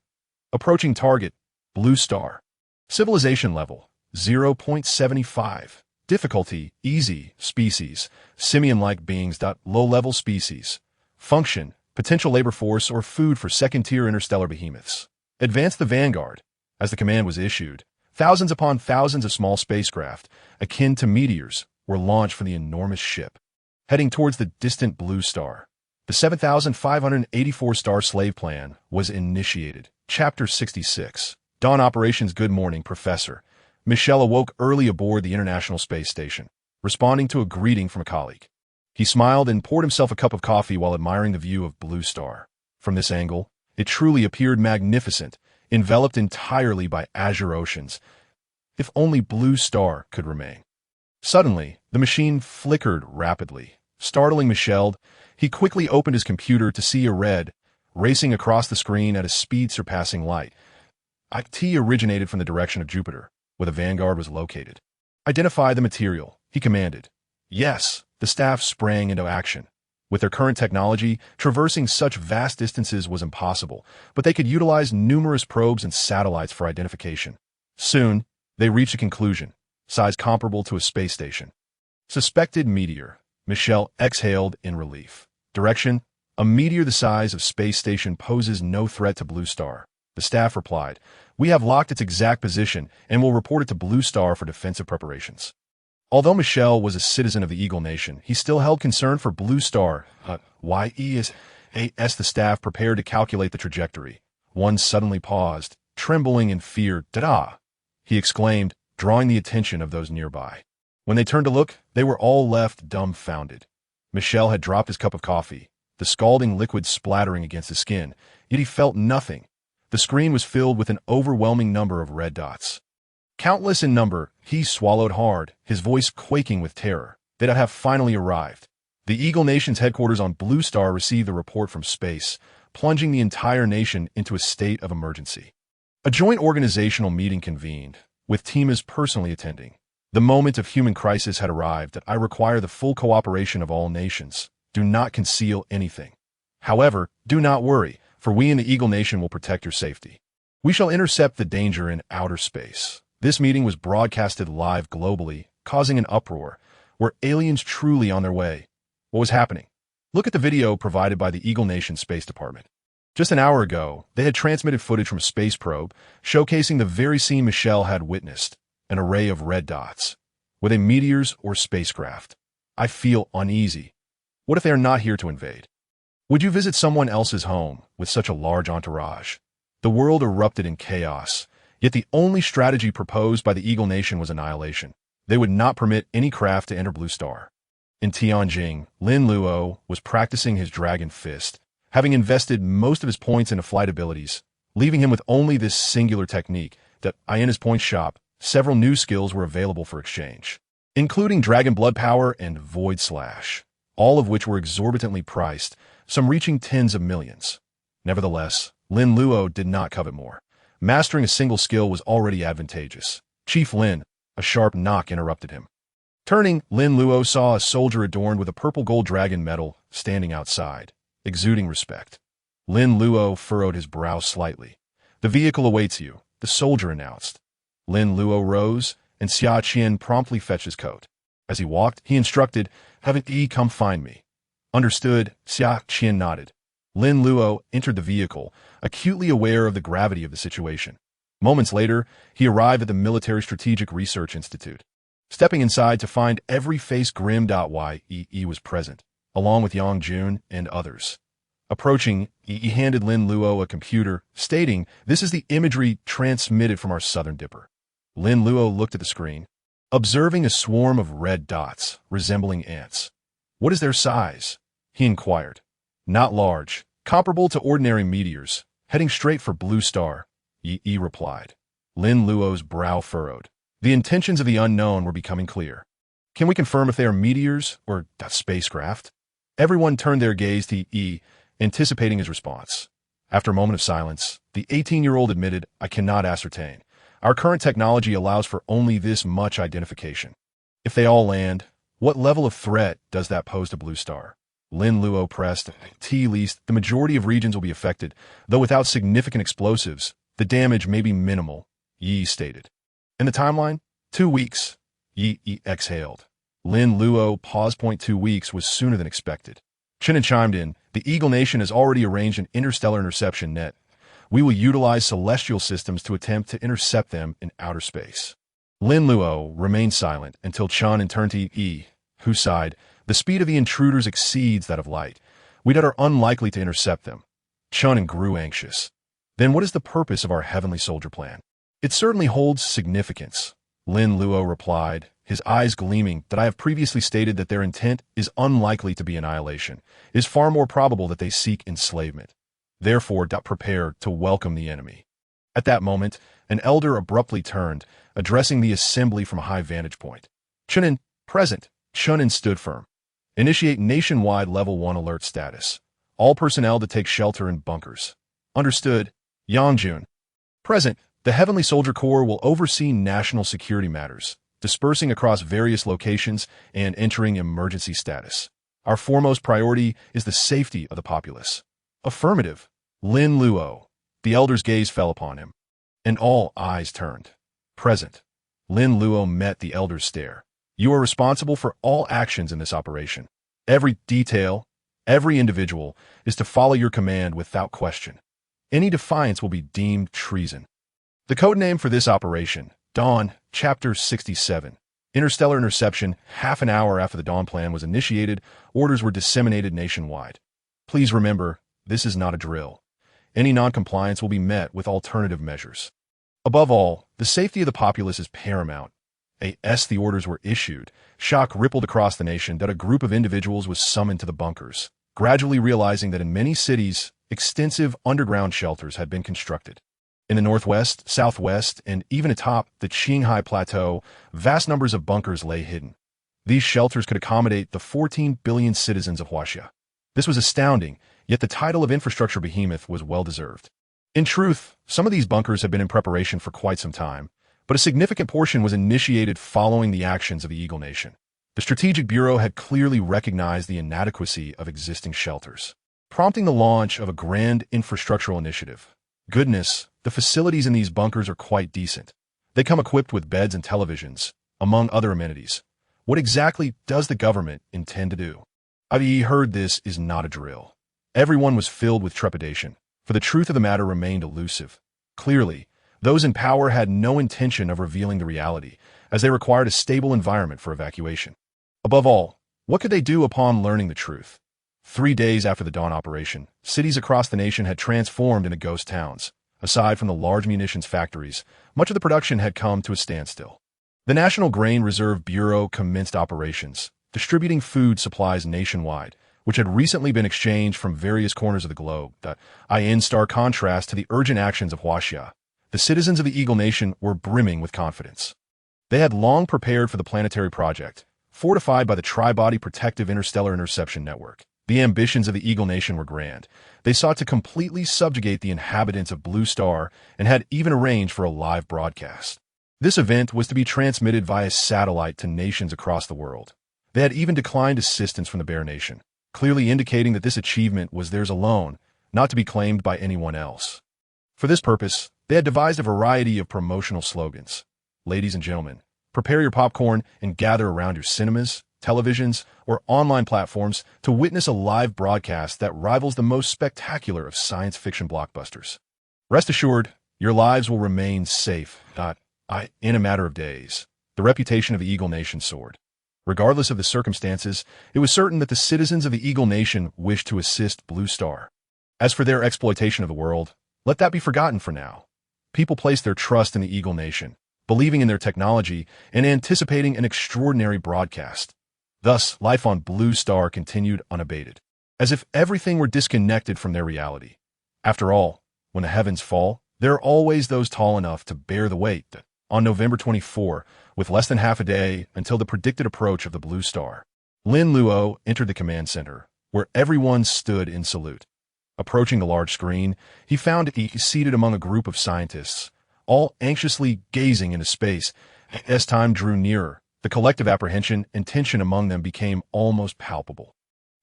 Approaching target, Blue Star. Civilization level, 0.75. Difficulty, easy. Species, simian-like beings. Low-level species. Function, potential labor force or food for second-tier interstellar behemoths. Advance the Vanguard. As the command was issued, thousands upon thousands of small spacecraft, akin to meteors, were launched from the enormous ship, heading towards the distant Blue Star. The 7,584 star slave plan was initiated. Chapter 66. Dawn Operations. Good morning, Professor. Michel awoke early aboard the International Space Station, responding to a greeting from a colleague. He smiled and poured himself a cup of coffee while admiring the view of Blue Star. From this angle, it truly appeared magnificent, enveloped entirely by azure oceans. If only Blue Star could remain. Suddenly, the machine flickered rapidly, Startling Michel, he quickly opened his computer to see a red, racing across the screen at a speed surpassing light. IT originated from the direction of Jupiter, where the vanguard was located. Identify the material, he commanded. Yes, the staff sprang into action. With their current technology, traversing such vast distances was impossible, but they could utilize numerous probes and satellites for identification. Soon, they reached a conclusion, size comparable to a space station. Suspected meteor. Michel exhaled in relief. Direction: a meteor the size of space station poses no threat to Blue Star. The staff replied, we have locked its exact position and will report it to Blue Star for defensive preparations. Although Michel was a citizen of the Eagle Nation, he still held concern for Blue Star. The staff prepared to calculate the trajectory. One suddenly paused, trembling in fear. "Da-da!" he exclaimed, drawing the attention of those nearby. When they turned to look, they were all left dumbfounded. Michel had dropped his cup of coffee, the scalding liquid splattering against his skin, yet he felt nothing. The screen was filled with an overwhelming number of red dots. Countless in number, he swallowed hard, his voice quaking with terror. They have finally arrived. The Eagle Nation's headquarters on Blue Star received the report from space, plunging the entire nation into a state of emergency. A joint organizational meeting convened, with Timas personally attending. The moment of human crisis had arrived that I require the full cooperation of all nations. Do not conceal anything. However, do not worry, for we in the Eagle Nation will protect your safety. We shall intercept the danger in outer space. This meeting was broadcasted live globally, causing an uproar. Were aliens truly on their way? What was happening? Look at the video provided by the Eagle Nation Space Department. Just an hour ago, they had transmitted footage from a space probe, showcasing the very scene Michel had witnessed, an array of red dots. Were they meteors or spacecraft? I feel uneasy. What if they are not here to invade? Would you visit someone else's home with such a large entourage? The world erupted in chaos, yet the only strategy proposed by the Eagle Nation was annihilation. They would not permit any craft to enter Blue Star. In Tianjin, Lin Luo was practicing his dragon fist, having invested most of his points into flight abilities, leaving him with only this singular technique. In his point shop, several new skills were available for exchange, including Dragon Blood Power and Void Slash, all of which were exorbitantly priced, some reaching tens of millions. Nevertheless, Lin Luo did not covet more. Mastering a single skill was already advantageous. Chief Lin, a sharp knock interrupted him. Turning, Lin Luo saw a soldier adorned with a purple gold dragon medal standing outside, exuding respect. Lin Luo furrowed his brow slightly. The vehicle awaits you, the soldier announced. Lin Luo rose, and Xia Qian promptly fetched his coat. As he walked, he instructed, "Have Yi come find me." Understood, Xia Qian nodded. Lin Luo entered the vehicle, acutely aware of the gravity of the situation. Moments later, he arrived at the Military Strategic Research Institute. Stepping inside to find every face grim. Yi was present, along with Yang Jun and others. Approaching, Yi handed Lin Luo a computer, stating, "This is the imagery transmitted from our Southern Dipper." Lin Luo looked at the screen, observing a swarm of red dots, resembling ants. "What is their size?" he inquired. "Not large, comparable to ordinary meteors, heading straight for Blue Star," Yi replied. Lin Luo's brow furrowed. The intentions of the unknown were becoming clear. "Can we confirm if they are meteors or spacecraft?" Everyone turned their gaze to Yi, anticipating his response. After a moment of silence, the 18-year-old admitted, "I cannot ascertain. Our current technology allows for only this much identification. If they all land, what level of threat does that pose to Blue Star?" Lin Luo pressed, "At least the majority of regions will be affected, though without significant explosives, the damage may be minimal," Yi stated. "In the timeline? 2 weeks." Yi exhaled. Lin Luo paused. 2 weeks was sooner than expected. Chen chimed in, "The Eagle Nation has already arranged an interstellar interception net. We will utilize celestial systems to attempt to intercept them in outer space." Lin Luo remained silent until Chen turned to Yi, who sighed, "The speed of the intruders exceeds that of light. We are unlikely to intercept them." Chen grew anxious. "Then what is the purpose of our heavenly soldier plan?" "It certainly holds significance," Lin Luo replied, his eyes gleaming. "That I have previously stated that their intent is unlikely to be annihilation. It is far more probable that they seek enslavement. Therefore, prepare to welcome the enemy." At that moment, an elder abruptly turned, addressing the assembly from a high vantage point. "Chunin, present." Chunin stood firm. Initiate nationwide Level 1 alert status. All personnel to take shelter in bunkers. Understood. Yangjun. Present, the Heavenly Soldier Corps will oversee national security matters, dispersing across various locations and entering emergency status. Our foremost priority is the safety of the populace. Affirmative. Lin Luo. The elder's gaze fell upon him, and all eyes turned. Present. Lin Luo met the elder's stare. You are responsible for all actions in this operation. Every detail, every individual is to follow your command without question. Any defiance will be deemed treason. The codename for this operation, Dawn, Chapter 67. Interstellar interception. Half an hour after the Dawn plan was initiated, orders were disseminated nationwide. Please remember, this is not a drill. Any non-compliance will be met with alternative measures. Above all, the safety of the populace is paramount. As the orders were issued, shock rippled across the nation that a group of individuals was summoned to the bunkers, gradually realizing that in many cities, extensive underground shelters had been constructed. In the northwest, southwest, and even atop the Qinghai Plateau, vast numbers of bunkers lay hidden. These shelters could accommodate the 14 billion citizens of Huaxia. This was astounding, yet the title of infrastructure behemoth was well-deserved. In truth, some of these bunkers had been in preparation for quite some time, but a significant portion was initiated following the actions of the Eagle Nation. The Strategic Bureau had clearly recognized the inadequacy of existing shelters, prompting the launch of a grand infrastructural initiative. Goodness, the facilities in these bunkers are quite decent. They come equipped with beds and televisions, among other amenities. What exactly does the government intend to do? I heard this is not a drill. Everyone was filled with trepidation, for the truth of the matter remained elusive. Clearly, those in power had no intention of revealing the reality, as they required a stable environment for evacuation. Above all, what could they do upon learning the truth? 3 days after the Dawn operation, cities across the nation had transformed into ghost towns. Aside from the large munitions factories, much of the production had come to a standstill. The National Grain Reserve Bureau commenced operations, distributing food supplies nationwide, which had recently been exchanged from various corners of the globe. In stark contrast to the urgent actions of Huaxia, the citizens of the Eagle Nation were brimming with confidence. They had long prepared for the planetary project, fortified by the Tri-Body Protective Interstellar Interception Network. The ambitions of the Eagle Nation were grand. They sought to completely subjugate the inhabitants of Blue Star and had even arranged for a live broadcast. This event was to be transmitted via satellite to nations across the world. They had even declined assistance from the Bear Nation, clearly indicating that this achievement was theirs alone, not to be claimed by anyone else. For this purpose, they had devised a variety of promotional slogans. Ladies and gentlemen, prepare your popcorn and gather around your cinemas, televisions, or online platforms to witness a live broadcast that rivals the most spectacular of science fiction blockbusters. Rest assured, your lives will remain safe, in a matter of days. The reputation of the Eagle Nation soared. Regardless of the circumstances, it was certain that the citizens of the Eagle Nation wished to assist Blue Star. As for their exploitation of the world, let that be forgotten for now. People placed their trust in the Eagle Nation, believing in their technology and anticipating an extraordinary broadcast. Thus, life on Blue Star continued unabated, as if everything were disconnected from their reality. After all, when the heavens fall, there are always those tall enough to bear the weight. On November 24, with less than half a day until the predicted approach of the Blue Star, Lin Luo entered the command center, where everyone stood in salute. Approaching the large screen, he found he seated among a group of scientists, all anxiously gazing into space. As time drew nearer, the collective apprehension and tension among them became almost palpable.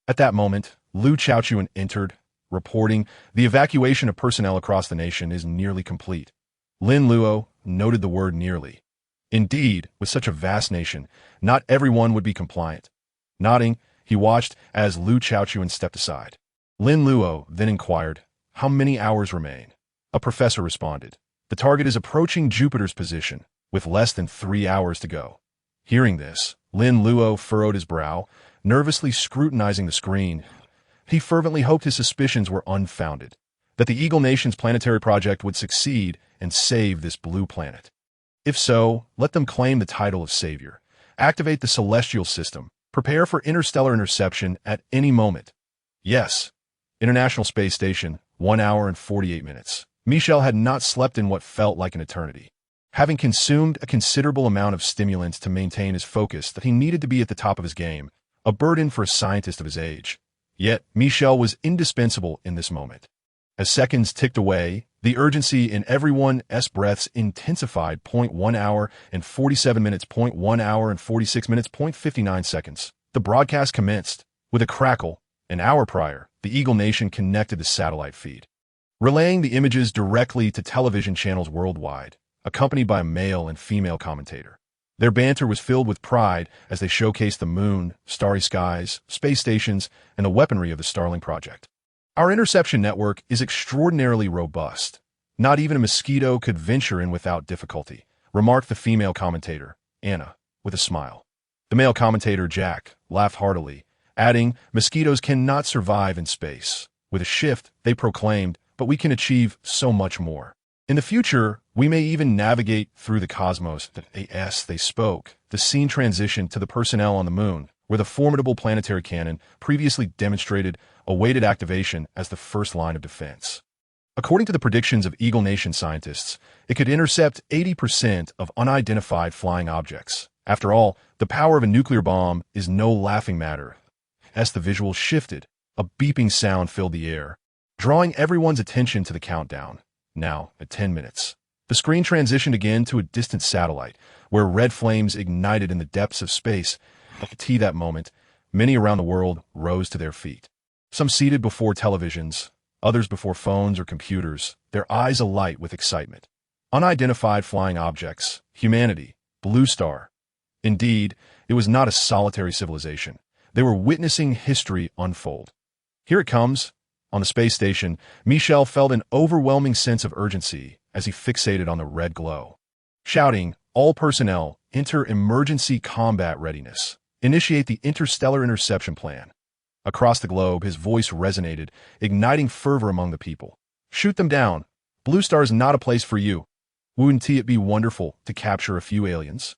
At that moment, Liu Chaochuan entered, reporting, "The evacuation of personnel across the nation is nearly complete." Lin Luo noted the word nearly. Indeed, with such a vast nation, not everyone would be compliant. Nodding, he watched as Liu Chaochuan stepped aside. Lin Luo then inquired, "How many hours remain?" A professor responded, "The target is approaching Jupiter's position, with less than 3 hours to go." Hearing this, Lin Luo furrowed his brow, nervously scrutinizing the screen. He fervently hoped his suspicions were unfounded, that the Eagle Nation's planetary project would succeed and save this blue planet. If so, let them claim the title of savior. Activate the celestial system. Prepare for interstellar interception at any moment. Yes. International Space Station, 1 hour and 48 minutes. Michel had not slept in what felt like an eternity. Having consumed a considerable amount of stimulants to maintain his focus that he needed to be at the top of his game, a burden for a scientist of his age. Yet, Michel was indispensable in this moment. As seconds ticked away, the urgency in everyone's breaths intensified. 1 hour and 47 minutes. 1 hour and 46 minutes. 59 seconds. The broadcast commenced. With a crackle, an hour prior, the Eagle Nation connected the satellite feed, relaying the images directly to television channels worldwide, accompanied by a male and female commentator. Their banter was filled with pride as they showcased the moon, starry skies, space stations, and the weaponry of the Starlink project. Our interception network is extraordinarily robust. Not even a mosquito could venture in without difficulty, remarked the female commentator, Anna, with a smile. The male commentator, Jack, laughed heartily, adding, "Mosquitoes cannot survive in space. With a shift, they proclaimed, but we can achieve so much more. In the future, we may even navigate through the cosmos." As they spoke, the scene transitioned to the personnel on the moon, where the formidable planetary cannon previously demonstrated awaited activation as the first line of defense. According to the predictions of Eagle Nation scientists, it could intercept 80% of unidentified flying objects. After all, the power of a nuclear bomb is no laughing matter. As the visual shifted, a beeping sound filled the air, drawing everyone's attention to the countdown. Now, at 10 minutes. The screen transitioned again to a distant satellite, where red flames ignited in the depths of space. At that moment, many around the world rose to their feet. Some seated before televisions, others before phones or computers, their eyes alight with excitement. Unidentified flying objects, humanity, blue star. Indeed, it was not a solitary civilization. They were witnessing history unfold. Here it comes. On the space station, Michel felt an overwhelming sense of urgency as he fixated on the red glow. Shouting, "All personnel, enter emergency combat readiness. Initiate the interstellar interception plan." Across the globe, his voice resonated, igniting fervor among the people. "Shoot them down. Blue Star is not a place for you. Wouldn't it be wonderful to capture a few aliens?"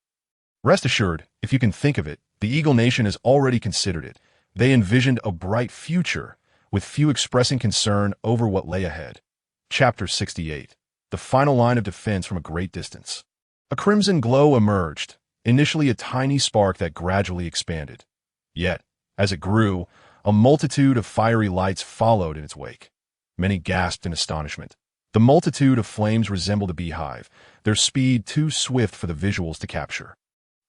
Rest assured, if you can think of it, the Eagle Nation has already considered it. They envisioned a bright future, with few expressing concern over what lay ahead. Chapter 68. The final line of defense from a great distance. A crimson glow emerged, initially a tiny spark that gradually expanded. Yet, as it grew, a multitude of fiery lights followed in its wake. Many gasped in astonishment. The multitude of flames resembled a beehive, their speed too swift for the visuals to capture.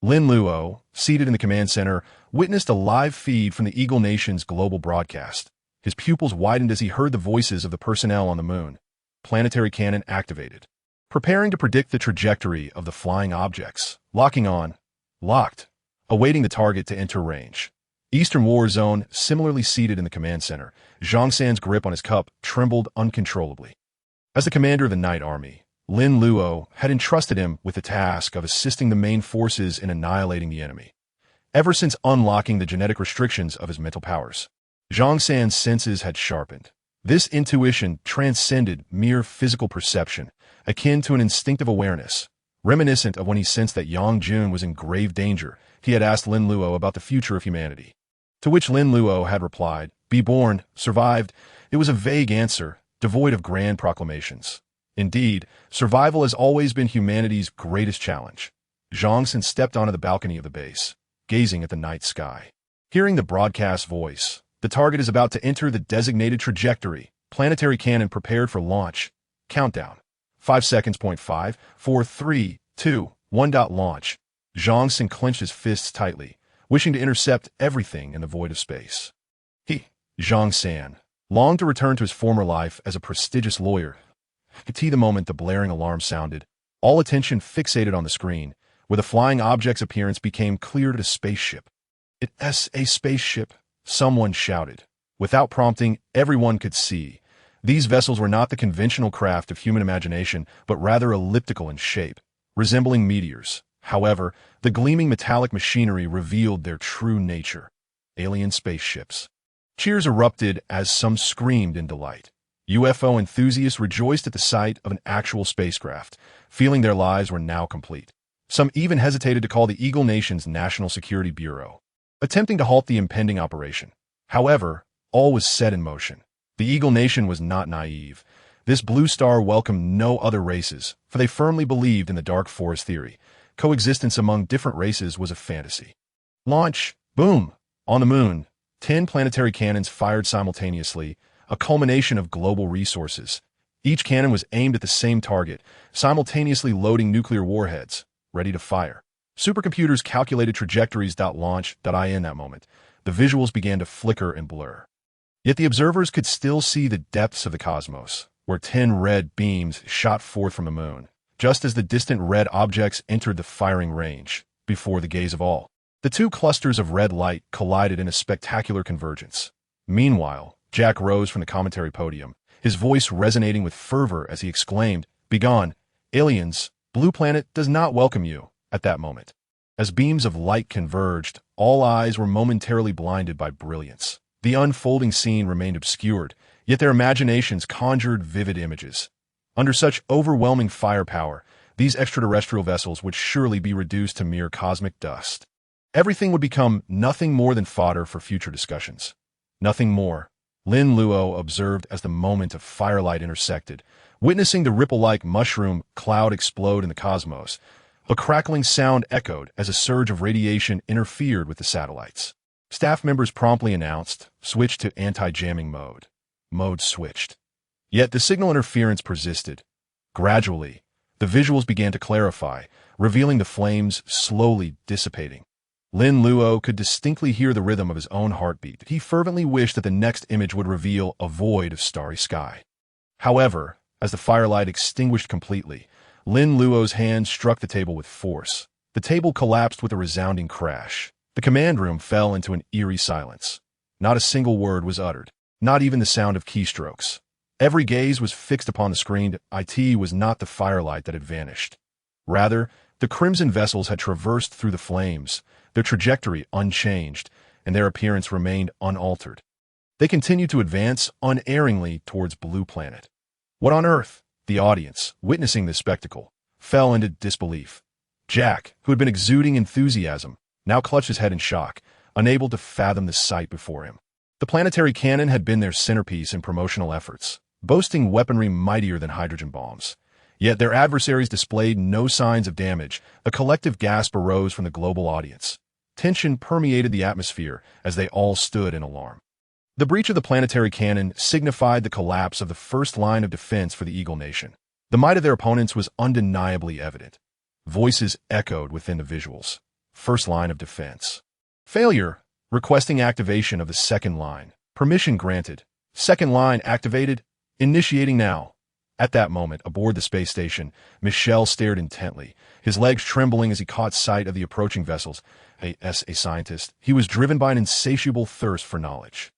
Lin Luo, seated in the command center, witnessed a live feed from the Eagle Nation's global broadcast. His pupils widened as he heard the voices of the personnel on the moon. Planetary cannon activated. Preparing to predict the trajectory of the flying objects. Locking on. Locked. Awaiting the target to enter range. Eastern War Zone, similarly seated in the command center, Zhang San's grip on his cup trembled uncontrollably. As the commander of the Night Army, Lin Luo had entrusted him with the task of assisting the main forces in annihilating the enemy. Ever since unlocking the genetic restrictions of his mental powers, Zhang San's senses had sharpened. This intuition transcended mere physical perception, akin to an instinctive awareness. Reminiscent of when he sensed that Yang Jun was in grave danger, he had asked Lin Luo about the future of humanity. To which Lin Luo had replied, "Be born, survived." It was a vague answer, devoid of grand proclamations. Indeed, survival has always been humanity's greatest challenge. Zhang San stepped onto the balcony of the base, gazing at the night sky. Hearing the broadcast voice, "The target is about to enter the designated trajectory. Planetary cannon prepared for launch. Countdown. 5 seconds. 5, 4, 3, 2, 1. Launch." Zhang San clenched his fists tightly, wishing to intercept everything in the void of space. Zhang San, longed to return to his former life as a prestigious lawyer. The moment the blaring alarm sounded, all attention fixated on the screen, where the flying object's appearance became clear to the spaceship. "It's a spaceship," someone shouted. Without prompting, everyone could see. These vessels were not the conventional craft of human imagination, but rather elliptical in shape, resembling meteors. However, the gleaming metallic machinery revealed their true nature. Alien spaceships. Cheers erupted as some screamed in delight. UFO enthusiasts rejoiced at the sight of an actual spacecraft, feeling their lives were now complete. Some even hesitated to call the Eagle Nation's National Security Bureau, attempting to halt the impending operation. However, all was set in motion. The Eagle Nation was not naive. This blue star welcomed no other races, for they firmly believed in the dark forest theory. Coexistence among different races was a fantasy. Launch! Boom! On the moon, 10 planetary cannons fired simultaneously, a culmination of global resources. Each cannon was aimed at the same target, simultaneously loading nuclear warheads, ready to fire. Supercomputers calculated trajectories. Launch.in that moment. The visuals began to flicker and blur. Yet the observers could still see the depths of the cosmos, where 10 red beams shot forth from the moon, just as the distant red objects entered the firing range, before the gaze of all. The two clusters of red light collided in a spectacular convergence. Meanwhile, Jack rose from the commentary podium, his voice resonating with fervor as he exclaimed, "Begone, aliens, Blue Planet does not welcome you," at that moment. As beams of light converged, all eyes were momentarily blinded by brilliance. The unfolding scene remained obscured, yet their imaginations conjured vivid images. Under such overwhelming firepower, these extraterrestrial vessels would surely be reduced to mere cosmic dust. Everything would become nothing more than fodder for future discussions. Nothing more, Lin Luo observed as the moment of firelight intersected, witnessing the ripple-like mushroom cloud explode in the cosmos. A crackling sound echoed as a surge of radiation interfered with the satellites. Staff members promptly announced, "Switch to anti-jamming mode." Mode switched. Yet the signal interference persisted. Gradually, the visuals began to clarify, revealing the flames slowly dissipating. Lin Luo could distinctly hear the rhythm of his own heartbeat. He fervently wished that the next image would reveal a void of starry sky. However, as the firelight extinguished completely, Lin Luo's hand struck the table with force. The table collapsed with a resounding crash. The command room fell into an eerie silence. Not a single word was uttered, not even the sound of keystrokes. Every gaze was fixed upon the screen. It was not the firelight that had vanished. Rather, the crimson vessels had traversed through the flames, their trajectory unchanged, and their appearance remained unaltered. They continued to advance unerringly towards Blue Planet. What on earth? The audience, witnessing this spectacle, fell into disbelief. Jack, who had been exuding enthusiasm, now clutched his head in shock, unable to fathom the sight before him. The planetary cannon had been their centerpiece in promotional efforts, boasting weaponry mightier than hydrogen bombs. Yet their adversaries displayed no signs of damage. A collective gasp arose from the global audience. Tension permeated the atmosphere as they all stood in alarm. The breach of the planetary cannon signified the collapse of the first line of defense for the Eagle Nation. The might of their opponents was undeniably evident. Voices echoed within the visuals. First line of defense. Failure. Requesting activation of the second line. Permission granted. Second line activated. Initiating now. At that moment, aboard the space station, Michel stared intently, his legs trembling as he caught sight of the approaching vessels. As a scientist, he was driven by an insatiable thirst for knowledge.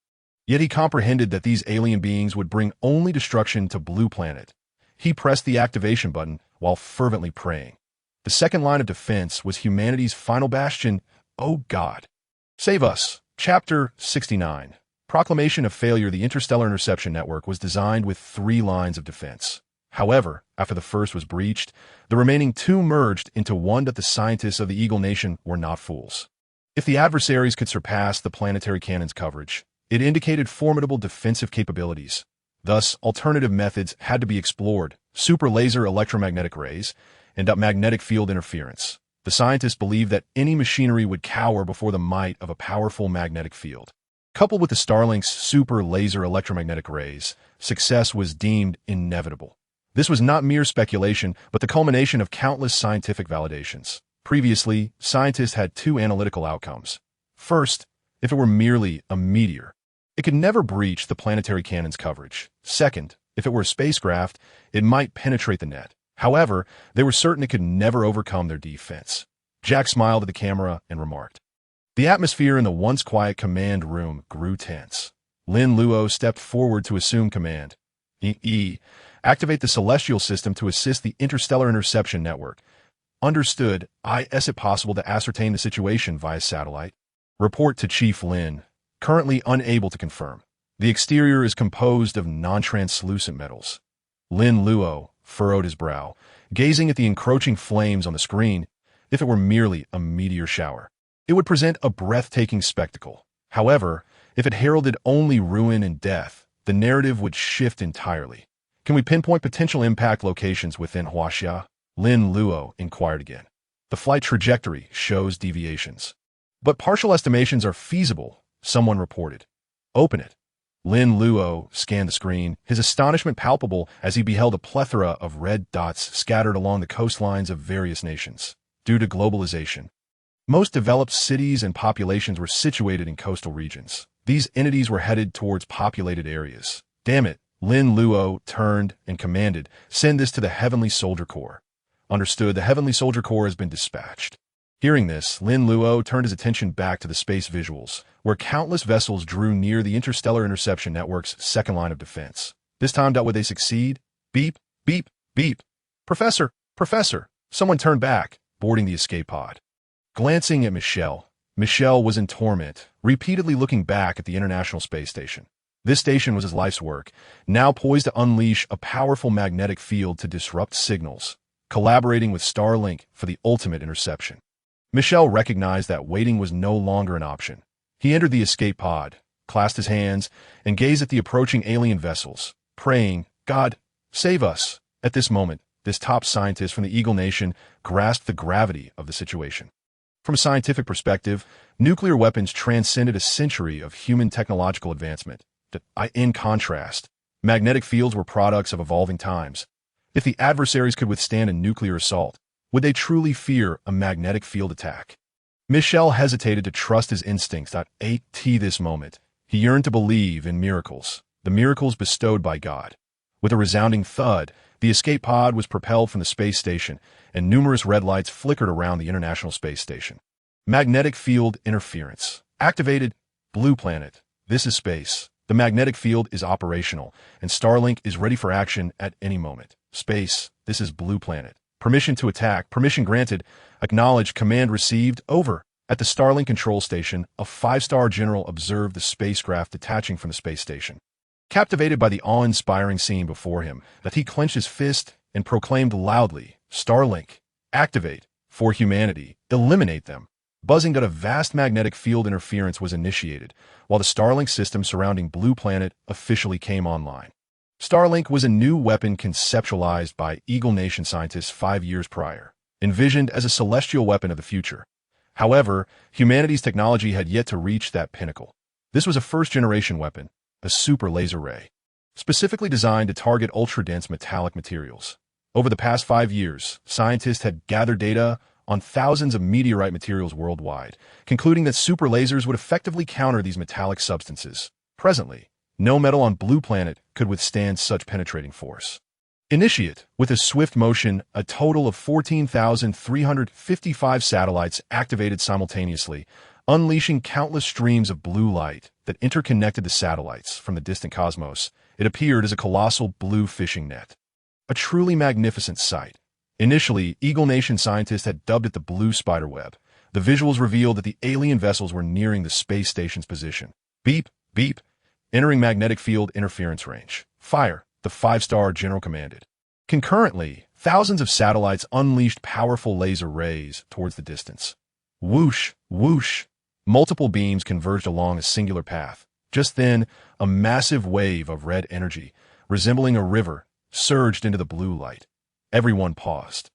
Yet he comprehended that these alien beings would bring only destruction to Blue Planet. He pressed the activation button while fervently praying. The second line of defense was humanity's final bastion. Oh God. Save us. Chapter 69. Proclamation of failure. The Interstellar Interception Network was designed with 3 lines of defense. However, after the first was breached, the remaining 2 merged into one. That the scientists of the Eagle Nation were not fools. If the adversaries could surpass the planetary cannon's coverage, it indicated formidable defensive capabilities. Thus, alternative methods had to be explored: super laser electromagnetic rays and magnetic field interference. The scientists believed that any machinery would cower before the might of a powerful magnetic field. Coupled with the Starlink's super laser electromagnetic rays, success was deemed inevitable. This was not mere speculation, but the culmination of countless scientific validations. Previously, scientists had 2 analytical outcomes. First, if it were merely a meteor, it could never breach the planetary cannon's coverage. Second, if it were a spacecraft, it might penetrate the net. However, they were certain it could never overcome their defense. Jack smiled at the camera and remarked. The atmosphere in the once quiet command room grew tense. Lin Luo stepped forward to assume command. Activate the celestial system to assist the Interstellar Interception Network. Understood. Is it possible to ascertain the situation via satellite? Report to Chief Lin. Currently unable to confirm. The exterior is composed of non-translucent metals. Lin Luo furrowed his brow, gazing at the encroaching flames on the screen. If it were merely a meteor shower, it would present a breathtaking spectacle. However, if it heralded only ruin and death, the narrative would shift entirely. Can we pinpoint potential impact locations within Huaxia? Lin Luo inquired again. The flight trajectory shows deviations. But partial estimations are feasible, someone reported. Open it. Lin Luo scanned the screen, his astonishment palpable as he beheld a plethora of red dots scattered along the coastlines of various nations. Due to globalization, most developed cities and populations were situated in coastal regions. These entities were headed towards populated areas. Damn it, Lin Luo turned and commanded, "Send this to the Heavenly Soldier Corps." Understood, the Heavenly Soldier Corps has been dispatched. Hearing this, Lin Luo turned his attention back to the space visuals, where countless vessels drew near the Interstellar Interception Network's second line of defense. This time, would they succeed? Beep, beep, beep. Professor, Professor! Someone turned back, boarding the escape pod. Glancing at Michelle was in torment, repeatedly looking back at the International Space Station. This station was his life's work, now poised to unleash a powerful magnetic field to disrupt signals, collaborating with Starlink for the ultimate interception. Michelle recognized that waiting was no longer an option. He entered the escape pod, clasped his hands, and gazed at the approaching alien vessels, praying, "God, save us." At this moment, this top scientist from the Eagle Nation grasped the gravity of the situation. From a scientific perspective, nuclear weapons transcended a century of human technological advancement. In contrast, magnetic fields were products of evolving times. If the adversaries could withstand a nuclear assault, would they truly fear a magnetic field attack? Michel hesitated to trust his instincts. At this moment, he yearned to believe in miracles, the miracles bestowed by God. With a resounding thud, the escape pod was propelled from the space station, and numerous red lights flickered around the International Space Station. Magnetic field interference. Activated. Blue planet. This is space. The magnetic field is operational, and Starlink is ready for action at any moment. Space. This is Blue planet. Permission to attack. Permission granted. Acknowledge. Command received. Over. At the Starlink control station, a 5-star general observed the spacecraft detaching from the space station. Captivated by the awe-inspiring scene before him, that he clenched his fist and proclaimed loudly, "Starlink, activate. For humanity, eliminate them." Buzzing that a vast magnetic field interference was initiated, while the Starlink system surrounding Blue Planet officially came online. Starlink was a new weapon conceptualized by Eagle Nation scientists 5 years prior, envisioned as a celestial weapon of the future. However, humanity's technology had yet to reach that pinnacle. This was a first-generation weapon, a super laser ray, specifically designed to target ultra-dense metallic materials. Over the past 5 years, scientists had gathered data on thousands of meteorite materials worldwide, concluding that super lasers would effectively counter these metallic substances. Presently, no metal on Blue Planet could withstand such penetrating force. Initiate, with a swift motion, a total of 14,355 satellites activated simultaneously, unleashing countless streams of blue light that interconnected the satellites from the distant cosmos. It appeared as a colossal blue fishing net. A truly magnificent sight. Initially, Eagle Nation scientists had dubbed it the Blue Spiderweb. The visuals revealed that the alien vessels were nearing the space station's position. Beep, beep, entering magnetic field interference range. Fire, the 5-star general commanded. Concurrently, thousands of satellites unleashed powerful laser rays towards the distance. Whoosh, whoosh. Multiple beams converged along a singular path. Just then, a massive wave of red energy, resembling a river, surged into the blue light. Everyone paused.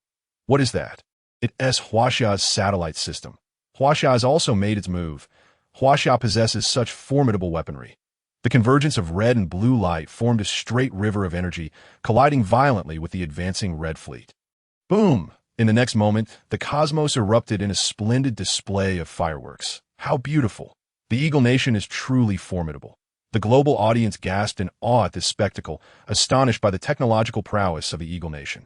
What is that? It's Huaxia's satellite system. Huaxia has also made its move. Huaxia possesses such formidable weaponry. The convergence of red and blue light formed a straight river of energy, colliding violently with the advancing red fleet. Boom! In the next moment, the cosmos erupted in a splendid display of fireworks. How beautiful! The Eagle Nation is truly formidable. The global audience gasped in awe at this spectacle, astonished by the technological prowess of the Eagle Nation.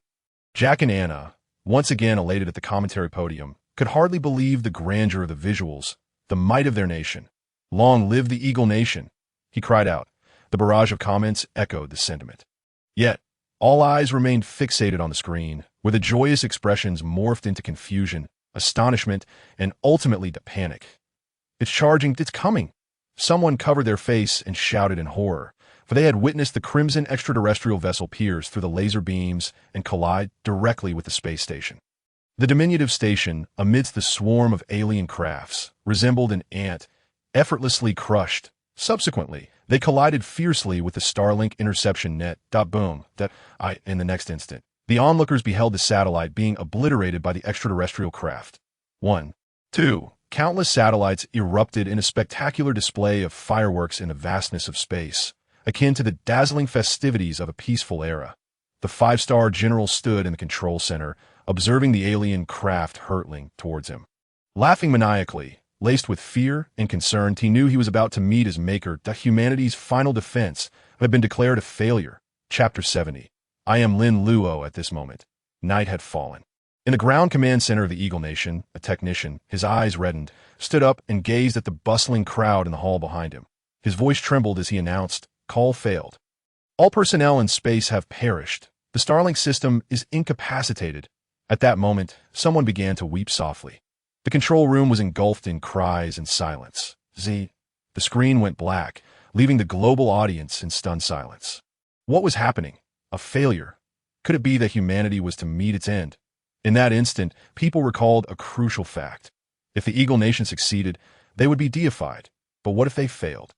Jack and Anna, once again elated at the commentary podium, could hardly believe the grandeur of the visuals, the might of their nation. "Long live the Eagle Nation!" he cried out. The barrage of comments echoed the sentiment. Yet, all eyes remained fixated on the screen, where the joyous expressions morphed into confusion, astonishment, and ultimately to panic. "It's charging, it's coming!" Someone covered their face and shouted in horror, for they had witnessed the crimson extraterrestrial vessel pierce through the laser beams and collide directly with the space station. The diminutive station, amidst the swarm of alien crafts, resembled an ant, effortlessly crushed. Subsequently, they collided fiercely with the Starlink interception net. Boom! In the next instant, the onlookers beheld the satellite being obliterated by the extraterrestrial craft. 1, 2, Countless satellites erupted in a spectacular display of fireworks in the vastness of space, akin to the dazzling festivities of a peaceful era. The five-star general stood in the control center, observing the alien craft hurtling towards him. Laughing maniacally, laced with fear and concern, he knew he was about to meet his maker, that humanity's final defense had been declared a failure. Chapter 70. I am Lin Luo at this moment. Night had fallen. In the ground command center of the Eagle Nation, a technician, his eyes reddened, stood up and gazed at the bustling crowd in the hall behind him. His voice trembled as he announced, "Call failed. All personnel in space have perished. The Starlink system is incapacitated." At that moment, someone began to weep softly. The control room was engulfed in cries and silence. The screen went black, leaving the global audience in stunned silence. What was happening? A failure? Could it be that humanity was to meet its end? In that instant, people recalled a crucial fact. If the Eagle Nation succeeded, they would be deified. But what if they failed?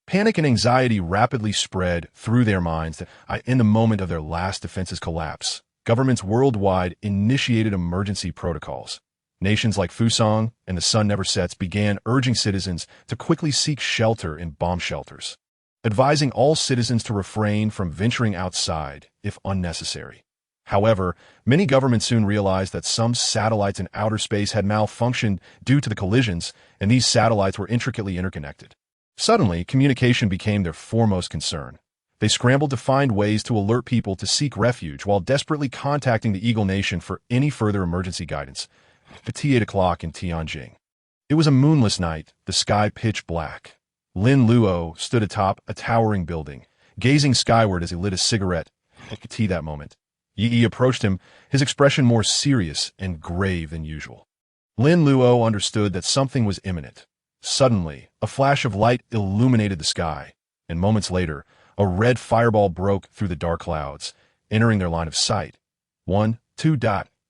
Panic and anxiety rapidly spread through their minds that in the moment of their last defenses collapse, governments worldwide initiated emergency protocols. Nations like Fusang and the Sun Never Sets began urging citizens to quickly seek shelter in bomb shelters, advising all citizens to refrain from venturing outside if unnecessary. However, many governments soon realized that some satellites in outer space had malfunctioned due to the collisions, and these satellites were intricately interconnected. Suddenly, communication became their foremost concern. They scrambled to find ways to alert people to seek refuge while desperately contacting the Eagle Nation for any further emergency guidance. At 8 o'clock in Tianjin. It was a moonless night, the sky pitch black. Lin Luo stood atop a towering building, gazing skyward as he lit a cigarette. At that moment, Yi approached him, his expression more serious and grave than usual. Lin Luo understood that something was imminent. Suddenly, a flash of light illuminated the sky, and moments later, a red fireball broke through the dark clouds, entering their line of sight. 1, 2,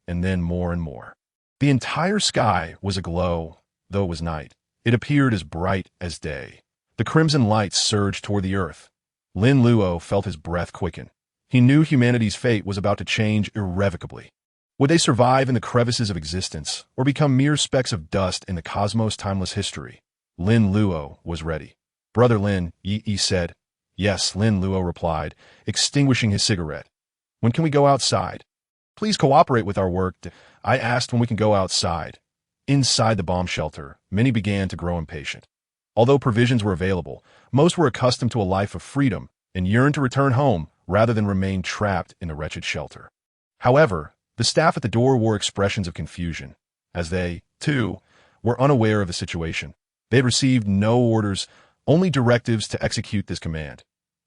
and then more and more. The entire sky was aglow, though it was night. It appeared as bright as day. The crimson lights surged toward the earth. Lin Luo felt his breath quicken. He knew humanity's fate was about to change irrevocably. Would they survive in the crevices of existence, or become mere specks of dust in the cosmos' timeless history? Lin Luo was ready. "Brother Lin," Yi said. "Yes," Lin Luo replied, extinguishing his cigarette. "When can we go outside? Please cooperate with our work." I asked when we can go outside. Inside the bomb shelter, many began to grow impatient. Although provisions were available, most were accustomed to a life of freedom and yearned to return home rather than remain trapped in the wretched shelter. However, the staff at the door wore expressions of confusion, as they, too, were unaware of the situation. They had received no orders, only directives to execute this command.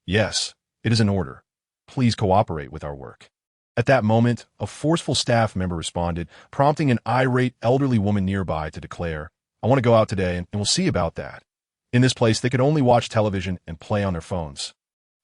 "Yes, it is an order. Please cooperate with our work." At that moment, a forceful staff member responded, prompting an irate elderly woman nearby to declare, "I want to go out today, and we'll see about that." In this place, they could only watch television and play on their phones.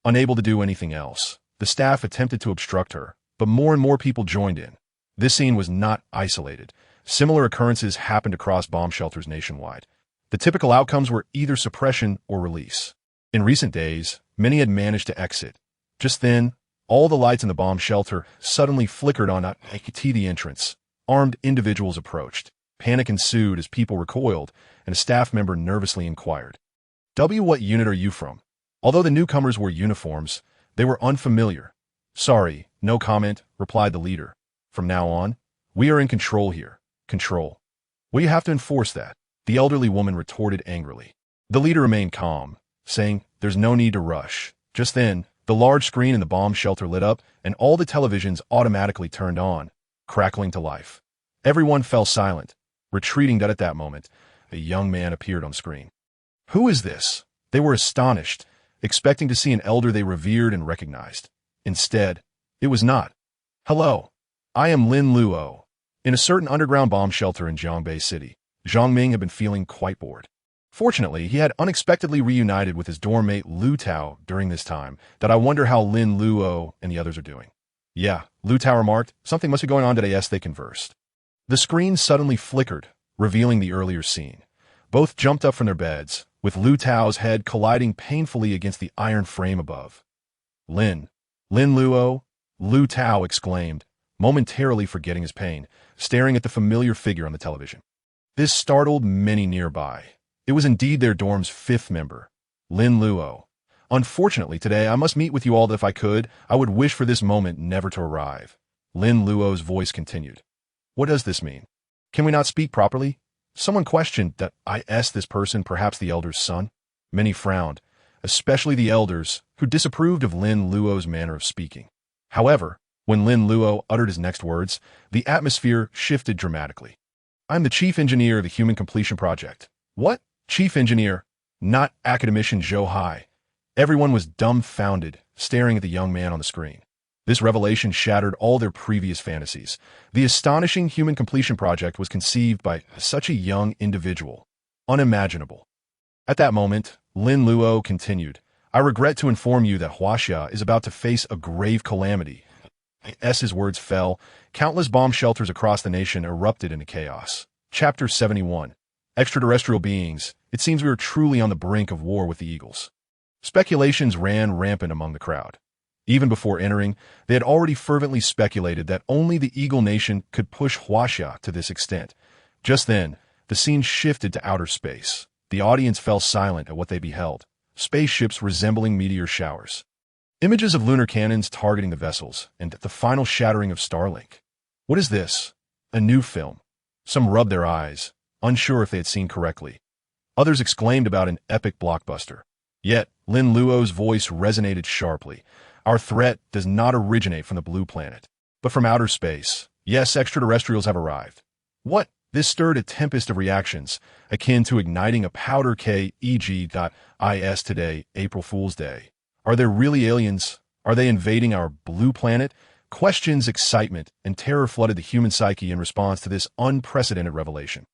Unable to do anything else, the staff attempted to obstruct her, but more and more people joined in. This scene was not isolated. Similar occurrences happened across bomb shelters nationwide. The typical outcomes were either suppression or release. In recent days, many had managed to exit. Just then, all the lights in the bomb shelter suddenly flickered on the entrance. Armed individuals approached. Panic ensued as people recoiled, and a staff member nervously inquired, What unit are you from?" Although the newcomers wore uniforms, they were unfamiliar. "Sorry, no comment," replied the leader. "From now on, we are in control here." "Control? Well, you have to enforce that," the elderly woman retorted angrily. The leader remained calm, saying, "There's no need to rush." Just then, the large screen in the bomb shelter lit up, and all the televisions automatically turned on, crackling to life. Everyone fell silent, retreating. At that moment, a young man appeared on screen. "Who is this?" They were astonished, expecting to see an elder they revered and recognized. Instead, it was not. "Hello, I am Lin Luo." In a certain underground bomb shelter in Jiangbei City, Zhang Ming had been feeling quite bored. Fortunately, he had unexpectedly reunited with his dorm mate Lu Tao during this time. "That I wonder how Lin Luo and the others are doing." "Yeah," Lu Tao remarked, "something must be going on today." As they conversed, the screen suddenly flickered, revealing the earlier scene. Both jumped up from their beds, with Lu Tao's head colliding painfully against the iron frame above. Lin Luo," Lu Tao exclaimed, momentarily forgetting his pain, staring at the familiar figure on the television. This startled many nearby. It was indeed their dorm's fifth member, Lin Luo. Unfortunately, today I must meet with you all that if I could, I would wish for this moment never to arrive. Lin Luo's voice continued. What does this mean? Can we not speak properly? Someone questioned that I asked this person, perhaps the elder's son. Many frowned, especially the elders, who disapproved of Lin Luo's manner of speaking. However, when Lin Luo uttered his next words, the atmosphere shifted dramatically. I'm the chief engineer of the Human Completion Project. What? Chief engineer? Not academician Zhou Hai. Everyone was dumbfounded, staring at the young man on the screen. This revelation shattered all their previous fantasies. The astonishing Human Completion Project was conceived by such a young individual. Unimaginable. At that moment, Lin Luo continued, I regret to inform you that Huaxia is about to face a grave calamity. As his words fell, countless bomb shelters across the nation erupted into chaos. Chapter 71. Extraterrestrial beings. It seems we are truly on the brink of war with the Eagles. Speculations ran rampant among the crowd. Even before entering, they had already fervently speculated that only the Eagle Nation could push Huaxia to this extent. Just then, the scene shifted to outer space. The audience fell silent at what they beheld. Spaceships resembling meteor showers. Images of lunar cannons targeting the vessels, and the final shattering of Starlink. What is this? A new film. Some rubbed their eyes, unsure if they had seen correctly. Others exclaimed about an epic blockbuster. Yet, Lin Luo's voice resonated sharply. Our threat does not originate from the blue planet, but from outer space. Yes, extraterrestrials have arrived. What? This stirred a tempest of reactions, akin to igniting a powder keg.is today, April Fool's Day. Are there really aliens? Are they invading our blue planet? Questions, excitement, and terror flooded the human psyche in response to this unprecedented revelation,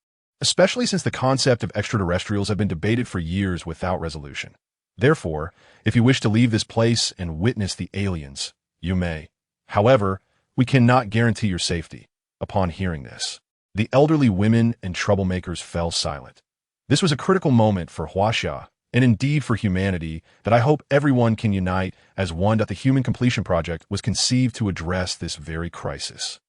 especially since the concept of extraterrestrials have been debated for years without resolution. Therefore, if you wish to leave this place and witness the aliens, you may. However, we cannot guarantee your safety. Upon hearing this, the elderly women and troublemakers fell silent. This was a critical moment for Huaxia, and indeed for humanity, that I hope everyone can unite as one. That the Human Completion Project was conceived to address this very crisis.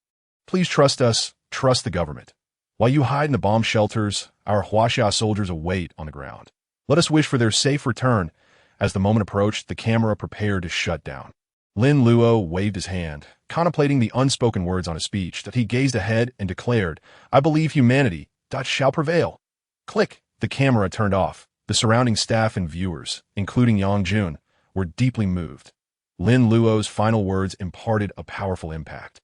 Please trust us, trust the government. While you hide in the bomb shelters, our Huaxia soldiers await on the ground. Let us wish for their safe return. As the moment approached, the camera prepared to shut down. Lin Luo waved his hand, contemplating the unspoken words on his speech, that he gazed ahead and declared, I believe humanity shall prevail. Click, the camera turned off. The surrounding staff and viewers, including Yang Jun, were deeply moved. Lin Luo's final words imparted a powerful impact.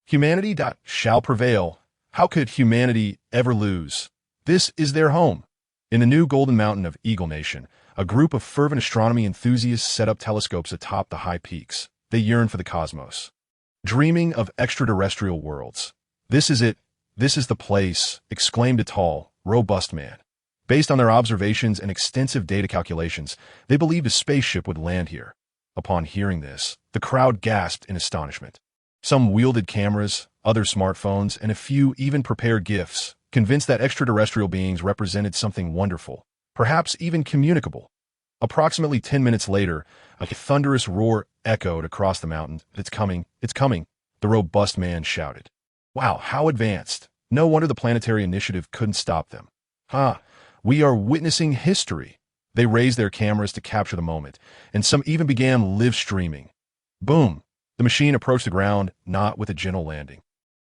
Humanity shall prevail. How could humanity ever lose? This is their home. In the new Golden Mountain of Eagle Nation, a group of fervent astronomy enthusiasts set up telescopes atop the high peaks. They yearn for the cosmos, dreaming of extraterrestrial worlds. This is it. This is the place, exclaimed a tall, robust man. Based on their observations and extensive data calculations, they believed a spaceship would land here. Upon hearing this, the crowd gasped in astonishment. Some wielded cameras, others smartphones, and a few even prepared gifts, convinced that extraterrestrial beings represented something wonderful, perhaps even communicable. Approximately 10 minutes later, a thunderous roar echoed across the mountain. It's coming, the robust man shouted. Wow, how advanced. No wonder the planetary initiative couldn't stop them. We are witnessing history. They raised their cameras to capture the moment, and some even began live streaming. Boom! The machine approached the ground, not with a gentle landing,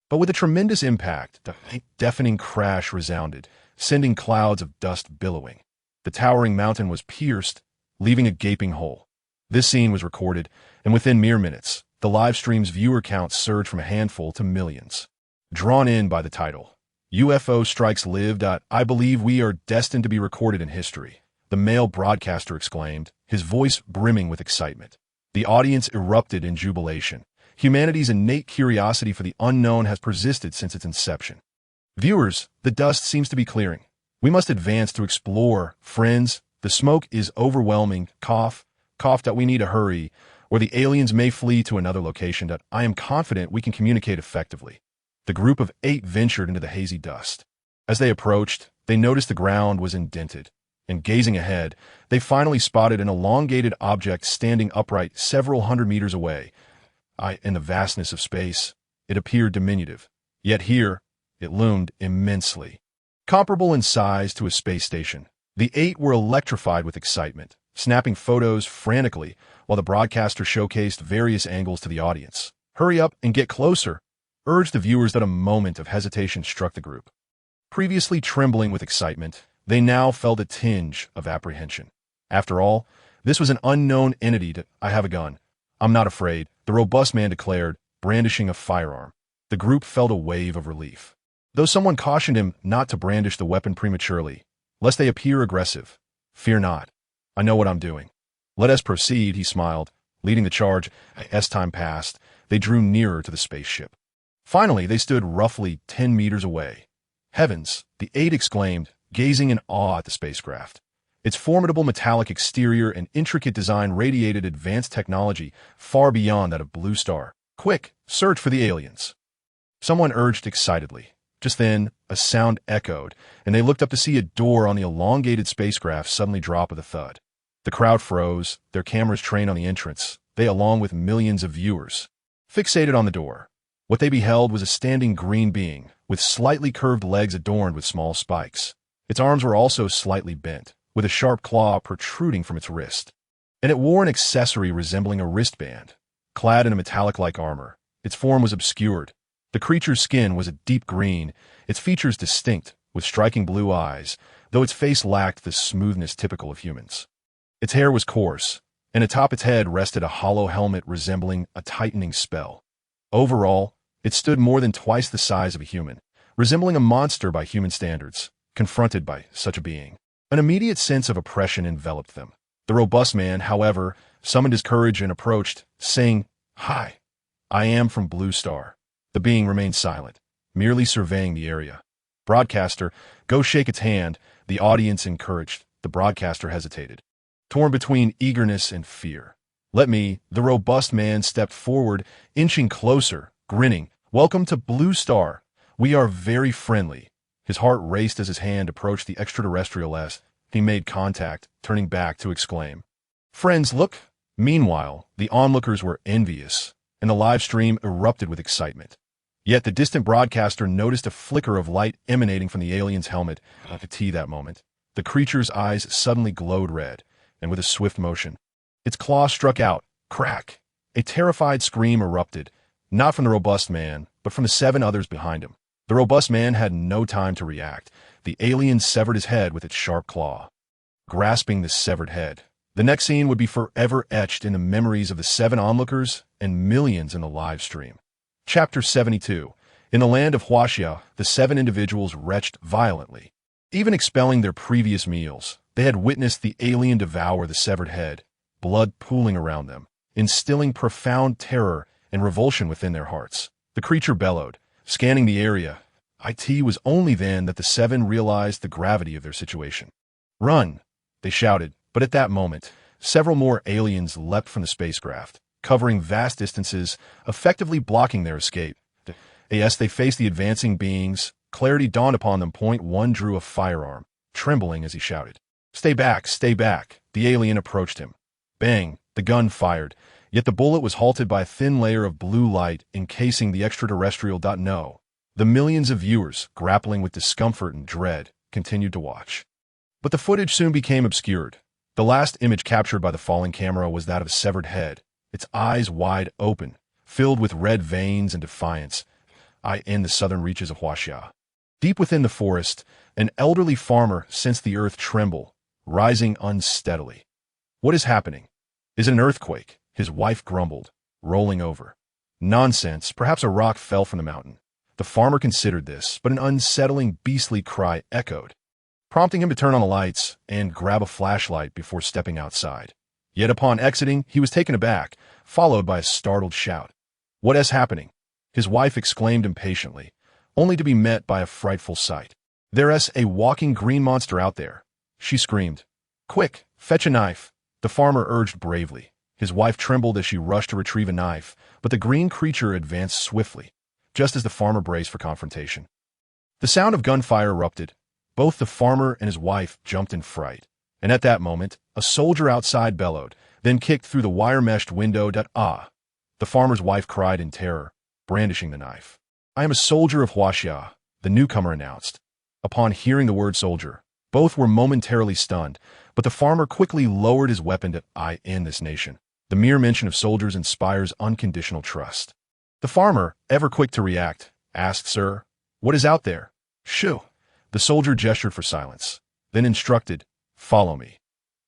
but with a tremendous impact. The deafening crash resounded, sending clouds of dust billowing. The towering mountain was pierced, leaving a gaping hole. This scene was recorded, and within mere minutes, the live stream's viewer count surged from a handful to millions. Drawn in by the title, UFO Strikes Live. I believe we are destined to be recorded in history, the male broadcaster exclaimed, his voice brimming with excitement. The audience erupted in jubilation. Humanity's innate curiosity for the unknown has persisted since its inception. Viewers, the dust seems to be clearing. We must advance to explore. Friends, the smoke is overwhelming. Cough. We need to hurry, or the aliens may flee to another location. I am confident we can communicate effectively. The group of 8 ventured into the hazy dust. As they approached, they noticed the ground was indented, and gazing ahead, they finally spotted an elongated object standing upright several hundred meters away. In the vastness of space, it appeared diminutive, yet here, it loomed immensely. comparable in size to a space station. The 8 were electrified with excitement, snapping photos frantically while the broadcaster showcased various angles to the audience. "Hurry up and get closer," urged the viewers. That a moment of hesitation struck the group. Previously trembling with excitement, they now felt a tinge of apprehension. After all, this was an unknown entity. "I have a gun. I'm not afraid," the robust man declared, brandishing a firearm. The group felt a wave of relief, though someone cautioned him not to brandish the weapon prematurely, lest they appear aggressive. "Fear not. I know what I'm doing. Let us proceed," he smiled, leading the charge. As time passed, they drew nearer to the spaceship. Finally, they stood roughly 10 meters away. "Heavens!" the 8 exclaimed, gazing in awe at the spacecraft. Its formidable metallic exterior and intricate design radiated advanced technology far beyond that of Blue Star. "Quick, search for the aliens," someone urged excitedly. Just then, a sound echoed, and they looked up to see a door on the elongated spacecraft suddenly drop with a thud. The crowd froze, their cameras trained on the entrance, they along with millions of viewers, fixated on the door. What they beheld was a standing green being, with slightly curved legs adorned with small spikes. Its arms were also slightly bent, with a sharp claw protruding from its wrist. And it wore an accessory resembling a wristband. Clad in a metallic-like armor, its form was obscured. The creature's skin was a deep green, its features distinct, with striking blue eyes, though its face lacked the smoothness typical of humans. Its hair was coarse, and atop its head rested a hollow helmet resembling a tightening spell. Overall, it stood more than twice the size of a human, resembling a monster by human standards. Confronted by such a being, an immediate sense of oppression enveloped them. The robust man, however, summoned his courage and approached, saying, "Hi, I am from Blue Star." The being remained silent, merely surveying the area. "Broadcaster, go shake its hand," the audience encouraged. The broadcaster hesitated, torn between eagerness and fear. "Let me," the robust man stepped forward, inching closer, grinning. "Welcome to Blue Star. We are very friendly." His heart raced as his hand approached the extraterrestrial S. He made contact, turning back to exclaim, "Friends, look!" Meanwhile, the onlookers were envious, and the live stream erupted with excitement. Yet the distant broadcaster noticed a flicker of light emanating from the alien's helmet. At that moment, the creature's eyes suddenly glowed red, and with a swift motion, its claw struck out. Crack! A terrified scream erupted, not from the robust man, but from the 7 others behind him. The robust man had no time to react. The alien severed his head with its sharp claw. Grasping the severed head, the next scene would be forever etched in the memories of the 7 onlookers and millions in the live stream. Chapter 72. In the land of Huaxia, the 7 individuals retched violently. Even expelling their previous meals, they had witnessed the alien devour the severed head, blood pooling around them, instilling profound terror and revulsion within their hearts. The creature bellowed, scanning the area. It was only then that the 7 realized the gravity of their situation. "Run!" they shouted, but at that moment, several more aliens leapt from the spacecraft, covering vast distances, effectively blocking their escape. As they faced the advancing beings, clarity dawned upon them. One drew a firearm, trembling as he shouted, "Stay back, stay back!" The alien approached him. Bang! The gun fired, yet the bullet was halted by a thin layer of blue light encasing the extraterrestrial. No. The millions of viewers, grappling with discomfort and dread, continued to watch. But the footage soon became obscured. The last image captured by the falling camera was that of a severed head, its eyes wide open, filled with red veins and defiance. In the southern reaches of Huaxia, deep within the forest, an elderly farmer sensed the earth tremble, rising unsteadily. "What is happening? Is it an earthquake?" his wife grumbled, rolling over. "Nonsense, perhaps a rock fell from the mountain." The farmer considered this, but an unsettling, beastly cry echoed, prompting him to turn on the lights and grab a flashlight before stepping outside. Yet upon exiting, he was taken aback, followed by a startled shout. "What is happening?" his wife exclaimed impatiently, only to be met by a frightful sight. "There's a walking green monster out there," she screamed. "Quick, fetch a knife," the farmer urged bravely. His wife trembled as she rushed to retrieve a knife, but the green creature advanced swiftly, just as the farmer braced for confrontation. The sound of gunfire erupted. Both the farmer and his wife jumped in fright, and at that moment, a soldier outside bellowed, then kicked through the wire-meshed window. The farmer's wife cried in terror, brandishing the knife. "I am a soldier of Huaxia," the newcomer announced. Upon hearing the word soldier, both were momentarily stunned, but the farmer quickly lowered his weapon to "I in this nation." The mere mention of soldiers inspires unconditional trust. The farmer, ever quick to react, asked, "Sir, what is out there?" "Shoo." The soldier gestured for silence, then instructed, "Follow me."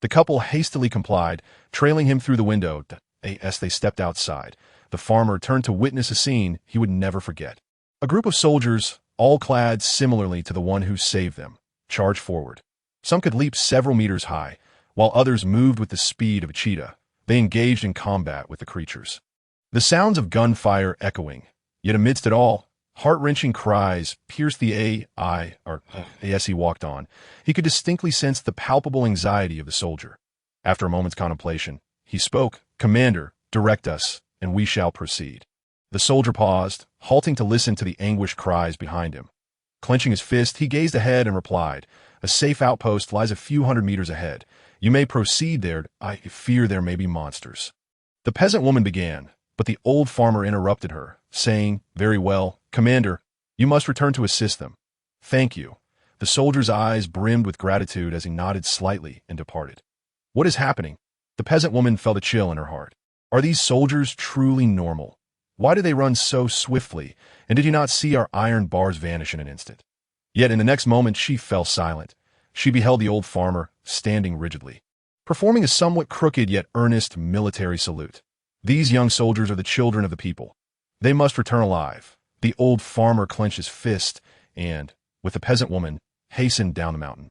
The couple hastily complied, trailing him through the window. As they stepped outside, the farmer turned to witness a scene he would never forget. A group of soldiers, all clad similarly to the one who saved them, charged forward. Some could leap several meters high, while others moved with the speed of a cheetah. They engaged in combat with the creatures. The sounds of gunfire echoing, yet amidst it all, heart-wrenching cries pierced the as he walked on. He could distinctly sense the palpable anxiety of the soldier. After a moment's contemplation, he spoke, "Commander, direct us, and we shall proceed." The soldier paused, halting to listen to the anguished cries behind him. Clenching his fist, he gazed ahead and replied, "A safe outpost lies a few hundred meters ahead. You may proceed there. I fear there may be monsters." The peasant woman began, but the old farmer interrupted her, saying, "Very well, Commander, you must return to assist them." "Thank you." The soldier's eyes brimmed with gratitude as he nodded slightly and departed. What is happening? The peasant woman felt a chill in her heart. Are these soldiers truly normal? Why do they run so swiftly, and did you not see our iron bars vanish in an instant? Yet in the next moment she fell silent. She beheld the old farmer, standing rigidly, performing a somewhat crooked yet earnest military salute. These young soldiers are the children of the people. They must return alive. The old farmer clenched his fist and, with the peasant woman, hastened down the mountain.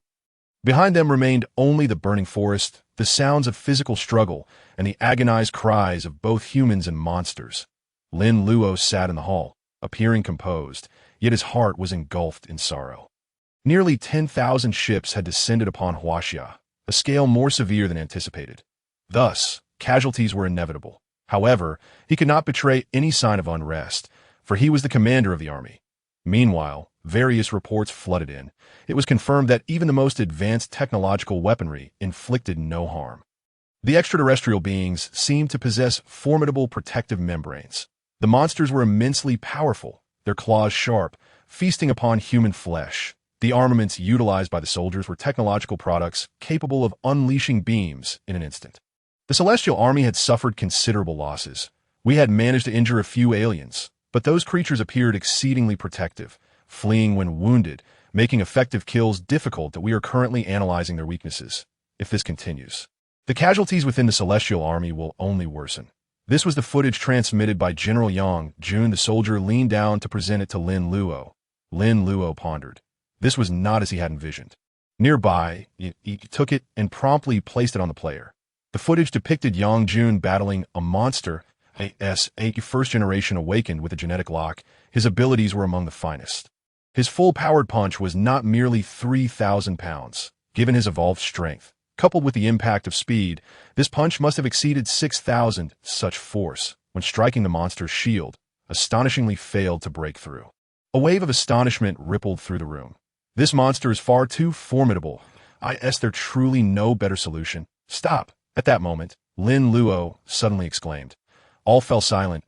Behind them remained only the burning forest, the sounds of physical struggle, and the agonized cries of both humans and monsters. Lin Luo sat in the hall, appearing composed, yet his heart was engulfed in sorrow. Nearly 10,000 ships had descended upon Huaxia, a scale more severe than anticipated. Thus, casualties were inevitable. However, he could not betray any sign of unrest, for he was the commander of the army. Meanwhile, various reports flooded in. It was confirmed that even the most advanced technological weaponry inflicted no harm. The extraterrestrial beings seemed to possess formidable protective membranes. The monsters were immensely powerful, their claws sharp, feasting upon human flesh. The armaments utilized by the soldiers were technological products capable of unleashing beams in an instant. The Celestial Army had suffered considerable losses. We had managed to injure a few aliens, but those creatures appeared exceedingly protective, fleeing when wounded, making effective kills difficult. That we are currently analyzing their weaknesses. If this continues, the casualties within the Celestial Army will only worsen. This was the footage transmitted by General Yang Jun. The soldier leaned down to present it to Lin Luo. Lin Luo pondered. This was not as he had envisioned. Nearby, he took it and promptly placed it on the player. The footage depicted Yang Jun battling a monster, a first generation awakened with a genetic lock. His abilities were among the finest. His full-powered punch was not merely 3,000 pounds. Given his evolved strength, coupled with the impact of speed, this punch must have exceeded 6,000. Such force, when striking the monster's shield, astonishingly failed to break through. A wave of astonishment rippled through the room. This monster is far too formidable. There truly no better solution. Stop. At that moment, Lin Luo suddenly exclaimed. All fell silent.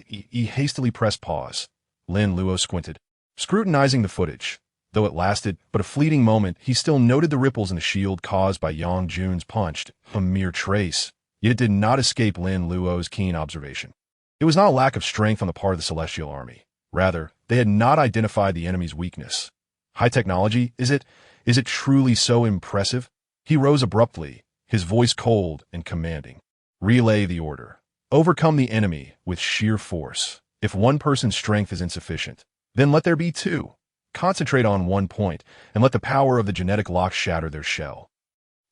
He hastily pressed pause. Lin Luo squinted, scrutinizing the footage. Though it lasted but a fleeting moment, he still noted the ripples in the shield caused by Yang Jun's punch. A mere trace, yet it did not escape Lin Luo's keen observation. It was not a lack of strength on the part of the Celestial Army. Rather, they had not identified the enemy's weakness. High technology, is it? Is it truly so impressive? He rose abruptly, his voice cold and commanding. Relay the order. Overcome the enemy with sheer force. If one person's strength is insufficient, then let there be two. Concentrate on one point, and let the power of the genetic lock shatter their shell.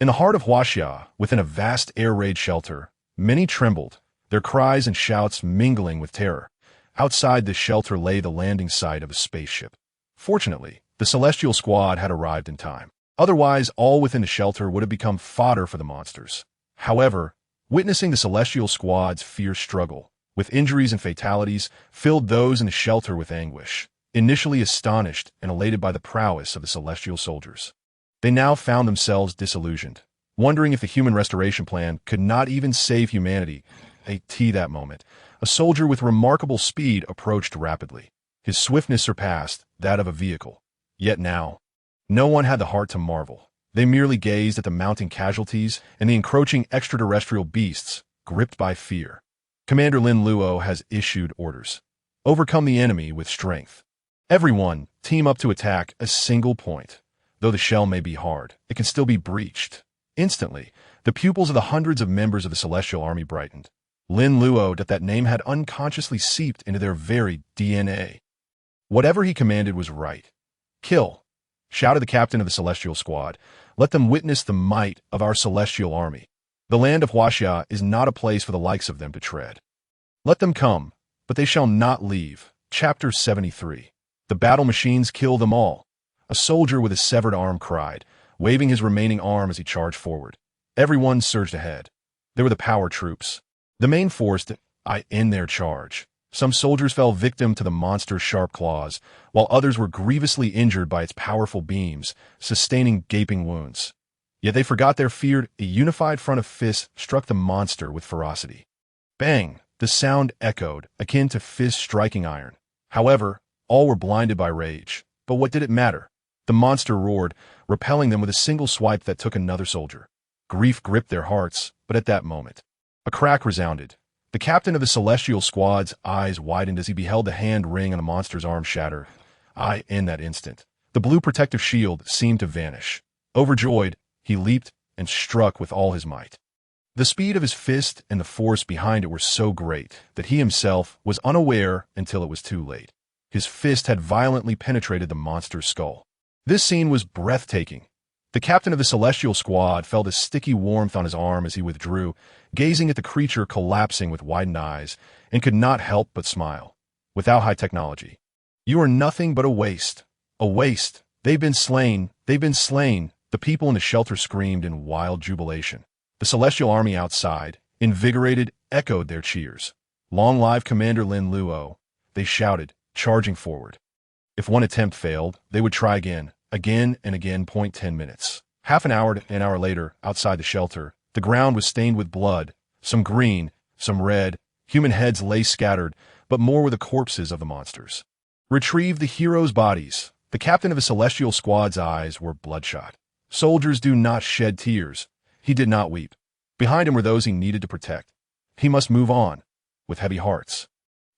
In the heart of Huaxia, within a vast air raid shelter, many trembled, their cries and shouts mingling with terror. Outside the shelter lay the landing site of a spaceship. Fortunately, the Celestial Squad had arrived in time. Otherwise, all within the shelter would have become fodder for the monsters. However, witnessing the Celestial Squad's fierce struggle, with injuries and fatalities, filled those in the shelter with anguish. Initially astonished and elated by the prowess of the Celestial soldiers, they now found themselves disillusioned, wondering if the human restoration plan could not even save humanity. That moment, a soldier with remarkable speed approached rapidly. His swiftness surpassed that of a vehicle. Yet now, No one had the heart to marvel. They merely gazed at the mounting casualties and the encroaching extraterrestrial beasts, gripped by fear. Commander Lin Luo has issued orders. Overcome the enemy with strength. Everyone, team up to attack a single point. Though the shell may be hard, it can still be breached. Instantly, the pupils of the hundreds of members of the Celestial Army brightened. Lin Luo, that name had unconsciously seeped into their very DNA. Whatever he commanded was right. Kill, shouted the captain of the Celestial Squad. Let them witness the might of our Celestial Army. The land of Huaxia is not a place for the likes of them to tread. Let them come, but they shall not leave. Chapter 73. The battle machines kill them all. A soldier with a severed arm cried, waving his remaining arm as he charged forward. Everyone surged ahead. They were the power troops. The main force that in their charge. Some soldiers fell victim to the monster's sharp claws, while others were grievously injured by its powerful beams, sustaining gaping wounds. Yet they forgot their fear. A unified front of fists struck the monster with ferocity. Bang! The sound echoed, akin to fists striking iron. However, all were blinded by rage. But what did it matter? The monster roared, repelling them with a single swipe that took another soldier. Grief gripped their hearts, but at that moment, a crack resounded. The captain of the Celestial Squad's eyes widened as he beheld the hand ring on the monster's arm shatter. In that instant, the blue protective shield seemed to vanish. Overjoyed, he leaped and struck with all his might. The speed of his fist and the force behind it were so great that he himself was unaware until it was too late. His fist had violently penetrated the monster's skull. This scene was breathtaking. The captain of the Celestial Squad felt a sticky warmth on his arm as he withdrew, gazing at the creature collapsing with widened eyes, and could not help but smile. Without high technology, you are nothing but a waste. A waste. They've been slain. They've been slain. The people in the shelter screamed in wild jubilation. The Celestial Army outside, invigorated, echoed their cheers. Long live Commander Lin Luo, they shouted, charging forward. If one attempt failed, they would try again and again. 10 minutes. Half an hour later, outside the shelter, the ground was stained with blood, some green, some red. Human heads lay scattered, but more were the corpses of the monsters. Retrieve the heroes' bodies. The captain of the Celestial Squad's eyes were bloodshot. Soldiers do not shed tears. He did not weep. Behind him were those he needed to protect. He must move on, with heavy hearts.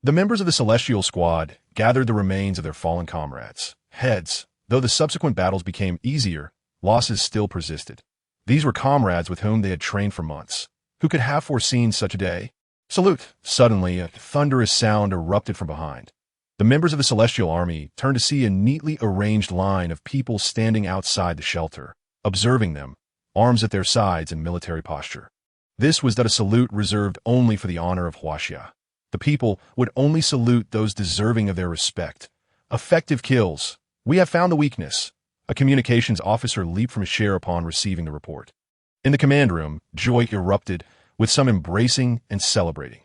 The members of the Celestial Squad gathered the remains of their fallen comrades. Heads, though the subsequent battles became easier, losses still persisted. These were comrades with whom they had trained for months. Who could have foreseen such a day? Salute! Suddenly, a thunderous sound erupted from behind. The members of the Celestial Army turned to see a neatly arranged line of people standing outside the shelter, observing them, arms at their sides in military posture. This was a salute reserved only for the honor of Huaxia. The people would only salute those deserving of their respect. Effective kills. We have found the weakness. A communications officer leaped from his chair upon receiving the report. In the command room, joy erupted, with some embracing and celebrating.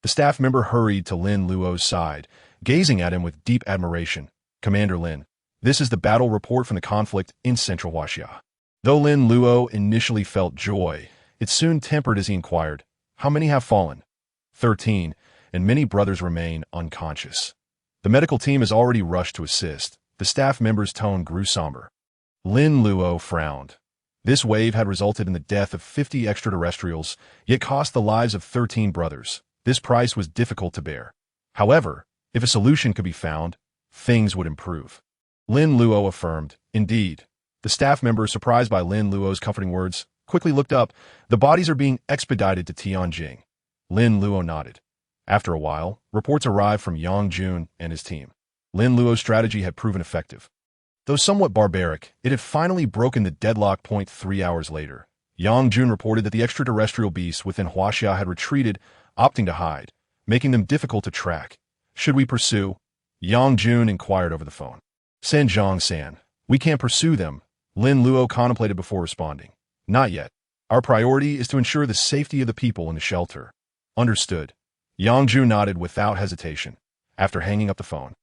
The staff member hurried to Lin Luo's side, gazing at him with deep admiration. Commander Lin, this is the battle report from the conflict in Central Huaxia. Though Lin Luo initially felt joy, it soon tempered as he inquired, how many have fallen? 13, and many brothers remain unconscious. The medical team has already rushed to assist. The staff member's tone grew somber. Lin Luo frowned. This wave had resulted in the death of 50 extraterrestrials, yet cost the lives of 13 brothers. This price was difficult to bear. However, if a solution could be found, things would improve. Lin Luo affirmed, indeed. The staff member, surprised by Lin Luo's comforting words, quickly looked up. The bodies are being expedited to Tianjin. Lin Luo nodded. After a while, reports arrived from Yang Jun and his team. Lin Luo's strategy had proven effective. Though somewhat barbaric, it had finally broken the deadlock. 3 hours later, Yang Jun reported that the extraterrestrial beasts within Huaxia had retreated, opting to hide, making them difficult to track. Should we pursue? Yang Jun inquired over the phone. Send Zhang San. We can't pursue them. Lin Luo contemplated before responding. Not yet. Our priority is to ensure the safety of the people in the shelter. Understood. Yang Jun nodded without hesitation. After hanging up the phone,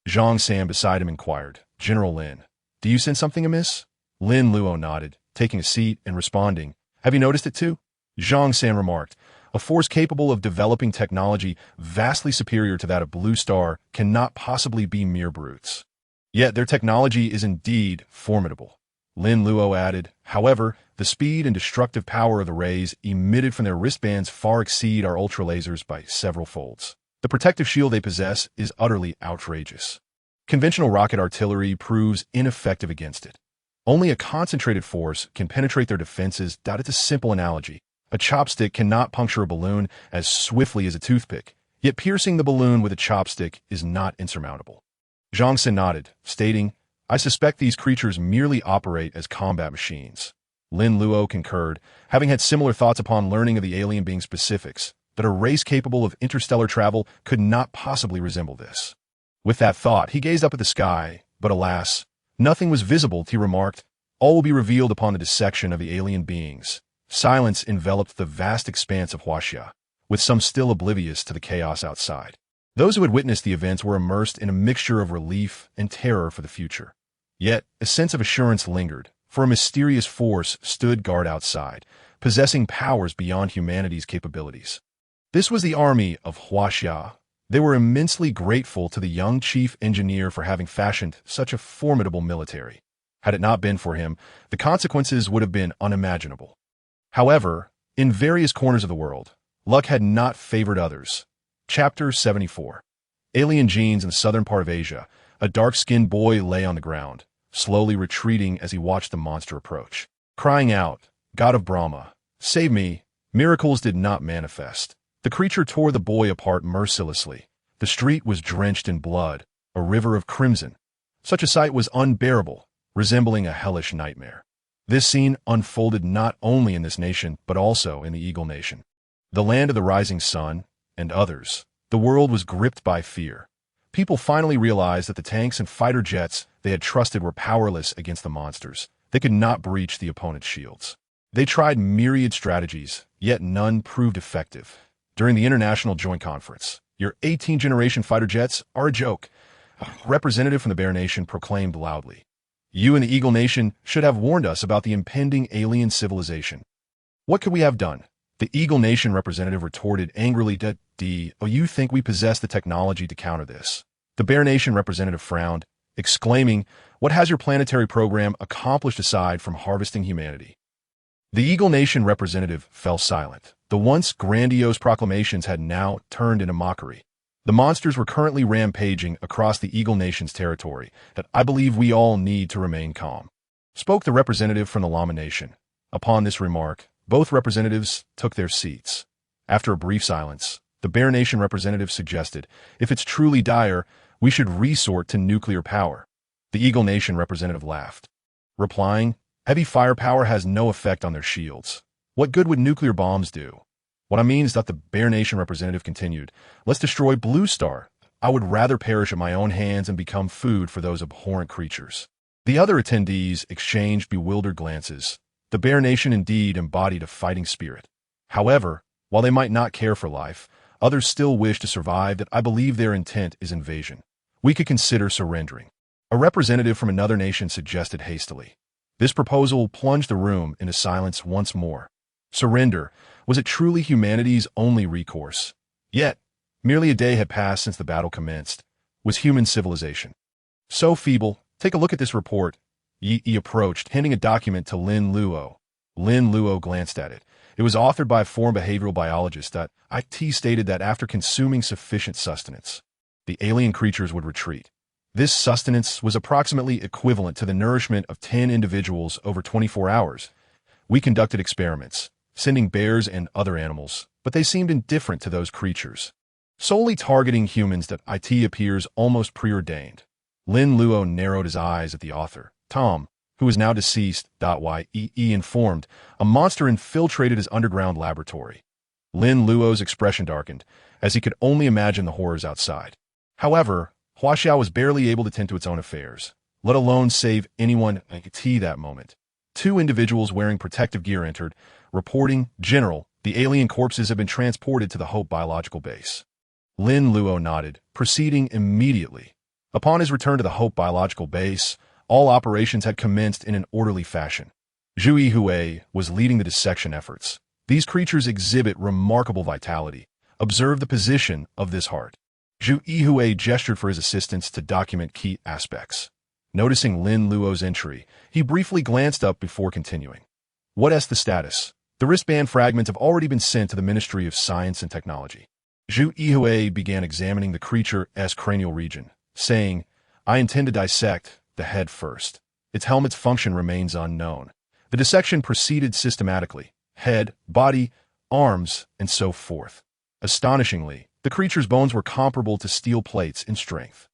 Zhang San beside him inquired, General Lin, do you sense something amiss? Lin Luo nodded, taking a seat and responding, have you noticed it too? Zhang San remarked, a force capable of developing technology vastly superior to that of Blue Star cannot possibly be mere brutes. Yet their technology is indeed formidable. Lin Luo added, however, the speed and destructive power of the rays emitted from their wristbands far exceed our ultralasers by several folds. The protective shield they possess is utterly outrageous. Conventional rocket artillery proves ineffective against it. Only a concentrated force can penetrate their defenses. It's a simple analogy. A chopstick cannot puncture a balloon as swiftly as a toothpick, yet piercing the balloon with a chopstick is not insurmountable. Zhang Xin nodded, stating, I suspect these creatures merely operate as combat machines. Lin Luo concurred, having had similar thoughts upon learning of the alien being's specifics, that a race capable of interstellar travel could not possibly resemble this. With that thought, he gazed up at the sky, but alas, nothing was visible. He remarked, all will be revealed upon the dissection of the alien beings. Silence enveloped the vast expanse of Huaxia, with some still oblivious to the chaos outside. Those who had witnessed the events were immersed in a mixture of relief and terror for the future. Yet, a sense of assurance lingered, for a mysterious force stood guard outside, possessing powers beyond humanity's capabilities. This was the army of Huaxia. They were immensely grateful to the young chief engineer for having fashioned such a formidable military. Had it not been for him, the consequences would have been unimaginable. However, in various corners of the world, luck had not favored others. Chapter 74. Alien genes in the southern part of Asia. A dark-skinned boy lay on the ground, slowly retreating as he watched the monster approach. Crying out, God of Brahma, save me, miracles did not manifest. The creature tore the boy apart mercilessly. The street was drenched in blood, a river of crimson. Such a sight was unbearable, resembling a hellish nightmare. This scene unfolded not only in this nation, but also in the Eagle Nation. The land of the rising sun, and others. The world was gripped by fear. People finally realized that the tanks and fighter jets they had trusted were powerless against the monsters. They could not breach the opponent's shields. They tried myriad strategies, yet none proved effective. During the International Joint Conference, your 18th-generation fighter jets are a joke. A representative from the Bear Nation proclaimed loudly. You and the Eagle Nation should have warned us about the impending alien civilization. What could we have done? The Eagle Nation representative retorted angrily, you think we possess the technology to counter this? The Bear Nation representative frowned, exclaiming, what has your planetary program accomplished aside from harvesting humanity? The Eagle Nation representative fell silent. The once grandiose proclamations had now turned into mockery. The monsters were currently rampaging across the Eagle Nation's territory. That I believe we all need to remain calm, spoke the representative from the Llama Nation. Upon this remark, both representatives took their seats. After a brief silence, the Bear Nation representative suggested, if it's truly dire, we should resort to nuclear power. The Eagle Nation representative laughed, replying, heavy firepower has no effect on their shields. What good would nuclear bombs do? What I mean is that the Bear Nation representative continued, let's destroy Blue Star. I would rather perish at my own hands and become food for those abhorrent creatures. The other attendees exchanged bewildered glances. The Bear Nation indeed embodied a fighting spirit. However, while they might not care for life, others still wish to survive. That I believe their intent is invasion. We could consider surrendering. A representative from another nation suggested hastily. This proposal plunged the room into silence once more. Surrender. Was it truly humanity's only recourse? Yet, merely a day had passed since the battle commenced. Was human civilization so feeble? Take a look at this report. Yi approached, handing a document to Lin Luo. Lin Luo glanced at it. It was authored by a foreign behavioral biologist. IT stated that after consuming sufficient sustenance, the alien creatures would retreat. This sustenance was approximately equivalent to the nourishment of 10 individuals over 24 hours. We conducted experiments, sending bears and other animals, but they seemed indifferent to those creatures. Solely targeting humans, that IT appears almost preordained. Lin Luo narrowed his eyes at the author. Tom, who is now deceased, Ye informed, a monster infiltrated his underground laboratory. Lin Luo's expression darkened, as he could only imagine the horrors outside. However, Huaxia was barely able to tend to its own affairs, let alone save anyone at that moment. 2 individuals wearing protective gear entered, reporting, General, the alien corpses have been transported to the Hope biological base. Lin Luo nodded, proceeding immediately. Upon his return to the Hope biological base, all operations had commenced in an orderly fashion. Zhu Yihui was leading the dissection efforts. These creatures exhibit remarkable vitality. Observe the position of this heart. Zhu Yihui gestured for his assistants to document key aspects. Noticing Lin Luo's entry, he briefly glanced up before continuing. What's the status? The wristband fragments have already been sent to the Ministry of Science and Technology. Zhu Yihue began examining the creature's cranial region, saying, I intend to dissect the head first. Its helmet's function remains unknown. The dissection proceeded systematically. Head, body, arms, and so forth. Astonishingly, the creature's bones were comparable to steel plates in strength.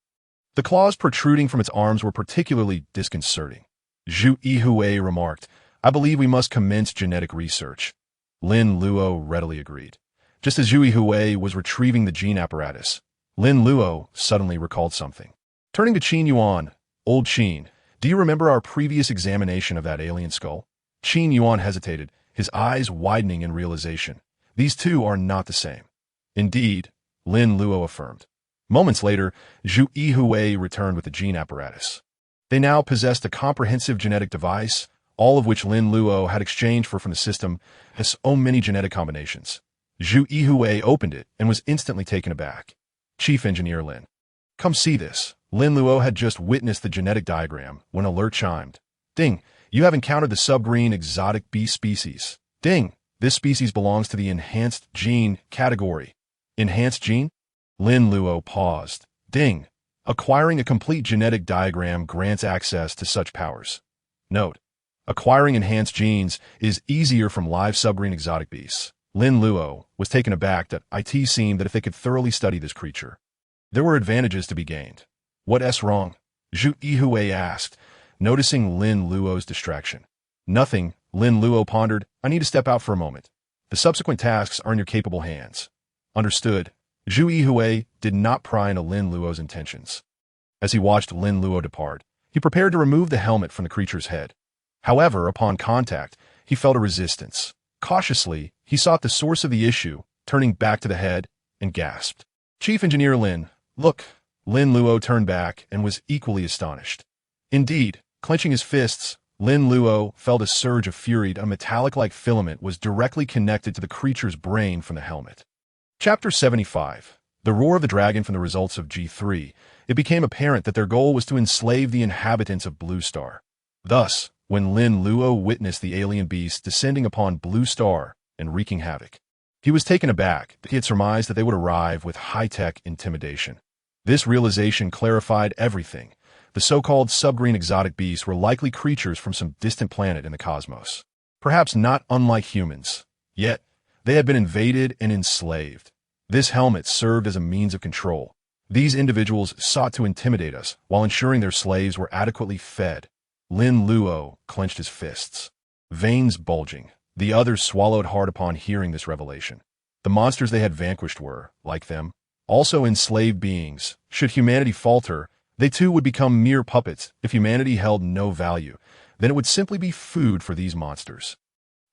The claws protruding from its arms were particularly disconcerting. Zhu Yihue remarked, I believe we must commence genetic research. Lin Luo readily agreed. Just as Zhu Yihue was retrieving the gene apparatus, Lin Luo suddenly recalled something. Turning to Qin Yuan, Old Qin, do you remember our previous examination of that alien skull? Qin Yuan hesitated, his eyes widening in realization. These two are not the same. Indeed, Lin Luo affirmed. Moments later, Zhu Yihue returned with the gene apparatus. They now possessed a comprehensive genetic device, all of which Lin Luo had exchanged from the system, has so many genetic combinations. Zhu Yihue opened it and was instantly taken aback. Chief Engineer Lin. Come see this. Lin Luo had just witnessed the genetic diagram when alert chimed. Ding, you have encountered the submarine exotic beast species. Ding, this species belongs to the enhanced gene category. Enhanced gene? Lin Luo paused. Ding, acquiring a complete genetic diagram grants access to such powers. Note, acquiring enhanced genes is easier from live submarine exotic beasts. Lin Luo was taken aback that it seemed that if they could thoroughly study this creature, there were advantages to be gained. What's wrong? Zhu Yihue asked, noticing Lin Luo's distraction. Nothing, Lin Luo pondered. I need to step out for a moment. The subsequent tasks are in your capable hands. Understood. Zhu Yihue did not pry into Lin Luo's intentions. As he watched Lin Luo depart, he prepared to remove the helmet from the creature's head. However, upon contact, he felt a resistance. Cautiously, he sought the source of the issue, turning back to the head, and gasped. Chief Engineer Lin, look. Lin Luo turned back and was equally astonished. Indeed, clenching his fists, Lin Luo felt a surge of fury. A metallic-like filament was directly connected to the creature's brain from the helmet. Chapter 75. The Roar of the Dragon. From the results of G3, it became apparent that their goal was to enslave the inhabitants of Blue Star. Thus, when Lin Luo witnessed the alien beast descending upon Blue Star and wreaking havoc, he was taken aback that he had surmised that they would arrive with high-tech intimidation. This realization clarified everything. The so-called submarine exotic beasts were likely creatures from some distant planet in the cosmos. Perhaps not unlike humans. Yet, they had been invaded and enslaved. This helmet served as a means of control. These individuals sought to intimidate us while ensuring their slaves were adequately fed. Lin Luo clenched his fists, veins bulging. The others swallowed hard upon hearing this revelation. The monsters they had vanquished were, like them, also enslaved beings. Should humanity falter, they too would become mere puppets. If humanity held no value, then it would simply be food for these monsters.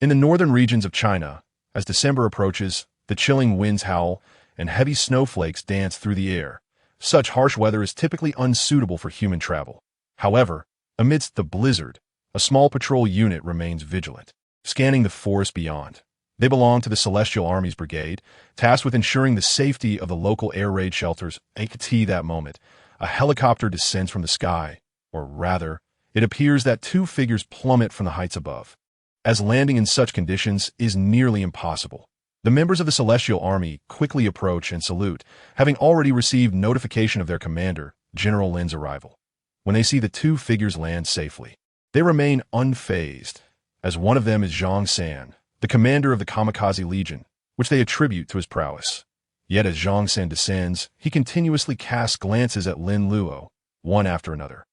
In the northern regions of China, as December approaches, the chilling winds howl and heavy snowflakes dance through the air. Such harsh weather is typically unsuitable for human travel. However, amidst the blizzard, a small patrol unit remains vigilant, scanning the forest beyond. They belong to the Celestial Army's brigade, tasked with ensuring the safety of the local air raid shelters. At that moment, a helicopter descends from the sky, or rather, it appears that two figures plummet from the heights above. As landing in such conditions is nearly impossible, the members of the Celestial Army quickly approach and salute, having already received notification of their commander, General Lin's arrival. When they see the two figures land safely, they remain unfazed, as one of them is Zhang San, the commander of the Kamikaze Legion, which they attribute to his prowess. Yet as Zhang San descends, he continuously casts glances at Lin Luo, one after another,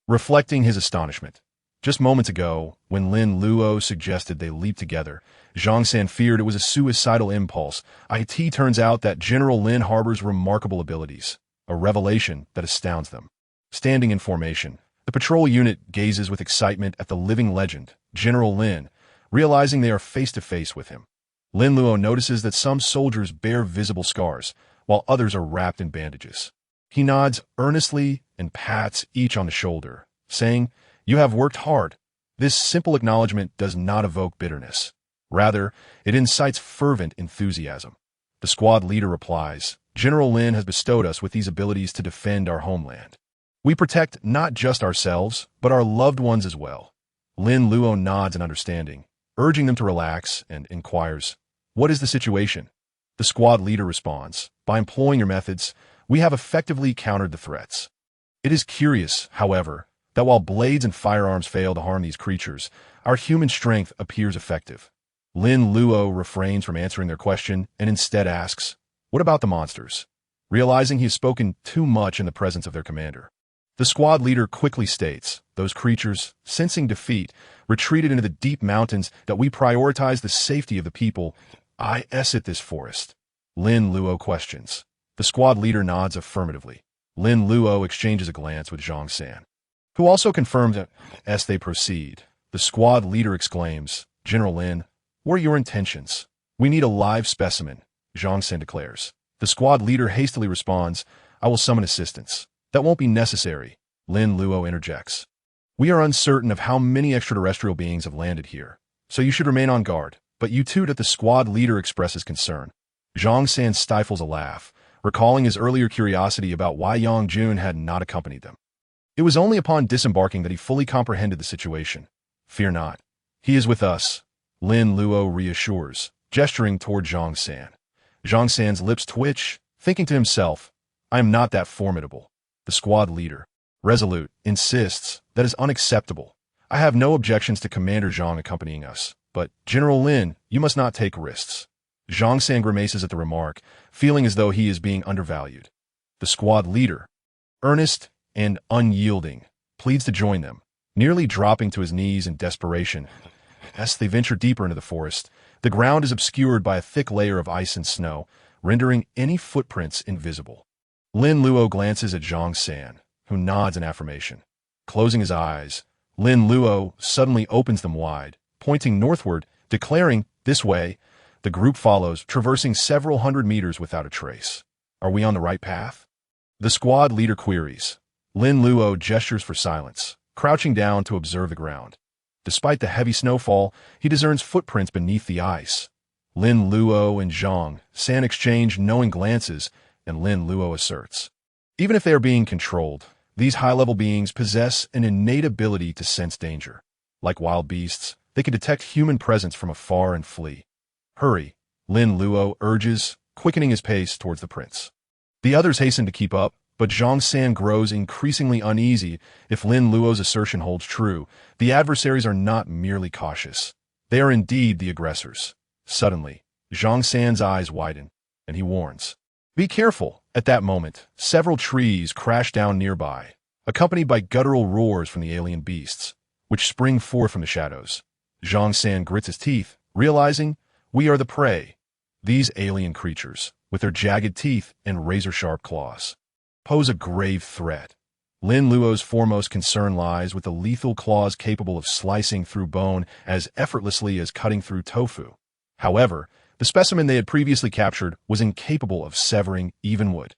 reflecting his astonishment. Just moments ago, when Lin Luo suggested they leap together, Zhang San feared it was a suicidal impulse. It turns out that General Lin harbors remarkable abilities, a revelation that astounds them. Standing in formation, the patrol unit gazes with excitement at the living legend, General Lin, realizing they are face-to-face with him. Lin Luo notices that some soldiers bear visible scars, while others are wrapped in bandages. He nods earnestly and pats each on the shoulder, saying, "You have worked hard." This simple acknowledgement does not evoke bitterness. Rather, it incites fervent enthusiasm. The squad leader replies, "General Lin has bestowed us with these abilities to defend our homeland. We protect not just ourselves, but our loved ones as well. Lin Luo nods in understanding, urging them to relax, and inquires, "What is the situation?" The squad leader responds, "By employing your methods, we have effectively countered the threats." It is curious, however, that while blades and firearms fail to harm these creatures, our human strength appears effective. Lin Luo refrains from answering their question and instead asks, "What about the monsters?" realizing he has spoken too much in the presence of their commander. The squad leader quickly states, "Those creatures, sensing defeat, retreated into the deep mountains that we prioritize the safety of the people. I exit this forest." Lin Luo questions. The squad leader nods affirmatively. Lin Luo exchanges a glance with Zhang San, who also confirms that as they proceed. The squad leader exclaims, "General Lin, what are your intentions? We need a live specimen," Zhang San declares. The squad leader hastily responds, "I will summon assistance." "That won't be necessary," Lin Luo interjects. "We are uncertain of how many extraterrestrial beings have landed here, so you should remain on guard." But you too, that the squad leader expresses concern. Zhang San stifles a laugh, recalling his earlier curiosity about why Yang Jun had not accompanied them. It was only upon disembarking that he fully comprehended the situation. "Fear not. He is with us," Lin Luo reassures, gesturing toward Zhang San. Zhang San's lips twitch, thinking to himself, "I am not that formidable." The squad leader, resolute, insists, "That is unacceptable. I have no objections to Commander Zhang accompanying us, but, General Lin, you must not take risks." Zhang San grimaces at the remark, feeling as though he is being undervalued. The squad leader, earnest and unyielding, pleads to join them, nearly dropping to his knees in desperation. As they venture deeper into the forest, the ground is obscured by a thick layer of ice and snow, rendering any footprints invisible. Lin Luo glances at Zhang San, who nods in affirmation. Closing his eyes, Lin Luo suddenly opens them wide, pointing northward, declaring, "This way." The group follows, traversing several hundred meters without a trace. "Are we on the right path?" The squad leader queries. Lin Luo gestures for silence, crouching down to observe the ground. Despite the heavy snowfall, he discerns footprints beneath the ice. Lin Luo and Zhang San exchange knowing glances, and Lin Luo asserts, "Even if they are being controlled, these high-level beings possess an innate ability to sense danger. Like wild beasts, they can detect human presence from afar and flee." "Hurry," Lin Luo urges, quickening his pace towards the prince. The others hasten to keep up, but Zhang San grows increasingly uneasy. If Lin Luo's assertion holds true, the adversaries are not merely cautious. They are indeed the aggressors. Suddenly, Zhang San's eyes widen, and he warns, "Be careful." At that moment, several trees crash down nearby, accompanied by guttural roars from the alien beasts, which spring forth from the shadows. Zhang San grits his teeth, realizing, "We are the prey." These alien creatures, with their jagged teeth and razor-sharp claws, pose a grave threat. Lin Luo's foremost concern lies with the lethal claws capable of slicing through bone as effortlessly as cutting through tofu. However, the specimen they had previously captured was incapable of severing even wood.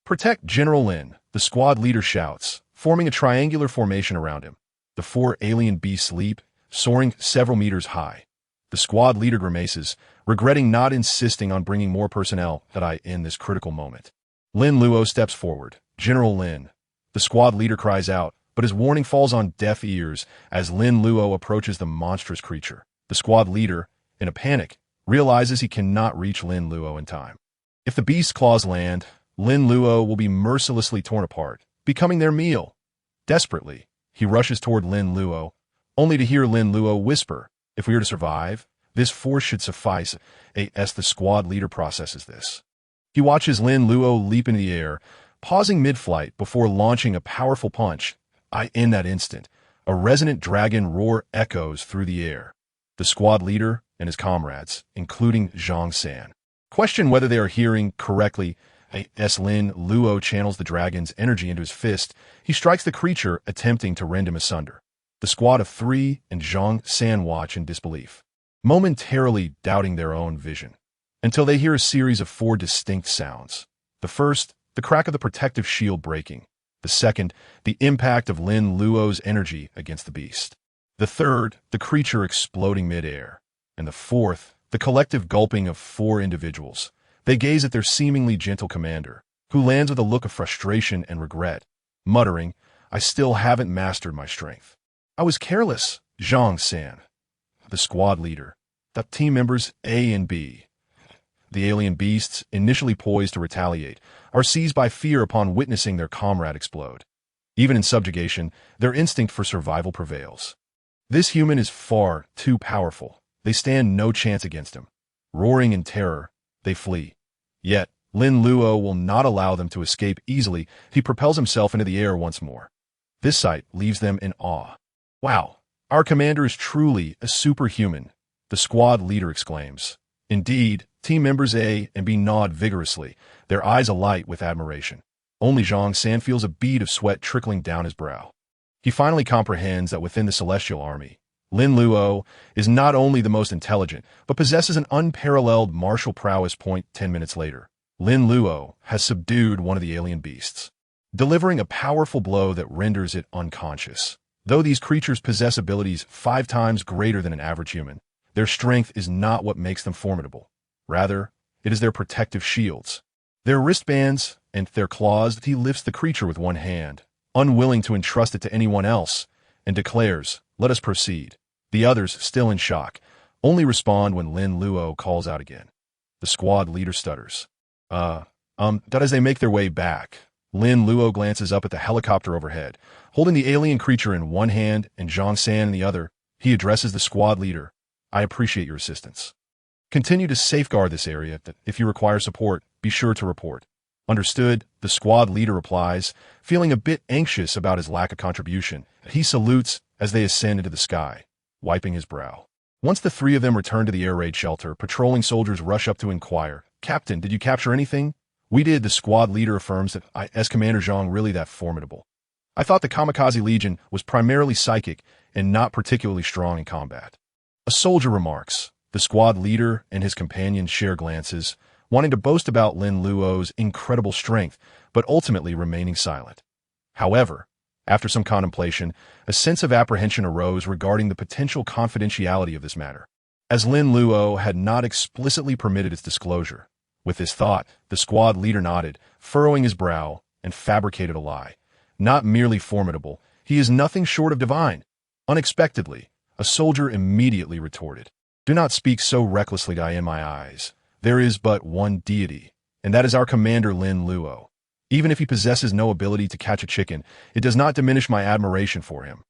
"Protect General Lin," the squad leader shouts, forming a triangular formation around him. The four alien beasts leap, soaring several meters high. The squad leader grimaces, regretting not insisting on bringing more personnel in this critical moment. Lin Luo steps forward. "General Lin." The squad leader cries out, but his warning falls on deaf ears as Lin Luo approaches the monstrous creature. The squad leader, in a panic, realizes he cannot reach Lin Luo in time. If the beast's claws land, Lin Luo will be mercilessly torn apart, becoming their meal. Desperately, he rushes toward Lin Luo, only to hear Lin Luo whisper, "If we are to survive, this force should suffice." As the squad leader processes this, he watches Lin Luo leap into the air, pausing mid-flight before launching a powerful punch. In that instant, a resonant dragon roar echoes through the air. The squad leader and his comrades, including Zhang San, question whether they are hearing correctly. As Lin Luo channels the dragon's energy into his fist, he strikes the creature, attempting to rend him asunder. The squad of three and Zhang San watch in disbelief, momentarily doubting their own vision, until they hear a series of four distinct sounds. The first, the crack of the protective shield breaking. The second, the impact of Lin Luo's energy against the beast. The third, the creature exploding mid-air. And the fourth, the collective gulping of four individuals. They gaze at their seemingly gentle commander, who lands with a look of frustration and regret, muttering, I still haven't mastered my strength. I was careless, Zhang San, the squad leader. The team members A and B, the alien beasts, initially poised to retaliate, are seized by fear upon witnessing their comrade explode. Even in subjugation, their instinct for survival prevails. This human is far too powerful. They stand no chance against him. Roaring in terror, they flee. Yet, Lin Luo will not allow them to escape easily. He propels himself into the air once more. This sight leaves them in awe. Wow, our commander is truly a superhuman, the squad leader exclaims. Indeed, team members A and B nod vigorously, their eyes alight with admiration. Only Zhang San feels a bead of sweat trickling down his brow. He finally comprehends that within the Celestial Army, Lin Luo is not only the most intelligent, but possesses an unparalleled martial prowess. 10 minutes later, Lin Luo has subdued one of the alien beasts, delivering a powerful blow that renders it unconscious. Though these creatures possess abilities 5 times greater than an average human, their strength is not what makes them formidable. Rather, it is their protective shields, their wristbands, and their claws. He lifts the creature with one hand, unwilling to entrust it to anyone else, and declares, "Let us proceed." The others, still in shock, only respond when Lin Luo calls out again. The squad leader stutters. As they make their way back, Lin Luo glances up at the helicopter overhead. Holding the alien creature in one hand and Zhang San in the other, he addresses the squad leader. "I appreciate your assistance. Continue to safeguard this area. If you require support, be sure to report." "Understood," the squad leader replies, feeling a bit anxious about his lack of contribution. He salutes as they ascend into the sky, wiping his brow. Once the 3 of them return to the air raid shelter, patrolling soldiers rush up to inquire, "Captain, did you capture anything?" "We did," the squad leader affirms that as Commander Zhang really that formidable. "I thought the Kamikaze Legion was primarily psychic and not particularly strong in combat." A soldier remarks. The squad leader and his companions share glances, wanting to boast about Lin Luo's incredible strength, but ultimately remaining silent. However, after some contemplation, a sense of apprehension arose regarding the potential confidentiality of this matter, as Lin Luo had not explicitly permitted its disclosure. With this thought, the squad leader nodded, furrowing his brow, and fabricated a lie. "Not merely formidable, he is nothing short of divine." Unexpectedly, a soldier immediately retorted, "Do not speak so recklessly, in my eyes. There is but one deity, and that is our commander Lin Luo. Even if he possesses no ability to catch a chicken, it does not diminish my admiration for him."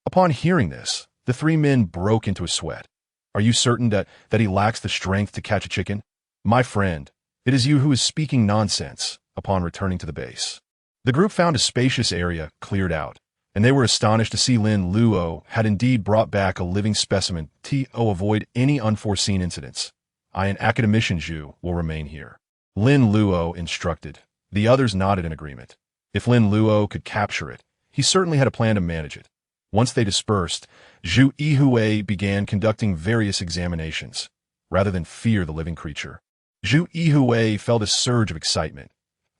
Upon hearing this, the 3 men broke into a sweat. "Are you certain that he lacks the strength to catch a chicken?" "My friend, it is you who is speaking nonsense." Upon returning to the base, the group found a spacious area cleared out, and they were astonished to see Lin Luo had indeed brought back a living specimen to avoid any unforeseen incidents. "I and Academician Zhu will remain here," Lin Luo instructed. The others nodded in agreement. If Lin Luo could capture it, he certainly had a plan to manage it. Once they dispersed, Zhu Yihui began conducting various examinations, rather than fear the living creature. Zhu Yihui felt a surge of excitement.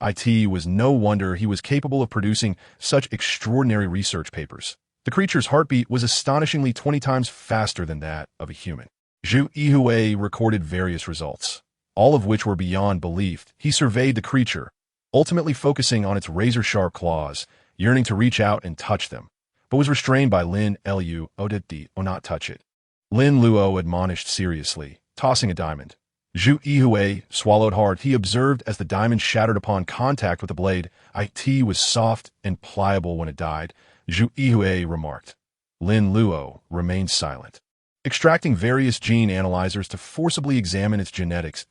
It was no wonder he was capable of producing such extraordinary research papers. The creature's heartbeat was astonishingly 20 times faster than that of a human. Zhu Yihui recorded various results, all of which were beyond belief. He surveyed the creature, ultimately focusing on its razor-sharp claws, yearning to reach out and touch them, but was restrained by Lin Luo. "O not touch it," Lin Luo admonished seriously, tossing a diamond. Zhu Yihui swallowed hard. He observed as the diamond shattered upon contact with the blade. It was soft and pliable when it died, Zhu Yihui remarked. Lin Luo remained silent, extracting various gene analyzers to forcibly examine its genetics.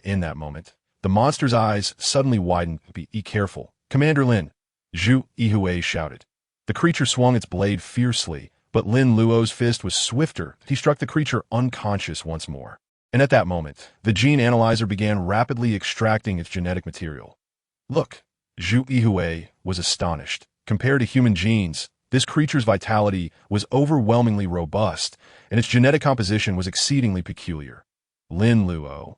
In that moment, the monster's eyes suddenly widened. "Be careful, Commander Lin," Zhu Yihui shouted. The creature swung its blade fiercely, but Lin Luo's fist was swifter. He struck the creature unconscious once more. And at that moment, the gene analyzer began rapidly extracting its genetic material. "Look," Zhu Yihui was astonished. Compared to human genes, this creature's vitality was overwhelmingly robust, and its genetic composition was exceedingly peculiar. Lin Luo,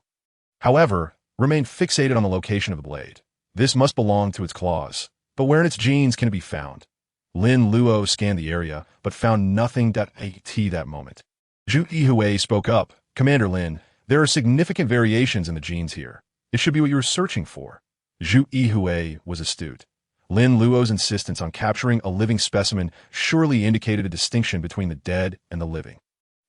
however, remained fixated on the location of the blade. This must belong to its claws, but where in its genes can it be found? Lin Luo scanned the area, but found nothing that moment. Zhu Yihui spoke up. "Commander Lin, there are significant variations in the genes here. It should be what you were searching for." Zhu Yihui was astute. Lin Luo's insistence on capturing a living specimen surely indicated a distinction between the dead and the living.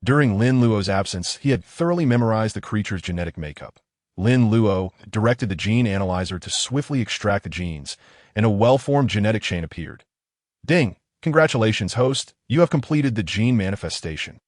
During Lin Luo's absence, he had thoroughly memorized the creature's genetic makeup. Lin Luo directed the gene analyzer to swiftly extract the genes, and a well-formed genetic chain appeared. Ding! Congratulations, host. You have completed the gene manifestation.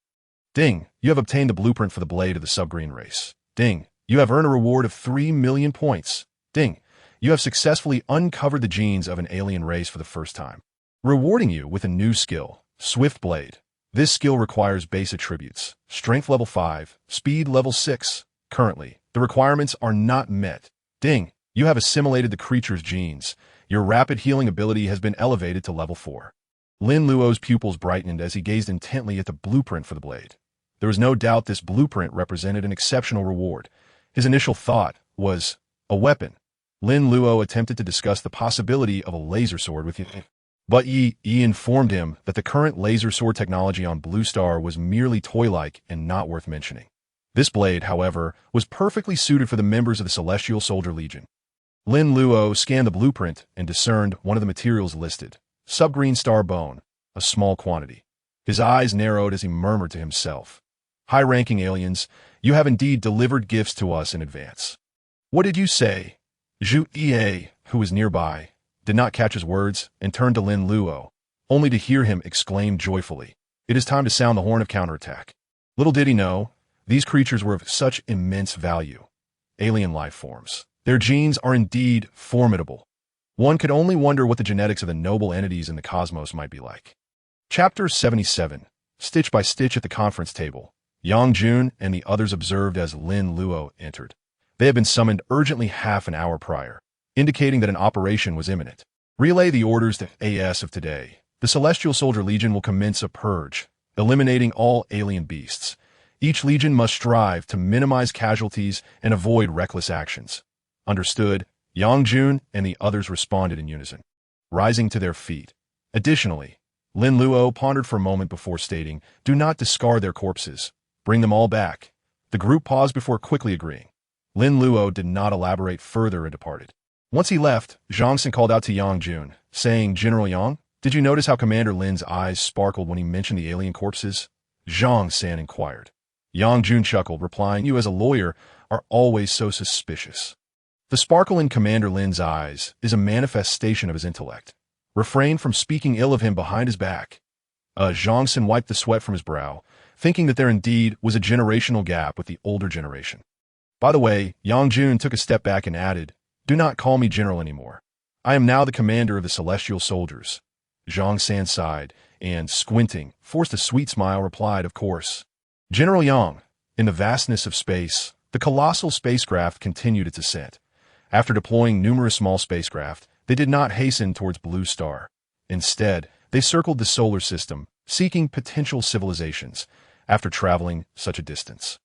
Ding! You have obtained the blueprint for the blade of the subgreen race. Ding! You have earned a reward of 3 million points. Ding! You have successfully uncovered the genes of an alien race for the first time, rewarding you with a new skill, Swift Blade. This skill requires base attributes, strength level 5, speed level 6. Currently, the requirements are not met. Ding! You have assimilated the creature's genes. Your rapid healing ability has been elevated to level 4. Lin Luo's pupils brightened as he gazed intently at the blueprint for the blade. There was no doubt this blueprint represented an exceptional reward. His initial thought was, a weapon. Lin Luo attempted to discuss the possibility of a laser sword with him, but Yi informed him that the current laser sword technology on Blue Star was merely toy-like and not worth mentioning. This blade, however, was perfectly suited for the members of the Celestial Soldier Legion. Lin Luo scanned the blueprint and discerned one of the materials listed, subgreen star bone, a small quantity. His eyes narrowed as he murmured to himself, high-ranking aliens, you have indeed delivered gifts to us in advance. What did you say? Zhu Ye, who was nearby, did not catch his words and turned to Lin Luo, only to hear him exclaim joyfully, it is time to sound the horn of counterattack. Little did he know, these creatures were of such immense value. Alien life forms. Their genes are indeed formidable. One could only wonder what the genetics of the noble entities in the cosmos might be like. Chapter 77. Stitch by stitch at the conference table. Yang Jun and the others observed as Lin Luo entered. They had been summoned urgently half an hour prior, indicating that an operation was imminent. Relay the orders to AS of today. The Celestial Soldier Legion will commence a purge, eliminating all alien beasts. Each legion must strive to minimize casualties and avoid reckless actions. Understood, Yang Jun and the others responded in unison, rising to their feet. Additionally, Lin Luo pondered for a moment before stating, do not discard their corpses. Bring them all back. The group paused before quickly agreeing. Lin Luo did not elaborate further and departed. Once he left, Zhang San called out to Yang Jun, saying, General Yang, did you notice how Commander Lin's eyes sparkled when he mentioned the alien corpses? Zhang San inquired. Yang Jun chuckled, replying, you as a lawyer are always so suspicious. The sparkle in Commander Lin's eyes is a manifestation of his intellect. Refrain from speaking ill of him behind his back. Zhang San wiped the sweat from his brow, thinking that there indeed was a generational gap with the older generation. By the way, Yang Jun took a step back and added, do not call me general anymore. I am now the commander of the Celestial Soldiers. Zhang San sighed, and, squinting, forced a sweet smile, replied, of course. General Yang, in the vastness of space, the colossal spacecraft continued its ascent. After deploying numerous small spacecraft, they did not hasten towards Blue Star. Instead, they circled the solar system, seeking potential civilizations, after traveling such a distance.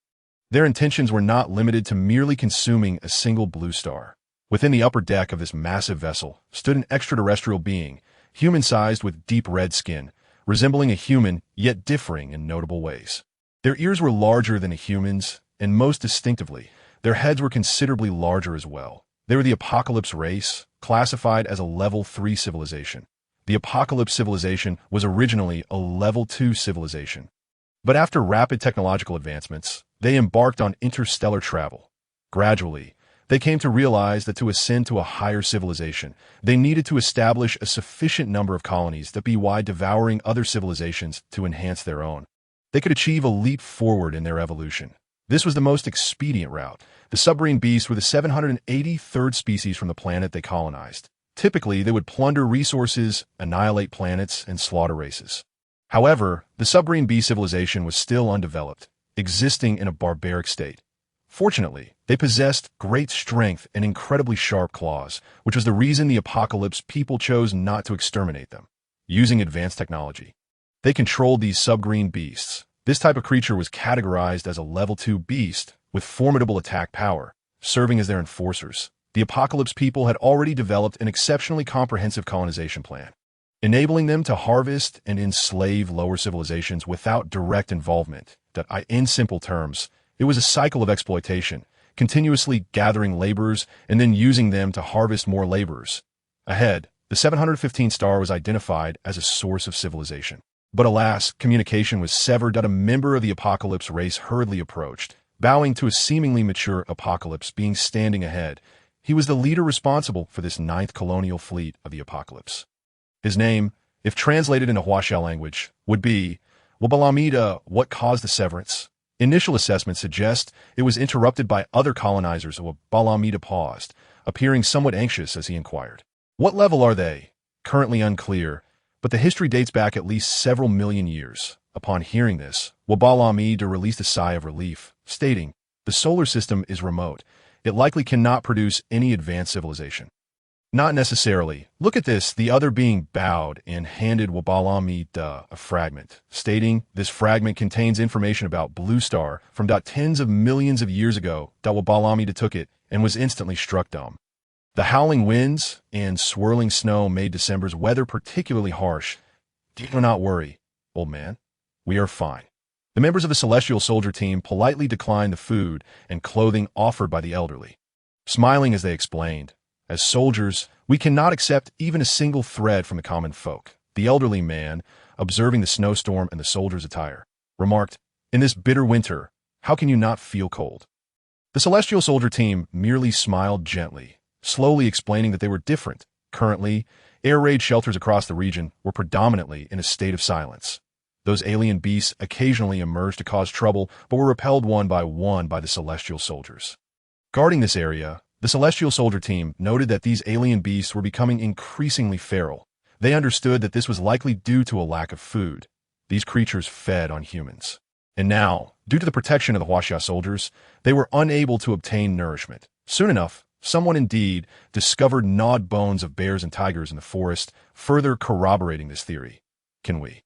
Their intentions were not limited to merely consuming a single blue star. Within the upper deck of this massive vessel stood an extraterrestrial being, human-sized with deep red skin, resembling a human yet differing in notable ways. Their ears were larger than a human's, and most distinctively, their heads were considerably larger as well. They were the Apocalypse race, classified as a Level 3 civilization. The Apocalypse civilization was originally a Level 2 civilization. But after rapid technological advancements, they embarked on interstellar travel. Gradually, they came to realize that to ascend to a higher civilization, they needed to establish a sufficient number of colonies that be wide, devouring other civilizations to enhance their own. They could achieve a leap forward in their evolution. This was the most expedient route. The submarine beasts were the 783rd species from the planet they colonized. Typically, they would plunder resources, annihilate planets, and slaughter races. However, the submarine beast civilization was still undeveloped, existing in a barbaric state. Fortunately, they possessed great strength and incredibly sharp claws, which was the reason the Apocalypse people chose not to exterminate them. Using advanced technology, they controlled these subgreen beasts. This type of creature was categorized as a Level 2 beast with formidable attack power, serving as their enforcers. The Apocalypse people had already developed an exceptionally comprehensive colonization plan, enabling them to harvest and enslave lower civilizations without direct involvement. In simple terms, it was a cycle of exploitation, continuously gathering laborers and then using them to harvest more laborers. Ahead, The 715 star was identified as a source of civilization. But alas, communication was severed. A member of the Apocalypse race hurriedly approached, bowing to a seemingly mature Apocalypse being standing ahead. He was the leader responsible for this 9th colonial fleet of the Apocalypse. His name, if translated into Huaxia language, would be Wabalamida. What caused the severance? Initial assessments suggest it was interrupted by other colonizers. Wabalamida paused, appearing somewhat anxious as he inquired. What level are they? Currently unclear, but the history dates back at least several million years. Upon hearing this, Wabalamida released a sigh of relief, stating, the solar system is remote. It likely cannot produce any advanced civilization. Not necessarily. Look at this. The other being bowed and handed Wabalamida a fragment, stating this fragment contains information about Blue Star from tens of millions of years ago. Wabalamida took it and was instantly struck dumb. The howling winds and swirling snow made December's weather particularly harsh. Do not worry, old man. We are fine. The members of the Celestial Soldier team politely declined the food and clothing offered by the elderly, smiling as they explained, as soldiers, we cannot accept even a single thread from the common folk. The elderly man, observing the snowstorm and the soldier's attire, remarked, in this bitter winter, how can you not feel cold? The Celestial Soldier team merely smiled gently, slowly explaining that they were different. Currently, air raid shelters across the region were predominantly in a state of silence. Those alien beasts occasionally emerged to cause trouble, but were repelled one by the Celestial Soldiers. Guarding this area, the Celestial Soldier team noted that these alien beasts were becoming increasingly feral. They understood that this was likely due to a lack of food. These creatures fed on humans. And now, due to the protection of the Huaxia soldiers, they were unable to obtain nourishment. Soon enough, someone indeed discovered gnawed bones of bears and tigers in the forest, further corroborating this theory. Can we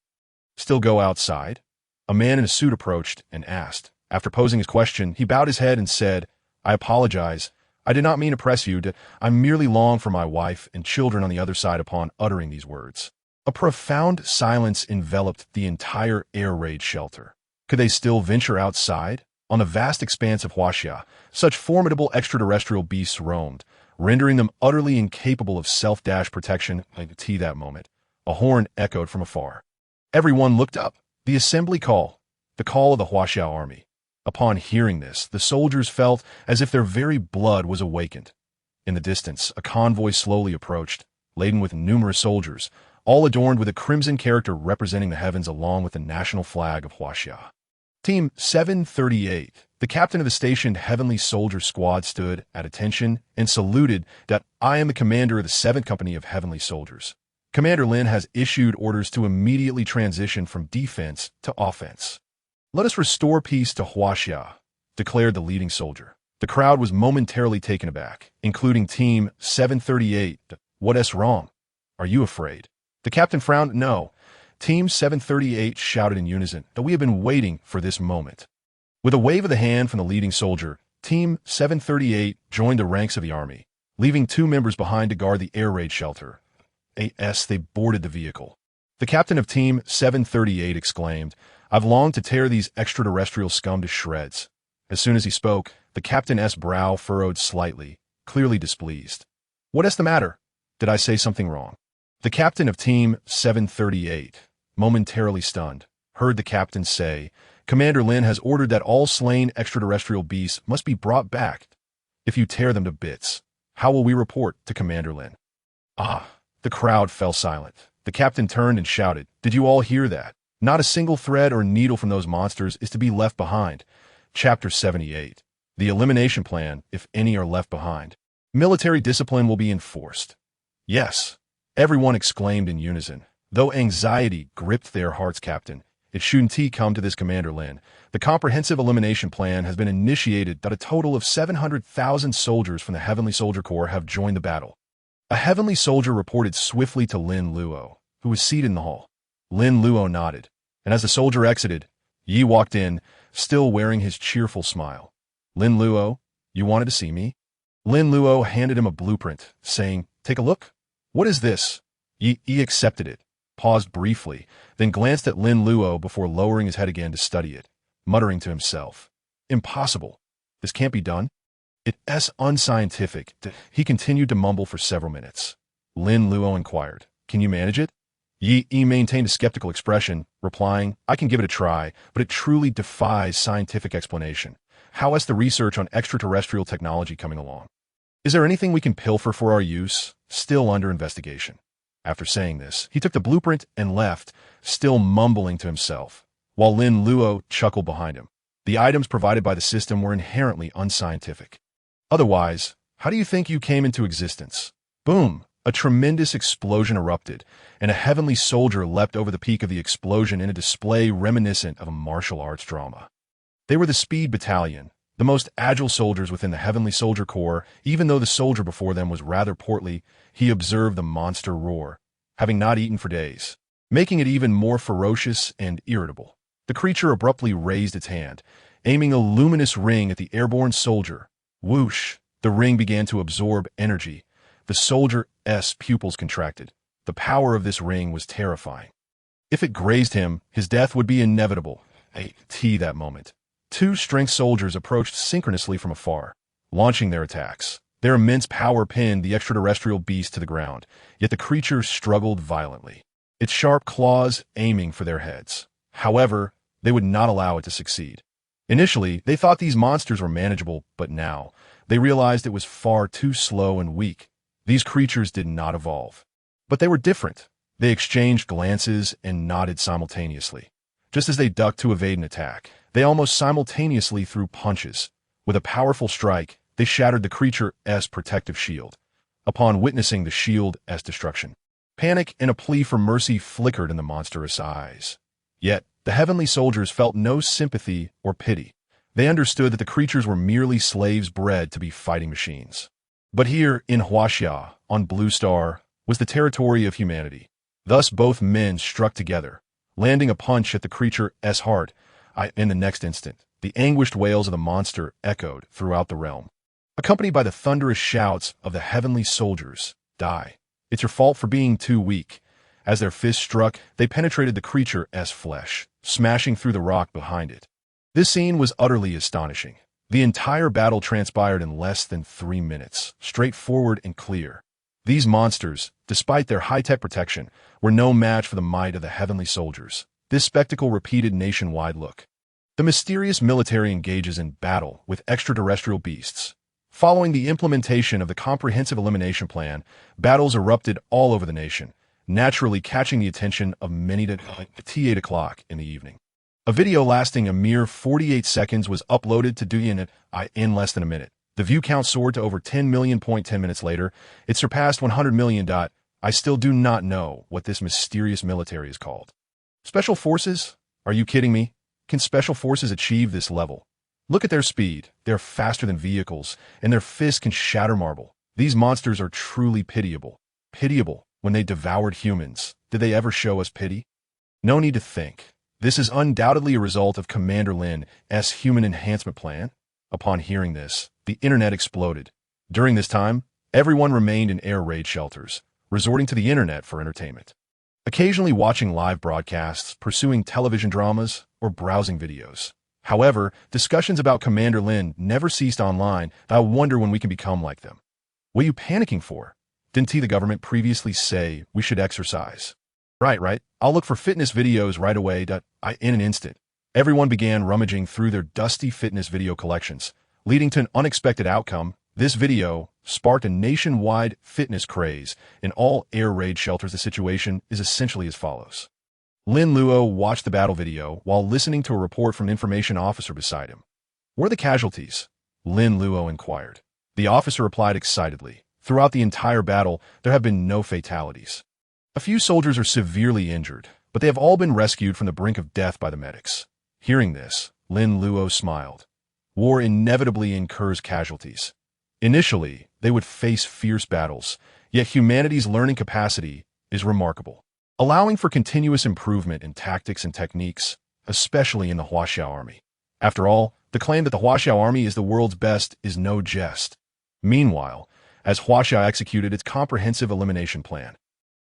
still go outside? A man in a suit approached and asked. After posing his question, he bowed his head and said, I apologize. I did not mean to press you. I merely long for my wife and children on the other side. Upon uttering these words, a profound silence enveloped the entire air raid shelter. Could they still venture outside? On the vast expanse of Huaxia, such formidable extraterrestrial beasts roamed, rendering them utterly incapable of self-protection. That moment, a horn echoed from afar. Everyone looked up. The assembly call, the call of the Huaxia army. Upon hearing this, the soldiers felt as if their very blood was awakened. In the distance, a convoy slowly approached, laden with numerous soldiers, all adorned with a crimson character representing the heavens along with the national flag of Huaxia. Team 738, the captain of the stationed Heavenly Soldier Squad, stood at attention and saluted that I am the commander of the 7th Company of Heavenly Soldiers. Commander Lin has issued orders to immediately transition from defense to offense. Let us restore peace to Huaxia, declared the leading soldier. The crowd was momentarily taken aback, including Team 738. What's wrong? Are you afraid? The captain frowned. No. Team 738 shouted in unison that we have been waiting for this moment. With a wave of the hand from the leading soldier, Team 738 joined the ranks of the army, leaving 2 members behind to guard the air raid shelter. They boarded the vehicle. The captain of Team 738 exclaimed, I've longed to tear these extraterrestrial scum to shreds. As soon as he spoke, the captain's brow furrowed slightly, clearly displeased. What's the matter? Did I say something wrong? The captain of Team 738, momentarily stunned, heard the captain say, Commander Lin has ordered that all slain extraterrestrial beasts must be brought back. If you tear them to bits, how will we report to Commander Lin? The crowd fell silent. The captain turned and shouted, Did you all hear that? Not a single thread or needle from those monsters is to be left behind. Chapter 78. The elimination plan, if any are left behind. Military discipline will be enforced. Yes, everyone exclaimed in unison. Though anxiety gripped their hearts, Captain, it shouldn't come to this, Commander Lin. The comprehensive elimination plan has been initiated that a total of 700,000 soldiers from the Heavenly Soldier Corps have joined the battle. A Heavenly Soldier reported swiftly to Lin Luo, who was seated in the hall. Lin Luo nodded, and as the soldier exited, Yi walked in, still wearing his cheerful smile. Lin Luo, you wanted to see me? Lin Luo handed him a blueprint, saying, Take a look. What is this? Yi accepted it, paused briefly, then glanced at Lin Luo before lowering his head again to study it, muttering to himself, Impossible. This can't be done. It's unscientific. He continued to mumble for several minutes. Lin Luo inquired. Can you manage it? Yi maintained a skeptical expression, replying, I can give it a try, but it truly defies scientific explanation. How is the research on extraterrestrial technology coming along? Is there anything we can pilfer for our use? Still under investigation. After saying this, he took the blueprint and left, still mumbling to himself, while Lin Luo chuckled behind him. The items provided by the system were inherently unscientific. Otherwise, how do you think you came into existence? Boom! A tremendous explosion erupted, and a heavenly soldier leapt over the peak of the explosion in a display reminiscent of a martial arts drama. They were the Speed Battalion, the most agile soldiers within the Heavenly Soldier Corps. Even though the soldier before them was rather portly, he observed the monster roar, having not eaten for days, making it even more ferocious and irritable. The creature abruptly raised its hand, aiming a luminous ring at the airborne soldier. Whoosh! The ring began to absorb energy. The soldier's pupils contracted. The power of this ring was terrifying. If it grazed him, his death would be inevitable. That moment. Two strength soldiers approached synchronously from afar, launching their attacks. Their immense power pinned the extraterrestrial beast to the ground, yet the creature struggled violently, its sharp claws aiming for their heads. However, they would not allow it to succeed. Initially, they thought these monsters were manageable, but now, they realized it was far too slow and weak. These creatures did not evolve. But they were different. They exchanged glances and nodded simultaneously. Just as they ducked to evade an attack, they almost simultaneously threw punches. With a powerful strike, they shattered the creature's protective shield. Upon witnessing the shield's destruction, panic and a plea for mercy flickered in the monstrous eyes. Yet, the heavenly soldiers felt no sympathy or pity. They understood that the creatures were merely slaves bred to be fighting machines. But here, in Huaxia, on Blue Star, was the territory of humanity. Thus both men struck together, landing a punch at the creature's heart. In the next instant, the anguished wails of the monster echoed throughout the realm, accompanied by the thunderous shouts of the heavenly soldiers. Die. It's your fault for being too weak. As their fists struck, they penetrated the creature's flesh, smashing through the rock behind it. This scene was utterly astonishing. The entire battle transpired in less than 3 minutes, straightforward and clear. These monsters, despite their high-tech protection, were no match for the might of the heavenly soldiers. This spectacle repeated nationwide. Look. The mysterious military engages in battle with extraterrestrial beasts. Following the implementation of the comprehensive elimination plan, battles erupted all over the nation, naturally catching the attention of many at 8 o'clock in the evening. A video lasting a mere 48 seconds was uploaded to Douyin in less than a minute. The view count soared to over 10 million. 10 minutes later, it surpassed 100 million. I still do not know what this mysterious military is called. Special Forces? Are you kidding me? Can Special Forces achieve this level? Look at their speed. They're faster than vehicles, and their fists can shatter marble. These monsters are truly pitiable. Pitiable. When they devoured humans, did they ever show us pity? No need to think. This is undoubtedly a result of Commander Lin's human enhancement plan. Upon hearing this, the internet exploded. During this time, everyone remained in air raid shelters, resorting to the internet for entertainment. Occasionally watching live broadcasts, pursuing television dramas, or browsing videos. However, discussions about Commander Lin never ceased online. I wonder when we can become like them. What are you panicking for? Didn't the government previously say we should exercise? Right. I'll look for fitness videos right away. In an instant, everyone began rummaging through their dusty fitness video collections, leading to an unexpected outcome. This video sparked a nationwide fitness craze in all air raid shelters. The situation is essentially as follows. Lin Luo watched the battle video while listening to a report from an information officer beside him. Were the casualties? Lin Luo inquired. The officer replied excitedly. Throughout the entire battle, there have been no fatalities. A few soldiers are severely injured, but they have all been rescued from the brink of death by the medics. Hearing this, Lin Luo smiled. War inevitably incurs casualties. Initially, they would face fierce battles, yet humanity's learning capacity is remarkable, allowing for continuous improvement in tactics and techniques, especially in the Huaxia army. After all, the claim that the Huaxia army is the world's best is no jest. Meanwhile, as Huaxia executed its comprehensive elimination plan,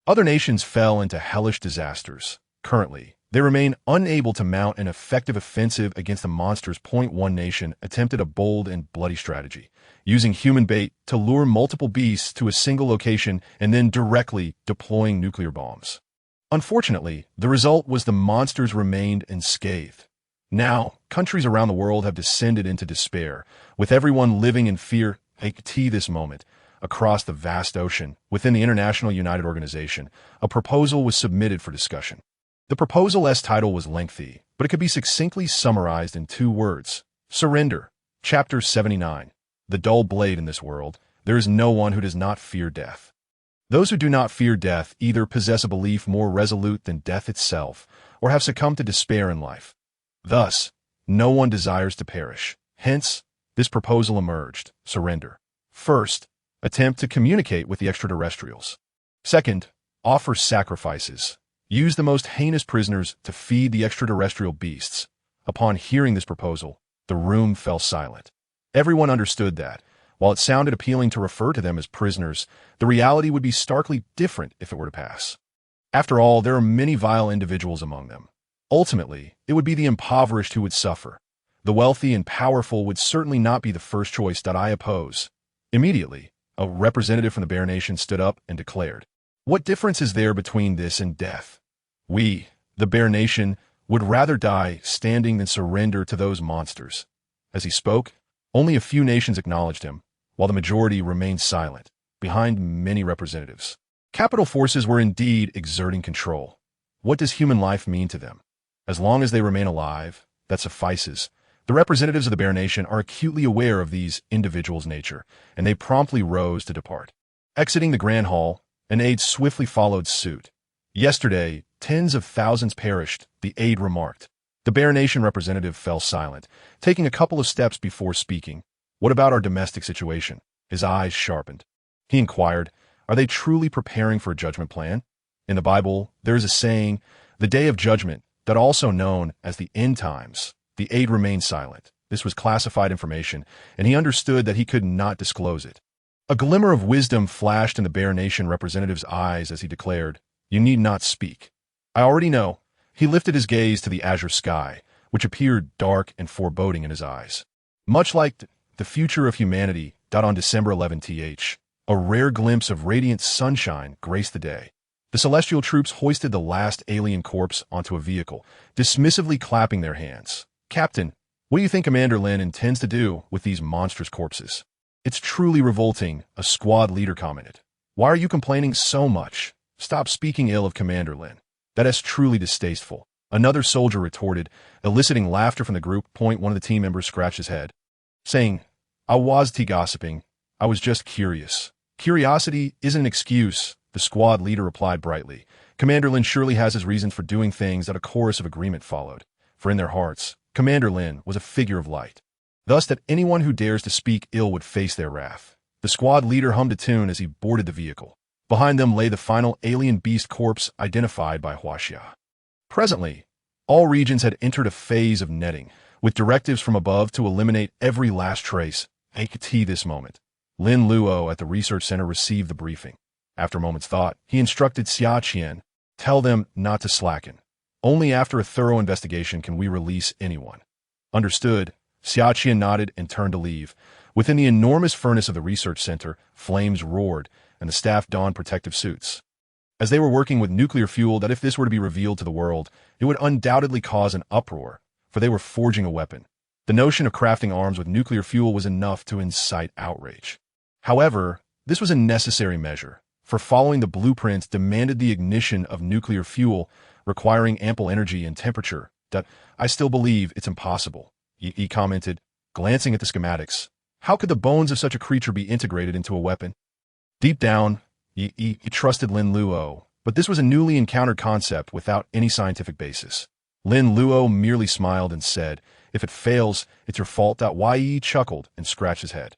other nations fell into hellish disasters. Currently, They remain unable to mount an effective offensive against the monsters. One nation attempted a bold and bloody strategy, using human bait to lure multiple beasts to a single location and then directly deploying nuclear bombs. Unfortunately, the result was the monsters remained unscathed. Now, countries around the world have descended into despair, with everyone living in fear. This moment, across the vast ocean, within the International United Organization, a proposal was submitted for discussion. The proposal's title was lengthy, but it could be succinctly summarized in 2 words. Surrender. Chapter 79. The dull blade in this world. There is no one who does not fear death. Those who do not fear death either possess a belief more resolute than death itself, or have succumbed to despair in life. Thus, no one desires to perish. Hence, this proposal emerged. Surrender. First, attempt to communicate with the extraterrestrials. Second, offer sacrifices. Use the most heinous prisoners to feed the extraterrestrial beasts. Upon hearing this proposal, the room fell silent. Everyone understood that, while it sounded appealing to refer to them as prisoners, the reality would be starkly different if it were to pass. After all, there are many vile individuals among them. Ultimately, it would be the impoverished who would suffer. The wealthy and powerful would certainly not be the first choice that I oppose. Immediately, a representative from the Bear Nation stood up and declared, "What difference is there between this and death? We, the Bear Nation, would rather die standing than surrender to those monsters." As he spoke, only a few nations acknowledged him, while the majority remained silent, behind many representatives. Capital forces were indeed exerting control. What does human life mean to them? As long as they remain alive, that suffices. The representatives of the Bear Nation are acutely aware of these individuals' nature, and they promptly rose to depart. Exiting the Grand Hall, an aide swiftly followed suit. "Yesterday, tens of thousands perished," the aide remarked. The Bear Nation representative fell silent, taking a couple of steps before speaking. "What about our domestic situation?" His eyes sharpened. He inquired, "Are they truly preparing for a judgment plan?" In the Bible, there is a saying, "the day of judgment," that also known as the end times. The aide remained silent. This was classified information, and he understood that he could not disclose it. A glimmer of wisdom flashed in the Bear Nation representative's eyes as he declared, "You need not speak. I already know." He lifted his gaze to the azure sky, which appeared dark and foreboding in his eyes. Much like the future of humanity, on December 11th, a rare glimpse of radiant sunshine graced the day. The celestial troops hoisted the last alien corpse onto a vehicle, dismissively clapping their hands. "Captain, what do you think Commander Lin intends to do with these monstrous corpses?" "It's truly revolting," a squad leader commented. "Why are you complaining so much? Stop speaking ill of Commander Lin. That is truly distasteful," another soldier retorted, eliciting laughter from the group. One of the team members scratched his head, saying, "I wasn't gossiping. I was just curious." "Curiosity isn't an excuse," the squad leader replied brightly. "Commander Lin surely has his reasons for doing things." That a chorus of agreement followed, for in their hearts, Commander Lin was a figure of light. Thus that anyone who dares to speak ill would face their wrath. The squad leader hummed a tune as he boarded the vehicle. Behind them lay the final alien beast corpse identified by Huaxia. Presently, all regions had entered a phase of netting, with directives from above to eliminate every last trace. This moment, Lin Luo at the research center received the briefing. After a moment's thought, he instructed Xiaqian, "Tell them not to slacken. Only after a thorough investigation can we release anyone." "Understood." Xiaqian nodded and turned to leave. Within the enormous furnace of the research center, flames roared, and the staff donned protective suits. As they were working with nuclear fuel that if this were to be revealed to the world, it would undoubtedly cause an uproar, for they were forging a weapon. The notion of crafting arms with nuclear fuel was enough to incite outrage. However, this was a necessary measure, for following the blueprints demanded the ignition of nuclear fuel, requiring ample energy and temperature. "That I still believe it's impossible," he commented, glancing at the schematics. "How could the bones of such a creature be integrated into a weapon?" Deep down, he trusted Lin Luo, but this was a newly encountered concept without any scientific basis. Lin Luo merely smiled and said, "If it fails, it's your fault." Yi chuckled and scratched his head.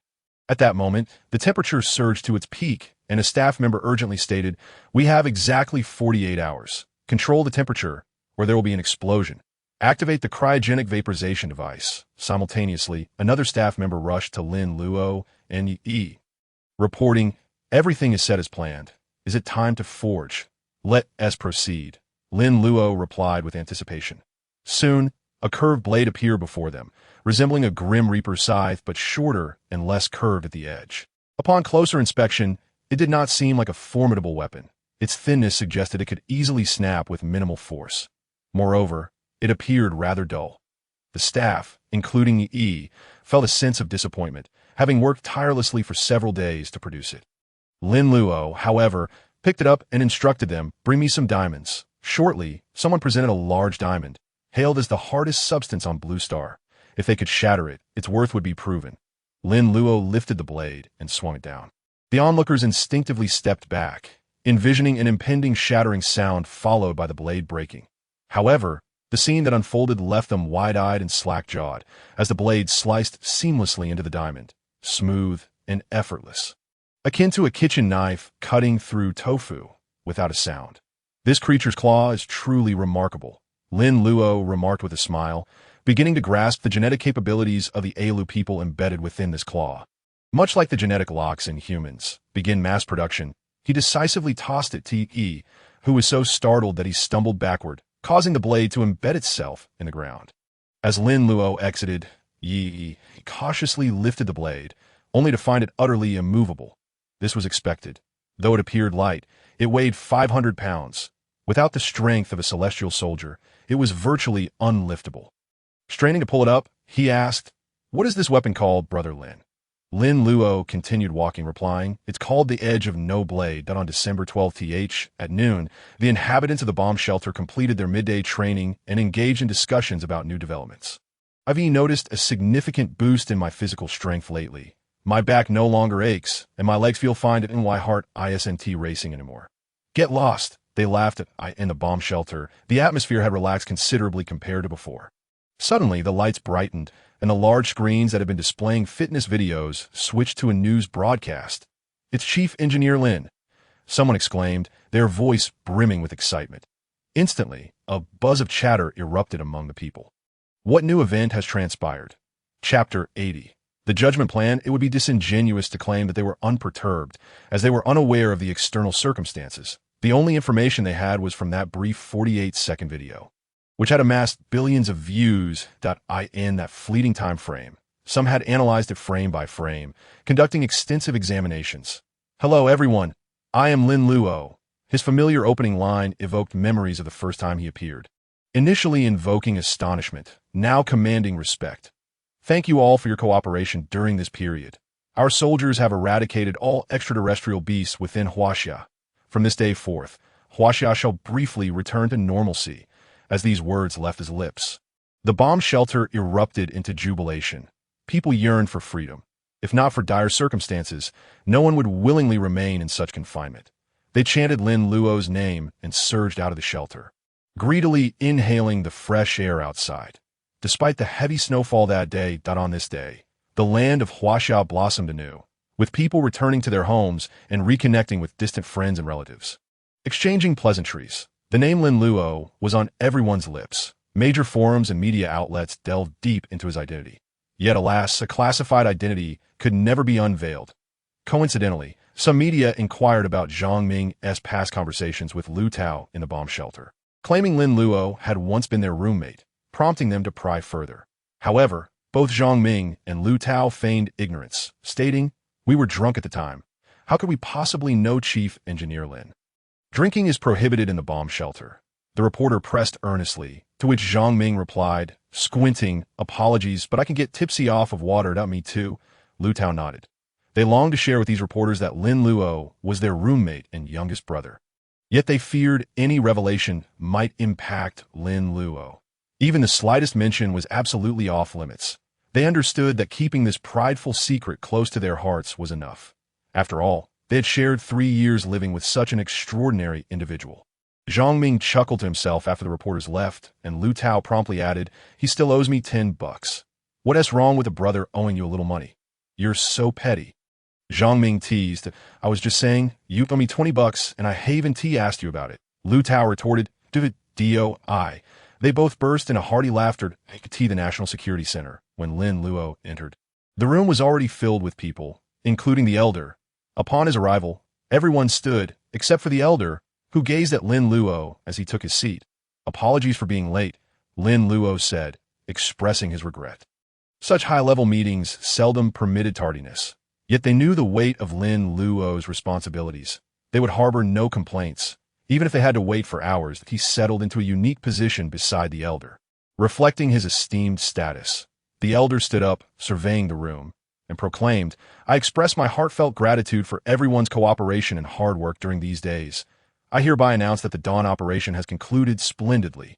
At that moment, the temperature surged to its peak, and a staff member urgently stated, "We have exactly 48 hours. Control the temperature, or there will be an explosion. Activate the cryogenic vaporization device." Simultaneously, another staff member rushed to Lin Luo and reporting, "Everything is set as planned. Is it time to forge? Let us proceed." Lin Luo replied with anticipation. Soon, a curved blade appeared before them, resembling a grim reaper's scythe but shorter and less curved at the edge. Upon closer inspection, it did not seem like a formidable weapon. Its thinness suggested it could easily snap with minimal force. Moreover, it appeared rather dull. The staff, including Yi, felt a sense of disappointment, having worked tirelessly for several days to produce it. Lin Luo, however, picked it up and instructed them, "Bring me some diamonds." Shortly, someone presented a large diamond, hailed as the hardest substance on Blue Star. If they could shatter it, its worth would be proven. Lin Luo lifted the blade and swung it down. The onlookers instinctively stepped back, envisioning an impending shattering sound followed by the blade breaking. However, the scene that unfolded left them wide-eyed and slack-jawed as the blade sliced seamlessly into the diamond, smooth and effortless, akin to a kitchen knife cutting through tofu without a sound. This creature's claw is truly remarkable, Lin Luo remarked with a smile, beginning to grasp the genetic capabilities of the Alu people embedded within this claw. Much like the genetic locks in humans begin mass production, he decisively tossed it to Yi, who was so startled that he stumbled backward, causing the blade to embed itself in the ground. As Lin Luo exited, Yi cautiously lifted the blade, only to find it utterly immovable. This was expected. Though it appeared light, it weighed 500 pounds. Without the strength of a celestial soldier, it was virtually unliftable. Straining to pull it up, he asked, "What is this weapon called, Brother Lin?" Lin Luo continued walking, replying, "It's called the Edge of No Blade." On December 12th at noon, the inhabitants of the bomb shelter completed their midday training and engaged in discussions about new developments. "I've noticed a significant boost in my physical strength lately. My back no longer aches, and my legs feel fine and my heart isn't racing anymore." "Get lost," they laughed in the bomb shelter. The atmosphere had relaxed considerably compared to before. Suddenly, the lights brightened, and the large screens that had been displaying fitness videos switched to a news broadcast. "It's Chief Engineer Lin," someone exclaimed, their voice brimming with excitement. Instantly, a buzz of chatter erupted among the people. What new event has transpired? Chapter 80. The judgment plan. It would be disingenuous to claim that they were unperturbed, as they were unaware of the external circumstances. The only information they had was from that brief 48-second video, which had amassed billions of views in that fleeting time frame. Some had analyzed it frame by frame, conducting extensive examinations. "Hello, everyone. I am Lin Luo." His familiar opening line evoked memories of the first time he appeared. Initially invoking astonishment, now commanding respect. "Thank you all for your cooperation during this period. Our soldiers have eradicated all extraterrestrial beasts within Huaxia. From this day forth, Huaxia shall briefly return to normalcy." As these words left his lips, the bomb shelter erupted into jubilation. People yearned for freedom. If not for dire circumstances, no one would willingly remain in such confinement. They chanted Lin Luo's name and surged out of the shelter, greedily inhaling the fresh air outside. Despite the heavy snowfall that day, on this day, the land of Huaxia blossomed anew, with people returning to their homes and reconnecting with distant friends and relatives, exchanging pleasantries. The name Lin Luo was on everyone's lips. Major forums and media outlets delved deep into his identity. Yet alas, a classified identity could never be unveiled. Coincidentally, some media inquired about Zhang Ming's past conversations with Lu Tao in the bomb shelter, claiming Lin Luo had once been their roommate, prompting them to pry further. However, both Zhang Ming and Lu Tao feigned ignorance, stating, "We were drunk at the time. How could we possibly know Chief Engineer Lin?" "Drinking is prohibited in the bomb shelter," the reporter pressed earnestly, to which Zhang Ming replied, squinting, "Apologies, but I can get tipsy off of water, me too." Lu Tao nodded. They longed to share with these reporters that Lin Luo was their roommate and youngest brother. Yet they feared any revelation might impact Lin Luo. Even the slightest mention was absolutely off limits. They understood that keeping this prideful secret close to their hearts was enough. After all, they had shared 3 years living with such an extraordinary individual. Zhang Ming chuckled to himself after the reporters left, and Lu Tao promptly added, "He still owes me $10. What's wrong with a brother owing you a little money? You're so petty." Zhang Ming teased, "I was just saying, you owe me $20 and I haven't asked you about it." Lu Tao retorted, "DOI." They both burst into hearty laughter at the National Security Center when Lin Luo entered. The room was already filled with people, including the elder. Upon his arrival, everyone stood, except for the elder, who gazed at Lin Luo as he took his seat. "Apologies for being late," Lin Luo said, expressing his regret. Such high-level meetings seldom permitted tardiness. Yet they knew the weight of Lin Luo's responsibilities. They would harbor no complaints. Even if they had to wait for hours, he settled into a unique position beside the elder. Reflecting his esteemed status, the elder stood up, surveying the room, and proclaimed, "I express my heartfelt gratitude for everyone's cooperation and hard work during these days. I hereby announce that the dawn operation has concluded splendidly.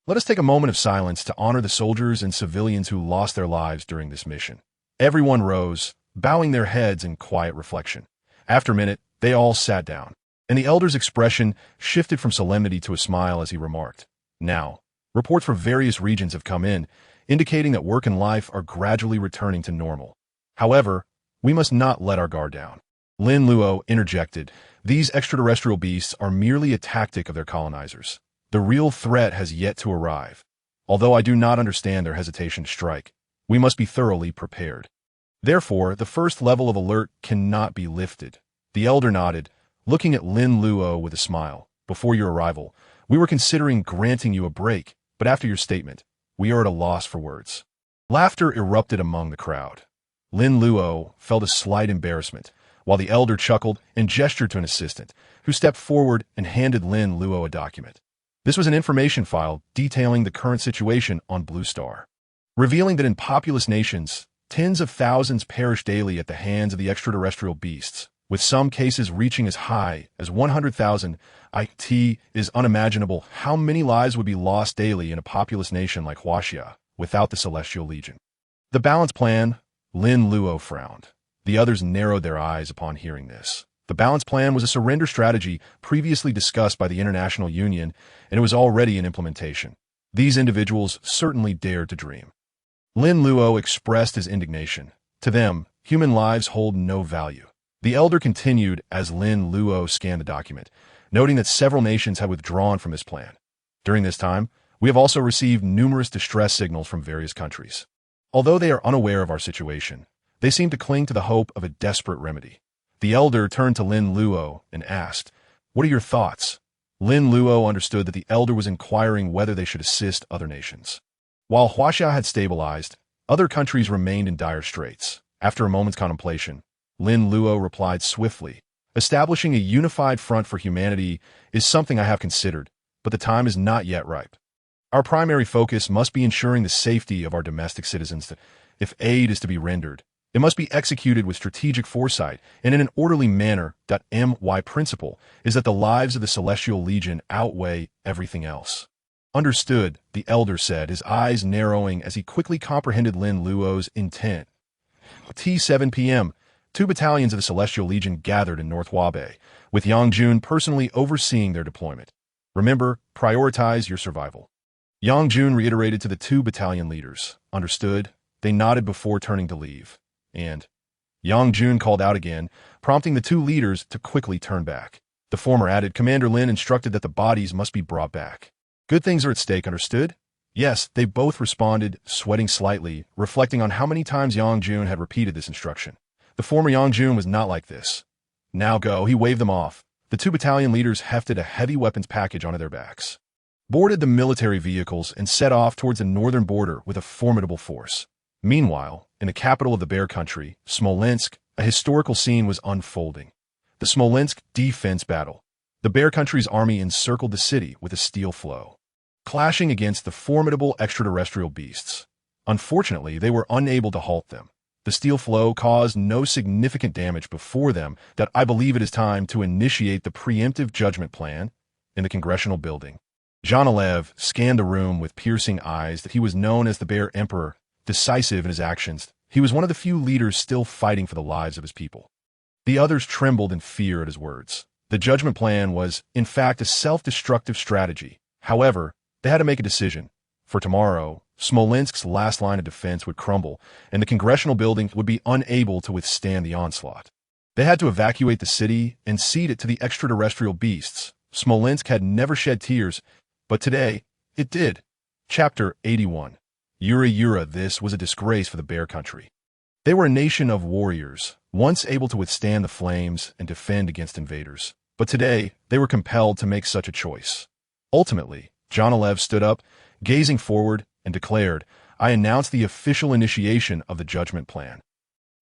Let us take a moment of silence to honor the soldiers and civilians who lost their lives during this mission." Everyone rose, bowing their heads in quiet reflection. After a minute, they all sat down, and the elder's expression shifted from solemnity to a smile as he remarked, "Now, reports from various regions have come in, indicating that work and life are gradually returning to normal. However, we must not let our guard down." Lin Luo interjected, "These extraterrestrial beasts are merely a tactic of their colonizers. The real threat has yet to arrive. Although I do not understand their hesitation to strike, we must be thoroughly prepared. Therefore, the first level of alert cannot be lifted." The elder nodded, looking at Lin Luo with a smile. "Before your arrival, we were considering granting you a break, but after your statement, we are at a loss for words." Laughter erupted among the crowd. Lin Luo felt a slight embarrassment, while the elder chuckled and gestured to an assistant, who stepped forward and handed Lin Luo a document. This was an information file detailing the current situation on Blue Star, revealing that in populous nations, tens of thousands perish daily at the hands of the extraterrestrial beasts, with some cases reaching as high as 100,000. It is unimaginable how many lives would be lost daily in a populous nation like Huaxia without the Celestial Legion. "The balance plan," Lin Luo frowned. The others narrowed their eyes upon hearing this. The balance plan was a surrender strategy previously discussed by the International Union, and it was already in implementation. These individuals certainly dared to dream. Lin Luo expressed his indignation. To them, human lives hold no value. The elder continued as Lin Luo scanned the document, noting that several nations had withdrawn from this plan. "During this time, we have also received numerous distress signals from various countries. Although they are unaware of our situation, they seem to cling to the hope of a desperate remedy." The elder turned to Lin Luo and asked, "What are your thoughts?" Lin Luo understood that the elder was inquiring whether they should assist other nations. While Huaxia had stabilized, other countries remained in dire straits. After a moment's contemplation, Lin Luo replied swiftly, "Establishing a unified front for humanity is something I have considered, but the time is not yet ripe. Our primary focus must be ensuring the safety of our domestic citizens. If aid is to be rendered, it must be executed with strategic foresight and in an orderly manner. My principle is that the lives of the Celestial Legion outweigh everything else." "Understood," the elder said, his eyes narrowing as he quickly comprehended Lin Luo's intent. 7 p.m., 2 battalions of the Celestial Legion gathered in North Hubei, with Yang Jun personally overseeing their deployment. "Remember, prioritize your survival." Yang Jun reiterated to the 2 battalion leaders. "Understood." They nodded before turning to leave. And Yang Jun called out again, prompting the 2 leaders to quickly turn back. The former added, "Commander Lin instructed that the bodies must be brought back." "Good things are at stake, understood?" "Yes," they both responded, sweating slightly, reflecting on how many times Yang Jun had repeated this instruction. The former Yang Jun was not like this. "Now go," he waved them off. The 2 battalion leaders hefted a heavy weapons package onto their backs, boarded the military vehicles, and set off towards the northern border with a formidable force. Meanwhile, in the capital of the Bear Country, Smolensk, a historical scene was unfolding. The Smolensk defense battle. The Bear Country's army encircled the city with a steel floe, clashing against the formidable extraterrestrial beasts. Unfortunately, they were unable to halt them. The steel floe caused no significant damage before them. I believe it is time to initiate the preemptive judgment plan. In the Congressional building, Jean-Alev scanned the room with piercing eyes. That he was known as the Bear Emperor, decisive in his actions. He was one of the few leaders still fighting for the lives of his people. The others trembled in fear at his words. The judgment plan was, in fact, a self-destructive strategy. However, they had to make a decision. For tomorrow, Smolensk's last line of defense would crumble, and the Congressional building would be unable to withstand the onslaught. They had to evacuate the city and cede it to the extraterrestrial beasts. Smolensk had never shed tears, but today, it did. Chapter 81. Yura. This was a disgrace for the Bear Country. They were a nation of warriors, once able to withstand the flames and defend against invaders. But today, they were compelled to make such a choice. Ultimately, John Alev stood up, gazing forward, and declared, "I announce the official initiation of the judgment plan.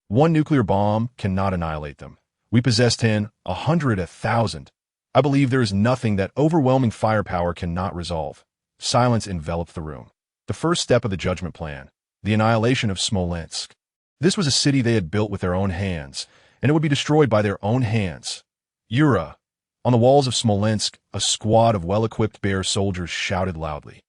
One nuclear bomb cannot annihilate them. We possess 10, 100, 1,000. I believe there is nothing that overwhelming firepower cannot resolve." Silence enveloped the room. The first step of the judgment plan, the annihilation of Smolensk. This was a city they had built with their own hands, and it would be destroyed by their own hands. Yura. On the walls of Smolensk, a squad of well-equipped bear soldiers shouted loudly.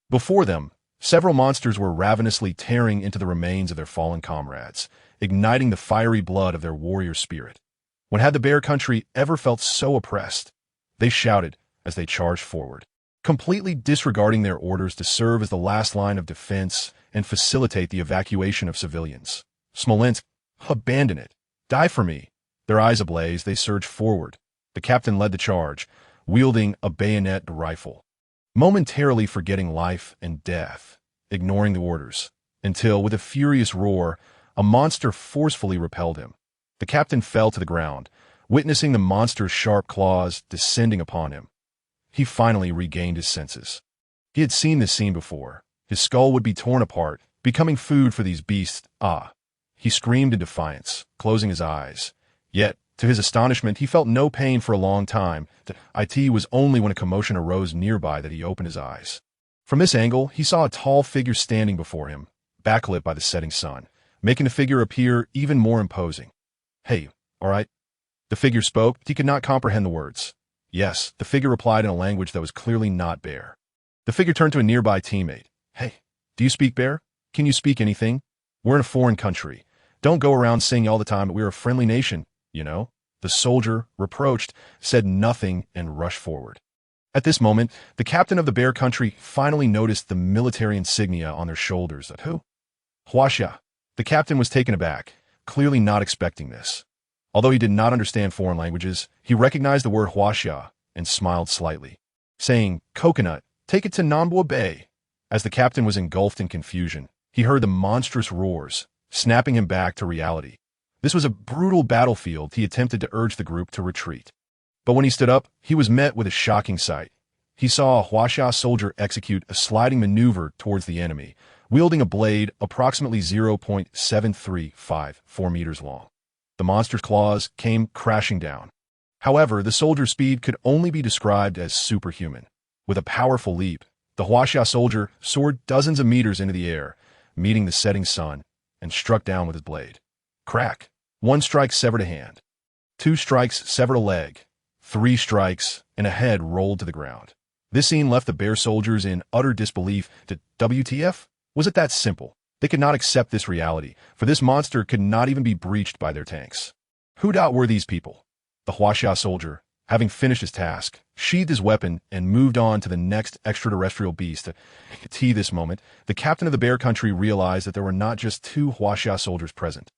Before them, several monsters were ravenously tearing into the remains of their fallen comrades, igniting the fiery blood of their warrior spirit. When had the bear country ever felt so oppressed? They shouted as they charged forward, completely disregarding their orders to serve as the last line of defense and facilitate the evacuation of civilians. Smolensk, abandon it. Die for me. Their eyes ablaze, they surged forward. The captain led the charge, wielding a bayonet rifle, momentarily forgetting life and death, ignoring the orders, until, with a furious roar, a monster forcefully repelled him. The captain fell to the ground, witnessing the monster's sharp claws descending upon him. He finally regained his senses. He had seen this scene before. His skull would be torn apart, becoming food for these beasts. He screamed in defiance, closing his eyes. Yet, to his astonishment, he felt no pain for a long time. It was only when a commotion arose nearby that he opened his eyes. From this angle, he saw a tall figure standing before him, backlit by the setting sun, making the figure appear even more imposing. "Hey, all right?" The figure spoke, but he could not comprehend the words. "Yes," the figure replied in a language that was clearly not bear. The figure turned to a nearby teammate. "Hey, do you speak bear? Can you speak anything? We're in a foreign country. Don't go around saying all the time that we're a friendly nation, you know?" The soldier, reproached, said nothing and rushed forward. At this moment, the captain of the bear country finally noticed the military insignia on their shoulders. Who? Huaxia. The captain was taken aback, clearly not expecting this. Although he did not understand foreign languages, he recognized the word Huaxia and smiled slightly, saying, "Coconut, take it to Nanbo Bay." As the captain was engulfed in confusion, he heard the monstrous roars, snapping him back to reality. This was a brutal battlefield. He attempted to urge the group to retreat. But when he stood up, he was met with a shocking sight. He saw a Huaxia soldier execute a sliding maneuver towards the enemy, wielding a blade approximately 0.7354 meters long. The monster's claws came crashing down. However, the soldier's speed could only be described as superhuman. With a powerful leap, the Huaxia soldier soared dozens of meters into the air, meeting the setting sun, and struck down with his blade. Crack! One strike severed a hand. 2 strikes severed a leg. 3 strikes, and a head rolled to the ground. This scene left the bear soldiers in utter disbelief. WTF? Was it that simple? They could not accept this reality, for this monster could not even be breached by their tanks. Who were these people? The Huaxia soldier, having finished his task, sheathed his weapon and moved on to the next extraterrestrial beast. At this moment, the captain of the bear country realized that there were not just 2 Huaxia soldiers present,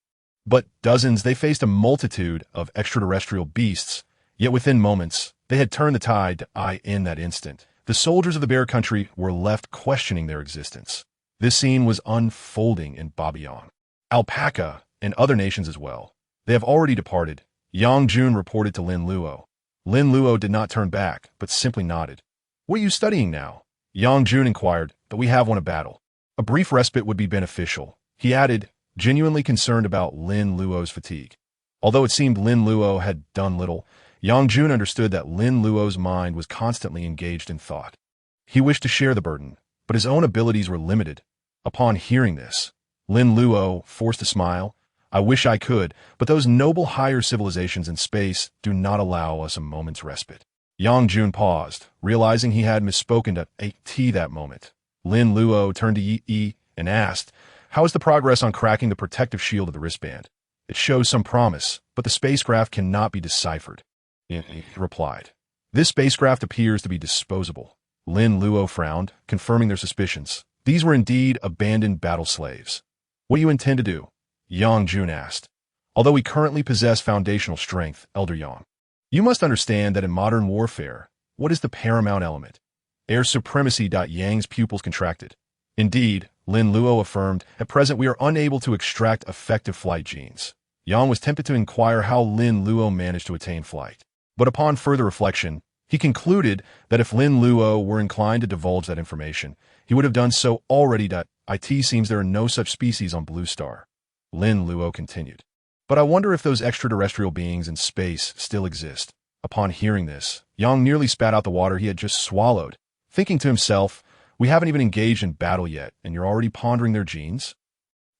but dozens. They faced a multitude of extraterrestrial beasts, yet within moments, they had turned the tide. In that instant, the soldiers of the bear country were left questioning their existence. This scene was unfolding in Babayang, Alpaca, and other nations as well. They have already departed, Yang Jun reported to Lin Luo. Lin Luo did not turn back, but simply nodded. "What are you studying now?" Yang Jun inquired, "But we have won a battle. A brief respite would be beneficial," he added, genuinely concerned about Lin Luo's fatigue. Although it seemed Lin Luo had done little, Yang Jun understood that Lin Luo's mind was constantly engaged in thought. He wished to share the burden, but his own abilities were limited. Upon hearing this, Lin Luo forced a smile. "I wish I could, but those noble higher civilizations in space do not allow us a moment's respite." Yang Jun paused, realizing he had misspoken to AT that moment. Lin Luo turned to Yi and asked, "How is the progress on cracking the protective shield of the wristband?" "It shows some promise, but the spacecraft cannot be deciphered," he replied. "This spacecraft appears to be disposable." Lin Luo frowned, confirming their suspicions. These were indeed abandoned battle slaves. "What do you intend to do?" Yang Jun asked. "Although we currently possess foundational strength, Elder Yang, you must understand that in modern warfare, what is the paramount element? Air supremacy." Yang's pupils contracted. "Indeed," Lin Luo affirmed, "at present we are unable to extract effective flight genes." Yang was tempted to inquire how Lin Luo managed to attain flight. But upon further reflection, he concluded that if Lin Luo were inclined to divulge that information, he would have done so already. It seems there are no such species on Blue Star. Lin Luo continued. But I wonder if those extraterrestrial beings in space still exist. Upon hearing this, Yang nearly spat out the water he had just swallowed, thinking to himself, we haven't even engaged in battle yet, and you're already pondering their genes?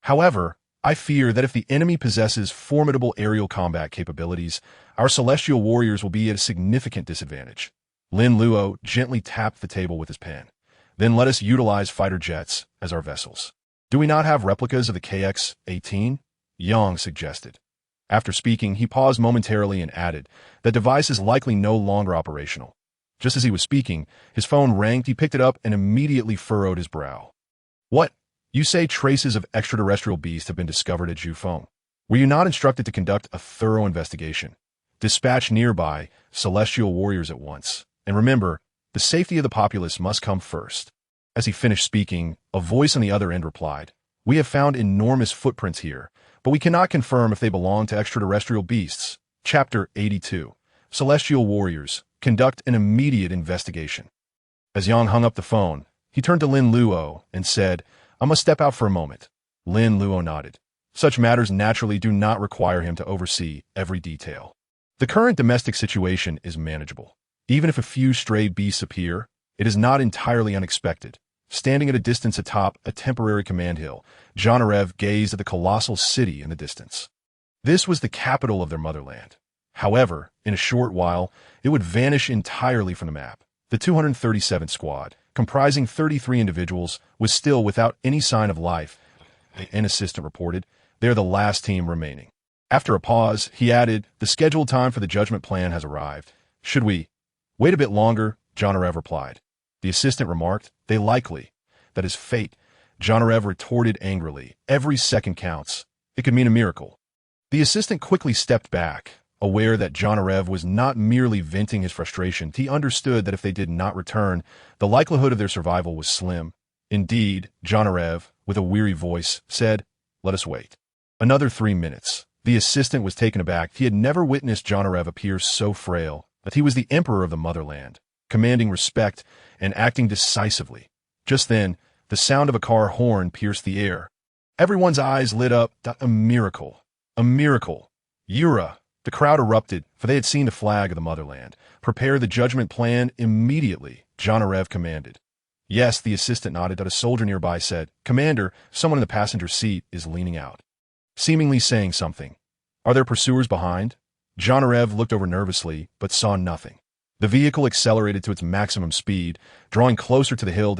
However, I fear that if the enemy possesses formidable aerial combat capabilities, our celestial warriors will be at a significant disadvantage. Lin Luo gently tapped the table with his pen. Then let us utilize fighter jets as our vessels. Do we not have replicas of the KX-18? Yang suggested. After speaking, he paused momentarily and added, the device is likely no longer operational. Just as he was speaking, his phone rang. He picked it up and immediately furrowed his brow. What? You say traces of extraterrestrial beasts have been discovered at Jufeng. Were you not instructed to conduct a thorough investigation? Dispatch nearby celestial warriors at once. And remember, the safety of the populace must come first. As he finished speaking, a voice on the other end replied, we have found enormous footprints here, but we cannot confirm if they belong to extraterrestrial beasts. Chapter 82. Celestial Warriors. Conduct an immediate investigation. As Yang hung up the phone, he turned to Lin Luo and said, I must step out for a moment. Lin Luo nodded. Such matters naturally do not require him to oversee every detail. The current domestic situation is manageable. Even if a few stray beasts appear, it is not entirely unexpected. Standing at a distance atop a temporary command hill, Zhanarev gazed at the colossal city in the distance. This was the capital of their motherland. However, in a short while, it would vanish entirely from the map. The 237th Squad, comprising 33 individuals, was still without any sign of life. An assistant reported, they are the last team remaining. After a pause, he added, the scheduled time for the judgment plan has arrived. Should we wait a bit longer? Zhanarev replied. The assistant remarked, they likely. That is fate. Zhanarev retorted angrily. Every second counts. It could mean a miracle. The assistant quickly stepped back, aware that Zhanarev was not merely venting his frustration. He understood that if they did not return, the likelihood of their survival was slim. Indeed, Zhanarev, with a weary voice, said, let us wait. Another 3 minutes. The assistant was taken aback. He had never witnessed Zhanarev appear so frail, that he was the emperor of the motherland, commanding respect and acting decisively. Just then, the sound of a car horn pierced the air. Everyone's eyes lit up. A miracle. A miracle. Yura. The crowd erupted, for they had seen the flag of the motherland. Prepare the judgment plan immediately, Zhanarev commanded. Yes, the assistant nodded. A soldier nearby said, Commander, someone in the passenger seat is leaning out, seemingly saying something. Are there pursuers behind? Zhanarev looked over nervously, but saw nothing. The vehicle accelerated to its maximum speed, drawing closer to the hill.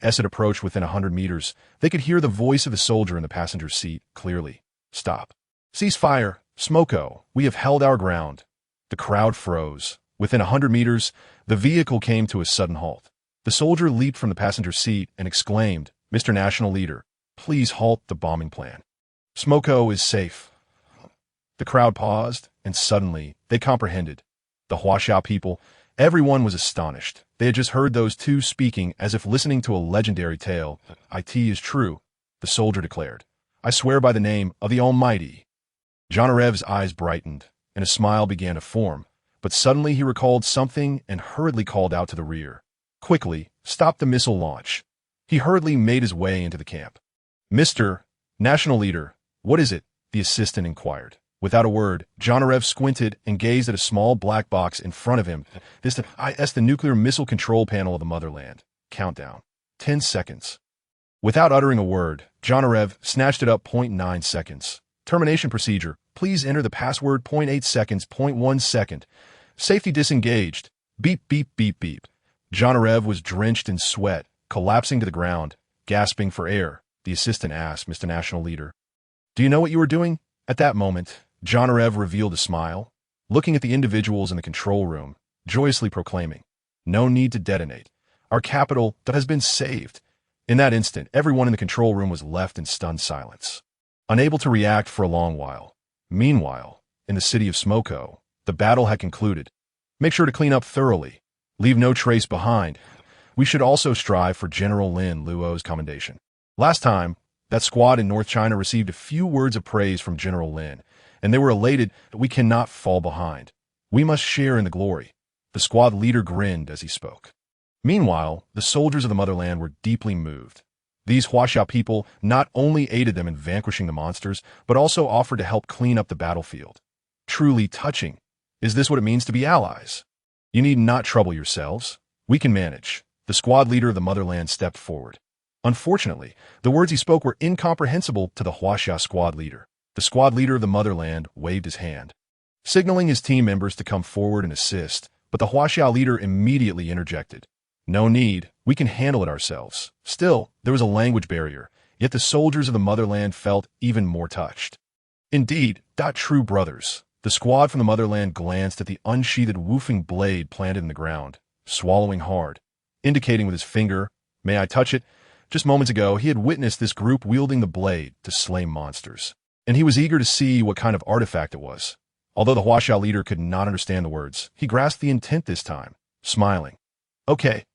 As it approached within 100 meters, they could hear the voice of the soldier in the passenger seat clearly. Stop. Cease fire. Smoko, we have held our ground. The crowd froze. Within 100 meters, the vehicle came to a sudden halt. The soldier leaped from the passenger seat and exclaimed, Mr. National Leader, please halt the bombing plan. Smoko is safe. The crowd paused, and suddenly they comprehended. The Huaxia people, everyone was astonished. They had just heard those two speaking as if listening to a legendary tale. It is true, the soldier declared. I swear by the name of the Almighty. Zhanarev's eyes brightened, and a smile began to form, but suddenly he recalled something and hurriedly called out to the rear. Quickly, stop the missile launch. He hurriedly made his way into the camp. Mr. National Leader, what is it? The assistant inquired. Without a word, Zhanarev squinted and gazed at a small black box in front of him. This is the nuclear missile control panel of the motherland. Countdown. 10 seconds. Without uttering a word, Zhanarev snatched it up. 0.9 seconds. Termination procedure. Please enter the password. 0.8 seconds. 0.1 second. Safety disengaged. Beep, beep, beep, beep. Zhanarev was drenched in sweat, collapsing to the ground, gasping for air. The assistant asked, Mr. National Leader, do you know what you were doing? At that moment, Zhanarev revealed a smile, looking at the individuals in the control room, joyously proclaiming, no need to detonate. Our capital that has been saved. In that instant, everyone in the control room was left in stunned silence, unable to react for a long while. Meanwhile, in the city of Smoko, the battle had concluded. Make sure to clean up thoroughly. Leave no trace behind. We should also strive for General Lin Luo's commendation. Last time, that squad in North China received a few words of praise from General Lin, and they were elated that we cannot fall behind. We must share in the glory. The squad leader grinned as he spoke. Meanwhile, the soldiers of the motherland were deeply moved. These Huaxia people not only aided them in vanquishing the monsters, but also offered to help clean up the battlefield. Truly touching. Is this what it means to be allies? You need not trouble yourselves. We can manage. The squad leader of the motherland stepped forward. Unfortunately, the words he spoke were incomprehensible to the Huaxia squad leader. The squad leader of the motherland waved his hand, signaling his team members to come forward and assist, but the Huaxia leader immediately interjected. No need, we can handle it ourselves. Still, there was a language barrier, yet the soldiers of the motherland felt even more touched. Indeed, true brothers. The squad from the motherland glanced at the unsheathed woofing blade planted in the ground, swallowing hard, indicating with his finger, "May I touch it?" Just moments ago, he had witnessed this group wielding the blade to slay monsters, and he was eager to see what kind of artifact it was. Although the Huaxia leader could not understand the words, he grasped the intent this time, smiling. Okay.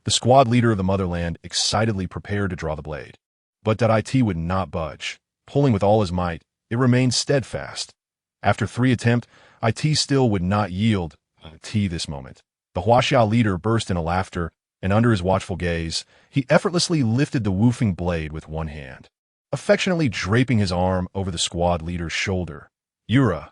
The squad leader of the motherland excitedly prepared to draw the blade. But it would not budge. Pulling with all his might, it remained steadfast. After 3 attempts, it still would not yield this moment. The Huaxia leader burst into laughter, and under his watchful gaze, he effortlessly lifted the woofing blade with one hand, affectionately draping his arm over the squad leader's shoulder. Yura.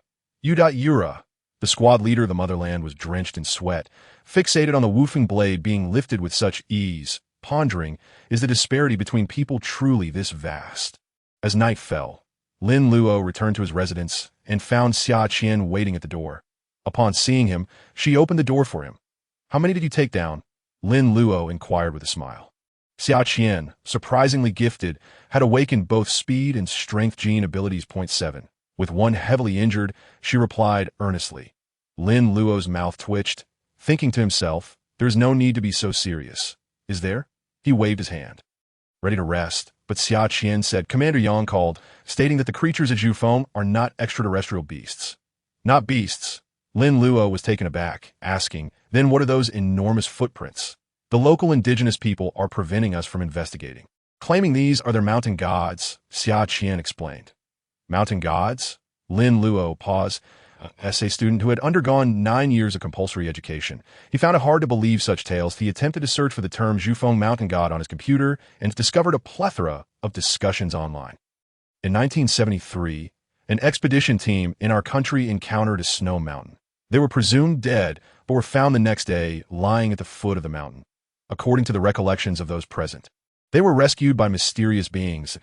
The squad leader of the motherland was drenched in sweat, fixated on the woofing blade being lifted with such ease, pondering, is the disparity between people truly this vast? As night fell, Lin Luo returned to his residence and found Xia Qian waiting at the door. Upon seeing him, she opened the door for him. How many did you take down? Lin Luo inquired with a smile. Xia Qian, surprisingly gifted, had awakened both speed and strength gene abilities. 7. With one heavily injured, she replied earnestly. Lin Luo's mouth twitched, thinking to himself, there's no need to be so serious. Is there? He waved his hand, ready to rest, but Xia Qian said, Commander Yang called, stating that the creatures at Zhufeng are not extraterrestrial beasts. Not beasts. Lin Luo was taken aback, asking, then what are those enormous footprints? The local indigenous people are preventing us from investigating, claiming these are their mountain gods, Xia Qian explained. Mountain gods? Lin Luo paused. Essay student who had undergone 9 years of compulsory education. He found it hard to believe such tales. He attempted to search for the term Zhufeng mountain god on his computer and discovered a plethora of discussions online. In 1973, an expedition team in our country encountered a snow mountain. They were presumed dead, but were found the next day lying at the foot of the mountain, according to the recollections of those present. They were rescued by mysterious beings.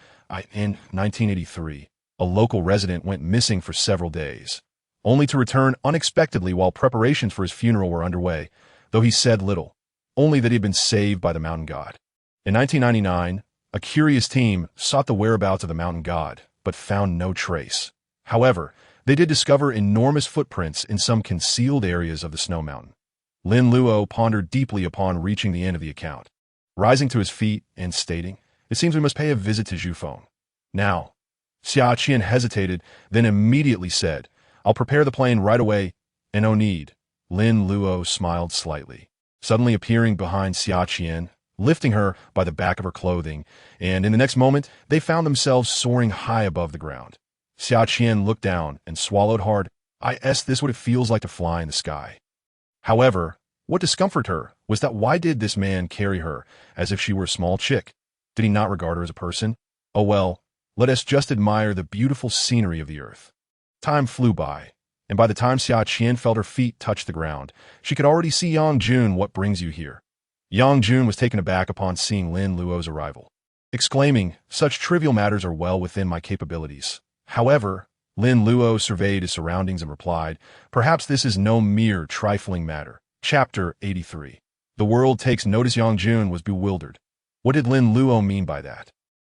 In 1983, a local resident went missing for several days, only to return unexpectedly while preparations for his funeral were underway, though he said little, only that he had been saved by the mountain god. In 1999, a curious team sought the whereabouts of the mountain god, but found no trace. However, they did discover enormous footprints in some concealed areas of the snow mountain. Lin Luo pondered deeply upon reaching the end of the account, rising to his feet and stating, it seems we must pay a visit to Zhufeng. Now, Xia Qian hesitated, then immediately said, I'll prepare the plane right away, and no need. Lin Luo smiled slightly, suddenly appearing behind Xia Qian, lifting her by the back of her clothing, and in the next moment, they found themselves soaring high above the ground. Xia Qian looked down and swallowed hard. This what it feels like to fly in the sky. However, what discomforted her was that why did this man carry her as if she were a small chick? Did he not regard her as a person? Oh well, let us just admire the beautiful scenery of the earth. Time flew by, and by the time Xia Qian felt her feet touch the ground, she could already see Yang Jun. What brings you here? Yang Jun was taken aback upon seeing Lin Luo's arrival, exclaiming, such trivial matters are well within my capabilities. However, Lin Luo surveyed his surroundings and replied, perhaps this is no mere trifling matter. Chapter 83. The world takes notice. Yang Jun was bewildered. What did Lin Luo mean by that?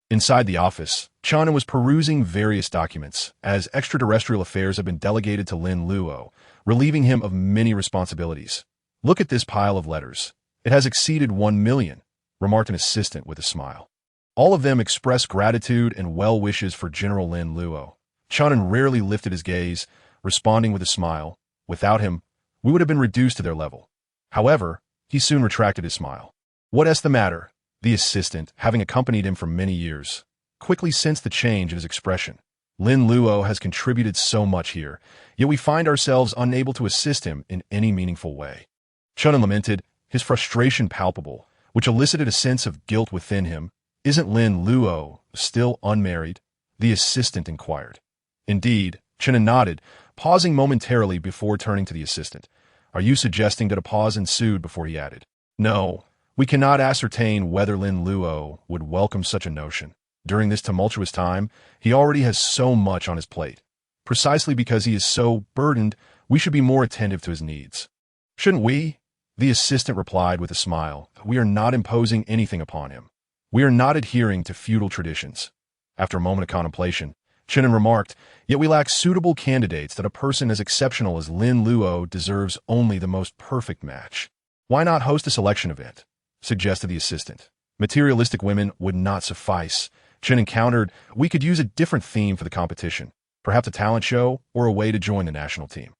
Inside the office, Chana was perusing various documents, as extraterrestrial affairs had been delegated to Lin Luo, relieving him of many responsibilities. Look at this pile of letters. It has exceeded 1 million, remarked an assistant with a smile. All of them expressed gratitude and well wishes for General Lin Luo. Chanan rarely lifted his gaze, responding with a smile. Without him, we would have been reduced to their level. However, he soon retracted his smile. What's the matter? The assistant, having accompanied him for many years, quickly sensed the change in his expression. Lin Luo has contributed so much here, yet we find ourselves unable to assist him in any meaningful way. Chen lamented, his frustration palpable, which elicited a sense of guilt within him. Isn't Lin Luo still unmarried? The assistant inquired. Indeed, Chen nodded, pausing momentarily before turning to the assistant. Are you suggesting that a pause ensued before he added? No, we cannot ascertain whether Lin Luo would welcome such a notion. During this tumultuous time, he already has so much on his plate. Precisely because he is so burdened, we should be more attentive to his needs. Shouldn't we? The assistant replied with a smile. We are not imposing anything upon him. We are not adhering to feudal traditions. After a moment of contemplation, Chen remarked, yet we lack suitable candidates that a person as exceptional as Lin Luo deserves only the most perfect match. Why not host a selection event? Suggested the assistant. Materialistic women would not suffice. Chen encountered, we could use a different theme for the competition, perhaps a talent show or a way to join the national team.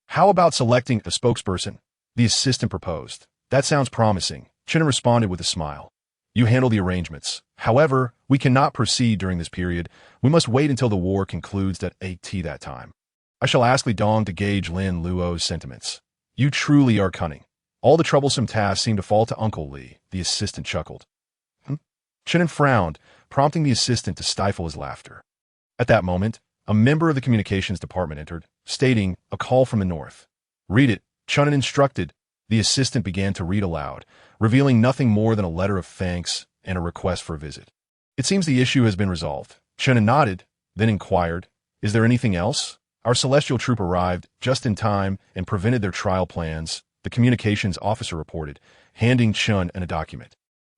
How about selecting a spokesperson? The assistant proposed. That sounds promising. Chen responded with a smile. You handle the arrangements. However, we cannot proceed during this period. We must wait until the war concludes at that time. I shall ask Li Dong to gauge Lin Luo's sentiments. You truly are cunning. All the troublesome tasks seem to fall to Uncle Li, the assistant chuckled. Chen frowned, prompting the assistant to stifle his laughter. At that moment, a member of the communications department entered, stating, a call from the north. Read it, Chen instructed. The assistant began to read aloud, revealing nothing more than a letter of thanks and a request for a visit. It seems the issue has been resolved. Chen nodded, then inquired, is there anything else? Our celestial troop arrived just in time and prevented their trial plans, the communications officer reported, handing Chen a document.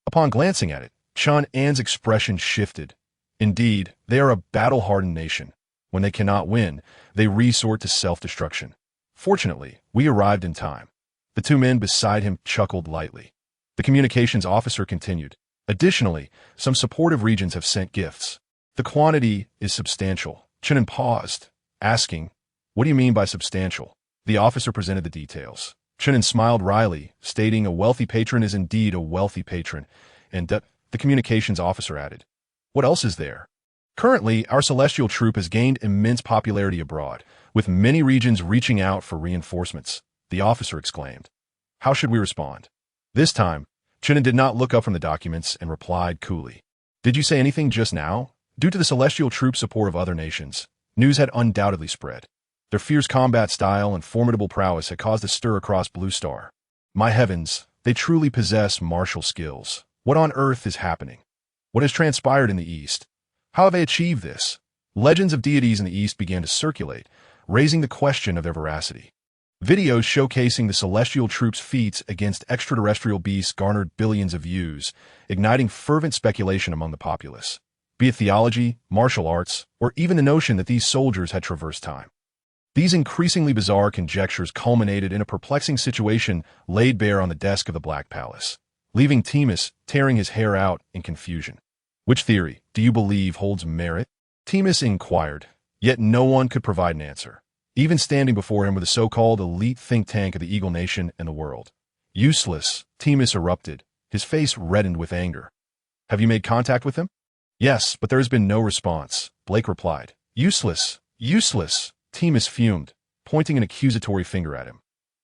Upon glancing at it, Chen An's expression shifted. Indeed, they are a battle-hardened nation. When they cannot win, they resort to self-destruction. Fortunately, we arrived in time. The two men beside him chuckled lightly. The communications officer continued. Additionally, some supportive regions have sent gifts. The quantity is substantial. Chen paused, asking, what do you mean by substantial? The officer presented the details. Chen smiled wryly, stating a wealthy patron is indeed a wealthy patron, and the communications officer added, what else is there? Currently, our celestial troop has gained immense popularity abroad, with many regions reaching out for reinforcements, the officer exclaimed. How should we respond? This time, Chen did not look up from the documents and replied coolly. Did you say anything just now? Due to the celestial troop's support of other nations, news had undoubtedly spread. Their fierce combat style and formidable prowess had caused a stir across Blue Star. My heavens, they truly possess martial skills. What on earth is happening? What has transpired in the East? How have they achieved this? Legends of deities in the East began to circulate, raising the question of their veracity. Videos showcasing the celestial troops' feats against extraterrestrial beasts garnered billions of views, igniting fervent speculation among the populace, be it theology, martial arts, or even the notion that these soldiers had traversed time. These increasingly bizarre conjectures culminated in a perplexing situation laid bare on the desk of the Black Palace, leaving Timus tearing his hair out in confusion. Which theory do you believe holds merit? Timus inquired, yet no one could provide an answer, even standing before him with the so-called elite think tank of the Eagle Nation and the world. Useless, Timus erupted, his face reddened with anger. Have you made contact with him? Yes, but there has been no response, Blake replied. Useless, useless, Timus fumed, pointing an accusatory finger at him.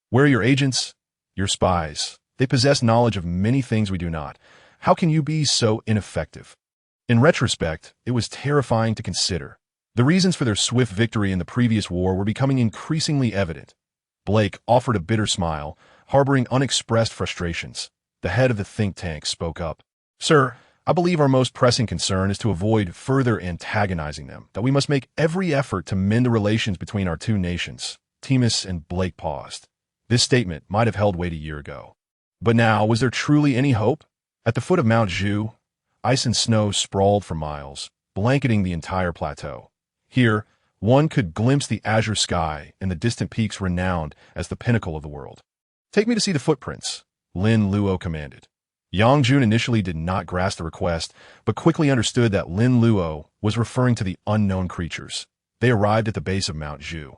Where are your agents? Your spies. They possess knowledge of many things we do not. How can you be so ineffective? In retrospect, it was terrifying to consider. The reasons for their swift victory in the previous war were becoming increasingly evident. Blake offered a bitter smile, harboring unexpressed frustrations. The head of the think tank spoke up. Sir, I believe our most pressing concern is to avoid further antagonizing them, that we must make every effort to mend the relations between our two nations. Timus and Blake paused. This statement might have held weight a year ago. But now, was there truly any hope? At the foot of Mount Zhu, ice and snow sprawled for miles, blanketing the entire plateau. Here, one could glimpse the azure sky and the distant peaks renowned as the pinnacle of the world. Take me to see the footprints, Lin Luo commanded. Yang Jun initially did not grasp the request, but quickly understood that Lin Luo was referring to the unknown creatures. They arrived at the base of Mount Zhu,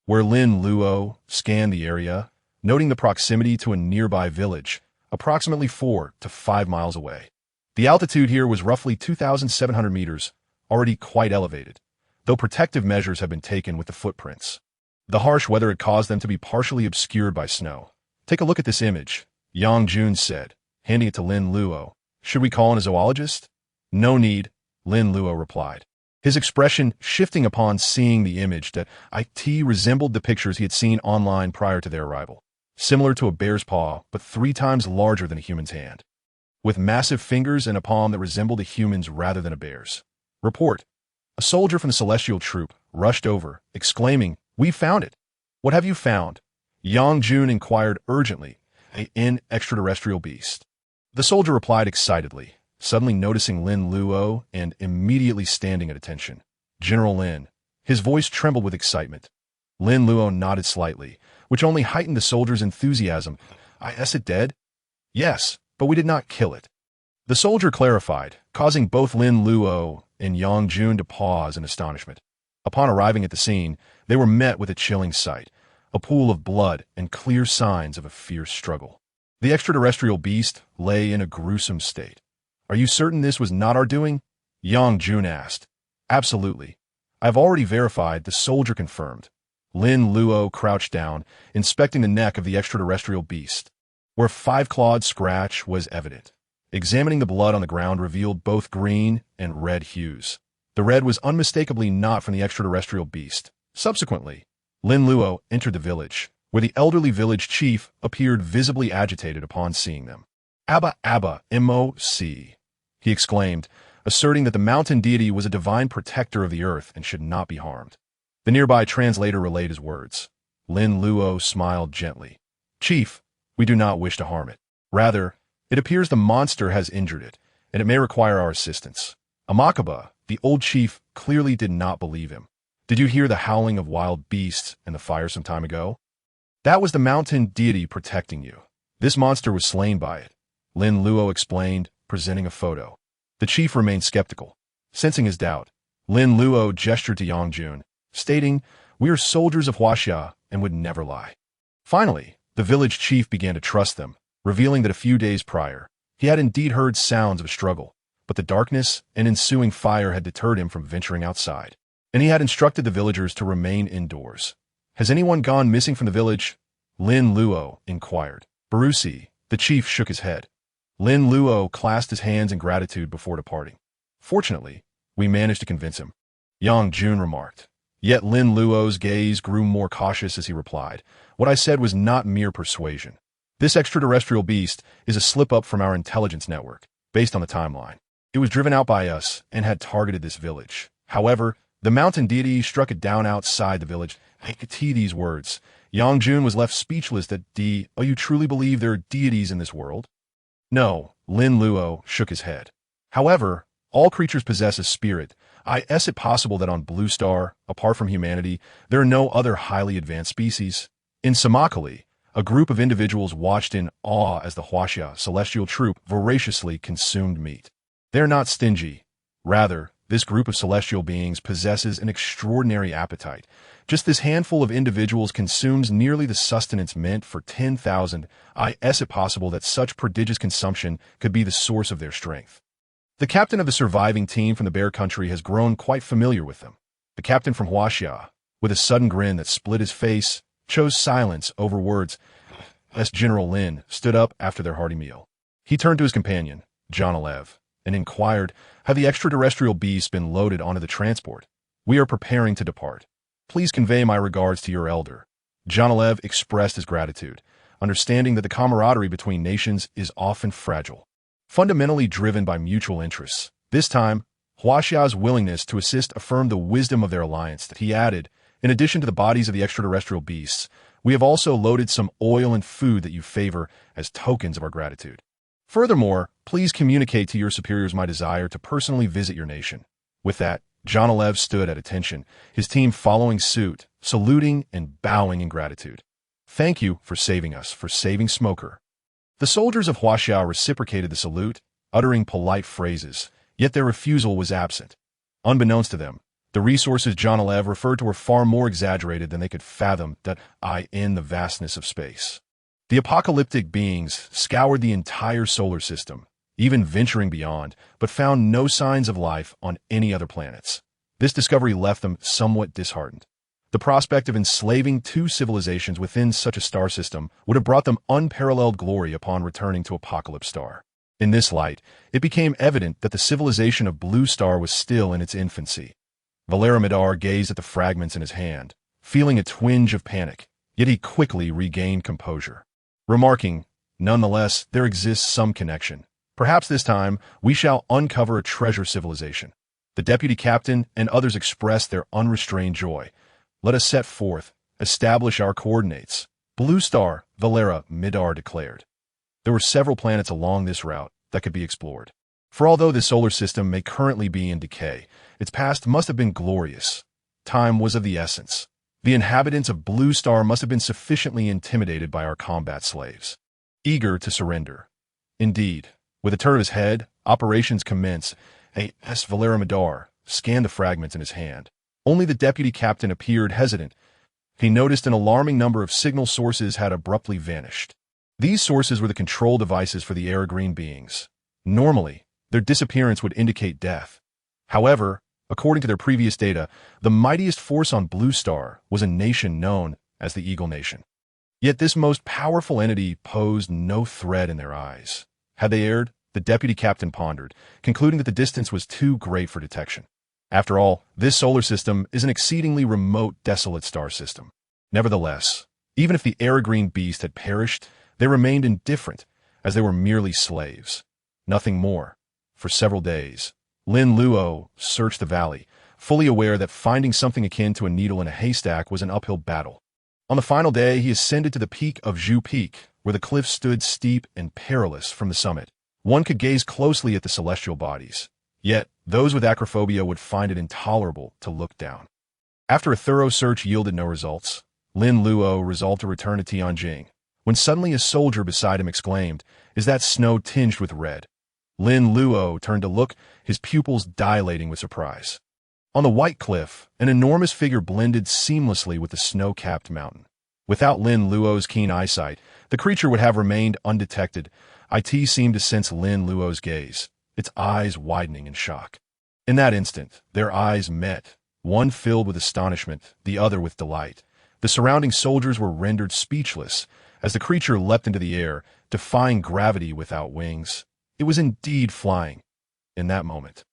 where Lin Luo scanned the area, noting the proximity to a nearby village, approximately 4 to 5 miles away. The altitude here was roughly 2,700 meters, already quite elevated. though protective measures have been taken with the footprints. The harsh weather had caused them to be partially obscured by snow. "Take a look at this image," Yang Jun said, handing it to Lin Luo. "Should we call in a zoologist?" "No need," Lin Luo replied, his expression shifting upon seeing the image that it resembled the pictures he had seen online prior to their arrival. Similar to a bear's paw, but 3 times larger than a human's hand, with massive fingers and a palm that resembled a human's rather than a bear's. "Report." A soldier from the celestial troop rushed over, exclaiming, "We found it." "What have you found?" Yang Jun inquired urgently. "An extraterrestrial beast." The soldier replied excitedly, suddenly noticing Lin Luo and immediately standing at attention. "General Lin." His voice trembled with excitement. Lin Luo nodded slightly, which only heightened the soldier's enthusiasm. "Is it dead?" "Yes, but we did not kill it." The soldier clarified, causing both Lin Luo and Yang Jun to pause in astonishment. Upon arriving at the scene, they were met with a chilling sight, a pool of blood and clear signs of a fierce struggle. The extraterrestrial beast lay in a gruesome state. "Are you certain this was not our doing?" Yang Jun asked. "Absolutely. I've already verified," the soldier confirmed. Lin Luo crouched down, inspecting the neck of the extraterrestrial beast, where a 5-clawed scratch was evident. Examining the blood on the ground revealed both green and red hues. The red was unmistakably not from the extraterrestrial beast. Subsequently, Lin Luo entered the village, where the elderly village chief appeared visibly agitated upon seeing them. Abba, MOC, he exclaimed, asserting that the mountain deity was a divine protector of the earth and should not be harmed. The nearby translator relayed his words. Lin Luo smiled gently. "Chief, we do not wish to harm it. Rather, it appears the monster has injured it, and it may require our assistance." Amakaba, the old chief, clearly did not believe him. "Did you hear the howling of wild beasts and the fire some time ago? That was the mountain deity protecting you. This monster was slain by it," Lin Luo explained, presenting a photo. The chief remained skeptical. Sensing his doubt, Lin Luo gestured to Yang Jun, stating, "We are soldiers of Huaxia and would never lie." Finally, the village chief began to trust them, revealing that a few days prior, he had indeed heard sounds of a struggle, but the darkness and ensuing fire had deterred him from venturing outside, and he had instructed the villagers to remain indoors. "Has anyone gone missing from the village?" Lin Luo inquired. "Barusi," the chief shook his head. Lin Luo clasped his hands in gratitude before departing. "Fortunately, we managed to convince him," Yang Jun remarked. Yet Lin Luo's gaze grew more cautious as he replied, "What I said was not mere persuasion. This extraterrestrial beast is a slip-up from our intelligence network, based on the timeline. It was driven out by us and had targeted this village. However, the mountain deity struck it down outside the village." These words, Yang Jun was left speechless that "Oh, you truly believe there are deities in this world?" "No," Lin Luo shook his head. "However, all creatures possess a spirit. Is it possible that on Blue Star, apart from humanity, there are no other highly advanced species?" In Samakali, a group of individuals watched in awe as the Huaxia celestial troop voraciously consumed meat. They are not stingy. Rather, this group of celestial beings possesses an extraordinary appetite. Just this handful of individuals consumes nearly the sustenance meant for 10,000. Is it possible that such prodigious consumption could be the source of their strength? The captain of the surviving team from the Bear Country has grown quite familiar with them. The captain from Huaxia, with a sudden grin that split his face, chose silence over words as General Lin stood up after their hearty meal. He turned to his companion, John Alev, and inquired, "Have the extraterrestrial beasts been loaded onto the transport? We are preparing to depart. Please convey my regards to your elder." John Alev expressed his gratitude, understanding that the camaraderie between nations is often fragile, fundamentally driven by mutual interests. This time, Huaxia's willingness to assist affirmed the wisdom of their alliance. That he added, "In addition to the bodies of the extraterrestrial beasts, we have also loaded some oil and food that you favor as tokens of our gratitude. Furthermore, please communicate to your superiors my desire to personally visit your nation." With that, John Alev stood at attention, his team following suit, saluting and bowing in gratitude. "Thank you for saving us, for saving Smoker." The soldiers of Huaxia reciprocated the salute, uttering polite phrases, yet their refusal was absent. Unbeknownst to them, the resources John Alev referred to were far more exaggerated than they could fathom in the vastness of space. The apocalyptic beings scoured the entire solar system, even venturing beyond, but found no signs of life on any other planets. This discovery left them somewhat disheartened. The prospect of enslaving two civilizations within such a star system would have brought them unparalleled glory upon returning to Apocalypse Star. In this light, it became evident that the civilization of Blue Star was still in its infancy. Valera gazed at the fragments in his hand, feeling a twinge of panic, yet he quickly regained composure, remarking, "Nonetheless, there exists some connection. Perhaps this time we shall uncover a treasure civilization." The deputy captain and others expressed their unrestrained joy. "Let us set forth, establish our coordinates." "Blue Star," Valera declared. There were several planets along this route that could be explored. For although the solar system may currently be in decay, its past must have been glorious. Time was of the essence. The inhabitants of Blue Star must have been sufficiently intimidated by our combat slaves, eager to surrender. Indeed, with a turn of his head, operations commenced. Valera scanned the fragments in his hand. Only the deputy captain appeared hesitant. He noticed an alarming number of signal sources had abruptly vanished. These sources were the control devices for the Green beings. Normally, their disappearance would indicate death. However, according to their previous data, the mightiest force on Blue Star was a nation known as the Eagle Nation. Yet this most powerful entity posed no threat in their eyes. Had they erred? The deputy captain pondered, concluding that the distance was too great for detection. After all, this solar system is an exceedingly remote, desolate star system. Nevertheless, even if the Green beast had perished, they remained indifferent, as they were merely slaves. Nothing more. For several days, Lin Luo searched the valley, fully aware that finding something akin to a needle in a haystack was an uphill battle. On the final day, he ascended to the peak of Zhu Peak, where the cliffs stood steep and perilous from the summit. One could gaze closely at the celestial bodies. Yet, those with acrophobia would find it intolerable to look down. After a thorough search yielded no results, Lin Luo resolved to return to Tianjing, when suddenly a soldier beside him exclaimed, "Is that snow tinged with red?" Lin Luo turned to look, his pupils dilating with surprise. On the white cliff, an enormous figure blended seamlessly with the snow-capped mountain. Without Lin Luo's keen eyesight, the creature would have remained undetected. It seemed to sense Lin Luo's gaze, its eyes widening in shock. In that instant, their eyes met, one filled with astonishment, the other with delight. The surrounding soldiers were rendered speechless as the creature leapt into the air, defying gravity without wings. It was indeed flying. In that moment,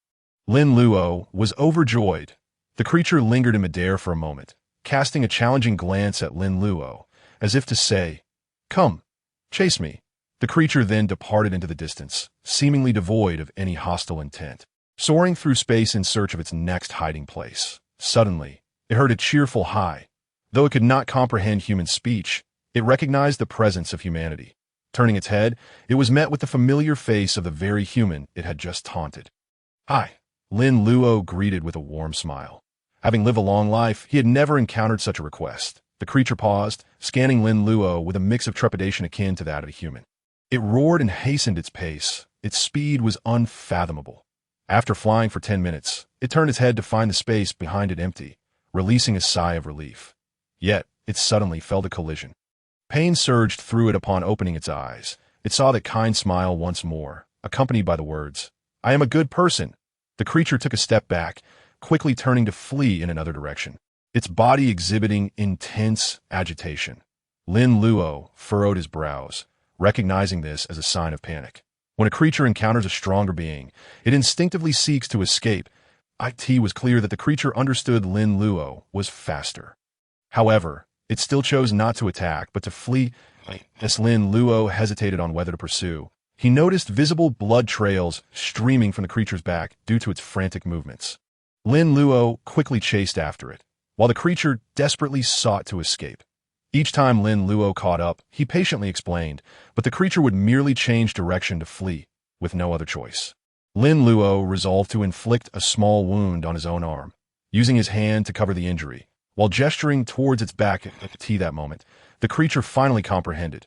Lin Luo was overjoyed. The creature lingered in midair for a moment, casting a challenging glance at Lin Luo, as if to say, "Come, chase me." The creature then departed into the distance, seemingly devoid of any hostile intent, soaring through space in search of its next hiding place. Suddenly, it heard a cheerful hi. Though it could not comprehend human speech, it recognized the presence of humanity. Turning its head, it was met with the familiar face of the very human it had just taunted. "Hi," Lin Luo greeted with a warm smile. Having lived a long life, he had never encountered such a request. The creature paused, scanning Lin Luo with a mix of trepidation akin to that of a human. It roared and hastened its pace. Its speed was unfathomable. After flying for 10 minutes, it turned its head to find the space behind it empty, releasing a sigh of relief. Yet, it suddenly felt a collision. Pain surged through it upon opening its eyes. It saw that kind smile once more, accompanied by the words, "I am a good person." The creature took a step back, quickly turning to flee in another direction, its body exhibiting intense agitation. Lin Luo furrowed his brows, recognizing this as a sign of panic. When a creature encounters a stronger being, it instinctively seeks to escape. It was clear that the creature understood Lin Luo was faster. However, it still chose not to attack, but to flee. As Lin Luo hesitated on whether to pursue, he noticed visible blood trails streaming from the creature's back due to its frantic movements. Lin Luo quickly chased after it, while the creature desperately sought to escape. Each time Lin Luo caught up, he patiently explained, but the creature would merely change direction to flee, with no other choice. Lin Luo resolved to inflict a small wound on his own arm, using his hand to cover the injury. While gesturing towards its back at that moment, the creature finally comprehended.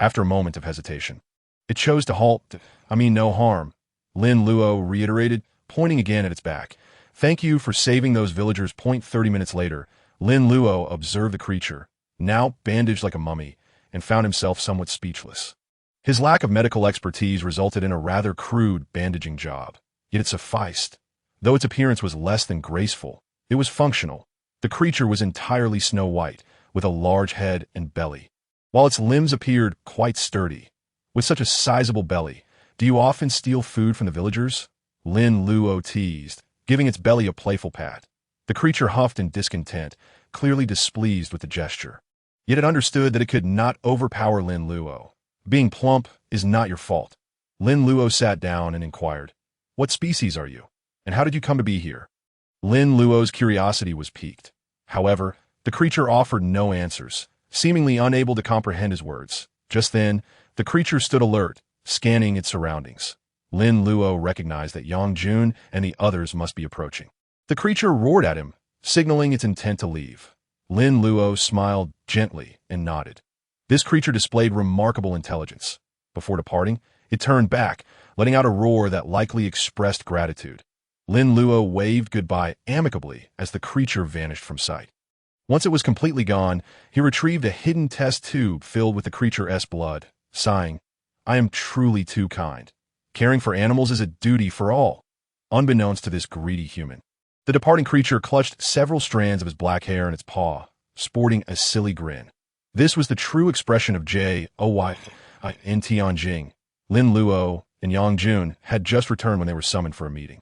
After a moment of hesitation, it chose to halt. No harm," Lin Luo reiterated, pointing again at its back. "Thank you for saving those villagers." 30 minutes later, Lin Luo observed the creature, now bandaged like a mummy, and found himself somewhat speechless. His lack of medical expertise resulted in a rather crude bandaging job, yet it sufficed. Though its appearance was less than graceful, it was functional. The creature was entirely snow white, with a large head and belly, while its limbs appeared quite sturdy. With such a sizable belly, do you often steal food from the villagers? Lin Luo teased, giving its belly a playful pat. The creature huffed in discontent, clearly displeased with the gesture. Yet it understood that it could not overpower Lin Luo. Being plump is not your fault. Lin Luo sat down and inquired, "What species are you? And how did you come to be here?" Lin Luo's curiosity was piqued. However, the creature offered no answers, seemingly unable to comprehend his words. Just then, the creature stood alert, scanning its surroundings. Lin Luo recognized that Yang Jun and the others must be approaching. The creature roared at him, signaling its intent to leave. Lin Luo smiled gently and nodded. This creature displayed remarkable intelligence. Before departing, it turned back, letting out a roar that likely expressed gratitude. Lin Luo waved goodbye amicably as the creature vanished from sight. Once it was completely gone, he retrieved a hidden test tube filled with the creature's blood, sighing, "I am truly too kind. Caring for animals is a duty for all," unbeknownst to this greedy human. The departing creature clutched several strands of his black hair in its paw, sporting a silly grin. This was the true expression of J.O.Y. in Tianjing. Lin Luo and Yang Jun had just returned when they were summoned for a meeting.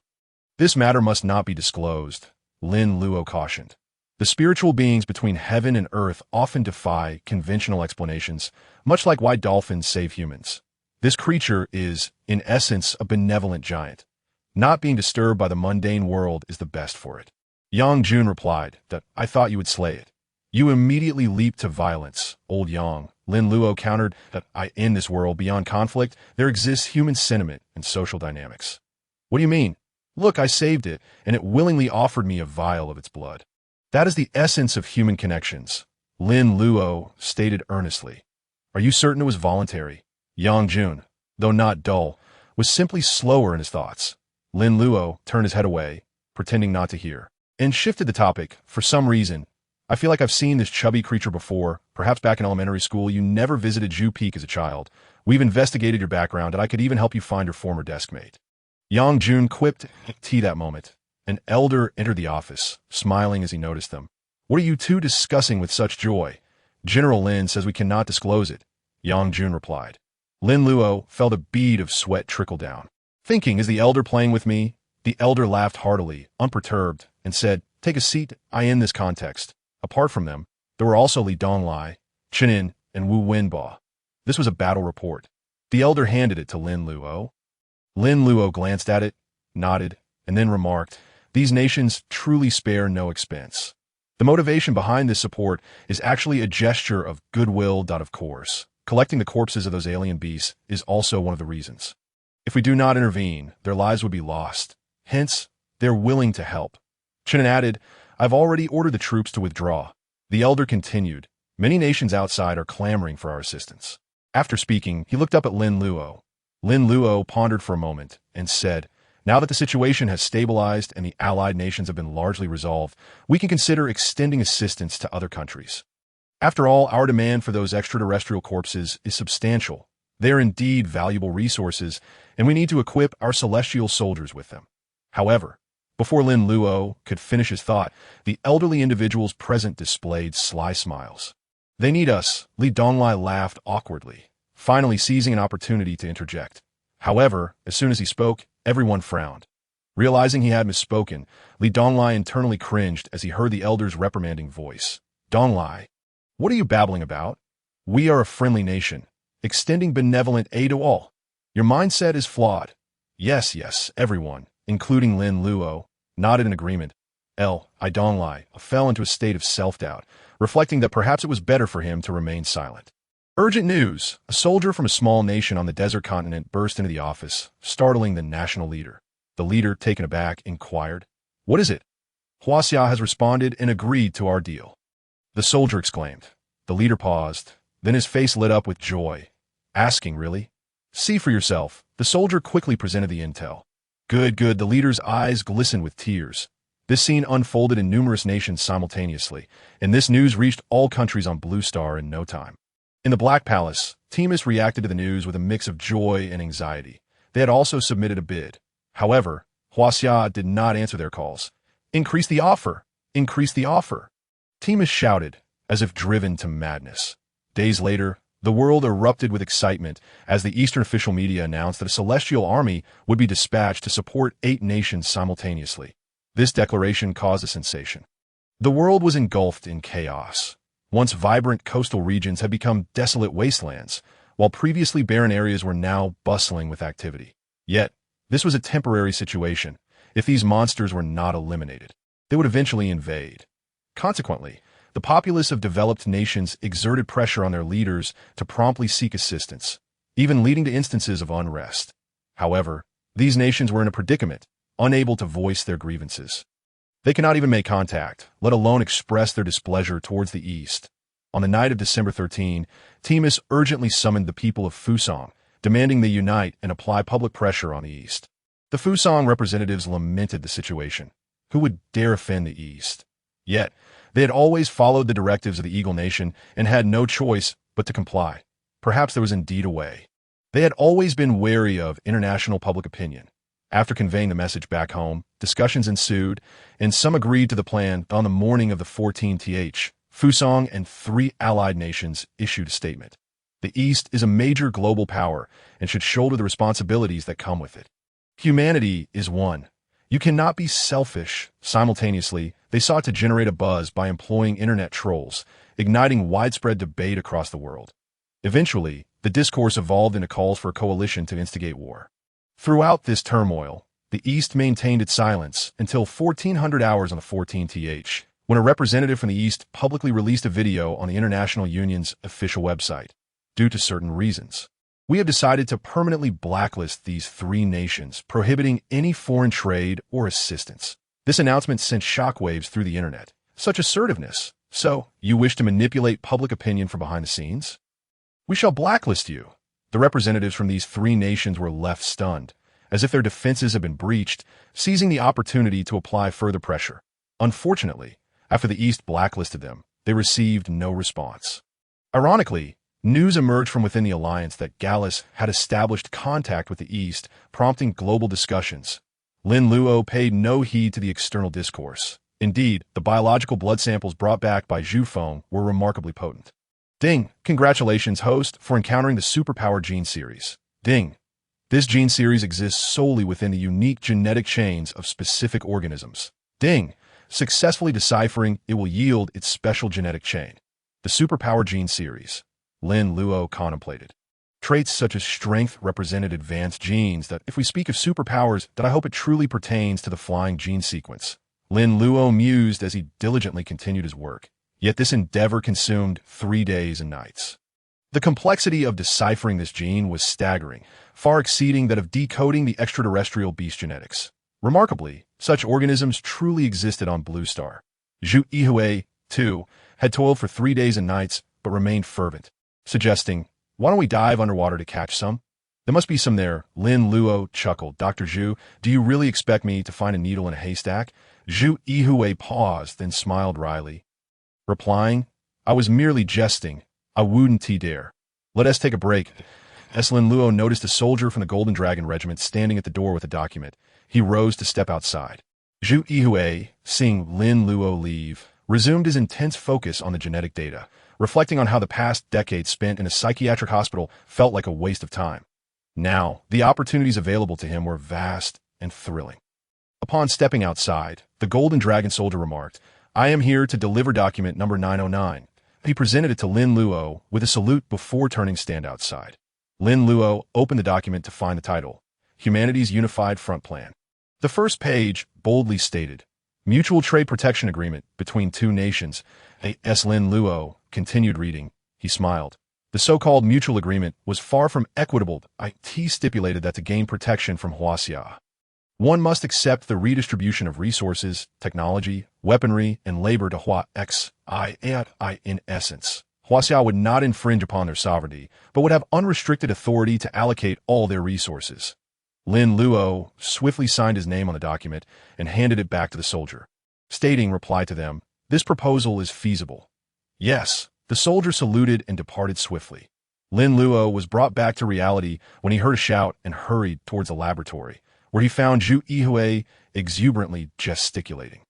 "This matter must not be disclosed," Lin Luo cautioned. "The spiritual beings between heaven and earth often defy conventional explanations, much like why dolphins save humans. This creature is, in essence, a benevolent giant. Not being disturbed by the mundane world is the best for it." Yang Jun replied that, "I thought you would slay it." "You immediately leaped to violence, old Yang." Lin Luo countered that, "In this world beyond conflict, there exists human sentiment and social dynamics." "What do you mean?" "Look, I saved it, and it willingly offered me a vial of its blood. That is the essence of human connections," Lin Luo stated earnestly. "Are you certain it was voluntary?" Yang Jun, though not dull, was simply slower in his thoughts. Lin Luo turned his head away, pretending not to hear, and shifted the topic. "For some reason, I feel like I've seen this chubby creature before, perhaps back in elementary school. You never visited Ju Peak as a child. We've investigated your background, and I could even help you find your former desk mate." Yang Jun quipped that moment. An elder entered the office, smiling as he noticed them. "What are you two discussing with such joy?" "General Lin says we cannot disclose it," Yang Jun replied. Lin Luo felt a bead of sweat trickle down. Thinking, "Is the elder playing with me?" The elder laughed heartily, unperturbed, and said, "Take a seat. In this context." Apart from them, there were also Li Donglai, Chenin, and Wu Wenba. This was a battle report. The elder handed it to Lin Luo. Lin Luo glanced at it, nodded, and then remarked, "These nations truly spare no expense. The motivation behind this support is actually a gesture of goodwill. Of course, collecting the corpses of those alien beasts is also one of the reasons. If we do not intervene, their lives would be lost. Hence, they're willing to help." Chenin added, "I've already ordered the troops to withdraw." The elder continued, "Many nations outside are clamoring for our assistance." After speaking, he looked up at Lin Luo. Lin Luo pondered for a moment and said, "Now that the situation has stabilized and the allied nations have been largely resolved, we can consider extending assistance to other countries. After all, our demand for those extraterrestrial corpses is substantial. They are indeed valuable resources, and we need to equip our celestial soldiers with them." However, before Lin Luo could finish his thought, the elderly individuals present displayed sly smiles. "They need us," Li Donglai laughed awkwardly, finally seizing an opportunity to interject. However, as soon as he spoke, everyone frowned. Realizing he had misspoken, Li Donglai internally cringed as he heard the elder's reprimanding voice. "Donglai, what are you babbling about? We are a friendly nation, extending benevolent aid to all. Your mindset is flawed." Yes, everyone, including Lin Luo, nodded in agreement. I Donglai fell into a state of self-doubt, reflecting that perhaps it was better for him to remain silent. Urgent news! A soldier from a small nation on the desert continent burst into the office, startling the national leader. The leader, taken aback, inquired, "What is it?" "Huaxia has responded and agreed to our deal," the soldier exclaimed. The leader paused, then his face lit up with joy, asking, "Really?" "See for yourself." The soldier quickly presented the intel. Good. The leader's eyes glistened with tears. This scene unfolded in numerous nations simultaneously, and this news reached all countries on Blue Star in no time. In the Black Palace, Timus reacted to the news with a mix of joy and anxiety. They had also submitted a bid. However, Huaxia did not answer their calls. Increase the offer! Increase the offer! Temis shouted, as if driven to madness. Days later, the world erupted with excitement as the Eastern official media announced that a celestial army would be dispatched to support 8 nations simultaneously. This declaration caused a sensation. The world was engulfed in chaos. Once vibrant coastal regions had become desolate wastelands, while previously barren areas were now bustling with activity. Yet, this was a temporary situation. If these monsters were not eliminated, they would eventually invade. Consequently, the populace of developed nations exerted pressure on their leaders to promptly seek assistance, even leading to instances of unrest. However, these nations were in a predicament, unable to voice their grievances. They cannot even make contact, let alone express their displeasure towards the East. On the night of December 13, Temis urgently summoned the people of Fusang, demanding they unite and apply public pressure on the East. The Fusang representatives lamented the situation. Who would dare offend the East? Yet, they had always followed the directives of the Eagle Nation and had no choice but to comply. Perhaps there was indeed a way. They had always been wary of international public opinion. After conveying the message back home, discussions ensued, and some agreed to the plan. On the morning of the 14th, Fusang and 3 allied nations issued a statement. The East is a major global power and should shoulder the responsibilities that come with it. Humanity is one. You cannot be selfish. Simultaneously, they sought to generate a buzz by employing internet trolls, igniting widespread debate across the world. Eventually, the discourse evolved into calls for a coalition to instigate war. Throughout this turmoil, the East maintained its silence until 1400 hours on the 14th, when a representative from the East publicly released a video on the International Union's official website. Due to certain reasons, we have decided to permanently blacklist these 3 nations, prohibiting any foreign trade or assistance. This announcement sent shockwaves through the internet. Such assertiveness. So, you wish to manipulate public opinion from behind the scenes? We shall blacklist you. The representatives from these 3 nations were left stunned, as if their defenses had been breached, seizing the opportunity to apply further pressure. Unfortunately, after the East blacklisted them, they received no response. Ironically, news emerged from within the alliance that Gallus had established contact with the East, prompting global discussions. Lin Luo paid no heed to the external discourse. Indeed, the biological blood samples brought back by Zhu Feng were remarkably potent. Ding! Congratulations, host, for encountering the superpower gene series. Ding! This gene series exists solely within the unique genetic chains of specific organisms. Ding! Successfully deciphering, it will yield its special genetic chain. The superpower gene series. Lin Luo contemplated. Traits such as strength represented advanced genes that, if we speak of superpowers, that I hope it truly pertains to the flying gene sequence. Lin Luo mused as he diligently continued his work. Yet this endeavor consumed 3 days and nights. The complexity of deciphering this gene was staggering, far exceeding that of decoding the extraterrestrial beast genetics. Remarkably, such organisms truly existed on Blue Star. Zhu Yihui, too, had toiled for 3 days and nights, but remained fervent, suggesting, "Why don't we dive underwater to catch some? There must be some there." Lin Luo chuckled. "Dr. Zhu, do you really expect me to find a needle in a haystack?" Zhu Yihui paused, then smiled wryly, replying, "I was merely jesting. I wouldn't dare. Let us take a break." As Lin Luo noticed a soldier from the Golden Dragon Regiment standing at the door with a document, he rose to step outside. Zhu Yihui, seeing Lin Luo leave, resumed his intense focus on the genetic data, reflecting on how the past decade spent in a psychiatric hospital felt like a waste of time. Now, the opportunities available to him were vast and thrilling. Upon stepping outside, the Golden Dragon soldier remarked, "I am here to deliver document number 909. He presented it to Lin Luo with a salute before turning stand outside. Lin Luo opened the document to find the title, Humanity's Unified Front Plan. The first page boldly stated, Mutual Trade Protection Agreement between 2 nations. As Lin Luo continued reading, he smiled. The so-called mutual agreement was far from equitable. It stipulated that to gain protection from Huaxia, one must accept the redistribution of resources, technology, weaponry, and labor to Huaxia. In essence, Huaxia would not infringe upon their sovereignty, but would have unrestricted authority to allocate all their resources. Lin Luo swiftly signed his name on the document and handed it back to the soldier, stating, reply to them, "This proposal is feasible." Yes, the soldier saluted and departed swiftly. Lin Luo was brought back to reality when he heard a shout and hurried towards the laboratory, where he found Zhu Yihue exuberantly gesticulating.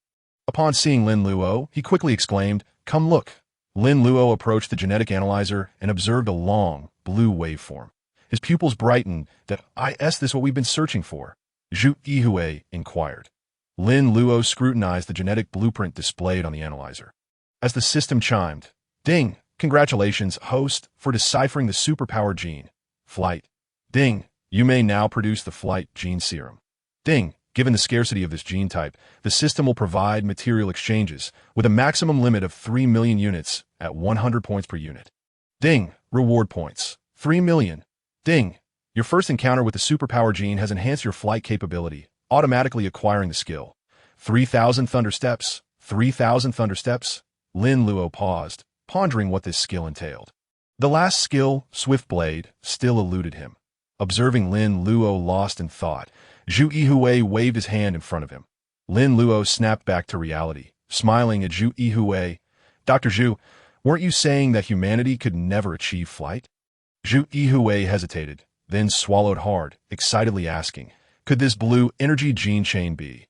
Upon seeing Lin Luo, he quickly exclaimed, "Come look." Lin Luo approached the genetic analyzer and observed a long, blue waveform. His pupils brightened. "Is this what we've been searching for?" Zhu Yihue inquired. Lin Luo scrutinized the genetic blueprint displayed on the analyzer. As the system chimed, "Ding! Congratulations, host, for deciphering the superpower gene. Flight. Ding! You may now produce the flight gene serum. Ding! Given the scarcity of this gene type, the system will provide material exchanges with a maximum limit of 3 million units at 100 points per unit. Ding! Reward points. 3 million. Ding! Your first encounter with the superpower gene has enhanced your flight capability, automatically acquiring the skill. 3,000 thunder steps. 3,000 thunder steps." Lin Luo paused, pondering what this skill entailed. The last skill, Swift Blade, still eluded him. Observing Lin Luo lost in thought, Zhu Yihue waved his hand in front of him. Lin Luo snapped back to reality, smiling at Zhu Yihue. "Dr. Zhu, weren't you saying that humanity could never achieve flight?" Zhu Yihue hesitated, then swallowed hard, excitedly asking, "Could this blue energy gene chain be?"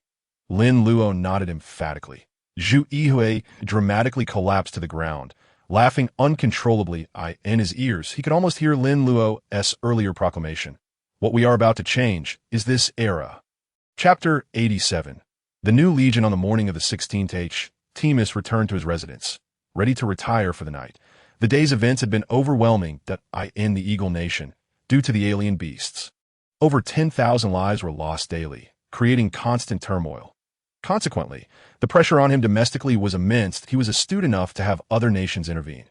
Lin Luo nodded emphatically. Zhu Yihue dramatically collapsed to the ground, laughing uncontrollably. In his ears, he could almost hear Lin Luo's earlier proclamation. "What we are about to change is this era." Chapter 87. The new legion. On the morning of the 16th, Temis returned to his residence, ready to retire for the night. The day's events had been overwhelming in the Eagle Nation, due to the alien beasts. Over 10,000 lives were lost daily, creating constant turmoil. Consequently, the pressure on him domestically was immense. He was astute enough to have other nations intervene.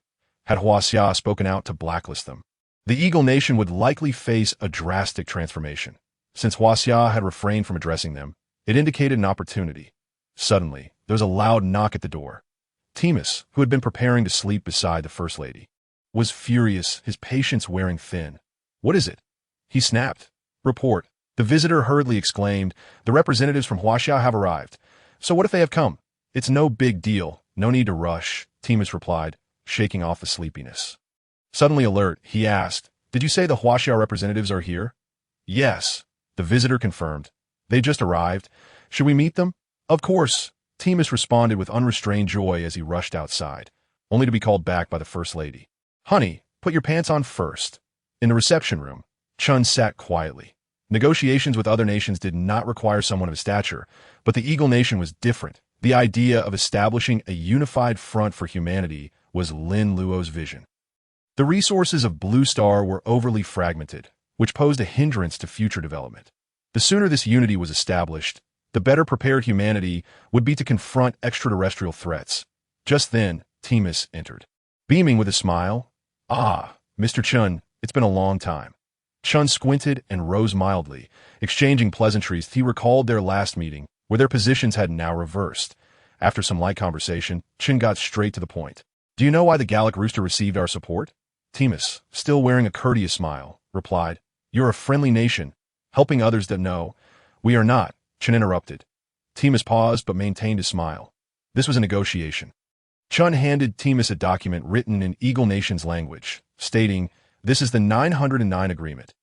Had Huaxia spoken out to blacklist them, the Eagle Nation would likely face a drastic transformation. Since Huaxia had refrained from addressing them, it indicated an opportunity. Suddenly, there was a loud knock at the door. Temis, who had been preparing to sleep beside the First Lady, was furious, his patience wearing thin. "What is it?" he snapped. "Report." The visitor hurriedly exclaimed, "The representatives from Huaxia have arrived." "So what if they have come?" "It's no big deal. No need to rush," Temis replied, shaking off the sleepiness. Suddenly alert, he asked, "Did you say the Huaxia representatives are here?" "Yes," the visitor confirmed. "They just arrived. Should we meet them?" "Of course," Temis responded with unrestrained joy as he rushed outside, only to be called back by the First Lady. "Honey, put your pants on first." In the reception room, Chun sat quietly. Negotiations with other nations did not require someone of his stature, but the Eagle Nation was different. The idea of establishing a unified front for humanity was Lin Luo's vision. The resources of Blue Star were overly fragmented, which posed a hindrance to future development. The sooner this unity was established, the better prepared humanity would be to confront extraterrestrial threats. Just then, Temis entered. Beaming with a smile, "Ah, Mr. Chun, it's been a long time." Chun squinted and rose mildly, exchanging pleasantries. He recalled their last meeting, where their positions had now reversed. After some light conversation, Chun got straight to the point. "Do you know why the Gallic Rooster received our support?" Temis, still wearing a courteous smile, replied, "You're a friendly nation, helping others that know." "We are not," Chun interrupted. Temis paused but maintained his smile. This was a negotiation. Chun handed Temis a document written in Eagle Nation's language, stating, "This is the 909 agreement."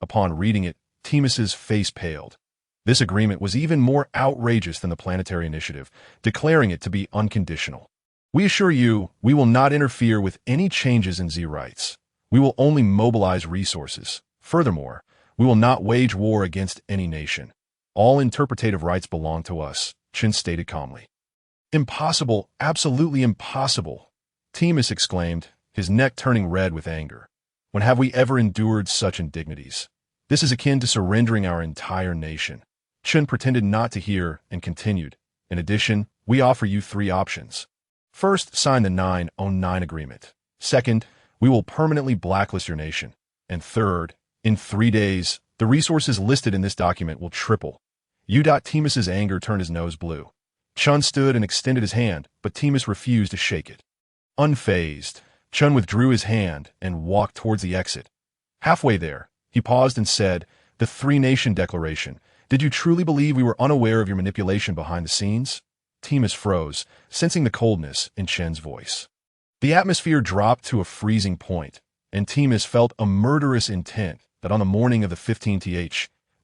Upon reading it, Temis's face paled. This agreement was even more outrageous than the planetary initiative, declaring it to be unconditional. "We assure you, we will not interfere with any changes in Z rights. We will only mobilize resources. Furthermore, we will not wage war against any nation. All interpretative rights belong to us," Chin stated calmly. "Impossible, absolutely impossible," Temis exclaimed, his neck turning red with anger. "When have we ever endured such indignities? This is akin to surrendering our entire nation." Chin pretended not to hear and continued, "In addition, we offer you 3 options. First, sign the 909 agreement. Second, we will permanently blacklist your nation. And third, in 3 days, the resources listed in this document will triple." Temis's anger turned his nose blue. Chun stood and extended his hand, but Temis refused to shake it. Unfazed, Chun withdrew his hand and walked towards the exit. Halfway there, he paused and said, "The 3-Nation Declaration. Did you truly believe we were unaware of your manipulation behind the scenes?" Temis froze, sensing the coldness in Chen's voice. The atmosphere dropped to a freezing point, and Temis felt a murderous intent that on the morning of the 15th,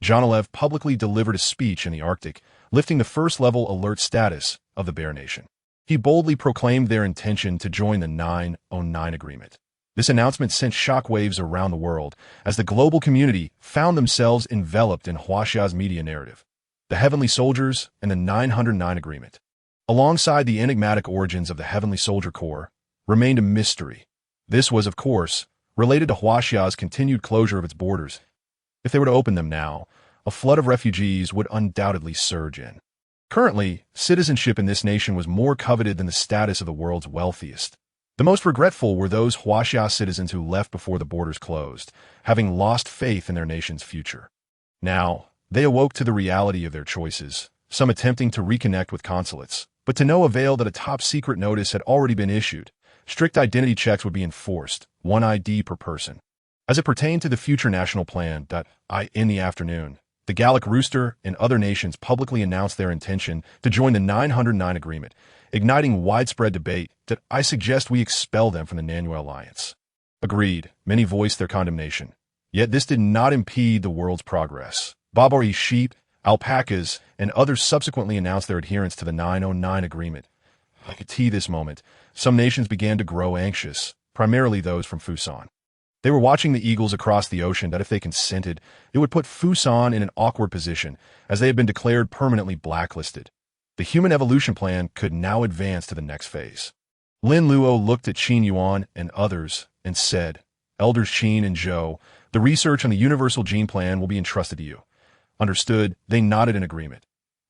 Janilev publicly delivered a speech in the Arctic, lifting the first-level alert status of the Bear Nation. He boldly proclaimed their intention to join the 909 Agreement. This announcement sent shockwaves around the world as the global community found themselves enveloped in Huaxia's media narrative. The Heavenly Soldiers and the 909 Agreement, alongside the enigmatic origins of the Heavenly Soldier Corps, remained a mystery. This was, of course, related to Huaxia's continued closure of its borders. If they were to open them now, a flood of refugees would undoubtedly surge in. Currently, citizenship in this nation was more coveted than the status of the world's wealthiest. The most regretful were those Huaxia citizens who left before the borders closed, having lost faith in their nation's future. Now, they awoke to the reality of their choices, some attempting to reconnect with consulates, but to no avail that a top-secret notice had already been issued. Strict identity checks would be enforced, one ID per person. As it pertained to the future national plan, in the afternoon, the Gallic Rooster and other nations publicly announced their intention to join the 909 Agreement, igniting widespread debate that I suggest we expel them from the Nanyue Alliance. Agreed, many voiced their condemnation. Yet this did not impede the world's progress. Barbary sheep, alpacas, and others subsequently announced their adherence to the 909 Agreement. I could see this moment. Some nations began to grow anxious, primarily those from Fusan. They were watching the eagles across the ocean that if they consented, it would put Fusan in an awkward position, as they had been declared permanently blacklisted. The human evolution plan could now advance to the next phase. Lin Luo looked at Qin Yuan and others and said, Elders Qin and Zhou, the research on the universal gene plan will be entrusted to you. Understood, they nodded in agreement.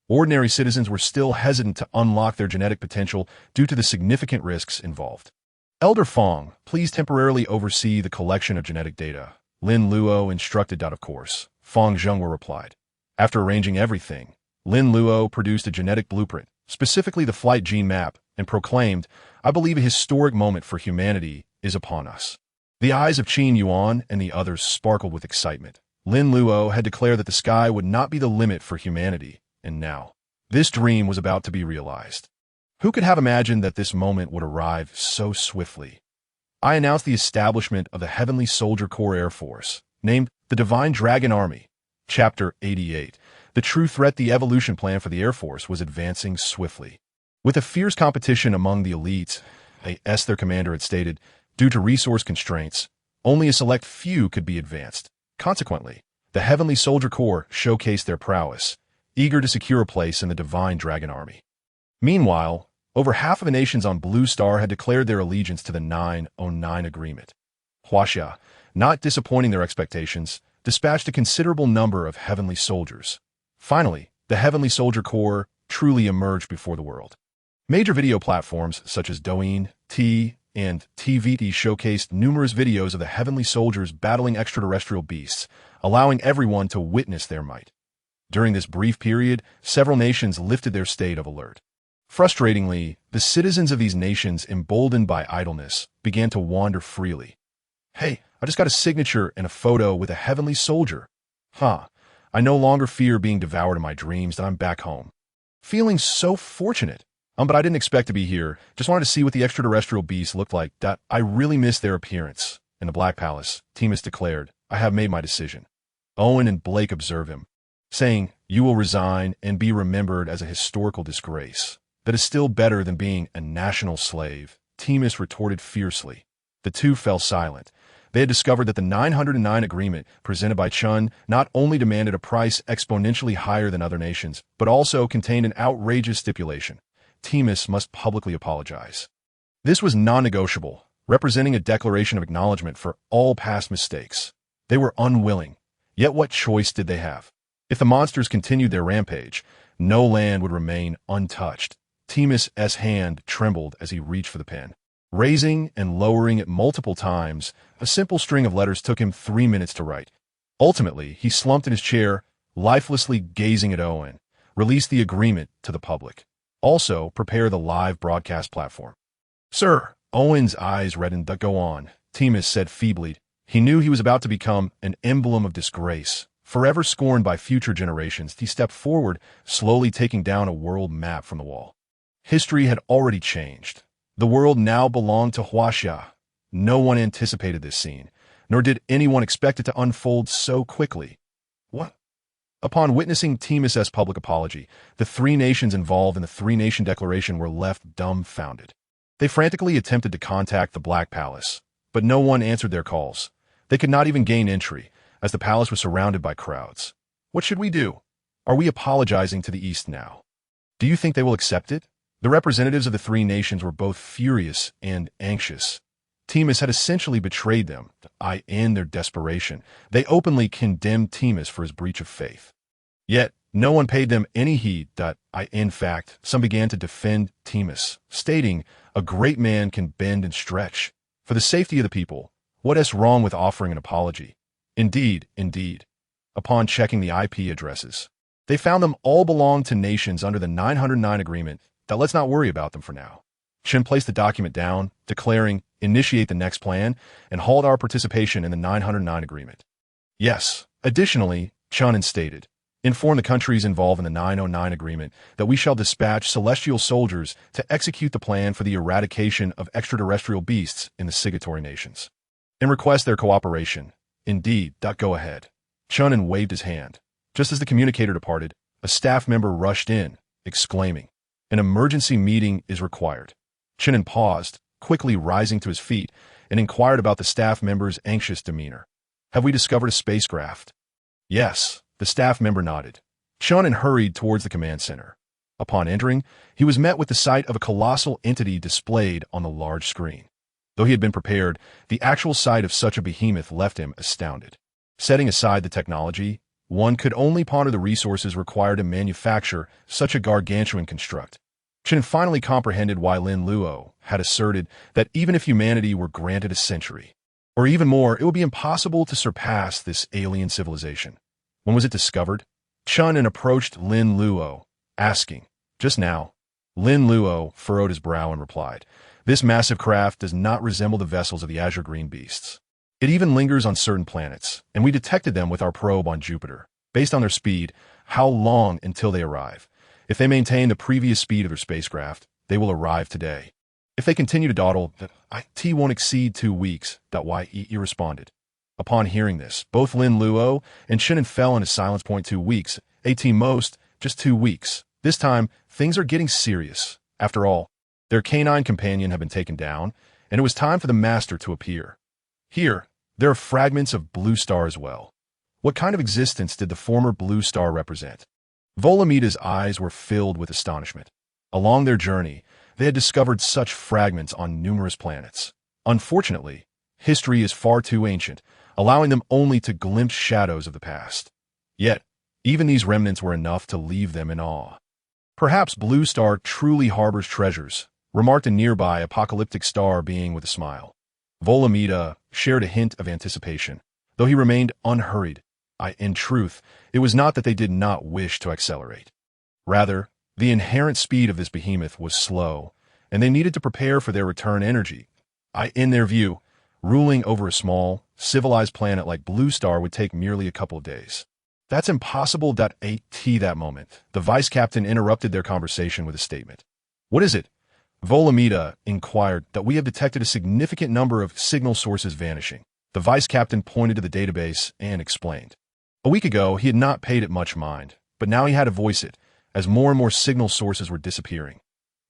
Ordinary citizens were still hesitant to unlock their genetic potential due to the significant risks involved. Elder Fong, please temporarily oversee the collection of genetic data. Lin Luo instructed. Of course, Fong Zhengwe replied. After arranging everything, Lin Luo produced a genetic blueprint, specifically the flight gene map, and proclaimed, I believe a historic moment for humanity is upon us. The eyes of Qin Yuan and the others sparkled with excitement. Lin Luo had declared that the sky would not be the limit for humanity, and now, this dream was about to be realized. Who could have imagined that this moment would arrive so swiftly? I announced the establishment of the Heavenly Soldier Corps Air Force, named the Divine Dragon Army. Chapter 88. The true threat. The evolution plan for the Air Force was advancing swiftly. With a fierce competition among the elites, as their commander had stated, due to resource constraints, only a select few could be advanced. Consequently, the Heavenly Soldier Corps showcased their prowess, eager to secure a place in the Divine Dragon Army. Meanwhile, over half of the nations on Blue Star had declared their allegiance to the 909 Agreement. Huaxia, not disappointing their expectations, dispatched a considerable number of heavenly soldiers. Finally, the Heavenly Soldier Corps truly emerged before the world. Major video platforms such as Douyin, T, and TVT showcased numerous videos of the heavenly soldiers battling extraterrestrial beasts, allowing everyone to witness their might. During this brief period, several nations lifted their state of alert. Frustratingly, the citizens of these nations, emboldened by idleness, began to wander freely. Hey, I just got a signature and a photo with a heavenly soldier. I no longer fear being devoured in my dreams that I'm back home. Feeling so fortunate. But I didn't expect to be here. Just wanted to see what the extraterrestrial beasts looked like. I really missed their appearance. In the Black Palace, Timus declared, I have made my decision. Owen and Blake observe him, saying, you will resign and be remembered as a historical disgrace. That is still better than being a national slave, Timus retorted fiercely. The two fell silent. They had discovered that the 909 Agreement presented by Chun not only demanded a price exponentially higher than other nations, but also contained an outrageous stipulation. Timus must publicly apologize. This was non-negotiable, representing a declaration of acknowledgement for all past mistakes. They were unwilling. Yet what choice did they have? If the monsters continued their rampage, no land would remain untouched. Timus's hand trembled as he reached for the pen. Raising and lowering it multiple times, a simple string of letters took him 3 minutes to write. Ultimately, he slumped in his chair, lifelessly gazing at Owen, released the agreement to the public. Also, prepare the live broadcast platform. Sir, Owen's eyes reddened. Go on, Timus said feebly. He knew he was about to become an emblem of disgrace. Forever scorned by future generations, he stepped forward, slowly taking down a world map from the wall. History had already changed. The world now belonged to Huaxia. No one anticipated this scene, nor did anyone expect it to unfold so quickly. What? Upon witnessing Timus's public apology, the three nations involved in the three-nation declaration were left dumbfounded. They frantically attempted to contact the Black Palace, but no one answered their calls. They could not even gain entry, as the palace was surrounded by crowds. What should we do? Are we apologizing to the East now? Do you think they will accept it? The representatives of the three nations were both furious and anxious. Timus had essentially betrayed them. In their desperation, they openly condemned Timus for his breach of faith. Yet, no one paid them any heed. In fact, some began to defend Timus, stating, "A great man can bend and stretch. For the safety of the people, what is wrong with offering an apology?" Indeed. Upon checking the IP addresses, they found them all belonged to nations under the 909 agreement. Let's not worry about them for now. Chen placed the document down, declaring, "Initiate the next plan, and halt our participation in the 909 agreement." Yes. Additionally, Chen stated, "Inform the countries involved in the 909 agreement that we shall dispatch celestial soldiers to execute the plan for the eradication of extraterrestrial beasts in the signatory nations, and request their cooperation." Indeed. Go ahead. Chen waved his hand. Just as the communicator departed, a staff member rushed in, exclaiming, "An emergency meeting is required." Chen paused, quickly rising to his feet, and inquired about the staff member's anxious demeanor. "Have we discovered a spacecraft?" "Yes," the staff member nodded. Chen hurried towards the command center. Upon entering, he was met with the sight of a colossal entity displayed on the large screen. Though he had been prepared, the actual sight of such a behemoth left him astounded. Setting aside the technology, one could only ponder the resources required to manufacture such a gargantuan construct. Chen finally comprehended why Lin Luo had asserted that even if humanity were granted a century, or even more, it would be impossible to surpass this alien civilization. When was it discovered? Chen approached Lin Luo, asking, "Just now." Lin Luo furrowed his brow and replied, "This massive craft does not resemble the vessels of the azure green beasts. It even lingers on certain planets, and we detected them with our probe on Jupiter. Based on their speed, how long until they arrive? If they maintain the previous speed of their spacecraft, they will arrive today. If they continue to dawdle, it won't exceed 2 weeks." Ye responded. Upon hearing this, both Lin Luo and Chen fell into silence. 2 weeks, most, just 2 weeks. This time, things are getting serious. After all, their canine companion had been taken down, and it was time for the master to appear. Here, there are fragments of blue star as well. What kind of existence did the former blue star represent? Volamida's eyes were filled with astonishment. Along their journey, they had discovered such fragments on numerous planets. Unfortunately, history is far too ancient, allowing them only to glimpse shadows of the past. Yet, even these remnants were enough to leave them in awe. "Perhaps Blue Star truly harbors treasures," remarked a nearby apocalyptic star being with a smile. Volamida shared a hint of anticipation, though he remained unhurried. In truth, it was not that they did not wish to accelerate. Rather, the inherent speed of this behemoth was slow, and they needed to prepare for their return energy. In their view, ruling over a small, civilized planet like Blue Star would take merely a couple of days. "That's impossible." That moment, the vice captain interrupted their conversation with a statement. "What is it?" Volamida inquired. "We have detected a significant number of signal sources vanishing." The vice captain pointed to the database and explained. A week ago, he had not paid it much mind, but now he had to voice it, as more and more signal sources were disappearing.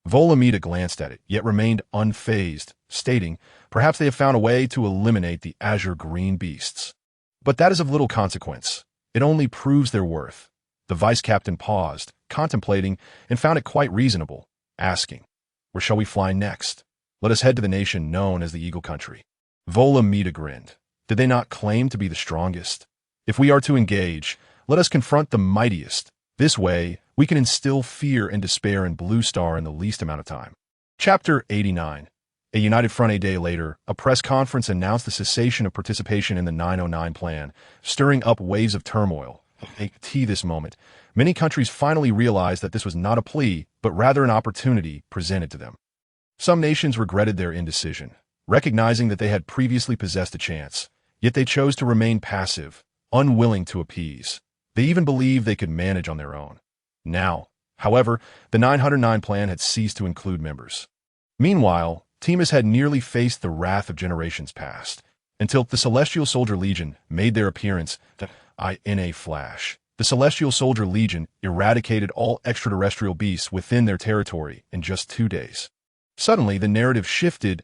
Volamida glanced at it, yet remained unfazed, stating, "Perhaps they have found a way to eliminate the azure green beasts. But that is of little consequence. It only proves their worth." The vice captain paused, contemplating, and found it quite reasonable, asking, "Where shall we fly next?" "Let us head to the nation known as the Eagle Country." Volamida grinned. Did they not claim to be the strongest? "If we are to engage, let us confront the mightiest. This way, we can instill fear and despair in Blue Star in the least amount of time." Chapter 89. A united front. A day later, a press conference announced the cessation of participation in the 909 plan, stirring up waves of turmoil. This moment, many countries finally realized that this was not a plea, but rather an opportunity presented to them. Some nations regretted their indecision, recognizing that they had previously possessed a chance, yet they chose to remain passive, unwilling to appease. They even believed they could manage on their own. Now, however, the 909 plan had ceased to include members. Meanwhile, Timus had nearly faced the wrath of generations past, until the Celestial Soldier Legion made their appearance in a flash. The Celestial Soldier Legion eradicated all extraterrestrial beasts within their territory in just 2 days. Suddenly, the narrative shifted.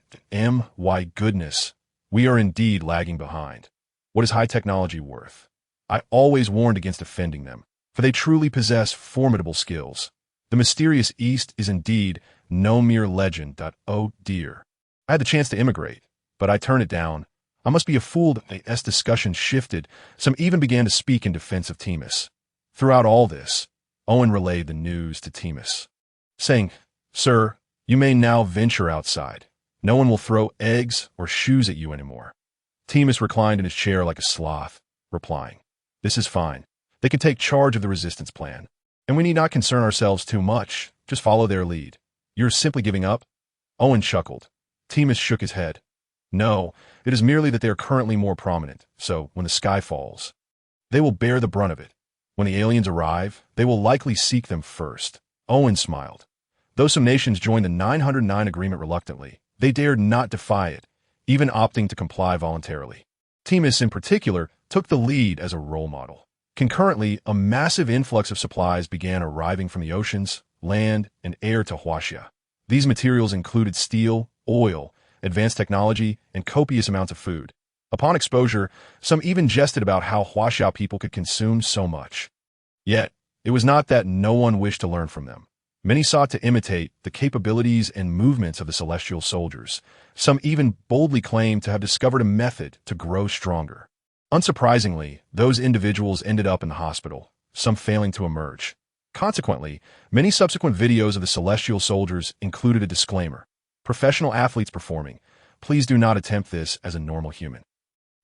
My goodness, we are indeed lagging behind. What is high technology worth? I always warned against offending them, for they truly possess formidable skills. The mysterious East is indeed no mere legend. Oh dear. I had the chance to immigrate, but I turned it down. I must be a fool that as discussion shifted, some even began to speak in defense of Timus. Throughout all this, Owen relayed the news to Timus, saying, "Sir, you may now venture outside. No one will throw eggs or shoes at you anymore." Timus reclined in his chair like a sloth, replying, "This is fine. They can take charge of the resistance plan, and we need not concern ourselves too much. Just follow their lead. You're simply giving up?" Owen chuckled. Timus shook his head. "No, it is merely that they are currently more prominent, so when the sky falls, they will bear the brunt of it. When the aliens arrive, they will likely seek them first." Owen smiled. Though some nations joined the 909 agreement reluctantly, they dared not defy it, even opting to comply voluntarily. Timus, in particular, took the lead as a role model. Concurrently, a massive influx of supplies began arriving from the oceans, land, and air to Huaxia. These materials included steel, oil, advanced technology, and copious amounts of food. Upon exposure, some even jested about how Huaxia people could consume so much. Yet, it was not that no one wished to learn from them. Many sought to imitate the capabilities and movements of the Celestial Soldiers. Some even boldly claimed to have discovered a method to grow stronger. Unsurprisingly, those individuals ended up in the hospital, some failing to emerge. Consequently, many subsequent videos of the Celestial Soldiers included a disclaimer: "Professional athletes performing. Please do not attempt this as a normal human."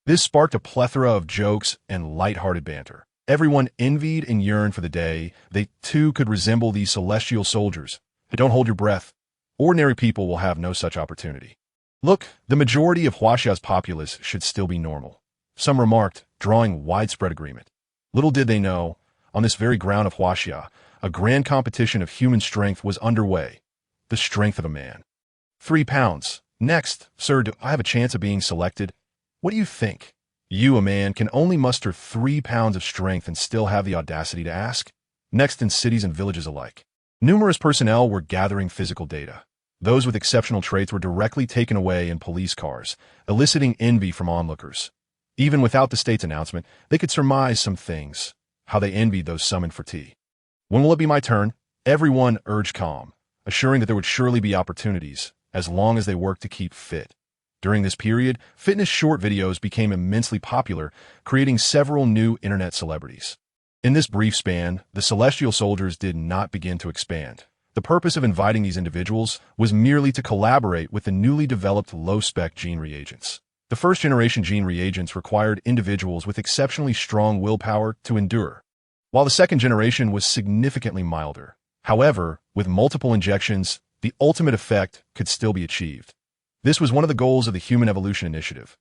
This sparked a plethora of jokes and light-hearted banter. Everyone envied and yearned for the day they too could resemble these Celestial Soldiers. But don't hold your breath. Ordinary people will have no such opportunity. Look, the majority of Huaxia's populace should still be normal. Some remarked, drawing widespread agreement. Little did they know, on this very ground of Huaxia, a grand competition of human strength was underway. The strength of a man. 3 pounds. Next, sir, do I have a chance of being selected? What do you think? You, a man, can only muster 3 pounds of strength and still have the audacity to ask? Next, in cities and villages alike. Numerous personnel were gathering physical data. Those with exceptional traits were directly taken away in police cars, eliciting envy from onlookers. Even without the state's announcement, they could surmise some things, how they envied those summoned for tea. When will it be my turn? Everyone urged calm, assuring that there would surely be opportunities, as long as they worked to keep fit. During this period, fitness short videos became immensely popular, creating several new internet celebrities. In this brief span, the Celestial Soldiers did not begin to expand. The purpose of inviting these individuals was merely to collaborate with the newly developed low-spec gene reagents. The first-generation gene reagents required individuals with exceptionally strong willpower to endure, while the second generation was significantly milder. However, with multiple injections, the ultimate effect could still be achieved. This was one of the goals of the Human Evolution Initiative.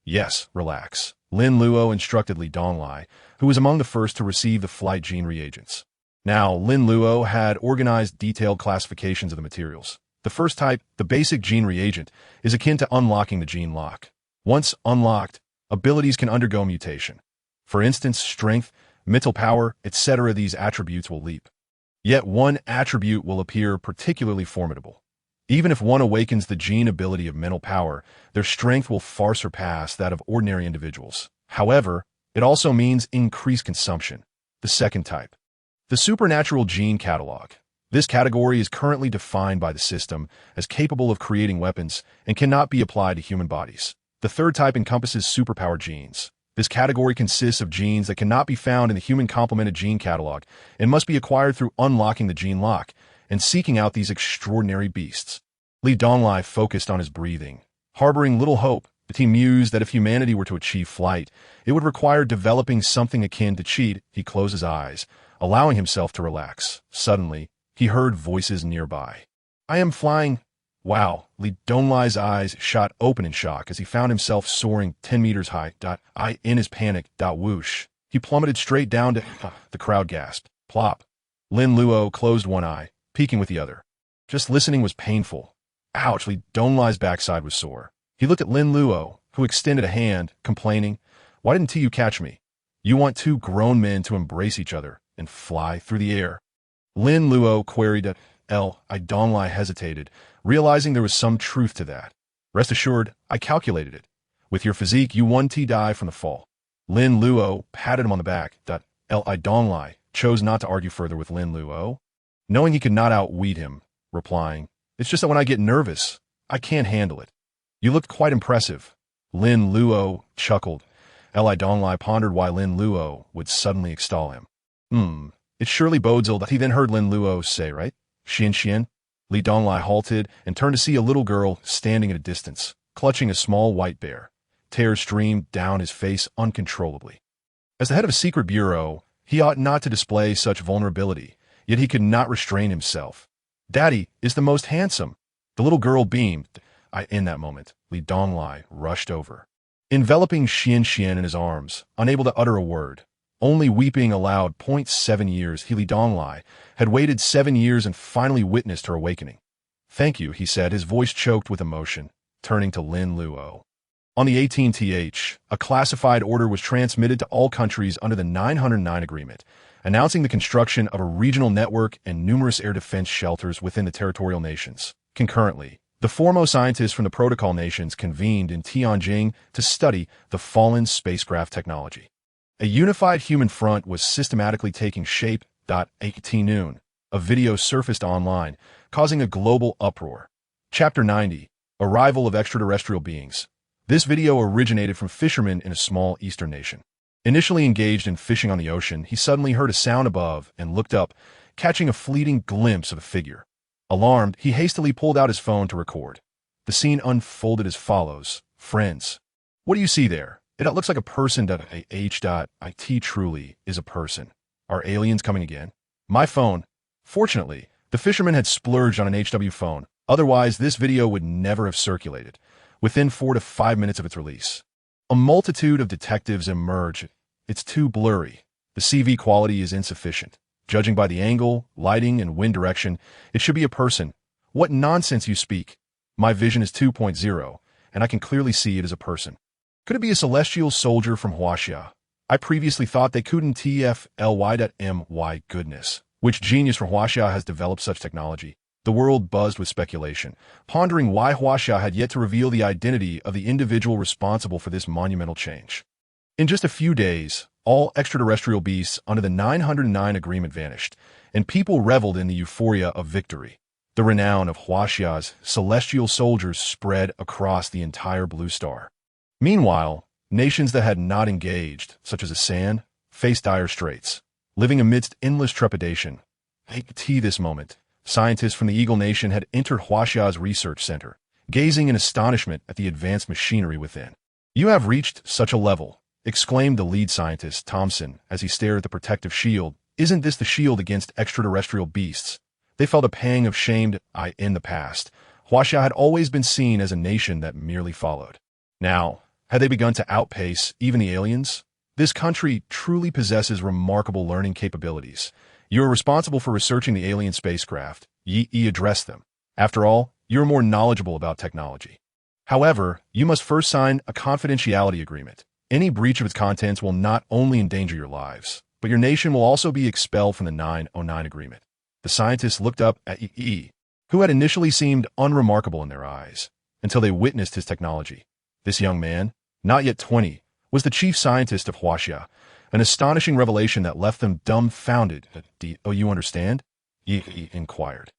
Yes, relax. Lin Luo instructed Li Donglai, who was among the first to receive the flight gene reagents. Now, Lin Luo had organized detailed classifications of the materials. The first type, the basic gene reagent, is akin to unlocking the gene lock. Once unlocked, abilities can undergo mutation. For instance, strength, mental power, etc. These attributes will leap. Yet one attribute will appear particularly formidable. Even if one awakens the gene ability of mental power, their strength will far surpass that of ordinary individuals. However, it also means increased consumption. The second type, the supernatural gene catalog. This category is currently defined by the system as capable of creating weapons and cannot be applied to human bodies. The third type encompasses superpower genes. This category consists of genes that cannot be found in the human complemented gene catalog and must be acquired through unlocking the gene lock and seeking out these extraordinary beasts. Li Donglai focused on his breathing. Harboring little hope, the team mused that if humanity were to achieve flight, it would require developing something akin to cheat. He closed his eyes, allowing himself to relax. Suddenly, he heard voices nearby. "I am flying." Wow, Li Donglai's eyes shot open in shock as he found himself soaring 10 meters high. In his panic, whoosh. He plummeted straight down to... The crowd gasped. Plop. Lin Luo closed one eye, peeking with the other. Just listening was painful. Ouch, Li Donglai's backside was sore. He looked at Lin Luo, who extended a hand, complaining, "Why didn't you catch me?" You want two grown men to embrace each other and fly through the air. Lin Luo queried. I don't lie hesitated, realizing there was some truth to that. Rest assured, I calculated it. With your physique, you won die from the fall. Lin Luo patted him on the back. I don't lie, chose not to argue further with Lin Luo, knowing he could not outweed him, replying, it's just that when I get nervous, I can't handle it. You looked quite impressive. Lin Luo chuckled. Li Donglai pondered why Lin Luo would suddenly extol him. It surely bodes ill that he then heard Lin Luo say, right? Xian. Li Donglai halted and turned to see a little girl standing at a distance, clutching a small white bear. Tears streamed down his face uncontrollably. As the head of a secret bureau, he ought not to display such vulnerability, yet he could not restrain himself. Daddy is the most handsome. The little girl beamed. In that moment, Li Donglai rushed over, enveloping Xian in his arms, unable to utter a word, only weeping aloud. 7 years, Li Donglai had waited 7 years and finally witnessed her awakening. Thank you, he said, his voice choked with emotion, turning to Lin Luo. On the 18th, a classified order was transmitted to all countries under the 909 Agreement, announcing the construction of a regional network and numerous air defense shelters within the territorial nations. Concurrently, the foremost scientists from the protocol nations convened in Tianjin to study the fallen spacecraft technology. A unified human front was systematically taking shape. 18 noon, a video surfaced online, causing a global uproar. Chapter 90, Arrival of Extraterrestrial Beings. This video originated from fishermen in a small eastern nation. Initially engaged in fishing on the ocean, he suddenly heard a sound above and looked up, catching a fleeting glimpse of a figure. Alarmed, he hastily pulled out his phone to record. The scene unfolded as follows. Friends, what do you see there? It looks like a person. It truly is a person. Are aliens coming again? My phone. Fortunately, the fisherman had splurged on an HW phone. Otherwise, this video would never have circulated. Within 4 to 5 minutes of its release, a multitude of detectives emerge. It's too blurry. The CV quality is insufficient. Judging by the angle, lighting, and wind direction, it should be a person. What nonsense you speak. My vision is 2.0, and I can clearly see it as a person. Could it be a celestial soldier from Huaxia? I previously thought they couldn't TFLY.my goodness. Which genius from Huaxia has developed such technology? The world buzzed with speculation, pondering why Huaxia had yet to reveal the identity of the individual responsible for this monumental change. In just a few days, all extraterrestrial beasts under the 909 Agreement vanished, and people reveled in the euphoria of victory. The renown of Huaxia's celestial soldiers spread across the entire blue star. Meanwhile, nations that had not engaged, such as Asan, faced dire straits, living amidst endless trepidation. This moment, scientists from the Eagle Nation had entered Huaxia's research center, gazing in astonishment at the advanced machinery within. You have reached such a level, exclaimed the lead scientist, Thompson, as he stared at the protective shield. Isn't this the shield against extraterrestrial beasts? They felt a pang of shame. In the past, Huaxia had always been seen as a nation that merely followed. Now, had they begun to outpace even the aliens? This country truly possesses remarkable learning capabilities. You are responsible for researching the alien spacecraft. Ye addressed them. After all, you're more knowledgeable about technology. However, you must first sign a confidentiality agreement. Any breach of its contents will not only endanger your lives, but your nation will also be expelled from the 909 Agreement. The scientists looked up at who had initially seemed unremarkable in their eyes, until they witnessed his technology. This young man, not yet 20, was the chief scientist of Huaxia, an astonishing revelation that left them dumbfounded. You understand? Yi inquired.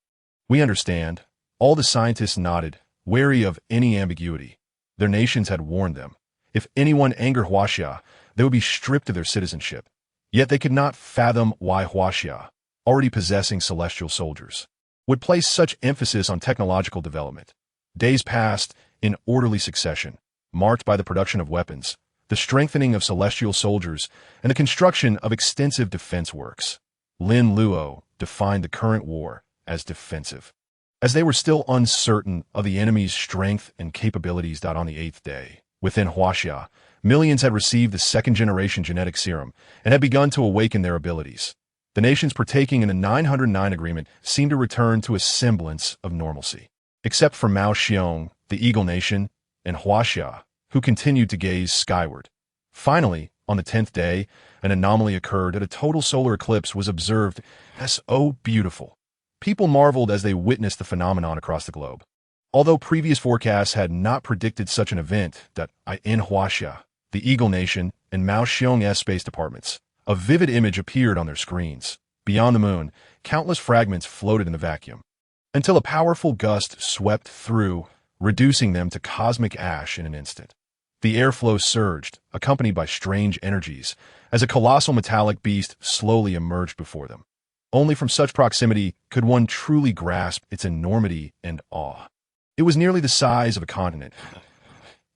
We understand. All the scientists nodded, wary of any ambiguity. Their nations had warned them. If anyone angered Huaxia, they would be stripped of their citizenship. Yet they could not fathom why Huaxia, already possessing celestial soldiers, would place such emphasis on technological development. Days passed in orderly succession, marked by the production of weapons, the strengthening of celestial soldiers, and the construction of extensive defense works. Lin Luo defined the current war as defensive, as they were still uncertain of the enemy's strength and capabilities. On the 8th day, within Huaxia, millions had received the second-generation genetic serum and had begun to awaken their abilities. The nations partaking in the 909 Agreement seemed to return to a semblance of normalcy, except for Mao Xiong, the Eagle Nation, and Huaxia, who continued to gaze skyward. Finally, On the 10th day, an anomaly occurred that a total solar eclipse was observed. So beautiful. People marveled as they witnessed the phenomenon across the globe. Although previous forecasts had not predicted such an event, that in Huaxia, the Eagle Nation, and Mao Xiong's space departments, a vivid image appeared on their screens. Beyond the moon, countless fragments floated in the vacuum, until a powerful gust swept through, reducing them to cosmic ash in an instant. The airflow surged, accompanied by strange energies, as a colossal metallic beast slowly emerged before them. Only from such proximity could one truly grasp its enormity and awe. It was nearly the size of a continent.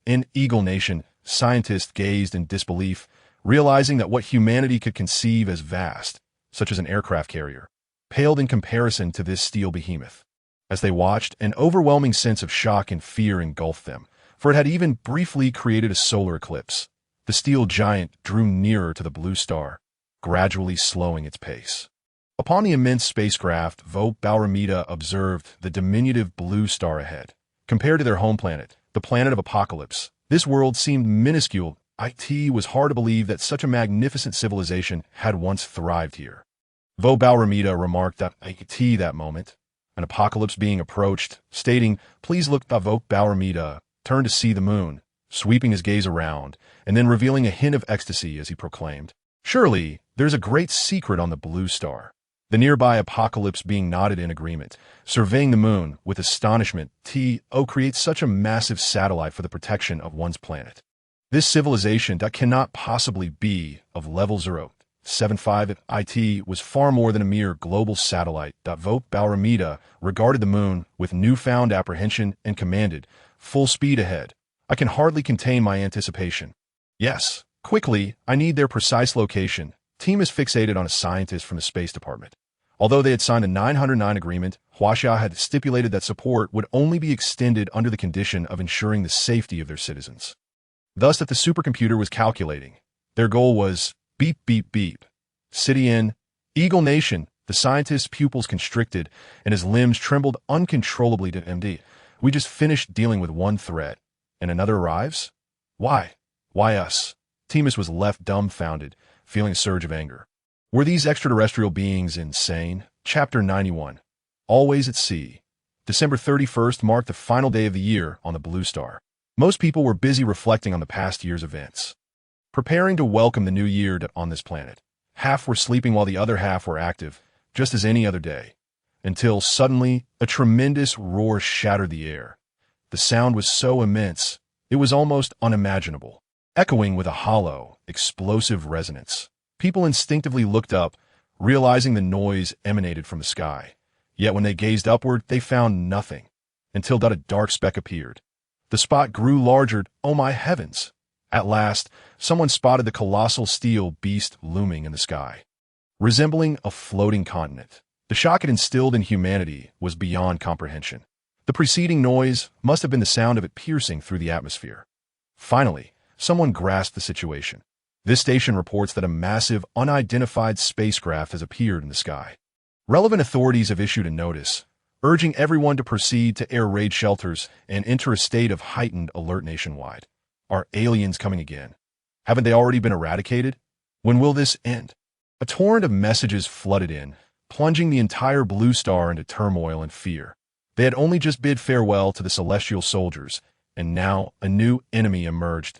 In Eagle Nation, scientists gazed in disbelief, realizing that what humanity could conceive as vast, such as an aircraft carrier, paled in comparison to this steel behemoth. As they watched, an overwhelming sense of shock and fear engulfed them, for it had even briefly created a solar eclipse. The steel giant drew nearer to the blue star, gradually slowing its pace. Upon the immense spacecraft, Bauromeda observed the diminutive blue star ahead. Compared to their home planet, the planet of Apocalypse, this world seemed minuscule. It was hard to believe that such a magnificent civilization had once thrived here. Bauromeda remarked that that moment, an apocalypse being approached, stating, "Please look." Bauromeda turned to see the moon, sweeping his gaze around, and then revealing a hint of ecstasy as he proclaimed, "Surely, there's a great secret on the blue star." The nearby apocalypse being nodded in agreement, surveying the moon with astonishment. Creates such a massive satellite for the protection of one's planet. This civilization that cannot possibly be of level 0.75 at IT was far more than a mere global satellite. Bauromeda regarded the moon with newfound apprehension and commanded, "Full speed ahead. I can hardly contain my anticipation." "Yes, quickly, I need their precise location." Team is fixated on a scientist from the Space Department. Although they had signed a 909 agreement, Huaxia had stipulated that support would only be extended under the condition of ensuring the safety of their citizens. Thus that the supercomputer was calculating. Their goal was beep, beep, beep. City in Eagle Nation. The scientist's pupils constricted and his limbs trembled uncontrollably. To MD, "We just finished dealing with one threat, and another arrives? Why? Why us?" Timus was left dumbfounded, feeling a surge of anger. Were these extraterrestrial beings insane? Chapter 91. Always at Sea. December 31st marked the final day of the year on the Blue Star. Most people were busy reflecting on the past year's events, preparing to welcome the new year on this planet. Half were sleeping while the other half were active, just as any other day, until suddenly a tremendous roar shattered the air. The sound was so immense, it was almost unimaginable, echoing with a hollow, explosive resonance. People instinctively looked up, realizing the noise emanated from the sky. Yet when they gazed upward, they found nothing, until a dark speck appeared. The spot grew larger. Oh my heavens! At last, someone spotted the colossal steel beast looming in the sky, resembling a floating continent. The shock it instilled in humanity was beyond comprehension. The preceding noise must have been the sound of it piercing through the atmosphere. Finally, someone grasped the situation. This station reports that a massive, unidentified spacecraft has appeared in the sky. Relevant authorities have issued a notice, urging everyone to proceed to air raid shelters and enter a state of heightened alert nationwide. Are aliens coming again? Haven't they already been eradicated? When will this end? A torrent of messages flooded in, plunging the entire Blue Star into turmoil and fear. They had only just bid farewell to the celestial soldiers, and now a new enemy emerged.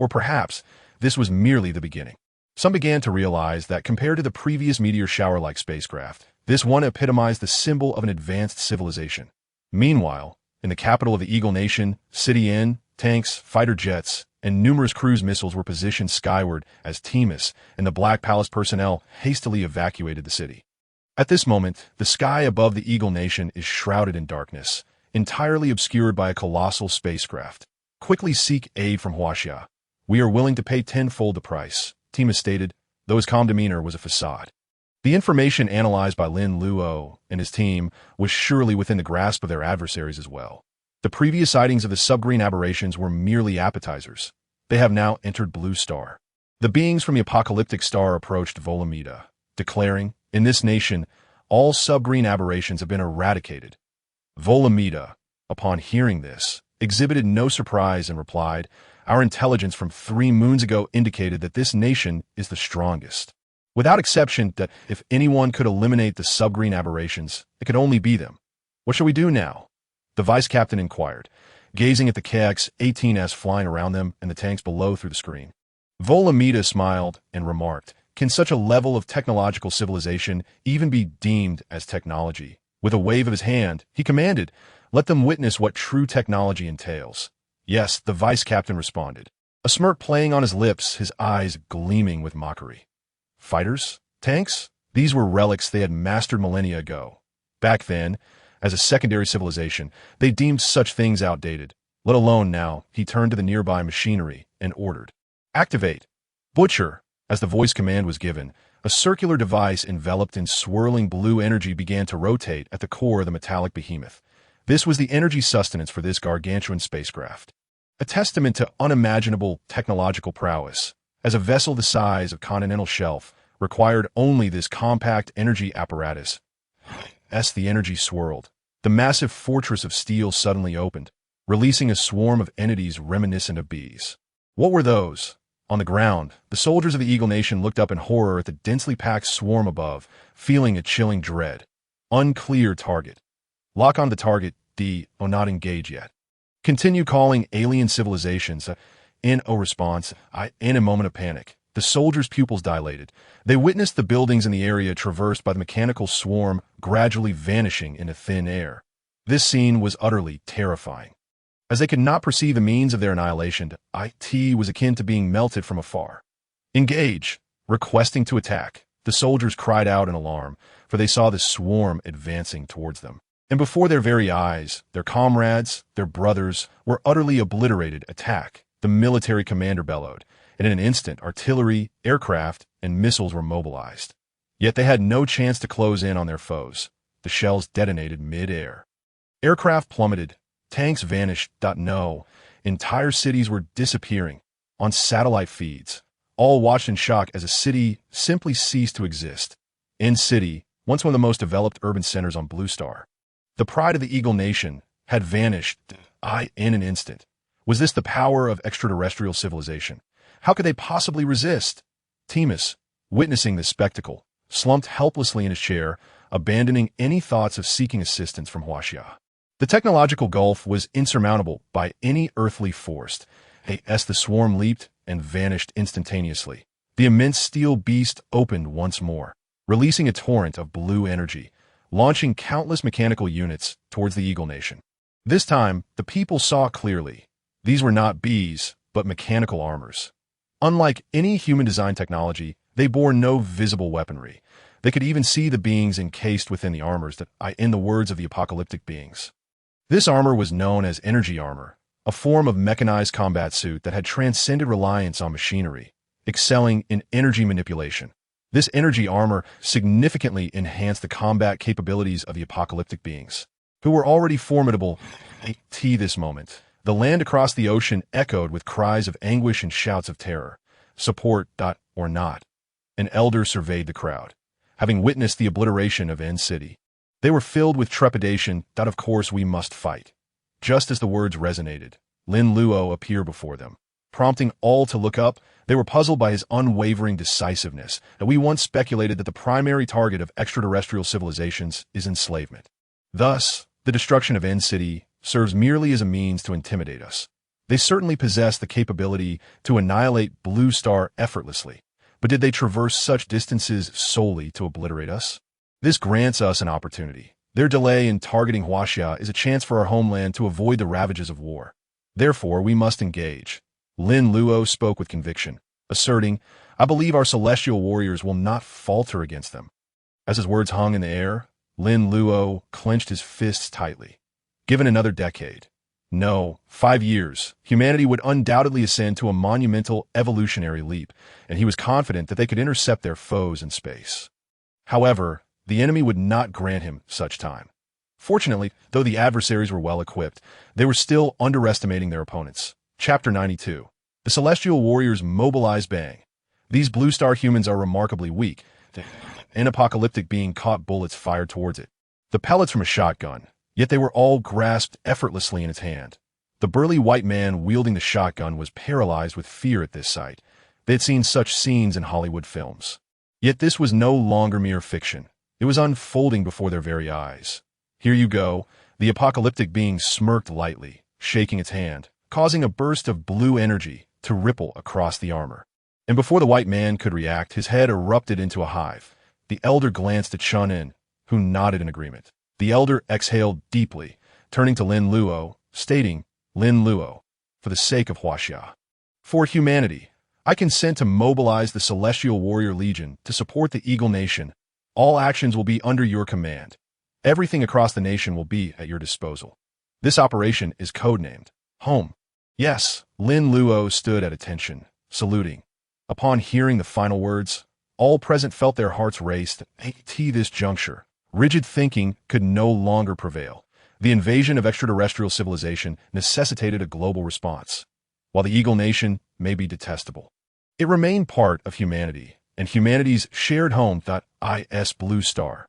Or perhaps this was merely the beginning. Some began to realize that compared to the previous meteor shower-like spacecraft, this one epitomized the symbol of an advanced civilization. Meanwhile, in the capital of the Eagle Nation, City Inn, tanks, fighter jets, and numerous cruise missiles were positioned skyward as Timus and the Black Palace personnel hastily evacuated the city. At this moment, the sky above the Eagle Nation is shrouded in darkness, entirely obscured by a colossal spacecraft. Quickly seek aid from Huaxia. "We are willing to pay tenfold the price," Timus stated, though his calm demeanor was a facade. The information analyzed by Lin Luo and his team was surely within the grasp of their adversaries as well. The previous sightings of the subgreen aberrations were merely appetizers. They have now entered Blue Star. The beings from the apocalyptic star approached Bauromeda, declaring, "In this nation, all subgreen aberrations have been eradicated." Bauromeda, upon hearing this, exhibited no surprise and replied, Our intelligence from 3 moons ago indicated that this nation is the strongest. Without exception, that if anyone could eliminate the subgreen aberrations, it could only be them. What shall we do now? The vice captain inquired, gazing at the KX-18S flying around them and the tanks below through the screen. Volamita smiled and remarked, "Can such a level of technological civilization even be deemed as technology?" With a wave of his hand, he commanded, "Let them witness what true technology entails." "Yes," the vice captain responded, a smirk playing on his lips, his eyes gleaming with mockery. Fighters? Tanks? These were relics they had mastered millennia ago. Back then, as a secondary civilization, they deemed such things outdated. Let alone now, he turned to the nearby machinery and ordered, "Activate! Butcher!" As the voice command was given, a circular device enveloped in swirling blue energy began to rotate at the core of the metallic behemoth. This was the energy sustenance for this gargantuan spacecraft. A testament to unimaginable technological prowess, as a vessel the size of continental shelf required only this compact energy apparatus. As the energy swirled, the massive fortress of steel suddenly opened, releasing a swarm of entities reminiscent of bees. What were those? On the ground, the soldiers of the Eagle Nation looked up in horror at the densely packed swarm above, feeling a chilling dread. Unclear target. Lock on the target, not engage yet. Continue calling alien civilizations. In a response, in a moment of panic, the soldiers' pupils dilated. They witnessed the buildings in the area traversed by the mechanical swarm gradually vanishing into thin air. This scene was utterly terrifying. As they could not perceive the means of their annihilation, it was akin to being melted from afar. "Engage!" Requesting to attack, the soldiers cried out in alarm, for they saw the swarm advancing towards them. And before their very eyes, their comrades, their brothers, were utterly obliterated. "Attack!" the military commander bellowed, and in an instant artillery, aircraft, and missiles were mobilized. Yet they had no chance to close in on their foes. The shells detonated mid-air. Aircraft plummeted. Tanks vanished. No, entire cities were disappearing on satellite feeds, all watched in shock as a city simply ceased to exist. In City, once one of the most developed urban centers on Blue Star, the pride of the Eagle Nation, had vanished in an instant. Was this the power of extraterrestrial civilization? How could they possibly resist? Timus, witnessing this spectacle, slumped helplessly in his chair, abandoning any thoughts of seeking assistance from Huaxia. The technological gulf was insurmountable by any earthly force. As the swarm leaped and vanished instantaneously, the immense steel beast opened once more, releasing a torrent of blue energy, launching countless mechanical units towards the Eagle Nation. This time, the people saw clearly. These were not bees, but mechanical armors. Unlike any human-designed technology, they bore no visible weaponry. They could even see the beings encased within the armors in the words of the apocalyptic beings. This armor was known as energy armor, a form of mechanized combat suit that had transcended reliance on machinery, excelling in energy manipulation. This energy armor significantly enhanced the combat capabilities of the apocalyptic beings, who were already formidable. This moment, the land across the ocean echoed with cries of anguish and shouts of terror. Support, or not. An elder surveyed the crowd, having witnessed the obliteration of N City. They were filled with trepidation. Of course we must fight. Just as the words resonated, Lin Luo appeared before them. Prompting all to look up, they were puzzled by his unwavering decisiveness. We once speculated that the primary target of extraterrestrial civilizations is enslavement. Thus, the destruction of N City serves merely as a means to intimidate us. They certainly possess the capability to annihilate Blue Star effortlessly, but did they traverse such distances solely to obliterate us? This grants us an opportunity. Their delay in targeting Huaxia is a chance for our homeland to avoid the ravages of war. Therefore, we must engage. Lin Luo spoke with conviction, asserting, "I believe our celestial warriors will not falter against them." As his words hung in the air, Lin Luo clenched his fists tightly. Given another decade, no, 5 years, humanity would undoubtedly ascend to a monumental evolutionary leap, and he was confident that they could intercept their foes in space. However, the enemy would not grant him such time. Fortunately, though the adversaries were well equipped, they were still underestimating their opponents. Chapter 92. The Celestial Warriors mobilized Bang. These Blue Star humans are remarkably weak. An apocalyptic being caught bullets fired towards it, the pellets from a shotgun, yet they were all grasped effortlessly in its hand. The burly white man wielding the shotgun was paralyzed with fear at this sight. They had seen such scenes in Hollywood films. Yet this was no longer mere fiction. It was unfolding before their very eyes. "Here you go," the apocalyptic being smirked lightly, shaking its hand, causing a burst of blue energy to ripple across the armor. And before the white man could react, his head erupted into a hive. The elder glanced at Shunin, who nodded in agreement. The elder exhaled deeply, turning to Lin Luo, stating, "Lin Luo, for the sake of Huaxia, for humanity, I consent to mobilize the Celestial Warrior Legion to support the Eagle Nation. All actions will be under your command. Everything across the nation will be at your disposal. This operation is codenamed Home." Yes, Lin Luo stood at attention, saluting. Upon hearing the final words, all present felt their hearts race. At this juncture, rigid thinking could no longer prevail. The invasion of extraterrestrial civilization necessitated a global response. While the Eagle Nation may be detestable, it remained part of humanity, and humanity's shared home. Is Blue Star.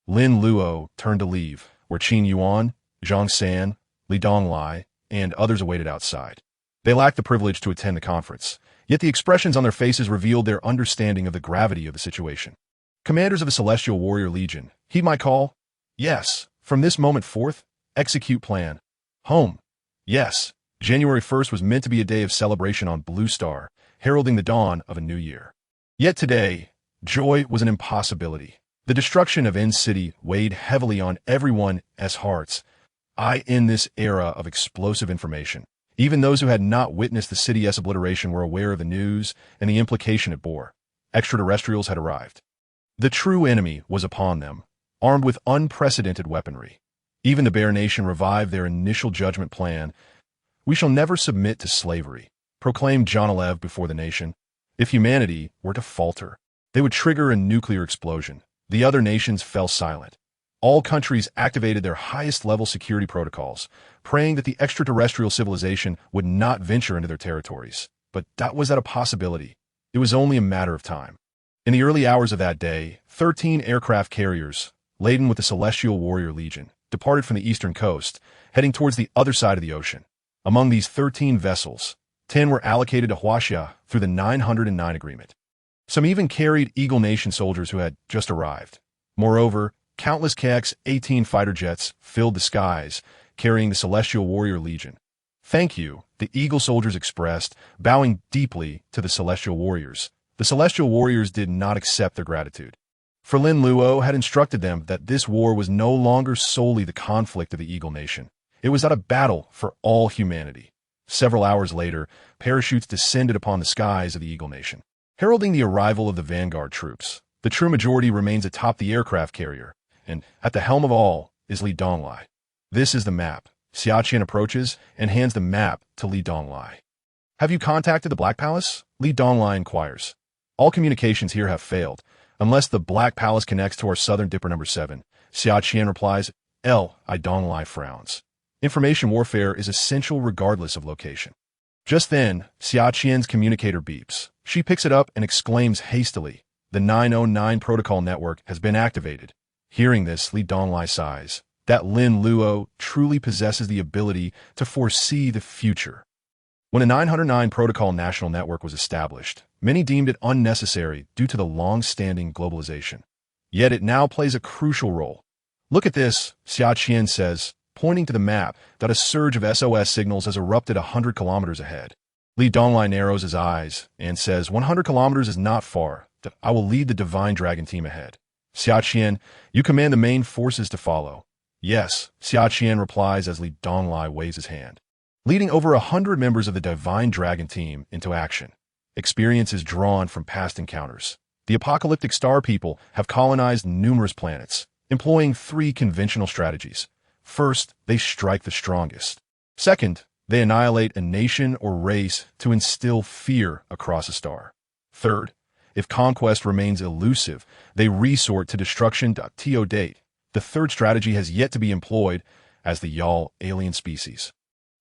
Lin Luo turned to leave, where Qin Yuan, Zhang San, Li Donglai, and others awaited outside. They lacked the privilege to attend the conference, yet the expressions on their faces revealed their understanding of the gravity of the situation. "Commanders of the Celestial Warrior Legion, heed my call? Yes. From this moment forth, execute plan. Home. Yes." January 1st was meant to be a day of celebration on Blue Star, heralding the dawn of a new year. Yet today, joy was an impossibility. The destruction of N-City weighed heavily on everyone's hearts. In this era of explosive information, even those who had not witnessed the city's obliteration were aware of the news and the implication it bore. Extraterrestrials had arrived. The true enemy was upon them, armed with unprecedented weaponry. Even the Bear Nation revived their initial judgment plan. "We shall never submit to slavery," proclaimed Jonalev before the nation. If humanity were to falter, they would trigger a nuclear explosion. The other nations fell silent. All countries activated their highest-level security protocols, praying that the extraterrestrial civilization would not venture into their territories. But was that a possibility? It was only a matter of time. In the early hours of that day, 13 aircraft carriers, laden with the Celestial Warrior Legion, departed from the eastern coast, heading towards the other side of the ocean. Among these 13 vessels, 10 were allocated to Huaxia through the 909 agreement. Some even carried Eagle Nation soldiers who had just arrived. Moreover, countless KX-18 fighter jets filled the skies, carrying the Celestial Warrior Legion. "Thank you," the Eagle soldiers expressed, bowing deeply to the Celestial Warriors. The Celestial Warriors did not accept their gratitude. For Lin Luo had instructed them that this war was no longer solely the conflict of the Eagle Nation. It was not a battle for all humanity. Several hours later, parachutes descended upon the skies of the Eagle Nation, heralding the arrival of the vanguard troops. The true majority remains atop the aircraft carrier, and at the helm of all is Li Donglai. "This is the map." Xiaqian approaches and hands the map to Li Donglai. "Have you contacted the Black Palace?" Li Donglai inquires. "All communications here have failed, unless the Black Palace connects to our southern dipper number 7. Xiaqian replies. I Donglai frowns. "Information warfare is essential regardless of location." Just then, Xiaqian's communicator beeps. She picks it up and exclaims hastily, "The 909 protocol network has been activated." Hearing this, Li Donglai sighs. That Lin Luo truly possesses the ability to foresee the future. When the 909 protocol national network was established, many deemed it unnecessary due to the long-standing globalization. Yet it now plays a crucial role. "Look at this," Xiaqian says, pointing to the map that a surge of SOS signals has erupted 100 kilometers ahead. Li Donglai narrows his eyes and says, 100 kilometers is not far. I will lead the Divine Dragon team ahead. Xiaqian, you command the main forces to follow. Yes, Xiaqian replies as Li Donglai waves his hand, leading over 100 members of the Divine Dragon team into action. Experience is drawn from past encounters. The apocalyptic star people have colonized numerous planets, employing 3 conventional strategies. First, they strike the strongest. Second, they annihilate a nation or race to instill fear across a star. Third, if conquest remains elusive, they resort to destruction. To date, the third strategy has yet to be employed, as the Y'all alien species,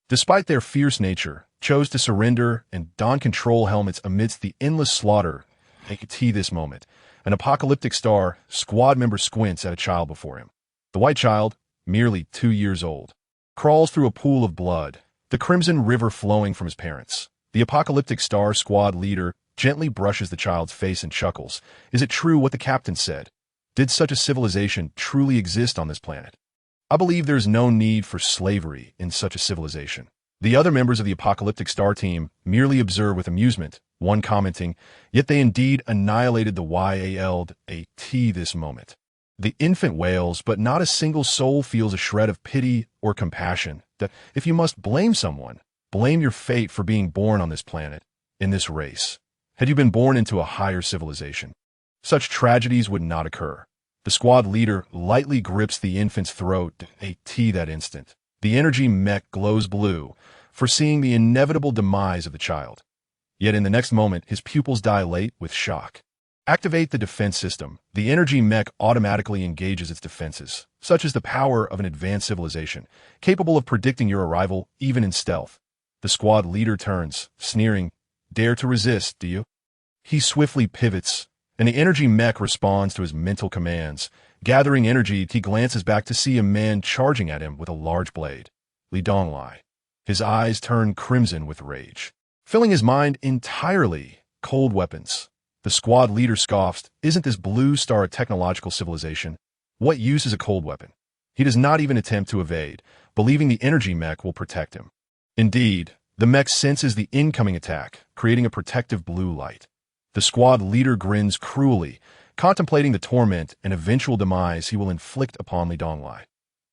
despite their fierce nature, chose to surrender and don control helmets amidst the endless slaughter. This moment, an apocalyptic star squad member squints at a child before him. The white child, merely 2 years old, crawls through a pool of blood, the crimson river flowing from his parents. The apocalyptic star squad leader gently brushes the child's face and chuckles. Is it true what the captain said? Did such a civilization truly exist on this planet? I believe there is no need for slavery in such a civilization. The other members of the apocalyptic star team merely observe with amusement, one commenting, yet they indeed annihilated the YALD this moment. The infant wails, but not a single soul feels a shred of pity or compassion. That if you must blame someone, blame your fate for being born on this planet, in this race. Had you been born into a higher civilization, such tragedies would not occur. The squad leader lightly grips the infant's throat, that instant. The energy mech glows blue, foreseeing the inevitable demise of the child. Yet in the next moment, his pupils dilate with shock. Activate the defense system. The energy mech automatically engages its defenses, such as the power of an advanced civilization, capable of predicting your arrival even in stealth. The squad leader turns, sneering, "Dare to resist, do you?" He swiftly pivots, and the energy mech responds to his mental commands. Gathering energy, he glances back to see a man charging at him with a large blade. Li Donglai. His eyes turn crimson with rage, filling his mind entirely. Cold weapons. The squad leader scoffs. Isn't this blue star a technological civilization? What use is a cold weapon? He does not even attempt to evade, believing the energy mech will protect him. Indeed, the mech senses the incoming attack, creating a protective blue light. The squad leader grins cruelly, contemplating the torment and eventual demise he will inflict upon Li Donglai.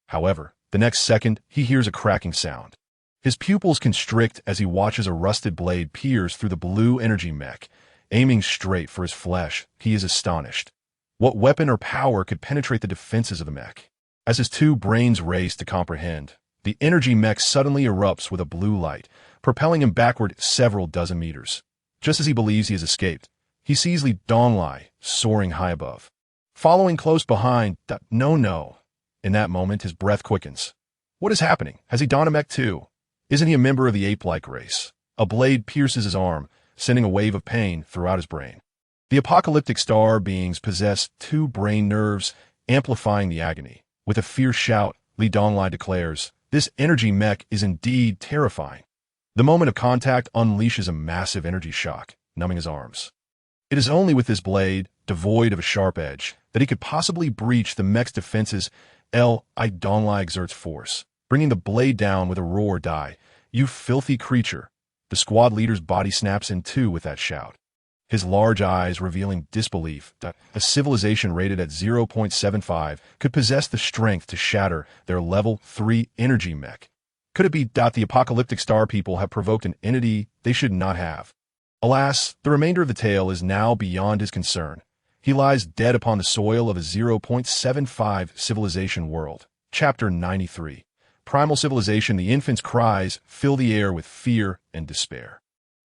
However, the next second, he hears a cracking sound. His pupils constrict as he watches a rusted blade pierce through the blue energy mech, aiming straight for his flesh. He is astonished. What weapon or power could penetrate the defenses of the mech? As his two brains race to comprehend, the energy mech suddenly erupts with a blue light, propelling him backward several dozen meters. Just as he believes he has escaped, he sees Li Donglai soaring high above. Following close behind, no. In that moment, his breath quickens. What is happening? Has he donned a mech too? Isn't he a member of the ape-like race? A blade pierces his arm, sending a wave of pain throughout his brain. The apocalyptic star beings possess two brain nerves, amplifying the agony. With a fierce shout, Li Donglai declares, "This energy mech is indeed terrifying." The moment of contact unleashes a massive energy shock, numbing his arms. It is only with this blade, devoid of a sharp edge, that he could possibly breach the mech's defenses. Li Donglai exerts force, bringing the blade down with a roar. "Die, you filthy creature." The squad leader's body snaps in two with that shout, his large eyes revealing disbelief that a civilization rated at 0.75 could possess the strength to shatter their level 3 energy mech. Could it be that the apocalyptic star people have provoked an entity they should not have? Alas, the remainder of the tale is now beyond his concern. He lies dead upon the soil of a 0.75 civilization world. Chapter 93. Primal civilization. The infant's cries fill the air with fear and despair.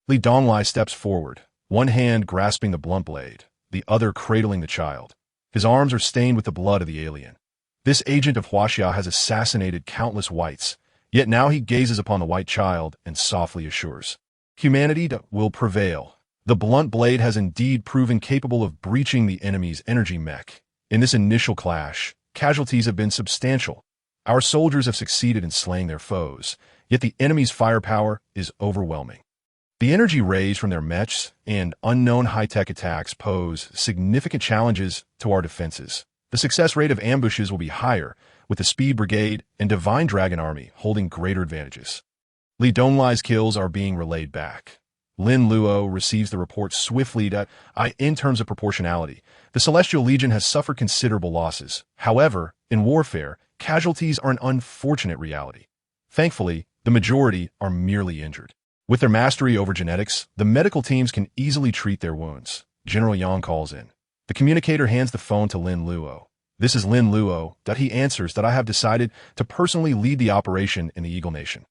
Li Donglai steps forward, one hand grasping the blunt blade, the other cradling the child. His arms are stained with the blood of the alien. This agent of Huaxia has assassinated countless whites, yet now he gazes upon the white child and softly assures, "Humanity will prevail." The blunt blade has indeed proven capable of breaching the enemy's energy mech. In this initial clash, casualties have been substantial. Our soldiers have succeeded in slaying their foes, yet the enemy's firepower is overwhelming. The energy rays from their mechs and unknown high-tech attacks pose significant challenges to our defenses. The success rate of ambushes will be higher, with the Speed Brigade and Divine Dragon Army holding greater advantages. Li Donglai's kills are being relayed back. Lin Luo receives the report swiftly that, in terms of proportionality, the Celestial Legion has suffered considerable losses. However, in warfare, casualties are an unfortunate reality. Thankfully, the majority are merely injured. With their mastery over genetics, the medical teams can easily treat their wounds. General Yang calls in. The communicator hands the phone to Lin Luo. "This is Lin Luo," that he answers that I have decided to personally lead the operation in the Eagle Nation.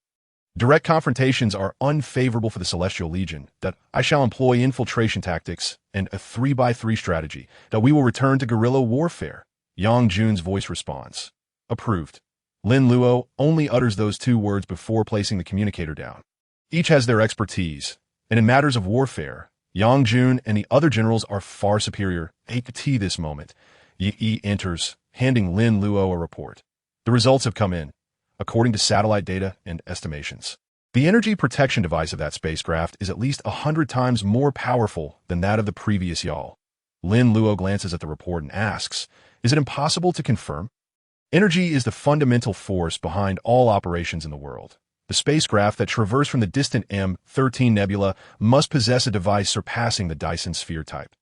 Direct confrontations are unfavorable for the Celestial Legion, that I shall employ infiltration tactics and a 3x3 strategy, that we will return to guerrilla warfare. Yang Jun's voice responds. Approved. Lin Luo only utters those two words before placing the communicator down. Each has their expertise, and in matters of warfare, Yang Jun and the other generals are far superior. At this moment, Yi enters, handing Lin Luo a report. The results have come in, according to satellite data and estimations. The energy protection device of that spacecraft is at least 100 times more powerful than that of the previous yawl. Lin Luo glances at the report and asks, "Is it impossible to confirm?" Energy is the fundamental force behind all operations in the world. The spacecraft that traversed from the distant M13 nebula must possess a device surpassing the Dyson sphere type.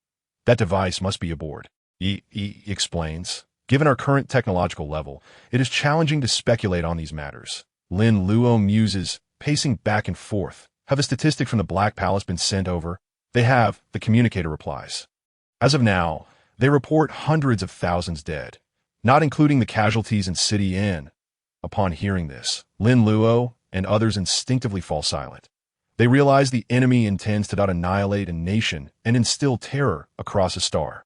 That device must be aboard. He explains. Given our current technological level, it is challenging to speculate on these matters. Lin Luo muses, pacing back and forth. Have a statistic from the Black Palace been sent over? They have, the communicator replies. As of now, they report hundreds of thousands dead, not including the casualties in City Inn. Upon hearing this, Lin Luo and others instinctively fall silent. They realize the enemy intends to annihilate a nation and instill terror across a star.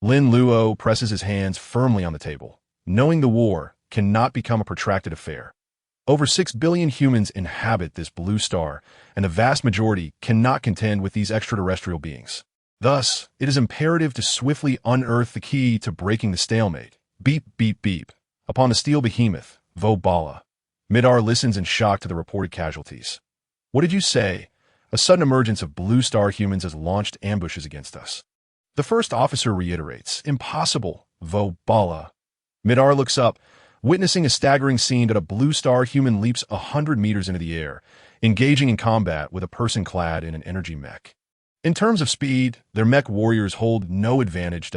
Lin Luo presses his hands firmly on the table, knowing the war cannot become a protracted affair. Over 6 billion humans inhabit this blue star, and the vast majority cannot contend with these extraterrestrial beings. Thus, it is imperative to swiftly unearth the key to breaking the stalemate. Beep, beep, beep. Upon the steel behemoth, Vobala. Midar listens in shock to the reported casualties. What did you say? A sudden emergence of blue star humans has launched ambushes against us. The first officer reiterates, impossible, Vobala. Midar looks up, witnessing a staggering scene that a blue star human leaps 100 meters into the air, engaging in combat with a person clad in an energy mech. In terms of speed, their mech warriors hold no advantage.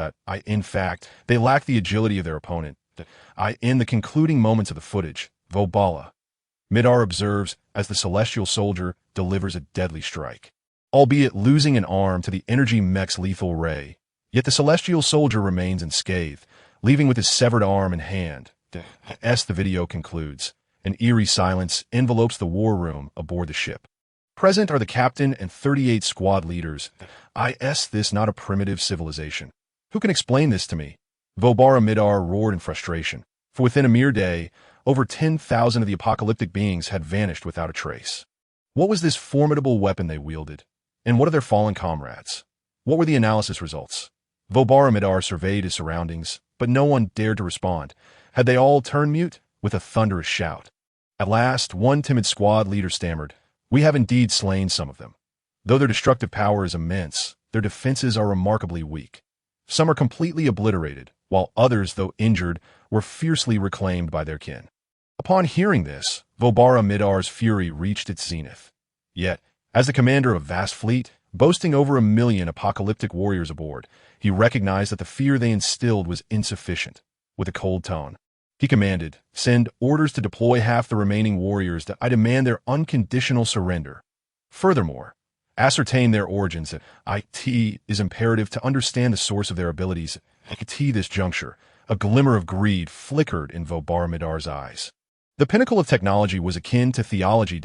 In fact, they lack the agility of their opponent. In the concluding moments of the footage, Vobala. Midar observes as the celestial soldier delivers a deadly strike. Albeit losing an arm to the energy mech's lethal ray, yet the celestial soldier remains unscathed, leaving with his severed arm and hand. The video concludes. An eerie silence envelopes the war room aboard the ship. Present are the captain and 38 squad leaders. This not a primitive civilization. Who can explain this to me? Vobara Midar roared in frustration, for within a mere day, over 10,000 of the apocalyptic beings had vanished without a trace. What was this formidable weapon they wielded? And what of their fallen comrades? What were the analysis results? Vobara Midar surveyed his surroundings, but no one dared to respond. Had they all turned mute? With a thunderous shout. At last, one timid squad leader stammered, "We have indeed slain some of them. Though their destructive power is immense, their defenses are remarkably weak. Some are completely obliterated, while others, though injured, were fiercely reclaimed by their kin." Upon hearing this, Vobara Midar's fury reached its zenith. Yet, as the commander of a vast fleet, boasting over 1 million apocalyptic warriors aboard, he recognized that the fear they instilled was insufficient. With a cold tone, he commanded, "Send orders to deploy half the remaining warriors. I demand their unconditional surrender. Furthermore, ascertain their origins. It is imperative to understand the source of their abilities." At this juncture, a glimmer of greed flickered in Vobara Midar's eyes. The pinnacle of technology was akin to theology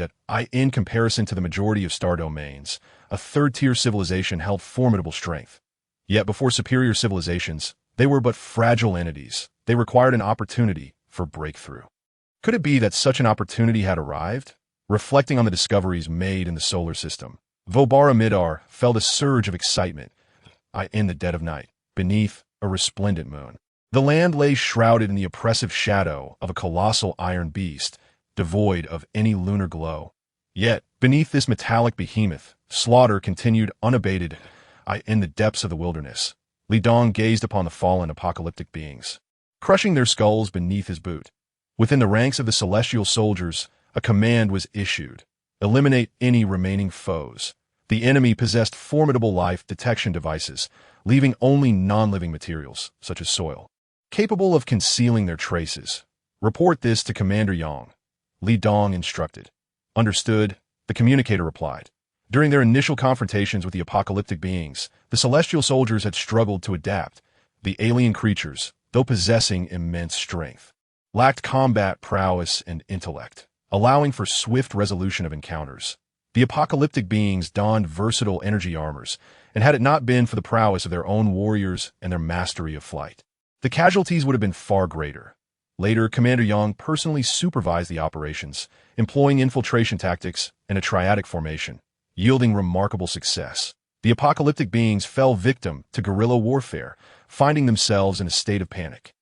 in comparison to the majority of star domains, a third-tier civilization held formidable strength. Yet before superior civilizations, they were but fragile entities. They required an opportunity for breakthrough. Could it be that such an opportunity had arrived? Reflecting on the discoveries made in the solar system, Vobara Midar felt a surge of excitement. In the dead of night, beneath a resplendent moon, the land lay shrouded in the oppressive shadow of a colossal iron beast, devoid of any lunar glow. Yet, beneath this metallic behemoth, slaughter continued unabated. In the depths of the wilderness, Li Dong gazed upon the fallen apocalyptic beings, crushing their skulls beneath his boot. Within the ranks of the celestial soldiers, a command was issued: eliminate any remaining foes. The enemy possessed formidable life detection devices, leaving only non-living materials, such as soil, capable of concealing their traces. Report this to Commander Yang. Li Dong instructed. Understood, the communicator replied. During their initial confrontations with the apocalyptic beings, the celestial soldiers had struggled to adapt. The alien creatures, though possessing immense strength, lacked combat prowess and intellect, allowing for swift resolution of encounters. The apocalyptic beings donned versatile energy armors, and had it not been for the prowess of their own warriors and their mastery of flight, the casualties would have been far greater. Later, Commander Yang personally supervised the operations, employing infiltration tactics and a triadic formation, yielding remarkable success. The apocalyptic beings fell victim to guerrilla warfare, finding themselves in a state of panic.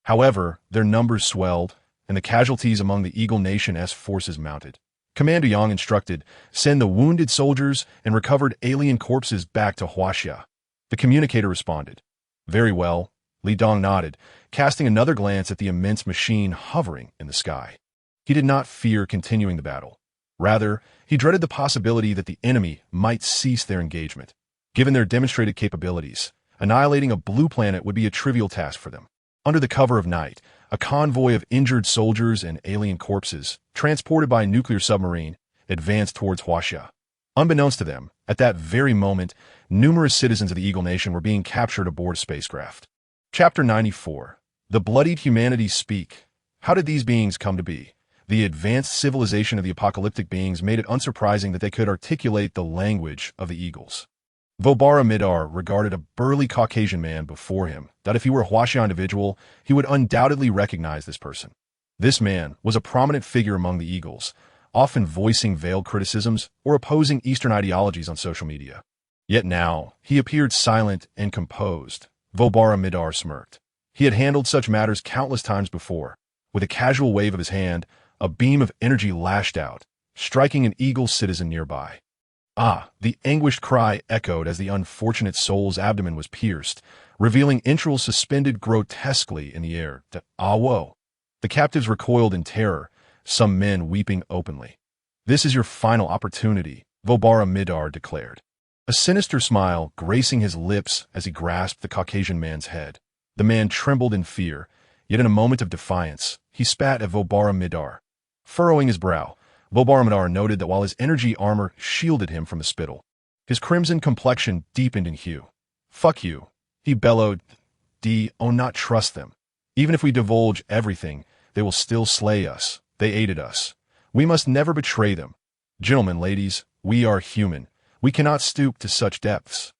However, their numbers swelled, and the casualties among the Eagle Nation's forces mounted. Commander Yang instructed, send the wounded soldiers and recovered alien corpses back to Huaxia. The communicator responded. Very well, Li Dong nodded, casting another glance at the immense machine hovering in the sky. He did not fear continuing the battle. Rather, he dreaded the possibility that the enemy might cease their engagement. Given their demonstrated capabilities, annihilating a blue planet would be a trivial task for them. Under the cover of night, a convoy of injured soldiers and alien corpses, transported by a nuclear submarine, advanced towards Huaxia. Unbeknownst to them, at that very moment, numerous citizens of the Eagle Nation were being captured aboard a spacecraft. Chapter 94. The Bloodied Humanities Speak. How did these beings come to be? The advanced civilization of the apocalyptic beings made it unsurprising that they could articulate the language of the eagles. Vobara Midar regarded a burly Caucasian man before him, that if he were a Huaxia individual, he would undoubtedly recognize this person. This man was a prominent figure among the eagles, often voicing veiled criticisms or opposing Eastern ideologies on social media. Yet now, he appeared silent and composed. Vobara Midar smirked. He had handled such matters countless times before. With a casual wave of his hand, a beam of energy lashed out, striking an eagle citizen nearby. Ah! The anguished cry echoed as the unfortunate soul's abdomen was pierced, revealing entrails suspended grotesquely in the air. Ah, woe! The captives recoiled in terror, some men weeping openly. This is your final opportunity, Vobara Midar declared. A sinister smile gracing his lips as he grasped the Caucasian man's head. The man trembled in fear, yet in a moment of defiance, he spat at Vobara Midar. Furrowing his brow, Vobara Midar noted that while his energy armor shielded him from the spittle, his crimson complexion deepened in hue. Fuck you, he bellowed. Not trust them. Even if we divulge everything, they will still slay us. They aided us. We must never betray them. Gentlemen, ladies, we are human. We cannot stoop to such depths.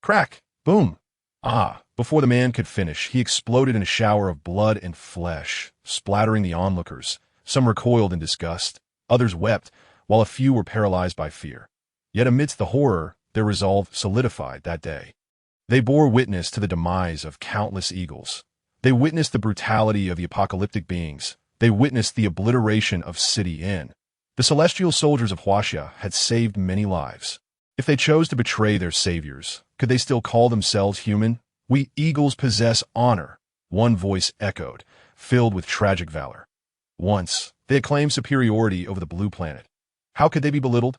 Crack! Boom! Ah! Before the man could finish, he exploded in a shower of blood and flesh, splattering the onlookers. Some recoiled in disgust. Others wept, while a few were paralyzed by fear. Yet amidst the horror, their resolve solidified that day. They bore witness to the demise of countless eagles. They witnessed the brutality of the apocalyptic beings. They witnessed the obliteration of City Inn. The celestial soldiers of Huaxia had saved many lives. If they chose to betray their saviors, could they still call themselves human? We eagles possess honor, one voice echoed, filled with tragic valor. Once, they had claimed superiority over the blue planet. How could they be belittled?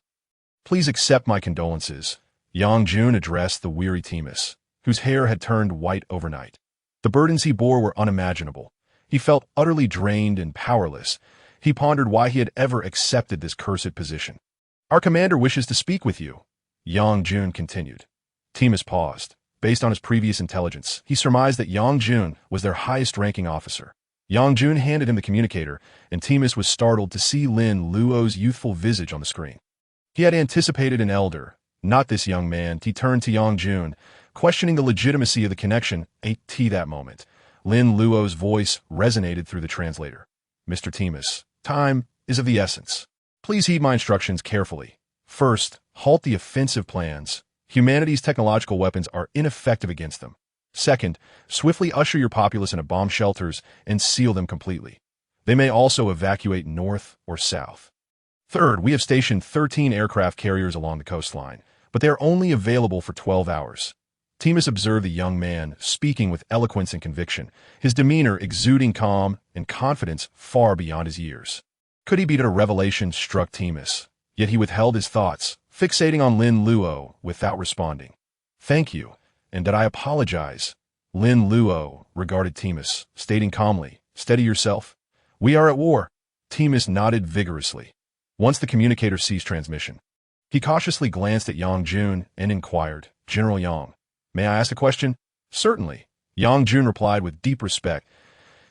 Please accept my condolences, Yang Jun addressed the weary Timus, whose hair had turned white overnight. The burdens he bore were unimaginable. He felt utterly drained and powerless. He pondered why he had ever accepted this cursed position. Our commander wishes to speak with you, Yang Jun continued. Timus paused. Based on his previous intelligence, he surmised that Yang Jun was their highest-ranking officer. Yang Jun handed him the communicator, and Timus was startled to see Lin Luo's youthful visage on the screen. He had anticipated an elder, not this young man. He turned to Yang Jun, questioning the legitimacy of the connection. At that moment, Lin Luo's voice resonated through the translator. Mr. Timus, time is of the essence. Please heed my instructions carefully. First, halt the offensive plans. Humanity's technological weapons are ineffective against them. Second, swiftly usher your populace into bomb shelters and seal them completely. They may also evacuate north or south. Third, we have stationed 13 aircraft carriers along the coastline, but they are only available for 12 hours. Timus observed the young man, speaking with eloquence and conviction, his demeanor exuding calm and confidence far beyond his years. Could he be that a revelation struck Timus? Yet he withheld his thoughts, fixating on Lin Luo without responding. Thank you, and that I apologize. Lin Luo regarded Timus, stating calmly, steady yourself. We are at war. Timus nodded vigorously. Once the communicator ceased transmission, he cautiously glanced at Yang Jun and inquired, General Yang, may I ask a question? Certainly. Yang Jun replied with deep respect.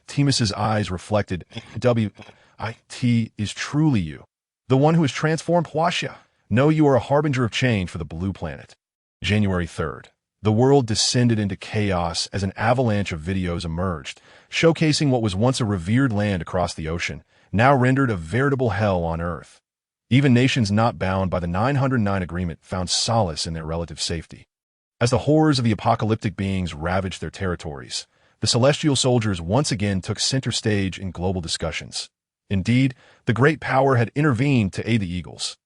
Timus's eyes reflected, W.I.T. is truly you, the one who has transformed Huaxia. Know you are a harbinger of change for the blue planet. January 3rd. The world descended into chaos as an avalanche of videos emerged, showcasing what was once a revered land across the ocean, now rendered a veritable hell on Earth. Even nations not bound by the 909 agreement found solace in their relative safety. As the horrors of the apocalyptic beings ravaged their territories, the celestial soldiers once again took center stage in global discussions. Indeed, the great power had intervened to aid the eagles.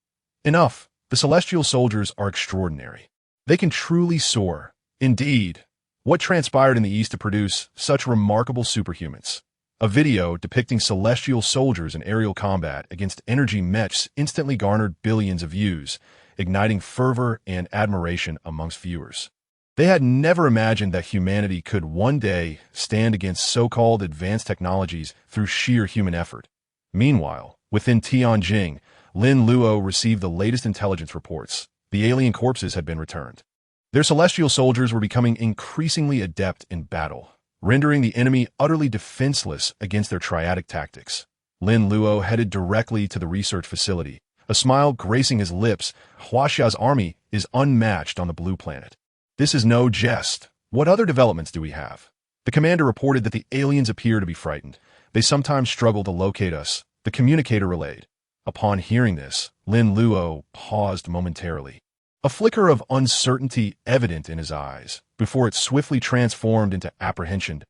Enough, the celestial soldiers are extraordinary. They can truly soar. Indeed, what transpired in the East to produce such remarkable superhumans? A video depicting celestial soldiers in aerial combat against energy mechs instantly garnered billions of views, igniting fervor and admiration amongst viewers. They had never imagined that humanity could one day stand against so-called advanced technologies through sheer human effort. Meanwhile, within Tianjin, Lin Luo received the latest intelligence reports. The alien corpses had been returned. Their celestial soldiers were becoming increasingly adept in battle, rendering the enemy utterly defenseless against their triadic tactics. Lin Luo headed directly to the research facility, a smile gracing his lips. Huaxia's army is unmatched on the blue planet. This is no jest. What other developments do we have? The commander reported that the aliens appear to be frightened. They sometimes struggle to locate us, the communicator relayed. Upon hearing this, Lin Luo paused momentarily, a flicker of uncertainty evident in his eyes, before it swiftly transformed into apprehension.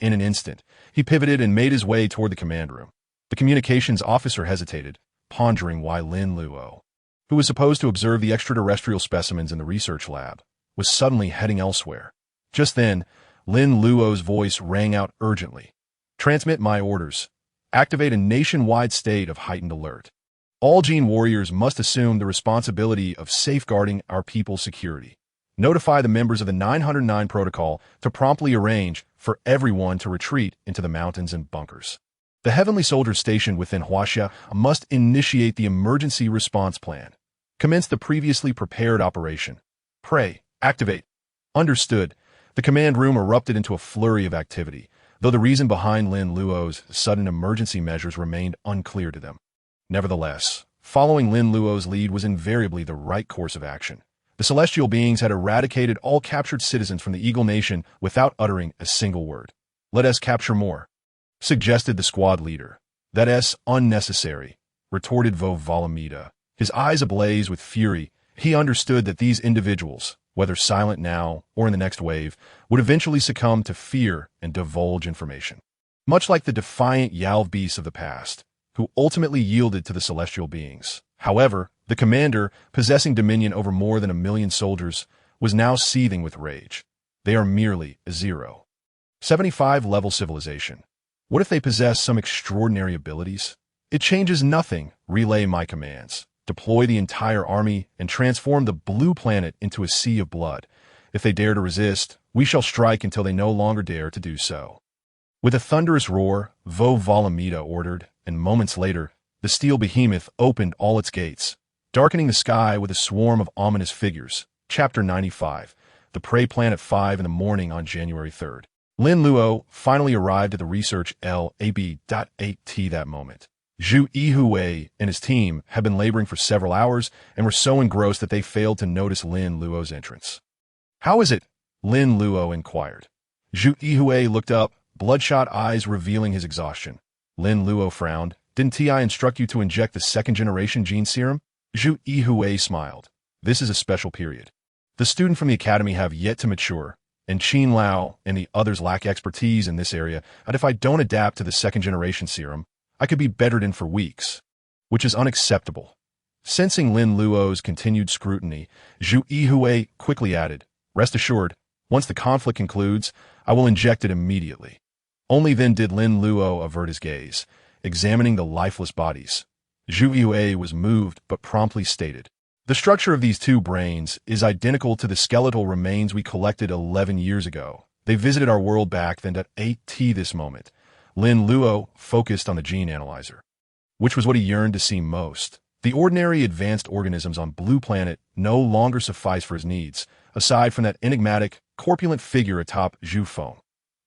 In an instant, he pivoted and made his way toward the command room. The communications officer hesitated, pondering why Lin Luo, who was supposed to observe the extraterrestrial specimens in the research lab, was suddenly heading elsewhere. Just then, Lin Luo's voice rang out urgently. Transmit my orders. Activate a nationwide state of heightened alert. All gene warriors must assume the responsibility of safeguarding our people's security. Notify the members of the 909 protocol to promptly arrange for everyone to retreat into the mountains and bunkers. The heavenly soldiers stationed within Huaxia must initiate the emergency response plan. Commence the previously prepared operation. Pray, activate. Understood. The command room erupted into a flurry of activity, though the reason behind Lin Luo's sudden emergency measures remained unclear to them. Nevertheless, following Lin Luo's lead was invariably the right course of action. The celestial beings had eradicated all captured citizens from the Eagle Nation without uttering a single word. Let us capture more, suggested the squad leader. That's unnecessary, retorted Volamida. His eyes ablaze with fury. He understood that these individuals, whether silent now or in the next wave, would eventually succumb to fear and divulge information. Much like the defiant Yalv beasts of the past, who ultimately yielded to the celestial beings. However, the commander, possessing dominion over more than 1 million soldiers, was now seething with rage. They are merely a 0.75-level civilization. What if they possess some extraordinary abilities? It changes nothing. Relay my commands. Deploy the entire army and transform the blue planet into a sea of blood. If they dare to resist, we shall strike until they no longer dare to do so. With a thunderous roar, Volamida ordered, and moments later, the steel behemoth opened all its gates, darkening the sky with a swarm of ominous figures. Chapter 95. The prey plan at 5 in the morning on January 3rd. Lin Luo finally arrived at the research lab.8t that moment. Zhu Yihui and his team had been laboring for several hours and were so engrossed that they failed to notice Lin Luo's entrance. How is it? Lin Luo inquired. Zhu Yihui looked up, bloodshot eyes revealing his exhaustion. Lin Luo frowned. Didn't TI instruct you to inject the second-generation gene serum? Zhu Yihui smiled. This is a special period. The students from the academy have yet to mature, and Qin Lao and the others lack expertise in this area, and if I don't adapt to the second-generation serum, I could be bettered in for weeks, which is unacceptable. Sensing Lin Luo's continued scrutiny, Zhu Yihui quickly added, Rest assured, once the conflict concludes, I will inject it immediately. Only then did Lin Luo avert his gaze, examining the lifeless bodies. Zhu Yihui was moved but promptly stated, The structure of these two brains is identical to the skeletal remains we collected 11 years ago. They visited our world back then at 8T this moment. Lin Luo focused on the gene analyzer, which was what he yearned to see most. The ordinary advanced organisms on Blue Planet no longer suffice for his needs, aside from that enigmatic, corpulent figure atop Zhu phone.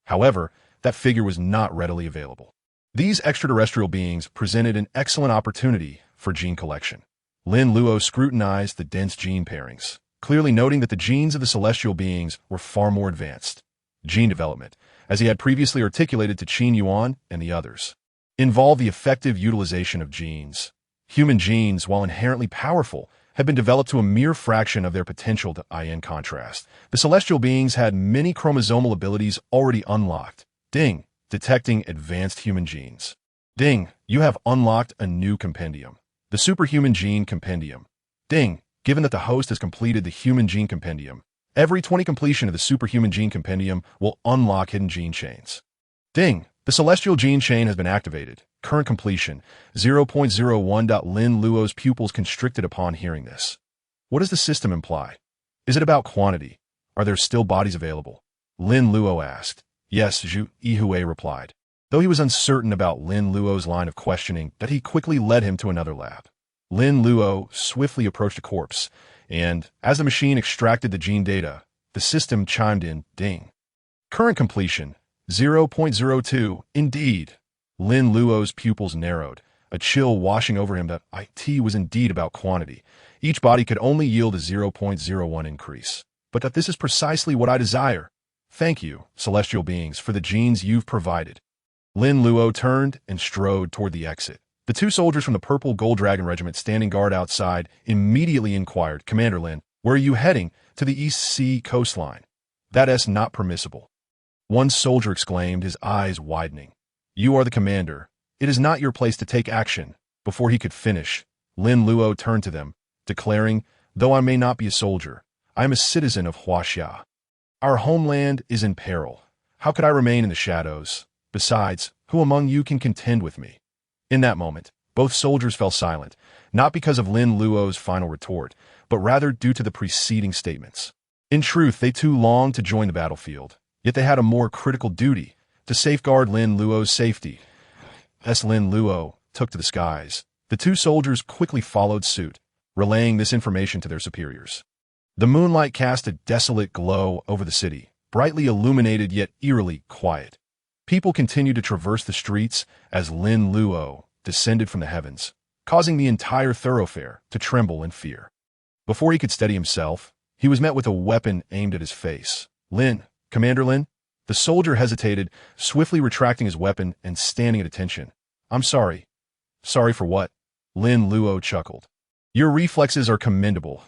However, that figure was not readily available. These extraterrestrial beings presented an excellent opportunity for gene collection. Lin Luo scrutinized the dense gene pairings, clearly noting that the genes of the celestial beings were far more advanced. Gene development, as he had previously articulated to Qin Yuan and the others, involved the effective utilization of genes. Human genes, while inherently powerful, had been developed to a mere fraction of their potential. In contrast, the celestial beings had many chromosomal abilities already unlocked. Detecting advanced human genes. Ding, you have unlocked a new compendium. The Superhuman Gene Compendium. Ding, given that the host has completed the Human Gene Compendium, every 20 completion of the Superhuman Gene Compendium will unlock hidden gene chains. Ding, the Celestial Gene Chain has been activated. Current completion, 0.01. Lin Luo's pupils constricted upon hearing this. What does the system imply? Is it about quantity? Are there still bodies available? Lin Luo asked. Yes, Zhu Yihui replied. Though he was uncertain about Lin Luo's line of questioning, that he quickly led him to another lab. Lin Luo swiftly approached a corpse, and as the machine extracted the gene data, the system chimed in, ding. Current completion, 0.02. Indeed. Lin Luo's pupils narrowed, a chill washing over him that IT was indeed about quantity. Each body could only yield a 0.01 increase. But that this is precisely what I desire. Thank you, celestial beings, for the genes you've provided. Lin Luo turned and strode toward the exit. The two soldiers from the Purple Gold Dragon Regiment standing guard outside immediately inquired, Commander Lin, where are you heading? To the East Sea coastline. That's not permissible. One soldier exclaimed, his eyes widening. You are the commander. It is not your place to take action. Before he could finish, Lin Luo turned to them, declaring, though I may not be a soldier, I am a citizen of Huaxia. Our homeland is in peril. How could I remain in the shadows? Besides, who among you can contend with me? In that moment, both soldiers fell silent, not because of Lin Luo's final retort, but rather due to the preceding statements. In truth, they too longed to join the battlefield, yet they had a more critical duty, to safeguard Lin Luo's safety. As Lin Luo took to the skies, the two soldiers quickly followed suit, relaying this information to their superiors. The moonlight cast a desolate glow over the city, brightly illuminated yet eerily quiet. People continued to traverse the streets as Lin Luo descended from the heavens, causing the entire thoroughfare to tremble in fear. Before he could steady himself, he was met with a weapon aimed at his face. Lin, Commander Lin? The soldier hesitated, swiftly retracting his weapon and standing at attention. I'm sorry. Sorry for what? Lin Luo chuckled. Your reflexes are commendable.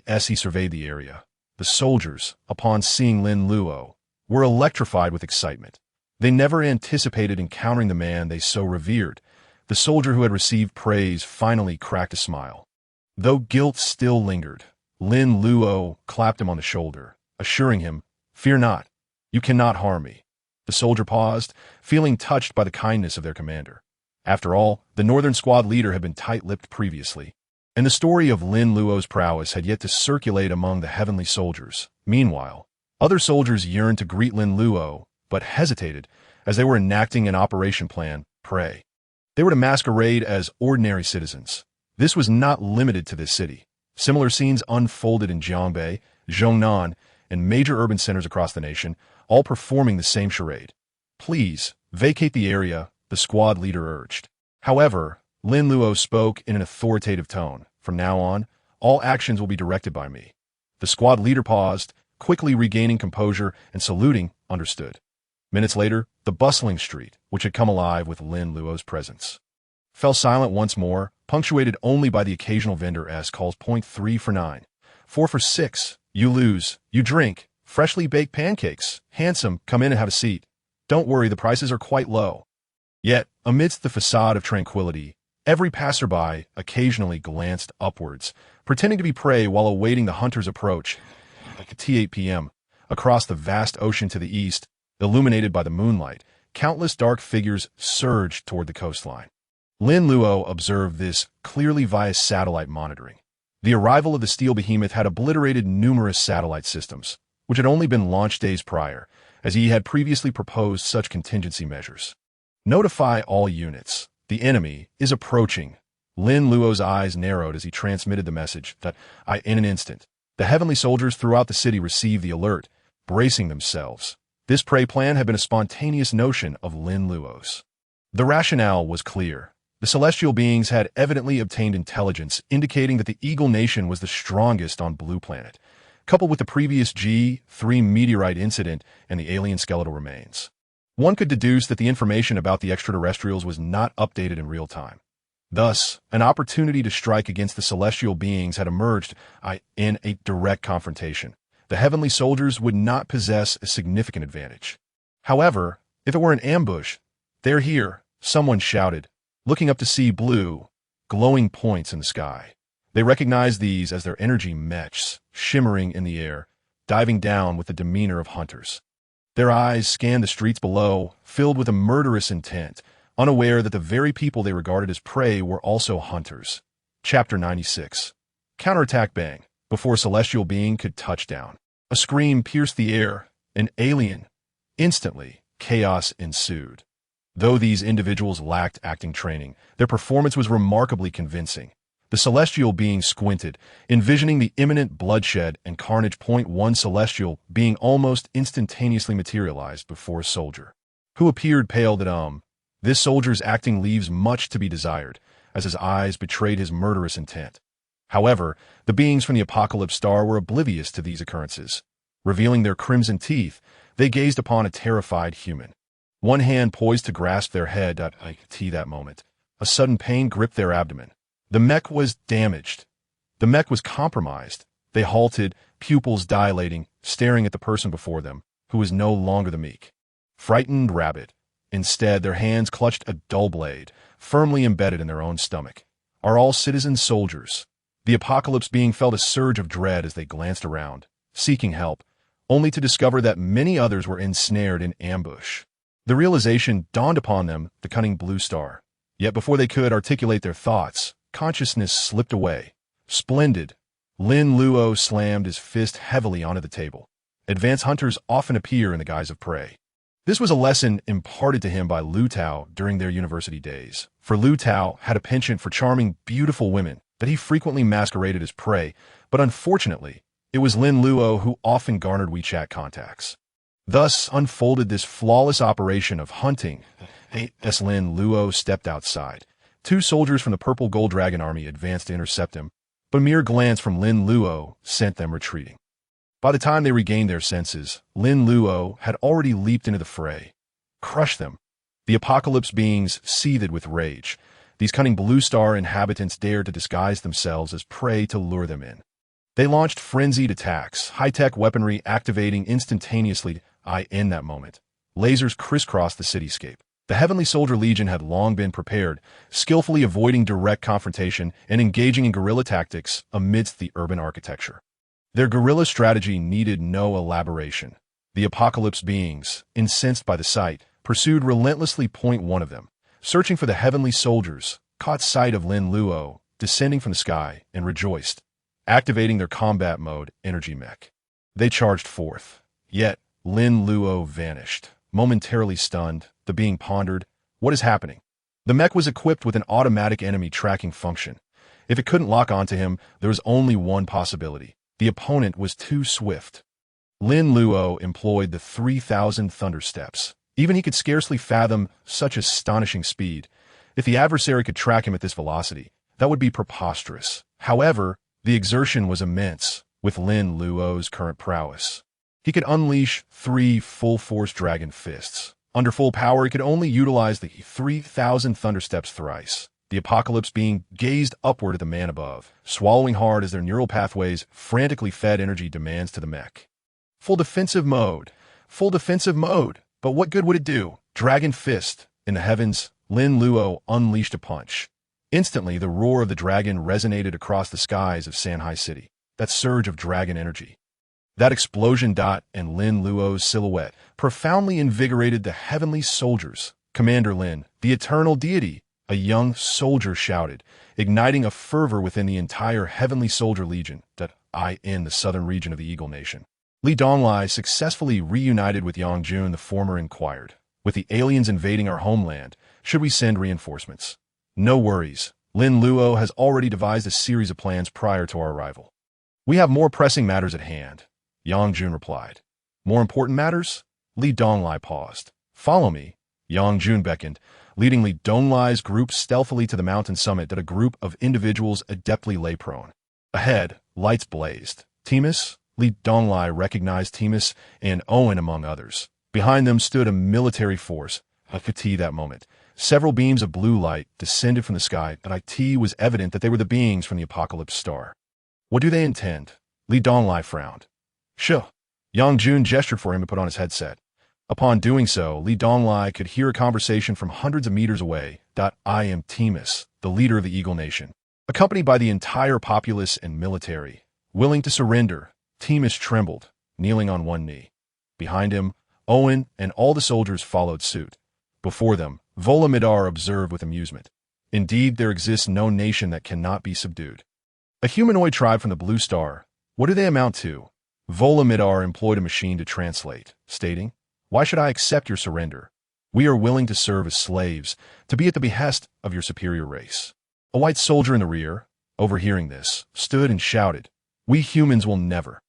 As he surveyed the area, the soldiers, upon seeing Lin Luo, were electrified with excitement. They never anticipated encountering the man they so revered. The soldier who had received praise finally cracked a smile. Though guilt still lingered, Lin Luo clapped him on the shoulder, assuring him, Fear not, you cannot harm me. The soldier paused, feeling touched by the kindness of their commander. After all, the northern squad leader had been tight-lipped previously, and the story of Lin Luo's prowess had yet to circulate among the heavenly soldiers. Meanwhile, other soldiers yearned to greet Lin Luo, but hesitated as they were enacting an operation plan, Prey. They were to masquerade as ordinary citizens. This was not limited to this city. Similar scenes unfolded in Jiangbei, Zhongnan, and major urban centers across the nation, all performing the same charade. Please, vacate the area, the squad leader urged. However, Lin Luo spoke in an authoritative tone. From now on, all actions will be directed by me. The squad leader paused, quickly regaining composure and saluting, understood. Minutes later, the bustling street, which had come alive with Lin Luo's presence, fell silent once more, punctuated only by the occasional vendor calls. 3 for 9, 4 for 6, you lose, you drink, freshly baked pancakes, handsome, come in and have a seat. Don't worry, the prices are quite low. Yet, amidst the facade of tranquility, every passerby occasionally glanced upwards, pretending to be prey while awaiting the hunter's approach. At 8 p.m., across the vast ocean to the east, illuminated by the moonlight, countless dark figures surged toward the coastline. Lin Luo observed this clearly via satellite monitoring. The arrival of the steel behemoth had obliterated numerous satellite systems, which had only been launched days prior, as he had previously proposed such contingency measures. Notify all units. The enemy is approaching. Lin Luo's eyes narrowed as he transmitted the message that, in an instant, the heavenly soldiers throughout the city received the alert, bracing themselves. This prey plan had been a spontaneous notion of Lin Luo's. The rationale was clear. The celestial beings had evidently obtained intelligence indicating that the Eagle Nation was the strongest on Blue Planet, coupled with the previous G3 meteorite incident and the alien skeletal remains. One could deduce that the information about the extraterrestrials was not updated in real time. Thus, an opportunity to strike against the celestial beings had emerged in a direct confrontation. The heavenly soldiers would not possess a significant advantage. However, if it were an ambush, they're here, someone shouted, looking up to see blue, glowing points in the sky. They recognized these as their energy mechs, shimmering in the air, diving down with the demeanor of hunters. Their eyes scanned the streets below, filled with a murderous intent, unaware that the very people they regarded as prey were also hunters. Chapter 96. Counterattack bang. Before a celestial being could touch down, a scream pierced the air. An alien. Instantly, chaos ensued. Though these individuals lacked acting training, their performance was remarkably convincing. The celestial being squinted, envisioning the imminent bloodshed and carnage. One celestial being almost instantaneously materialized before a soldier, who appeared pale. This soldier's acting leaves much to be desired, as his eyes betrayed his murderous intent. However, the beings from the Apocalypse Star were oblivious to these occurrences. Revealing their crimson teeth, they gazed upon a terrified human. One hand poised to grasp their head. That moment, a sudden pain gripped their abdomen. The mech was damaged. The mech was compromised. They halted, pupils dilating, staring at the person before them, who was no longer the meek, frightened rabbit. Instead, their hands clutched a dull blade, firmly embedded in their own stomach. Are all citizens soldiers? The Apocalypse being felt a surge of dread as they glanced around, seeking help, only to discover that many others were ensnared in ambush. The realization dawned upon them, the cunning blue star. Yet before they could articulate their thoughts, consciousness slipped away. Splendid. Lin Luo slammed his fist heavily onto the table. Advanced hunters often appear in the guise of prey. This was a lesson imparted to him by Lu Tao during their university days. For Lu Tao had a penchant for charming, beautiful women that he frequently masqueraded as prey, but unfortunately, it was Lin Luo who often garnered WeChat contacts. Thus unfolded this flawless operation of hunting. As Lin Luo stepped outside, two soldiers from the Purple Gold Dragon Army advanced to intercept him, but a mere glance from Lin Luo sent them retreating. By the time they regained their senses, Lin Luo had already leaped into the fray. Crushed them. The Apocalypse beings seethed with rage. These cunning Blue Star inhabitants dared to disguise themselves as prey to lure them in. They launched frenzied attacks, high-tech weaponry activating instantaneously. In that moment, lasers crisscrossed the cityscape. The Heavenly Soldier Legion had long been prepared, skillfully avoiding direct confrontation and engaging in guerrilla tactics amidst the urban architecture. Their guerrilla strategy needed no elaboration. The Apocalypse beings, incensed by the sight, pursued relentlessly. One of them, searching for the Heavenly Soldiers, caught sight of Lin Luo descending from the sky and rejoiced, activating their combat mode energy mech. They charged forth. Yet, Lin Luo vanished. Momentarily stunned, the being pondered, what is happening? The mech was equipped with an automatic enemy tracking function. If it couldn't lock onto him, there was only one possibility. The opponent was too swift. Lin Luo employed the 3,000 thunder steps. Even he could scarcely fathom such astonishing speed. If the adversary could track him at this velocity, that would be preposterous. However, the exertion was immense with Lin Luo's current prowess. He could unleash 3 full-force dragon fists. Under full power, he could only utilize the 3,000 thunder steps thrice. The Apocalypse being gazed upward at the man above, swallowing hard as their neural pathways frantically fed energy demands to the mech. Full defensive mode. Full defensive mode. But what good would it do? Dragon fist. In the heavens, Lin Luo unleashed a punch. Instantly, the roar of the dragon resonated across the skies of Sanhai City. That surge of dragon energy. That explosion and Lin Luo's silhouette profoundly invigorated the Heavenly Soldiers. Commander Lin, the eternal deity, a young soldier shouted, igniting a fervor within the entire Heavenly Soldier Legion in the southern region of the Eagle Nation. Li Donglai successfully reunited with Yang Jun. The former inquired, with the aliens invading our homeland, should we send reinforcements? No worries. Lin Luo has already devised a series of plans prior to our arrival. We have more pressing matters at hand. Yang Jun replied. More important matters? Li Donglai paused. Follow me. Yang Jun beckoned, leading Li Donglai's group stealthily to the mountain summit that a group of individuals adeptly lay prone. Ahead, lights blazed. Timus? Li Donglai recognized Timus and Owen among others. Behind them stood a military force. That moment, several beams of blue light descended from the sky, and it was evident that they were the beings from the Apocalypse Star. What do they intend? Li Donglai frowned. Sure. Yang Jun gestured for him to put on his headset. Upon doing so, Li Donglai could hear a conversation from hundreds of meters away. I am Timus, the leader of the Eagle Nation. Accompanied by the entire populace and military, willing to surrender, Timus trembled, kneeling on one knee. Behind him, Owen and all the soldiers followed suit. Before them, Volumidar observed with amusement. Indeed, there exists no nation that cannot be subdued. A humanoid tribe from the Blue Star. What do they amount to? Volumidar employed a machine to translate, stating, "Why should I accept your surrender? We are willing to serve as slaves, to be at the behest of your superior race." A white soldier in the rear, overhearing this, stood and shouted, "We humans will never."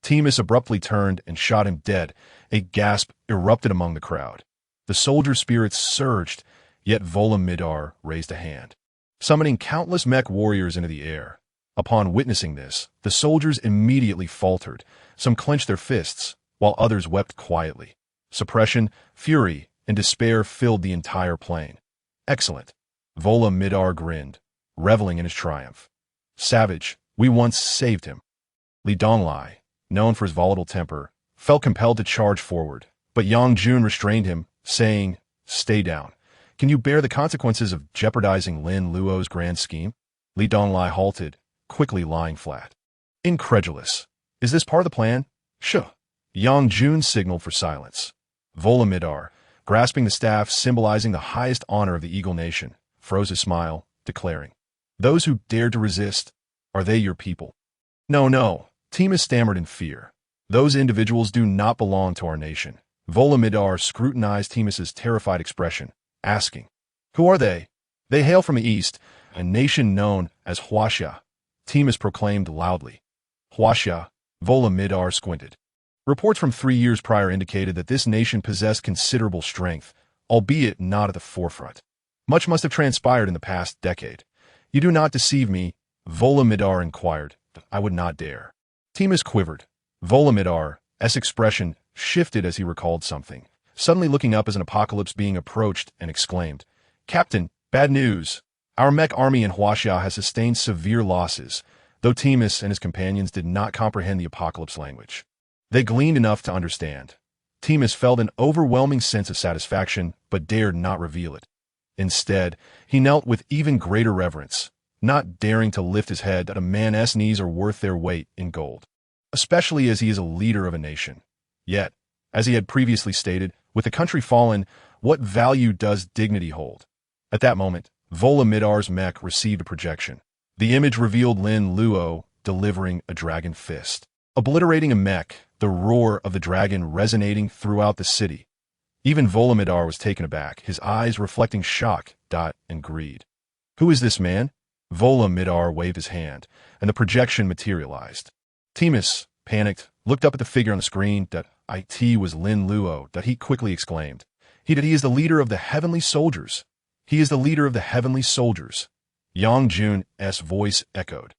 Timus abruptly turned and shot him dead. A gasp erupted among the crowd. The soldiers' spirits surged, yet Volumidar raised a hand, summoning countless mech warriors into the air. Upon witnessing this, the soldiers immediately faltered. Some clenched their fists, while others wept quietly. Suppression, fury, and despair filled the entire plain. Excellent. Volumidar grinned, reveling in his triumph. Savage, we once saved him. Li Donglai, known for his volatile temper, felt compelled to charge forward, but Yang Jun restrained him, saying, "Stay down. Can you bear the consequences of jeopardizing Lin Luo's grand scheme?" Li Donglai halted, quickly lying flat. Incredulous. Is this part of the plan? Sure. Yang Jun signaled for silence. Volumidar, grasping the staff symbolizing the highest honor of the Eagle Nation, froze his smile, declaring, "Those who dared to resist, are they your people?" No. Timus stammered in fear. "Those individuals do not belong to our nation." Volumidar scrutinized Timus's terrified expression, asking, "Who are they?" "They hail from the east, a nation known as Huaxia," Timus proclaimed loudly. Huaxia, Volumidar squinted. Reports from 3 years prior indicated that this nation possessed considerable strength, albeit not at the forefront. Much must have transpired in the past decade. "You do not deceive me?" Volumidar inquired. "I would not dare." Timus quivered. Volumidar's expression shifted as he recalled something, suddenly looking up as an apocalypse being approached and exclaimed, "Captain, bad news. Our mech army in Huaxia has sustained severe losses," though Timus and his companions did not comprehend the apocalypse language. They gleaned enough to understand. Timus felt an overwhelming sense of satisfaction, but dared not reveal it. Instead, he knelt with even greater reverence, not daring to lift his head that a man's knees are worth their weight in gold, especially as he is a leader of a nation. Yet, as he had previously stated, with the country fallen, what value does dignity hold? At that moment, Volumidar's mech received a projection. The image revealed Lin Luo delivering a dragon fist, obliterating a mech, the roar of the dragon resonating throughout the city. Even Volumidar was taken aback, his eyes reflecting shock, and greed. "Who is this man?" Volumidar waved his hand, and the projection materialized. Timus, panicked, looked up at the figure on the screen. It was Lin Luo. He quickly exclaimed, He is the leader of the heavenly soldiers. He is the leader of the heavenly soldiers." Yang Jun's voice echoed.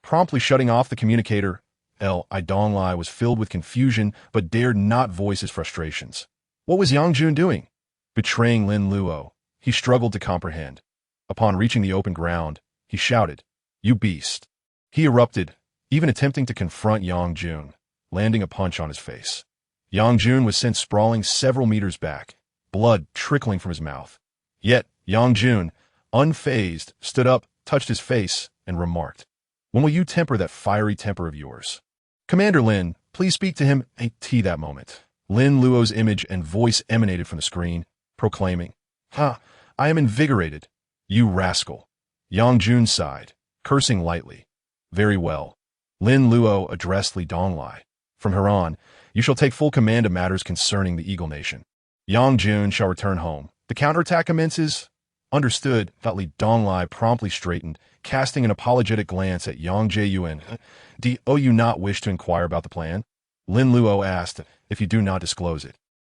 Promptly shutting off the communicator, Li Donglai was filled with confusion but dared not voice his frustrations. What was Yang Jun doing? Betraying Lin Luo. He struggled to comprehend. Upon reaching the open ground, he shouted, "You beast!" He erupted, even attempting to confront Yang Jun, landing a punch on his face. Yang Jun was sent sprawling several meters back, blood trickling from his mouth. Yet, Yang Jun, unfazed, stood up, touched his face, and remarked, "When will you temper that fiery temper of yours?" "Commander Lin, please speak to him." That moment, Lin Luo's image and voice emanated from the screen, proclaiming, "I am invigorated." "You rascal." Yang Jun sighed, cursing lightly. "Very well." Lin Luo addressed Li Donglai. "From here on, you shall take full command of matters concerning the Eagle Nation. Yang Jun shall return home. The counterattack commences." "Understood." Li Donglai promptly straightened, casting an apologetic glance at Yang Jun. "Do you not wish to inquire about the plan?" Lin Luo asked, "If you do not disclose it."